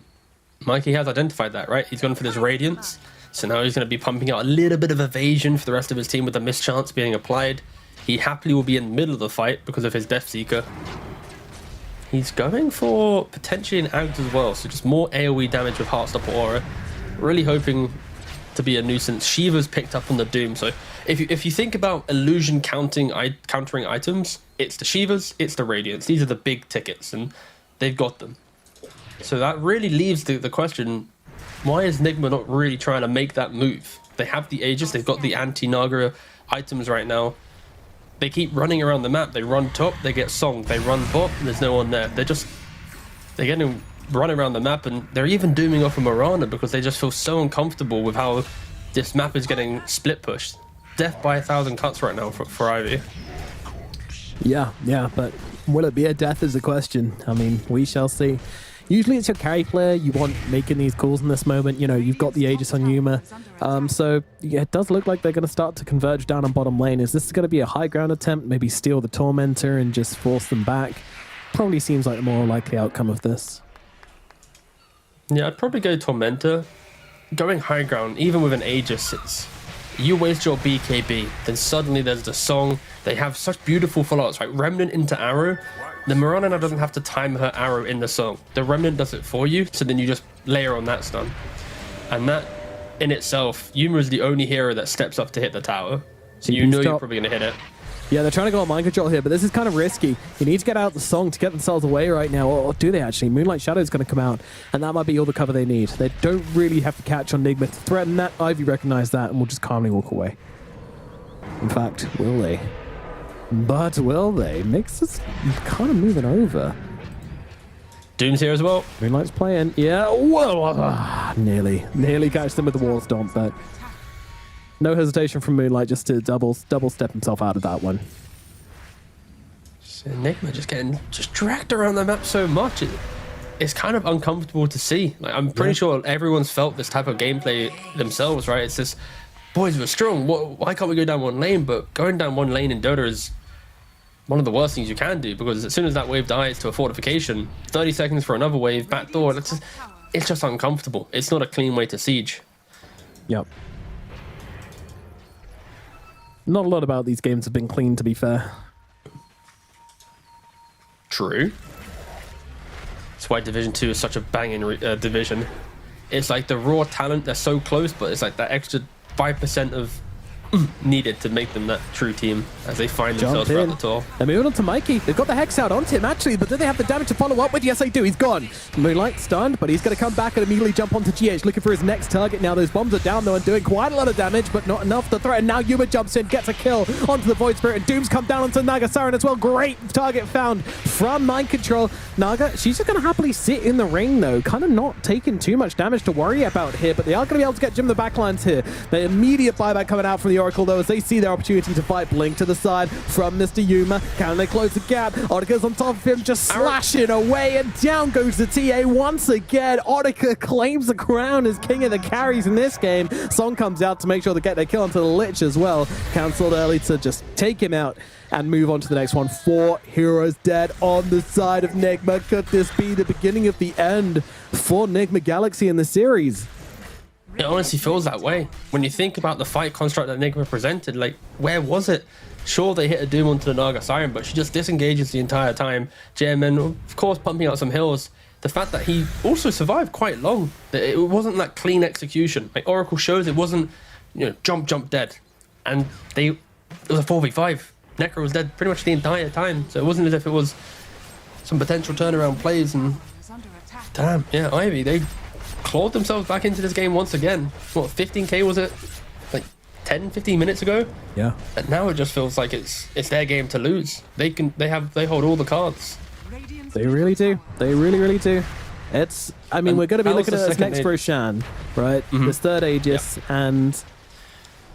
Mikey has identified that, right? He's gone for this Radiance. So now he's going to be pumping out a little bit of evasion for the rest of his team with the mischance being applied. He happily will be in the middle of the fight because of his Death Seeker. He's going for potentially an Ags as well, so just more AoE damage with Heartstopper Aura. Really hoping to be a nuisance. Shiva's picked up on the Doom, so if you think about illusion countering items, it's the Shivas, it's the Radiance. These are the big tickets, and they've got them. So that really leaves the question, why is Nigma not really trying to make that move? They have the Aegis, they've got the anti-Naga items right now. They keep running around the map. They run top, they get Song. They run bot, and there's no one there. They're getting run around the map, and they're even dooming off a Mirana because they just feel so uncomfortable with how this map is getting split pushed. Death by 1,000 cuts right now for Ivy. Yeah, but will it be a death is the question. I mean, we shall see. Usually it's your carry player you want making these calls in this moment. You know, you've got the Aegis on Yuma. So yeah, it does look like they're going to start to converge down on bottom lane. Is this going to be a high ground attempt? Maybe steal the Tormentor and just force them back? Probably seems like the more likely outcome of this. Yeah, I'd probably go Tormentor. Going high ground, even with an Aegis, you waste your BKB, then suddenly there's the Song. They have such beautiful follow-ups, right? Remnant into Arrow. The Mirana now doesn't have to time her arrow in the Song. The Remnant does it for you, so then you just layer on that stun. And that, in itself, Yuma is the only hero that steps up to hit the tower. So you know you're probably going to hit it. Yeah, they're trying to go on mind control here, but this is kind of risky. You need to get out the Song to get themselves away right now, or do they actually? Moonlight Shadow is going to come out, and that might be all the cover they need. They don't really have to catch on Nigma to threaten that. Ivy recognized that and will just calmly walk away. In fact, will they? But will they? Nyx is kind of moving over. Doom's here as well. Moonlight's playing. Yeah, whoa, nearly catch them with the wall stomp, but No hesitation from Moonlight just to double step himself out of that one. So Enigma just getting dragged around the map so much. It's kind of uncomfortable to see. Like, I'm pretty sure everyone's felt this type of gameplay themselves, right? It's just, boys, we're strong. Why can't we go down one lane? But going down one lane in Dota is one of the worst things you can do, because as soon as that wave dies to a fortification, 30 seconds for another wave, backdoor, it's just uncomfortable. It's not a clean way to siege. Yep. Not a lot about these games have been clean, to be fair. True. That's why Division 2 is such a banging division. It's like the raw talent, they're so close, but it's like that extra 5% of needed to make them that true team as they find themselves throughout the tour. They're moving on to Mikey. They've got the Hex out onto him, actually, but do they have the damage to follow up with? Yes, they do. He's gone. Moonlight stunned, but he's going to come back and immediately jump onto GH, looking for his next target. Now those bombs are down, though, and doing quite a lot of damage, but not enough to threaten. Now Yuma jumps in, gets a kill onto the Void Spirit, and Doom's come down onto Naga Siren as well. Great target found from Mind Control. Naga, she's just going to happily sit in the ring, though, kind of not taking too much damage to worry about here, but they are going to be able to get Jim the backlines here. The immediate buyback coming out from the Oracle, though, as they see their opportunity to fight. Blink to the side from Mr. Yuma. Can they close the gap? Otika's on top of him, just slashing away, and down goes the TA once again. Otika claims the crown as king of the carries in this game. Song comes out to make sure they get their kill onto the Lich as well. Cancelled early to just take him out and move on to the next one. 4 heroes dead on the side of Nigma. Could this be the beginning of the end for Nigma Galaxy in the series? It honestly feels that way. When you think about the fight construct that Enigma presented, like, where was it? Sure, they hit a Doom onto the Naga Siren, but she just disengages the entire time. JMN, of course, pumping out some hills. The fact that he also survived quite long, it wasn't that clean execution. Like Oracle shows, it wasn't, jump, dead. And it was a 4v5. Necro was dead pretty much the entire time. So it wasn't as if it was some potential turnaround plays. And damn, yeah, Ivy, they clawed themselves back into this game once again. What, 15k was it? Like 10, 15 minutes ago? Yeah. And now it just feels like it's their game to lose. They hold all the cards. They really do. They really do. I mean, we're going to be looking at this next Roshan, right? This third Aegis, and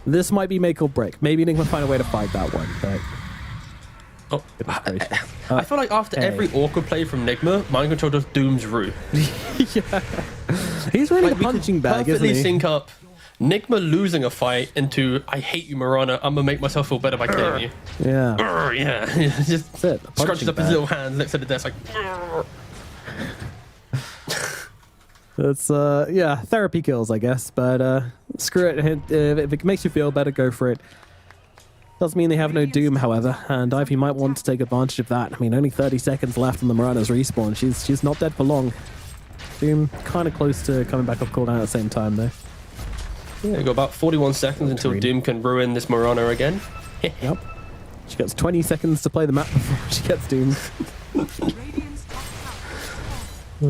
this might be make or break. Maybe Nick will find a way to fight that one, but I feel like after every awkward play from Nigma, Mind Control just dooms Rue. Yeah. He's really a punching bag, isn't he? Sync up Nigma losing a fight into, I hate you, Marana, I'm gonna make myself feel better by killing you. Yeah. Yeah. Just scrunches up his little hand, looks at the desk like That's therapy kills, I guess, but screw it. If it makes you feel better, go for it. Doesn't mean they have no Doom, however, and Ivy might want to take advantage of that. I mean, only 30 seconds left on the Marana's respawn. She's not dead for long. Doom kind of close to coming back off cooldown at the same time, though. Yeah, you got about 41 seconds until Doom can ruin this Marana again. Yep. She gets 20 seconds to play the map before she gets Doom.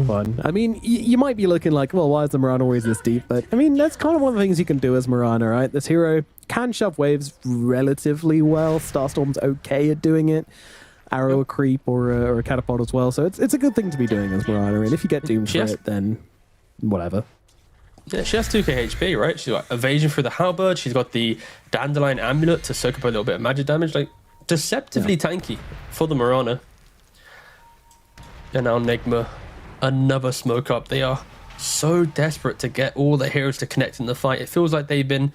Fun. I mean, you might be looking like, well, why is the Marana always this deep? But, I mean, that's kind of one of the things you can do as Marana, right? This hero can shove waves relatively well. Starstorm's okay at doing it. Arrow a creep or a catapult as well. So it's a good thing to be doing as Marana. And if you get Doom for it, then whatever. Yeah, she has 2k HP, right? She's got evasion through the halberd. She's got the Dandelion Amulet to soak up a little bit of magic damage. Like, deceptively tanky for the Marana. And now Nigma, another smoke up. They are so desperate to get all the heroes to connect in the fight. It feels like they've been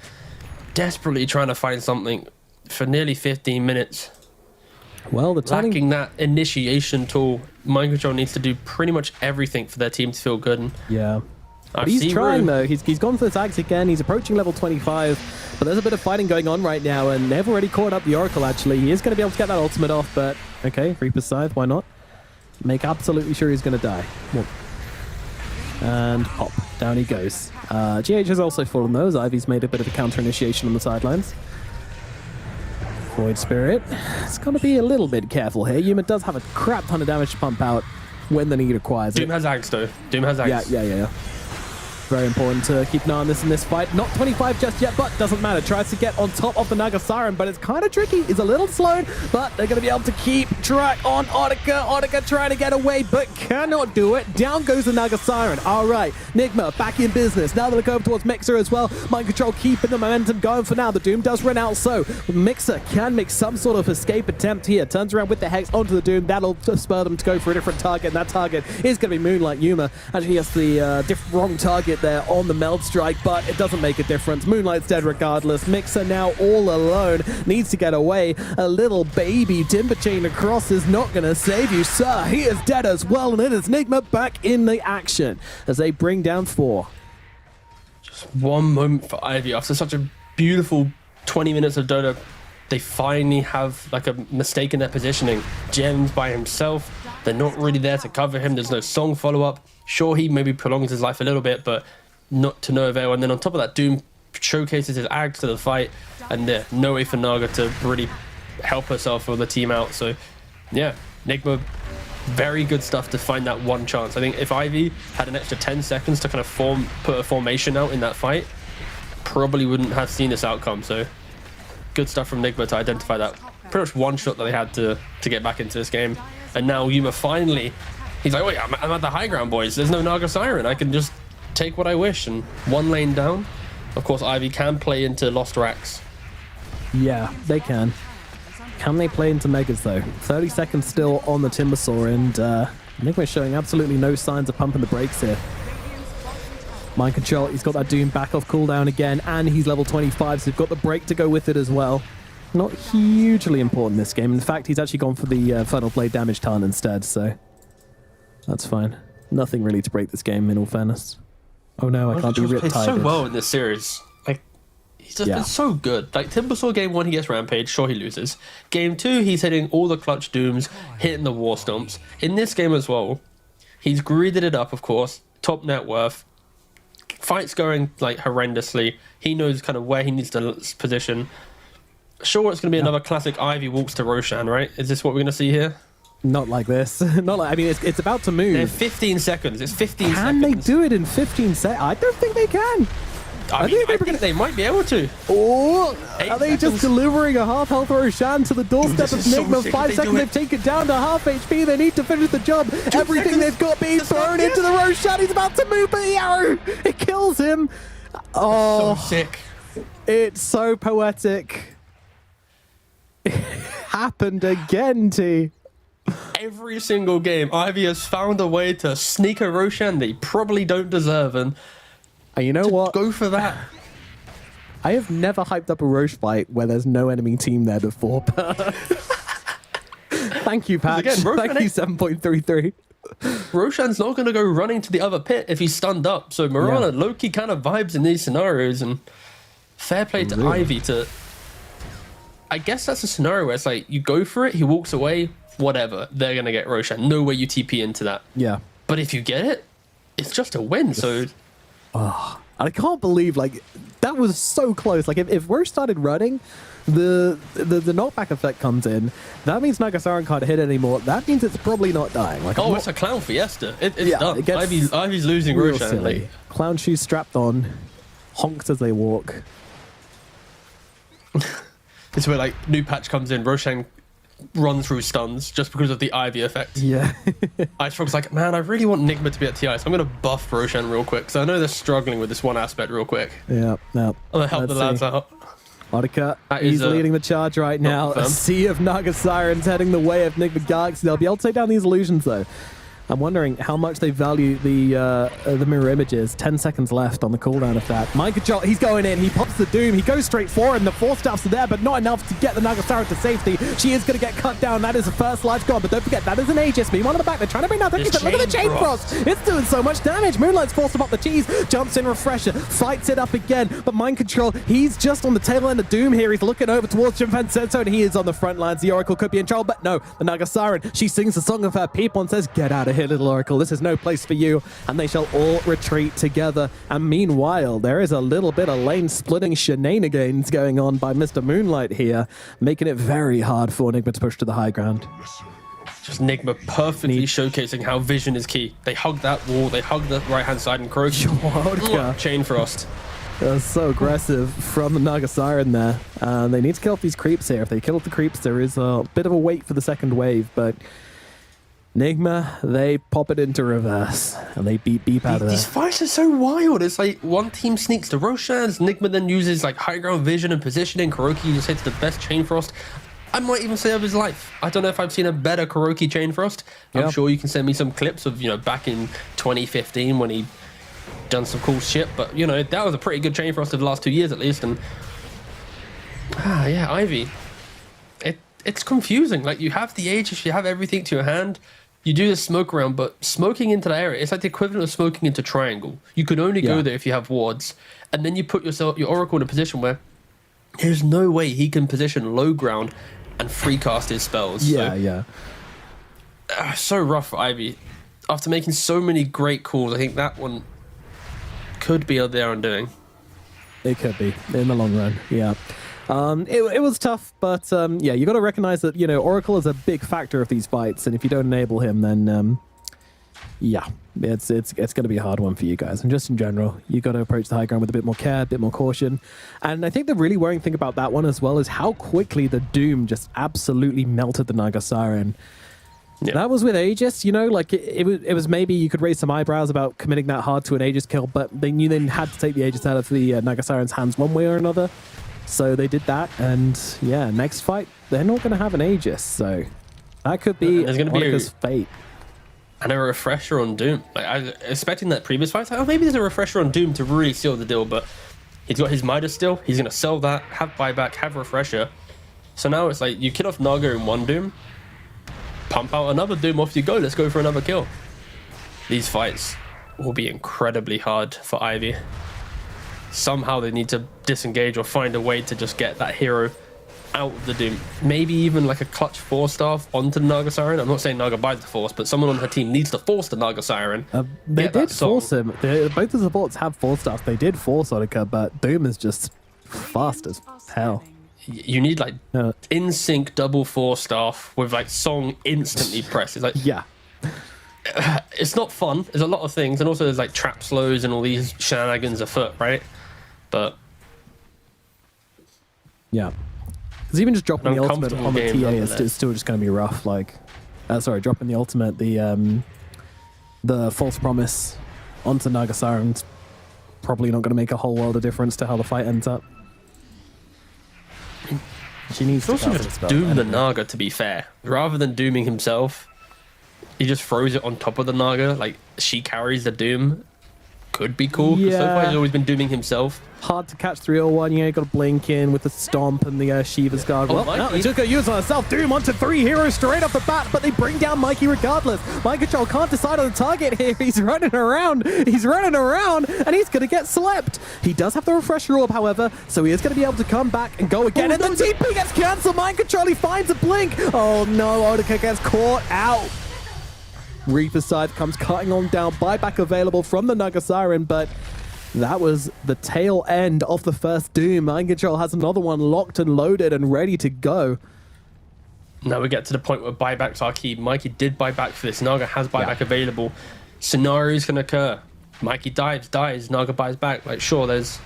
desperately trying to find something for nearly 15 minutes. Well, lacking that initiation tool. Mind Control needs to do pretty much everything for their team to feel good. Yeah. But he's trying, though. He's gone for this axe again. He's approaching level 25. But there's a bit of fighting going on right now, and they've already caught up the Oracle, actually. He is going to be able to get that ultimate off, but okay, Reaper's Scythe, why not? Make absolutely sure he's going to die. Well, and pop. Down he goes. GH has also fallen, though, as Ivy's made a bit of a counter-initiation on the sidelines. Void Spirit. It's got to be a little bit careful here. Yuma does have a crap ton of damage to pump out when the need requires it. Doom has Ags, though. Doom has Ags. Yeah. Very important to keep an eye on this in this fight. Not 25 just yet, but doesn't matter. Tries to get on top of the Naga Siren, but it's kind of tricky. He's a little slow, but they're going to be able to keep track on Audica. Audica trying to get away, but cannot do it. Down goes the Naga Siren. All right, Nigma back in business. Now they look over towards Mixer as well. Mind Control keeping the momentum going for now. The Doom does run out, so Mixer can make some sort of escape attempt here. Turns around with the Hex onto the Doom. That'll spur them to go for a different target, and that target is going to be Moonlight Yuma. Actually, has the wrong target there on the Meld Strike, but it doesn't make a difference. Moonlight's dead regardless. Mixer now all alone. Needs to get away. A little baby Timber Chain across is not going to save you, sir. He is dead as well, and it is Nigma back in the action as they bring down 4. Just one moment for Ivy. After such a beautiful 20 minutes of Dota, they finally have like a mistake in their positioning. Gems by himself. They're not really there to cover him. There's no song follow-up. Sure, he maybe prolongs his life a little bit, but not to no avail. And then on top of that, Doom showcases his act to the fight, and there's no way for Naga to really help herself or the team out. So yeah, Nigma, very good stuff to find that one chance. I think if Ivy had an extra 10 seconds to kind of put a formation out in that fight, probably wouldn't have seen this outcome. So good stuff from Nigma to identify that pretty much one shot that they had to get back into this game. And now Yuma finally, he's like, wait, I'm at the high ground, boys. There's no Naga Siren. I can just take what I wish. And one lane down. Of course, Ivy can play into Lost Racks. Yeah, they can. Can they play into Megas, though? 30 seconds still on the Timbersaw, and Nigma showing absolutely no signs of pumping the brakes here. Mind Control, he's got that Doom back off cooldown again, and he's level 25, so he's got the break to go with it as well. Not hugely important this game. In fact, he's actually gone for the Final Blade damage ton instead, so that's fine. Nothing really to break this game, in all fairness. Oh no, I can't be ripped tired. So well in this series. Like, he's just been so good. Like, Timbersaw game 1, he gets Rampage. Sure, he loses. Game 2, he's hitting all the clutch Dooms, hitting the War Stomps. In this game as well, he's greeded it up, of course. Top net worth. Fight's going, like, horrendously. He knows kind of where he needs to position. Sure, it's going to be another classic Ivy walks to Roshan, right? Is this what we're going to see here? Not like this. Not like, I mean, it's about to move. They're 15 seconds. It's 15 seconds. Can they do it in 15 seconds? I don't think they can. I think they might be able to. Or are they just delivering a half health Roshan to the doorstep of Nigma? So 5 seconds, they've taken down to half HP. They need to finish the job. Everything they've got being thrown into the Roshan. He's about to move, but the arrow, it kills him. Oh, so sick. It's so poetic. It happened again, T. Every single game, Ivy has found a way to sneak a Roshan they probably don't deserve, and you know what? Go for that. I have never hyped up a Roche fight where there's no enemy team there before. Thank you, Patch. Again, thank you, 7.33. Roshan's not going to go running to the other pit if he's stunned up. So Marana, Loki kind of vibes in these scenarios, and fair play to Ivy to... I guess that's a scenario where it's like, you go for it, he walks away, whatever. They're going to get Roshan. No way you TP into that. Yeah. But if you get it, it's just a win, so... Oh, I can't believe, like, that was so close. Like, if Roche started running, the knockback effect comes in. That means Nagasaran can't hit anymore. That means it's probably not dying. Like, it's a clown fiesta. It's done. Ivy's losing Roshan. Like, clown shoes strapped on, honks as they walk. It's where, like, new patch comes in, Roshan runs through stuns just because of the Ivy effect. Yeah. Icefrog's like, man, I really want Nigma to be at TI, so I'm going to buff Roshan real quick, because I know they're struggling with this one aspect real quick. Yeah, no. I'm going to help the lads out. Audica, he's leading the charge right now. A sea of Naga Sirens heading the way of Nigma Galaxy. They'll be able to take down these illusions, though. I'm wondering how much they value the mirror images. 10 seconds left on the cooldown of that. Mind Control, he's going in. He pops the Doom. He goes straight for him. The 4 staffs are there, but not enough to get the Naga Siren to safety. She is going to get cut down. That is the first life gone, but don't forget, that is an Aegis beam on the back. They're trying to bring down 50, but look at the Chain Frost. It's doing so much damage. Moonlight's forced him up the cheese. Jumps in, Refresher. Fights it up again, but Mind Control, he's just on the tail end of Doom here. He's looking over towards Jinfen Senso, and he is on the front lines. The Oracle could be in trouble, but no. The Naga Siren, she sings the song of her people and says, get out of here, little Oracle. This is no place for you, and they shall all retreat together. And meanwhile, there is a little bit of lane splitting shenanigans going on by Mr. Moonlight here, making it very hard for Enigma to push to the high ground. Just Nigma perfectly showcasing how vision is key. They hug that wall, they hug the right-hand side, and Kuroki, Chain Frost. That's so aggressive from the Naga Siren there. They need to kill off these creeps here. If they kill off the creeps, there is a bit of a wait for the second wave, but Nigma, they pop it into reverse, and they beat Beep out of there. These fights are so wild. It's like one team sneaks to Roshan's, Nigma then uses like high ground vision and positioning, Kuroki just hits the best Chain Frost. I might even say of his life. I don't know if I've seen a better Kuroki Chain Frost. I'm sure you can send me some clips of, you know, back in 2015 when he done some cool shit, but you know, that was a pretty good Chain Frost of the last 2 years at least. And yeah, Ivy, it's confusing. Like, you have the Aegis, you have everything to your hand, you do the smoke around, but smoking into the area, it's like the equivalent of smoking into triangle. You can only go there if you have wards, and then you put your Oracle in a position where there's no way he can position low ground and free cast his spells. So rough for Ivy. After making so many great calls, I think that one could be their undoing. It could be in the long run. It was tough, but yeah, you got to recognize that, you know, Oracle is a big factor of these fights, and if you don't enable him, then yeah, it's going to be a hard one for you guys. And just in general, you got to approach the high ground with a bit more care, a bit more caution. And I think the really worrying thing about that one as well is how quickly the Doom just absolutely melted the Naga Siren. That was with Aegis, you know, like it was maybe you could raise some eyebrows about committing that hard to an Aegis kill, but they knew they had to take the Aegis out of the Naga Siren's hands one way or another. So they did that, and yeah, next fight, they're not going to have an Aegis, so that could be Monica's fate. And a refresher on Doom. Like, I was expecting that previous fight, like, oh, maybe there's a refresher on Doom to really seal the deal, but he's got his Midas still, he's going to sell that, have buyback, have refresher. So now it's like, you kill off Naga in one Doom, pump out another Doom, off you go, let's go for another kill. These fights will be incredibly hard for Ivy. Somehow they need to disengage or find a way to just get that hero out of the Doom. Maybe even like a clutch Force Staff onto the Naga Siren. I'm not saying Naga buys the Force, but someone on her team needs to force the Naga Siren. They did force him. Both the supports have Force Staff. They did force Onika, but Doom is just fast as hell. You need like in sync double Force Staff with like Song instantly pressed. It's like, yeah, it's not fun. There's a lot of things, and also there's like trap slows and all these shenanigans afoot, right? But yeah, because even just dropping the ultimate on the TA is still just going to be rough. Like, sorry, dropping the ultimate, the false promise onto Naga Siren's probably not going to make a whole world of difference to how the fight ends up. She needs to also just doom the Naga, to be fair, rather than dooming himself. He just throws it on top of the Naga, like she carries the Doom. Could be cool, because so far he's always been dooming himself. Hard to catch 301, you got to blink in with the Stomp and the Shiva's Guard. Well, no, he's just going to use on herself. Doom onto 3 heroes straight off the bat, but they bring down Mikey regardless. Mind Control can't decide on the target here. He's running around, and he's going to get slept. He does have the Refresher Orb, however, so he is going to be able to come back and go again, and the TP gets cancelled. Mind Control, he finds a blink. Oh no, Onika gets caught out. Reaper side comes cutting on down. Buyback available from the Naga Siren, but that was the tail end of the first Doom. Mind Control has another one locked and loaded and ready to go. Now we get to the point where buybacks are key. Mikey did buy back for this. Naga has buyback available. Scenarios can occur. Mikey dies, Naga buys back. Like, sure, this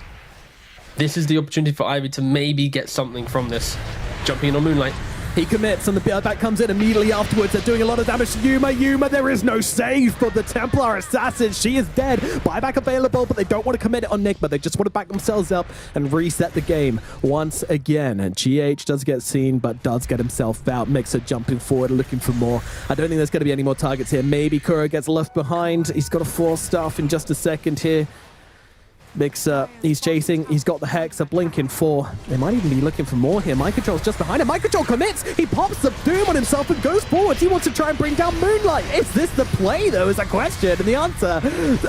is the opportunity for Ivy to maybe get something from this. Jumping in on Moonlight. He commits, and the buyback comes in immediately afterwards. They're doing a lot of damage to Yuma. There is no save for the Templar Assassin. She is dead. Buyback available, but they don't want to commit it on Nick, but they just want to back themselves up and reset the game once again. And GH does get seen, but does get himself out. Mixer jumping forward, looking for more. I don't think there's going to be any more targets here. Maybe Kuro gets left behind. He's got a Force Staff in just a second here. Mixer, he's chasing, he's got the Hex, a blinking 4. They might even be looking for more here. Mind Control's just behind him. Mind Control commits, he pops the Doom on himself and goes forward. He wants to try and bring down Moonlight. Is this the play, though, is a question? And the answer,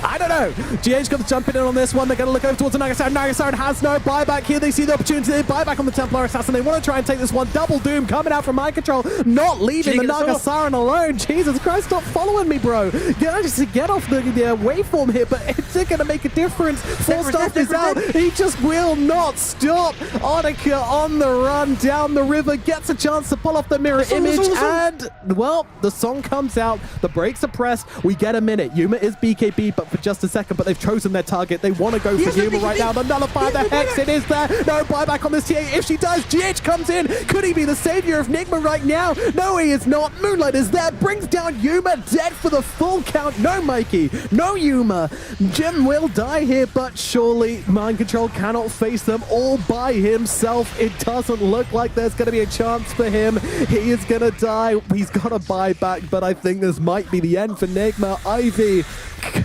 I don't know. GH got to jump in on this one. They're going to look over towards the Naga Siren. Naga Siren has no buyback here. They see the opportunity. They buy back on the Templar Assassin. They want to try and take this one. Double Doom coming out from Mind Control, not leaving the Naga Siren alone. Jesus Christ, stop following me, bro. Just get off the waveform here, but it's going to make a difference for Volstov is out. He just will not stop. Annika on the run down the river, gets a chance to pull off the mirror image, and, well, the song comes out. The brakes are pressed. We get a minute. Yuma is BKB, but for just a second, but they've chosen their target. They want to go for Yuma right now. The nullify the Hex. It is there. No buyback on this TA. If she does, GH comes in. Could he be the savior of Nigma right now? No, he is not. Moonlight is there. Brings down Yuma. Dead for the full count. No Mikey. No Yuma. Jim will die here, but surely Mind Control cannot face them all by himself. It doesn't look like there's going to be a chance for him. He is going to die. He's got a buyback, but I think this might be the end for Nigma. Ivy,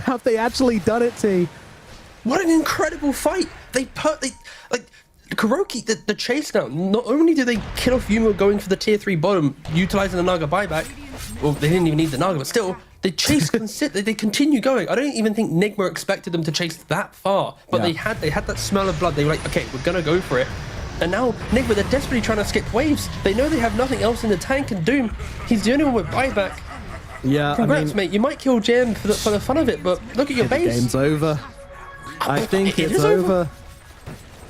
have they actually done it, T? What an incredible fight! Like Kuroki, the chase now. Not only do they kill off Yuma going for the tier 3 bottom, utilizing the Naga buyback. Well, they didn't even need the Naga, but still, they chase. They continue going. I don't even think Nigma expected them to chase that far, but they had that smell of blood. They were like, okay, we're gonna go for it. And now Nigma, they're desperately trying to skip waves. They know they have nothing else in the tank, and Doom, he's the only one with buyback. Yeah, congrats, mate. You might kill Jam for the fun of it, but look at your base. The game's over. I think it's over.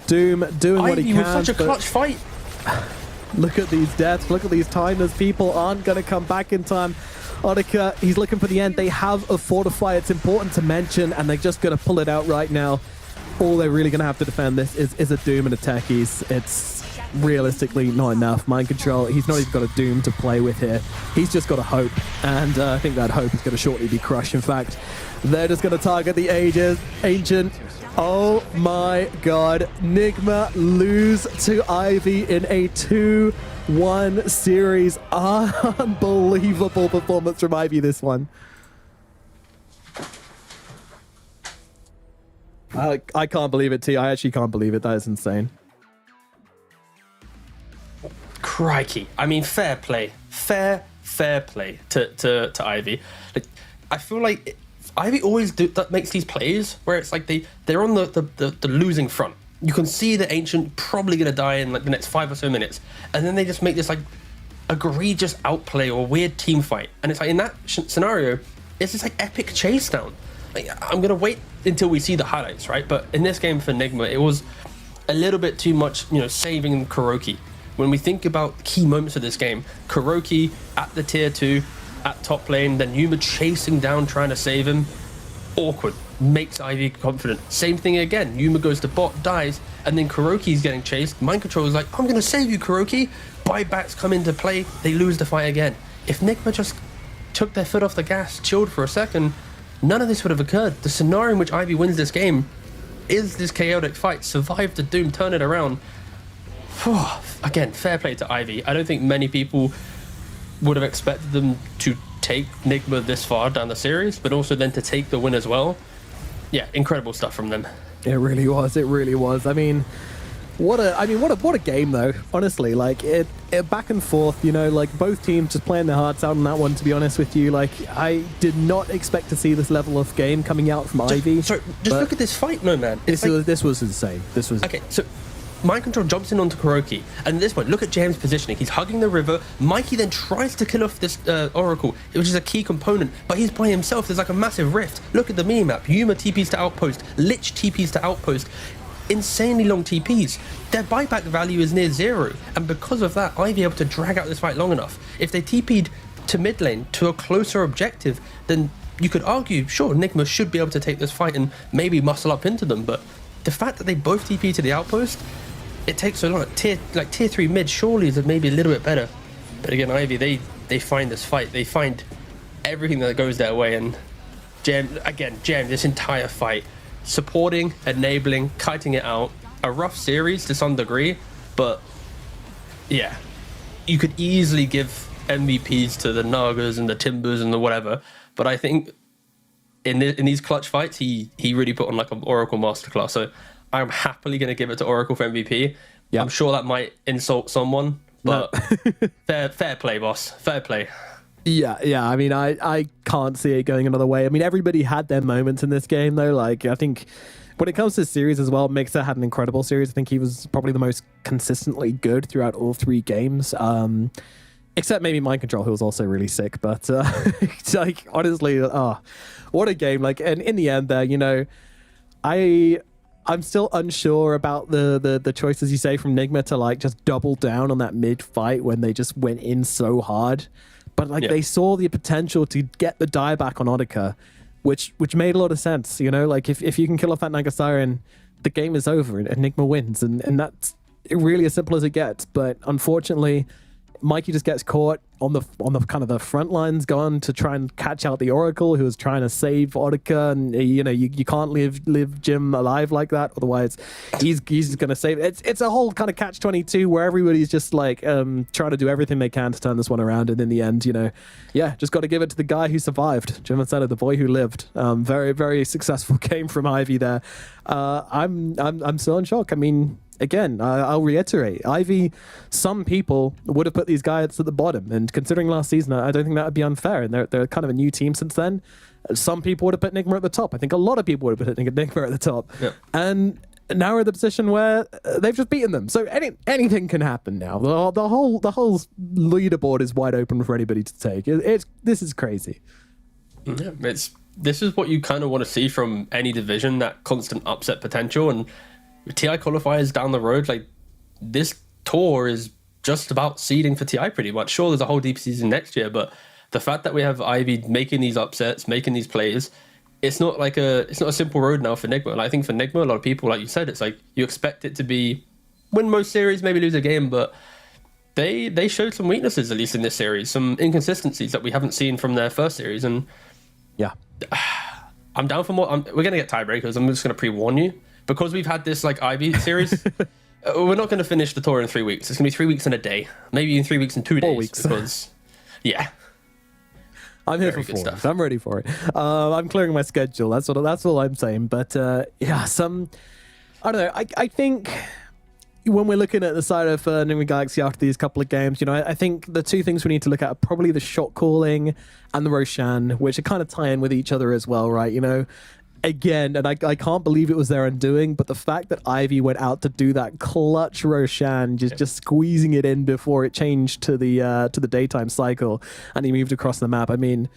Doom doing what he can. With such a clutch fight. Look at these deaths. Look at these timers. People aren't going to come back in time. Annika, he's looking for the end. They have a fortify. It's important to mention, and they're just going to pull it out right now. All they're really going to have to defend this is a Doom and a Techies. It's realistically not enough. Mind Control, he's not even got a Doom to play with here. He's just got a hope, and I think that hope is going to shortly be crushed. In fact, they're just going to target the Ancient. Oh my god. Nigma lose to Ivy in a 2-1 series. Unbelievable performance from Ivy, this one. I can't believe it, T. I actually can't believe it. That is insane. Crikey. I mean, fair play. Fair play to Ivy. Like, I feel like Ivy always that makes these plays where it's like they're on the losing front. You can see the Ancient probably gonna die in like the next 5 or so minutes, and then they just make this like egregious outplay or weird team fight, and it's like in that scenario, it's just like epic chase down. Like, I'm gonna wait until we see the highlights, right? But in this game for Nigma, it was a little bit too much, saving Kuroki. When we think about key moments of this game, Kuroki at the tier 2, at top lane, then Yuma chasing down, trying to save him. Awkward. Makes Ivy confident. Same thing again. Yuma goes to bot, dies, and then Kuroki's getting chased. Mind Control is like, I'm going to save you, Kuroki. Buybacks come into play. They lose the fight again. If Nigma just took their foot off the gas, chilled for a second, none of this would have occurred. The scenario in which Ivy wins this game is this chaotic fight. Survive the Doom, turn it around. Again, fair play to Ivy. I don't think many people would have expected them to take Nigma this far down the series, but also then to take the win as well. Yeah, incredible stuff from them. It really was. It really was. I mean, what a game though. Honestly, like it back and forth. Like both teams just playing their hearts out on that one. To be honest with you, like I did not expect to see this level of game coming out from Ivy. Sorry, just look at this fight, no man. This was insane. This was okay. So Mind Control jumps in onto Kuroki, and at this point, look at James' positioning. He's hugging the river. Mikey then tries to kill off this Oracle, which is a key component, but he's by himself. There's like a massive rift. Look at the mini-map. Yuma TPs to Outpost. Lich TPs to Outpost. Insanely long TPs. Their buyback value is near 0, and because of that, Ivy able to drag out this fight long enough. If they TP'd to mid lane, to a closer objective, then you could argue, sure, Nigma should be able to take this fight and maybe muscle up into them, but the fact that they both TP to the Outpost, it takes so long. Tier 3 mid surely is maybe a little bit better, but again, Ivy they find this fight, they find everything that goes their way, and Jam this entire fight, supporting, enabling, kiting it out, a rough series to some degree, but yeah, you could easily give MVPs to the Nagas and the Timbers and the whatever, but I think in these clutch fights, he really put on like an Oracle masterclass. So I'm happily going to give it to Oracle for MVP. Yeah. I'm sure that might insult someone, but no. fair play, boss. Fair play. Yeah. I mean, I can't see it going another way. I mean, everybody had their moments in this game, though. Like, I think when it comes to series as well, Mixer had an incredible series. I think he was probably the most consistently good throughout all 3 games. Except maybe Mind Control, who was also really sick. But, like, honestly, what a game. Like, and in the end there, I'm still unsure about the choices you say from Nigma to like just double down on that mid fight when they just went in so hard. But like they saw the potential to get the dieback on Audica, which made a lot of sense. You know, like if you can kill off that Nagasarian, the game is over and Enigma wins, and that's really as simple as it gets. But unfortunately, Mikey just gets caught on the kind of the front lines, gone to try and catch out the Oracle, who was trying to save Audica, and you know you can't leave Jim alive like that, otherwise he's gonna save it. It's a whole kind of catch-22 where everybody's just like trying to do everything they can to turn this one around, and in the end, you know, just got to give it to the guy who survived, Jim Vincento, the boy who lived. Very, very successful game from Ivy there. I'm still in shock. I mean, again, I'll reiterate, Ivy, some people would have put these guys at the bottom, and considering last season, I don't think that would be unfair, and they're kind of a new team since then. Some people would have put Nigma at the top. I think a lot of people would have put Nigma at the top. Yeah. And now we're in the position where they've just beaten them. So anything can happen now. The whole leaderboard is wide open for anybody to take. This is crazy. Yeah, this is what you kind of want to see from any division, that constant upset potential. And TI qualifiers down the road, like this tour is just about seeding for TI pretty much. Sure, there's a whole DPC season next year, but the fact that we have Ivy making these upsets, making these plays, it's not a simple road now for Nigma. And I think for Nigma, a lot of people, like you said, it's like you expect it to be win most series, maybe lose a game, but they showed some weaknesses, at least in this series, some inconsistencies that we haven't seen from their first series. And yeah, I'm down for more. We're gonna get tiebreakers. I'm just gonna pre-warn you, because we've had this like Ivy series. We're not going to finish the tour in 3 weeks. It's going to be 3 weeks and a day, maybe in 3 weeks and 2 days. 4 weeks. Because, yeah, I'm here for 4 weeks. I'm ready for it. I'm clearing my schedule. That's all I'm saying. But I don't know. I think when we're looking at the side of Nigma Galaxy after these couple of games, you know, I think the two things we need to look at are probably the shot calling and the Roshan, which are kind of tie in with each other as well, right? You know. Again, and I can't believe it was their undoing, but the fact that Ivy went out to do that clutch Roshan, just squeezing it in before it changed to the daytime cycle, and he moved across the map. I mean,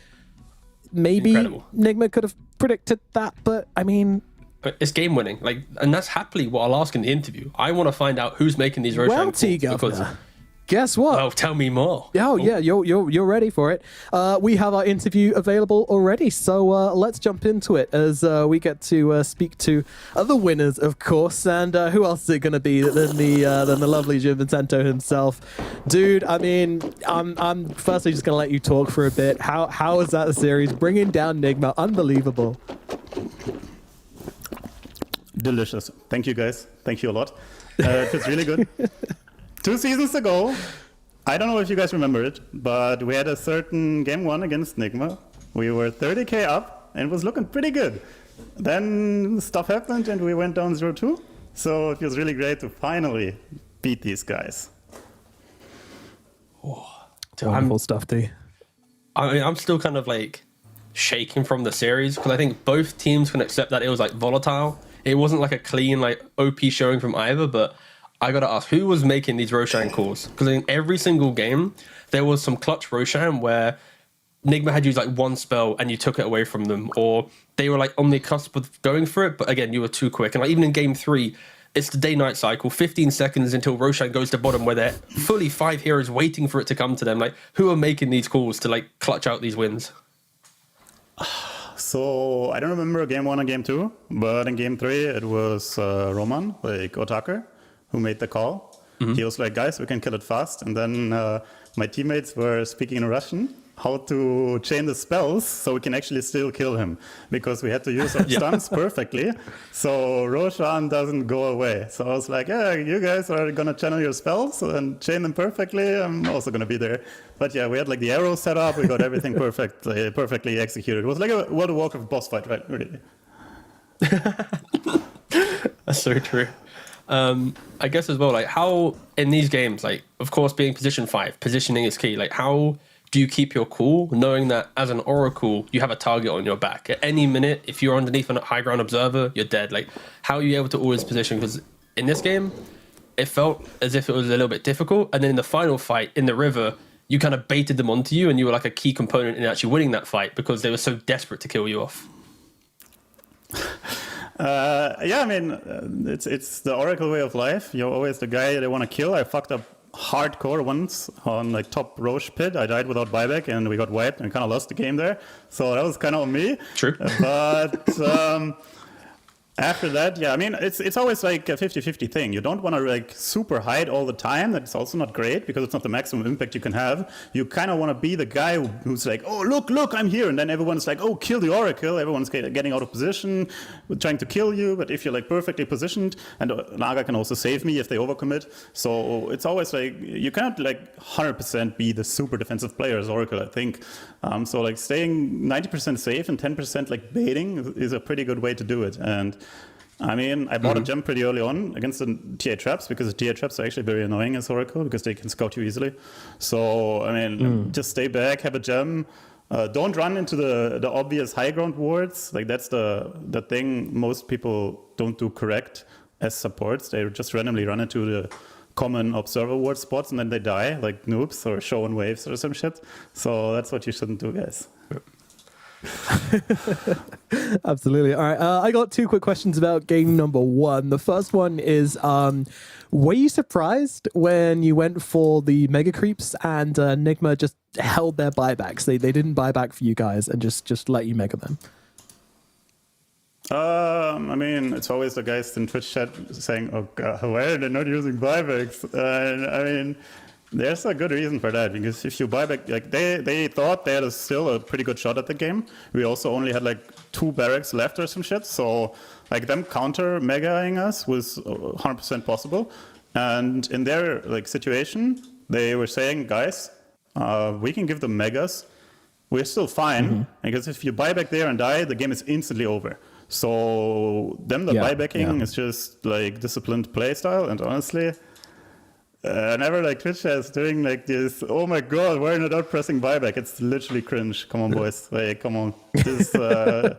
maybe Nigma could have predicted that, but I mean, it's game winning, like, and that's happily what I'll ask in the interview. I want to find out who's making these Roshan calls, because guess what? Oh, tell me more. Oh, yeah, you're ready for it. We have our interview available already, so let's jump into it as we get to speak to the winners, of course. And who else is it going to be than the lovely Jim Vincento himself, dude? I mean, I'm firstly just going to let you talk for a bit. How was that series bringing down Nigma? Unbelievable. Delicious. Thank you, guys. Thank you a lot. It was really good. 2 seasons ago, I don't know if you guys remember it, but we had a certain game 1 against Nigma. We were 30k up and it was looking pretty good. Then stuff happened and we went down 0-2. So it was really great to finally beat these guys. Oh, wonderful stuff, D. I mean, I'm still kind of like shaking from the series, because I think both teams can accept that it was like volatile. It wasn't like a clean like OP showing from either, but I gotta ask, who was making these Roshan calls? Because in every single game, there was some clutch Roshan where Nigma had used like one spell and you took it away from them, or they were like on the cusp of going for it, but again, you were too quick. And like even in game 3, it's the day-night cycle, 15 seconds until Roshan goes to bottom, where they're fully 5 heroes waiting for it to come to them. Like, who are making these calls to like clutch out these wins? So I don't remember game 1 and game 2, but in game 3, it was Roman, like Otaker, who made the call. Mm-hmm. He was like, guys, we can kill it fast. And then my teammates were speaking in Russian, how to chain the spells so we can actually still kill him, because we had to use our stuns perfectly, so Roshan doesn't go away. So I was like, yeah, you guys are going to channel your spells and chain them perfectly. I'm also going to be there. But yeah, we had like the arrows set up. We got everything perfectly executed. It was like a World of Warcraft boss fight, right? Really. That's so true. I guess as well, like how in these games, like of course being position 5, positioning is key. Like how do you keep your cool, knowing that as an Oracle, you have a target on your back? At any minute, if you're underneath a high ground observer, you're dead. Like, how are you able to always position? Because in this game, it felt as if it was a little bit difficult. And then in the final fight in the river, you kind of baited them onto you, and you were like a key component in actually winning that fight because they were so desperate to kill you off. Yeah, I mean, it's the Oracle way of life. You're always the guy they want to kill. I fucked up hardcore once on like top Roche pit. I died without buyback and we got wiped and kind of lost the game there. So that was kind of on me. True. But after that, yeah, I mean, it's always like a 50-50 thing. You don't want to like super hide all the time. That's also not great because it's not the maximum impact you can have. You kind of want to be the guy who's like, oh, look, I'm here. And then everyone's like, oh, kill the Oracle. Everyone's getting out of position, trying to kill you. But if you're like perfectly positioned, and Naga can also save me if they overcommit. So it's always like, you cannot like 100% be the super defensive player as Oracle, I think. So like staying 90% safe and 10% like baiting is a pretty good way to do it. And I mean, I bought a gem pretty early on against the TA traps because the TA traps are actually very annoying as Oracle because they can scout you easily. So, I mean, just stay back, have a gem. Don't run into the obvious high ground wards. Like that's the thing most people don't do correct as supports. They just randomly run into the common observer ward spots and then they die like noobs or show on waves or some shit. So that's what you shouldn't do, guys. Absolutely. All right. I got two quick questions about game number one. The first one is, were you surprised when you went for the mega creeps and Nigma just held their buybacks? They didn't buy back for you guys and just let you mega them. I mean, it's always the guys in Twitch chat saying, oh God, why are they not using buybacks? I mean, there's a good reason for that, because if you buy back, like they thought they had still a pretty good shot at the game. We also only had like 2 barracks left or some shit, so like them counter megaing us was 100% possible. And in their like situation, they were saying, guys, we can give them megas. We're still fine, because if you buy back there and die, the game is instantly over. So them the buybacking is just like disciplined play style, and honestly, never like Twitch is doing like this, oh my god, why are you not pressing buyback? It's literally cringe. Come on, boys. Like, come on. This, I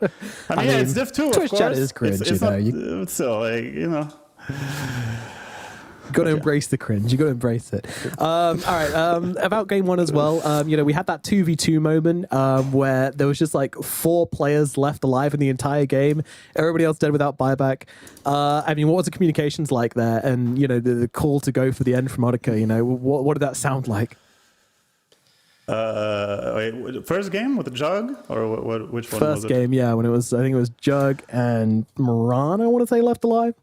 mean, yeah, it's diff too, Twitch of course. chat is cringe, it's not, still, like, you know. You got to embrace the cringe. You got to embrace it. All right. About game one as well. You know, we had that 2v2 moment where there was just like 4 players left alive in the entire game. Everybody else dead without buyback. I mean, what was the communications like there? And you know, the call to go for the end from Monica. You know, what did that sound like? Wait, first game with the Jug, or which one? First was it? game, yeah. When it was, I think it was Jug and Moran. I want to say left alive.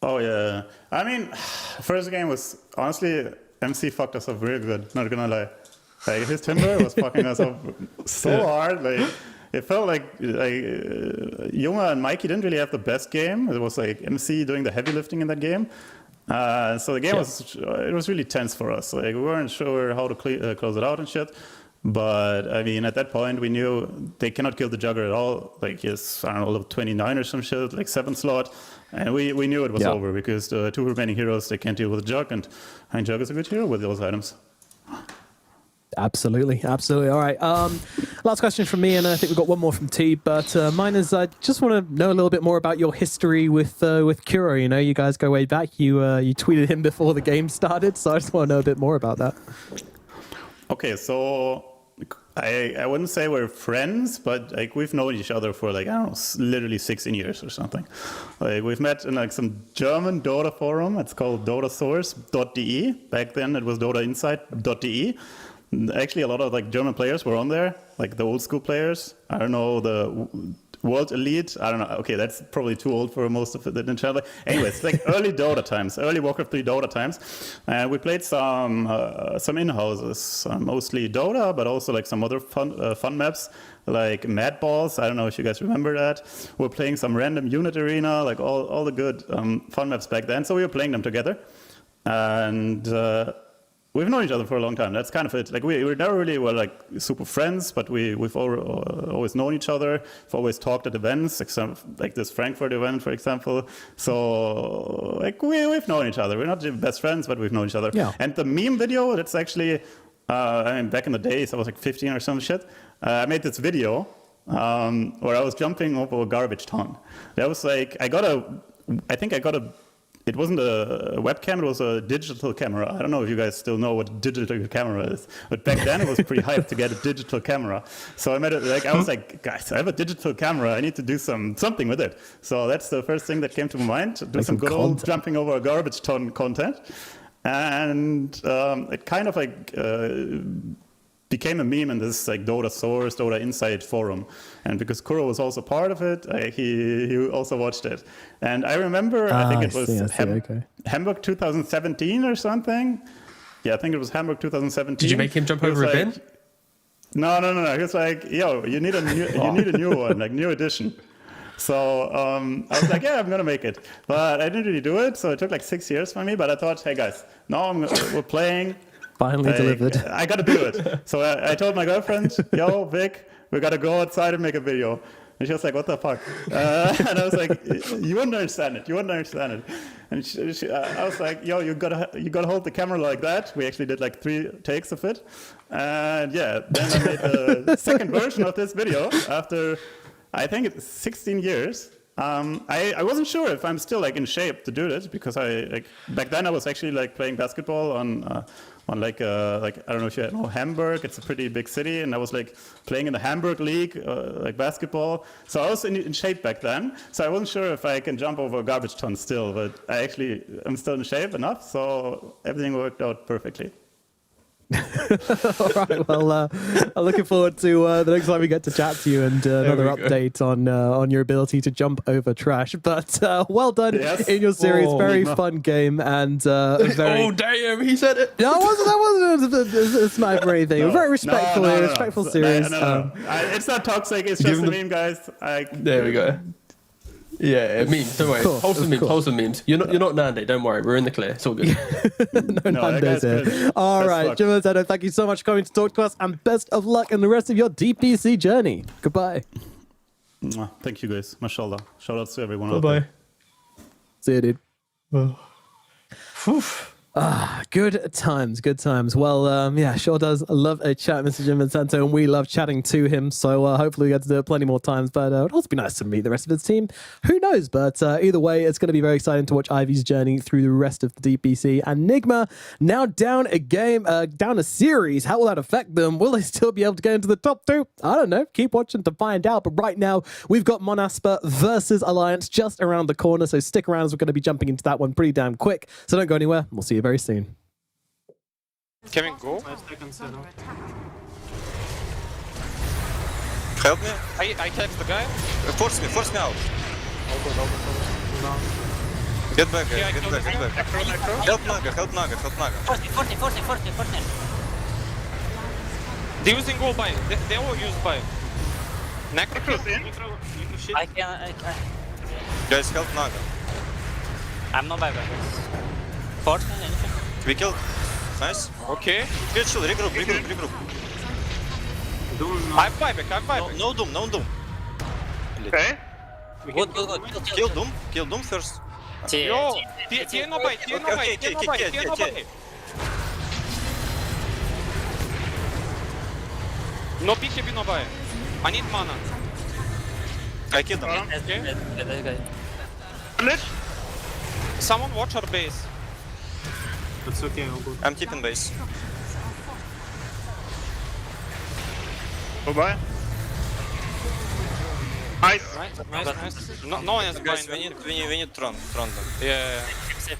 Oh yeah, I mean, first game was honestly MC fucked us up real good. Not gonna lie, like his timber was fucking us up so hard. Like it felt like Yuma and Mikey didn't really have the best game. It was like MC doing the heavy lifting in that game. So the game was really tense for us. Like we weren't sure how to close it out and shit. But I mean, at that point, we knew they cannot kill the Jugger at all. Like he's, I don't know, level 29 or some shit, like 7th slot. And we knew it was over because the 2 remaining heroes, they can't deal with the Jug. And Jug is a good hero with those items. Absolutely. All right. Last question from me, and I think we've got one more from T. But mine is, I just want to know a little bit more about your history with Kuro. You know, you guys go way back. You tweeted him before the game started, so I just want to know a bit more about that. Okay, so I wouldn't say we're friends, but like we've known each other for like, I don't know, literally 16 years or something. Like we've met in like some German Dota forum. It's called dotasource.de. Back then it was dotainsight.de. Actually, a lot of like German players were on there, like the old school players. I don't know, the World Elite. I don't know. Okay, that's probably too old for most of it in channel. Anyways, it's like early Dota times, early Warcraft 3 Dota times. And we played some in-houses, mostly Dota, but also like some other fun maps, like Mad Balls. I don't know if you guys remember that. We're playing some random unit arena, like all the good fun maps back then. So we were playing them together. And we've known each other for a long time. That's kind of it. Like we never really were like super friends, but we've always known each other. We've always talked at events, like this Frankfurt event, for example. So like we've known each other. We're not best friends, but we've known each other. Yeah. And the meme video, that's actually, I mean, back in the days, I was like 15 or some shit. I made this video where I was jumping over a garbage ton. That was like, I think I got a it wasn't a webcam, it was a digital camera. I don't know if you guys still know what a digital camera is, but back then it was pretty hyped to get a digital camera. So I was like, guys, I have a digital camera, I need to do something with it. So that's the first thing that came to my mind, do some good old jumping over a garbage ton content. And it kind of like became a meme in this like Dota Source, Dota Insight forum. And because Kuro was also part of it, he also watched it. And I remember, I think it was Hamburg 2017 or something. Yeah, I think it was Hamburg 2017. Did you make him jump over a bin? No. He was like, yo, you need a new one, like new edition. So I was like, yeah, I'm gonna make it, but I didn't really do it. So it took like 6 years for me. But I thought, hey guys, now we're playing. Finally delivered. I gotta do it. So I told my girlfriend, yo, Vic, we gotta go outside and make a video. And she was like, what the fuck? And I was like, you wouldn't understand it. And I was like, yo, you gotta hold the camera like that. We actually did like 3 takes of it. And yeah, then I made the second version of this video after, I think it's 16 years. I wasn't sure if I'm still like in shape to do this because back then I was actually like playing basketball on like I don't know if you know Hamburg. It's a pretty big city, and I was like playing in the Hamburg League, like basketball. So I was in shape back then. So I wasn't sure if I can jump over a garbage ton still, but I'm still in shape enough. So everything worked out perfectly. All right, well, I'm looking forward to the next time we get to chat to you and another update on your ability to jump over trash. But well done in your series. Very fun game and very. Oh damn! He said it. No, that wasn't a sniper or anything. Very respectful, respectful series. No. It's not toxic. It's just a meme, guys. There we go. Yeah, memes. Don't worry. Wholesome memes. You're not Nande. Don't worry. We're in the clear. It's all good. no Nando's here. All right, Jim and Zedo, thank you so much for coming to talk to us, and best of luck in the rest of your DPC journey. Goodbye. Thank you, guys. Mashallah. Shout out to everyone. Bye bye. See you, dude. Good times. Well, yeah, sure does love a chat, Mr. Jim Vincento, and we love chatting to him. So hopefully we get to do it plenty more times. But it would also be nice to meet the rest of his team. Who knows? But either way, it's going to be very exciting to watch Ivy's journey through the rest of the DPC. And Nigma now down a series. How will that affect them? Will they still be able to get into the top 2? I don't know. Keep watching to find out. But right now, we've got Monaspa versus Alliance just around the corner. So stick around as we're going to be jumping into that one pretty damn quick. So don't go anywhere. We'll see you very soon. Can we go? 5 seconds. Help me. I catch the guy. Force me out. Get back, guys. Get back. Help Naga. 40. They using all buy. They all use buy. Necro in. I can. Guys, help Naga. I'm not by guys. 40, anything? We killed. Nice. Okay. Chill. Regroup. I'm buyback. No doom. Okay. Good. Kill doom first. Yo, tie no buy. No PKB, no buy. I need mana. I killed them. Okay. Someone watch our base. It's okay, all good. I'm keeping base. Bye. Nice. No one is Guys, blind. we need Tron them. Yeah. Keep safe.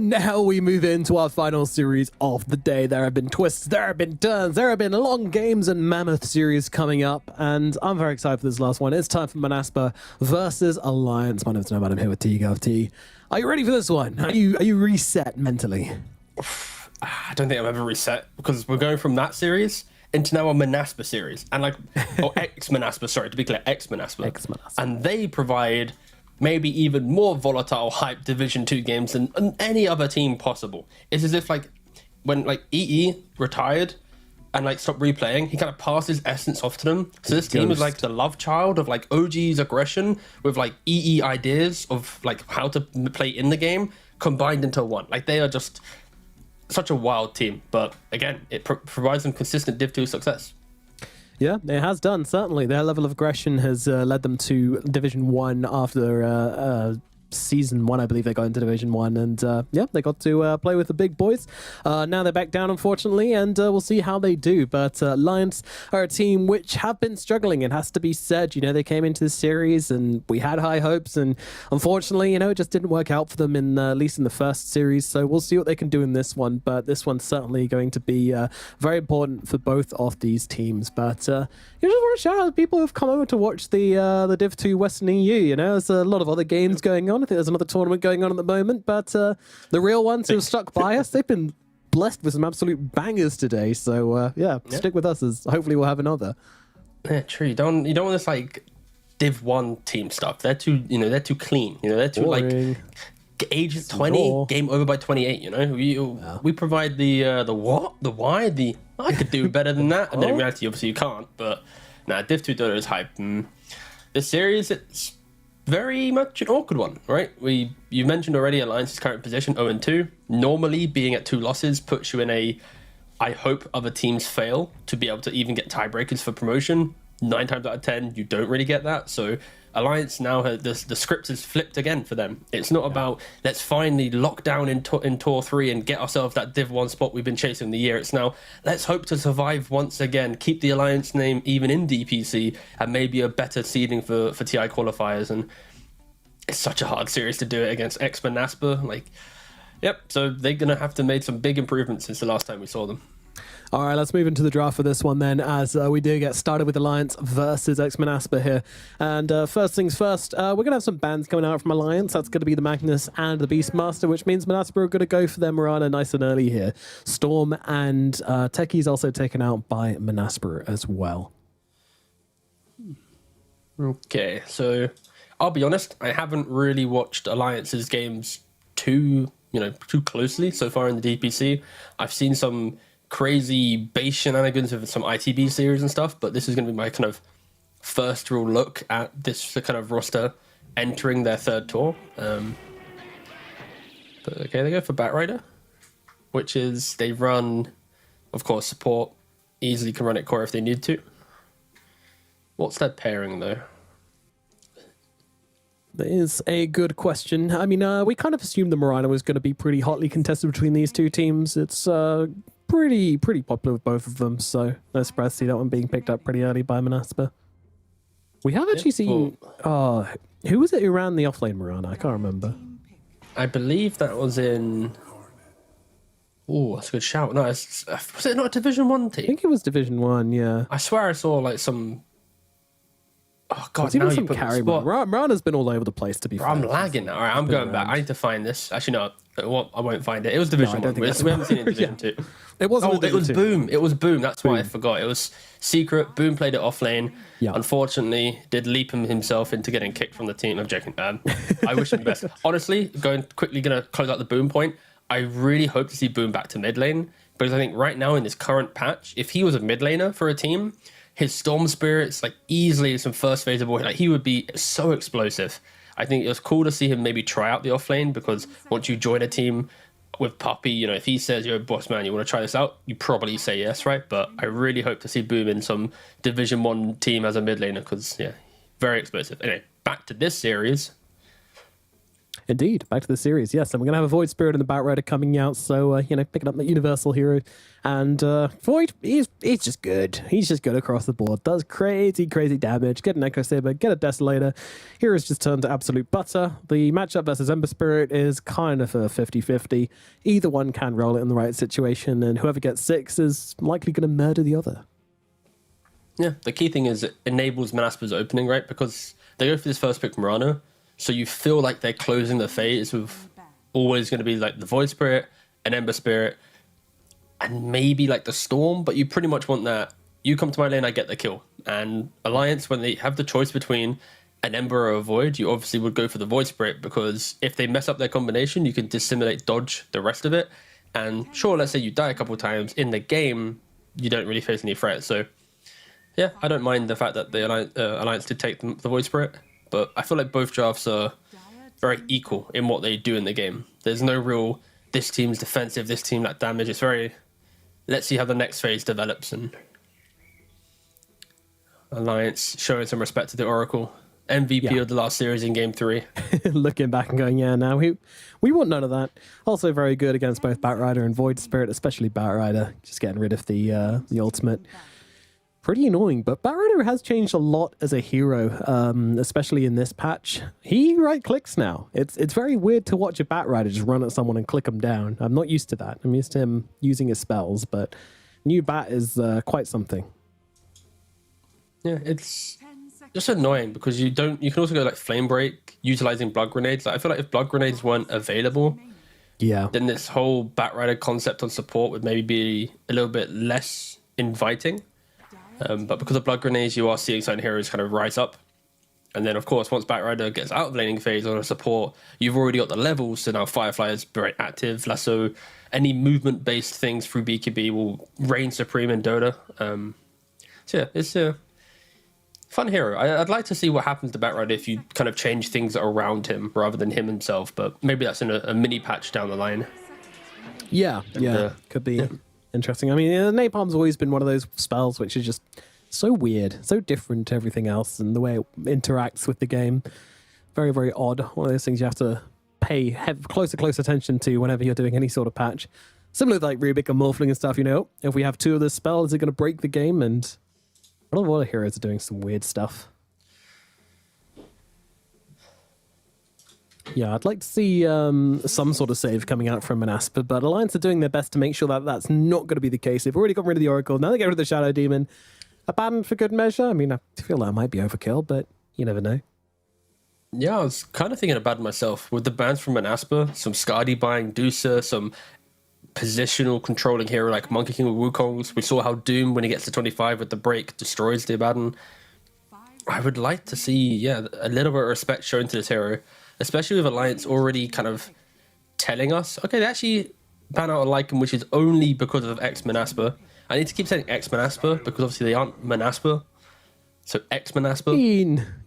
And now we move into our final series of the day. There have been twists, there have been turns, there have been long games and mammoth series coming up, and I'm very excited for this last one. It's time for Manaspa versus Alliance. My name's Nomad, I'm here with TGovT. Are you ready for this one? Are you reset mentally? I don't think I'm ever reset, because we're going from that series into now a Manaspa series, and like, or ex-Manaspa, sorry, to be clear, ex-Manaspa. And they provide maybe even more volatile hype Division 2 games than any other team possible. It's as if like when like EE retired and like stopped replaying, he kind of passed his essence off to them. So this team is like the love child of like OG's aggression with like EE ideas of like how to play in the game combined into one. Like they are just such a wild team, but again, it provides them consistent Div 2 success. Yeah, it has done, certainly. Their level of aggression has led them to Division 1 after Season 1, I believe they got into Division 1, and yeah, they got to play with the big boys. Now they're back down, unfortunately, and we'll see how they do. But Lions are a team which have been struggling, it has to be said. You know, they came into this series, and we had high hopes, and unfortunately, you know, it just didn't work out for them, in at least in the first series. So we'll see what they can do in this one, but this one's certainly going to be very important for both of these teams. But you just want to shout out the people who've come over to watch the Div 2 Western EU. You know, there's a lot of other games going on. I think there's another tournament going on at the moment, but the real ones who have stuck by us, they've been blessed with some absolute bangers today. So yeah, stick with us, as hopefully we'll have another. Yeah, true. You don't want this like Div 1 team stuff. They're too, you know, they're too clean. You know, they're too boring. Like age 20, game over by 28. You know, we provide the what, the why, the I could do better than that, and then in reality, obviously you can't. But nah, Div 2 Dota is hype. This series, it's very much an awkward one, right? You mentioned already Alliance's current position, 0-2. Normally, being at 2 losses puts you in a, I hope other teams fail to be able to even get tiebreakers for promotion. 9 times out of 10, you don't really get that. So Alliance now has the script is flipped again for them. It's not about let's finally lock down in Tour 3 and get ourselves that Div 1 spot we've been chasing the year. It's now let's hope to survive once again, keep the Alliance name even in DPC, and maybe a better seeding for TI qualifiers. And it's such a hard series to do it against ex-Manaspa. Like, yep. So they're gonna have to make some big improvements since the last time we saw them. All right, let's move into the draft for this one then, as we do get started with Alliance versus ex-Manaspa here. And first things first, we're going to have some bans coming out from Alliance. That's going to be the Magnus and the Beastmaster, which means Manaspa are going to go for their Mirana nice and early here. Storm and Techie's also taken out by Manaspa as well. Okay, so I'll be honest, I haven't really watched Alliance's games too closely so far in the DPC. I've seen some crazy base shenanigans of some ITB series and stuff, but this is going to be my kind of first real look at this kind of roster entering their third tour. But okay, they go for Batrider, which is they run, of course, support, easily can run it core if they need to. What's their pairing though? That is a good question. I mean, we kind of assumed the Mirana was going to be pretty hotly contested between these two teams. It's pretty popular with both of them, so no surprise to see that one being picked up pretty early by Manaspa. We have actually seen... who was it who ran the offlane Mirana? I can't remember. I believe that was in... Oh, that's a good shout. No, was it not a Division 1 team? I think it was Division 1, yeah. I swear I saw like some... Oh god, now you put carry Mirana's been all over the place, to be fair. I'm lagging now. All right, I'm going back. I need to find this. Actually, no, I won't find it. It was Division 1. We haven't seen it in Division 2. It wasn't. Oh, it was Boom. It was Boom. That's why I forgot. It was Secret. Boom played it off lane. Yeah. Unfortunately, did leap himself into getting kicked from the team. I'm joking. I wish him the best. Honestly, going to close out the Boom point. I really hope to see Boom back to mid lane, because I think right now in this current patch, if he was a mid laner for a team, his Storm Spirits, like easily some first phase of war, like he would be so explosive. I think it was cool to see him maybe try out the offlane, because once you join a team with Puppy, you know, if he says, "Yo, boss man, you want to try this out?" you probably say yes, right? But I really hope to see Boom in some Division 1 team as a mid laner, because, yeah, very explosive. Anyway, back to this series. Indeed, back to the series. Yes, and we're going to have a Void Spirit and the Batrider coming out, so, picking up the Universal Hero. And Void, he's just good. He's just good across the board. Does crazy, crazy damage. Get an Echo Saber, get a Desolator. Heroes just turned to absolute butter. The matchup versus Ember Spirit is kind of a 50-50. Either one can roll it in the right situation, and whoever gets 6 is likely going to murder the other. Yeah, the key thing is it enables Manaspa's opening, right? Because they go for this first pick Murano, so you feel like they're closing the phase with always going to be like the Void Spirit, an Ember Spirit, and maybe like the Storm, but you pretty much want that. You come to my lane, I get the kill. And Alliance, when they have the choice between an Ember or a Void, you obviously would go for the Void Spirit, because if they mess up their combination, you can dissimulate dodge the rest of it. And sure, let's say you die a couple of times, in the game, you don't really face any threat. So yeah, I don't mind the fact that the Alliance did take the Void Spirit, but I feel like both drafts are very equal in what they do in the game. There's no real, this team's defensive, this team that damage. It's very, let's see how the next phase develops. And Alliance showing some respect to the Oracle. MVP of the last series in Game 3. Looking back and going, yeah, now we want none of that. Also very good against both Batrider and Void Spirit, especially Batrider, just getting rid of the ultimate. Pretty annoying, but Batrider has changed a lot as a hero, especially in this patch. He right-clicks now. It's very weird to watch a Batrider just run at someone and click them down. I'm not used to that. I'm used to him using his spells, but new Bat is quite something. Yeah, it's just annoying because you can also go like Flame Break, utilizing Blood Grenades. Like, I feel like if Blood Grenades weren't available, then this whole Batrider concept on support would maybe be a little bit less inviting. But because of Blood Grenades, you are seeing certain heroes kind of rise up. And then, of course, once Batrider gets out of laning phase on a support, you've already got the levels, so now Firefly is very active. Lasso, any movement-based things through BKB will reign supreme in Dota. So yeah, it's a fun hero. I'd like to see what happens to Batrider if you kind of change things around him rather than him himself, but maybe that's in a mini patch down the line. Yeah, could be. Interesting. I mean, Napalm's always been one of those spells which is just so weird, so different to everything else, and the way it interacts with the game. Very, very odd. One of those things you have to have close attention to whenever you're doing any sort of patch. Similar to like Rubik and Morphling and stuff, if we have 2 of this spell, is it going to break the game? And a lot of other heroes are doing some weird stuff. Yeah, I'd like to see some sort of save coming out from Manaspa, but Alliance are doing their best to make sure that that's not going to be the case. They've already got rid of the Oracle. Now they get rid of the Shadow Demon. Abandoned for good measure. I mean, I feel that might be overkill, but you never know. Yeah, I was kind of thinking about it myself. With the bans from Manaspa, some Skadi buying Dusa, some positional controlling hero like Monkey King with Wukongs. We saw how Doom, when he gets to 25 with the break, destroys the Abaddon. I would like to see, a little bit of respect shown to this hero, especially with Alliance already kind of telling us, okay, they actually ban out a Lycan, which is only because of X Manaspa. I need to keep saying X Manaspa because obviously they aren't Manaspa. So X Manaspa.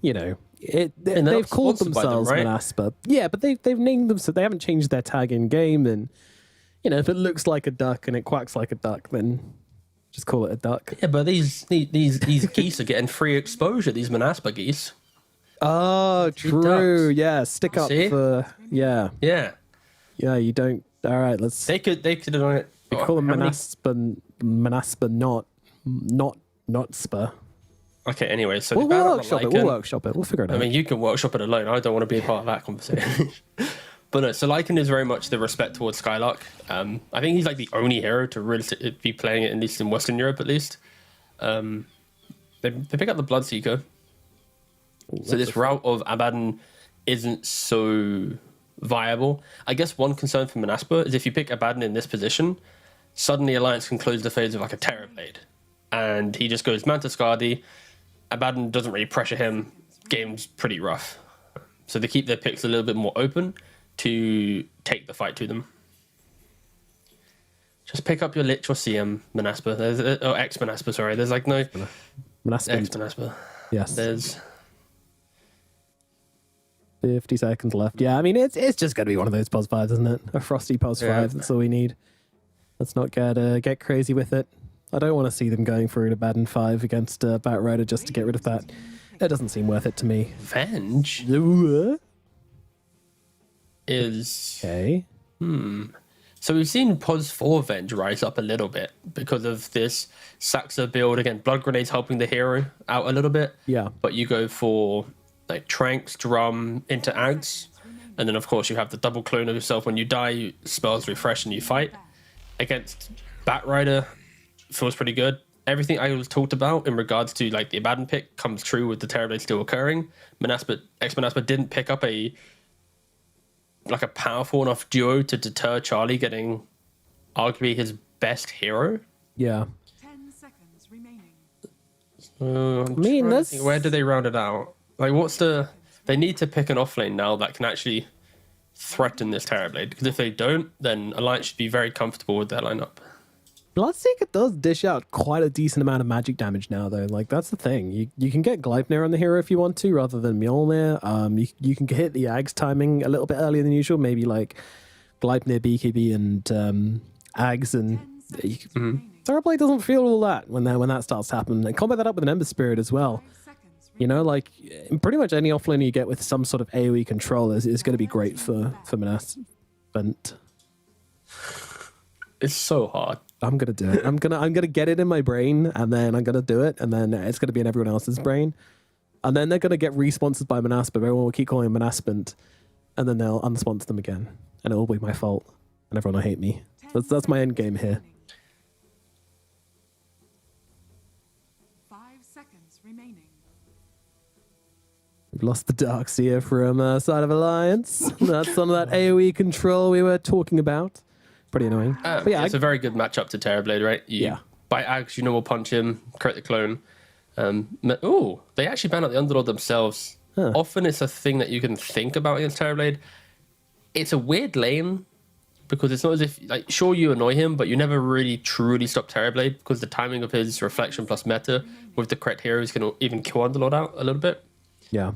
They've called themselves Manaspa. Yeah, but they've named them, so they haven't changed their tag in game. And if it looks like a duck and it quacks like a duck, then just call it a duck. Yeah, but these geese are getting free exposure. These Manaspa geese. Oh, true. Yeah, stick up for Yeah. You don't. All right, let's. They could have it. We call them Manaspa, not Spa. Okay. Anyway, so we'll workshop it. We'll workshop it. We'll figure it out. I mean, you can workshop it alone. I don't want to be a part of that conversation. But no, so Lycan is very much the respect towards Skylark. I think he's like the only hero to really be playing it, at least in Western Europe, at least. They pick up the Bloodseeker. So this route of Abaddon isn't so viable. I guess one concern for Manaspa is if you pick Abaddon in this position, suddenly Alliance can close the phase with like a Terrorblade. And he just goes Manta Skadi. Abaddon doesn't really pressure him. Game's pretty rough. So they keep their picks a little bit more open to take the fight to them. Just pick up your Lich or CM Manaspa. X Manaspa, sorry. There's like no... Manaspa. X Manaspa. Yes. There's 50 seconds left. Yeah, I mean, it's just going to be one of those pos 5s, isn't it? A frosty pos 5, that's all we need. Let's not get crazy with it. I don't want to see them going for an Abaddon 5 against Batrider just to get rid of that. It doesn't seem worth it to me. Venge? is... Okay. So we've seen Pos 4 Venge rise up a little bit because of this Saxa build. Again, Blood Grenades helping the hero out a little bit. Yeah. But you go for like Tranks, Drum, into Ags. And then, of course, you have the double clone of yourself. When you die, you spells refresh and you fight. Against Batrider, feels pretty good. Everything I was talked about in regards to like the Abaddon pick comes true with the Terrorblade still occurring. Ex-Manaspa didn't pick up a powerful enough duo to deter Charlie getting arguably his best hero. Yeah. 10 seconds remaining. Where do they round it out? Like, they need to pick an offlane now that can actually threaten this Terrorblade, because if they don't, then Alliance should be very comfortable with their lineup. Bloodseeker does dish out quite a decent amount of magic damage now, though. Like, that's the thing. You can get Gleipnir on the hero if you want to, rather than Mjolnir. You can hit the Ags timing a little bit earlier than usual. Maybe like Gleipnir, BKB, and Ags, and Terrorblade doesn't feel all that when that starts to happen. And combat that up with an Ember Spirit as well. You know, like pretty much any offlane you get with some sort of AoE control is going to be great for Manaspa. It's so hard. I'm gonna do it. I'm gonna get it in my brain, and then I'm gonna do it, and then it's gonna be in everyone else's brain, and then they're gonna get responsored by Manaspa. Everyone will keep calling him Manaspant, and then they'll unsponsor them again, and it will be my fault, and everyone will hate me. That's my end game here. 5 seconds remaining. We've lost the Darkseer from side of Alliance. That's some of that AoE control we were talking about. Pretty annoying. But yeah, it's a very good matchup to Terrorblade, right? By Ags, we'll punch him, correct the clone. They actually ban out the Underlord themselves. Huh. Often it's a thing that you can think about against Terrorblade. It's a weird lane, because it's not as if, like, sure, you annoy him, but you never really truly stop Terrorblade, because the timing of his reflection plus meta with the correct heroes can even kill Underlord out a little bit. Yeah.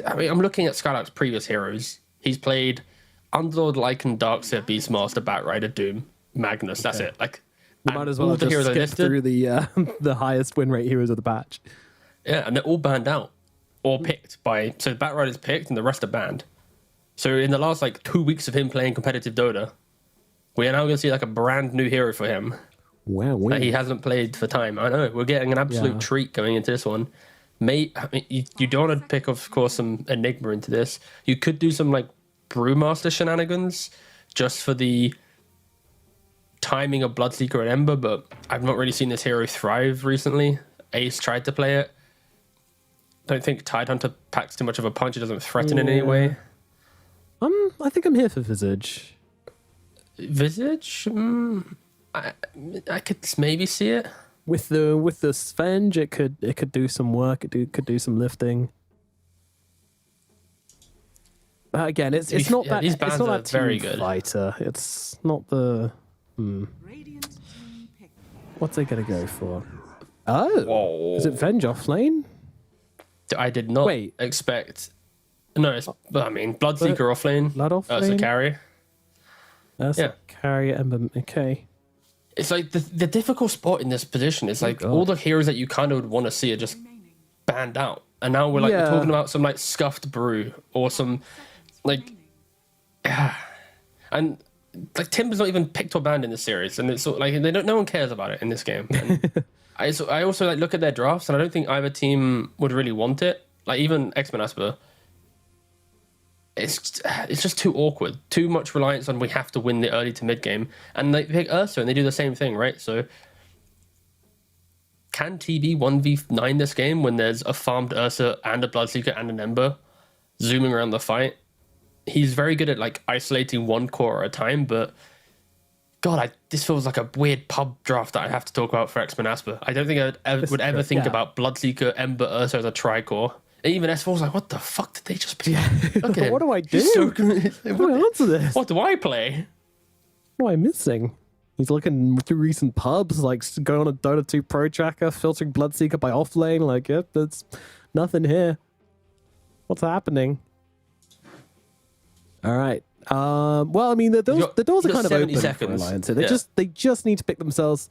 I'm looking at Skylark's previous heroes. He's played Underlord, Lycan, Darkseer, Beastmaster, Batrider, Doom, Magnus. That's it. Like, we might as well just skip through the highest win rate heroes of the patch. Yeah, and they're all banned out or picked by. So Batrider's picked, and the rest are banned. So in the last 2 weeks of him playing competitive Dota, we are now going to see a brand new hero for him. Wow, that he hasn't played for time. I know we're getting an absolute treat going into this one. You don't want to pick, of course, some Enigma into this. You could do some Brewmaster shenanigans just for the timing of Bloodseeker and Ember, but I've not really seen this hero thrive recently. Ace tried to play it. Don't think Tidehunter packs too much of a punch. It doesn't threaten in any way. I think I'm here for Visage. Visage? I could maybe see it. With the Svenge, it could do some work. It could do some lifting. Again, it's not that these bands it's not are that very team good. fighter. It's not the. What's they gonna go for? Oh, whoa. Is it Venge offlane? I did not expect. No, Bloodseeker offlane. Blood offlane. That's a carry. That's a carry. Okay. It's like the difficult spot in this position is all the heroes that you kind of would want to see are just banned out, and now we're we're talking about some scuffed brew or some and Timber's not even picked or banned in this series, and it's no one cares about it in this game. And I also look at their drafts, and I don't think either team would really want it. Even Ex-Manaspa, it's just too awkward. Too much reliance on we have to win the early to mid game, and they pick Ursa and they do the same thing, right? So can TB 1v9 this game when there's a farmed Ursa and a Bloodseeker and an Ember zooming around the fight? He's very good at isolating one core at a time, but God, this feels like a weird pub draft that I have to talk about for Ex-Manaspa. I don't think I would ever think about Bloodseeker, Ember, Ursa as a tri-core. Even S4's what the fuck did they just pick? Look at him. What do I do? How do I answer this? What do I play? What am I missing? He's looking through recent pubs, going on a Dota 2 Pro Tracker, filtering Bloodseeker by offlane. Yep, there's nothing here. What's happening? All right. The doors are kind of open for Alliance. They just need to pick themselves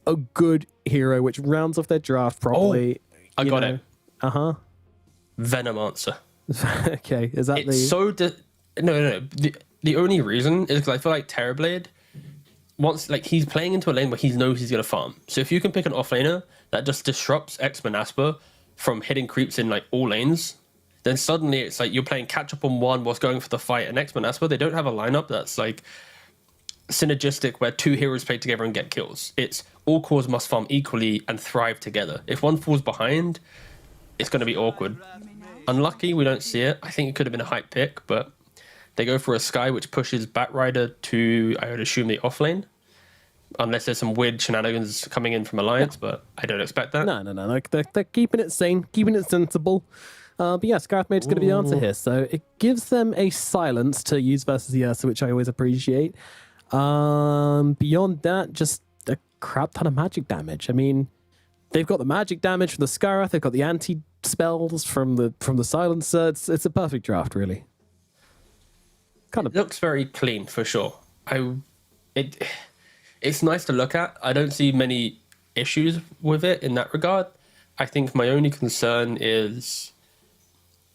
a good hero which rounds off their draft properly. I got it. Uh-huh. Venomancer. Okay, is that No. The only reason is because I feel like Terrorblade, once like he's playing into a lane where he knows he's gonna farm. So if you can pick an offlaner that just disrupts X-Manaspa from hitting creeps in like all lanes, then suddenly it's like you're playing catch up on one whilst going for the fight. And X-Manaspa, they don't have a lineup that's like synergistic where two heroes play together and get kills. It's all cores must farm equally and thrive together. If one falls behind, it's going to be awkward. Unlucky, we don't see it. I think it could have been a hype pick, but they go for a Sky which pushes Batrider to, I would assume, the offlane. Unless there's some weird shenanigans coming in from Alliance, but I don't expect that. No. Like they're keeping it sane, keeping it sensible. But yeah, Scarf Mage's going to be the answer here. So it gives them a silence to use versus the Ursa, which I always appreciate. Beyond that, just a crap ton of magic damage. I mean, they've got the magic damage from the Scaraf, they've got the anti-spells from the Silencer. It's a perfect draft, really. It looks very clean, for sure. It's nice to look at. I don't see many issues with it in that regard. I think my only concern is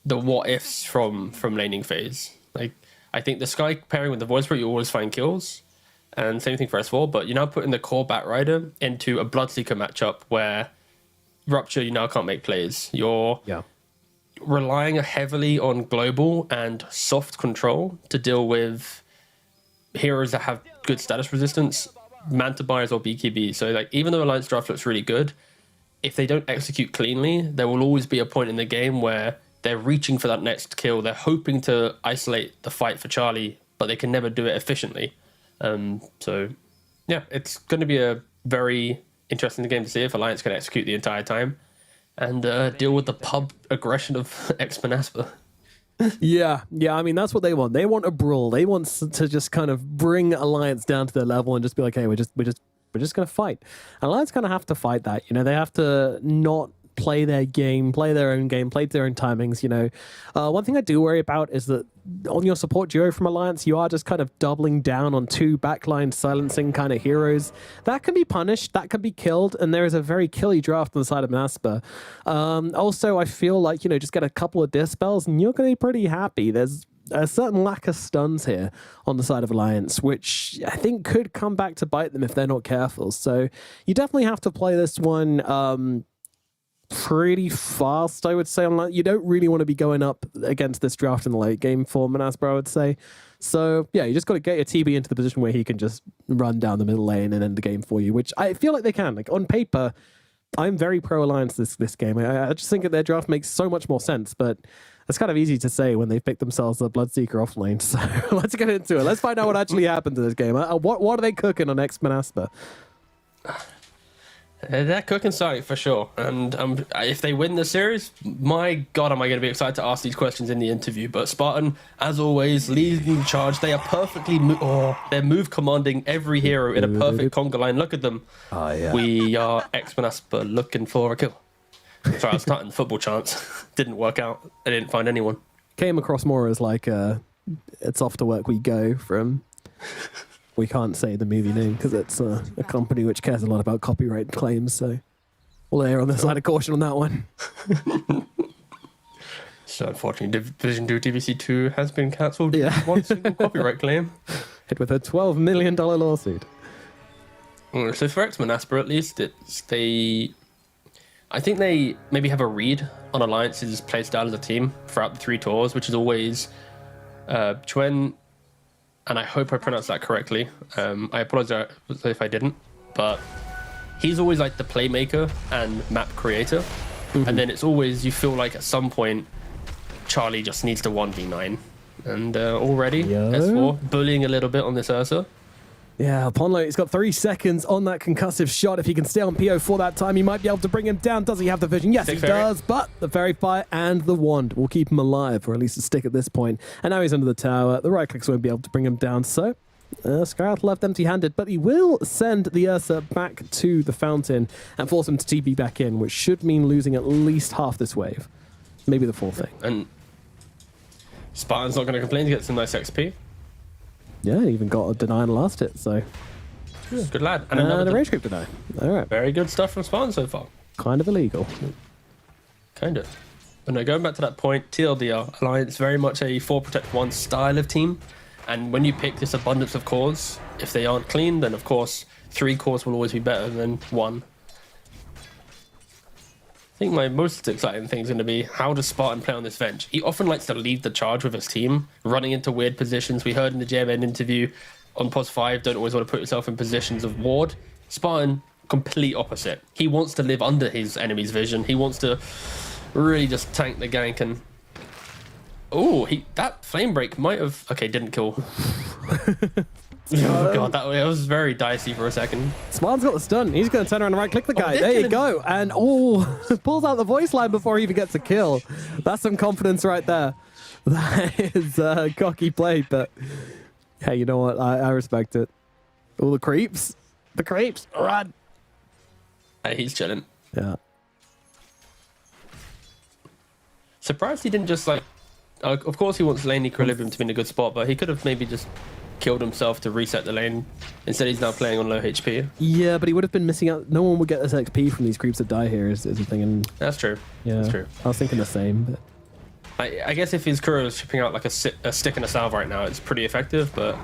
the what ifs from laning phase. Like, I think the Sky pairing with the Voice Break, you always find kills, and same thing for S4. But you're now putting the core Batrider into a Bloodseeker matchup where Rupture, you now can't make plays. You're relying heavily on global and soft control to deal with heroes that have good status resistance, Manta Buyers or BKB. So like, even though Alliance draft looks really good, if they don't execute cleanly, there will always be a point in the game where they're reaching for that next kill. They're hoping to isolate the fight for Charlie, but they can never do it efficiently. So yeah, it's going to be a very interesting game to see if Alliance can execute the entire time and deal with the pub aggression of X-Manaspa. Yeah. I mean, that's what they want. They want a brawl. They want to just kind of bring Alliance down to their level and just be like, hey, we're just going to fight. And Alliance kind of have to fight that. You know, they have to not play their game, play their own game, play their own timings. You know, one thing I do worry about is that on your support duo from Alliance, you are just kind of doubling down on two backline silencing kind of heroes. That can be punished, that can be killed, and there is a very killy draft on the side of Manaspa. Also, I feel like, you know, just get a couple of dispels and you're going to be pretty happy. There's a certain lack of stuns here on the side of Alliance, which I think could come back to bite them if they're not careful. So you definitely have to play this one pretty fast, I would say. You don't really want to be going up against this draft in the late game for Manaspa, I would say. So yeah, you just got to get your TB into the position where he can just run down the middle lane and end the game for you, which I feel like they can. Like, on paper, I'm very pro Alliance this game. I just think that their draft makes so much more sense, but it's kind of easy to say when they pick themselves a Bloodseeker off lane. So let's get into it. Let's find out what actually happened to this game. What are they cooking on X-Manaspa? They're cooking something for sure. And if they win the series, my God, am I going to be excited to ask these questions in the interview. But Spartan, as always, leading the charge. They are perfectly... they're move commanding every hero in a perfect conga line. Look at them. Oh, yeah. We are X-Manaspa looking for a kill. Sorry, I was starting the football chants. Didn't work out. I didn't find anyone. Came across more as like it's off to work we go from... We can't say the movie name because it's a company which cares a lot about copyright claims, so we'll err on the side of caution on that one. So unfortunately, Division 2 DPC 2 has been cancelled. Yeah. One single copyright claim. Hit with a $12 million lawsuit. So for X-Manaspa, at least, I think they maybe have a read on Alliance's playstyle as a team throughout the 3 tours, which is always Chuen, and I hope I pronounced that correctly. I apologize if I didn't, but he's always like the playmaker and map creator. Mm-hmm. And then it's always, you feel like at some point, Charlie just needs to 1v9. And already, S4 bullying a little bit on this Ursa. Yeah, Ponlo, he's got 3 seconds on that concussive shot. If he can stay on PO for that time, he might be able to bring him down. Does he have the vision? Yes, he does, but the Fairy Fire and the Wand will keep him alive, or at least a stick at this point. And now he's under the tower. The right clicks won't be able to bring him down, so Scarlet left empty-handed, but he will send the Ursa back to the fountain and force him to TP back in, which should mean losing at least half this wave. Maybe the full thing. And Spartan's not going to complain to get some nice XP. Yeah, he even got a deny and lost it, so... Good lad. And a rage creep deny. All right. Very good stuff from Spartan so far. Kind of illegal. Kind of. But no, going back to that point, TLDR, Alliance very much a 4 protect 1 style of team. And when you pick this abundance of cores, if they aren't clean, then of course 3 cores will always be better than 1. I think my most exciting thing is going to be how does Spartan play on this bench? He often likes to lead the charge with his team, running into weird positions. We heard in the JMN interview on POS 5, don't always want to put yourself in positions of ward. Spartan, complete opposite. He wants to live under his enemy's vision. He wants to really just tank the gank and... Oh, that flame break might have... Okay, didn't kill. Oh god, that was very dicey for a second. Spartan's got the stun. He's going to turn around and right-click the guy. There you go. And pulls out the voice line before he even gets a kill. That's some confidence right there. That is cocky play, but hey, you know what? I respect it. All the creeps. The creeps. Run. Hey, he's chilling. Yeah. Surprised he didn't just like... of course he wants lane equilibrium to be in a good spot, but he could have maybe just killed himself to reset the lane. Instead he's now playing on low HP. Yeah, but he would have been missing out. No one would get this XP from these creeps that die here is the thing. And that's true. Yeah, that's true. I was thinking the same. But I guess if his Kuro is shipping out like a stick and a salve right now, it's pretty effective, but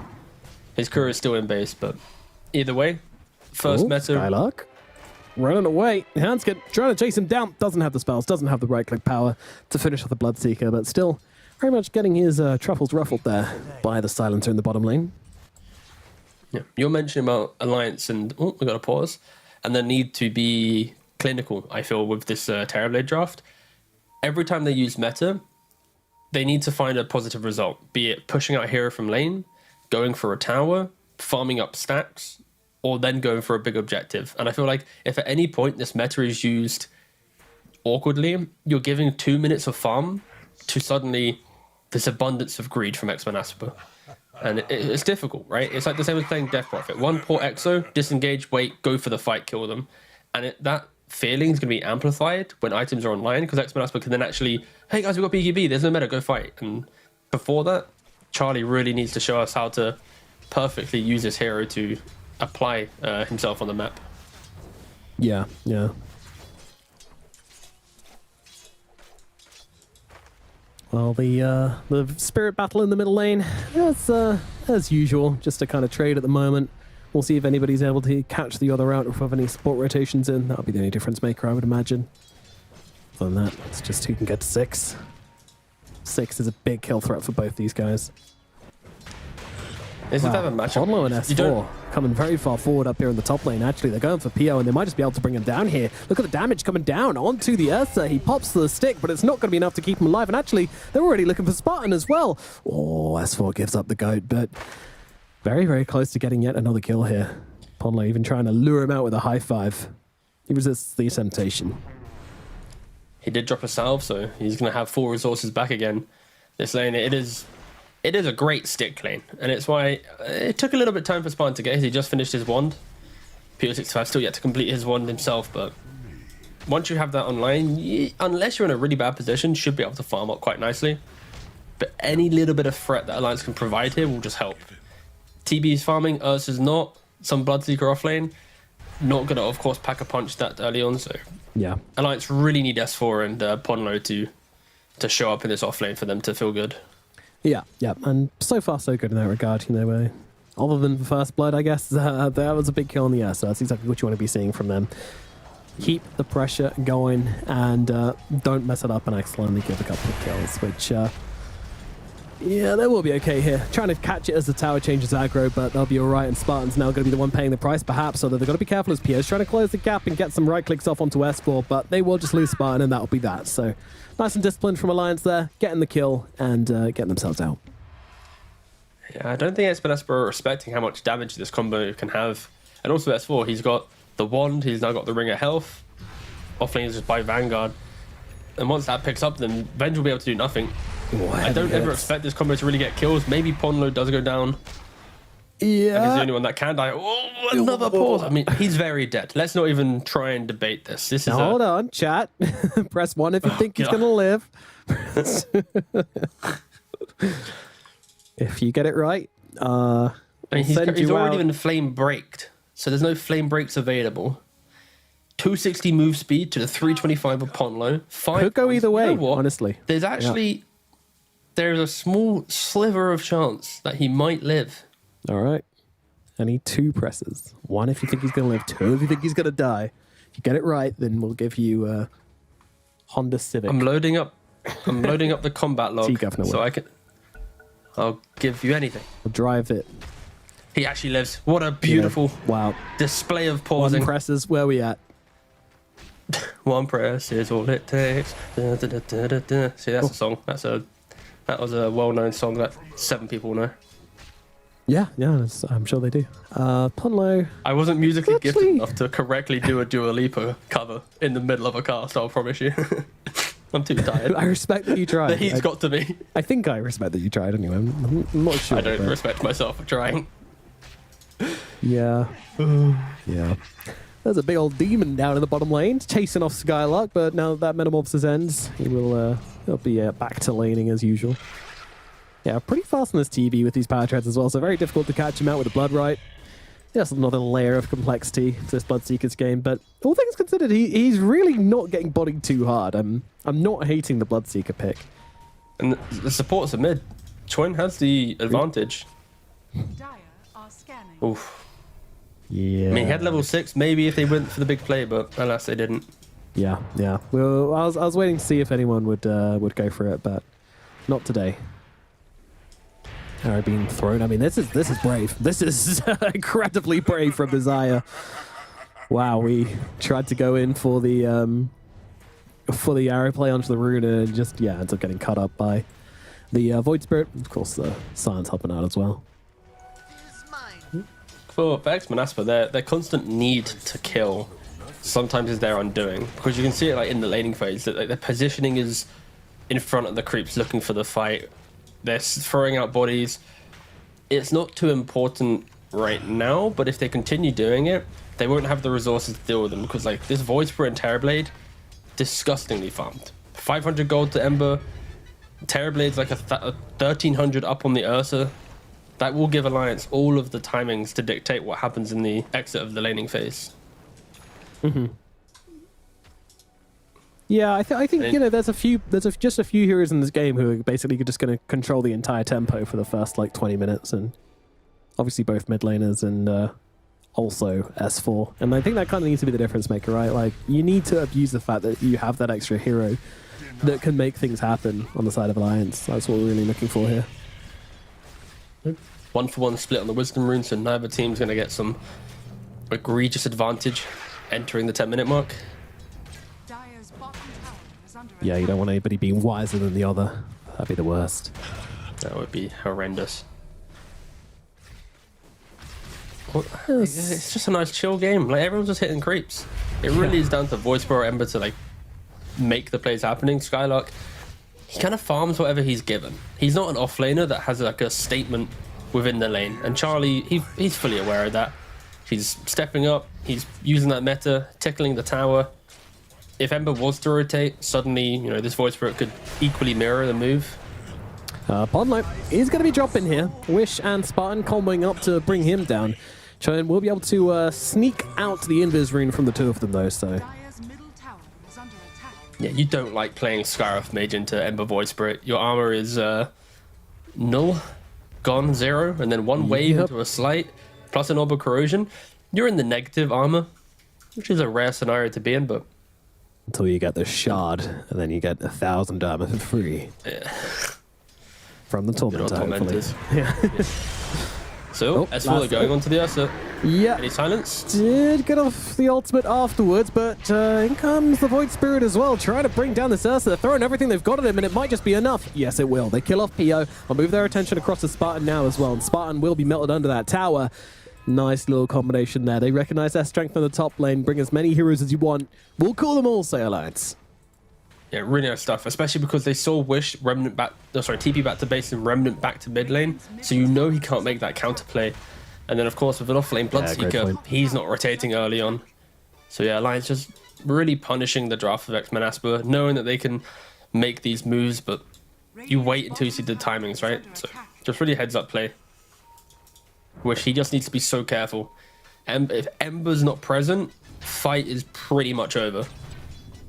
his Kuro is still in base. But either way, first meta... Skylark running away. Hanskin trying to chase him down. Doesn't have the spells, doesn't have the right-click power to finish off the Bloodseeker, but still very much getting his truffles ruffled there by the Silencer in the bottom lane. Yeah, you're mentioning about Alliance and... Oh, we got to pause. And the need to be clinical, I feel, with this Terrorblade draft. Every time they use meta, they need to find a positive result, be it pushing out a hero from lane, going for a tower, farming up stacks, or then going for a big objective. And I feel like if at any point this meta is used awkwardly, you're giving 2 minutes of farm to suddenly this abundance of greed from X-Men Asper. And it's difficult, right? It's like the same as playing Death Prophet. One poor Exo, disengage, wait, go for the fight, kill them. And that feeling is going to be amplified when items are online, because X-Men Asper can then actually, hey guys, we've got BKB, there's no meta, go fight. And before that, Charlie really needs to show us how to perfectly use this hero to apply himself on the map. Yeah, yeah. Well, the spirit battle in the middle lane, that's as usual, just a kind of trade at the moment. We'll see if anybody's able to catch the other out or if we have any support rotations in. That'll be the only difference maker, I would imagine. Other than that, it's just who can get to 6. 6 is a big kill threat for both these guys. Is it ever a matchup? Podlo and S4 coming very far forward up here in the top lane. Actually, they're going for PO, and they might just be able to bring him down here. Look at the damage coming down onto the Ursa. He pops the stick, but it's not going to be enough to keep him alive. And actually, they're already looking for Spartan as well. Oh, S4 gives up the goat, but very, very close to getting yet another kill here. Podlo even trying to lure him out with a high five. He resists the temptation. He did drop a salve, so he's going to have full resources back again. This lane, it is a great stick lane, and it's why it took a little bit of time for Spartan to get his. He just finished his wand. PO65 still yet to complete his wand himself, but once you have that online, unless you're in a really bad position, should be able to farm up quite nicely. But any little bit of threat that Alliance can provide here will just help. TB is farming, Ursa's not. Some Bloodseeker off lane. Not going to, of course, pack a punch that early on, so yeah. Alliance really need S4 and Podlo to show up in this off lane for them to feel good. Yeah, yeah, and so far so good in that regard, you know, other than the first blood, I guess, that was a big kill on the air, so that's exactly what you want to be seeing from them. Keep the pressure going, and don't mess it up and accidentally give a couple of kills, which, yeah, they will be okay here. Trying to catch it as the tower changes aggro, but they'll be alright, and Spartan's now going to be the one paying the price, perhaps, although they've got to be careful as Pierre's trying to close the gap and get some right clicks off onto S4, but they will just lose Spartan, and that'll be that, so nice and disciplined from Alliance there, getting the kill and getting themselves out. Yeah, I don't think X-Men Asper are respecting how much damage this combo can have. And also S4, he's got the wand, he's now got the ring of health. Offlane is just by Vanguard. And once that picks up, then Venge will be able to do nothing. Ooh, I don't ever expect this combo to really get kills. Maybe Ponlo does go down. Yeah. And he's the only one that can die. Oh, another pause. I mean, he's very dead. Let's not even try and debate this. This is hold on, chat. Press 1 if you think he's going to live. If you get it right, I mean, he's already out. been flame braked, so there's no flame breaks available. 260 move speed to the 325 of Ponlo. Could go either way, You know what? honestly. There's actually there's a small sliver of chance that he might live. All right. I need 2 presses. 1 if you think he's going to live, 2 if you think he's going to die. If you get it right, then we'll give you Honda Civic. I'm loading up the combat log so I'll give you anything. We'll drive it. He actually lives. What a beautiful display of pausing. 1 presses. Where are we at? 1 press is all it takes. Da, da, da, da, da, da. See, that's a song. That was a well-known song that 7 people know. Yeah, I'm sure they do. Ponlo. I wasn't musically gifted enough to correctly do a Dua Lipa cover in the middle of a cast, I'll promise you. I'm too tired. I respect that you tried. The heat's got to me. I think I respect that you tried anyway. I'm not sure. I don't respect myself for trying. Yeah. Yeah. There's a big old demon down in the bottom lane, chasing off Skylark, but now that Metamorphosis ends, he'll be back to laning as usual. Yeah, pretty fast on this TV with these power treads as well, so very difficult to catch him out with the Blood Right. Just another layer of complexity to this Bloodseeker's game, but all things considered, he's really not getting bodied too hard. I'm not hating the Bloodseeker pick. And the supports are mid. Choin has the advantage. Oof. Yeah. I mean, he had level 6, maybe if they went for the big play, but alas, they didn't. Yeah. Well, I was waiting to see if anyone would go for it, but not today. Arrow being thrown. I mean, this is brave. This is incredibly brave from Desire. Wow, we tried to go in for the arrow play onto the rune and just ends up getting cut up by the Void Spirit. Of course, the Silence helping out as well. For X-Men Asper, their constant need to kill sometimes is their undoing, because you can see it like in the laning phase that their positioning is in front of the creeps looking for the fight. They're throwing out bodies. It's not too important right now, but if they continue doing it, they won't have the resources to deal with them, because like this Void Spirit and Terrorblade, disgustingly farmed. 500 gold to Ember. Terrorblade's like a 1300 up on the Ursa. That will give Alliance all of the timings to dictate what happens in the exit of the laning phase. Mm-hmm. Yeah, I think there's just a few heroes in this game who are basically just going to control the entire tempo for the first like 20 minutes, and obviously both mid laners and also S4. And I think that kind of needs to be the difference maker, right? Like, you need to abuse the fact that you have that extra hero that can make things happen on the side of Alliance. That's what we're really looking for here. 1-for-1 split on the Wisdom rune, so neither team's going to get some egregious advantage entering the 10-minute mark. Yeah, you don't want anybody being wiser than the other. That'd be the worst. That would be horrendous. Well, it's just a nice chill game. Like, everyone's just hitting creeps. It really is down to Void Spirit or Ember to like make the plays happening. Skylark, he kind of farms whatever he's given. He's not an offlaner that has like a statement within the lane. And Charlie, he's fully aware of that. He's stepping up. He's using that meta, tickling the tower. If Ember was to rotate, suddenly, this Void Spirit could equally mirror the move. Ponlo is going to be dropping here. Wish and Spartan comboing up to bring him down. Choin will be able to sneak out the Invis rune from the 2 of them, though, so... Yeah, you don't like playing Skyroth Mage into Ember Void Spirit. Your armor is null, gone, 0, and then 1 wave into a slight, plus an Orb of Corrosion. You're in the negative armor, which is a rare scenario to be in, but... Until you get the shard, and then you get 1,000 armor for free. Yeah. From the Tormentor, hopefully. Yeah. So, S4 going on to the Ursa. Yeah. Any silence? Did get off the ultimate afterwards, but in comes the Void Spirit as well, trying to bring down this Ursa. They're throwing everything they've got at him, and it might just be enough. Yes, it will. They kill off Pio. I'll move their attention across to Spartan now as well, and Spartan will be melted under that tower. Nice little combination there. They recognize their strength on the top lane. Bring as many heroes as you want. We'll call them all, say Alliance. Yeah, really nice stuff, especially because they saw Wish Remnant back, TP back to base and Remnant back to mid lane, so he can't make that counterplay. And then, of course, with an off-lane Bloodseeker, he's not rotating early on. So yeah, Alliance just really punishing the draft of X-Men Asper, knowing that they can make these moves, but you wait until you see the timings, right? So just really heads-up play. Wish, he just needs to be so careful. If Ember's not present, fight is pretty much over.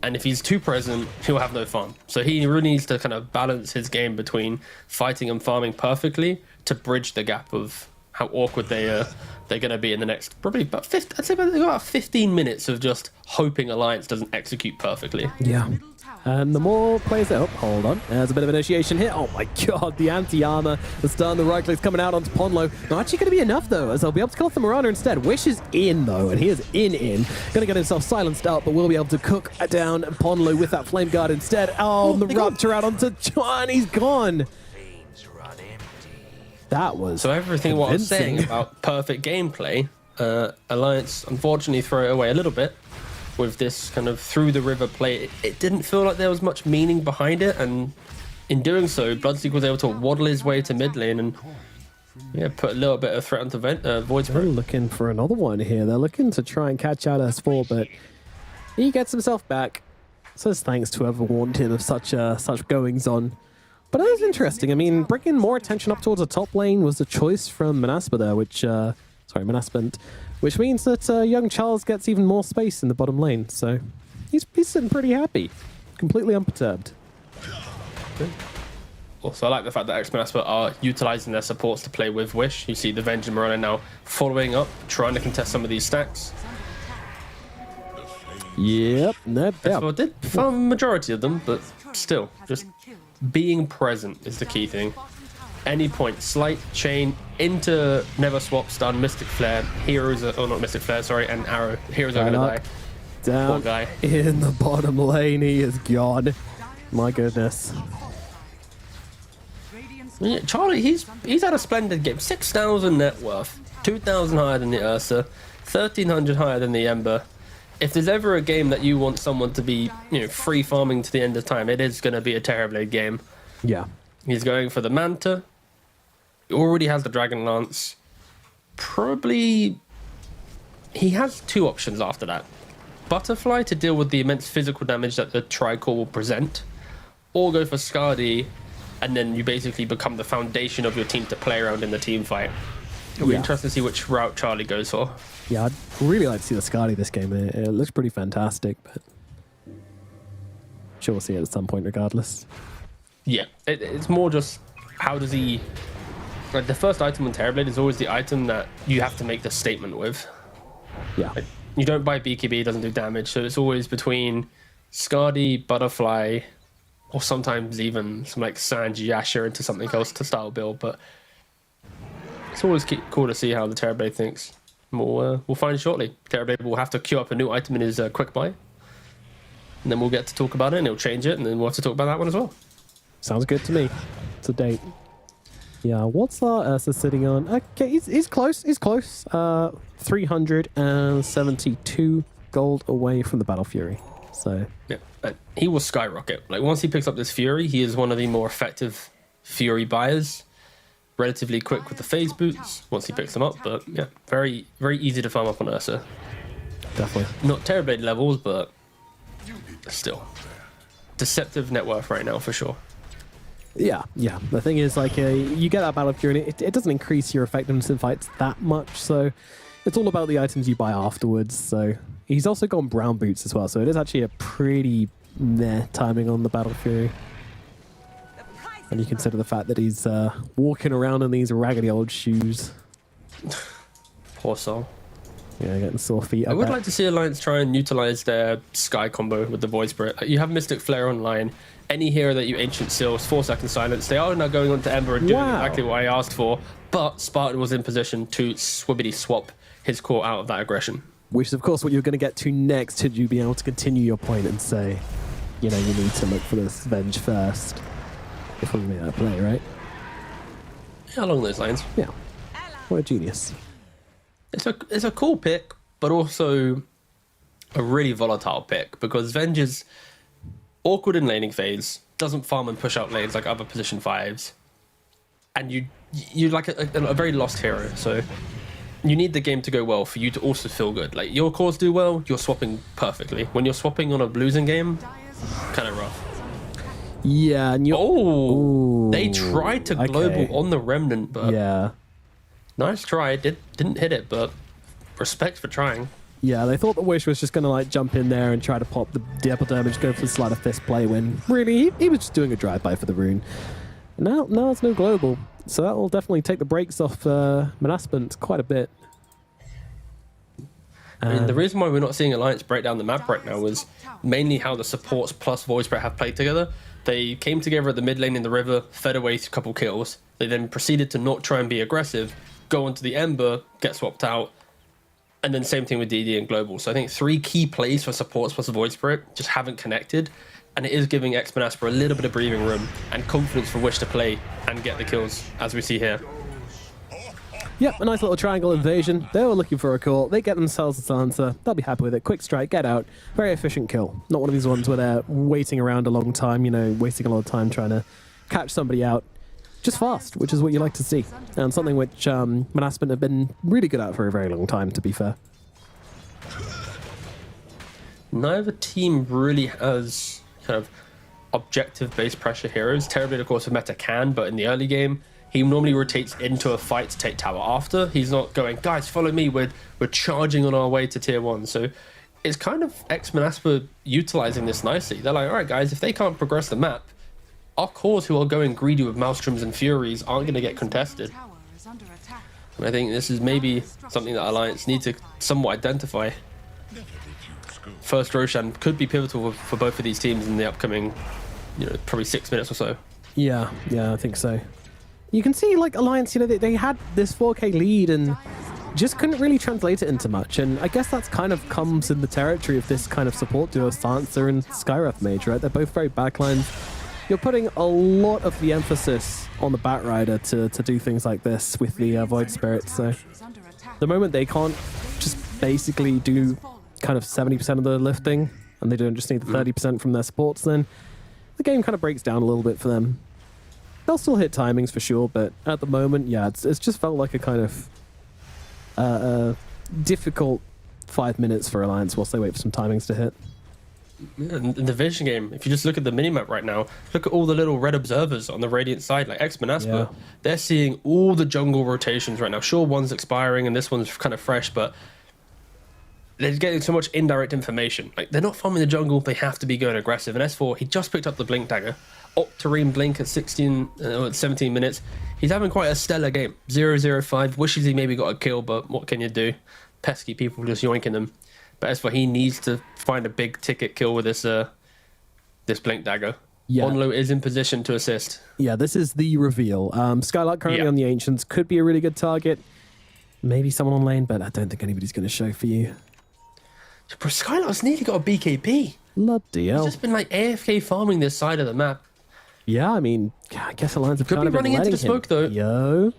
And if he's too present, he'll have no fun. So he really needs to kind of balance his game between fighting and farming perfectly to bridge the gap of how awkward they're going to be in the next probably about 50, I'd say about 15 minutes of just hoping Alliance doesn't execute perfectly. Yeah. And the more players that... Oh, hold on. There's a bit of initiation here. Oh my god, the anti-armor, the stun, the right click's coming out onto Ponlo. Not actually going to be enough, though, as they'll be able to kill off the Marauder instead. Wish is in, though, and he is in. Going to get himself silenced out, but will be able to cook down Ponlo with that Flame Guard instead. Oh, the Raptor out onto John. He's gone. That was so everything what I was saying about perfect gameplay, Alliance unfortunately throw it away a little bit with this kind of through the river play. It didn't feel like there was much meaning behind it, and in doing so, Bloodseeker was able to waddle his way to mid lane and put a little bit of threat onto Void Spirit. They're looking for another one here. They're looking to try and catch out S4, but he gets himself back. Says thanks to whoever warned him of such goings on. But that was interesting. I mean, bringing more attention up towards the top lane was a choice from Manaspa there, Manaspant, which means that young Charles gets even more space in the bottom lane. So he's sitting pretty happy, completely unperturbed. Good. Also, I like the fact that Manaspa are utilizing their supports to play with Wish. You see the Venge and Marana now following up, trying to contest some of these stacks. Yep. Nope. Well, did farm a majority of them, but still, just being present is the key thing. Any point, slight chain into Never Swap, Stun, Mystic Flare, Heroes, not Mystic Flare, sorry, and Arrow. Heroes are gonna die. Down Poor guy. in the bottom lane, he is gone. My goodness. Yeah, Charlie, he's had a splendid game. 6,000 net worth, 2,000 higher than the Ursa, 1,300 higher than the Ember. If there's ever a game that you want someone to be, free farming to the end of time, it is going to be a Terrorblade game. Yeah. He's going for the Manta. He already has the Dragon Lance. Probably... He has two options after that. Butterfly to deal with the immense physical damage that the Tricore will present, or go for Skadi, and then you basically become the foundation of your team to play around in the team fight. It'll be interesting to see which route Charlie goes for. Yeah, I'd really like to see the Skadi this game. It looks pretty fantastic, but sure we'll see it at some point regardless. Yeah, it's more just how does he... Like, the first item on Terrorblade is always the item that you have to make the statement with. Yeah. Like, you don't buy BKB, it doesn't do damage, so it's always between Skadi, Butterfly, or sometimes even some like Sanji, Asher into something else to style build, but it's always cool to see how the Terrorblade thinks. We'll find shortly. Terrorblade will have to queue up a new item in his quick buy, and then we'll get to talk about it, and he'll change it, and then we'll have to talk about that one as well. Sounds good to me. To date. Yeah, what's our Ursa sitting on? Okay, he's close. He's close. 372 gold away from the Battle Fury. So yeah, he will skyrocket. Like, once he picks up this Fury, he is one of the more effective Fury buyers. Relatively quick with the phase boots once he picks them up, but yeah, very, very easy to farm up on Ursa. Definitely. Not Terrorblade levels, but still. Deceptive net worth right now, for sure. Yeah. The thing is, like, you get that Battle Fury, and it doesn't increase your effectiveness in fights that much, so it's all about the items you buy afterwards. So he's also got brown boots as well, so it is actually a pretty meh timing on the Battle Fury. And you consider the fact that he's walking around in these raggedy old shoes. Poor soul. Yeah, getting sore feet. I would like to see Alliance try and utilize their Sky combo with the Void Spirit. You have Mystic Flare online. Any hero that you Ancient Seals, 4-second silence. They are now going on to Ember and doing exactly what I asked for. But Spartan was in position to swibbity swap his core out of that aggression. Which is, of course, what you're going to get to next, should you be able to continue your point and say, you need to look for this Venge first before you make that play, right? Yeah, along those lines. Yeah. What a genius. It's a cool pick, but also a really volatile pick, because Venge is awkward in laning phase, doesn't farm and push out lanes like other position 5s, and you're like a very lost hero, so you need the game to go well for you to also feel good. Like, your cores do well, you're swapping perfectly. When you're swapping on a losing game, kind of rough. Yeah, and they tried to global on the Remnant, but yeah, nice try. Didn't hit it, but respect for trying. Yeah, they thought the Wish was just going to like jump in there and try to pop the epidermis, go for the sleight of fist play when really he was just doing a drive-by for the rune. Now it's no global, so that will definitely take the brakes off Manaspant quite a bit. I mean, the reason why we're not seeing Alliance break down the map right now was mainly how the supports plus Void Spirit have played together. They came together at the mid lane in the river, fed away a couple kills. They then proceeded to not try and be aggressive, go onto the Ember, get swapped out, and then same thing with DD and Global. So I think 3 key plays for supports plus Void Spirit just haven't connected, and it is giving X-Manasper a little bit of breathing room and confidence for Wish to play and get the kills, as we see here. Yep, a nice little triangle invasion. They were looking for a call. They get themselves a silencer. They'll be happy with it. Quick strike, get out. Very efficient kill. Not one of these ones where they're waiting around a long time, you know, wasting a lot of time trying to catch somebody out. Just fast, which is what you like to see. And something which Manaspant have been really good at for a very long time, to be fair. Neither team really has kind of objective-based pressure heroes. Terribly, of course, with Meta can, but in the early game, he normally rotates into a fight to take tower after. He's not going, guys, follow me, we're charging on our way to tier 1. So it's kind of X-Manasper utilizing this nicely. They're like, all right, guys, if they can't progress the map, our cores who are going greedy with Maelstroms and Furies aren't going to get contested. And I think this is maybe something that Alliance need to somewhat identify. First Roshan could be pivotal for both of these teams in the upcoming, you know, probably 6 minutes or so. Yeah, I think so. You can see, like, Alliance, you know, they had this 4K lead and just couldn't really translate it into much. And I guess that's kind of comes in the territory of this kind of support duo, Sansa and Skywrath Mage, right? They're both very backlines. You're putting a lot of the emphasis on the Batrider to do things like this with the Void Spirit. So the moment they can't just basically do kind of 70% of the lifting and they don't just need the 30% from their supports, then the game kind of breaks down a little bit for them. They'll still hit timings for sure, but at the moment, yeah, it's just felt like a kind of difficult 5 minutes for Alliance whilst they wait for some timings to hit. Yeah, in the Vision game, if you just look at the minimap right now, look at all the little red observers on the Radiant side, like X-Manasper, they're seeing all the jungle rotations right now. Sure, one's expiring and this one's kind of fresh, but they're getting so much indirect information. Like, they're not farming the jungle, they have to be going aggressive. And S4, he just picked up the Blink Dagger. Octarine Blink at 17 minutes. He's having quite a stellar game. 0-0-5. Wishes he maybe got a kill, but what can you do? Pesky people just yoinking them. But as for he needs to find a big ticket kill with this this Blink Dagger. Yeah. Onlo is in position to assist. Yeah, this is the reveal. Skylark currently on the Ancients could be a really good target. Maybe someone on lane, but I don't think anybody's going to show for you. Bro, Skylark's nearly got a BKB. Bloody hell. He's just been like AFK farming this side of the map. Yeah, I mean, I guess Alliance have Could kind be of been running into the smoke, though. Yo.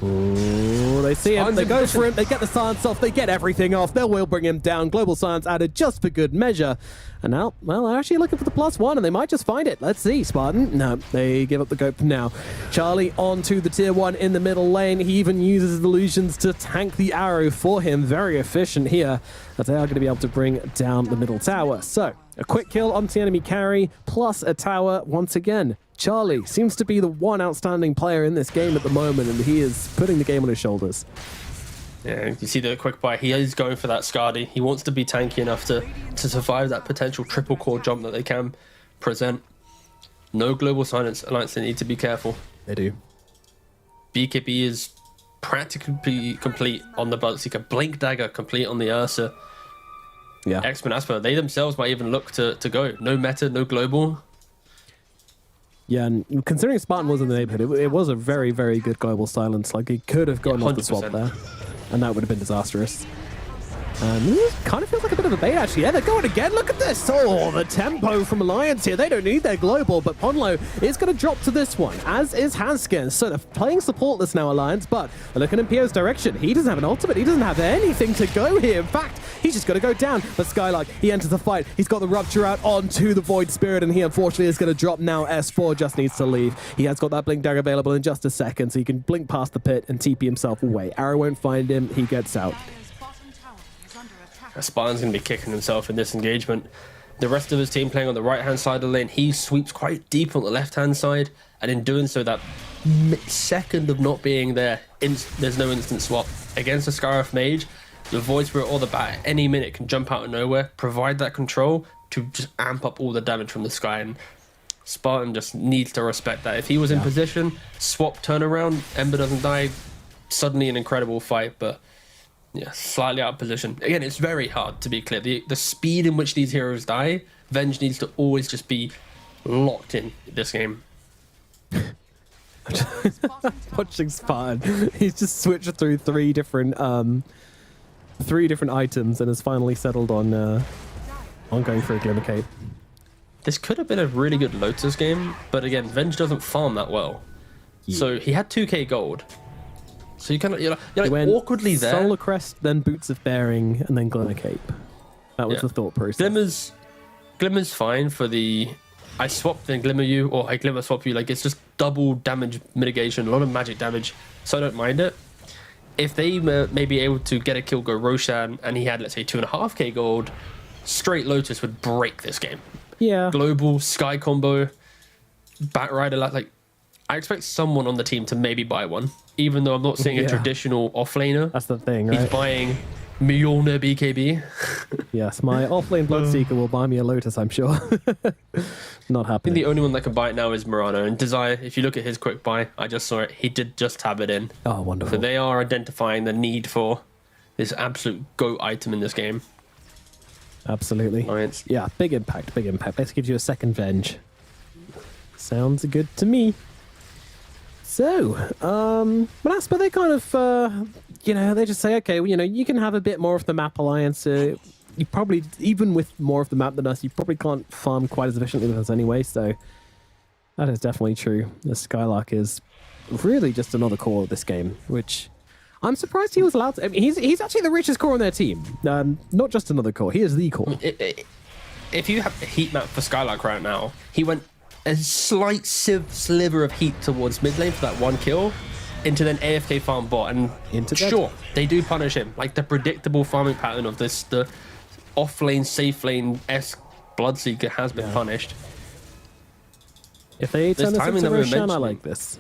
Ooh, they see him, they go for him, they get the silence off, they get everything off, they will bring him down. Global silence added just for good measure. And now, well, they're actually looking for the +1 and they might just find it. Let's see, Spartan. No, they give up the goat for now. Charlie onto the tier 1 in the middle lane. He even uses his illusions to tank the arrow for him. Very efficient here, as they are going to be able to bring down the middle tower. So, a quick kill onto the enemy carry, plus a tower once again. Charlie seems to be the one outstanding player in this game at the moment, and he is putting the game on his shoulders. Yeah, you see the quick buy. He is going for that Skadi. He wants to be tanky enough to survive that potential triple core jump that they can present. No global silence. Alliance, they need to be careful. They do. BKB is practically complete on the Bloodseeker. Blink Dagger complete on the Ursa. Yeah. X-Manasper, they themselves might even look to go. No meta, no global. Yeah, and considering Spartan was in the neighborhood, it was a very, very good global silence. Like, he could have gone off the swap there, and that would have been disastrous. And it kind of feels like a bit of a bait, actually. Yeah, they're going again. Look at this. Oh, the tempo from Alliance here. They don't need their global, but Ponlo is going to drop to this one, as is Hanskin. So they're playing supportless now, Alliance, but they're looking in Pio's direction. He doesn't have an ultimate. He doesn't have anything to go here. In fact, he's just going to go down. But Skylark, he enters the fight. He's got the Rupture out onto the Void Spirit, and he unfortunately is going to drop now. S4 just needs to leave. He has got that Blink Dagger available in just a second, so he can blink past the pit and TP himself away. Arrow won't find him. He gets out. Spartan's going to be kicking himself in this engagement. The rest of his team playing on the right-hand side of the lane, he sweeps quite deep on the left-hand side, and in doing so, that second of not being there, there's no instant swap. Against a Skywrath Mage, the Void Spirit or the Bat at any minute can jump out of nowhere, provide that control to just amp up all the damage from the sky. And Spartan just needs to respect that. If he was in position, swap, turnaround, Ember doesn't die, suddenly an incredible fight, but yeah, slightly out of position. Again, it's very hard to be clear. The speed in which these heroes die, Venge needs to always just be locked in this game. Watching Spartan, he's just switched through three different items and has finally settled on going for a Glimmer Cape. This could have been a really good Lotus game, but again, Venge doesn't farm that well. So he had 2k gold. So you kind of you're like awkwardly there. Solar Crest, then Boots of Bearing, and then Glimmer Cape. That was the thought process. Glimmer's fine for the I swap then Glimmer you, or I Glimmer swap you. Like, it's just double damage mitigation, a lot of magic damage, so I don't mind it. If they may be able to get a kill go Roshan and he had, let's say, 2.5k gold, straight Lotus would break this game. Yeah. Global, Sky combo, Batrider, like, I expect someone on the team to maybe buy one, even though I'm not seeing a traditional offlaner. That's the thing, right? He's buying Mjolnir BKB. Yes, my offlane Bloodseeker will buy me a Lotus, I'm sure. Not I happening. think the only one that can buy it now is Murano. And Desire, if you look at his quick buy, I just saw it, he did just have it in. Oh, wonderful. So they are identifying the need for this absolute GOAT item in this game. Absolutely. Yeah, big impact, big impact. Let's give you a second Venge. Sounds good to me. So, but they kind of, they just say, okay, well, you can have a bit more of the map alliance. You probably, even with more of the map than us, you probably can't farm quite as efficiently with us anyway. So that is definitely true. The Skylark is really just another core of this game, which I'm surprised he was allowed to. I mean, he's actually the richest core on their team. Not just another core. He is the core. If you have a heat map for Skylark right now, he went a slight sliver of heat towards mid lane for that one kill, into then AFK farm bot, and sure, they do punish him. Like the predictable farming pattern of this, the off lane, safe lane-esque Bloodseeker has been punished. If they turn this into Roshan, I like this.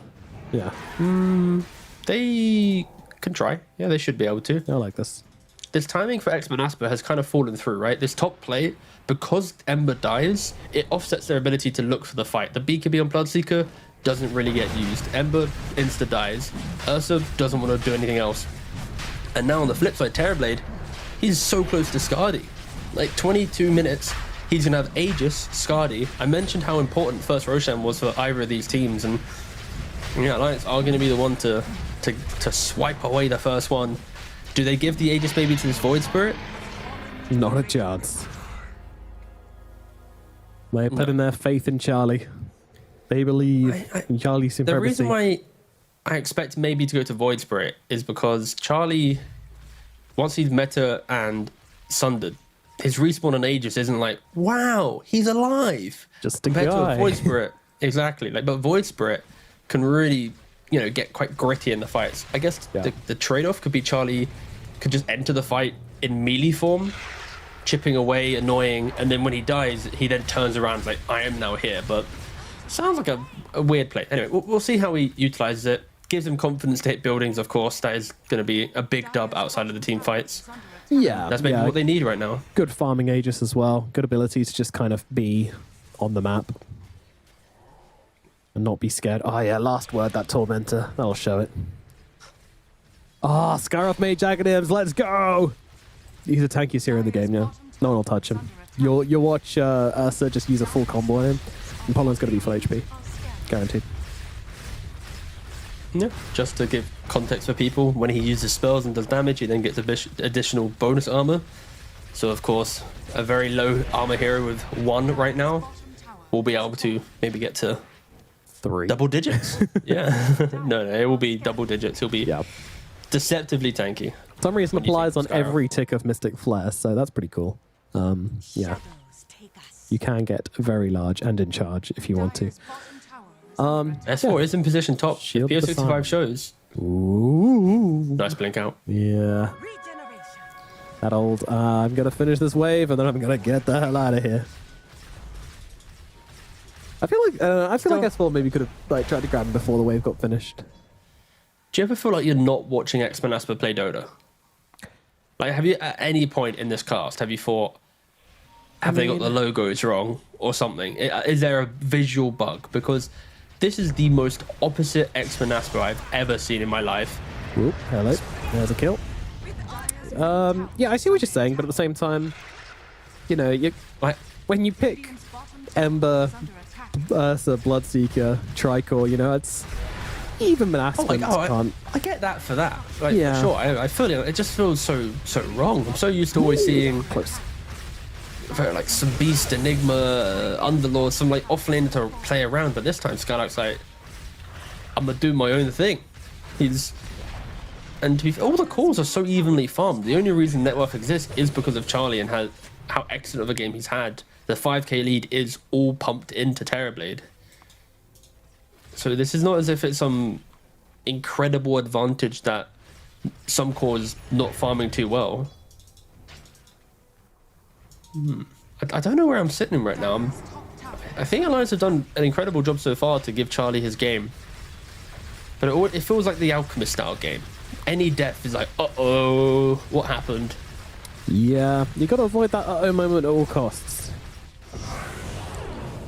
Yeah. They can try. Yeah, they should be able to. I like this. This timing for X-Men Asper has kind of fallen through, right? This top plate, because Ember dies, it offsets their ability to look for the fight. The BKB on Bloodseeker doesn't really get used. Ember insta dies. Ursa doesn't want to do anything else. And now on the flip side, Terrorblade, he's so close to Skadi. Like 22 minutes, he's going to have Aegis, Skadi. I mentioned how important first Roshan was for either of these teams, and Alliance are going to be the one to swipe away the first one. Do they give the Aegis maybe to this Void Spirit? Not a chance. They put in their faith in Charlie. They believe in Charlie's supremacy. The reason why I expect maybe to go to Void Spirit is because Charlie, once he's meta and sundered, his respawn on Aegis isn't like, wow, he's alive. Just a compared guy. to a Void Spirit. Exactly. But Void Spirit can really, get quite gritty in the fights. I guess the trade-off could be Charlie could just enter the fight in melee form, chipping away, annoying, and then when he dies, he then turns around and is like, I am now here. But sounds like a weird play. Anyway, we'll see how he utilizes it. Gives him confidence to hit buildings, of course. That is going to be a big dub outside of the team fights. Yeah. That's maybe what they need right now. Good farming Aegis as well. Good ability to just kind of be on the map. And not be scared. Oh yeah, last word, that Tormentor. That'll show it. Skyroth made Jagged, let's go! He's the tankiest hero in the game, yeah. No one will touch him. You'll watch Ursa just use a full combo on him, and Pollen's going to be full HP. Guaranteed. Yeah, just to give context for people, when he uses spells and does damage, he then gets additional bonus armor. So of course, a very low armor hero with 1 right now will be able to maybe get to 3. Double digits. Yeah. no, it will be double digits. He'll be deceptively tanky. For some reason applies on every tick of Mystic Flare, so that's pretty cool. Yeah. You can get very large and in charge if you want to. S4 is in position top. Shield PS65 shows. Ooh. Nice blink out. Yeah. That old, I'm going to finish this wave and then I'm going to get the hell out of here. I feel like S4 maybe could have tried to grab him before the wave got finished. Do you ever feel like you're not watching X-Men Asper play Dota? Like, have you at any point in this cast have you thought, have they got the logos wrong or something? Is there a visual bug? Because this is the most opposite X-Manaspa I've ever seen in my life. Oop, hello. There's a kill. Yeah, I see what you're saying, but at the same time, you know, when you pick Ember, Ursa, Bloodseeker, Tricor, you know, it's even Manaspa can't. I get that for that. Like, yeah. Sure, I feel it. It just feels so wrong. I'm so used to always seeing close. Like some Beast, Enigma, Underlord, some like offlane to play around, but this time Skylark's like, I'm gonna do my own thing. And to be fair, all the cores are so evenly farmed. The only reason Net Worth exists is because of Charlie and how excellent of a game he's had. The 5k lead is all pumped into Terrorblade. So this is not as if it's some incredible advantage that some cores not farming too well. I don't know where I'm sitting right now. I think Alliance have done an incredible job so far to give Charlie his game. But it feels like the Alchemist style game. Any depth is like, uh-oh, what happened? Yeah, you got to avoid that uh-oh moment at all costs.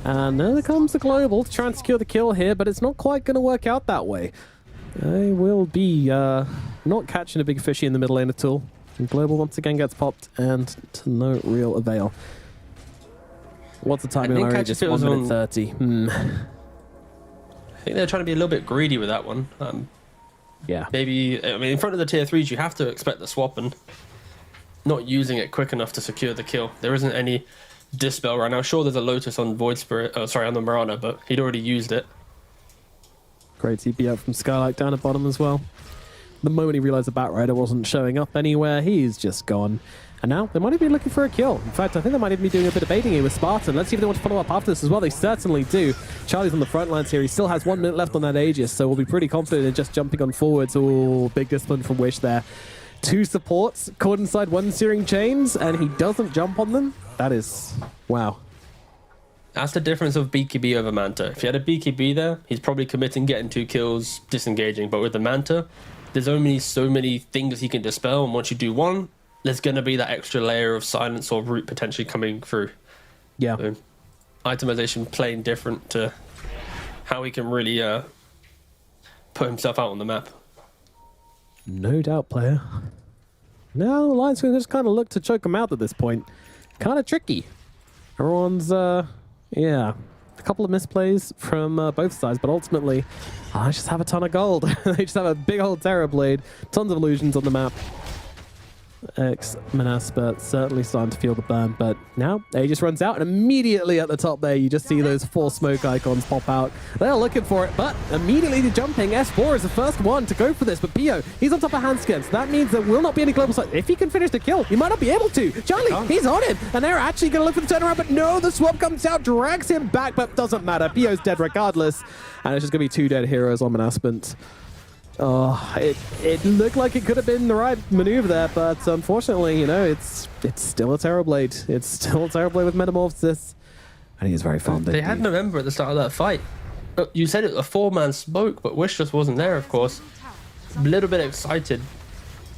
And there comes the Global to try and secure the kill here, but it's not quite going to work out that way. They will be not catching a big fishy in the middle lane at all. And Global once again gets popped, and to no real avail. What's the timing on Just 1 minute 30. I think they're trying to be a little bit greedy with that one. Yeah. Maybe, I mean, in front of the tier 3s, you have to expect the swap and not using it quick enough to secure the kill. There isn't any Dispel right now. Sure, there's a Lotus on Void Spirit, on the Mirana, but he'd already used it. Great TP out from Skylark down at bottom as well. The moment he realized the Batrider wasn't showing up anywhere, he's just gone. And now they might even be looking for a kill. In fact, I think they might even be doing a bit of baiting here with Spartan. Let's see if they want to follow up after this as well. They certainly do. Charlie's on the front lines here. He still has 1 minute left on that Aegis, so we'll be pretty confident in just jumping on forwards. Oh, big discipline from Wish there. 2 supports caught inside 1 Searing Chains, and he doesn't jump on them. That is... wow. That's the difference of BKB over Manta. If you had a BKB there, he's probably committing, getting 2 kills, disengaging. But with the Manta, there's only so many things he can dispel, and once you do one, there's going to be that extra layer of silence or root potentially coming through. Yeah. So, itemization playing different to how he can really put himself out on the map. No doubt, player. Now, the Lions going to just kind of look to choke him out at this point. Kind of tricky. Everyone's, yeah, a couple of misplays from both sides, but ultimately, I just have a ton of gold. They just have a big old Terrorblade, tons of illusions on the map. X-Manaspa certainly starting to feel the burn, but now Aegis runs out, and immediately at the top there, you just see those 4 smoke icons pop out. They're looking for it, but immediately the jumping. S4 is the first one to go for this, but Pio, he's on top of Handskin, so that means there will not be any global side. If he can finish the kill, he might not be able to. Charlie, he's on him, and they're actually going to look for the turnaround, but no, the swap comes out, drags him back, but doesn't matter. Pio's dead regardless, and it's just going to be 2 dead heroes on Manaspant. Oh, it looked like it could have been the right maneuver there, but unfortunately, you know, it's still a Terrorblade. It's still a Terrorblade with Metamorphosis, and he is very fond. They had November at the start of that fight. You said it, a 4-man smoke, but Wish just wasn't there, of course. A little bit excited.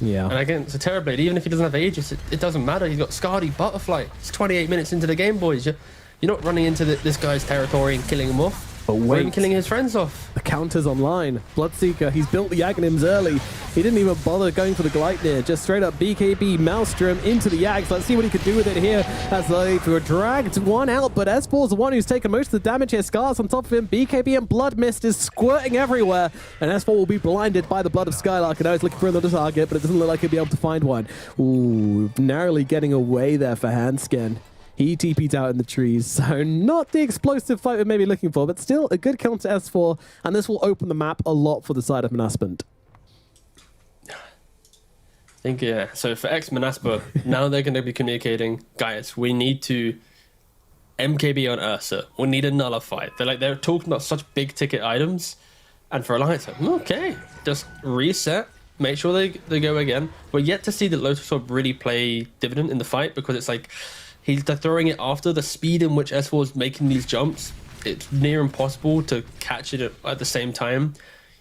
Yeah. And again, it's a Terrorblade. Even if he doesn't have Aegis, it doesn't matter. He's got Scardy Butterfly. It's 28 minutes into the game, boys. You're not running into this guy's territory and killing him off. But wait, or even killing his friends off. The counter's online. Bloodseeker, he's built the Aghanims early. He didn't even bother going for the Gleipnir. Just straight up BKB Maelstrom into the Yags. Let's see what he could do with it here as they were dragged one out. But S4's the one who's taken most of the damage here. Scars on top of him. BKB and Blood Mist is squirting everywhere. And S4 will be blinded by the blood of Skylark. And now he's looking for another target, but it doesn't look like he'll be able to find one. Ooh, narrowly getting away there for Handskin. He TP'd out in the trees, so not the explosive fight we're maybe looking for, but still a good kill to S4, and this will open the map a lot for the side of Manaspant. I think, yeah. So for X-Manaspa, now they're going to be communicating, guys, we need to MKB on Ursa. We need a nullify. They're talking about such big ticket items, and for Alliance, okay, just reset, make sure they go again. We're yet to see the Lotus Orb really play dividend in the fight, because it's like, they're throwing it after the speed in which S4 is making these jumps. It's near impossible to catch it at the same time.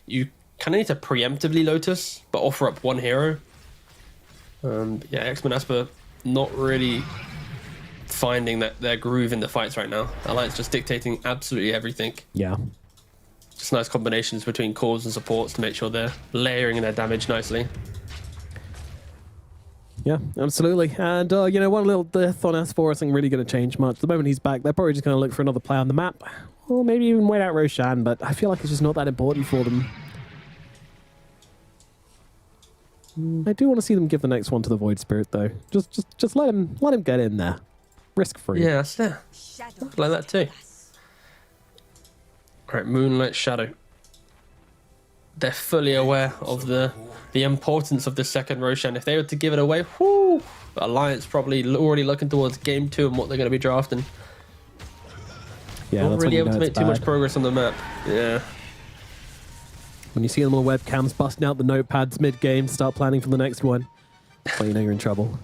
You kind of need to preemptively Lotus, but offer up one hero. Yeah, X-Men Asper not really finding their groove in the fights right now. Alliance just dictating absolutely everything. Yeah. Just nice combinations between cores and supports to make sure they're layering their damage nicely. Yeah, absolutely. And, you know, one little death on S4 isn't really going to change much. The moment he's back, they're probably just going to look for another play on the map. Or maybe even wait out Roshan, but I feel like it's just not that important for them. I do want to see them give the next one to the Void Spirit, though. Just let him get in there. Risk-free. Yeah, that's it. Like that too. Alright, Moonlight Shadow. They're fully aware of the importance of the second Roshan. If they were to give it away, whoo, Alliance probably already looking towards game 2 and what they're going to be drafting. Yeah, not really able to make too much progress on the map. Yeah. When you see them on the webcams busting out the notepads mid-game, start planning for the next one. Well, you know you're in trouble.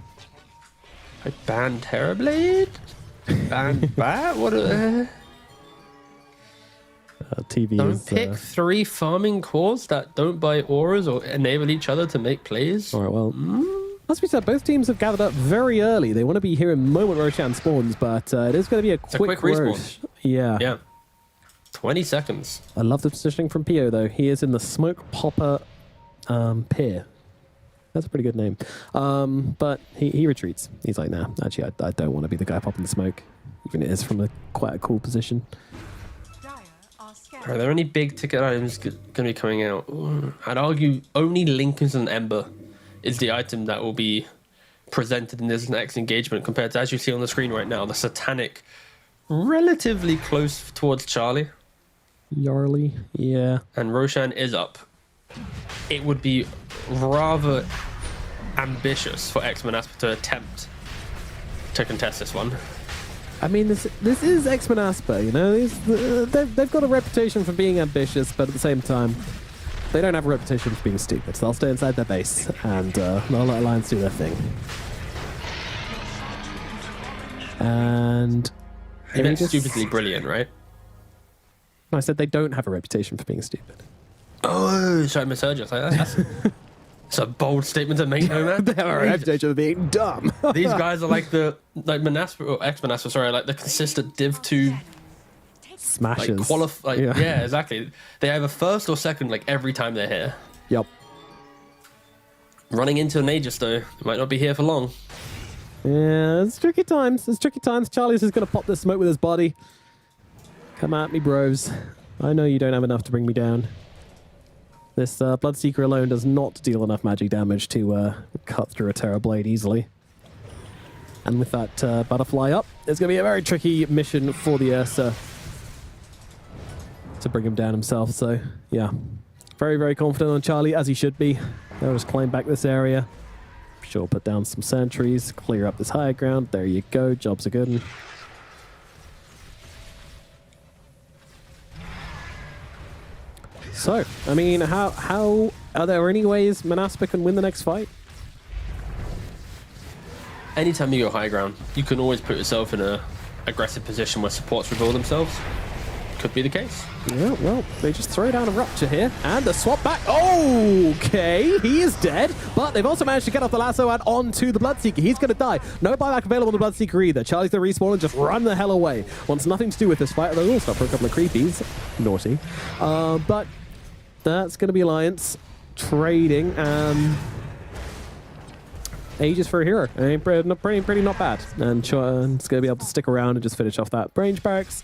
I banned Terrorblade? Banned Bat? What are TV don't is... pick 3 farming cores that don't buy auras or enable each other to make plays. All right, well... As we said, both teams have gathered up very early. They want to be here in moment Roshan spawns, but it is going to be a quick respawn. Yeah. Yeah. 20 seconds. I love the positioning from Pio, though. He is in the Smoke Popper Pier. That's a pretty good name. But he retreats. He's like, nah, actually, I don't want to be the guy popping the smoke, even it is from quite a cool position. Are there any big ticket items going to be coming out? I'd argue only Lincolns and Ember is the item that will be presented in this next engagement compared to, as you see on the screen right now, the Satanic relatively close towards Charlie. Yarly, yeah. And Roshan is up. It would be rather ambitious for X-Men Asper to attempt to contest this one. I mean, this is X-Men Asper, you know? They've got a reputation for being ambitious, but at the same time, they don't have a reputation for being stupid. So they'll stay inside their base, and they'll let Alliance do their thing. And... that's stupidly brilliant, right? I said they don't have a reputation for being stupid. Oh, sorry, I misheard you. That's a bold statement to make, no man. They have a reputation for being dumb. These guys are like Manasper or ex-Manasper, sorry, like the consistent Div 2 smashers. Yeah, exactly. They either first or second like every time they're here. Yep. Running into an Aegis though, they might not be here for long. Yeah, it's tricky times. It's tricky times. Charlie's just going to pop this smoke with his body. Come at me, bros. I know you don't have enough to bring me down. This Bloodseeker alone does not deal enough magic damage to cut through a Terrorblade easily. And with that butterfly up, it's going to be a very tricky mission for the Ursa to bring him down himself. So, yeah. Very, very confident on Charlie, as he should be. They'll just claim back this area. Sure, put down some sentries, clear up this higher ground. There you go. Jobs are good. So, I mean, how are there any ways Manaspa can win the next fight? Anytime you go high ground, you can always put yourself in a aggressive position where supports reveal themselves. Could be the case. Yeah, well, they just throw down a Rupture here, and a swap back. Okay, he is dead, but they've also managed to get off the lasso and onto the Bloodseeker. He's going to die. No buyback available on the Bloodseeker either. Charlie's going to respawn and just run the hell away. Wants nothing to do with this fight, although he'll stop for a couple of creepies. Naughty. But that's going to be Alliance trading. Aegis for a hero. Pretty not bad. And it's going to be able to stick around and just finish off that range barracks.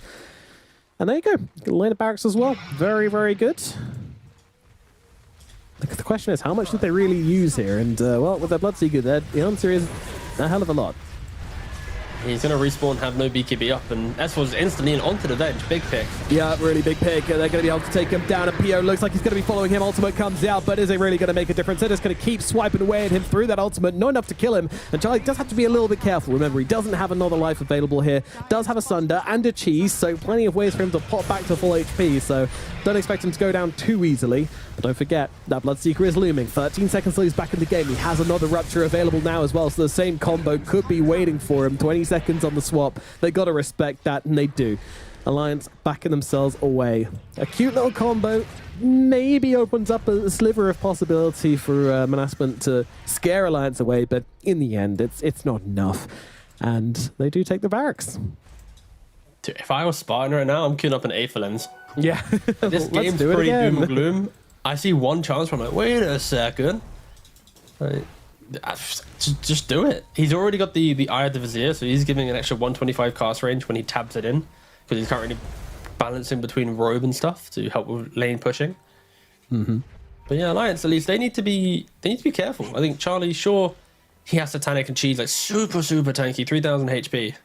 And there you go. Later barracks as well. Very, very good. The question is, how much did they really use here? And, well, with their Bloodseeker, the answer is a hell of a lot. He's going to respawn, have no BKB up, and S4's instantly in onto the bench. Big pick. Yeah, really big pick. They're going to be able to take him down, and Pio looks like he's going to be following him. Ultimate comes out, but is it really going to make a difference? They're just going to keep swiping away at him through that ultimate. Not enough to kill him, and Charlie does have to be a little bit careful. Remember, he doesn't have another life available here. Does have a Sunder and a Cheese, so plenty of ways for him to pop back to full HP, so don't expect him to go down too easily. But don't forget, that Bloodseeker is looming. 13 seconds till he's back in the game. He has another Rupture available now as well, so the same combo could be waiting for him. 20 seconds on the swap. They got to respect that, and they do. Alliance backing themselves away. A cute little combo maybe opens up a sliver of possibility for Manaspan to scare Alliance away, but in the end, it's not enough. And they do take the barracks. Dude, if I was Spartan right now, I'm queuing up an Aether lens. Yeah. This game's pretty doom and gloom. I see one chance where I'm like, wait a second. Like, just do it. He's already got the Eye of the Vizier, so he's giving an extra 125 cast range when he tabs it in, because he's currently balancing between robe and stuff to help with lane pushing. But yeah, Alliance, at least they need to be careful. I think Charlie, sure, he has Satanic and Cheese, like super tanky, 3000 HP.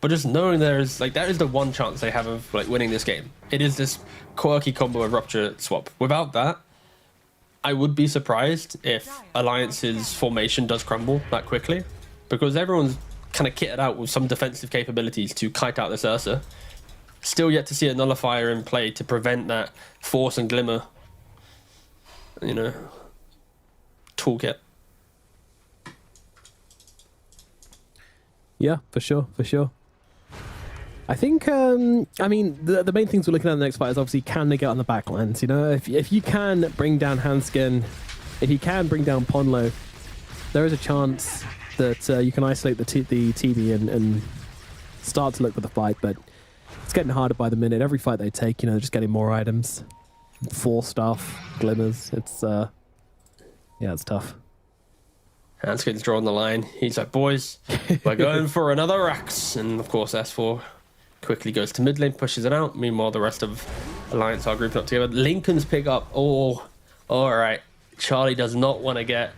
But just knowing that is the one chance they have of like winning this game. It is this quirky combo of Rupture swap. Without that, I would be surprised if Alliance's formation does crumble that quickly, because everyone's kind of kitted out with some defensive capabilities to kite out this Ursa. Still yet to see a nullifier in play to prevent that Force and Glimmer, toolkit. Yeah, for sure. I think, I mean, the main things we're looking at in the next fight is obviously, can they get on the backlines? If you can bring down Hanskin, if you can bring down Ponlo, there is a chance that you can isolate the TB and start to look for the fight, but it's getting harder by the minute. Every fight they take, they're just getting more items, Force stuff, glimmers. It's, it's tough. Hanskin's drawing the line. He's like, boys, we're going for another Rax. And of course, S4 quickly goes to mid lane, pushes it out. Meanwhile, the rest of Alliance are grouping up together. Lincoln's pick up. Oh, all right. Charlie does not want to get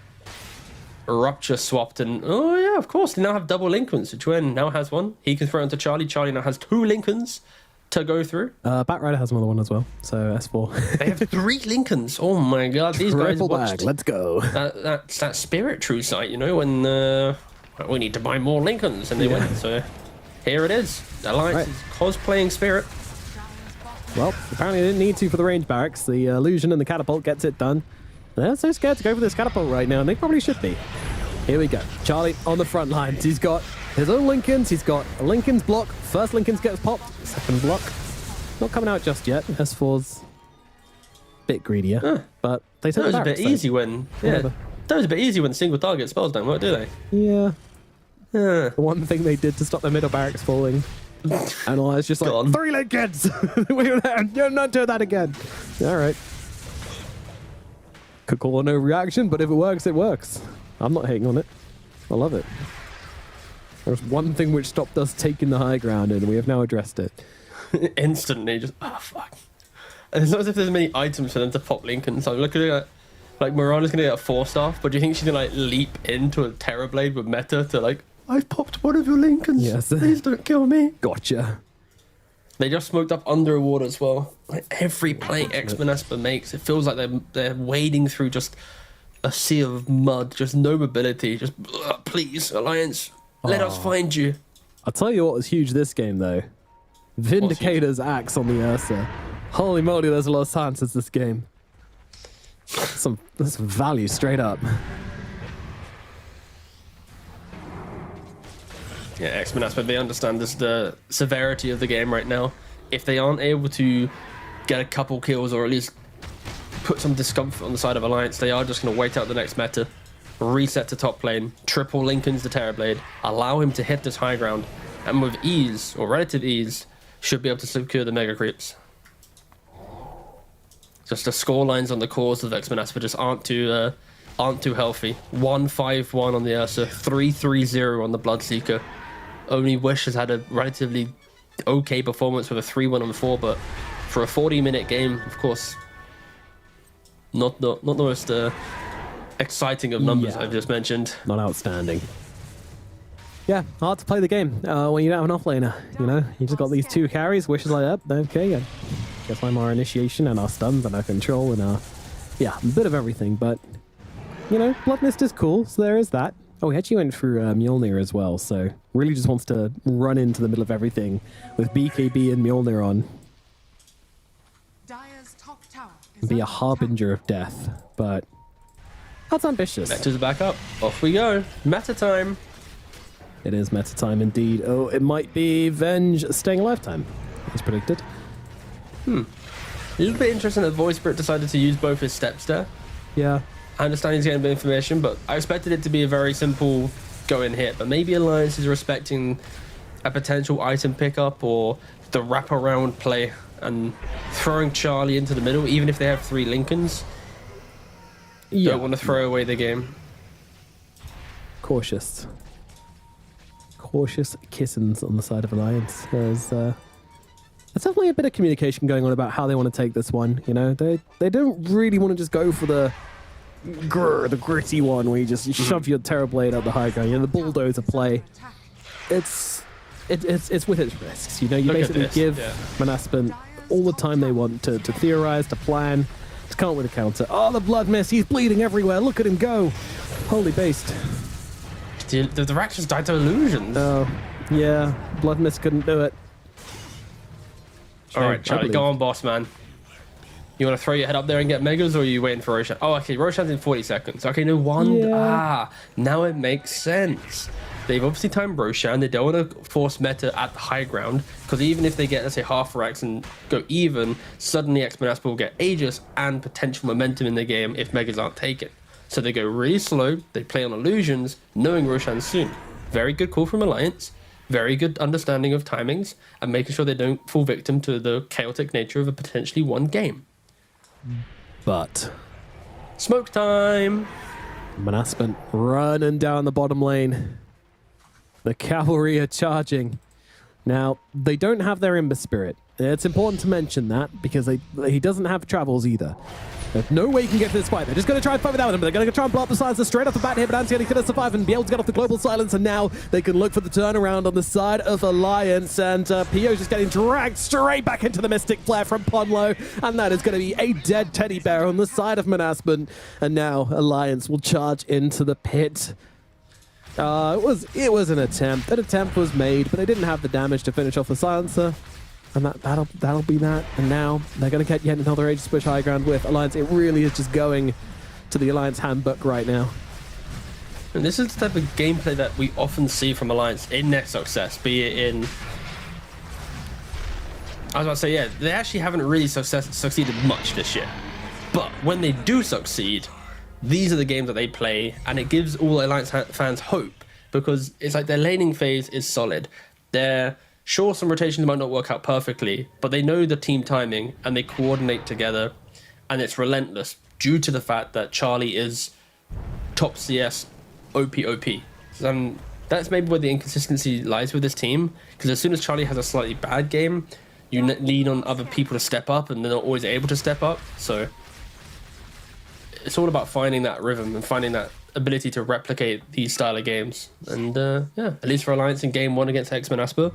Rupture swapped. And oh, yeah, of course. They now have double Lincolns. Chuen now has one. He can throw it into Charlie. Charlie now has 2 Lincolns to go through. Batrider has another one as well. So S4. They have 3 Lincolns. Oh my god, these guys watched. Let's go. That's that Spirit True site, when we need to buy more Lincolns, and they went. So here it is. Alliance is cosplaying Spirit. Well, apparently they didn't need to for the range barracks. The illusion and the catapult gets it done. They're so scared to go for this catapult right now, and they probably should be. Here we go. Charlie on the front lines. He's got his own Lincolns. He's got a Lincoln's block. First Lincoln's gets popped. Second block. Not coming out just yet. S4's a bit greedier, but they take that was a bit easy when that was a bit easy when single target spells don't work, do they? Yeah. The one thing they did to stop the middle barracks falling, and all it's just like 3 Lincolns. You're not doing that again. All right. Could call a no reaction, but if it works, it works. I'm not hating on it. I love it. There's one thing which stopped us taking the high ground, and we have now addressed it. Instantly, just fuck. And it's not as if there's many items for them to pop Lincoln. So I'm looking at Mirana's gonna get a 4-star, but do you think she's gonna leap into a Terrorblade with meta to I've popped one of your Lincolns. Yes. Please don't kill me. Gotcha. They just smoked up under a ward as well. Every play X-Manaspa makes, it feels like they're wading through just a sea of mud, just no mobility. Just please, Alliance, let us find you. I'll tell you what was huge this game though. Vindicator's axe on the Ursa. Holy moly, there's a lot of sciences this game. That's value straight up. Yeah, X-Manaspa, they understand the severity of the game right now. If they aren't able to get a couple kills or at least put some discomfort on the side of Alliance, they are just going to wait out the next meta, reset to top lane, triple Lincoln's the Terrorblade, allow him to hit this high ground, and with ease, or relative ease, should be able to secure the Mega Creeps. Just the score lines on the cores of X-Manaspa just aren't too healthy. 1-5-1 on the Ursa, 3-3-0 on the Bloodseeker. Only Wish has had a relatively okay performance with a 3-1 on 4, but for a 40-minute game, of course, not the most exciting of numbers I've just mentioned. Not outstanding. Yeah, hard to play the game when you don't have an offlaner. You just got these 2 carries. Wish is like, okay, guess I'm our initiation and our stuns and our control and our a bit of everything. But Blood Mist is cool, so there is that. Oh, he actually went through Mjolnir as well, so really just wants to run into the middle of everything with BKB and Mjolnir on. And be a harbinger of death, but that's ambitious. Meta's back up. Off we go. Meta time. It is meta time indeed. Oh, it might be Venge staying alive time. as predicted. A little bit interesting that Voice Spirit decided to use both his steps there. Yeah. I understand he's getting a bit of information, but I expected it to be a very simple go-in hit. But maybe Alliance is respecting a potential item pickup or the wraparound play and throwing Charlie into the middle, even if they have 3 Lincolns. Don't want to throw away the game. Cautious kissings on the side of Alliance. There's definitely a bit of communication going on about how they want to take this one. You know, they don't really want to just go for the gritty one where you just shove your Terrorblade out the high ground. You know, the bulldozer play. It's with its risks. You know, you basically give Manaspan all the time they want to theorize, to plan. Just can't win a counter. Oh, the blood mist. He's bleeding everywhere. Look at him go. Holy based. The Rack just died to illusions. Oh, yeah. Blood mist couldn't do it. All right, Charlie, go on, boss man. You want to throw your head up there and get megas, or are you waiting for Roshan? Oh, okay, Roshan's in 40 seconds. Okay, no wonder. Yeah. Now it makes sense. They've obviously timed Roshan. They don't want to force meta at the high ground, because even if they get, let's say, half racks and go even, suddenly X-Manaspa will get Aegis and potential momentum in the game if megas aren't taken. So they go really slow, they play on illusions, knowing Roshan soon. Very good call from Alliance, very good understanding of timings, and making sure they don't fall victim to the chaotic nature of a potentially won game. But smoke time! Manaspan running down the bottom lane. The cavalry are charging. Now, they don't have their Ember Spirit. It's important to mention that, because he doesn't have travels either. There's no way he can get to this fight. They're just going to try and fight without him, but they're going to try and blow up the silencer straight off the bat here, but Antioni couldn't survive and be able to get off the global silence, and now they can look for the turnaround on the side of Alliance, and Pio's just getting dragged straight back into the Mystic Flare from Ponlo, and that is going to be a dead teddy bear on the side of Manaspan, and now Alliance will charge into the pit. It was an attempt. That attempt was made, but they didn't have the damage to finish off the silencer. And that'll be that. And now they're going to get yet another Aegis push high ground with Alliance. It really is just going to the Alliance handbook right now. And this is the type of gameplay that we often see from Alliance in their success, be it in... I was about to say, yeah, they actually haven't really succeeded much this year. But when they do succeed, these are the games that they play, and it gives all Alliance fans hope, because it's like their laning phase is solid. They're... Sure, some rotations might not work out perfectly, but they know the team timing and they coordinate together, and it's relentless due to the fact that Charlie is top CS OP. And that's maybe where the inconsistency lies with this team, because as soon as Charlie has a slightly bad game, you lean on other people to step up, and they're not always able to step up. So it's all about finding that rhythm and finding that ability to replicate these style of games. And yeah, at least for Alliance in game 1 against X-Manaspa,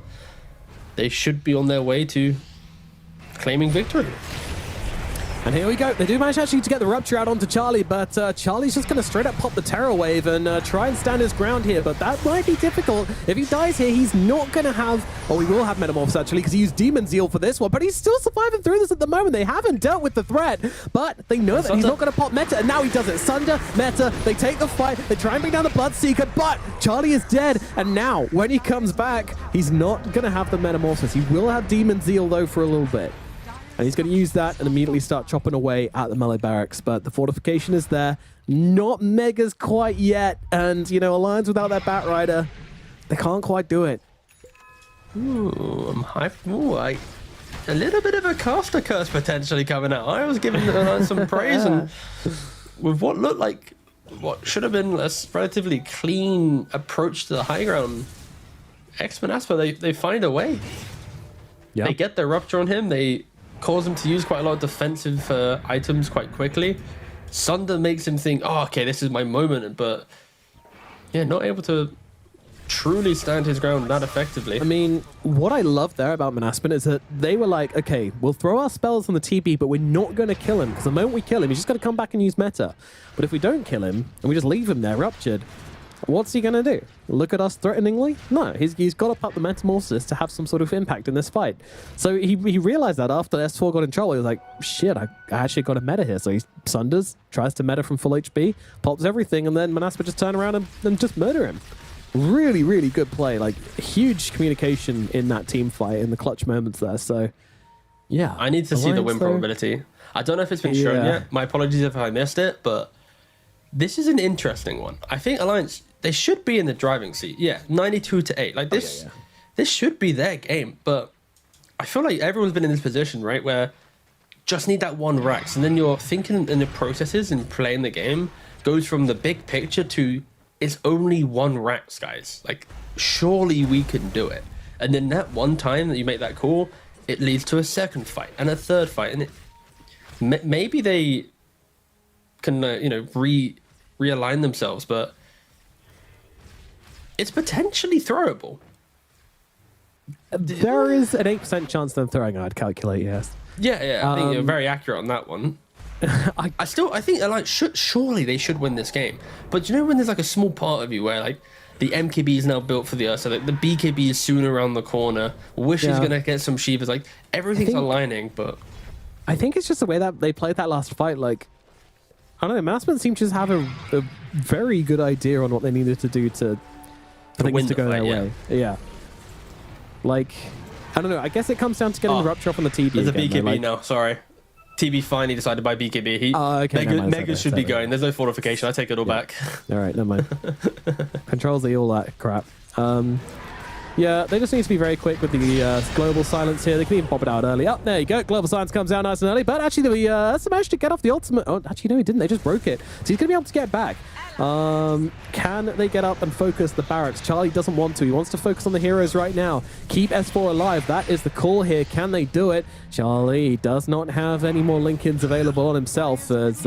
they should be on their way to claiming victory. And here we go. They do manage actually to get the Rupture out onto Charlie, but Charlie's just going to straight up pop the Terror Wave and try and stand his ground here, but that might be difficult. If he dies here, he's not going to have... Oh, he will have Metamorphs, actually, because he used Demon Zeal for this one, but he's still surviving through this at the moment. They haven't dealt with the threat, but they know that he's not going to pop Meta, and now he does it. Sunder, Meta, they take the fight, they try and bring down the Bloodseeker, but Charlie is dead, and now, when he comes back, he's not going to have the Metamorphosis. He will have Demon Zeal, though, for a little bit. And he's going to use that and immediately start chopping away at the melee barracks. But the fortification is there. Not megas quite yet. And, you know, Alliance without that Batrider, they can't quite do it. Ooh, I'm hyped. Ooh, a little bit of a caster curse potentially coming out. I was giving some praise, and with what looked like what should have been a relatively clean approach to the high ground, X-Manaspa, they find a way. Yep. They get their Rupture on him. They cause him to use quite a lot of defensive items quite quickly. Sunder makes him think, oh, okay, this is my moment, but yeah, not able to truly stand his ground that effectively. I mean, what I love there about Manaspan is that they were like, okay, we'll throw our spells on the TP, but we're not going to kill him, because the moment we kill him, he's just going to come back and use meta. But if we don't kill him, and we just leave him there ruptured, what's he going to do? Look at us threateningly? No, he's got to pop the Metamorphosis to have some sort of impact in this fight. So he realized that after S4 got in trouble, he was like, shit, I actually got a meta here. So he sunders, tries to meta from full HP, pops everything, and then Manaspa just turn around and just murder him. really, really good play. Like, huge communication in that team fight, in the clutch moments there. So, yeah. I need to see the win probability. I don't know if it's been shown yet. My apologies if I missed it, but this is an interesting one. I think Alliance, they should be in the driving seat. Yeah, 92-8. Like, this, this should be their game, but I feel like everyone's been in this position, right, where just need that one Rax, and then you're thinking in the processes and playing the game goes from the big picture to it's only one Rax, guys. Like, surely we can do it. And then that one time that you make that call, it leads to a second fight and a third fight, and maybe they can, you know, realign themselves, but it's potentially throwable. There is an 8% chance of them throwing, I'd calculate, yes. Yeah, I think you're very accurate on that one. I think Alliance surely they should win this game. But you know when there's like a small part of you where like the MKB is now built for the Earth, so like the BKB is soon around the corner. Wish is gonna get some Shivas. Like everything's aligning, but I think it's just the way that they played that last fight. Like, I don't know, Massman seemed to just have a very good idea on what they needed to do for things to go their way. Yeah. Like, I don't know. I guess it comes down to getting the rupture off on the TB. There's a BKB now. Sorry. TB finally decided by BKB. Megas should be going. There's no fortification. I take it all back. All right, never mind. Control Z, all that crap. Yeah, they just need to be very quick with the global silence here. They can even pop it out early. Oh, there you go. Global silence comes out nice and early. But actually, we managed to get off the ultimate. Oh, actually, no, he didn't. They just broke it. So he's going to be able to get back. Can they get up and focus the barracks? Charlie doesn't want to. He wants to focus on the heroes right now. Keep S4 alive. That is the call here. Can they do it? Charlie does not have any more link-ins available on himself as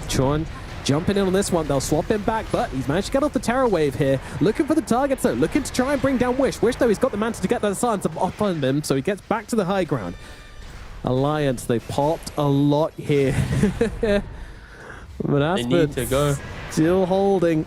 Chon jumping in on this one. They'll swap him back, but he's managed to get off the terror wave here. Looking for the targets, though. Looking to try and bring down Wish. Wish, though, he's got the mantle to get the silence up on him, so he gets back to the high ground. Alliance, they popped a lot here. But they need to go. Still holding.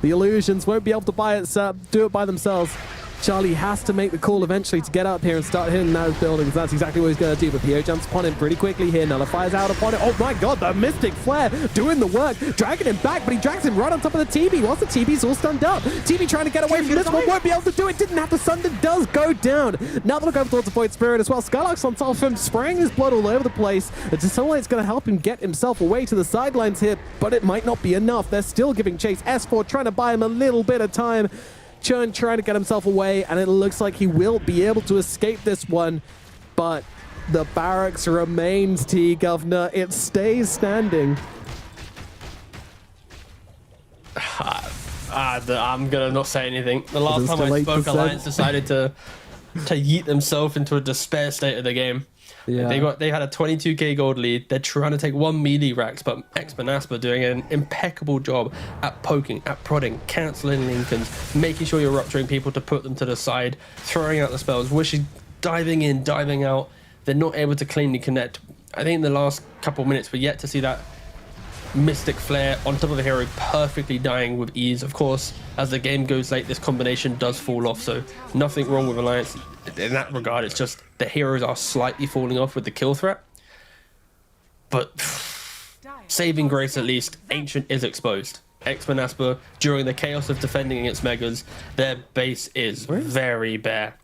The illusions won't be able to do it by themselves. Charlie has to make the call eventually to get up here and start hitting those buildings. That's exactly what he's going to do. But PO jumps upon him pretty quickly here. Nullifies out upon it. Oh my god, the Mystic Flare doing the work. Dragging him back, but he drags him right on top of the TB. Whilst the TB's all stunned up. TB trying to get away from this one. Won't be able to do it. Didn't have the Sunder. Does go down. Now they'll go towards the Void Spirit as well. Skylark's on top of him, spraying his blood all over the place. It's going to help him get himself away to the sidelines here, but it might not be enough. They're still giving chase. S4 trying to buy him a little bit of time. Churn trying to get himself away, and it looks like he will be able to escape this one, but the barracks remains, T-Governor. It stays standing. I'm gonna not say anything. The last time I spoke, Alliance decided to yeet themselves into a despair state of the game. Yeah. They had a 22k gold lead. They're trying to take one melee Rax, but Exponaspa doing an impeccable job at poking, at prodding, cancelling Lincolns, making sure you're rupturing people to put them to the side, throwing out the spells. Wish is diving in, diving out. They're not able to cleanly connect. I think in the last couple of minutes, we're yet to see that Mystic Flare on top of the hero perfectly dying with ease. Of course, as the game goes late, this combination does fall off, so nothing wrong with Alliance in that regard. It's just the heroes are slightly falling off with the kill threat. But saving grace, at least, Ancient is exposed. Exponaspa, during the chaos of defending against Megas, their base is very bare.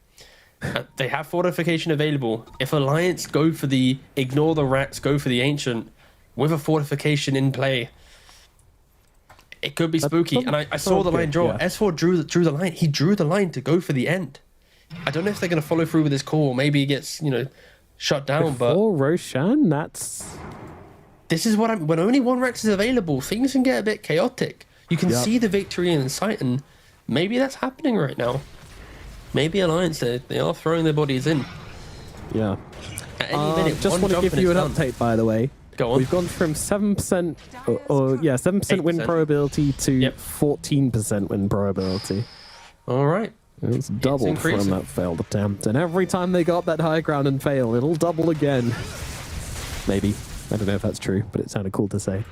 They have fortification available. If Alliance go for the ignore the Rats, go for the Ancient, with a fortification in play, it could be spooky. And I saw the line draw. Yeah. S4 drew the line. He drew the line to go for the end. I don't know if they're going to follow through with his call. Maybe he gets, shut down. Before Roshan, this is what when only one Rex is available, things can get a bit chaotic. You can see the victory in sight, and maybe that's happening right now. Maybe Alliance, they are throwing their bodies in. Yeah. At any minute, just want to give you an update, by the way. Go on. We've gone from 7% 7% win probability to 14% win probability. All right. It's doubled from that failed attempt. And every time they got that high ground and fail, it'll double again. Maybe. I don't know if that's true, but it sounded cool to say.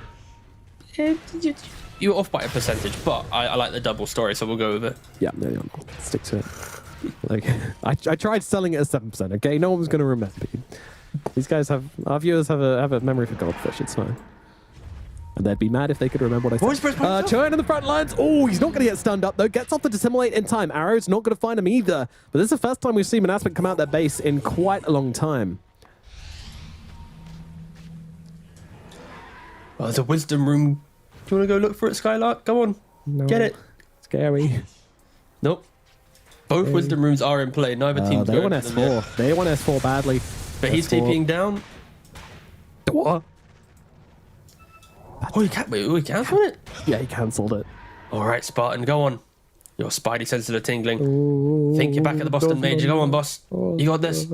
You're off by a percentage, but I like the double story, so we'll go with it. Yeah, no, I'll stick to it. Like, I tried selling it as 7%, okay? No one's going to remember. These guys our viewers have a memory for goldfish, it's fine. And they'd be mad if they could remember what I said. Churn in the front lines. Oh, he's not going to get stunned up, though. Gets off the dissimulate in time. Arrow's not going to find him either. But this is the first time we've seen Manasmic come out their base in quite a long time. Oh, there's a wisdom room. Do you want to go look for it, Skylark? Go on. No. Get it. Scary. Nope. Both wisdom rooms are in play. Neither team's they going want for them yet. S4. They want S4 badly. But he's TPing down. What? Oh, he cancelled it? Yeah, he cancelled it. All right, Spartan, go on. Your spidey senses are tingling. Think you're back at the Boston Major. Go on, boss. You got this.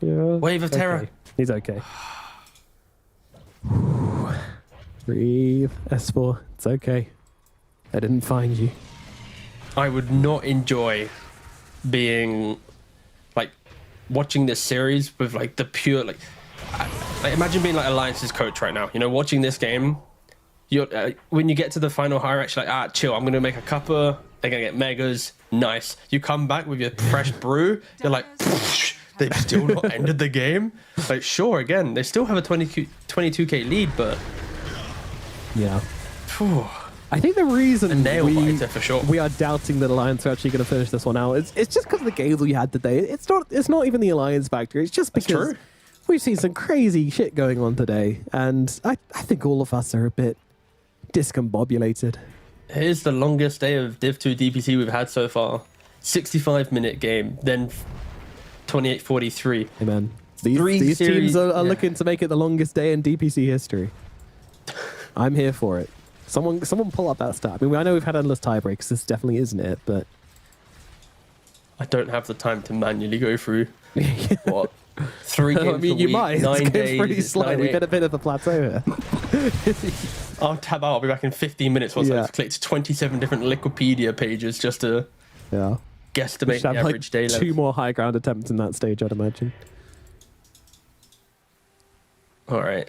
Yeah. Wave of terror. Okay. He's okay. Breathe. S4. It's okay. I didn't find you. I would not enjoy being like watching this series with like the pure like imagine being like Alliance's coach right now. You know, watching this game. You're when you get to the final hierarchy, like chill. I'm gonna make a cuppa. They're gonna get megas. Nice. You come back with your fresh brew. You're like, they've still not ended the game. Like, sure, again, they still have a 22k lead, but yeah. I think the reason for sure. we are doubting that Alliance are actually going to finish this one out, it's just because of the games we had today. It's not even the Alliance factor. It's just because we've seen some crazy shit going on today, and I think all of us are a bit discombobulated. Here's the longest day of Div 2 DPC we've had so far. 65-minute game, then 28:43. Hey man, these teams are looking to make it the longest day in DPC history. I'm here for it. Someone pull up that stat. I mean, I know we've had endless tiebreaks. This definitely isn't it, but I don't have the time to manually go through what 3 games. I mean, you might. 9 days. It's pretty slow. We've hit a bit of a plateau here. I'll tab out. I'll be back in 15 minutes once I've clicked 27 different Wikipedia pages just to guesstimate the average day length. 2 more high ground attempts in that stage, I'd imagine. All right,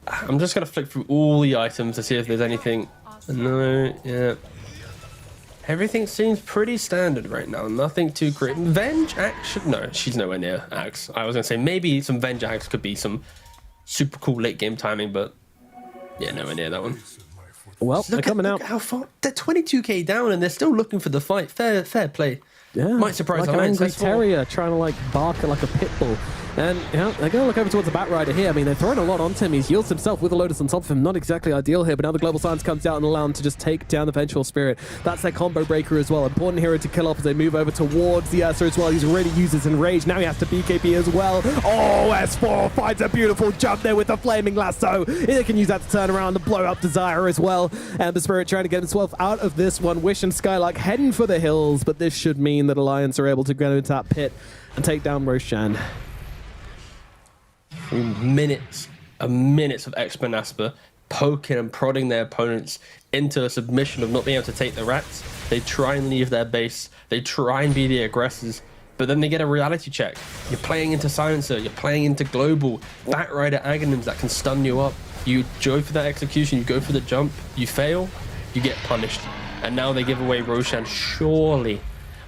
I'm just going to flick through all the items to see if there's anything. No, yeah. Everything seems pretty standard right now. Nothing too great. Venge Axe? No, she's nowhere near Axe. I was going to say maybe some Venge Axe could be some super cool late game timing, but yeah, nowhere near that one. Well, they're coming out. How far? They're 22k down and they're still looking for the fight. Fair play. Yeah, might surprise like an angry terrier trying to like bark like a pit bull. And they're going to look over towards the Batrider here. I mean, they're throwing a lot onto him. He's heals himself with a Lotus on top of him. Not exactly ideal here, but now the Global Silence comes out and allow him to just take down the Vengeful Spirit. That's their combo breaker as well. Important hero to kill off as they move over towards the Ursa as well. He's already used his Enrage. Now he has to BKB as well. Oh, S4 finds a beautiful jump there with the Flaming Lasso. He can use that to turn around and blow up Desire as well. And the Spirit trying to get himself out of this one. Wish and Skylark heading for the hills, but this should mean that Alliance are able to go into that pit and take down Roshan. Minutes of Exponasper poking and prodding their opponents into a submission of not being able to take the rats. They try and leave their base. They try and be the aggressors, but then they get a reality check. You're playing into Silencer. You're playing into Global. Batrider Aghanims that can stun you up. You go for that execution. You go for the jump. You fail. You get punished. And now they give away Roshan. Surely.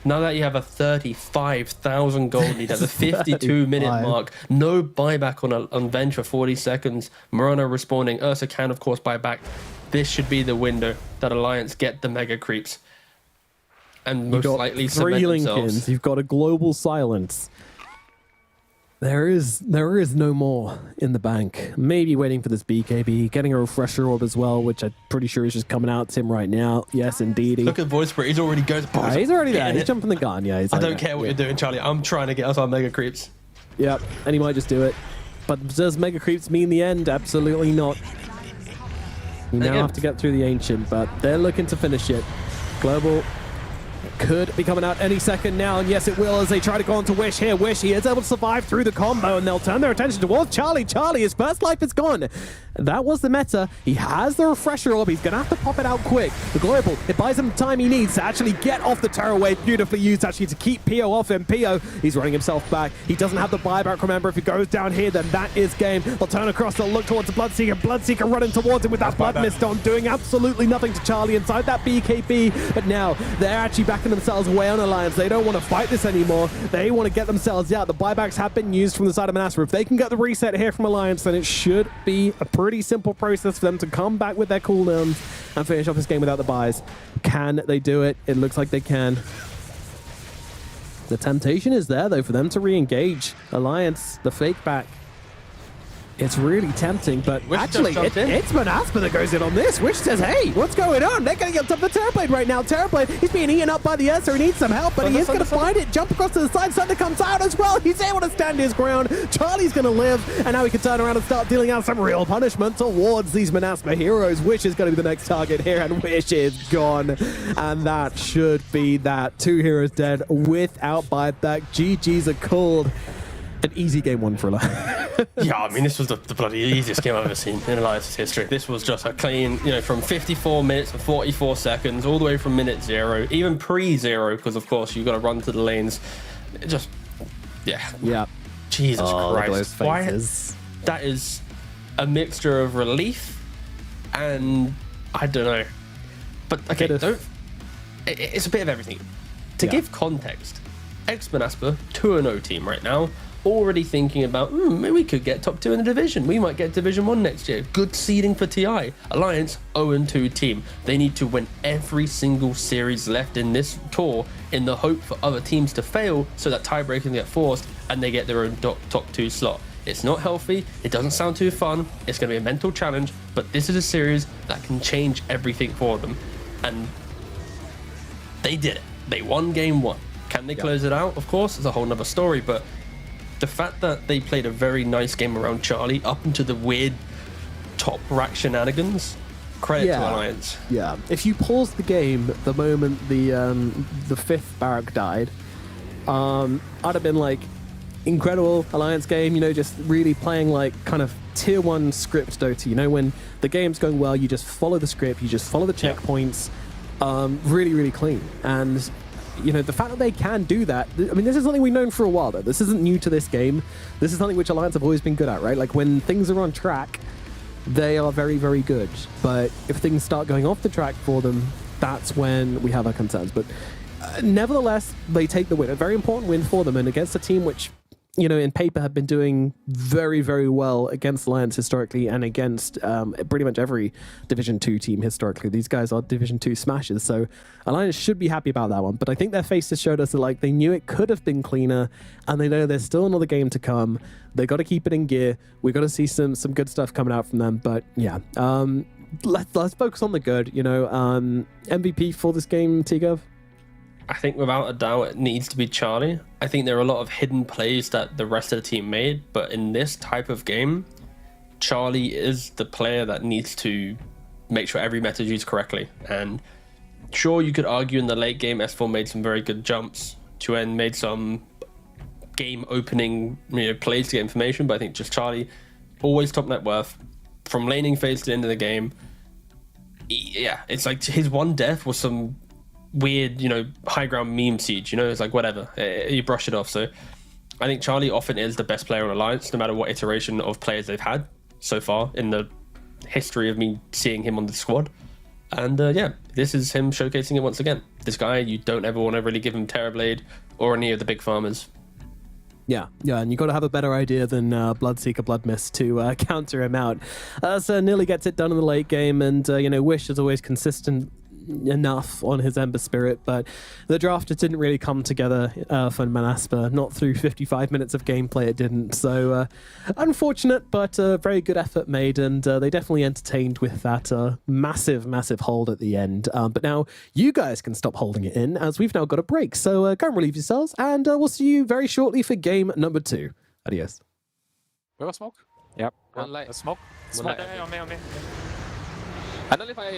Now that you have a 35,000 gold lead at the 52-minute mark, no buyback on Venge for 40 seconds. Morano respawning. Ursa can, of course, buy back. This should be the window that Alliance get the mega creeps. And most likely cement themselves. You've got a Global Silence. There is no more in the bank. Maybe waiting for this BKB, getting a refresher orb as well, which I'm pretty sure is just coming out to him right now. Yes, indeed. Look at Voice Spirit. He's already going. He's already there. He's jumping the gun. Yeah, I don't care what you're doing, Charlie. I'm trying to get us our mega creeps. Yep, and he might just do it. But does mega creeps mean the end? Absolutely not. You now have to get through the Ancient, but they're looking to finish it. Global could be coming out any second now, and yes, it will as they try to go on to Wish here. Wish, he is able to survive through the combo, and they'll turn their attention towards Charlie. Charlie, his first life is gone. That was the meta. He has the refresher orb. He's going to have to pop it out quick. The Global, it buys him the time he needs to actually get off the Terror Wave. Beautifully used, actually, to keep Pio off him. Pio, he's running himself back. He doesn't have the buyback. Remember, if he goes down here, then that is game. They'll turn across, they'll look towards the Bloodseeker. Bloodseeker running towards him with that Blood Mist on, doing absolutely nothing to Charlie inside that BKB. But now, they're actually back backing themselves away on Alliance. They don't want to fight this anymore. They want to get themselves out. The buybacks have been used from the side of Manaspa. If they can get the reset here from Alliance, then it should be a pretty simple process for them to come back with their cooldowns and finish off this game without the buys. Can they do it? It looks like they can. The temptation is there, though, for them to re-engage. Alliance, the fake back. It's really tempting, but actually, it's Manaspa that goes in on this, which says, hey, what's going on? They're getting up to the Terrorblade right now. Terrorblade, he's being eaten up by the Ursa. He needs some help, but he is going to find it. Jump across to the side. Thunder comes out as well. He's able to stand his ground. Charlie's going to live, and now he can turn around and start dealing out some real punishment towards these Manaspa heroes. Wish is going to be the next target here, and Wish is gone. And that should be that. 2 heroes dead without buyback. GG's are called. An easy game 1 for Alliance. Yeah, I mean, this was the bloody easiest game I've ever seen in Alliance's history. This was just a clean, from 54 minutes to 44 seconds, all the way from minute 0, even pre-0, because of course you've got to run to the lanes. It just, yeah. Jesus Christ. Why? That is a mixture of relief and I don't know. But okay, it's a bit of everything. To give context, ex-Manaspa 2-0 team right now, already thinking about, maybe we could get top 2 in the division. We might get Division 1 next year. Good seeding for TI. Alliance 0-2 team. They need to win every single series left in this tour in the hope for other teams to fail so that tiebreakers get forced and they get their own top 2 slot. It's not healthy. It doesn't sound too fun. It's going to be a mental challenge, but this is a series that can change everything for them. And they did it. They won game 1. Can they close it out? Of course, it's a whole nother story, but the fact that they played a very nice game around Charlie up into the weird top rack shenanigans, credit to Alliance. Yeah, if you pause the game the moment the 5th barrack died, I'd have been like, incredible Alliance game, just really playing like kind of tier 1 script Dota, when the game's going well, you just follow the script, you just follow the checkpoints, really, really clean. And the fact that they can do that, I mean, this is something we've known for a while, though. This isn't new to this game. This is something which Alliance have always been good at, right? Like, when things are on track, they are very, very good. But if things start going off the track for them, that's when we have our concerns. But nevertheless, they take the win. A very important win for them, and against a team which, in paper have been doing very, very well against Alliance historically and against pretty much every Division 2 team historically. These guys are Division 2 smashers, so Alliance should be happy about that one. But I think their faces showed us that they knew it could have been cleaner, and they know there's still another game to come. They got to keep it in gear. We got to see some good stuff coming out from them. But yeah, let's focus on the good. MVP for this game, T-Gov? I think without a doubt it needs to be Charlie. I think there are a lot of hidden plays that the rest of the team made, but in this type of game, Charlie is the player that needs to make sure every meta is used correctly. And sure, you could argue in the late game, S4 made some very good jumps. Tuen made some game-opening plays to get information, but I think just Charlie, always top net worth. From laning phase to the end of the game, yeah, it's like his one death was some weird, high ground meme siege, it's like whatever, you brush it off. So I think Charlie often is the best player on Alliance, no matter what iteration of players they've had so far in the history of me seeing him on the squad. And this is him showcasing it once again. This guy, you don't ever want to really give him Terrorblade or any of the big farmers. Yeah, and you got to have a better idea than Bloodseeker Bloodmist to counter him out. So nearly gets it done in the late game, and Wish is always consistent enough on his Ember Spirit, but the draft just didn't really come together for Manaspa. Not through 55 minutes of gameplay, it didn't. So unfortunate, but very good effort made, and they definitely entertained with that massive hold at the end. But now you guys can stop holding it in, as we've now got a break. So go and relieve yourselves, and we'll see you very shortly for game number 2. Adios. We have a smoke? Yep. One light. A smoke? Smoke there, on me. I don't fire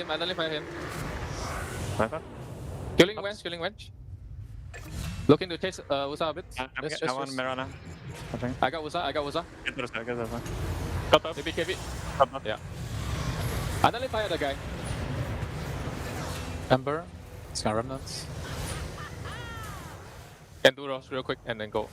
him. Killing wench. Looking to chase Usa a bit. I want Mirana. I got Usa. Get those guys. Cut up. Maybe KV. Yeah. I don't fire the guy. Ember. Scan remnants. Enduros real quick and then go.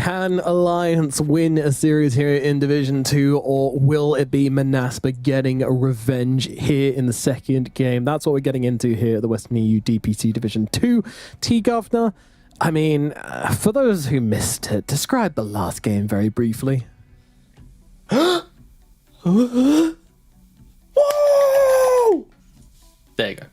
Can Alliance win a series here in Division 2, or will it be Manaspa getting a revenge here in the second game? That's what we're getting into here at the Western EU DPC Division 2. T-Governor, I mean, for those who missed it, describe the last game very briefly. Whoa! There you go.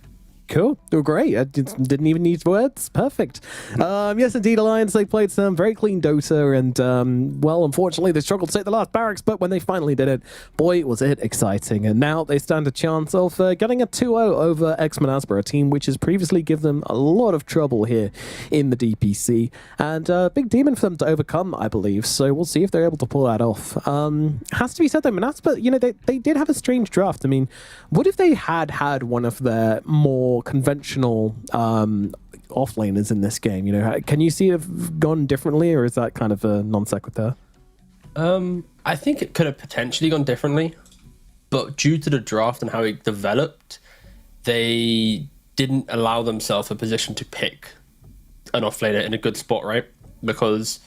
Cool. Oh, great. I didn't even need words. Perfect. Yes, indeed, Alliance, they played some very clean Dota, and, well, unfortunately, they struggled to take the last barracks, but when they finally did it, boy, was it exciting. And now they stand a chance of getting a 2-0 over X-Manaspa, a team which has previously given them a lot of trouble here in the DPC, and a big demon for them to overcome, I believe, so we'll see if they're able to pull that off. Has to be said, though, Manaspa, you know, they did have a strange draft. I mean, what if they had one of their more conventional offlaners in this game? You know, can you see it have gone differently, or is that kind of a non sequitur? I think it could have potentially gone differently, but due to the draft and how it developed, they didn't allow themselves a position to pick an offlaner in a good spot, right? Because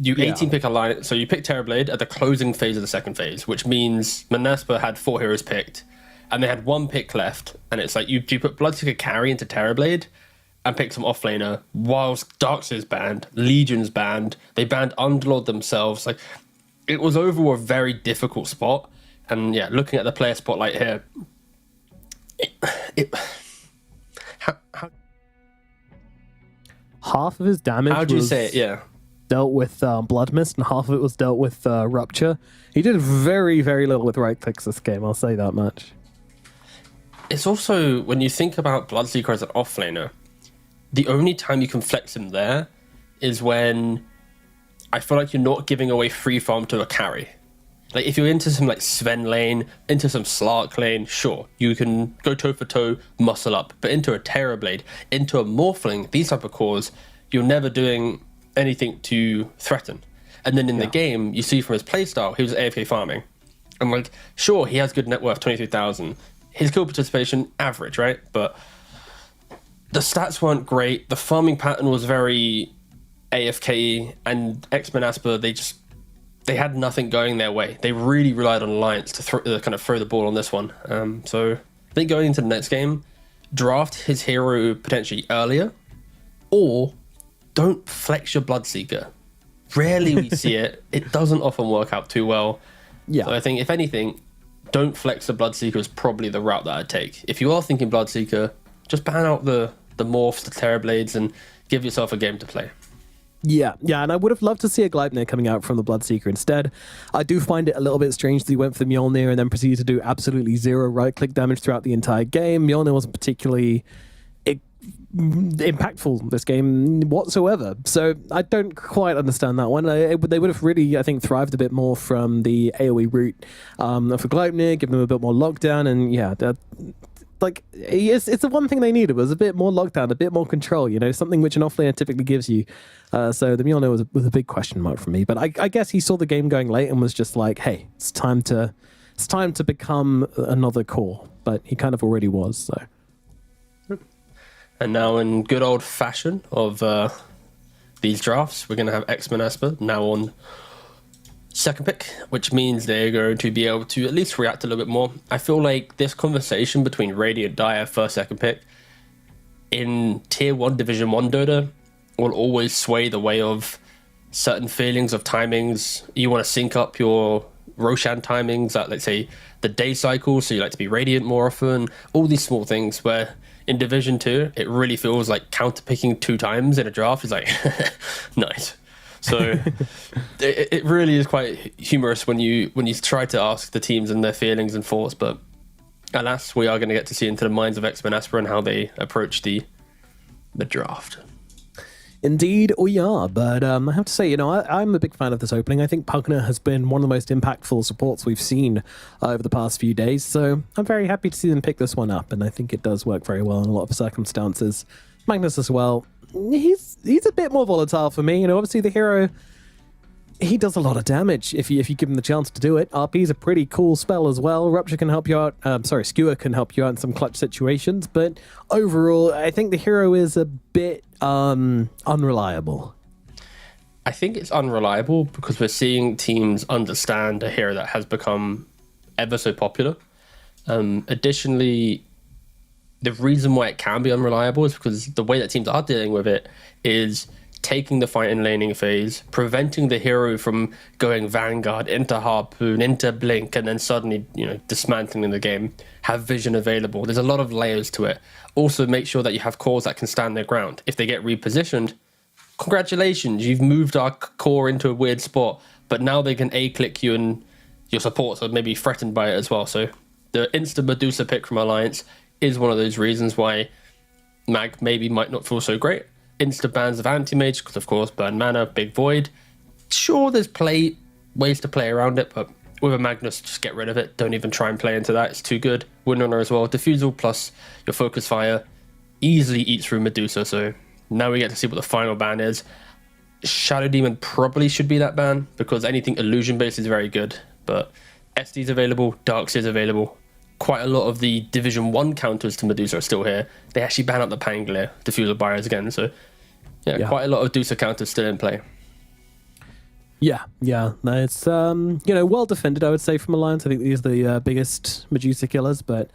you 18 pick a line, so you pick Terrorblade at the closing phase of the second phase, which means Manaspa had 4 heroes picked, and they had 1 pick left, and it's like you put Bloodseeker carry into Terrorblade and pick some offlaner, whilst Darkseer's banned, Legion's banned, they banned Underlord themselves. Like, it was overall a very difficult spot, and yeah, looking at the player spotlight here, half of his damage how do you say it? Yeah, dealt with Blood Mist, and half of it was dealt with Rupture. He did very, very little with right clicks this game, I'll say that much. It's also, when you think about Bloodseeker as an offlaner, the only time you can flex him there is when I feel like you're not giving away free farm to a carry. Like, if you're into some like Sven lane, into some Slark lane, sure, you can go toe for toe, muscle up. But into a Terrorblade, into a Morphling, these type of cores, you're never doing anything to threaten. And then in the game, you see from his playstyle, he was AFK farming. I'm like, sure, he has good net worth, 23,000. His kill participation, average, right? But the stats weren't great. The farming pattern was very AFK, and X-Manaspa, they had nothing going their way. They really relied on Alliance to kind of throw the ball on this one. So I think going into the next game, draft his hero potentially earlier, or don't flex your Bloodseeker. Rarely we see it. It doesn't often work out too well. Yeah. So I think, if anything, don't flex the Bloodseeker is probably the route that I'd take. If you are thinking Bloodseeker, just ban out the Morphs, the Terrorblades, and give yourself a game to play. Yeah, and I would have loved to see a Gleipnir coming out from the Bloodseeker instead. I do find it a little bit strange that he went for the Mjolnir and then proceeded to do absolutely 0 right-click damage throughout the entire game. Mjolnir wasn't particularly impactful this game whatsoever, so I don't quite understand that one. They would have really, I think, thrived a bit more from the AoE route for Gleipnir, give them a bit more lockdown, and yeah, it's the one thing they needed was a bit more lockdown, a bit more control, you know, something which an offlaner typically gives you. So the Mjolnir was a big question mark for me, but I guess he saw the game going late and was just like, hey, it's time to become another core, but he kind of already was, so. And now, in good old fashion of these drafts, we're going to have X-Manaspa now on second pick, which means they're going to be able to at least react a little bit more. I feel like this conversation between Radiant Dire first, second pick in Tier 1 Division 1 Dota will always sway the way of certain feelings of timings. You want to sync up your Roshan timings, like, let's say, the day cycle, so you like to be Radiant more often, all these small things where in Division 2, it really feels like counter-picking 2 times in a draft is like, nice. So it really is quite humorous when you try to ask the teams and their feelings and thoughts, but alas, we are going to get to see into the minds of X-Manaspa and how they approach the draft. Indeed, we are, but I have to say, you know, I'm a big fan of this opening. I think Pugner has been one of the most impactful supports we've seen over the past few days, so I'm very happy to see them pick this one up, and I think it does work very well in a lot of circumstances. Magnus as well, he's a bit more volatile for me. You know, obviously the hero, he does a lot of damage if you give him the chance to do it. RP is a pretty cool spell as well. Rupture can help you out. Skewer can help you out in some clutch situations, but overall, I think the hero is a bit unreliable. I think it's unreliable because we're seeing teams understand a hero that has become ever so popular. Additionally, the reason why it can be unreliable is because the way that teams are dealing with it is taking the fight in laning phase, preventing the hero from going Vanguard into Harpoon, into Blink, and then suddenly, dismantling the game, have vision available. There's a lot of layers to it. Also, make sure that you have cores that can stand their ground. If they get repositioned, congratulations, you've moved our core into a weird spot, but now they can A-click you and your supports are maybe threatened by it as well. So the instant Medusa pick from Alliance is one of those reasons why Mag maybe might not feel so great. Insta bans of anti-mage, because of course burn mana, big void. Sure, there's ways to play around it, but with a Magnus, just get rid of it. Don't even try and play into that, it's too good. Windrunner as well, Diffusal plus your Focus Fire easily eats through Medusa, so now we get to see what the final ban is. Shadow Demon probably should be that ban, because anything illusion based is very good, but SD is available, Darks is available. Quite a lot of the Division 1 counters to Medusa are still here. They actually ban out the Pangolier Diffusal Buyers again, so yeah, quite a lot of Dusa counters still in play. Yeah. No, it's well defended, I would say, from Alliance. I think these are the biggest Medusa killers, but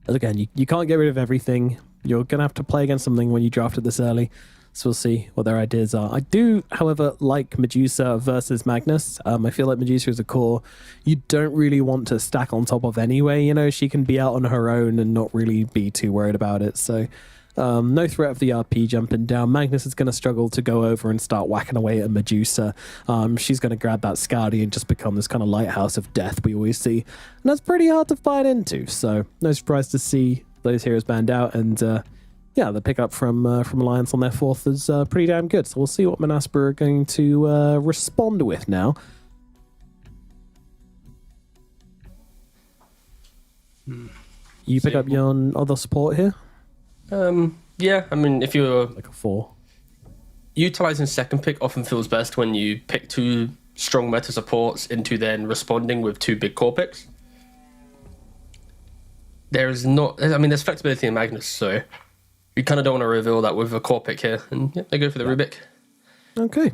again, you can't get rid of everything. You're gonna have to play against something when you draft it this early. So we'll see what their ideas are. I do, however, like Medusa versus Magnus. I feel like Medusa is a core you don't really want to stack on top of anyway. She can be out on her own and not really be too worried about it. So no threat of the RP jumping down. Magnus is going to struggle to go over and start whacking away at Medusa. She's going to grab that Skadi and just become this kind of lighthouse of death we always see. And that's pretty hard to fight into. So no surprise to see those heroes banned out. And the pickup from Alliance on their fourth is pretty damn good. So we'll see what Manaspa are going to respond with now. You pick up your other support here? Yeah, I mean, if you're like a 4. Utilizing second pick often feels best when you pick 2 strong meta supports into then responding with 2 big core picks. There's flexibility in Magnus, so you kind of don't want to reveal that with a core pick here. And yeah, they go for the Rubik. Okay.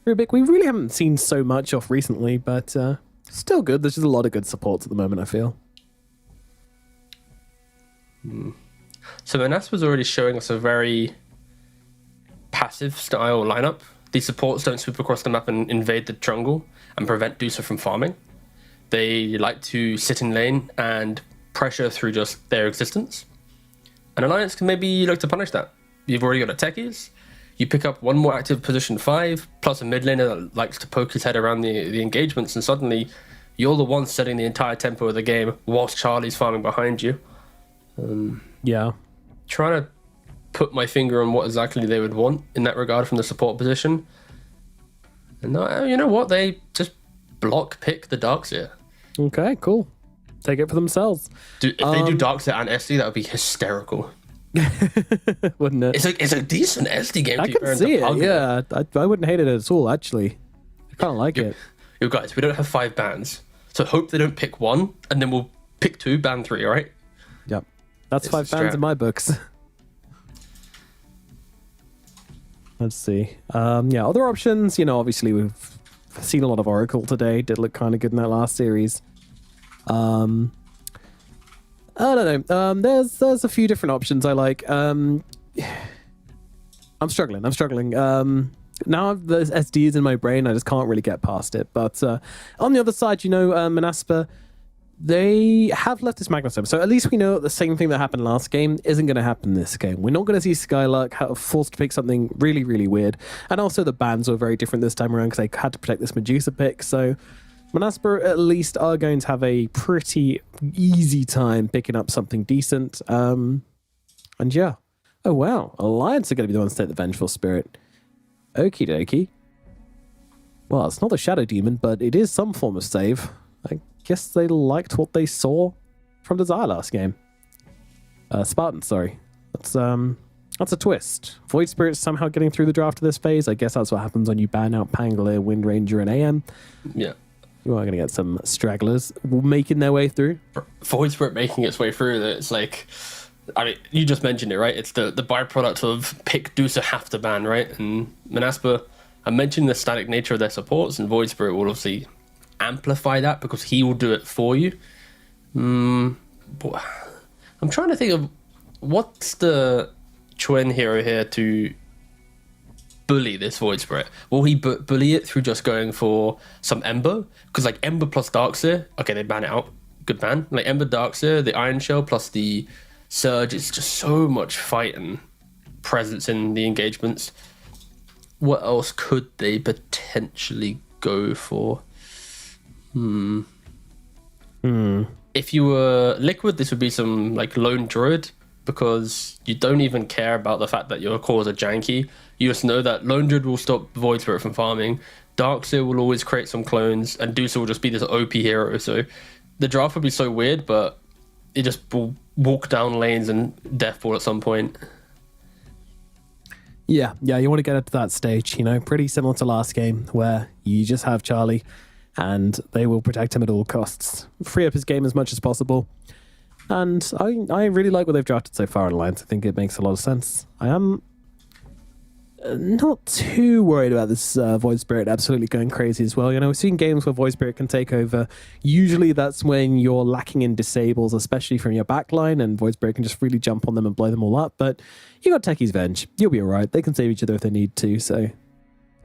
Rubik, we really haven't seen so much off recently, but still good. There's just a lot of good supports at the moment, I feel. So Manas was already showing us a very passive style lineup. These supports don't swoop across the map and invade the jungle and prevent Dusa from farming. They like to sit in lane and pressure through just their existence. And Alliance can maybe look to punish that. You've already got a techies. You pick up one more active position 5, plus a mid laner that likes to poke his head around the engagements, and suddenly you're the one setting the entire tempo of the game whilst Charlie's farming behind you. Trying to put my finger on what exactly they would want in that regard from the support position. And you know what? They just block pick the Darkseer. Okay, cool. Take it for themselves. If they do Darkseer and SD, that would be hysterical. Wouldn't it? It's a decent SD game. I can see it, yeah. I wouldn't hate it at all, actually. I kind of like it. You guys, we don't have 5 bans, so hope they don't pick 1, and then we'll pick 2, ban 3, alright? Yep. That's 5 bans in my books. Let's see. Other options, obviously we've seen a lot of Oracle today. Did look kind of good in that last series. I don't know. There's a few different options I like. I'm struggling. Now the SD is in my brain. I just can't really get past it. But on the other side, Manaspa, they have left this Magnus over. So at least we know the same thing that happened last game isn't going to happen this game. We're not going to see Skylark forced to pick something really, really weird. And also the bans were very different this time around because they had to protect this Medusa pick. So Manaspa at least are going to have a pretty easy time picking up something decent. And yeah. Oh, wow. Alliance are going to be the ones to take the Vengeful Spirit. Okie dokie. Well, it's not a Shadow Demon, but it is some form of save. I guess they liked what they saw from Desire last game. Spartan, sorry. That's a twist. Void Spirit's somehow getting through the draft of this phase. I guess that's what happens when you ban out Pangolier, Wind Ranger, and AM. Yeah. You are going to get some stragglers making their way through. Void Spirit making its way through, it's like, I mean, you just mentioned it, right? It's the byproduct of pick, do, so have to ban, right? And Manaspa, I mentioned the static nature of their supports, and Void Spirit will obviously amplify that because he will do it for you. I'm trying to think of what's the Chuen hero here to bully this Void Spirit. Will he bully it through just going for some Ember? Because like Ember plus Darkseer, okay, they ban it out. Good ban. Like Ember, Darkseer, the Iron Shell plus the Surge, it's just so much fight and presence in the engagements. What else could they potentially go for? If you were Liquid, this would be some like Lone Druid, because you don't even care about the fact that your cores are janky. You just know that Lone Druid will stop Void Spirit from farming. Darkseer will always create some clones, and Deucer will just be this OP hero. So the draft would be so weird, but it just will walk down lanes and deathball at some point. Yeah, you want to get up to that stage, pretty similar to last game where you just have Charlie and they will protect him at all costs. Free up his game as much as possible. And I really like what they've drafted so far in Alliance. I think it makes a lot of sense. I am not too worried about this Void Spirit absolutely going crazy as well. We've seen games where Void Spirit can take over. Usually that's when you're lacking in disables, especially from your backline, and Void Spirit can just really jump on them and blow them all up. But you got Techie's Venge. You'll be alright. They can save each other if they need to. So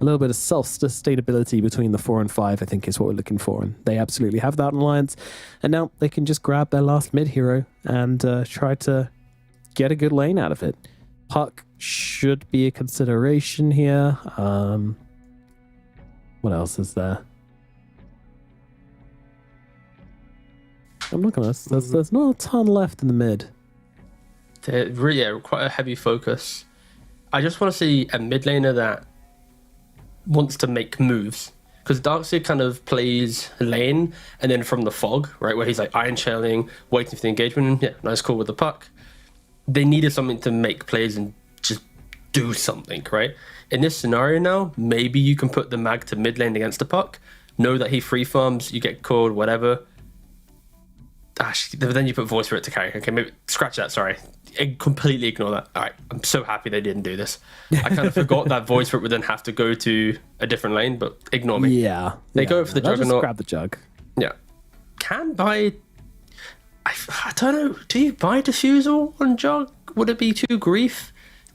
a little bit of self-sustainability between the 4 and 5, I think, is what we're looking for. And they absolutely have that in Alliance. And now they can just grab their last mid hero and try to get a good lane out of it. Puck should be a consideration here. What else is there? I'm not gonna. There's not a ton left in the mid. Really, quite a heavy focus. I just want to see a mid laner that wants to make moves, because Darkseer kind of plays lane and then from the fog, right, where he's like iron shelling, waiting for the engagement. Yeah, nice call with the puck. They needed something to make plays and just do something, right? In this scenario now, maybe you can put the mag to mid lane against the puck, know that he free farms, you get called, whatever. Then you put Voice for it to carry. Okay, maybe scratch that, sorry. Completely ignore that. All right, I'm so happy they didn't do this. I kind of forgot that Voice for it would then have to go to a different lane, but ignore me. Yeah. They go for the Juggernaut. Just grab the jug. Yeah. Can buy... I don't know. Do you buy Diffusal on Jug? Would it be too grief?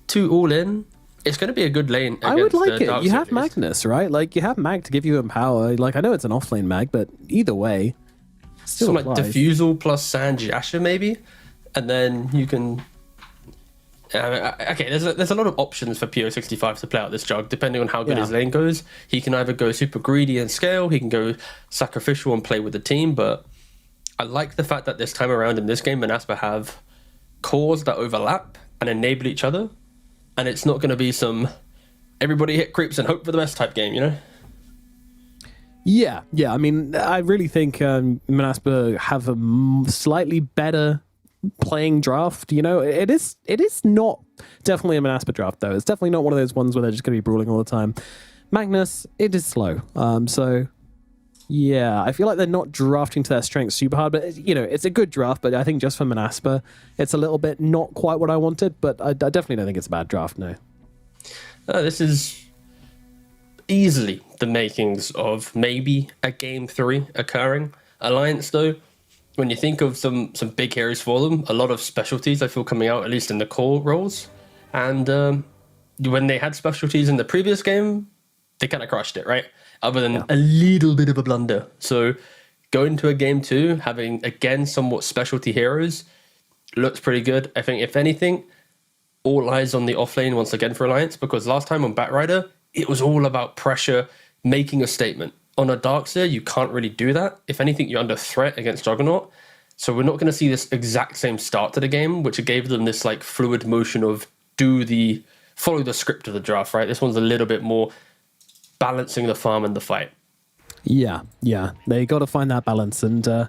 Too all in? It's going to be a good lane. I would like it. You have Magnus, right? Like, you have Mag to give you empower. Like, I know it's an offlane Mag, but either way, still like Diffusal plus Sanj Yasha, maybe? And then you can... okay, there's a lot of options for PO65 to play out this Jug, depending on how good his lane goes. He can either go super greedy and scale, he can go sacrificial and play with the team, but I like the fact that this time around in this game, Manaspa have cores that overlap and enable each other, and it's not going to be some everybody hit creeps and hope for the best type game, you know? Yeah. I mean, I really think Manaspa have a slightly better playing draft. You know, it is not definitely a Manaspa draft, though. It's definitely not one of those ones where they're just going to be brawling all the time. Magnus, it is slow. So... yeah, I feel like they're not drafting to their strengths super hard, but, you know, it's a good draft, but I think just for Manaspa, it's a little bit not quite what I wanted, but I definitely don't think it's a bad draft, no. This is easily the makings of maybe a Game 3 occurring. Alliance, though, when you think of some big heroes for them, a lot of specialties, I feel, coming out, at least in the core roles, and when they had specialties in the previous game, they kind of crushed it, right? Other than a little bit of a blunder. So going to a Game 2, having, again, somewhat specialty heroes, looks pretty good. I think, if anything, all eyes on the offlane once again for Alliance, because last time on Batrider, it was all about pressure, making a statement. On a Darkseer, you can't really do that. If anything, you're under threat against Juggernaut. So we're not going to see this exact same start to the game, which gave them this like fluid motion of follow the script of the draft, right? This one's a little bit more balancing the farm and the fight. Yeah. They got to find that balance, and I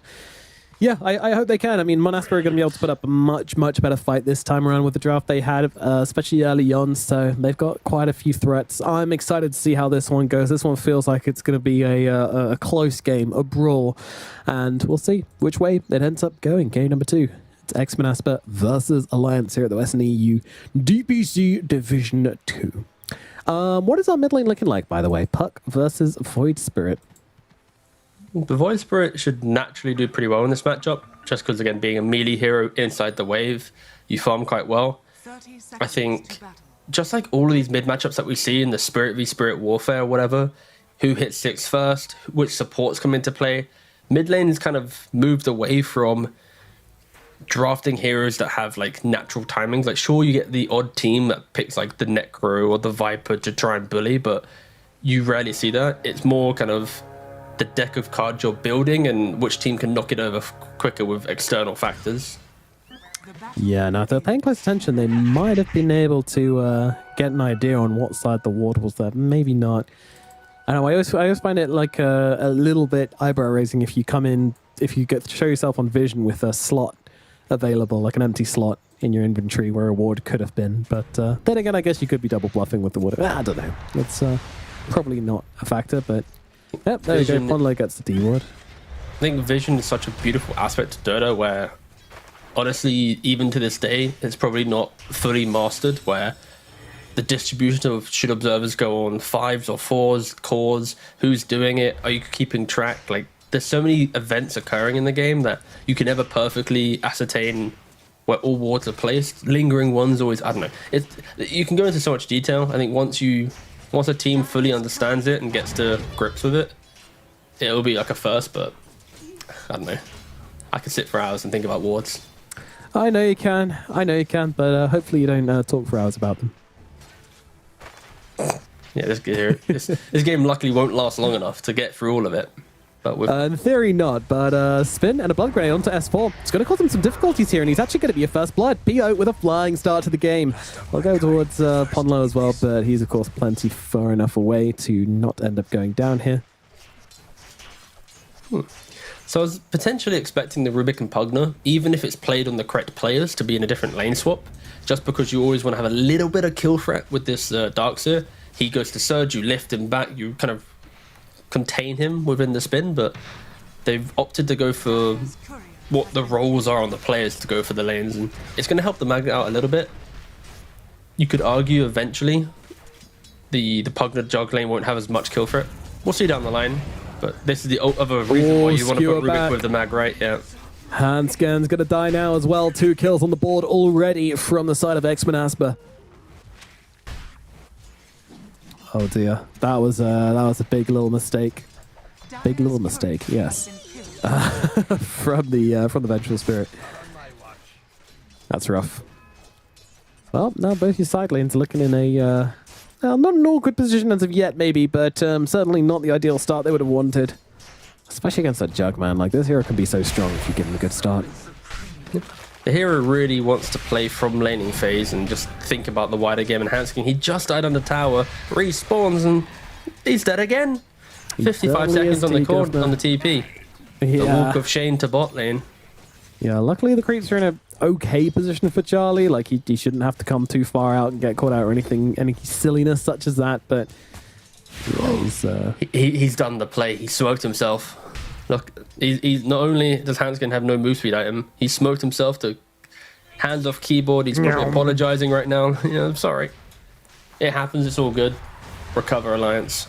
hope they can. I mean, Manaspa are going to be able to put up a much better fight this time around with the draft they had, especially early on. So they've got quite a few threats. I'm excited to see how this one goes. This one feels like it's going to be a close game, a brawl, and we'll see which way it ends up going. Game number 2. It's X-Men Asper versus Alliance here at the Western EU DPC Division 2. What is our mid lane looking like, by the way? Puck versus Void Spirit. The Void Spirit should naturally do pretty well in this matchup, just because, again, being a melee hero inside the wave, you farm quite well. I think, just like all of these mid matchups that we see in the Spirit v Spirit warfare or whatever, who hits 6 first, which supports come into play, mid lane is kind of moved away from drafting heroes that have like natural timings. Like, sure, you get the odd team that picks like the Necro or the Viper to try and bully, but you rarely see that. It's more kind of the deck of cards you're building and which team can knock it over quicker with external factors. Yeah, now if they're paying close attention, they might have been able to get an idea on what side the ward was there. Maybe not. I don't know, I always find it like a little bit eyebrow raising if you come in, if you get to show yourself on vision with a slot available, like an empty slot in your inventory where a ward could have been. But then again, I guess you could be double bluffing with the ward. I don't know. It's probably not a factor, but yep, there you go. Ponlo gets the D ward. I think vision is such a beautiful aspect to Dota where, honestly, even to this day, it's probably not fully mastered, where the distribution of should observers go on 5s or 4s, cores, who's doing it, are you keeping track? Like, there's so many events occurring in the game that you can never perfectly ascertain where all wards are placed. Lingering ones always, I don't know. You can go into so much detail. I think once a team fully understands it and gets to grips with it, it'll be like a first, but I don't know. I could sit for hours and think about wards. I know you can, but hopefully you don't talk for hours about them. Yeah, this game luckily won't last long enough to get through all of it. But in theory not, but spin and a blood grenade onto S4. It's going to cause him some difficulties here, and he's actually going to be a first blood. PO with a flying start to the game. I'll go towards Ponlo as well, but he's of course plenty far enough away to not end up going down here. So I was potentially expecting the Rubik and Pugner, even if it's played on the correct players, to be in a different lane swap, just because you always want to have a little bit of kill threat with this Darkseer. He goes to surge, you lift him back, you kind of contain him within the spin, but they've opted to go for what the roles are on the players to go for the lanes, and it's going to help the Magnet out a little bit. You could argue eventually the Pugner Jug lane won't have as much kill threat. We'll see down the line, but this is the other reason why you want to put Rubik back with the Mag, right? Yeah. Handscan's going to die now as well. 2 kills on the board already from the side of X-Men Asper. Oh dear, that was a big little mistake. Big little mistake, yes. From the Vengeful Spirit. That's rough. Well, now both your side lanes are looking in a not an awkward position as of yet, maybe, but certainly not the ideal start they would have wanted. Especially against that Jug, man. Like, this hero can be so strong if you give him a good start. The hero really wants to play from laning phase and just think about the wider game. And Hanskin, he just died on the tower, respawns, and he's dead again. 55 seconds on the cord, on the TP. Yeah. The walk of shame to bot lane. Yeah, luckily the creeps are in an okay position for Charlie. Like, he shouldn't have to come too far out and get caught out or any silliness such as that, but yeah, he's done the play. He smoked himself. Look, he's not only does Hanskin have no move speed item, he smoked himself to hands off keyboard. He's probably apologizing right now. I'm sorry. It happens. It's all good. Recover, Alliance.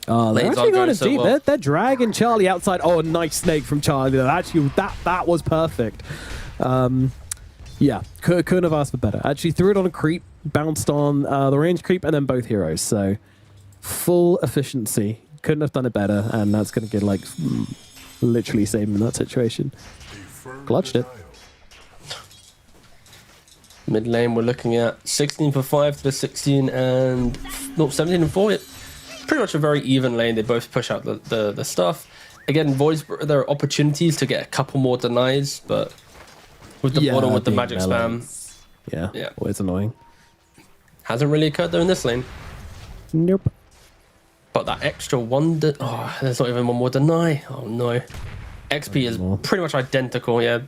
Oh, they're actually going deep. Well. They're dragging Charlie outside. Oh, a nice snake from Charlie. Actually, that was perfect. Yeah, couldn't have asked for better. Actually threw it on a creep, bounced on the range creep, and then both heroes. So full efficiency. Couldn't have done it better, and that's going to get like literally saved in that situation. Clutched it. Mid lane, we're looking at 16 for 5 to the 17 and 4. Pretty much a very even lane. They both push out the stuff. Again, Voids, there are opportunities to get a couple more denies, but with the bottom with the magic spam, yeah, always annoying. Hasn't really occurred though in this lane. Nope. But that extra one, there's not even one more deny. Oh no. XP is pretty much identical, yeah.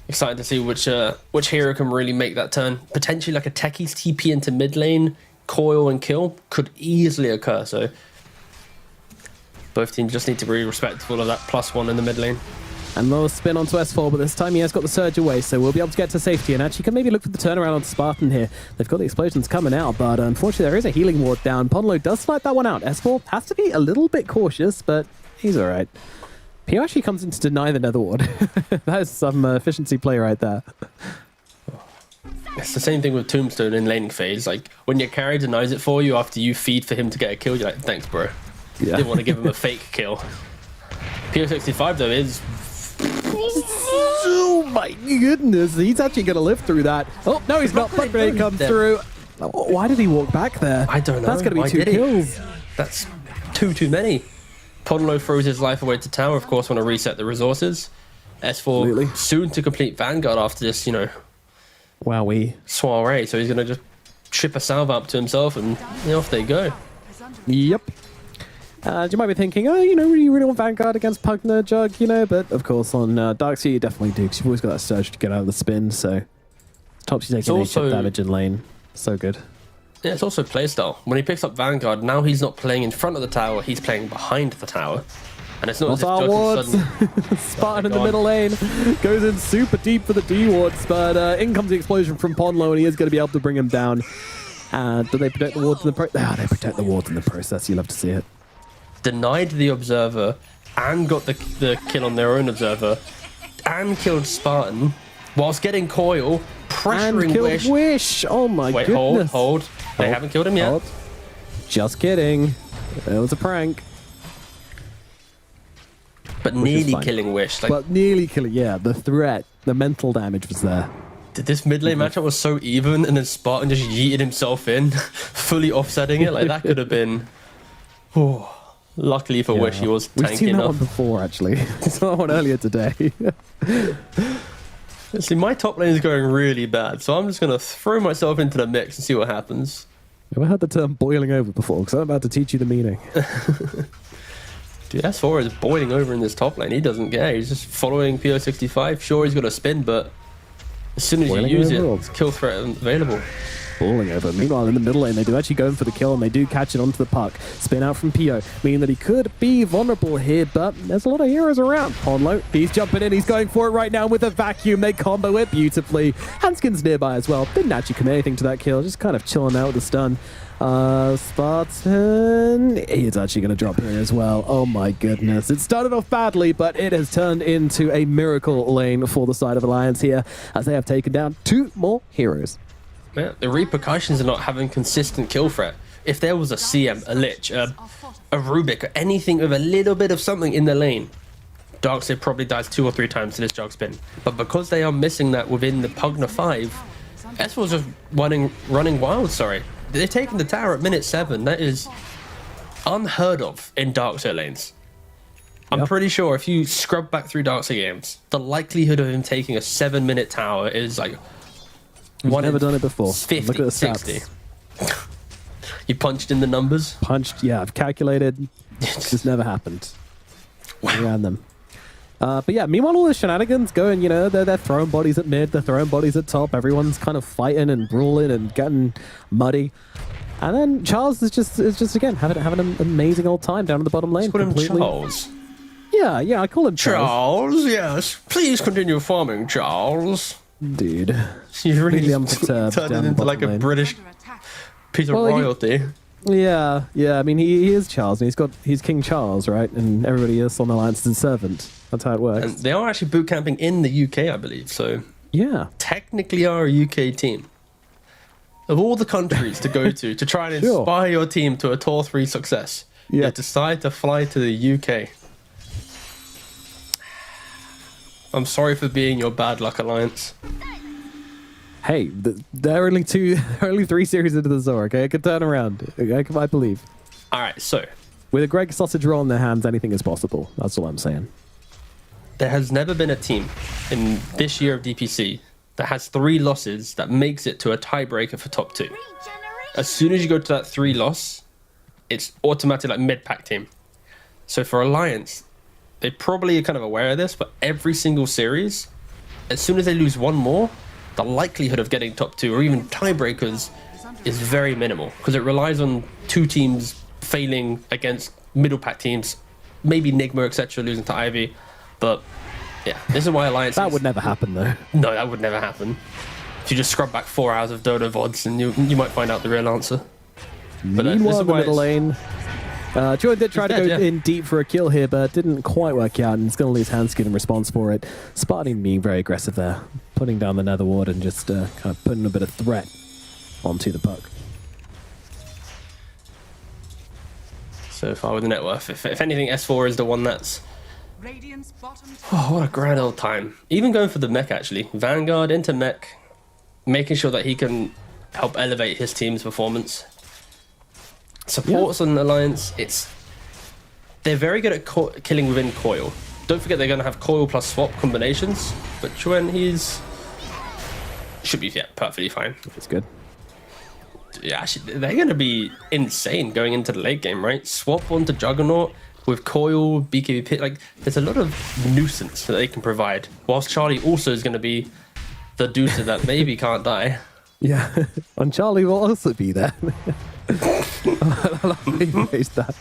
Excited to see which hero can really make that turn. Potentially like a Techie's TP into mid lane, coil and kill could easily occur, so both teams just need to be respectful of that +1 in the mid lane. And low spin onto S4, but this time he has got the surge away, so we'll be able to get to safety and actually can maybe look for the turnaround on Spartan here. They've got the explosions coming out, but unfortunately there is a healing ward down. Ponlo does snipe that one out. S4 has to be a little bit cautious, but he's all right. Pio actually comes in to deny the nether ward. That is some efficiency play right there. It's the same thing with Tombstone in laning phase. Like, when your carry denies it for you after you feed for him to get a kill, you're like, thanks, bro. Yeah. Didn't want to give him a fake kill. Pio65, though, is... Oh my goodness, he's actually going to live through that. Oh, no, he's not. Blood grenade comes through. Oh, why did he walk back there? I don't know. That's going to be 2 kills. That's too many. Podlo throws his life away to tower, of course, want to reset the resources. S4 Absolutely. soon to complete Vanguard after this, you know, wowee soiree. So he's going to just chip a salve up to himself and off they go. Yep. You might be thinking, oh, you know, you really want Vanguard against Pugner Jug, you know, but of course on Darkseid you definitely do, because you've always got that surge to get out of the spin, so Tops you taking also damage in lane. So good. Yeah, it's also playstyle. When he picks up Vanguard, now he's not playing in front of the tower, he's playing behind the tower. And it's not as if Jug wards. suddenly... Spartan in the middle lane goes in super deep for the D wards, but in comes the explosion from Ponlo, and he is going to be able to bring him down. Do they protect the wards in the process? They protect the wards in the process. You love to see it. Denied the observer and got the kill on their own observer and killed Spartan whilst getting coil, pressuring and killed Wish. Oh my Wait, goodness. hold. They haven't killed him yet. Just kidding. It was a prank. But nearly killing Wish. Like, but nearly killing, yeah. The threat, the mental damage was there. This mid lane matchup was so even, and then Spartan just yeeted himself in, fully offsetting it. Like, that could have been... Oh, luckily for Wish, he was tanky enough. We've seen that one before, actually. We saw that one earlier today. See, my top lane is going really bad, so I'm just going to throw myself into the mix and see what happens. Never heard the term boiling over before, because I'm about to teach you the meaning. Dude, S4 is boiling over in this top lane. He doesn't care. He's just following PO65. Sure, he's got a spin, but as soon as you use it, it's kill threat available. Falling over. Meanwhile, in the middle lane, they do actually go in for the kill, and they do catch it onto the puck. Spin out from Pio, meaning that he could be vulnerable here, but there's a lot of heroes around. Ponlo, he's jumping in. He's going for it right now with a vacuum. They combo it beautifully. Hanskin's nearby as well. Didn't actually commit anything to that kill. Just kind of chilling out with the stun. Spartan, he's actually going to drop here as well. Oh my goodness. It started off badly, but it has turned into a miracle lane for the side of Alliance here, as they have taken down 2 more heroes. Yeah, the repercussions of not having consistent kill threat. If there was a CM, a Lich, a Rubik, or anything with a little bit of something in the lane, Darkseid probably dies 2 or 3 times to this jug spin. But because they are missing that within the Pugna 5, S4's just running wild, sorry. They're taking the tower at minute 7. That is unheard of in Darkseid lanes. I'm pretty sure if you scrub back through Darkseid games, the likelihood of him taking a 7-minute tower is like... We've never done it before. 50, look at the 60. You punched in the numbers? Punched, yeah. I've calculated. It's just never happened. Wow. We ran them. But yeah, meanwhile, all the shenanigans going, you know, they're throwing bodies at mid, they're throwing bodies at top. Everyone's kind of fighting and brawling and getting muddy. And then Charles is just again, having an amazing old time down in the bottom lane. Let's call him Charles. Yeah, I call him Charles. Charles, yes. Please continue farming, Charles. Dude, you really turned it into like a British piece of royalty. Yeah. I mean, he is Charles, and he's King Charles, right? And everybody else on the Alliance is his servant. That's how it works. And they are actually boot camping in the UK, I believe. So yeah, technically are a UK team. Of all the countries to go to try and inspire your team to a Tour 3 success, you decide to fly to the UK. I'm sorry for being your bad luck alliance. Hey, there are only 3 series into the Zor, okay? I can turn around. I believe. Alright, so. With a Greg sausage roll in their hands, anything is possible. That's all I'm saying. There has never been a team in this year of DPC that has 3 losses that makes it to a tiebreaker for top 2. As soon as you go to that 3 loss, it's automatically like mid-pack team. So for Alliance, they probably are kind of aware of this, but every single series, as soon as they lose 1 more, the likelihood of getting top 2 or even tiebreakers is very minimal, because it relies on 2 teams failing against middle pack teams, maybe Nigma, etc., losing to Ivy, but Yeah, this is why Alliance... That would never happen, though. No, that would never happen. If you just scrub back 4 hours of Dodo VODs, and you might find out the real answer. But Meanwhile, in the middle lane, Jordan did try to go in deep for a kill here, but didn't quite work out, and he's going to lose Handskin in response for it. Spartan being very aggressive there, putting down the Nether Ward and just kind of putting a bit of threat onto the puck. So far with the net worth. If anything, S4 is the one that's... Oh, what a grand old time. Even going for the mech, actually. Vanguard into mech, making sure that he can help elevate his team's performance. Supports on Alliance, they're very good at killing within coil. Don't forget they're going to have coil plus swap combinations, but Chuen, should be perfectly fine. It's good. Yeah, actually, they're going to be insane going into the late game, right? Swap onto Juggernaut with coil, BKB pit, like there's a lot of nuisance that they can provide. Whilst Charlie also is going to be the deucer that maybe can't die. Yeah, and Charlie will also be there. I love how you raised that.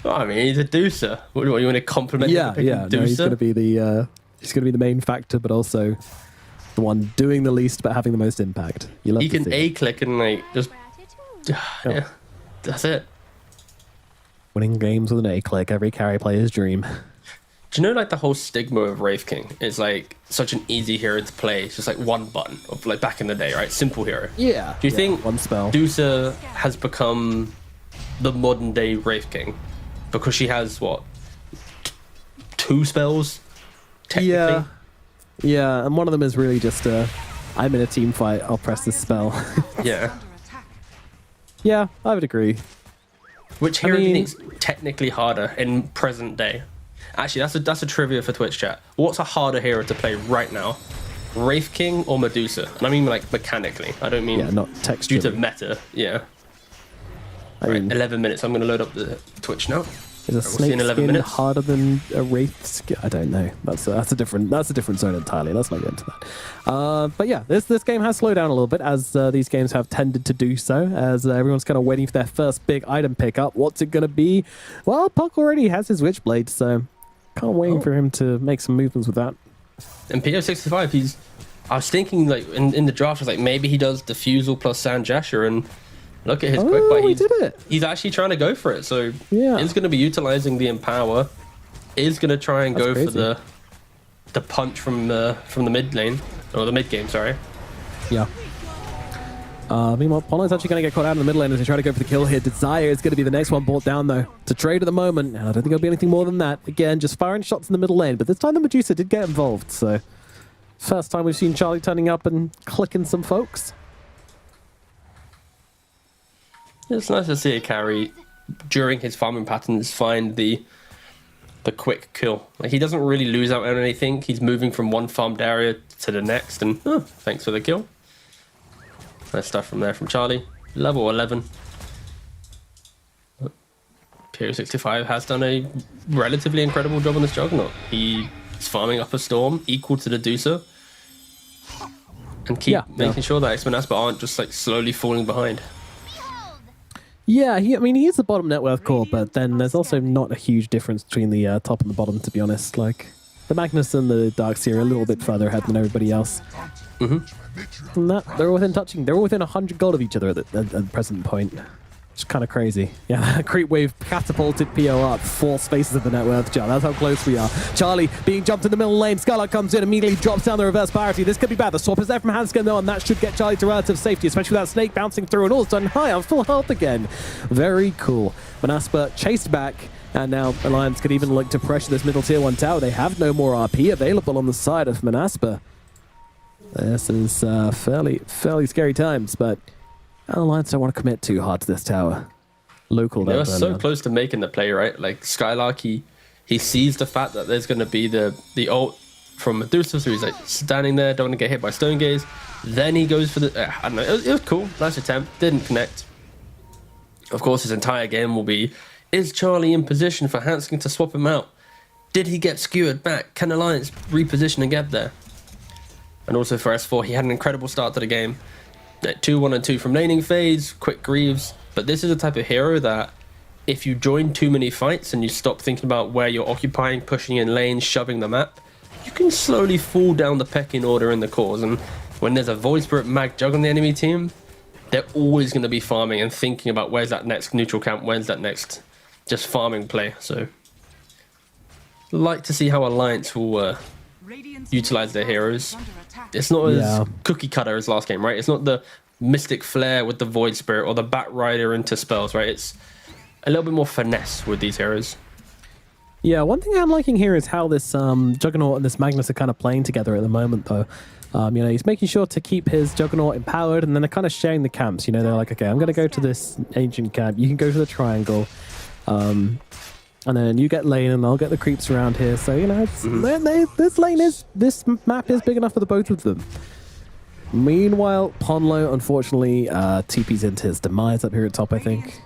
Well, I mean, he's a deucer. What you want to compliment? Yeah. No, he's going to be the main factor, but also the one doing the least but having the most impact. He can A-click and like just yeah, that's it. Winning games with an A-click, every carry player's dream. Do you know like the whole stigma of Wraith King? It's like such an easy hero to play. It's just like one button of like back in the day, right? Simple hero. Yeah. Do you think one spell Dusa has become the modern day Wraith King because she has what 2 spells? Technically? Yeah, and one of them is really just I'm in a team fight, I'll press this spell. Yeah. Yeah, I would agree. Which hero do you think's technically harder in present day? Actually, that's a trivia for Twitch chat. What's a harder hero to play right now? Wraith King or Medusa? And I mean like mechanically. I don't mean not texturally. Due to meta. Yeah. Right, 11 minutes. I'm going to load up the Twitch now. Is a snake skin harder than a wraith skin? I don't know. That's a different zone entirely. Let's not get into that. But yeah, this game has slowed down a little bit as these games have tended to do so. As everyone's kind of waiting for their first big item pickup. What's it going to be? Well, Puck already has his Witchblade, so can't wait for him to make some movements with that. And PO65, I was thinking like in the draft, I was like maybe he does Diffusal plus Sand Jasher and. Look at his quick bite. He's actually trying to go for it. So he's going to be utilizing the Empower. Is going to try and go for the punch from the mid lane or the mid game. Sorry. Yeah. Meanwhile, Pollen's actually going to get caught out in the middle lane as they try to go for the kill here. Desire is going to be the next one brought down though. To trade at the moment. I don't think it'll be anything more than that. Again, just firing shots in the middle lane. But this time the Medusa did get involved. So first time we've seen Charlie turning up and clicking some folks. It's nice to see a carry during his farming patterns find the quick kill. Like he doesn't really lose out on anything. He's moving from one farmed area to the next, and thanks for the kill. Nice stuff from there from Charlie. Level 11. PO65 has done a relatively incredible job on this Juggernaut. He's farming up a storm equal to the Deucer, and keep making sure that X-Men Asper aren't just like slowly falling behind. Yeah, he is the bottom net worth core, but then there's also not a huge difference between the top and the bottom, to be honest. Like, the Magnus and the Darkseer are a little bit further ahead than everybody else. And that, they're within 100 gold of each other at the present point. It's kind of crazy. Yeah, Creep Wave catapulted PO up 4 spaces of the net worth. That's how close we are. Charlie being jumped in the middle lane. Skylark comes in, immediately drops down the reverse parity. This could be bad. The swap is there from Hanskin though, and that should get Charlie to relative safety, especially with that snake bouncing through, and all of a sudden, hi, I'm full health again. Very cool. Manaspa chased back, and now Alliance could even look to pressure this middle tier 1 tower. They have no more RP available on the side of Manaspa. This is fairly scary times, but Alliance don't want to commit too hard to this tower. Local. They were so close to making the play, right? Like Skylark, he sees the fact that there's going to be the ult from Medusa, so he's like standing there, don't want to get hit by Stone Gaze. Then he goes for the I don't know. It was cool, nice attempt, didn't connect. Of course, his entire game will be: is Charlie in position for Hanskin to swap him out? Did he get skewered back? Can Alliance reposition and get there? And also for S4, he had an incredible start to the game. 2-1 and 2 from laning phase, quick Greaves. But this is the type of hero that if you join too many fights and you stop thinking about where you're occupying, pushing in lanes, shoving the map, you can slowly fall down the pecking order in the cores. And when there's a Void Spirit, Mag, Jug on the enemy team, they're always going to be farming and thinking about where's that next neutral camp, where's that next just farming play. So like to see how Alliance will utilize their heroes. It's not as cookie cutter as last game, right? It's not the Mystic Flare with the Void Spirit or the Bat Rider into spells, right? It's a little bit more finesse with these heroes. Yeah, one thing I'm liking here is how this Juggernaut and this Magnus are kind of playing together at the moment, though. You know, he's making sure to keep his Juggernaut empowered, and then they're kind of sharing the camps. You know, they're like, okay, I'm going to go to this ancient camp. You can go to the triangle. And then you get lane, and I'll get the creeps around here. So, you know, this map is big enough for the both of them. Meanwhile, Ponlo, unfortunately, TP's into his demise up here at top, I think.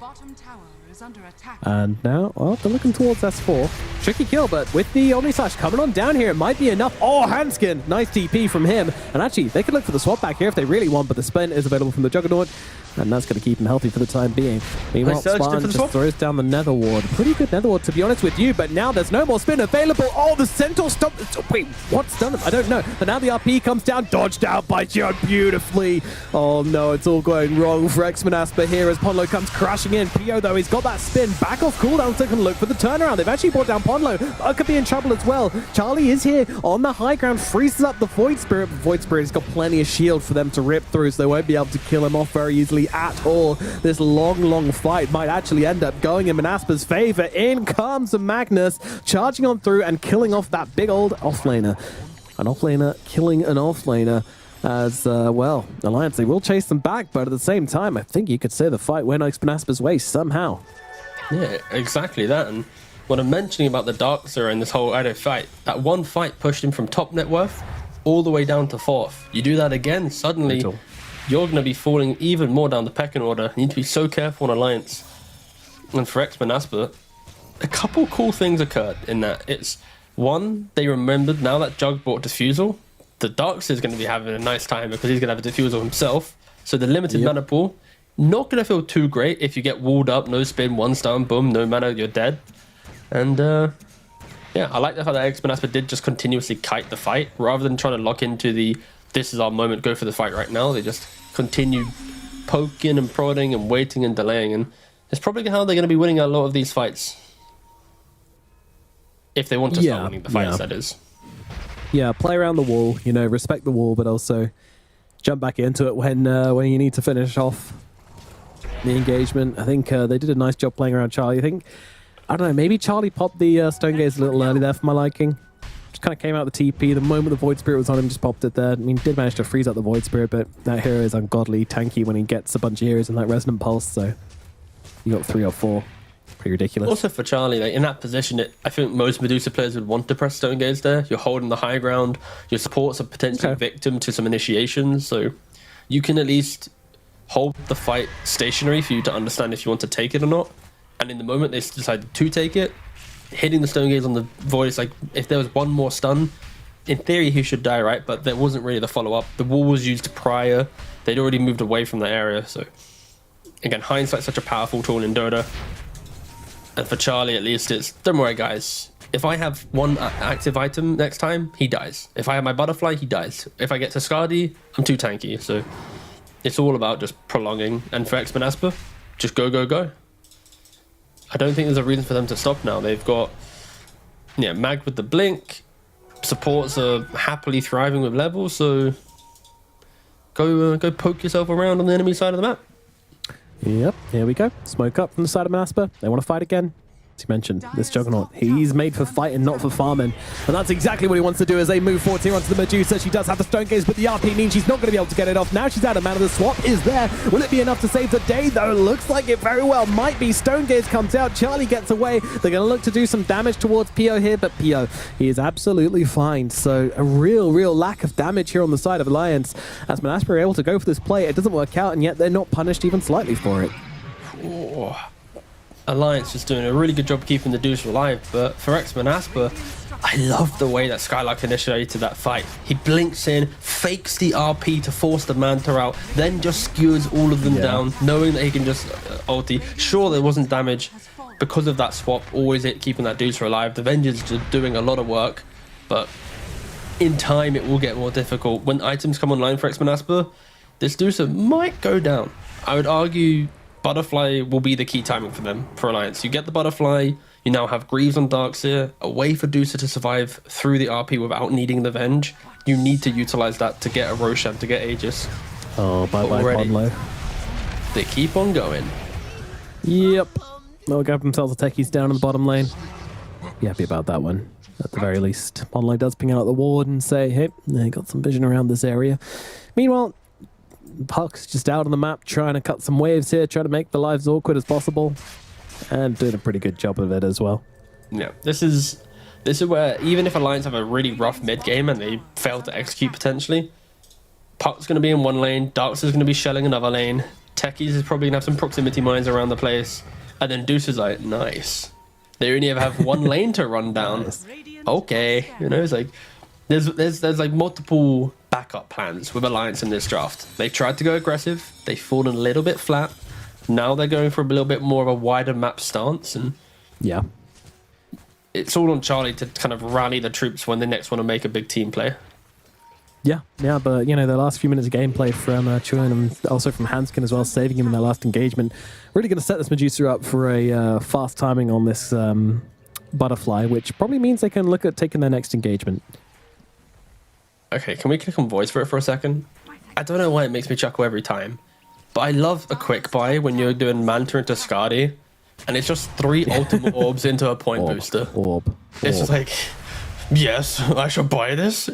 And now, well, they're looking towards S4. Tricky kill, but with the Omni Slash coming on down here, it might be enough. Oh, Handskin! Nice TP from him. And actually, they could look for the swap back here if they really want, but the spin is available from the Juggernaut, and that's going to keep him healthy for the time being. Meanwhile, Spartan just throws down the Nether Ward. Pretty good Nether Ward, to be honest with you, but now there's no more spin available. Oh, the Centaur stop. Wait, what's done? I don't know. But now the RP comes down, dodged out by John beautifully. Oh no, it's all going wrong for X-Men Asper here as Ponlo comes crashing in. Pio, though, he's got that spin back off cooldown, so they can look for the turnaround. They've actually brought down Ponlo. Could be in trouble as well. Charlie is here on the high ground, freezes up the Void Spirit, but Void Spirit has got plenty of shield for them to rip through, so they won't be able to kill him off very easily at all. This long fight might actually end up going in Asper's favor. In comes Magnus, charging on through and killing off that big old offlaner. An offlaner killing an offlaner. As, well, Alliance, they will chase them back, but at the same time, I think you could say the fight went Asper's way somehow. Yeah, exactly that. And what I'm mentioning about the Darkseer and this whole Ido fight, that one fight pushed him from top net worth all the way down to 4th. You do that again, suddenly you're going to be falling even more down the pecking order. You need to be so careful on Alliance. And for X-Men Asper, a couple cool things occurred in that. It's one, they remembered now that Jug brought Diffusal, the Darkseer is going to be having a nice time because he's going to have a Diffusal himself. So the limited mana pool, not going to feel too great if you get walled up, no spin, 1 stun, boom, no mana, you're dead. And yeah, I like the fact that X-Men Asper did just continuously kite the fight rather than trying to lock into the this is our moment, go for the fight right now. They just continue poking and prodding and waiting and delaying, and it's probably how they're going to be winning a lot of these fights. If they want to start winning the fights, that is. Yeah, play around the wall, you know, respect the wall, but also jump back into it when you need to finish off the engagement. I think they did a nice job playing around Charlie. I think, I don't know, maybe Charlie popped the Stone Gaze a little early there for my liking. Just kind of came out the TP. The moment the Void Spirit was on him, just popped it there. I mean, he did manage to freeze out the Void Spirit, but that hero is ungodly tanky when he gets a bunch of heroes in that Resonant Pulse, so you got 3 or 4. Pretty ridiculous. Also for Charlie, like in that position, I think most Medusa players would want to press Stone Gaze there. You're holding the high ground. Your supports are potentially victim to some initiations, so you can at least hold the fight stationary for you to understand if you want to take it or not. And in the moment they decided to take it, hitting the Stone Gaze on the Void, it's like if there was one more stun, in theory he should die, right? But there wasn't really the follow-up. The wall was used prior. They'd already moved away from the area, so again, hindsight's such a powerful tool in Dota. And for Charlie, at least, it's, don't worry, guys. If I have one active item next time, he dies. If I have my butterfly, he dies. If I get to Skadi, I'm too tanky. So it's all about just prolonging. And for X-Men Asper, just go, go, go. I don't think there's a reason for them to stop now. They've got Mag with the blink. Supports are happily thriving with levels. So go poke yourself around on the enemy side of the map. Yep, here we go. Smoke up from the side of Asper. They want to fight again. As you mentioned, this Juggernaut, he's made for fighting, not for farming. And that's exactly what he wants to do as they move forward here onto the Medusa. She does have the Stone Gaze, but the RP means she's not going to be able to get it off. Now she's out of mana. The swap is there. Will it be enough to save the day, though? Looks like it very well might be. Stone Gaze comes out. Charlie gets away. They're going to look to do some damage towards Pio here, but Pio, he is absolutely fine. So a real lack of damage here on the side of Alliance. As Asper are able to go for this play, it doesn't work out, and yet they're not punished even slightly for it. Oh. Alliance is doing a really good job keeping the Deuce alive, but for X-Men Asper, I love the way that Skylark initiated that fight. He blinks in, fakes the RP to force the Manta out, then just skewers all of them down, knowing that he can just ulti. Sure, there wasn't damage, because of that swap, always keeping that Deucer alive. The Venge is just doing a lot of work, but in time it will get more difficult. When items come online for X-Men this Deucer might go down. I would argue Butterfly will be the key timing for them, for Alliance. You get the Butterfly, you now have Greaves on Darkseer, a way for Deucer to survive through the RP without needing the Venge. You need to utilize that to get a Roshan, to get Aegis. Oh, bye-bye, Podlo. They keep on going. Yep. They'll grab themselves a techies down in the bottom lane. Be happy about that one, at the very least. Podlo does ping out the ward and say, hey, they got some vision around this area. Meanwhile, Puck's just out on the map trying to cut some waves here, trying to make the lives awkward as possible, and doing a pretty good job of it as well. Yeah, this is where even if Alliance have a really rough mid game and they fail to execute potentially, Puck's going to be in one lane, Darkseer's going to be shelling another lane, Techies is probably going to have some proximity mines around the place, and then Deuce is like, nice. They only ever have one lane to run down. Okay, you know, it's like there's like multiple backup plans with Alliance in this draft. They tried to go aggressive, they've fallen a little bit flat. Now they're going for a little bit more of a wider map stance, and yeah, it's all on Charlie to kind of rally the troops when they next want to make a big team play. Yeah, but you know, the last few minutes of gameplay from Chuan and also from Hanskin as well, saving him in their last engagement, really going to set this Medusa up for a fast timing on this Butterfly, which probably means they can look at taking their next engagement. Okay, can we click on voice for it for a second? I don't know why it makes me chuckle every time, but I love a quick buy when you're doing Manta into Skadi, and it's just 3 ultimate orbs into a point booster. It's just like, yes, I should buy this.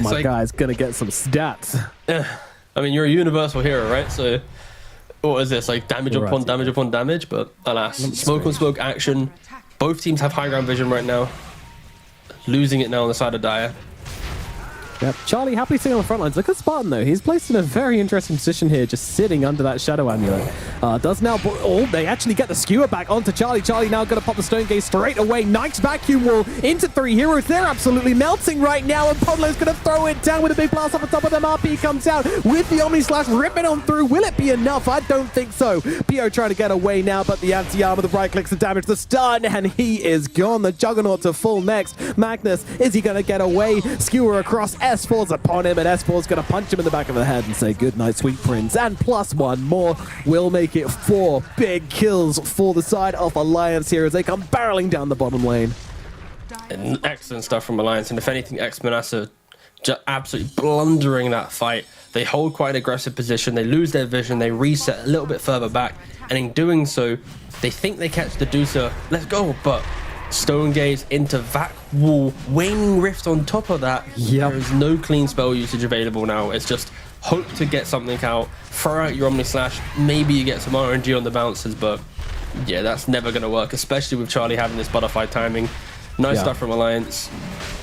My guy's gonna get some stats. I mean, you're a universal hero, right? So, what is this? Like damage upon damage upon damage? But alas, smoke on smoke action. Both teams have high ground vision right now. Losing it now on the side of Dire. Yep, Charlie happily sitting on the front lines. Look at Spartan though. He's placed in a very interesting position here, just sitting under that Shadow Amulet. Does now... Oh, they actually get the skewer back onto Charlie. Charlie now going to pop the Stone Gaze straight away. Nice vacuum wall into 3 heroes. They're absolutely melting right now, and Podlo's going to throw it down with a big blast off the top of them. RP comes out with the Omni Slash, ripping on through. Will it be enough? I don't think so. Pio trying to get away now, but the anti-armor, the right clicks, the damage, the stun, and he is gone. The Juggernaut to full next. Magnus, is he going to get away? Skewer across. S4's upon him, and S4's going to punch him in the back of the head and say goodnight, sweet prince. And plus one more will make it 4 big kills for the side of Alliance here as they come barreling down the bottom lane. And excellent stuff from Alliance, and if anything, X-Men just absolutely blundering that fight. They hold quite an aggressive position, they lose their vision, they reset a little bit further back, and in doing so, they think they catch the Deucer. Let's go, but Stone Gaze into Vac Wall, Waning Rift on top of that. There is no clean spell usage available now. It's just hope to get something out, throw out your Omni Slash, maybe you get some RNG on the bounces, but yeah, that's never going to work, especially with Charlie having this butterfly timing. Nice stuff from Alliance.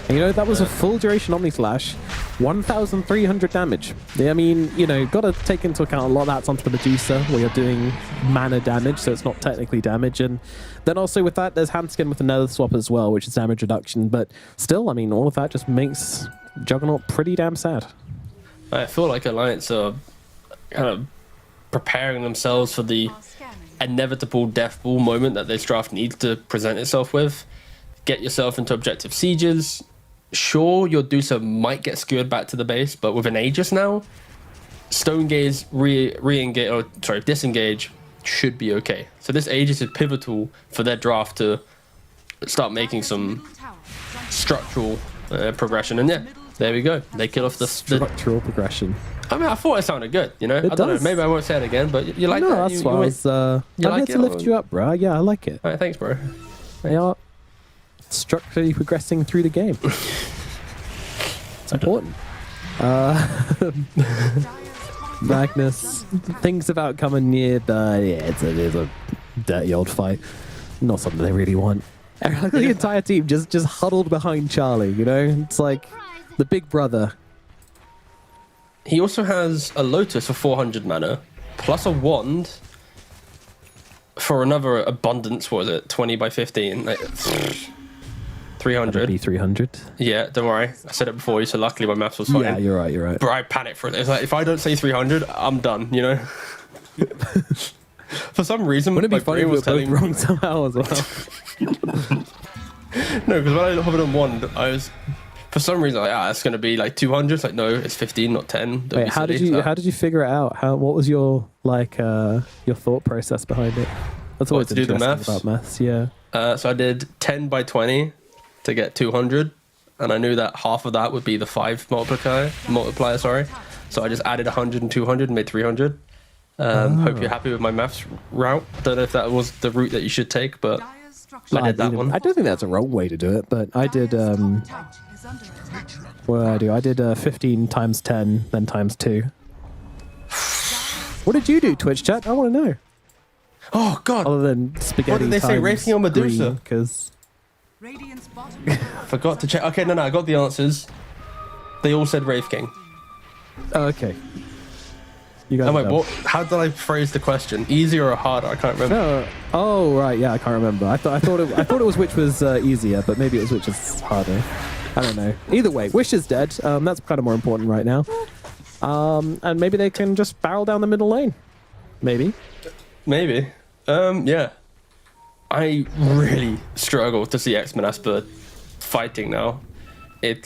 And, you know, that was a full duration Omni Slash, 1,300 damage. I mean, you know, got to take into account a lot of that's onto the Medusa, where you're doing mana damage, so it's not technically damage. And then also with that, there's Handskin with another swap as well, which is damage reduction. But still, I mean, all of that just makes Juggernaut pretty damn sad. I feel like Alliance are kind of preparing themselves for the inevitable death ball moment that this draft needs to present itself with. Get yourself into objective sieges. Sure, your Deucer might get skewered back to the base, but with an Aegis now, Stone Gaze disengage should be okay. So this Aegis is pivotal for their draft to start making some structural progression. And yeah, there we go. They kill off the structural progression. I mean, I thought it sounded good, you know? I don't know, maybe I won't say it again, but you like that? No, that's why I was... I'm here to lift you up, bro. Yeah, I like it. All right, thanks, bro. They are structurally progressing through the game. It's important. Magnus, things about coming near, but yeah, it is a dirty old fight. Not something they really want. The entire team just huddled behind Charlie, you know? It's like the big brother. He also has a Lotus for 400 mana, plus a wand for another abundance. What is it? 20 by 15? Like, 300. Be 300. Yeah, don't worry. I said it before you, so luckily my maths was fine. Yeah, you're right. But I panicked for it. It's like, if I don't say 300, I'm done, you know? For some reason, Wouldn't it my be funny brain if we was were telling both me. wrong somehow as well? No, because when I hovered on 1, I was, for some reason, like, it's going to be like 200. It's like, no, it's 15, not 10. Don't Wait, be how did silly. you So- how did you figure it out? What was your your thought process behind it? That's always to do the interesting maths? about maths. Yeah. So I did 10 by 20 to get 200, and I knew that half of that would be the 5 multiplier, sorry. So I just added 100 and 200 and made 300. Hope you're happy with my maths route. Don't know if that was the route that you should take, but I did that one. I don't think that's a wrong way to do it, but I did. What did I do? I did 15 times 10, then times 2. What did you do, Twitch chat? I want to know. Oh God! Other than spaghetti. What did they say? Racing on Medusa? Because Forgot to check. Okay, no, I got the answers. They all said Wraith King. oh, okay. You guys. Oh wait, know. what? How did I phrase the question? Easier or harder? I can't remember. No. Oh right, yeah, I can't remember. I thought it was which was easier, but maybe it was which is harder. I don't know. Either way, Wish is dead. That's kind of more important right now. And maybe they can just barrel down the middle lane. Maybe. Yeah. I really struggle to see X-Men Asper fighting now.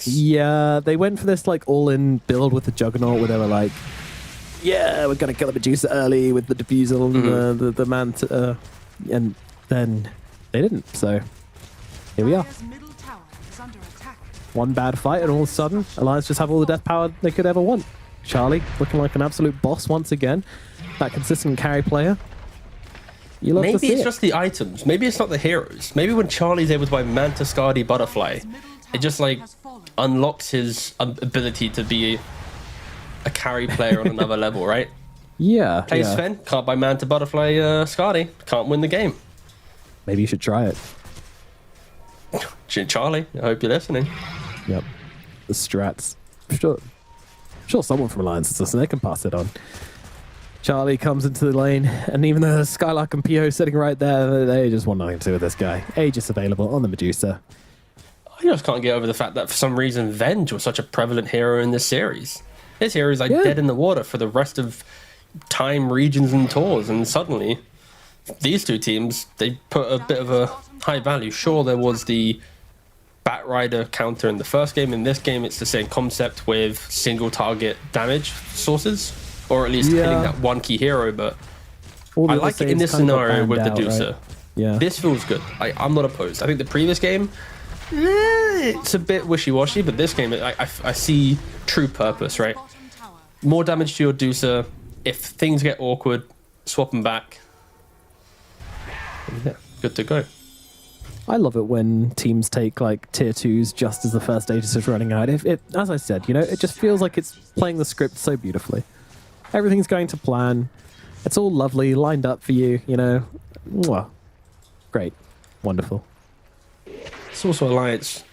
Yeah, they went for this like all-in build with the Juggernaut, where they were like, "Yeah, we're gonna kill the Medusa early with the defusal and the man," and then they didn't. So here we are. One bad fight, and all of a sudden, Alliance just have all the death power they could ever want. Charlie looking like an absolute boss once again. That consistent carry player. You love to Maybe see it's it. just the items. Maybe it's not the heroes. Maybe when Charlie's able to buy Manta Skadi Butterfly, it just like unlocks his ability to be a carry player on another level, right? Yeah. Plays yeah. Sven, can't buy Manta Butterfly Skadi, can't win the game. Maybe you should try it. Charlie, I hope you're listening. Yep. The strats. Sure someone from Alliance is listening. They can pass it on. Charlie comes into the lane, and even though Skylark and PO sitting right there, they just want nothing to do with this guy. Aegis available on the Medusa. I just can't get over the fact that for some reason Venge was such a prevalent hero in this series. This hero is like dead in the water for the rest of time, regions, and tours, and suddenly these two teams, they put a bit of a high value. Sure, there was the Bat Rider counter in the first game. In this game, it's the same concept with single target damage sources, or at least hitting that one key hero. But I like it in this scenario with the Medusa. Right? Yeah. This feels good. I'm not opposed. I think the previous game, it's a bit wishy-washy, but this game, I see true purpose, right? More damage to your Medusa. If things get awkward, swap them back. Yeah, good to go. I love it when teams take like tier 2s just as the first Aegis is running out. As I said, you know, it just feels like it's playing the script so beautifully. Everything's going to plan. It's all lovely, lined up for you, you know. Mwah. Great. Wonderful. It's also Alliance.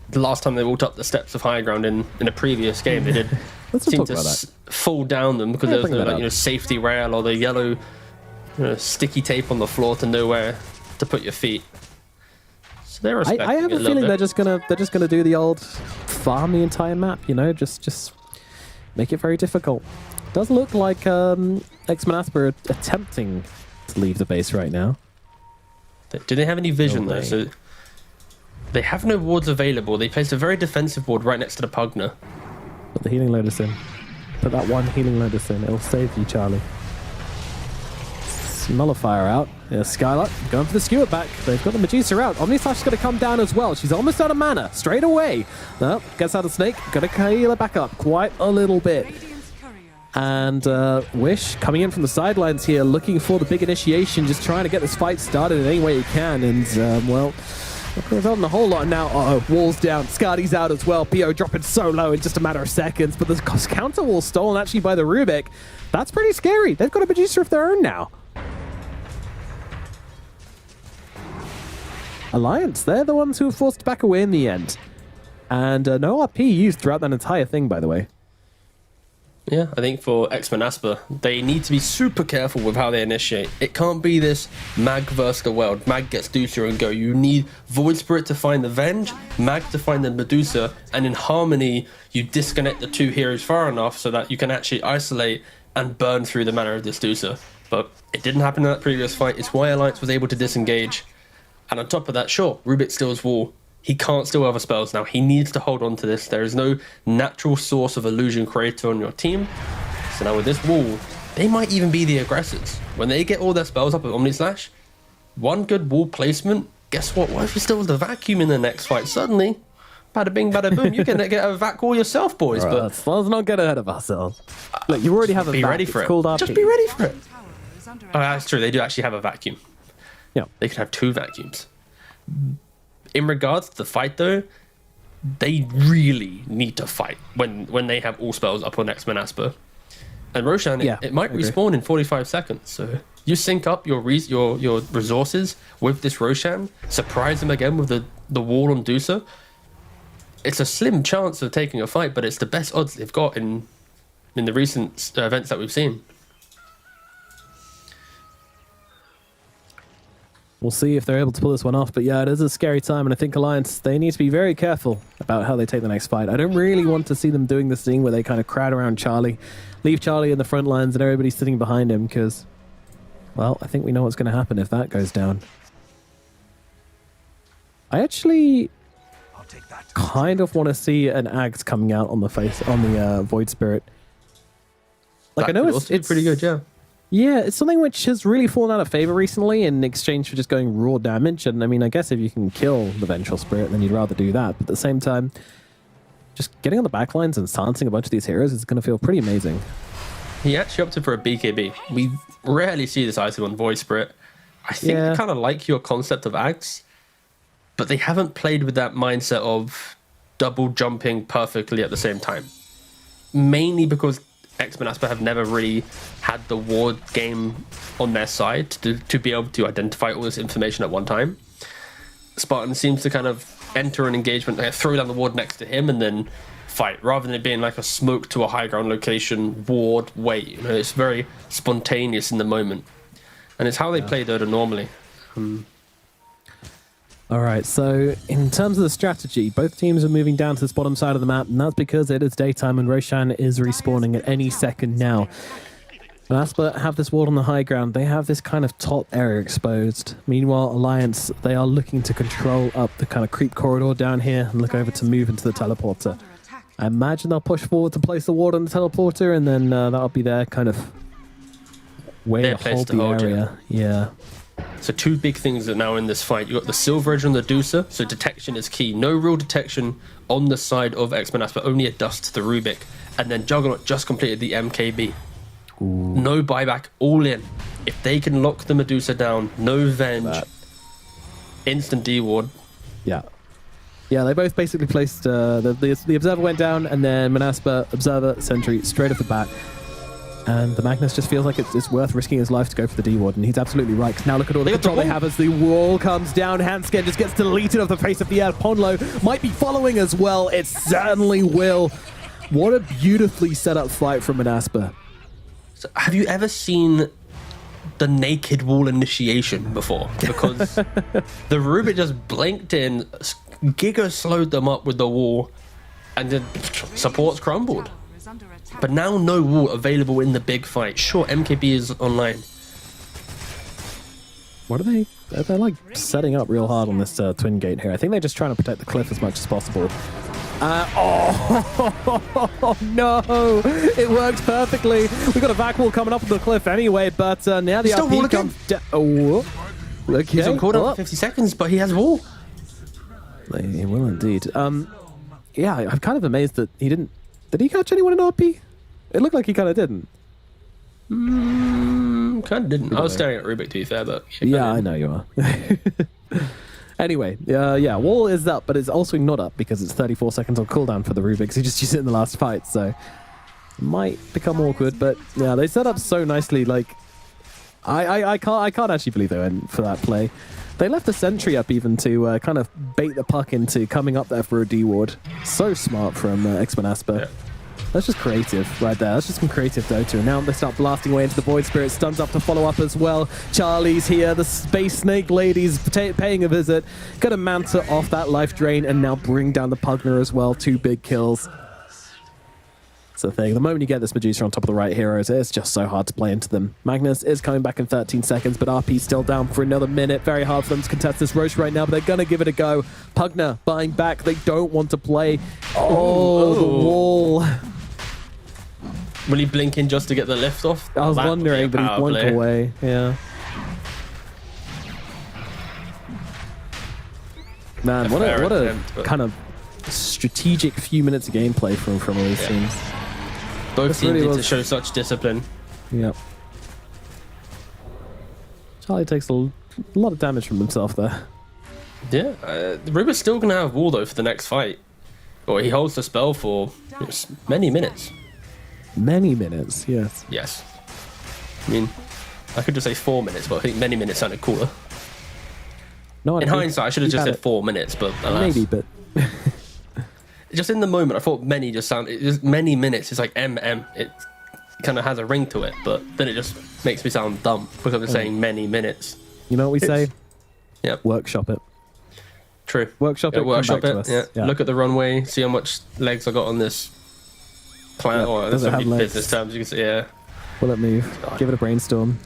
The last time they walked up the steps of high ground in a previous game, they did seem to fall down them because there was no like, safety rail or the yellow sticky tape on the floor to know where to put your feet. So they're respecting I have it a feeling bit. they're just gonna do the old farm the entire map, you know, just make it very difficult. Does look like X-Men Asper are attempting to leave the base right now. Do they have any vision though? So they have no wards available. They placed a very defensive ward right next to the Pugner. Put the healing lotus in. Put that one healing lotus in. It'll save you, Charlie. Nullifier out. There's Skylark going for the skewer back. They've got the Medusa out. Omnislash's going to come down as well. She's almost out of mana. Straight away. Nope. Gets out of Snake. Going to heal her back up quite a little bit. And Wish coming in from the sidelines here, looking for the big initiation, just trying to get this fight started in any way he can. And, well, not resulting in a whole lot now. Uh-oh, wall's down. Skadi's out as well. PO dropping so low in just a matter of seconds. But the counter wall stolen actually by the Rubik. That's pretty scary. They've got a Medusa of their own now. Alliance, they're the ones who were forced to back away in the end. And no RP used throughout that entire thing, by the way. Yeah, I think for X-Men Asper, they need to be super careful with how they initiate. It can't be this Mag versus the world. Mag gets Medusa and go. You need Void Spirit to find the Venge, Mag to find the Medusa, and in Harmony, you disconnect the two heroes far enough so that you can actually isolate and burn through the mana of this Medusa. But it didn't happen in that previous fight. It's why Alliance was able to disengage. And on top of that, sure, Rubik steals wall. He can't steal other spells now. He needs to hold on to this. There is no natural source of illusion creator on your team. So now with this wall, they might even be the aggressors. When they get all their spells up with Omni Slash, one good wall placement, guess what? What if you still have the vacuum in the next fight? Suddenly, bada bing, bada boom, you can get a vac wall yourself, boys. Right, but let's not get ahead of ourselves. Look, you already have a be vac. ready for It's it. called RP. Just be ready for it. Oh, that's true. They do actually have a vacuum. Yeah. They could have 2 vacuums. In regards to the fight, though, they really need to fight when they have all spells up on X-Men Asper. And Roshan, it might respawn in 45 seconds. So you sync up your resources with this Roshan, surprise them again with the wall on Dusa. It's a slim chance of taking a fight, but it's the best odds they've got in the recent events that we've seen. We'll see if they're able to pull this one off. But yeah, it is a scary time, and I think Alliance, they need to be very careful about how they take the next fight. I don't really want to see them doing this thing where they kind of crowd around Charlie, leave Charlie in the front lines and everybody sitting behind him, because, well, I think we know what's going to happen if that goes down. I actually kind of want to see an Axe coming out on the Void Spirit. Like, That I know could also be pretty good, yeah. Yeah, it's something which has really fallen out of favor recently in exchange for just going raw damage. And I mean, I guess if you can kill the Vengeful Spirit, then you'd rather do that. But at the same time, just getting on the backlines and silencing a bunch of these heroes is going to feel pretty amazing. He actually opted for a BKB. We rarely see this item on Void Spirit. I think I kind of like your concept of Axe, but they haven't played with that mindset of double jumping perfectly at the same time. Mainly because X-Men Asper have never really had the ward game on their side to be able to identify all this information at one time. Spartan seems to kind of enter an engagement, throw down the ward next to him and then fight, rather than it being like a smoke to a high ground location, ward, wait. You know, it's very spontaneous in the moment. And it's how they play Dota normally. All right, so in terms of the strategy, both teams are moving down to this bottom side of the map, and that's because it is daytime and Roshan is respawning at any second now. And Asper have this ward on the high ground. They have this kind of top area exposed. Meanwhile, Alliance, they are looking to control up the kind of creep corridor down here and look over to move into the teleporter. I imagine they'll push forward to place the ward on the teleporter, and then that'll be their kind of way to hold the area. Yeah. So 2 big things are now in this fight. You've got the Silver Edge on the Dusa, so detection is key. No real detection on the side of X-Men Asper, only a dust to the Rubik. And then Juggernaut just completed the MKB. Ooh. No buyback, all in. If they can lock the Medusa down, no Venge, instant D-Ward. Yeah. Yeah, they both basically placed, the Observer went down, and then Manaspa, Observer, Sentry, straight off the bat. And the Magnus just feels like it's worth risking his life to go for the D-Ward, and he's absolutely right. Because now look at all the control they have as the wall comes down. Handscan just gets deleted off the face of the earth. Ponlo might be following as well. It certainly will. What a beautifully set up fight from Manaspa. So have you ever seen the naked wall initiation before? Because the Rubik just blinked in, Giga slowed them up with the wall, and then supports crumbled. But now no wall available in the big fight. Sure, MKB is online. What are they? They're like setting up real hard on this twin gate here. I think they're just trying to protect the cliff as much as possible. Oh no! It worked perfectly. We've got a vac wall coming up on the cliff anyway, but now the RP comes down. Oh, okay. He's on cooldown for 50 seconds, but he has wall. He will indeed. Yeah, I'm kind of amazed that he didn't. Did he catch anyone in RP? It looked like he kind of didn't. Kind of didn't. I was staring at Rubik, to be fair, but... Yeah, I know you are. Anyway, yeah, wall is up, but it's also not up because it's 34 seconds on cooldown for the Rubik, because he just used it in the last fight, so... Might become awkward, but yeah, they set up so nicely, like... I can't actually believe they went for that play. They left the sentry up even to kind of bait the puck into coming up there for a D-Ward. So smart from X-Men Asper. Yeah. That's just creative right there. That's just some creative Dota. And now they start blasting away into the Void Spirit. Stuns up to follow up as well. Charlie's here. The Space Snake lady's paying a visit. Gonna Manta off that life drain and now bring down the Pugner as well. 2 big kills. It's the thing. The moment you get this Medusa on top of the right heroes, it's just so hard to play into them. Magnus is coming back in 13 seconds, but RP's still down for another minute. Very hard for them to contest this Roche right now, but they're going to give it a go. Pugner buying back. They don't want to play. Oh, the wall. Will he blink in just to get the lift off? I was wondering, but he blinked away. Yeah. Man, what a kind of strategic few minutes of gameplay from all these teams. Both teams need to show such discipline. Yep. Charlie takes a lot of damage from himself there. Yeah, Ruber's still going to have wall though for the next fight. Or he holds the spell for many minutes. Many minutes, yes. Yes. I mean, I could just say 4 minutes, but I think many minutes sounded cooler. No, in hindsight, I should have just said 4 minutes, but alas. Maybe, but... Just in the moment, I thought many just sounded... Just many minutes is like MM. It kind of has a ring to it, but then it just makes me sound dumb because I'm saying many minutes. You know what we say? Yeah. Workshop it. True. Workshop it, workshop come back to us. Yeah. Look at the runway, see how much legs I got on this planet. Or there's so many business terms you can see, yeah. Will it move? God. Give it a brainstorm.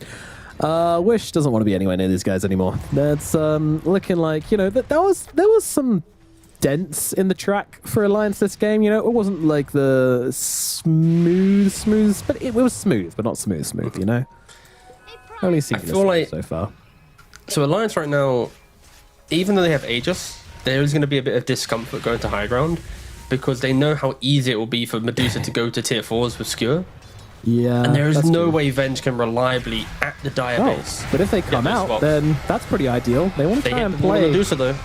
Wish doesn't want to be anywhere near these guys anymore. That's looking like, you know, there was some dents in the track for Alliance this game. You know, it wasn't like the smooth, but it was smooth, but not smooth. You know, only seen this like so far. So Alliance right now, even though they have Aegis, there is going to be a bit of discomfort going to high ground because they know how easy it will be for Medusa to go to tier 4s with Skewer. Yeah, and there is no way Venge can reliably at the Dire base. But if they come out, then that's pretty ideal. They want to try and play Medusa though.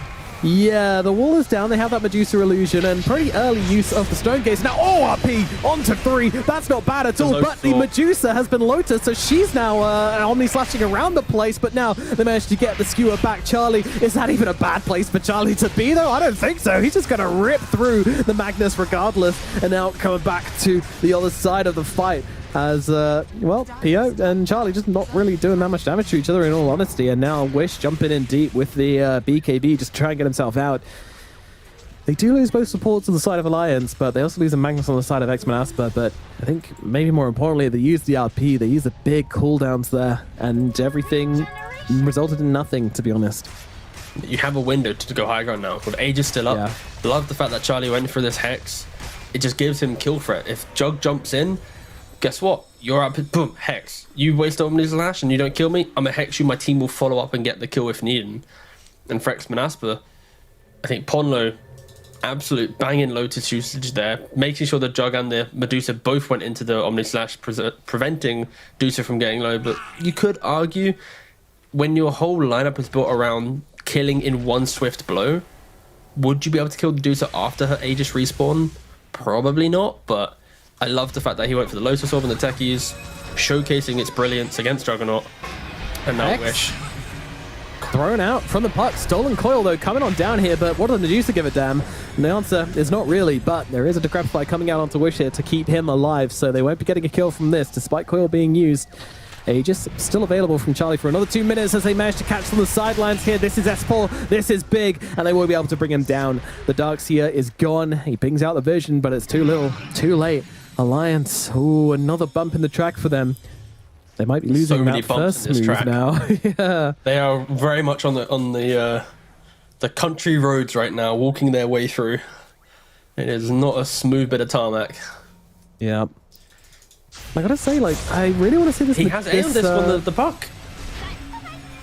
Yeah, the wall is down. They have that Medusa illusion and pretty early use of the Stone Gaze. Now, RP onto 3. That's not bad at all. But the Medusa has been Lotus, so she's now omni-slashing around the place. But now they managed to get the Skewer back. Charlie, is that even a bad place for Charlie to be, though? I don't think so. He's just going to rip through the Magnus regardless. And now coming back to the other side of the fight. As, well, PO and Charlie just not really doing that much damage to each other in all honesty. And now Wish jumping in deep with the BKB just to try and get himself out. They do lose both supports on the side of Alliance, but they also lose a Magnus on the side of X-Men Asper. But I think maybe more importantly, they use the RP. They use the big cooldowns there. And everything resulted in nothing, to be honest. You have a window to go high ground now. With Aegis still up. Yeah. Love the fact that Charlie went for this Hex. It just gives him kill threat. If Jug jumps in, guess what? You're up, boom, Hex. You waste Omni-Slash and you don't kill me, I'm a Hex you, my team will follow up and get the kill if needed. And for X-Men Asper, I think Ponlo, absolute banging Lotus usage there, making sure the Jug and the Medusa both went into the Omni-Slash, preventing Medusa from getting low. But you could argue, when your whole lineup is built around killing in one swift blow, would you be able to kill Medusa after her Aegis respawn? Probably not, but I love the fact that he went for the Lotus Orb and the techies, showcasing its brilliance against Juggernaut. And now Wish. Thrown out from the puck. Stolen Coil, though, coming on down here, but what does Medusa give a damn? And the answer is not really, but there is a Decrepify coming out onto Wish here to keep him alive, so they won't be getting a kill from this, despite Coil being used. Aegis still available from Charlie for another 2 minutes as they manage to catch on the sidelines here. This is S4, this is big, and they will be able to bring him down. The Darkseer is gone. He pings out the vision, but it's too little, too late. Alliance, ooh, another bump in the track for them. They might be losing so many that bumps first in this move track. now. Yeah. They are very much on the country roads right now, walking their way through. It is not a smooth bit of tarmac. Yeah. I gotta say, like, I really want to see this. He has aimed this one, the puck.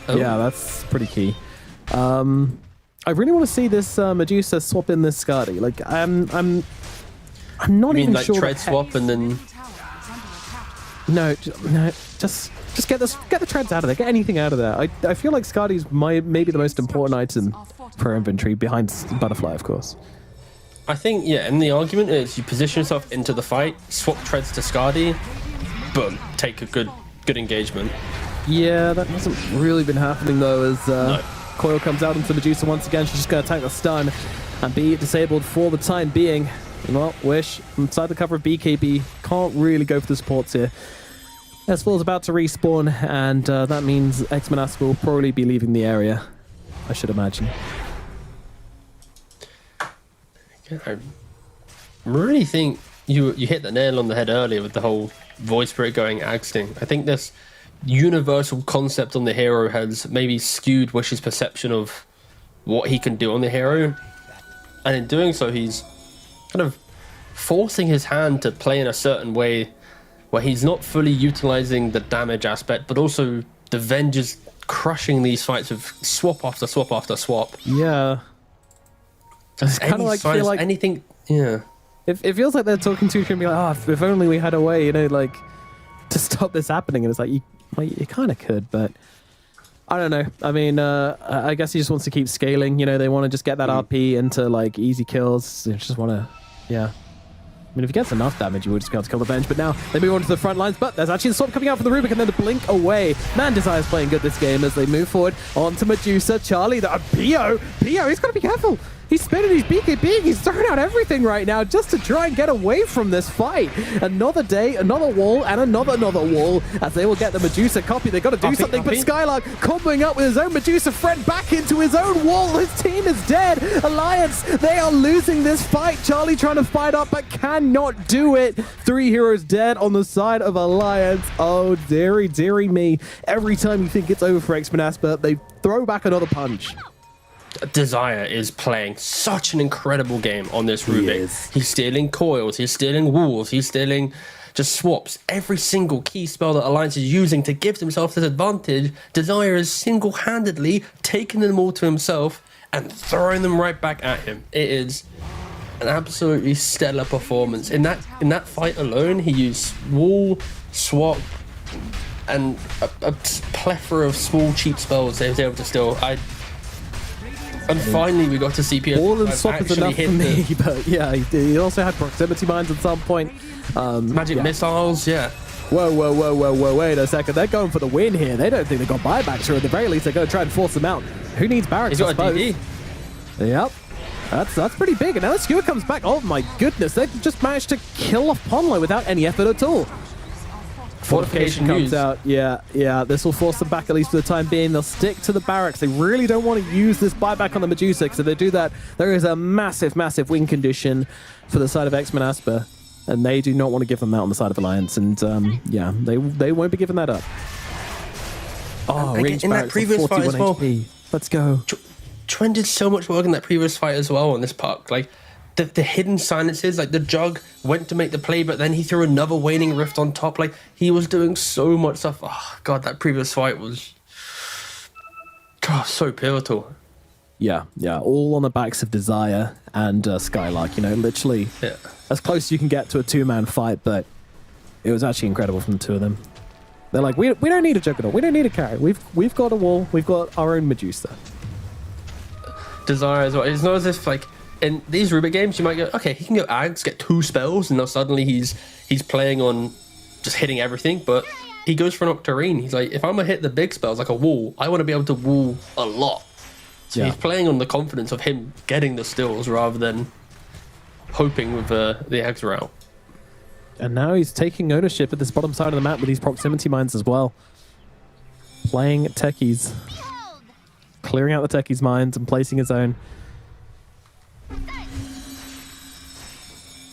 Oh. Yeah, that's pretty key. I really want to see this Medusa swap in this Skadi. Like, I'm not even like sure. Tread swap and then. No, just get the treads out of there. Get anything out of there. I feel like Skadi's maybe the most important item for inventory behind Butterfly, of course. I think, yeah, and the argument is you position yourself into the fight, swap treads to Skadi, boom, take a good engagement. Yeah, that hasn't really been happening though, as Coil comes out into Medusa once again. She's just going to tank the stun and be disabled for the time being. Well, Wish, inside the cover of BKB, can't really go for the supports here. S4 is about to respawn, and that means X-Men Asper will probably be leaving the area, I should imagine. I really think you hit the nail on the head earlier with the whole voice spirit going axing. I think this universal concept on the hero has maybe skewed Wish's perception of what he can do on the hero, and in doing so he's kind of forcing his hand to play in a certain way where he's not fully utilizing the damage aspect, but also the Venge is crushing these fights with swap after swap after swap. Yeah. It's kind of like, feel like anything. Yeah. It feels like they're talking to each other and be like, oh, if only we had a way, you know, like to stop this happening. And it's like, you kind of could, but I don't know. I mean, I guess he just wants to keep scaling. You know, they want to just get that RP into like easy kills. They just want to, yeah. I mean, if he gets enough damage, you would just be able to kill the Venge. But now they move on to the front lines. But there's actually the swap coming out for the Rubik and then the blink away. Man, Desire's playing good this game as they move forward onto Medusa. Charlie, Pio, he's got to be careful. He's spinning his BKB. He's throwing out everything right now just to try and get away from this fight. Another day, another wall, and another wall as they will get the Medusa copy. They got to do something, but Skylark comboing up with his own Medusa friend back into his own wall. His team is dead. Alliance, they are losing this fight. Charlie trying to fight up, but cannot do it. 3 heroes dead on the side of Alliance. Oh, dearie me. Every time you think it's over for X-Men Asper, they throw back another punch. Desire is playing such an incredible game on this Rubik. He's stealing coils, he's stealing walls, he's stealing just swaps. Every single key spell that Alliance is using to give himself this advantage, Desire is single-handedly taking them all to himself and throwing them right back at him. It is an absolutely stellar performance. In that fight alone, he used wall, swap, and a plethora of small cheap spells they was able to steal. And finally, we got to see PS All and swap is enough for me, but yeah, he also had proximity mines at some point. Magic missiles, yeah. Whoa, wait a second. They're going for the win here. They don't think they've got buybacks, or at the very least, they're going to try and force them out. Who needs barracks? He's got a DD. Yep. That's pretty big. And now the skewer comes back. Oh my goodness. They just managed to kill off Ponlo without any effort at all. Fortification comes out. Yeah. This will force them back at least for the time being. They'll stick to the barracks. They really don't want to use this buyback on the Medusa, because if they do that, there is a massive win condition for the side of X-Men Asper, and they do not want to give them that on the side of Alliance. And yeah, they won't be giving that up. Oh, in that previous fight as well. HP. Let's go. Tren did so much work in that previous fight as well on this puck. Like the hidden silences, like the Jug went to make the play, but then he threw another Waning Rift on top. Like he was doing so much stuff. Oh god, that previous fight was so pivotal. Yeah, all on the backs of Desire and Skylark. You know, literally as close as you can get to a 2-man fight, but it was actually incredible from the two of them. They're like, we don't need a Juggernaut, we don't need a carry. We've got a wall, we've got our own Medusa. Desire as well. It's not as if like in these Rubik games you might go, okay, he can go Ags, get 2 spells, and now suddenly he's playing on just hitting everything. But he goes for an Octarine. He's like, if I'm gonna hit the big spells like a wall, I want to be able to wall a lot. So he's playing on the confidence of him getting the stills rather than hoping with the Ags route. And now he's taking ownership at this bottom side of the map with these proximity mines as well. Playing techies. Clearing out the techies' mines and placing his own.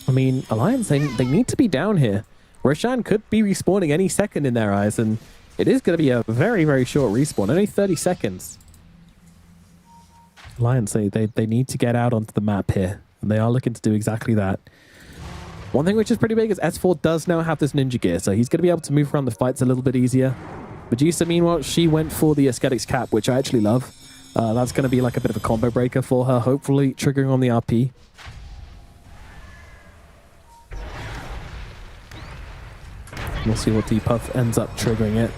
I mean, Alliance, they need to be down here. Roshan could be respawning any second in their eyes, and it is going to be a very short respawn. Only 30 seconds. Alliance, they need to get out onto the map here, and they are looking to do exactly that. One thing which is pretty big is S4 does now have this ninja gear, so he's going to be able to move around the fights a little bit easier. Medusa, meanwhile, she went for the Aesthetics Cap, which I actually love. That's going to be like a bit of a combo breaker for her, hopefully triggering on the RP. We'll see what Depuff ends up triggering it.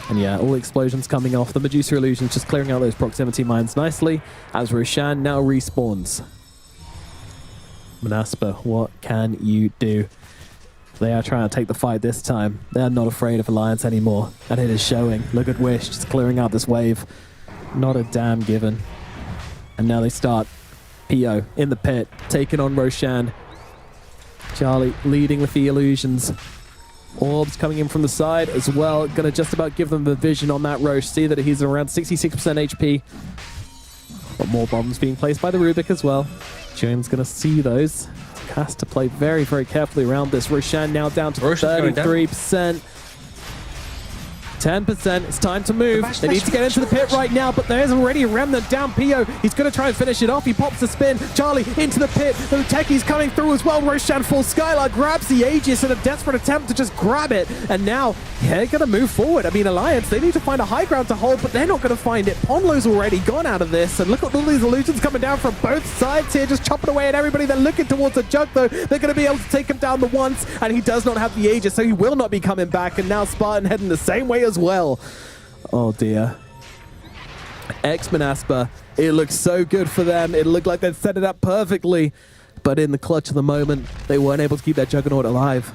And yeah, all explosions coming off. The Medusa illusions just clearing out those proximity mines nicely as Roshan now respawns. Manaspa, what can you do? They are trying to take the fight this time. They are not afraid of Alliance anymore, and it is showing. Look at Wish just clearing out this wave. Not a damn given. And now they start. Pio in the pit, taking on Roshan. Charlie leading with the illusions. Orbs coming in from the side as well. Gonna just about give them the vision on that Roche. See that he's around 66% HP. But more bombs being placed by the Rubik as well. June's gonna see those. Has to play very, very carefully around this. Roshan now down to 33%. 10%. It's time to move. They need to get into the pit right now, but there's already a remnant down. Pio, he's going to try and finish it off. He pops the spin. Charlie into the pit. The Techie's coming through as well. Roshan falls. Skylar grabs the Aegis in a desperate attempt to just grab it. And now they're going to move forward. I mean, Alliance, they need to find a high ground to hold, but they're not going to find it. Ponlo's already gone out of this. And look at all these illusions coming down from both sides here, just chopping away at everybody. They're looking towards the Jug, though. They're going to be able to take him down the once, and he does not have the Aegis, so he will not be coming back. And now Spartan heading the same way as well. Oh dear. X-Men Asper, it looks so good for them. It looked like they'd set it up perfectly, but in the clutch of the moment, they weren't able to keep their Juggernaut alive.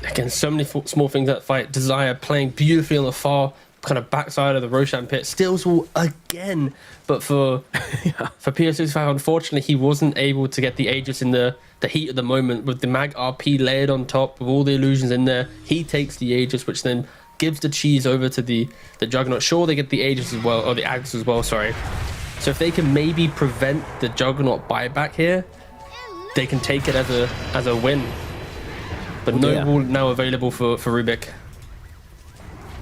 Again, so many small things that fight. Desire playing beautifully on the far kind of backside of the Roshan pit. Steals all again, but for PS65, unfortunately, he wasn't able to get the Aegis in the heat of the moment with the Mag RP layered on top with all the illusions in there. He takes the Aegis, which then gives the cheese over to the Juggernaut. Sure, they get the Aegis as well, or the Ags as well, sorry. So if they can maybe prevent the Juggernaut buyback here, they can take it as a win. But no ball now available for Rubik.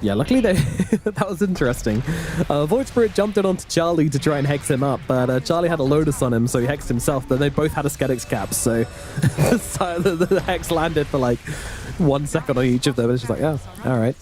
Yeah, luckily they that was interesting. Void Spirit jumped in onto Charlie to try and hex him up, but Charlie had a Lotus on him, so he hexed himself, but they both had Aesthetics caps, so the hex landed for like 1 second on each of them. It's just like, oh, all right.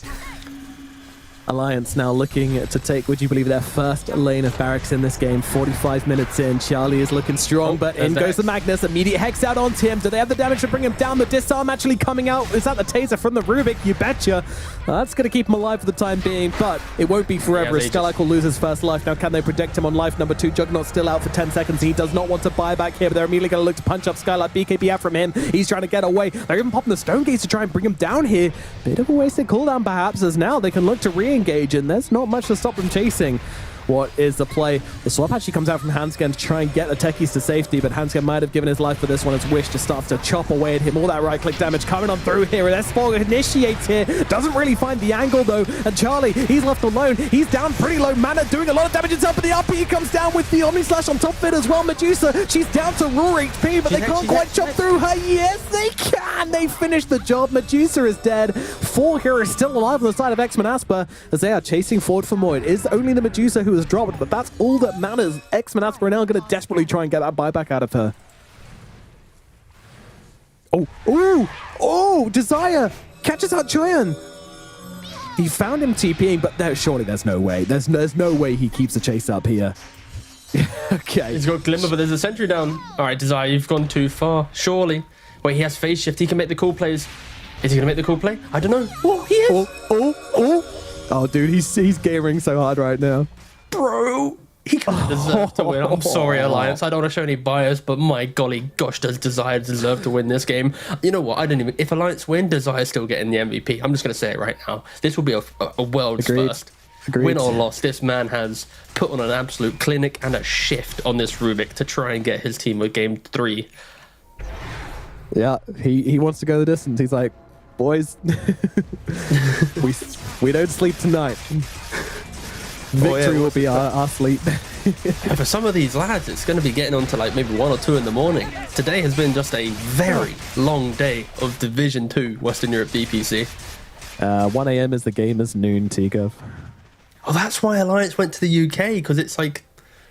Alliance now looking to take, would you believe, their first lane of barracks in this game. 45 minutes in. Charlie is looking strong, but in goes the Magnus. Immediate hex out onto him. Do they have the damage to bring him down? The disarm actually coming out. Is that the taser from the Rubik? You betcha. That's going to keep him alive for the time being, but it won't be forever. Yeah, Skylark will lose his first life. Now, can they protect him on life number 2? Juggernaut still out for 10 seconds. He does not want to buy back here, but they're immediately going to look to punch up Skylark. BKB out from him. He's trying to get away. They're even popping the Stone Gates to try and bring him down here. Bit of a wasted cooldown, perhaps, as now they can look to re-engage, and there's not much to stop them chasing. What is the play? The swap actually comes out from Hansgen to try and get the techies to safety, but Hansgen might have given his life for this one as Wish just starts to chop away at him. All that right-click damage coming on through here, and S4 initiates here. Doesn't really find the angle, though, and Charlie, he's left alone. He's down pretty low mana, doing a lot of damage himself, but the RP comes down with the Omni Slash on top of it as well. Medusa, she's down to raw HP, but they can't quite chop through her. Yes, they can! They finish the job. Medusa is dead. 4 here is still alive on the side of X-Men Asper as they are chasing forward for more. It is only the Medusa who has dropped, but that's all that matters. X-Men Asper are now going to desperately try and get that buyback out of her. Oh, Desire catches out Choyan. He found him TPing, but surely there's no way. There's no way he keeps the chase up here. Okay. He's got Glimmer, but there's a sentry down. All right, Desire, you've gone too far. Surely. Wait, he has phase shift. He can make the cool plays. Is he going to make the cool play? I don't know. Oh, he is. Oh, dude, he's gaming so hard right now. Bro, he kind of deserves to win. I'm sorry, Alliance. I don't want to show any bias, but my golly gosh, does Desire deserve to win this game? You know what? I don't even... If Alliance win, Desire's still getting the MVP. I'm just going to say it right now. This will be a world's first. Agreed. Win or loss, this man has put on an absolute clinic and a shift on this Rubik to try and get his team with game 3. Yeah, he wants to go the distance. He's like, boys, we don't sleep tonight. Victory will be our sleep. Yeah, for some of these lads, it's going to be getting on to like maybe 1 or 2 in the morning. Today has been just a very long day of Division 2 Western Europe DPC. 1 a.m. is the game as noon, T-Gov. Oh, that's why Alliance went to the UK, because it's like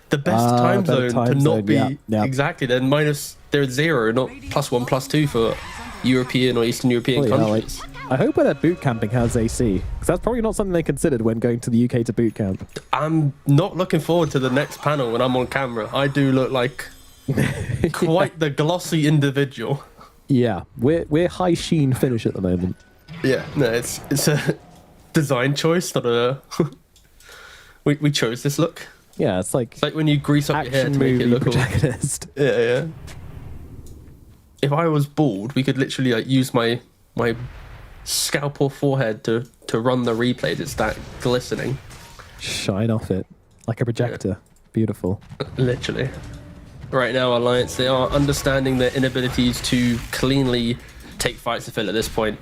the best time zone to not be... Yeah. Exactly, then minus... They're 0, not +1, +2 for European or Eastern European countries. I hope when they're boot camping has AC, because that's probably not something they considered when going to the UK to boot camp. I'm not looking forward to the next panel when I'm on camera. I do look like quite the glossy individual. Yeah, we're high sheen finish at the moment. Yeah, no, it's a design choice, not a... we chose this look. Yeah, it's like when you grease up your hair to make it look protagonist. Yeah. If I was bald, we could literally like use my scalpel forehead to run the replays. It's that glistening. Shine off it like a projector. Yeah. Beautiful. Literally. Right now, Alliance, they are understanding their inabilities to cleanly take fights to fill at this point.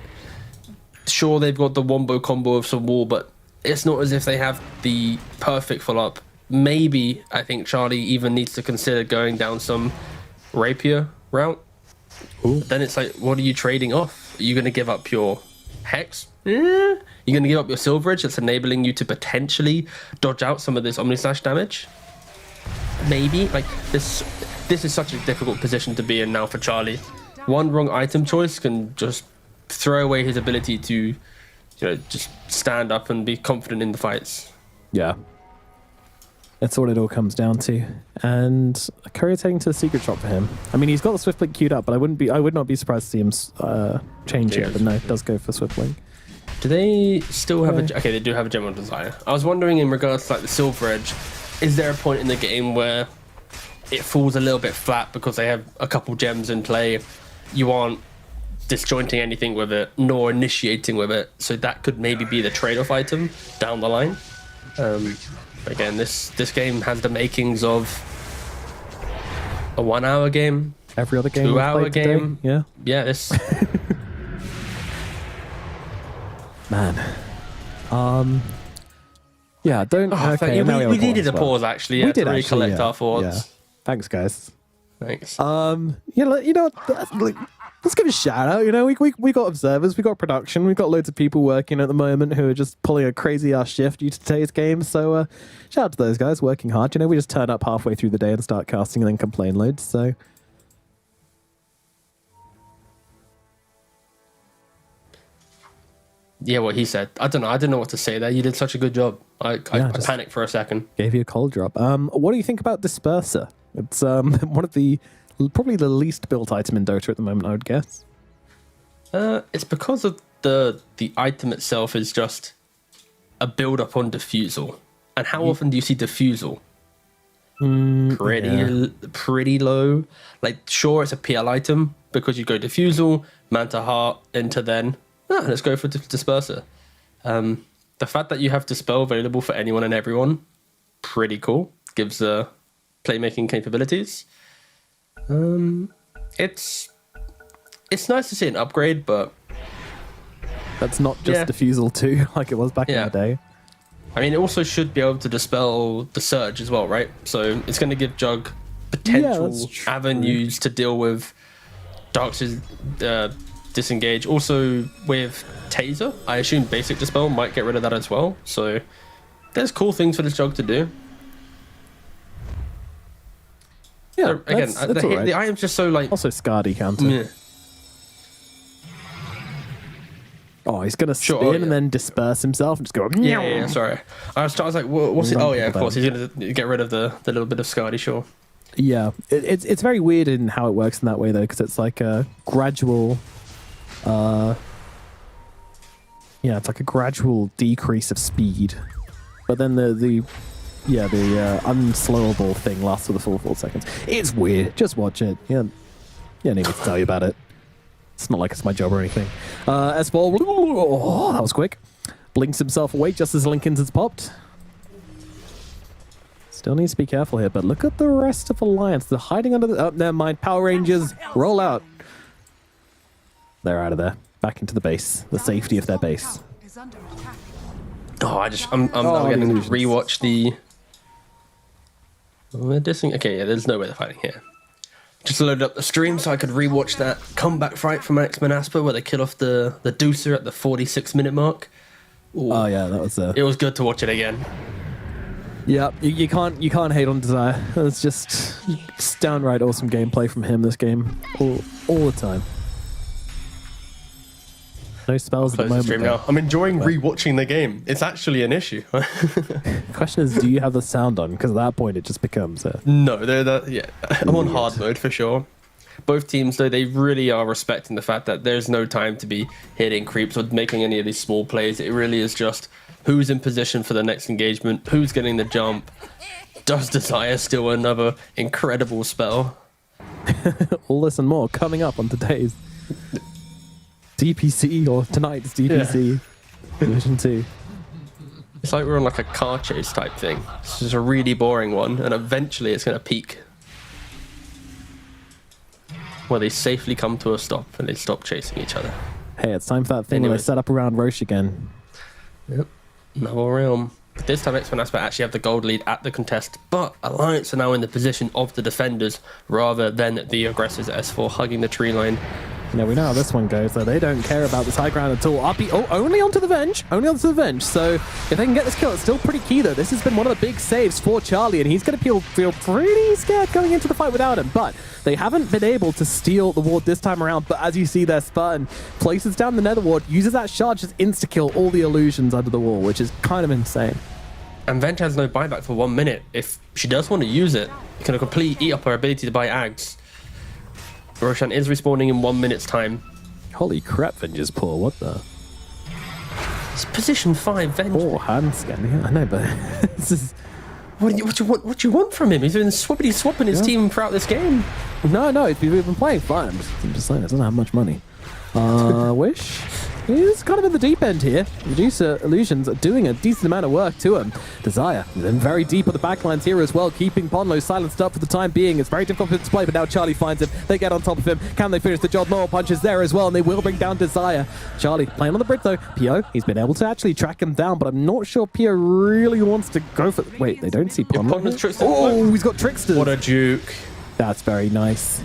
Sure, they've got the wombo combo of some wall, but it's not as if they have the perfect follow-up. Maybe I think Charlie even needs to consider going down some rapier route. Then it's like, what are you trading off? Are you going to give up your Hex? You're going to give up your Silver Edge that's enabling you to potentially dodge out some of this Omnislash damage? Maybe. Like, this is such a difficult position to be in now for Charlie. One wrong item choice can just throw away his ability to, you know, just stand up and be confident in the fights. Yeah. That's what it all comes down to. And Courier's heading to the secret shop for him. I mean, he's got the Swift Blink queued up, but I would not be surprised to see him change it. But no, it does go for Swift Blink. Do they still have okay, they do have a Gem of Desire. I was wondering in regards to like the Silver Edge, is there a point in the game where it falls a little bit flat because they have a couple gems in play? You aren't disjointing anything with it, nor initiating with it. So that could maybe be the trade-off item down the line. Again, this game has the makings of a 1 hour game. Every other game. 2 hour game. Today. Yeah. Yeah, this. Man. Yeah, don't. Okay, we needed a pause actually. Yeah, we did to actually, recollect our thoughts. Yeah. Thanks, guys. Thanks. Yeah, you know, like, let's give a shout out. You know, we got observers, we got production, we got loads of people working at the moment who are just pulling a crazy ass shift due to today's game. So shout out to those guys working hard. You know, we just turn up halfway through the day and start casting and then complain loads. So yeah, what he said. I don't know. I didn't know what to say there. You did such a good job. I panicked for a second. Gave you a cold drop. What do you think about Disperser? It's one of the probably the least built item in Dota at the moment, I would guess. It's because of the item itself is just a build up on Diffusal. And how often do you see Diffusal? Pretty low. Like, sure, it's a PL item because you go Diffusal, Manta Heart into then. Let's go for Disperser. The fact that you have Dispel available for anyone and everyone, pretty cool. Gives playmaking capabilities. It's nice to see an upgrade, but that's not just Diffusal 2 like it was back in the day. I mean, it also should be able to dispel the Surge as well, right? So it's going to give Jug potential avenues to deal with Dark's disengage. Also with Taser, I assume basic Dispel might get rid of that as well. So there's cool things for this Jug to do. Yeah, so, again, the item's just so like... Also Scardy counter. Yeah. Oh, he's going to spin and then disperse himself and just go... Yeah, sorry. I was like, what's it? Oh, yeah, of course. He's going to get rid of the little bit of Scardy, sure. Yeah, it's very weird in how it works in that way, though, because it's like a gradual... it's like a gradual decrease of speed. But then the unslowable thing lasts for the full 4 seconds. It's weird. Just watch it. Yeah, need me to tell you about it. It's not like it's my job or anything. S-Ball, that was quick. Blinks himself away just as Lincoln's has popped. Still needs to be careful here, but look at the rest of Alliance. They're hiding under the... Oh, never mind. Power Rangers, roll out. They're out of there. Back into the base. The safety of their base. Oh, I'm going to rewatch the... Okay, yeah, there's no way they're fighting here. Just loaded up the stream so I could rewatch that comeback fight from X-Men Asper where they kill off the Deucer at the 46-minute mark. Ooh. Oh yeah, that was it was good to watch it again. Yeah, you can't hate on Desire. It's just downright awesome gameplay from him this game. All the time. No spells at the moment. Now. I'm enjoying rewatching the game. It's actually an issue. The question is, do you have the sound on? Because at that point, it just becomes No, I'm on hard mode for sure. Both teams, though, they really are respecting the fact that there's no time to be hitting creeps or making any of these small plays. It really is just who's in position for the next engagement, who's getting the jump. Does Desire steal another incredible spell? All this and more coming up on today's DPC, or tonight's DPC Division 2. It's like we're on like a car chase type thing. It's just a really boring one, and eventually it's going to peak. Where they safely come to a stop and they stop chasing each other. Hey, it's time for that thing where they set up around Roche again. Yep. Another realm. This time X1 Aspect actually have the gold lead at the contest, but Alliance are now in the position of the defenders rather than the aggressors at S4 hugging the tree line. Now we know how this one goes, so they don't care about this high ground at all. RP, only onto the Venge. Only onto the Venge. So if they can get this kill, it's still pretty key, though. This has been one of the big saves for Charlie, and he's going to feel pretty scared going into the fight without him. But they haven't been able to steal the ward this time around. But as you see there, Spartan places down the nether ward, uses that shard, just insta-kill all the illusions under the wall, which is kind of insane. And Venge has no buyback for 1 minute. If she does want to use it, it can completely eat up her ability to buy Ags. Roshan is respawning in 1 minute's time. Holy crap, Venge is poor. What the? It's position 5, Venge. Oh, hand scan. Yeah, I know, but this is... What do you want from him? He's been swapping his team throughout this game. No, he's been playing fine. I'm just saying, he doesn't have much money. Wish? He's kind of in the deep end here. Medusa Illusions are doing a decent amount of work to him. Desire is in very deep at the backlines here as well, keeping Ponlo silenced up for the time being. It's very difficult for him to play, but now Charlie finds him. They get on top of him. Can they finish the job? More punches there as well, and they will bring down Desire. Charlie playing on the bridge though. Pio, he's been able to actually track him down, but I'm not sure Pio really wants to go for... Wait, they don't see Ponlo? Oh, he's got Tricksters. What a juke. That's very nice.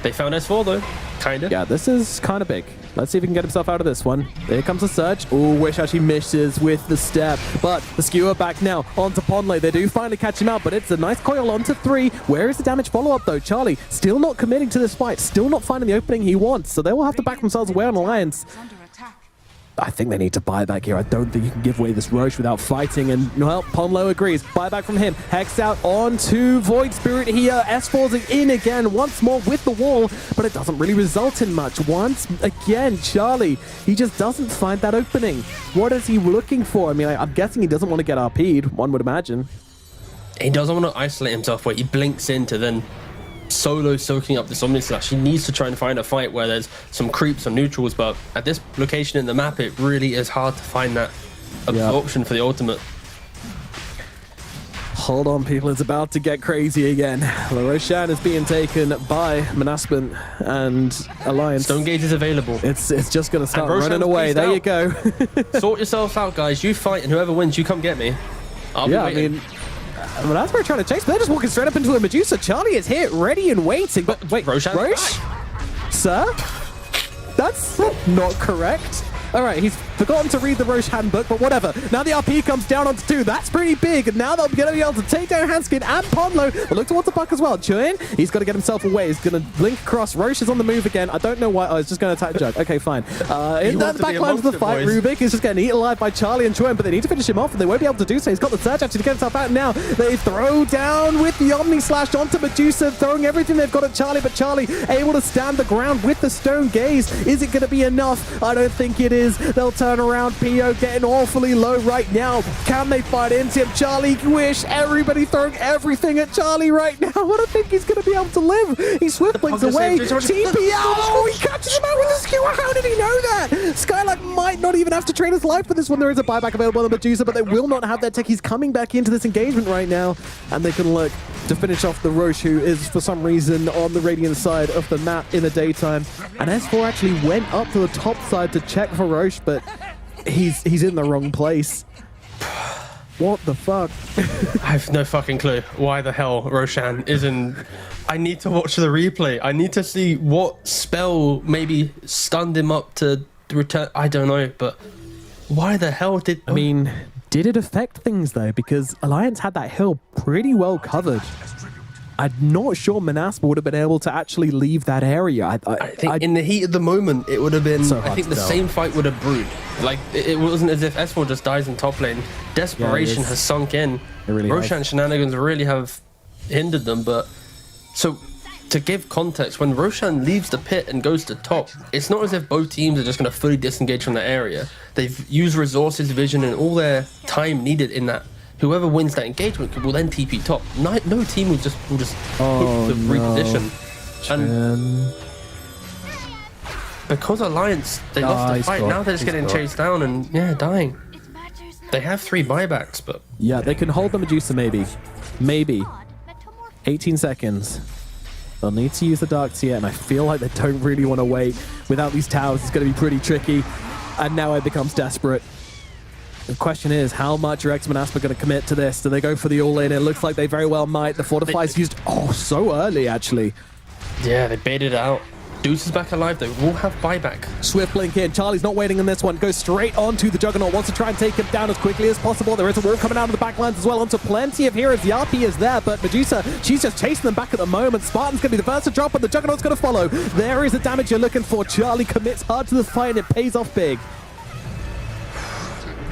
They found S4 though, kinda. Yeah, this is kind of big. Let's see if he can get himself out of this one. There comes the surge. Oh, Wish actually misses with the step. But the skewer back now onto Ponley. They do finally catch him out, but it's a nice coil onto 3. Where is the damage follow-up, though? Charlie still not committing to this fight. Still not finding the opening he wants. So they will have to back themselves away on Alliance. I think they need to buy back here. I don't think you can give away this Roche without fighting. And, well, Ponlo agrees. Buy back from him. Hex out onto Void Spirit here. S4's in again once more with the wall, but it doesn't really result in much. Once again, Charlie, he just doesn't find that opening. What is he looking for? I mean, I'm guessing he doesn't want to get RP'd, one would imagine. He doesn't want to isolate himself where he blinks into then solo soaking up this Omni Slash. He needs to try and find a fight where there's some creeps or neutrals, but at this location in the map, it really is hard to find that absorption for the ultimate. Hold on, people. It's about to get crazy again. The Roshan is being taken by Manaspant and Alliance. Stone Gate is available. It's just going to start running away. There you go. Sort yourselves out, guys. You fight, and whoever wins, you come get me. I'll be waiting. I mean, that's where we're trying to chase, but they're just walking straight up into a Medusa. Charlie is here, ready and waiting. But wait, Roche? Sir? That's not correct. All right, he's forgotten to read the Roche handbook, but whatever. Now the RP comes down onto 2. That's pretty big. And now they're going to be able to take down Hanskin and Ponlo. But look towards the puck as well. Chuin, he's got to get himself away. He's going to blink across. Roche is on the move again. I don't know why. Oh, he's just going to attack Jug. Okay, fine. In the back line of the fight, Rubik is just getting eaten alive by Charlie and Chuin, but they need to finish him off, and they won't be able to do so. He's got the surge actually to get himself out now. They throw down with the Omni Slash onto Medusa, throwing everything they've got at Charlie, but Charlie able to stand the ground with the Stone Gaze. Is it going to be enough? I don't think it is. They'll turn around. Pio getting awfully low right now. Can they fight into him? Charlie, Wish, everybody throwing everything at Charlie right now. I don't think he's going to be able to live. He swift blinks away. TP out. Oh, he catches him out with a skewer. How did he know that? Skylark might not even have to trade his life for this one. There is a buyback available on the Medusa, but they will not have that tech. He's coming back into this engagement right now, and they can look to finish off the Roche, who is for some reason on the Radiant side of the map in the daytime. And S4 actually went up to the top side to check for Roche, but he's in the wrong place. What the fuck? I have no fucking clue why the hell Roshan isn't. I need to watch the replay. I need to see what spell maybe stunned him up to return. I don't know, but why the hell did... I mean, did it affect things though? Because Alliance had that hill pretty well covered. I'm not sure Manaspa would have been able to actually leave that area. I think in the heat of the moment, it would have been... So I think the same fight would have brewed. Like, it wasn't as if S4 just dies in top lane. Desperation has sunk in. Really Roshan shenanigans really have hindered them, but... So, to give context, when Roshan leaves the pit and goes to top, it's not as if both teams are just going to fully disengage from the area. They've used resources, vision, and all their time needed in that. Whoever wins that engagement will then TP top. No team will just hit the reposition. And because Alliance, they lost the fight, now they're just getting chased down and dying. They have 3 buybacks, but yeah, they can hold the Medusa maybe 18 seconds. They'll need to use the Dark Tier, and I feel like they don't really want to wait. Without these towers, it's going to be pretty tricky. And now it becomes desperate. The question is, how much are X-Men Asper going to commit to this? Do they go for the all-in? It looks like they very well might. The Fortify's used, so early, actually. Yeah, they baited it out. Deuce is back alive, they will have buyback. Swift blink in. Charlie's not waiting on this one. Goes straight onto the Juggernaut. Wants to try and take him down as quickly as possible. There is a wall coming out of the backlines as well onto plenty of heroes. The RP is there, but Medusa, she's just chasing them back at the moment. Spartan's going to be the first to drop, and the Juggernaut's going to follow. There is the damage you're looking for. Charlie commits hard to the fight, and it pays off big.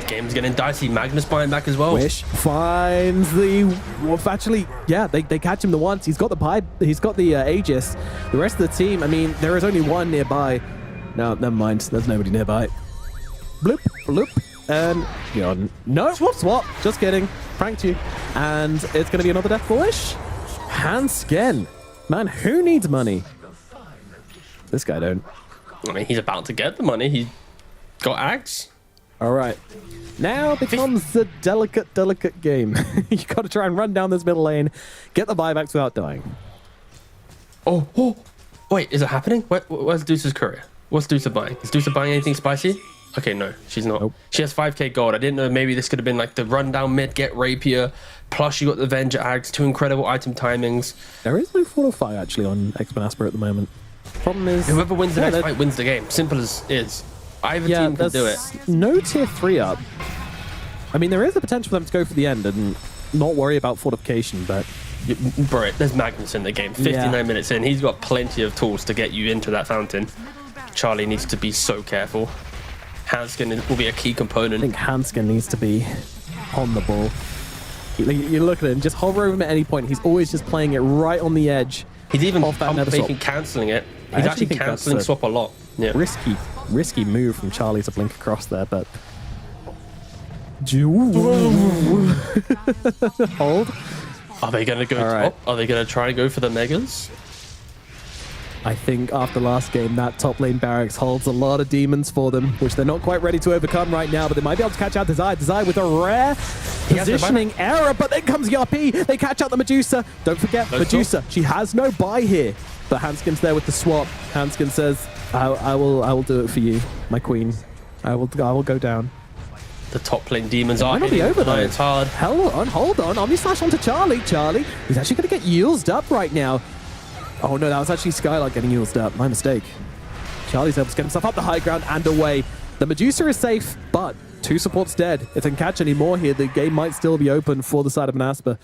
Game's getting dicey. Magnus buying back as well. Wish finds the wolf. Actually, yeah, they catch him the once. He's got the pipe. He's got the Aegis. The rest of the team, I mean, there is only one nearby. No, never mind. There's nobody nearby. Bloop, bloop, and gone. No, swap. Just kidding. Pranked you. And it's going to be another death for Wish. Hansken. Man, who needs money? This guy don't. I mean, he's about to get the money. He got axe. All right. Now becomes the delicate game. You got to try and run down this middle lane, get the buybacks without dying. Oh. Wait, is it happening? Where's Deuce's courier? What's Deuce buying? Is Deuce buying anything spicy? Okay, no, she's not. Nope. She has 5k gold. I didn't know maybe this could have been like the rundown mid, get rapier, plus you got the Venger Ags, 2 incredible item timings. There is no Fortify actually on X-Men Asper at the moment. Problem is... Whoever wins the next fight wins the game. Simple as is. Either team can do it. No tier 3 up. I mean, there is the potential for them to go for the end and not worry about fortification, but... Bro, there's Magnus in the game. 59 minutes in. He's got plenty of tools to get you into that fountain. Charlie needs to be so careful. Hansken will be a key component. I think Hansken needs to be on the ball. You look at him, just hover over him at any point. He's always just playing it right on the edge. He's even cancelling it. He's actually cancelling swap a lot. Yeah. Risky move from Charlie to blink across there, but... Hold. Are they going to go top? Are they going to try and go for the megas? I think after last game, that top lane barracks holds a lot of demons for them, which they're not quite ready to overcome right now, but they might be able to catch out Desire. Desire with a rare positioning error, but then comes the RP. They catch out the Medusa. Don't forget, Medusa, she has no buy here. But Hansken's there with the swap. Hansken says, I will do it for you, my queen. I will go down. The top lane demons are hitting over though. It's hard. Hold on. Omni Slash onto Charlie. Charlie, he's actually going to get used up right now. Oh no, that was actually Skylark getting used up. My mistake. Charlie's able to get himself up the high ground and away. The Medusa is safe, but 2 supports dead. If they can catch any more here, the game might still be open for the side of Manaspa.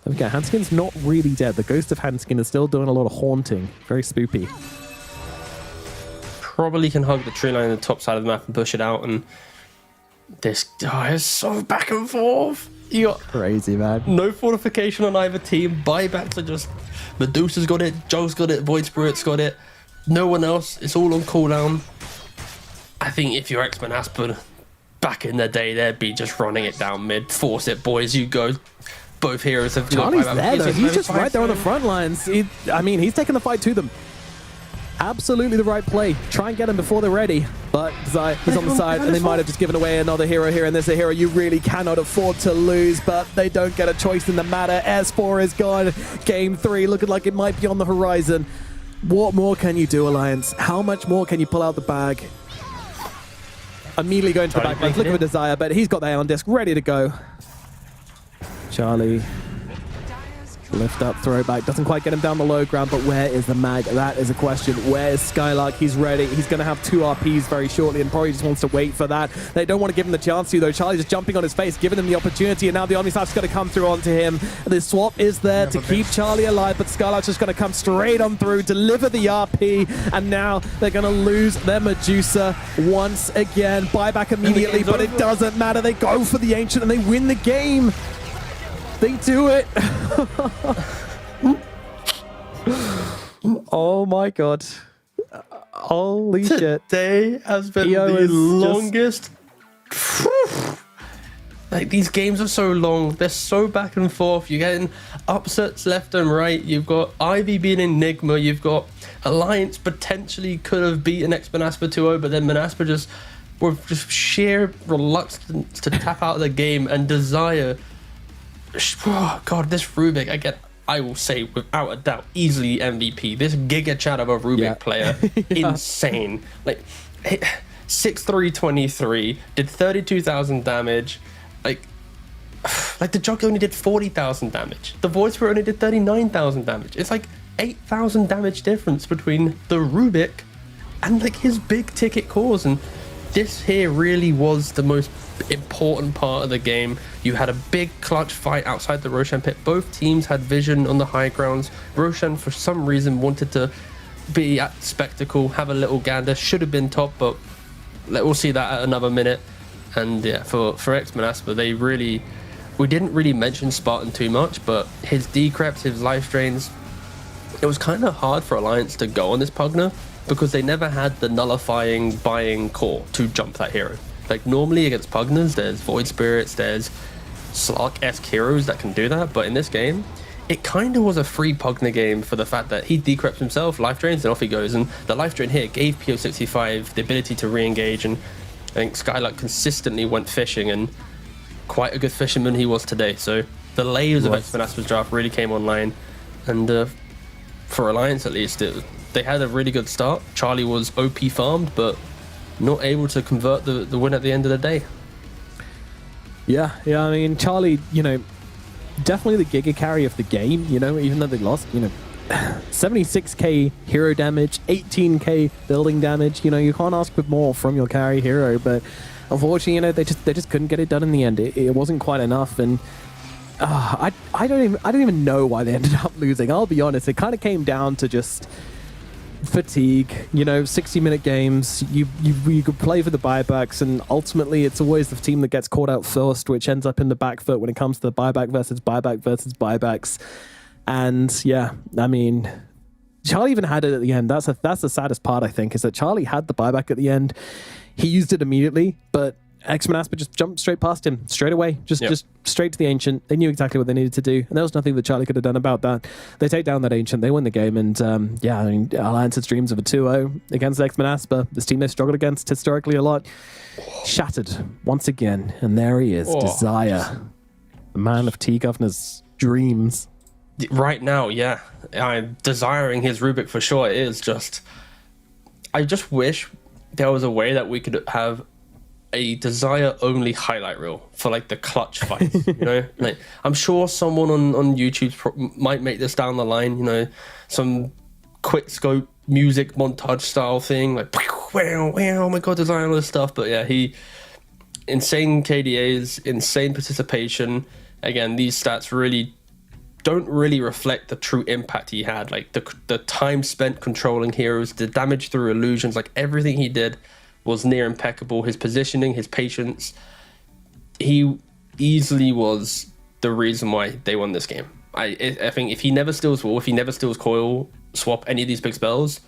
Okay, Hansken's not really dead. The ghost of Hansken is still doing a lot of haunting. Very spoopy. Probably can hug the tree line on the top side of the map and push it out, and this guy is so back and forth. You got crazy, man. No fortification on either team. Buybacks are just... Medusa's got it, Joe's got it, Void Spirit's got it. No one else. It's all on cooldown. I think if you're X-Men Aspen, back in the day, they'd be just running it down mid. Force it, boys. You go. Both heroes have... Charlie's there, though. He's just right there on the front lines. He's taking the fight to them. Absolutely the right play. Try and get him before they're ready. But Zai is on the side, and they might have just given away another hero here, and there's a hero you really cannot afford to lose, but they don't get a choice in the matter. S4 is gone. Game 3 looking like it might be on the horizon. What more can you do, Alliance? How much more can you pull out the bag? Immediately going to the back lane. Look at the Desire, but he's got the on disc ready to go. Charlie. Lift up, throw back. Doesn't quite get him down the low ground, but where is the mag? That is a question. Where is Skylark? He's ready. He's going to have 2 RPs very shortly and probably just wants to wait for that. They don't want to give him the chance to, though. Charlie's just jumping on his face, giving him the opportunity, and now the Omni Slash is going to come through onto him. The swap is there to keep Charlie alive, but Skylark's just going to come straight on through, deliver the RP, and now they're going to lose their Medusa once again. Buyback immediately, but it doesn't matter. They go for the Ancient and they win the game. They do it. Oh my god. Holy shit. Today has been the longest. Like, these games are so long. They're so back and forth. You're getting upsets left and right. You've got Ivy being Enigma. You've got Alliance potentially could have beaten X-Men Asper 2-0, but then Manaspa just were just sheer reluctance to tap out of the game, and Desire... Oh, God, this Rubik, I will say without a doubt, easily MVP. This Giga Chat of a Rubik player, insane. Like, 6-3-23, did 32,000 damage. Like the Jug only did 40,000 damage. The Void Spirit only did 39,000 damage. It's like 8,000 damage difference between the Rubik and like his big ticket cores. And this here really was the most important part of the game. You had a big clutch fight outside the Roshan pit. Both teams had vision on the high grounds. Roshan, for some reason, wanted to be at spectacle, have a little gander. Should have been top, but we'll see that at another minute. And yeah, for X-Men Asper, we didn't really mention Spartan too much, but his decreps, his life drains, it was kind of hard for Alliance to go on this Pugna because they never had the nullifying buying core to jump that hero. Like normally against Pugnas, there's Void Spirits, there's Slark-esque heroes that can do that, but in this game, it kind of was a free Pugna game for the fact that he decreps himself, life drains, and off he goes. And the life drain here gave PO65 the ability to re-engage, and I think Skylark consistently went fishing, and quite a good fisherman he was today. So the layers of X-Men Asper's draft really came online, and for Alliance at least, they had a really good start. Charlie was OP farmed, but not able to convert the win at the end of the day. Yeah, I mean, Charlie, definitely the giga carry of the game, even though they lost, 76k hero damage, 18k building damage. You can't ask for more from your carry hero, but unfortunately, they just couldn't get it done in the end. It wasn't quite enough, and I don't even know why they ended up losing. I'll be honest, it kind of came down to just fatigue. 60-minute games. You could play for the buybacks, and ultimately, it's always the team that gets caught out first, which ends up in the back foot when it comes to the buyback versus buybacks. And yeah, I mean, Charlie even had it at the end. That's the saddest part, I think, is that Charlie had the buyback at the end. He used it immediately, but X-Men Asper just jumped straight past him, straight away, just straight to the Ancient. They knew exactly what they needed to do, and there was nothing that Charlie could have done about that. They take down that Ancient, they win the game, and yeah, I mean, Alliance's dreams of a 2-0 against X-Men Asper, this team they've struggled against historically a lot, shattered once again, and there he is, Desire, the man of T-Governor's dreams. Right now, yeah, I'm desiring his Rubik for sure. It is just, I just wish there was a way that we could have a Desire only highlight reel for like the clutch fights. Like I'm sure someone on YouTube might make this down the line. Some quick scope music montage style thing, like wow, oh my god, Desire, all this stuff. But yeah, he insane KDAs, insane participation. Again, these stats really don't really reflect the true impact he had. Like the time spent controlling heroes, the damage through illusions, like everything he did was near impeccable. His positioning, his patience, he easily was the reason why they won this game. I think if he never steals Wall, if he never steals Coil, swap any of these big spells,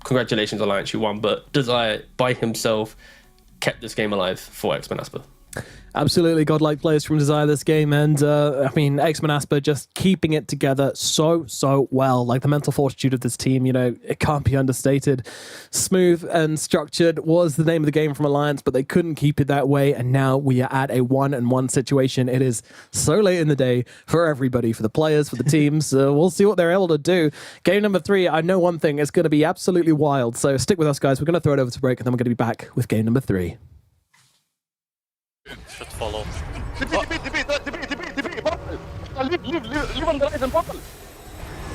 congratulations Alliance, you won. But Desire by himself kept this game alive for X-Men Asper. Absolutely godlike players from Desire this game, and I mean, X-Men Asper just keeping it together so well. Like the mental fortitude of this team, it can't be understated. Smooth and structured was the name of the game from Alliance, but they couldn't keep it that way, and now we are at a 1-1 situation. It is so late in the day for everybody, for the players, for the teams. We'll see what they're able to do. Game number 3, I know one thing, it's going to be absolutely wild, so stick with us, guys. We're going to throw it over to break, and then we're going to be back with game number 3. Should follow. TP on the right and portal.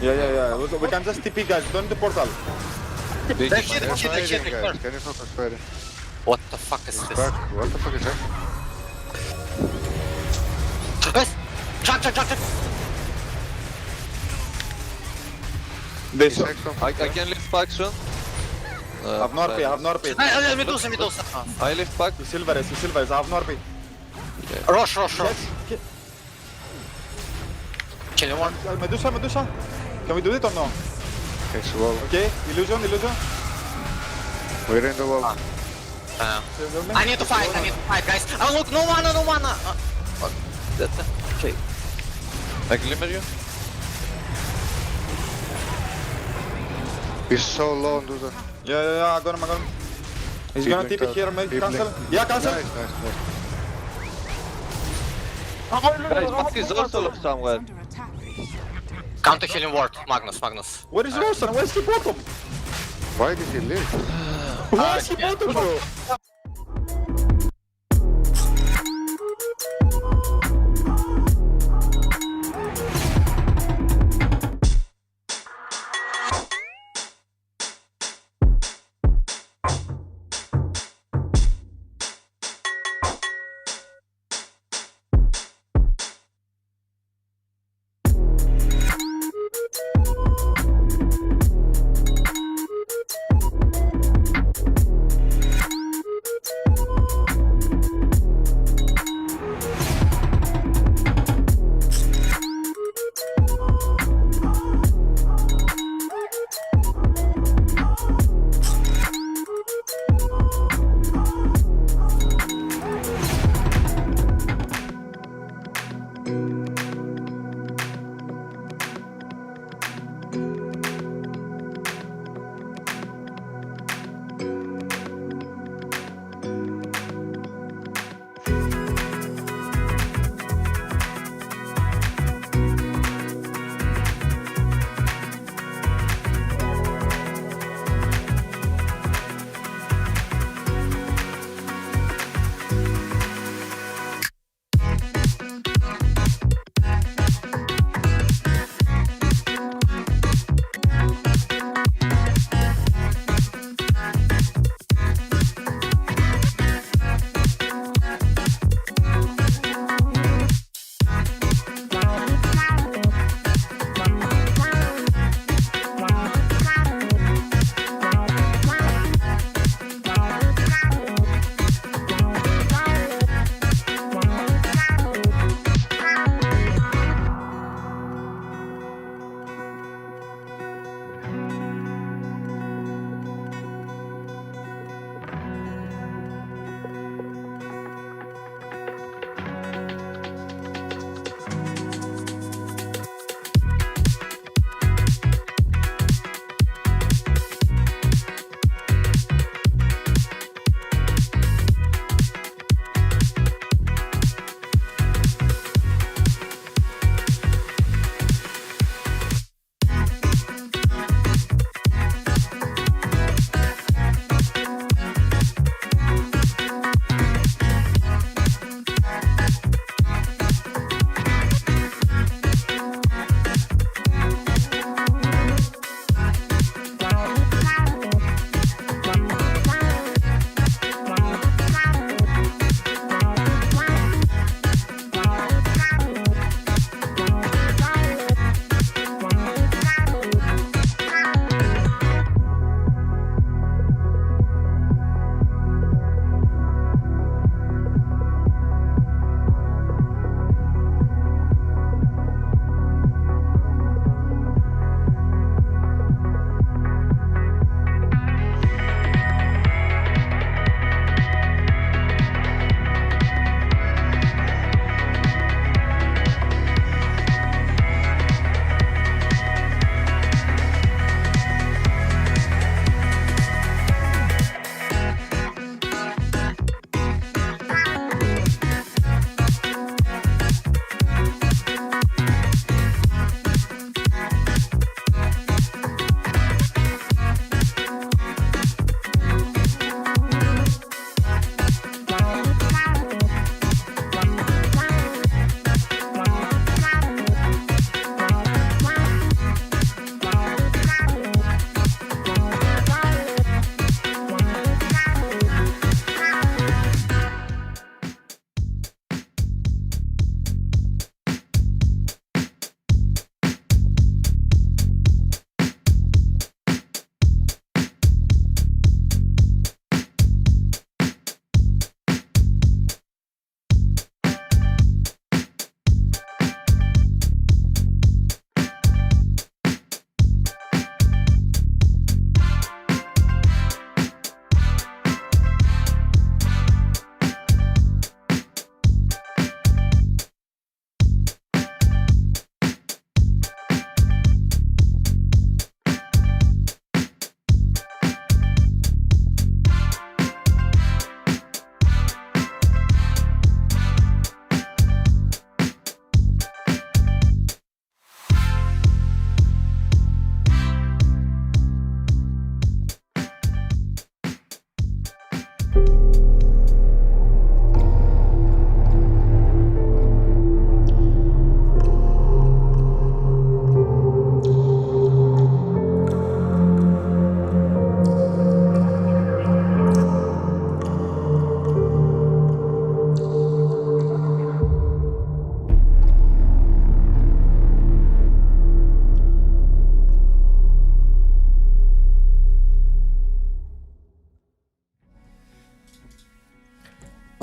Yeah. We can just TP, guys. Don't the portal. Can you focus fire? What the fuck is this? What the fuck is that? I can lift back soon. I have Norby. Medusa. I lift back. Silver is. I have Norby. Rush. Kill one. Medusa. Can we do it or no? Okay, illusion. We're in the wall. I need to fight, guys. Oh look, no mana. Okay. I can limit you. He's so low, dude. Yeah, I got him. He's gonna TP here, maybe cancel. Yeah, cancel. Nice. Guys, Max is also somewhere. Counter healing ward, Magnus. Where is Roshan? Where's the bottom? Why did he leave? Why is he bottom, bro?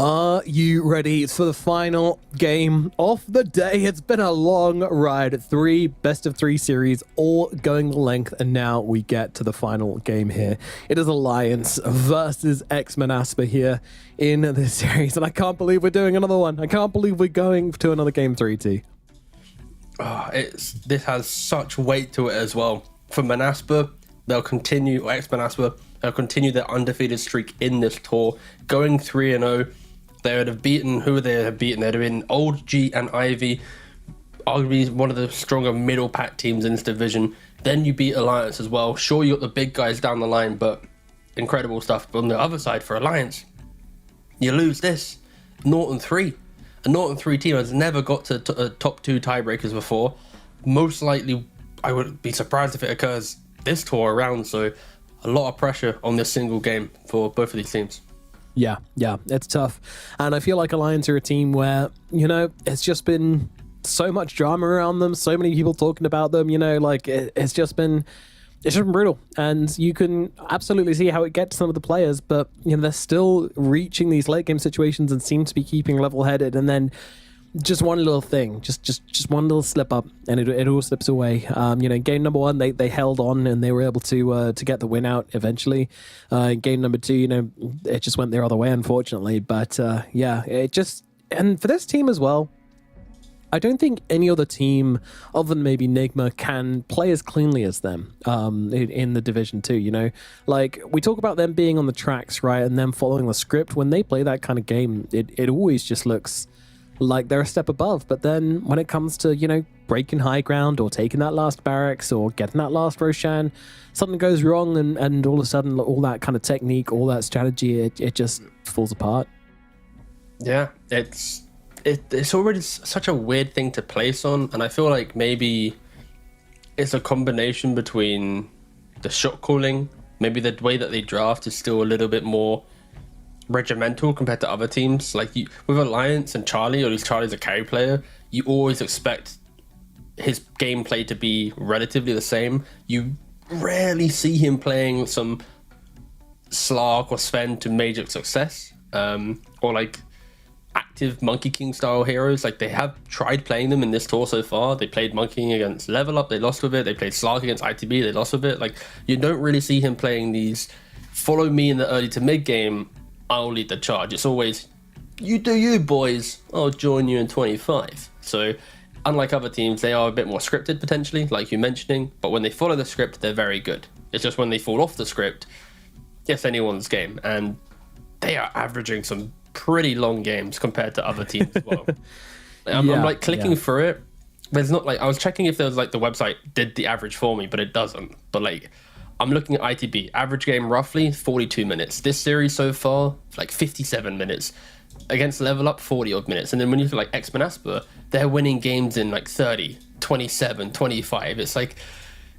Are you ready for the final game of the day? It's been a long ride. 3 best-of-3 series, all going the length, and now we get to the final game here. It is Alliance versus X-Manaspa here in this series, and I can't believe we're doing another one. I can't believe we're going to another game 3T. This has such weight to it as well. For Manaspa, they'll continue, or X-Manaspa, they'll continue their undefeated streak in this tour, going 3-0. They would have beaten, who would they have beaten? They'd have been Old G and Ivy, arguably one of the stronger middle pack teams in this division. Then you beat Alliance as well. Sure, you got the big guys down the line, but incredible stuff. But on the other side, for Alliance, you lose this. Norton 3. A Norton 3 team has never got to top 2 tiebreakers before. Most likely, I would be surprised if it occurs this tour around. So a lot of pressure on this single game for both of these teams. Yeah, it's tough. And I feel like Alliance are a team where, it's just been so much drama around them, so many people talking about them, it's just been brutal. And you can absolutely see how it gets some of the players, but, they're still reaching these late game situations and seem to be keeping level-headed. And then just one little thing, just one little slip up, and it all slips away. Game number 1, they held on and they were able to get the win out eventually. Game number 2, it just went their other way, unfortunately. But and for this team as well, I don't think any other team other than maybe Nigma can play as cleanly as them in the Division 2, Like, we talk about them being on the tracks, right, and them following the script. When they play that kind of game, it always just looks like they're a step above. But then when it comes to, breaking high ground or taking that last barracks or getting that last Roshan, something goes wrong and all of a sudden all that kind of technique, all that strategy, it just falls apart. Yeah, it's already such a weird thing to place on, and I feel like maybe it's a combination between the shot calling, maybe the way that they draft is still a little bit more regimental compared to other teams. Like with Alliance and Charlie, or at least Charlie's a carry player, you always expect his gameplay to be relatively the same. You rarely see him playing some Slark or Sven to major success, or like active Monkey King style heroes. Like, they have tried playing them in this tour so far. They played Monkey King against Level Up, they lost with it. They played Slark against ITB, they lost with it. Like, you don't really see him playing these follow me in the early to mid game, I'll lead the charge. It's always, you do you, boys, I'll join you in 25. So unlike other teams, they are a bit more scripted potentially, like you're mentioning, but when they follow the script, they're very good. It's just when they fall off the script, it's anyone's game, and they are averaging some pretty long games compared to other teams as well. I'm like clicking through it. There's not like, I was checking if there was like the website did the average for me, but it doesn't. But like, I'm looking at ITB, average game roughly 42 minutes. This series so far, like 57 minutes. Against Level Up, 40 odd minutes. And then when you look at like X-Manaspa, they're winning games in like 30, 27, 25. It's like,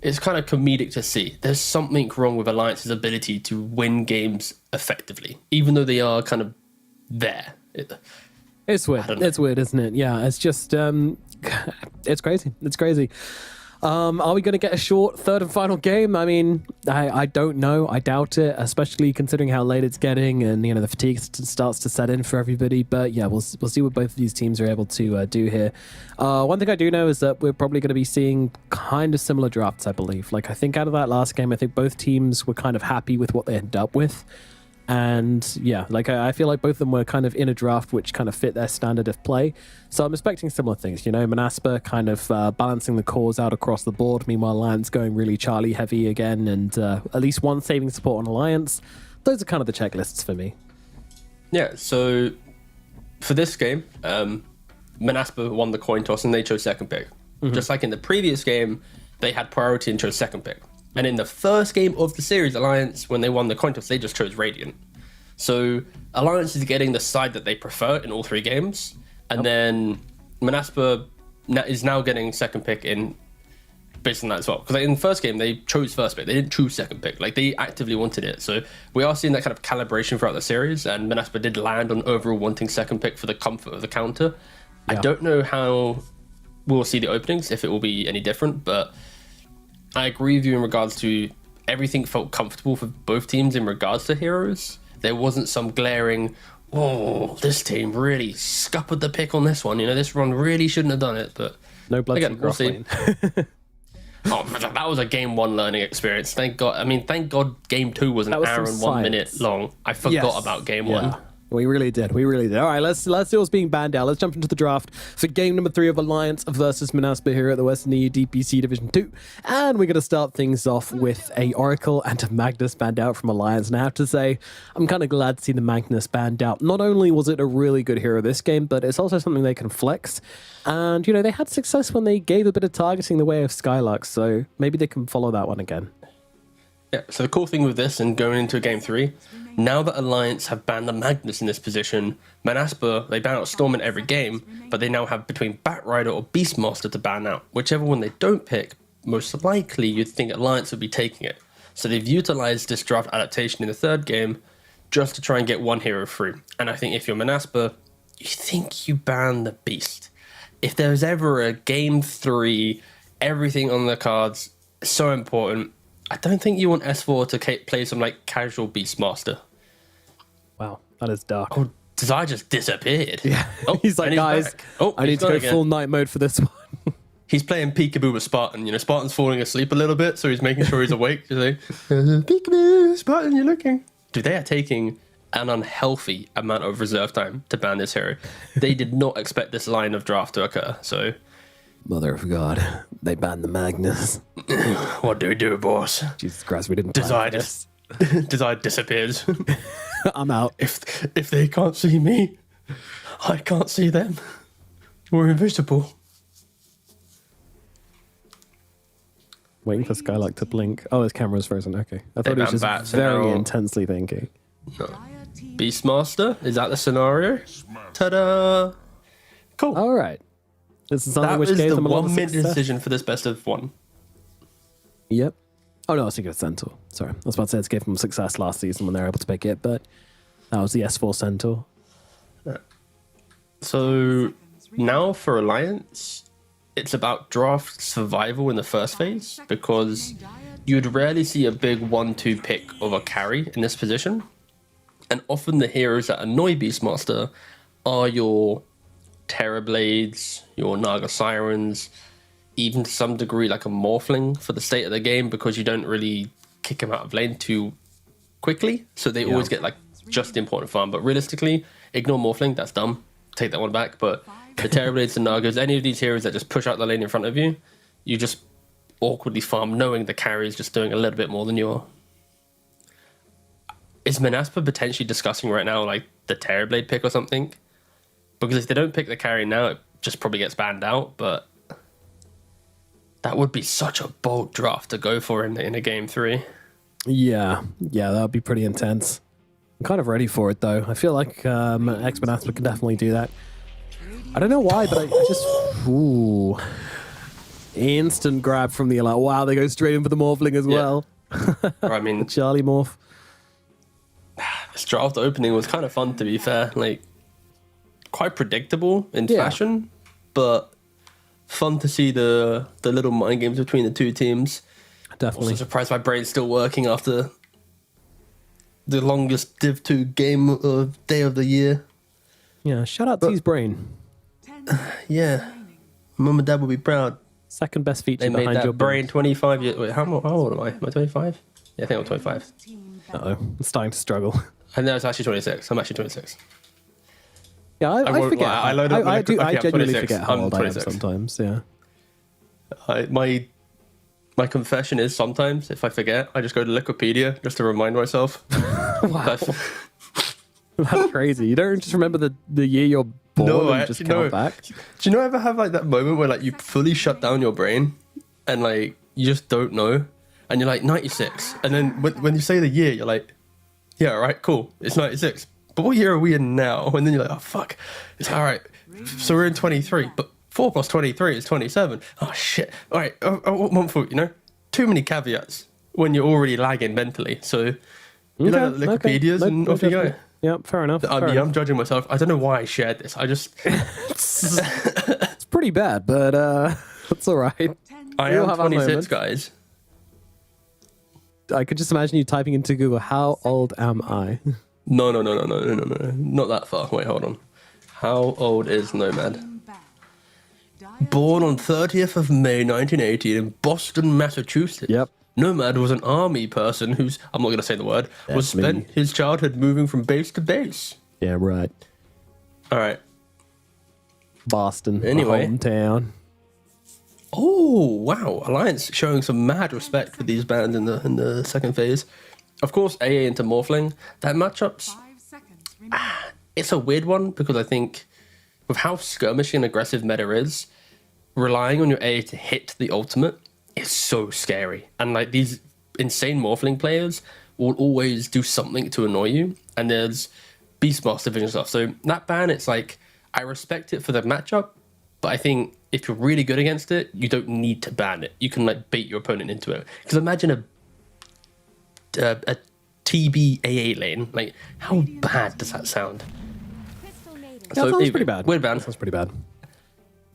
it's kind of comedic to see. There's something wrong with Alliance's ability to win games effectively, even though they are kind of there. It's weird. It's weird, isn't it? Yeah, it's just, it's crazy. It's crazy. Are we going to get a short third and final game? I mean, I don't know. I doubt it, especially considering how late it's getting and, the fatigue starts to set in for everybody. But yeah, we'll see what both of these teams are able to do here. One thing I do know is that we're probably going to be seeing kind of similar drafts, I believe. Like, I think out of that last game, I think both teams were kind of happy with what they ended up with. And yeah, like I feel like both of them were kind of in a draft which kind of fit their standard of play. So I'm expecting similar things, Manaspa kind of balancing the cores out across the board. Meanwhile, Lance going really Charlie heavy again, and at least one saving support on Alliance. Those are kind of the checklists for me. Yeah, so for this game, Manaspa won the coin toss and they chose second pick. Mm-hmm. Just like in the previous game, they had priority and chose second pick. And in the first game of the series, Alliance, when they won the coin toss, they just chose Radiant. So Alliance is getting the side that they prefer in all 3 games. And then Manaspa is now getting second pick in based on that as well. Because in the first game, they chose first pick. They didn't choose second pick. Like, they actively wanted it. So we are seeing that kind of calibration throughout the series. And Manaspa did land on overall wanting second pick for the comfort of the counter. Yeah. I don't know how we'll see the openings, if it will be any different, but I agree with you in regards to everything felt comfortable for both teams in regards to heroes. There wasn't some glaring, oh, this team really scuppered the pick on this one. You know, this run really shouldn't have done it, but No blood again, we'll see. Oh, that was a game 1 learning experience. Thank God. I mean, thank God game 2 was an hour and 1 minute long. I forgot about game 1. We really did. We really did. All right, let's see what's being banned out. Let's jump into the draft for game number 3 of Alliance versus Manaspa here at the Western EU DPC Division 2. And we're going to start things off with a Oracle and a Magnus banned out from Alliance. And I have to say, I'm kind of glad to see the Magnus banned out. Not only was it a really good hero this game, but it's also something they can flex. And, you know, they had success when they gave a bit of targeting the way of Skylux. So maybe they can follow that one again. Yeah, so the cool thing with this and going into game 3, now that Alliance have banned the Magnus in this position, Manaspa, they ban out Storm in every game, but they now have between Batrider or Beastmaster to ban out. Whichever one they don't pick, most likely you'd think Alliance would be taking it. So they've utilized this draft adaptation in the 3rd game just to try and get one hero free. And I think if you're Manaspa, you think you ban the Beast. If there's ever a game 3, everything on the cards, so important, I don't think you want S4 to play some like casual Beastmaster. Wow, that is dark. Oh, Desire just disappeared. Yeah, oh, he's like, guys, I need to go full night mode for this one. He's playing peekaboo with Spartan. You know, Spartan's falling asleep a little bit, so he's making sure he's awake. He's like, peekaboo, Spartan, you're looking. Dude, they are taking an unhealthy amount of reserve time to ban this hero. They did not expect this line of draft to occur, so... Mother of God, they banned the Magnus. What do we do, boss? Jesus Christ, we didn't Desire disappears. I'm out. If they can't see me, I can't see them. We're invisible. Waiting for Skylark to blink. Oh, his camera's frozen. Okay. I thought he was just very intensely thinking. No. Beastmaster? Is that the scenario? Ta-da! Cool. All right. This is something that which was gave the them a lot of 1 minute success. decision for this best of 1. Yep. Oh, no, I was thinking of Centaur. Sorry. I was about to say it gave them success last season when they were able to pick it, but that was the S4 Centaur. So now for Alliance, it's about draft survival in the first phase, because you'd rarely see a big 1-2 pick of a carry in this position. And often the heroes that annoy Beastmaster are your Terrorblades, your Naga Sirens, even to some degree like a Morphling for the state of the game, because you don't really kick him out of lane too quickly. So they always get like just the important farm. But realistically, ignore Morphling, that's dumb. Take that one back. But the Terrorblades and Nagas, any of these heroes that just push out the lane in front of you, you just awkwardly farm, knowing the carry is just doing a little bit more than you are. Is Manaspa potentially discussing right now like the Terrorblade pick or something? Because if they don't pick the carry now, it just probably gets banned out. But that would be such a bold draft to go for in a game 3. Yeah, that would be pretty intense. I'm kind of ready for it, though. I feel like X-Manaspa can definitely do that. I don't know why, but I just... Ooh. Instant grab from the Elite. Wow, they go straight in for the Morphling as well. I mean... Charlie Morph. This draft opening was kind of fun, to be fair. Like, quite predictable in fashion, but fun to see the little mind games between the two teams. Definitely. Also surprised my brain's still working after the longest Div 2 game of day of the year. Yeah, shout out to his brain. Yeah, Mum and Dad will be proud. Second best feature they made behind that your brain 25 years. Wait, how old am I? Am I 25? Yeah, I think I'm 25. Uh-oh, I'm starting to struggle. I know it's actually 26. I'm actually 26. Yeah, I forget. I genuinely forget how old I am 26. sometimes, yeah. My confession is sometimes, if I forget, I just go to Wikipedia just to remind myself. Wow. That's crazy. You don't just remember the year you're born and just count back? Do you not ever have like that moment where like you fully shut down your brain and like you just don't know? And you're like 96. And then when you say the year, you're like, yeah, all right, cool. It's 96. But what year are we in now? And then you're like, oh, fuck. It's all right. So we're in 23. But 4 plus 23 is 27. Oh, shit. All right. What month are we, you know? Too many caveats when you're already lagging mentally. So you know, Wikipedias and off you go. Yeah, fair enough. I'm judging myself. I don't know why I shared this. I just... It's pretty bad, but it's all right. I am 26, guys. I could just imagine you typing into Google, how old am I? No, not that far. Wait, hold on. How old is Nomad? Born on 30th of May 1980 in Boston, Massachusetts. Yep. Nomad was an army person who's, I'm not going to say the word, was spent his childhood moving from base to base. Yeah, right. All right. Boston, anyway. hometown. Oh, wow. Alliance showing some mad respect for these bands in the second phase. Of course, AA into Morphling. That matchup's... it's a weird one because I think with how skirmishy and aggressive meta is, relying on your AA to hit the ultimate is so scary. And like these insane Morphling players will always do something to annoy you. And there's Beastmaster vision stuff. So that ban, it's like, I respect it for the matchup, but I think if you're really good against it, you don't need to ban it. You can like bait your opponent into it. Because imagine a TBAA lane. Like, how bad does that sound? That sounds pretty bad. Weird ban. Sounds pretty bad.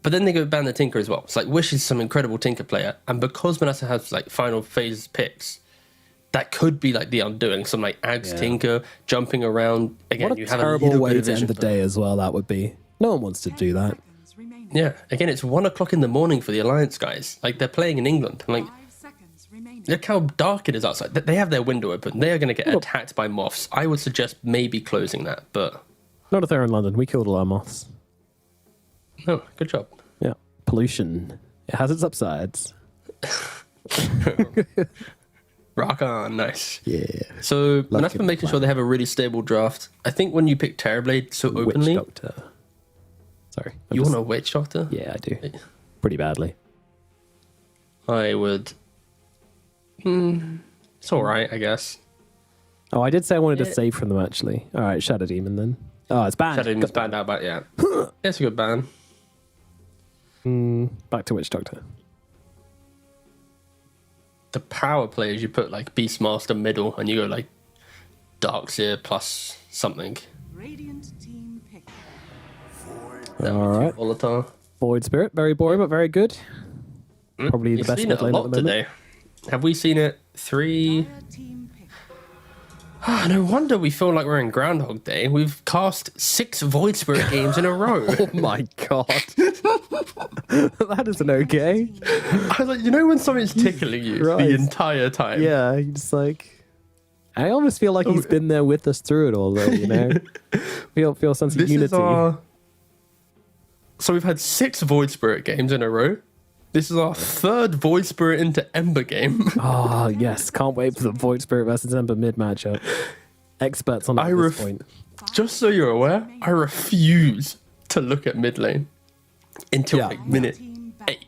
But then they go ban the Tinker as well. It's like Wish is some incredible Tinker player, and because Manasa has like final phase picks, that could be like the undoing. Some like Ags Tinker jumping around again. What a you have terrible a way bit of to end vision the day as well. That would be. No one wants to do that. Yeah, again, it's 1 o'clock in the morning for the Alliance guys. Like they're playing in England. Like, look how dark it is outside. They have their window open. They are going to get attacked by moths. I would suggest maybe closing that, but not if they're in London. We killed all our moths. Oh, good job. Yeah, pollution. It has its upsides. Rock on, nice. Yeah. So that's been making sure they have a really stable draft. I think when you pick Terrorblade so openly, Witch Doctor. Sorry, you want a Witch Doctor? Yeah, I do. Pretty badly. I would. It's all right, I guess. Oh, I did say I wanted to save from them actually. All right, Shadow Demon then. Oh, it's banned. Shadow Demon's banned out, but yeah, it's a good ban. Back to Witch Doctor. The power players, you put like Beastmaster middle, and you go like Darkseer plus something. Radiant team pick. All right. Volatile. Void Spirit, very boring but very good. Probably the best seen mid it a lane at the lot moment. today. Have we seen it 3? No wonder we feel like we're in Groundhog Day. We've cast 6 Void Spirit games in a row. Oh my god. That isn't okay. I was like, you know when something's tickling you the entire time? Yeah, you just like... I almost feel like he's been there with us through it all though, you know? feel a sense of unity. So we've had 6 Void Spirit games in a row. This is our 3rd Void Spirit into Ember game. Oh, yes. Can't wait for the Void Spirit versus Ember mid matchup. Experts on that at this point. Just so you're aware, I refuse to look at mid lane until like minute 8.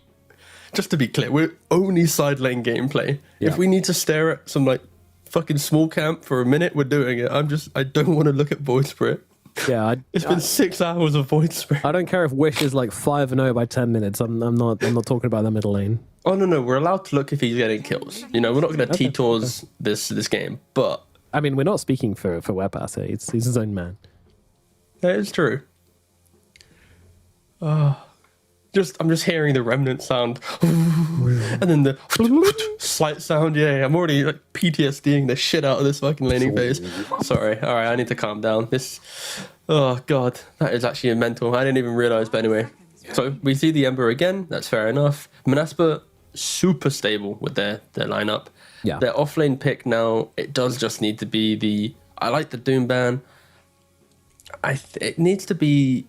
Just to be clear, we're only side lane gameplay. Yeah. If we need to stare at some like fucking small camp for a minute, we're doing it. I don't want to look at Void Spirit. Yeah, it's been 6 hours of Void Spirit. I don't care if Wish is like 5-0 by 10 minutes. I'm not talking about the middle lane. Oh no, we're allowed to look if he's getting kills. You know, we're not going to T-Tours this game, but I mean, we're not speaking for Webpass here. He's his own man. That is true. I'm just hearing the remnant sound, and then the slight sound. Yeah, I'm already like PTSDing the shit out of this fucking laning phase. Sorry. All right, I need to calm down. Oh god, that is actually mental. I didn't even realize. But anyway, so we see the Ember again. That's fair enough. Manaspa super stable with their lineup. Yeah. Their offlane pick now. It does just need to be the. I like the Doom ban. It needs to be.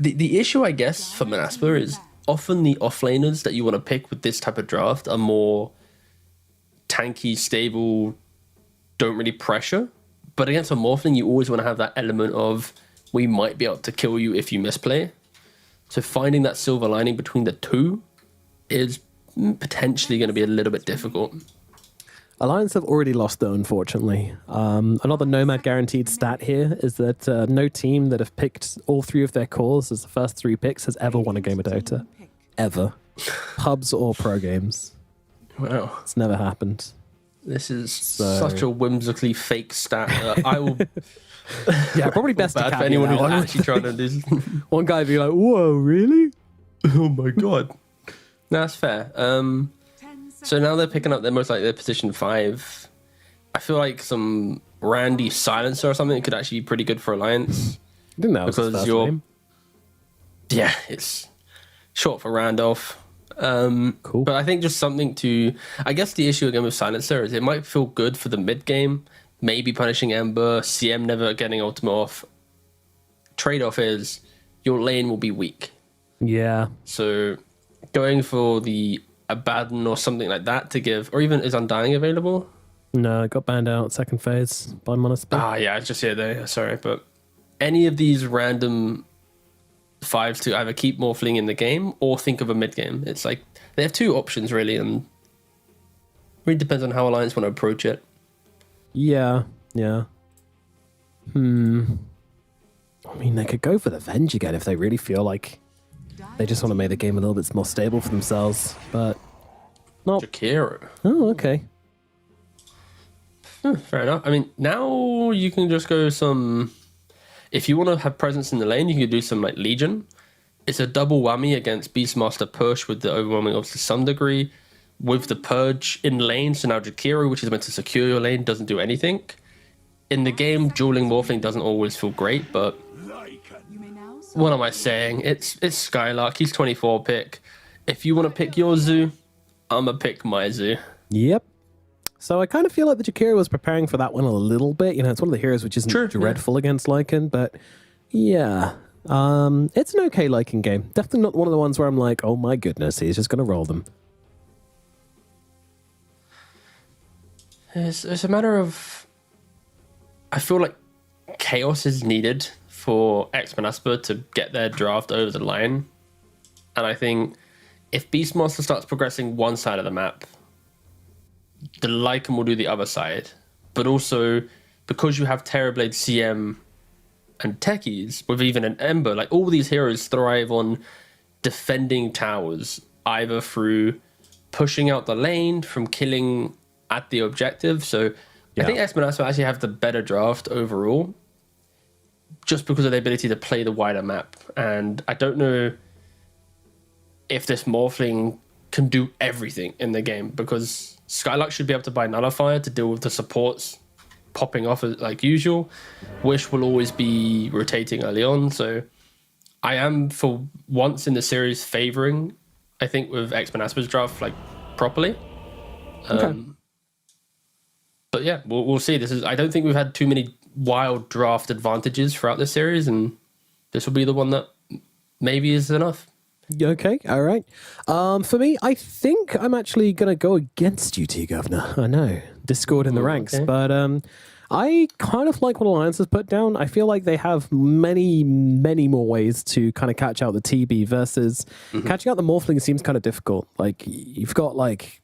The issue, I guess, for Manaspa is often the offlaners that you want to pick with this type of draft are more tanky, stable, don't really pressure. But against a Morphling, you always want to have that element of we might be able to kill you if you misplay. So finding that silver lining between the two is potentially going to be a little bit difficult. Alliance have already lost though, unfortunately. Another Nomad guaranteed stat here is that no team that have picked all 3 of their cores as the first 3 picks has ever won a game of Dota. Ever. Pubs or pro games. Wow. It's never happened. This is such a whimsically fake stat. I will... Yeah, probably best to for anyone who's actually trying to do this. One guy be like, whoa, really? Oh my god. No, that's fair. So now they're picking up their most like their position 5. I feel like some Randy Silencer or something, it could actually be pretty good for Alliance. I didn't know that was his first name. Yeah, it's short for Randolph. Cool. But I think just something to... I guess the issue again with Silencer is it might feel good for the mid game, maybe punishing Ember, CM never getting ultimate off. Trade-off is your lane will be weak. Yeah. So going for the Abaddon or something like that to give... Or even, is Undying available? No, it got banned out second phase by Monospace. Ah, yeah, it's just here there. Sorry, but any of these random 5s to either keep Morphling in the game or think of a mid game. It's like they have two options really, and really depends on how Alliance want to approach it. Yeah. I mean, they could go for the Venge again if they really feel like they just want to make the game a little bit more stable for themselves, but not. Jakiro. Oh, okay. Fair enough. I mean, now you can just go some... If you want to have presence in the lane, you can do some like Legion. It's a double whammy against Beastmaster push with the overwhelming odds to some degree. With the Purge in lane, so now Jakiro, which is meant to secure your lane, doesn't do anything. In the game, dueling Morphling doesn't always feel great, but... What am I saying? It's Skylark. He's 24 pick. If you want to pick your zoo, I'm going to pick my zoo. Yep. So I kind of feel like the Jakiro was preparing for that one a little bit. You know, it's one of the heroes which isn't dreadful against Lycan, but yeah. It's an okay Lycan game. Definitely not one of the ones where I'm like, oh my goodness, he's just going to roll them. It's a matter of... I feel like chaos is needed for X-Men Asper to get their draft over the line. And I think if Beastmaster starts progressing one side of the map, the Lycan will do the other side. But also, because you have Terrorblade, CM, and Techies, with even an Ember, like all these heroes thrive on defending towers, either through pushing out the lane, from killing at the objective. So I think X-Men Asper actually have the better draft overall, just because of the ability to play the wider map. And I don't know if this Morphling can do everything in the game, because Skylark should be able to buy Nullifier to deal with the supports popping off like usual. Wish will always be rotating early on, so I am, for once in the series, favoring, I think, with X-Men Asper's draft, like, properly. But yeah, we'll see. I don't think we've had too many wild draft advantages throughout this series, and this will be the one that maybe is enough. Okay, all right. For me, I think I'm actually going to go against you, T-Governor. I know, discord in the ranks, okay. But I kind of like what Alliance has put down. I feel like they have many, many more ways to kind of catch out the TB versus catching out the Morphling seems kind of difficult. Like, you've got like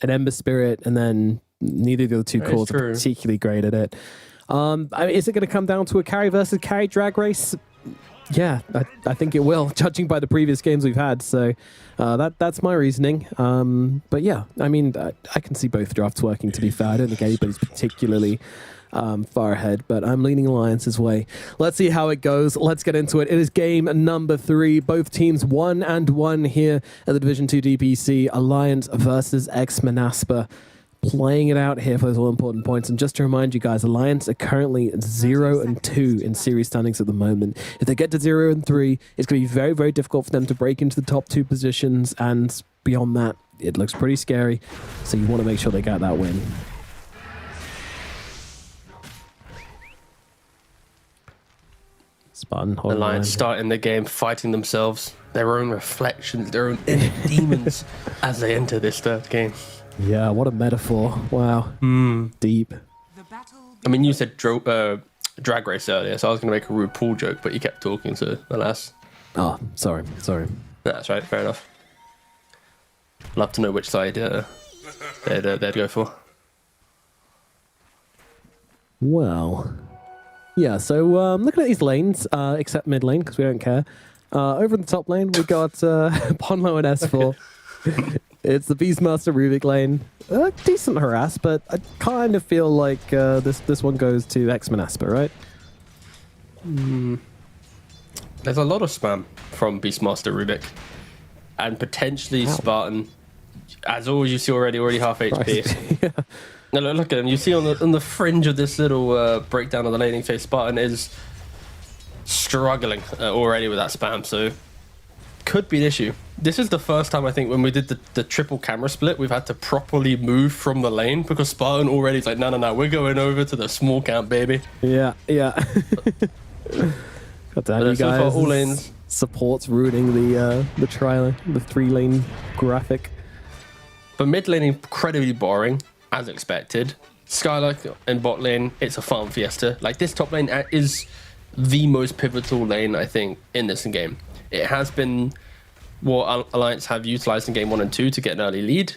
an Ember Spirit, and then neither of the other two cores are particularly great at it. I mean, is it going to come down to a carry versus carry drag race? Yeah, I think it will, judging by the previous games we've had. So that's my reasoning. But yeah, I mean, I can see both drafts working, to be fair. I don't think anybody's particularly far ahead, but I'm leaning Alliance's way. Let's see how it goes. Let's get into it. It is game number 3. Both teams 1-1 here at the Division 2 DPC. Alliance versus X-Men Asper. Playing it out here for those all-important points. And just to remind you guys, Alliance are currently 0-2 in series standings at the moment. If they get to 0-3, it's going to be very, very difficult for them to break into the top 2 positions. And beyond that, it looks pretty scary. So you want to make sure they get that win. Spartan, Alliance starting the game, fighting themselves, their own reflections, their own inner demons as they enter this third game. Yeah, what a metaphor. Wow. Deep. I mean, you said drag race earlier, so I was going to make a rude pool joke, but you kept talking, so alas. Oh, sorry. That's right, fair enough. Love to know which side they'd go for. Well, yeah, so looking at these lanes, except mid lane, because we don't care. Over in the top lane, we've got Ponlo and S4. It's the Beastmaster Rubik lane. Decent harass, but I kind of feel like this one goes to X-Men Asper, right? There's a lot of spam from Beastmaster Rubik. And potentially Spartan. As always, you see already half HP. Yeah. No, look at him. You see on the fringe of this little breakdown of the laning phase, Spartan is struggling already with that spam, so could be an issue. This is the first time I think when we did the triple camera split, we've had to properly move from the lane because Spartan already is like, no, we're going over to the small camp, baby. Yeah. God damn, you So far, guys. all lanes. Support's ruining the 3-lane graphic. But mid lane incredibly boring, as expected. Skylark and bot lane, it's a farm fiesta. Like, this top lane is the most pivotal lane, I think, in this game. It has been what Alliance have utilized in game 1 and 2 to get an early lead.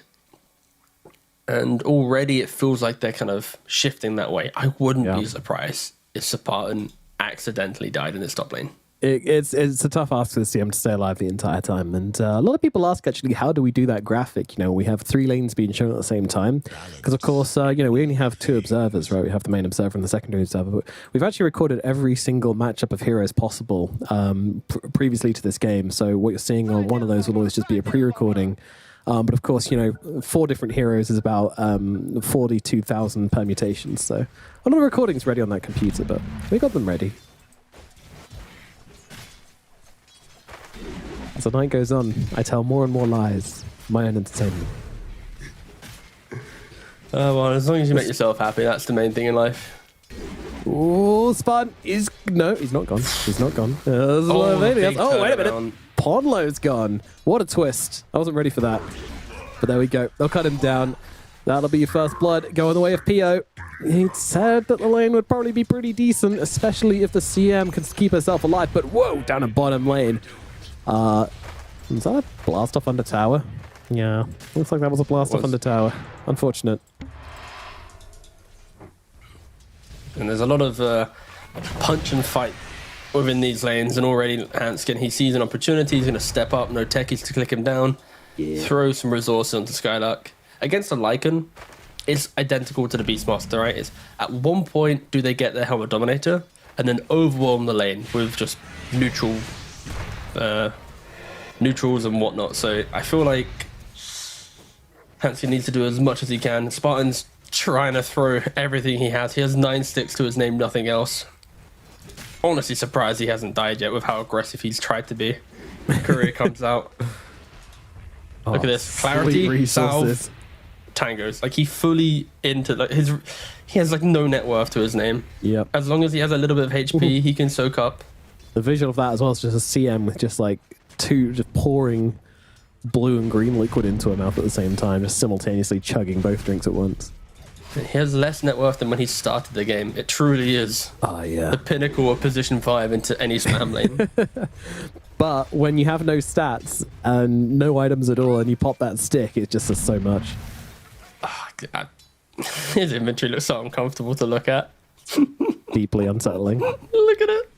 And already it feels like they're kind of shifting that way. I wouldn't be surprised if Spartan accidentally died in this top lane. It's a tough ask for the CM to stay alive the entire time, and a lot of people ask actually, how do we do that graphic? You know, we have 3 lanes being shown at the same time because, of course, we only have 2 observers, right? We have the main observer and the secondary observer. But we've actually recorded every single matchup of heroes possible previously to this game. So what you're seeing on one of those will always just be a pre-recording. But of course, 4 different heroes is about 42,000 permutations. So a lot of recordings ready on that computer, but we got them ready. As the night goes on, I tell more and more lies for my own entertainment. Well, as long as you make yourself happy, that's the main thing in life. Ooh, Spartan is... No, he's not gone. He's not gone. There's a lot of aliens. Oh, wait a minute. Ponlo's gone. What a twist. I wasn't ready for that. But there we go. They'll cut him down. That'll be your first blood. Go in the way of PO. He said that the lane would probably be pretty decent, especially if the CM can keep herself alive. But whoa, down a bottom lane. Was that a blast off under tower? Yeah, looks like that was a blast off under tower. Unfortunate. And there's a lot of punch and fight within these lanes, and already Hanskin, he sees an opportunity, he's going to step up, no techies to click him down, throw some resources onto Skylark. Against the Lycan, it's identical to the Beastmaster, right? It's at one point, do they get their Helmet Dominator, and then overwhelm the lane with just neutrals and whatnot. So I feel like Hanskin needs to do as much as he can. Spartan's trying to throw everything he has. He has 9 sticks to his name, nothing else. Honestly surprised he hasn't died yet with how aggressive he's tried to be. Career comes out. Look at this. Clarity, Salve, Tangos. Like, he fully into, like, he has like no net worth to his name. Yep. As long as he has a little bit of HP, he can soak up. The visual of that as well is just a CM with just like 2 just pouring blue and green liquid into her mouth at the same time, just simultaneously chugging both drinks at once. He has less net worth than when he started the game. It truly is the pinnacle of position 5 into any spam lane. But when you have no stats and no items at all and you pop that stick, it just does so much. His inventory looks so uncomfortable to look at. Deeply unsettling. Look at it.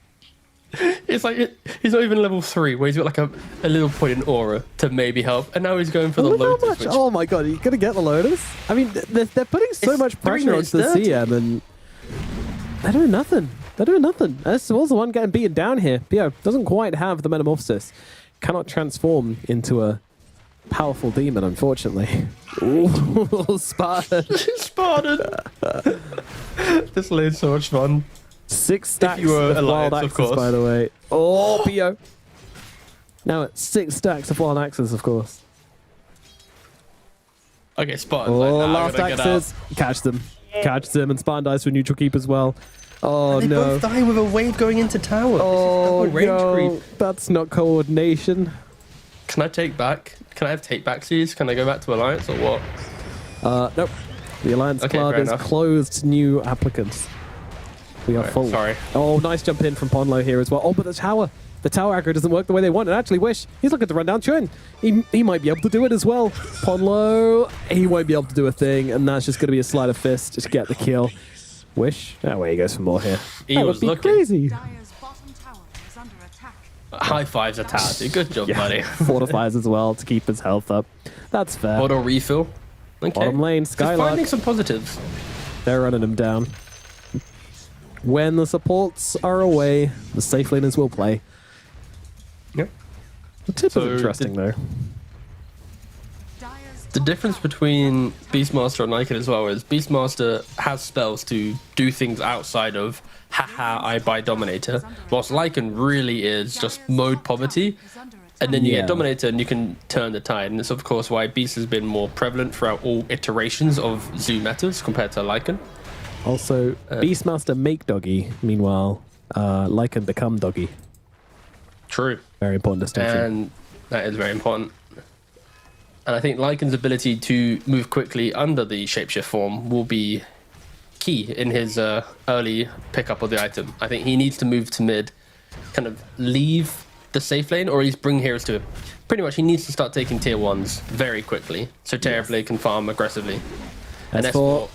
It's like he's not even level 3, where he's got like a little point in aura to maybe help, and now he's going for the Lotus. Oh my god, are you gonna get the Lotus? I mean, they're putting so much pressure onto the CM, and they're doing nothing. They're doing nothing. S was the one getting beaten down here. Pio doesn't quite have the Metamorphosis. Cannot transform into a powerful demon, unfortunately. Ooh, Spartan. Spartan. This lane's so much fun. 6 stacks of wild axes, by the way. Oh, Pio. Now it's 6 stacks of wild axes, of course. Okay, Spartan. Oh, last axes. Catch them. Catch them, and Spartan dies for neutral keep as well. Oh, and they both die with a wave going into tower. Oh, this is range creep. That's not coordination. Can I take back? Can I have take back seas? Can I go back to Alliance or what? Nope. The Alliance Club is closed to new applicants. We are full. Sorry. Oh, nice jump in from Ponlo here as well. Oh, but the tower aggro doesn't work the way they want. And actually, Wish, he's looking to run down Chun. He might be able to do it as well. Ponlo, he won't be able to do a thing, and that's just going to be a sleight of fist just to get the kill. Wish, away he goes for more here. He was looking crazy. High fives attack. Good job, buddy. Fortifies as well to keep his health up. That's fair. Auto refill. Okay. Bottom lane, Skylark. Just finding some positives. They're running him down. When the supports are away, the safe laners will play. Yep. The tip is interesting, though. The difference between Beastmaster and Lycan as well is Beastmaster has spells to do things outside of haha I buy Dominator, whilst Lycan really is just mode poverty, and then you get Dominator and you can turn the tide. And it's of course why Beast has been more prevalent throughout all iterations of Zoo metas compared to Lycan. Also, Beastmaster make doggy, meanwhile Lycan become doggy. True. Very important distinction. And that is very important. And I think Lycan's ability to move quickly under the shapeshift form will be key in his early pickup of the item. I think he needs to move to mid, kind of leave the safe lane, or he's bring heroes to him. Pretty much he needs to start taking tier 1s very quickly, so Terrorblade can farm aggressively. And S4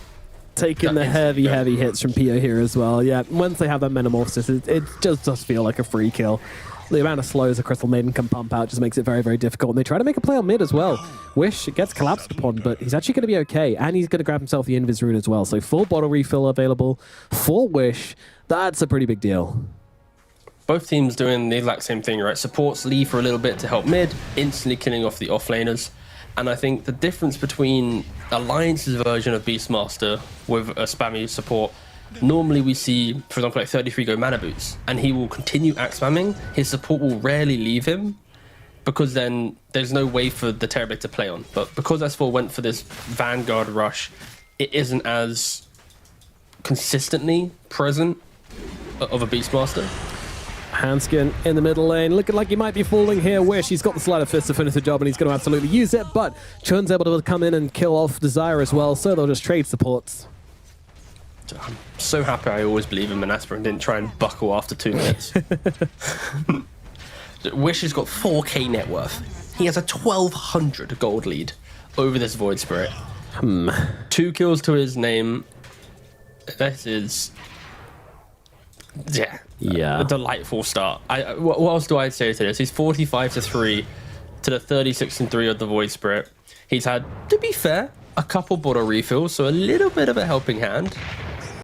taking the heavy hits from Pio here as well. Yeah, once they have that Metamorphosis, it just does feel like a free kill. The amount of slows a Crystal Maiden can pump out just makes it very, very difficult. And they try to make a play on mid as well. Wish gets collapsed upon, but he's actually going to be okay. And he's going to grab himself the Invis Rune as well. So full bottle refill available for Wish. That's a pretty big deal. Both teams doing the exact same thing, right? Supports leave for a little bit to help mid, instantly killing off the offlaners. And I think the difference between Alliance's version of Beastmaster with a spammy support, normally we see, for example, like 33 go mana boots, and he will continue axe spamming. His support will rarely leave him, because then there's no way for the Terrorblade to play on. But because S4 went for this Vanguard rush, it isn't as consistently present of a Beastmaster. Handskin in the middle lane, looking like he might be falling here. Wish, he's got the Sleight of Fist to finish the job, and he's going to absolutely use it, but Chun's able to come in and kill off Desire as well, so they'll just trade supports. I'm so happy I always believe in Manasper and didn't try and buckle after 2 minutes. Wish has got 4k net worth. He has a 1200 gold lead over this Void Spirit. 2 kills to his name. This is... a delightful start. What else do I say to this? He's 45-3 to the 36-3 of the Void Spirit. He's had, to be fair, a couple bottle refills, so a little bit of a helping hand.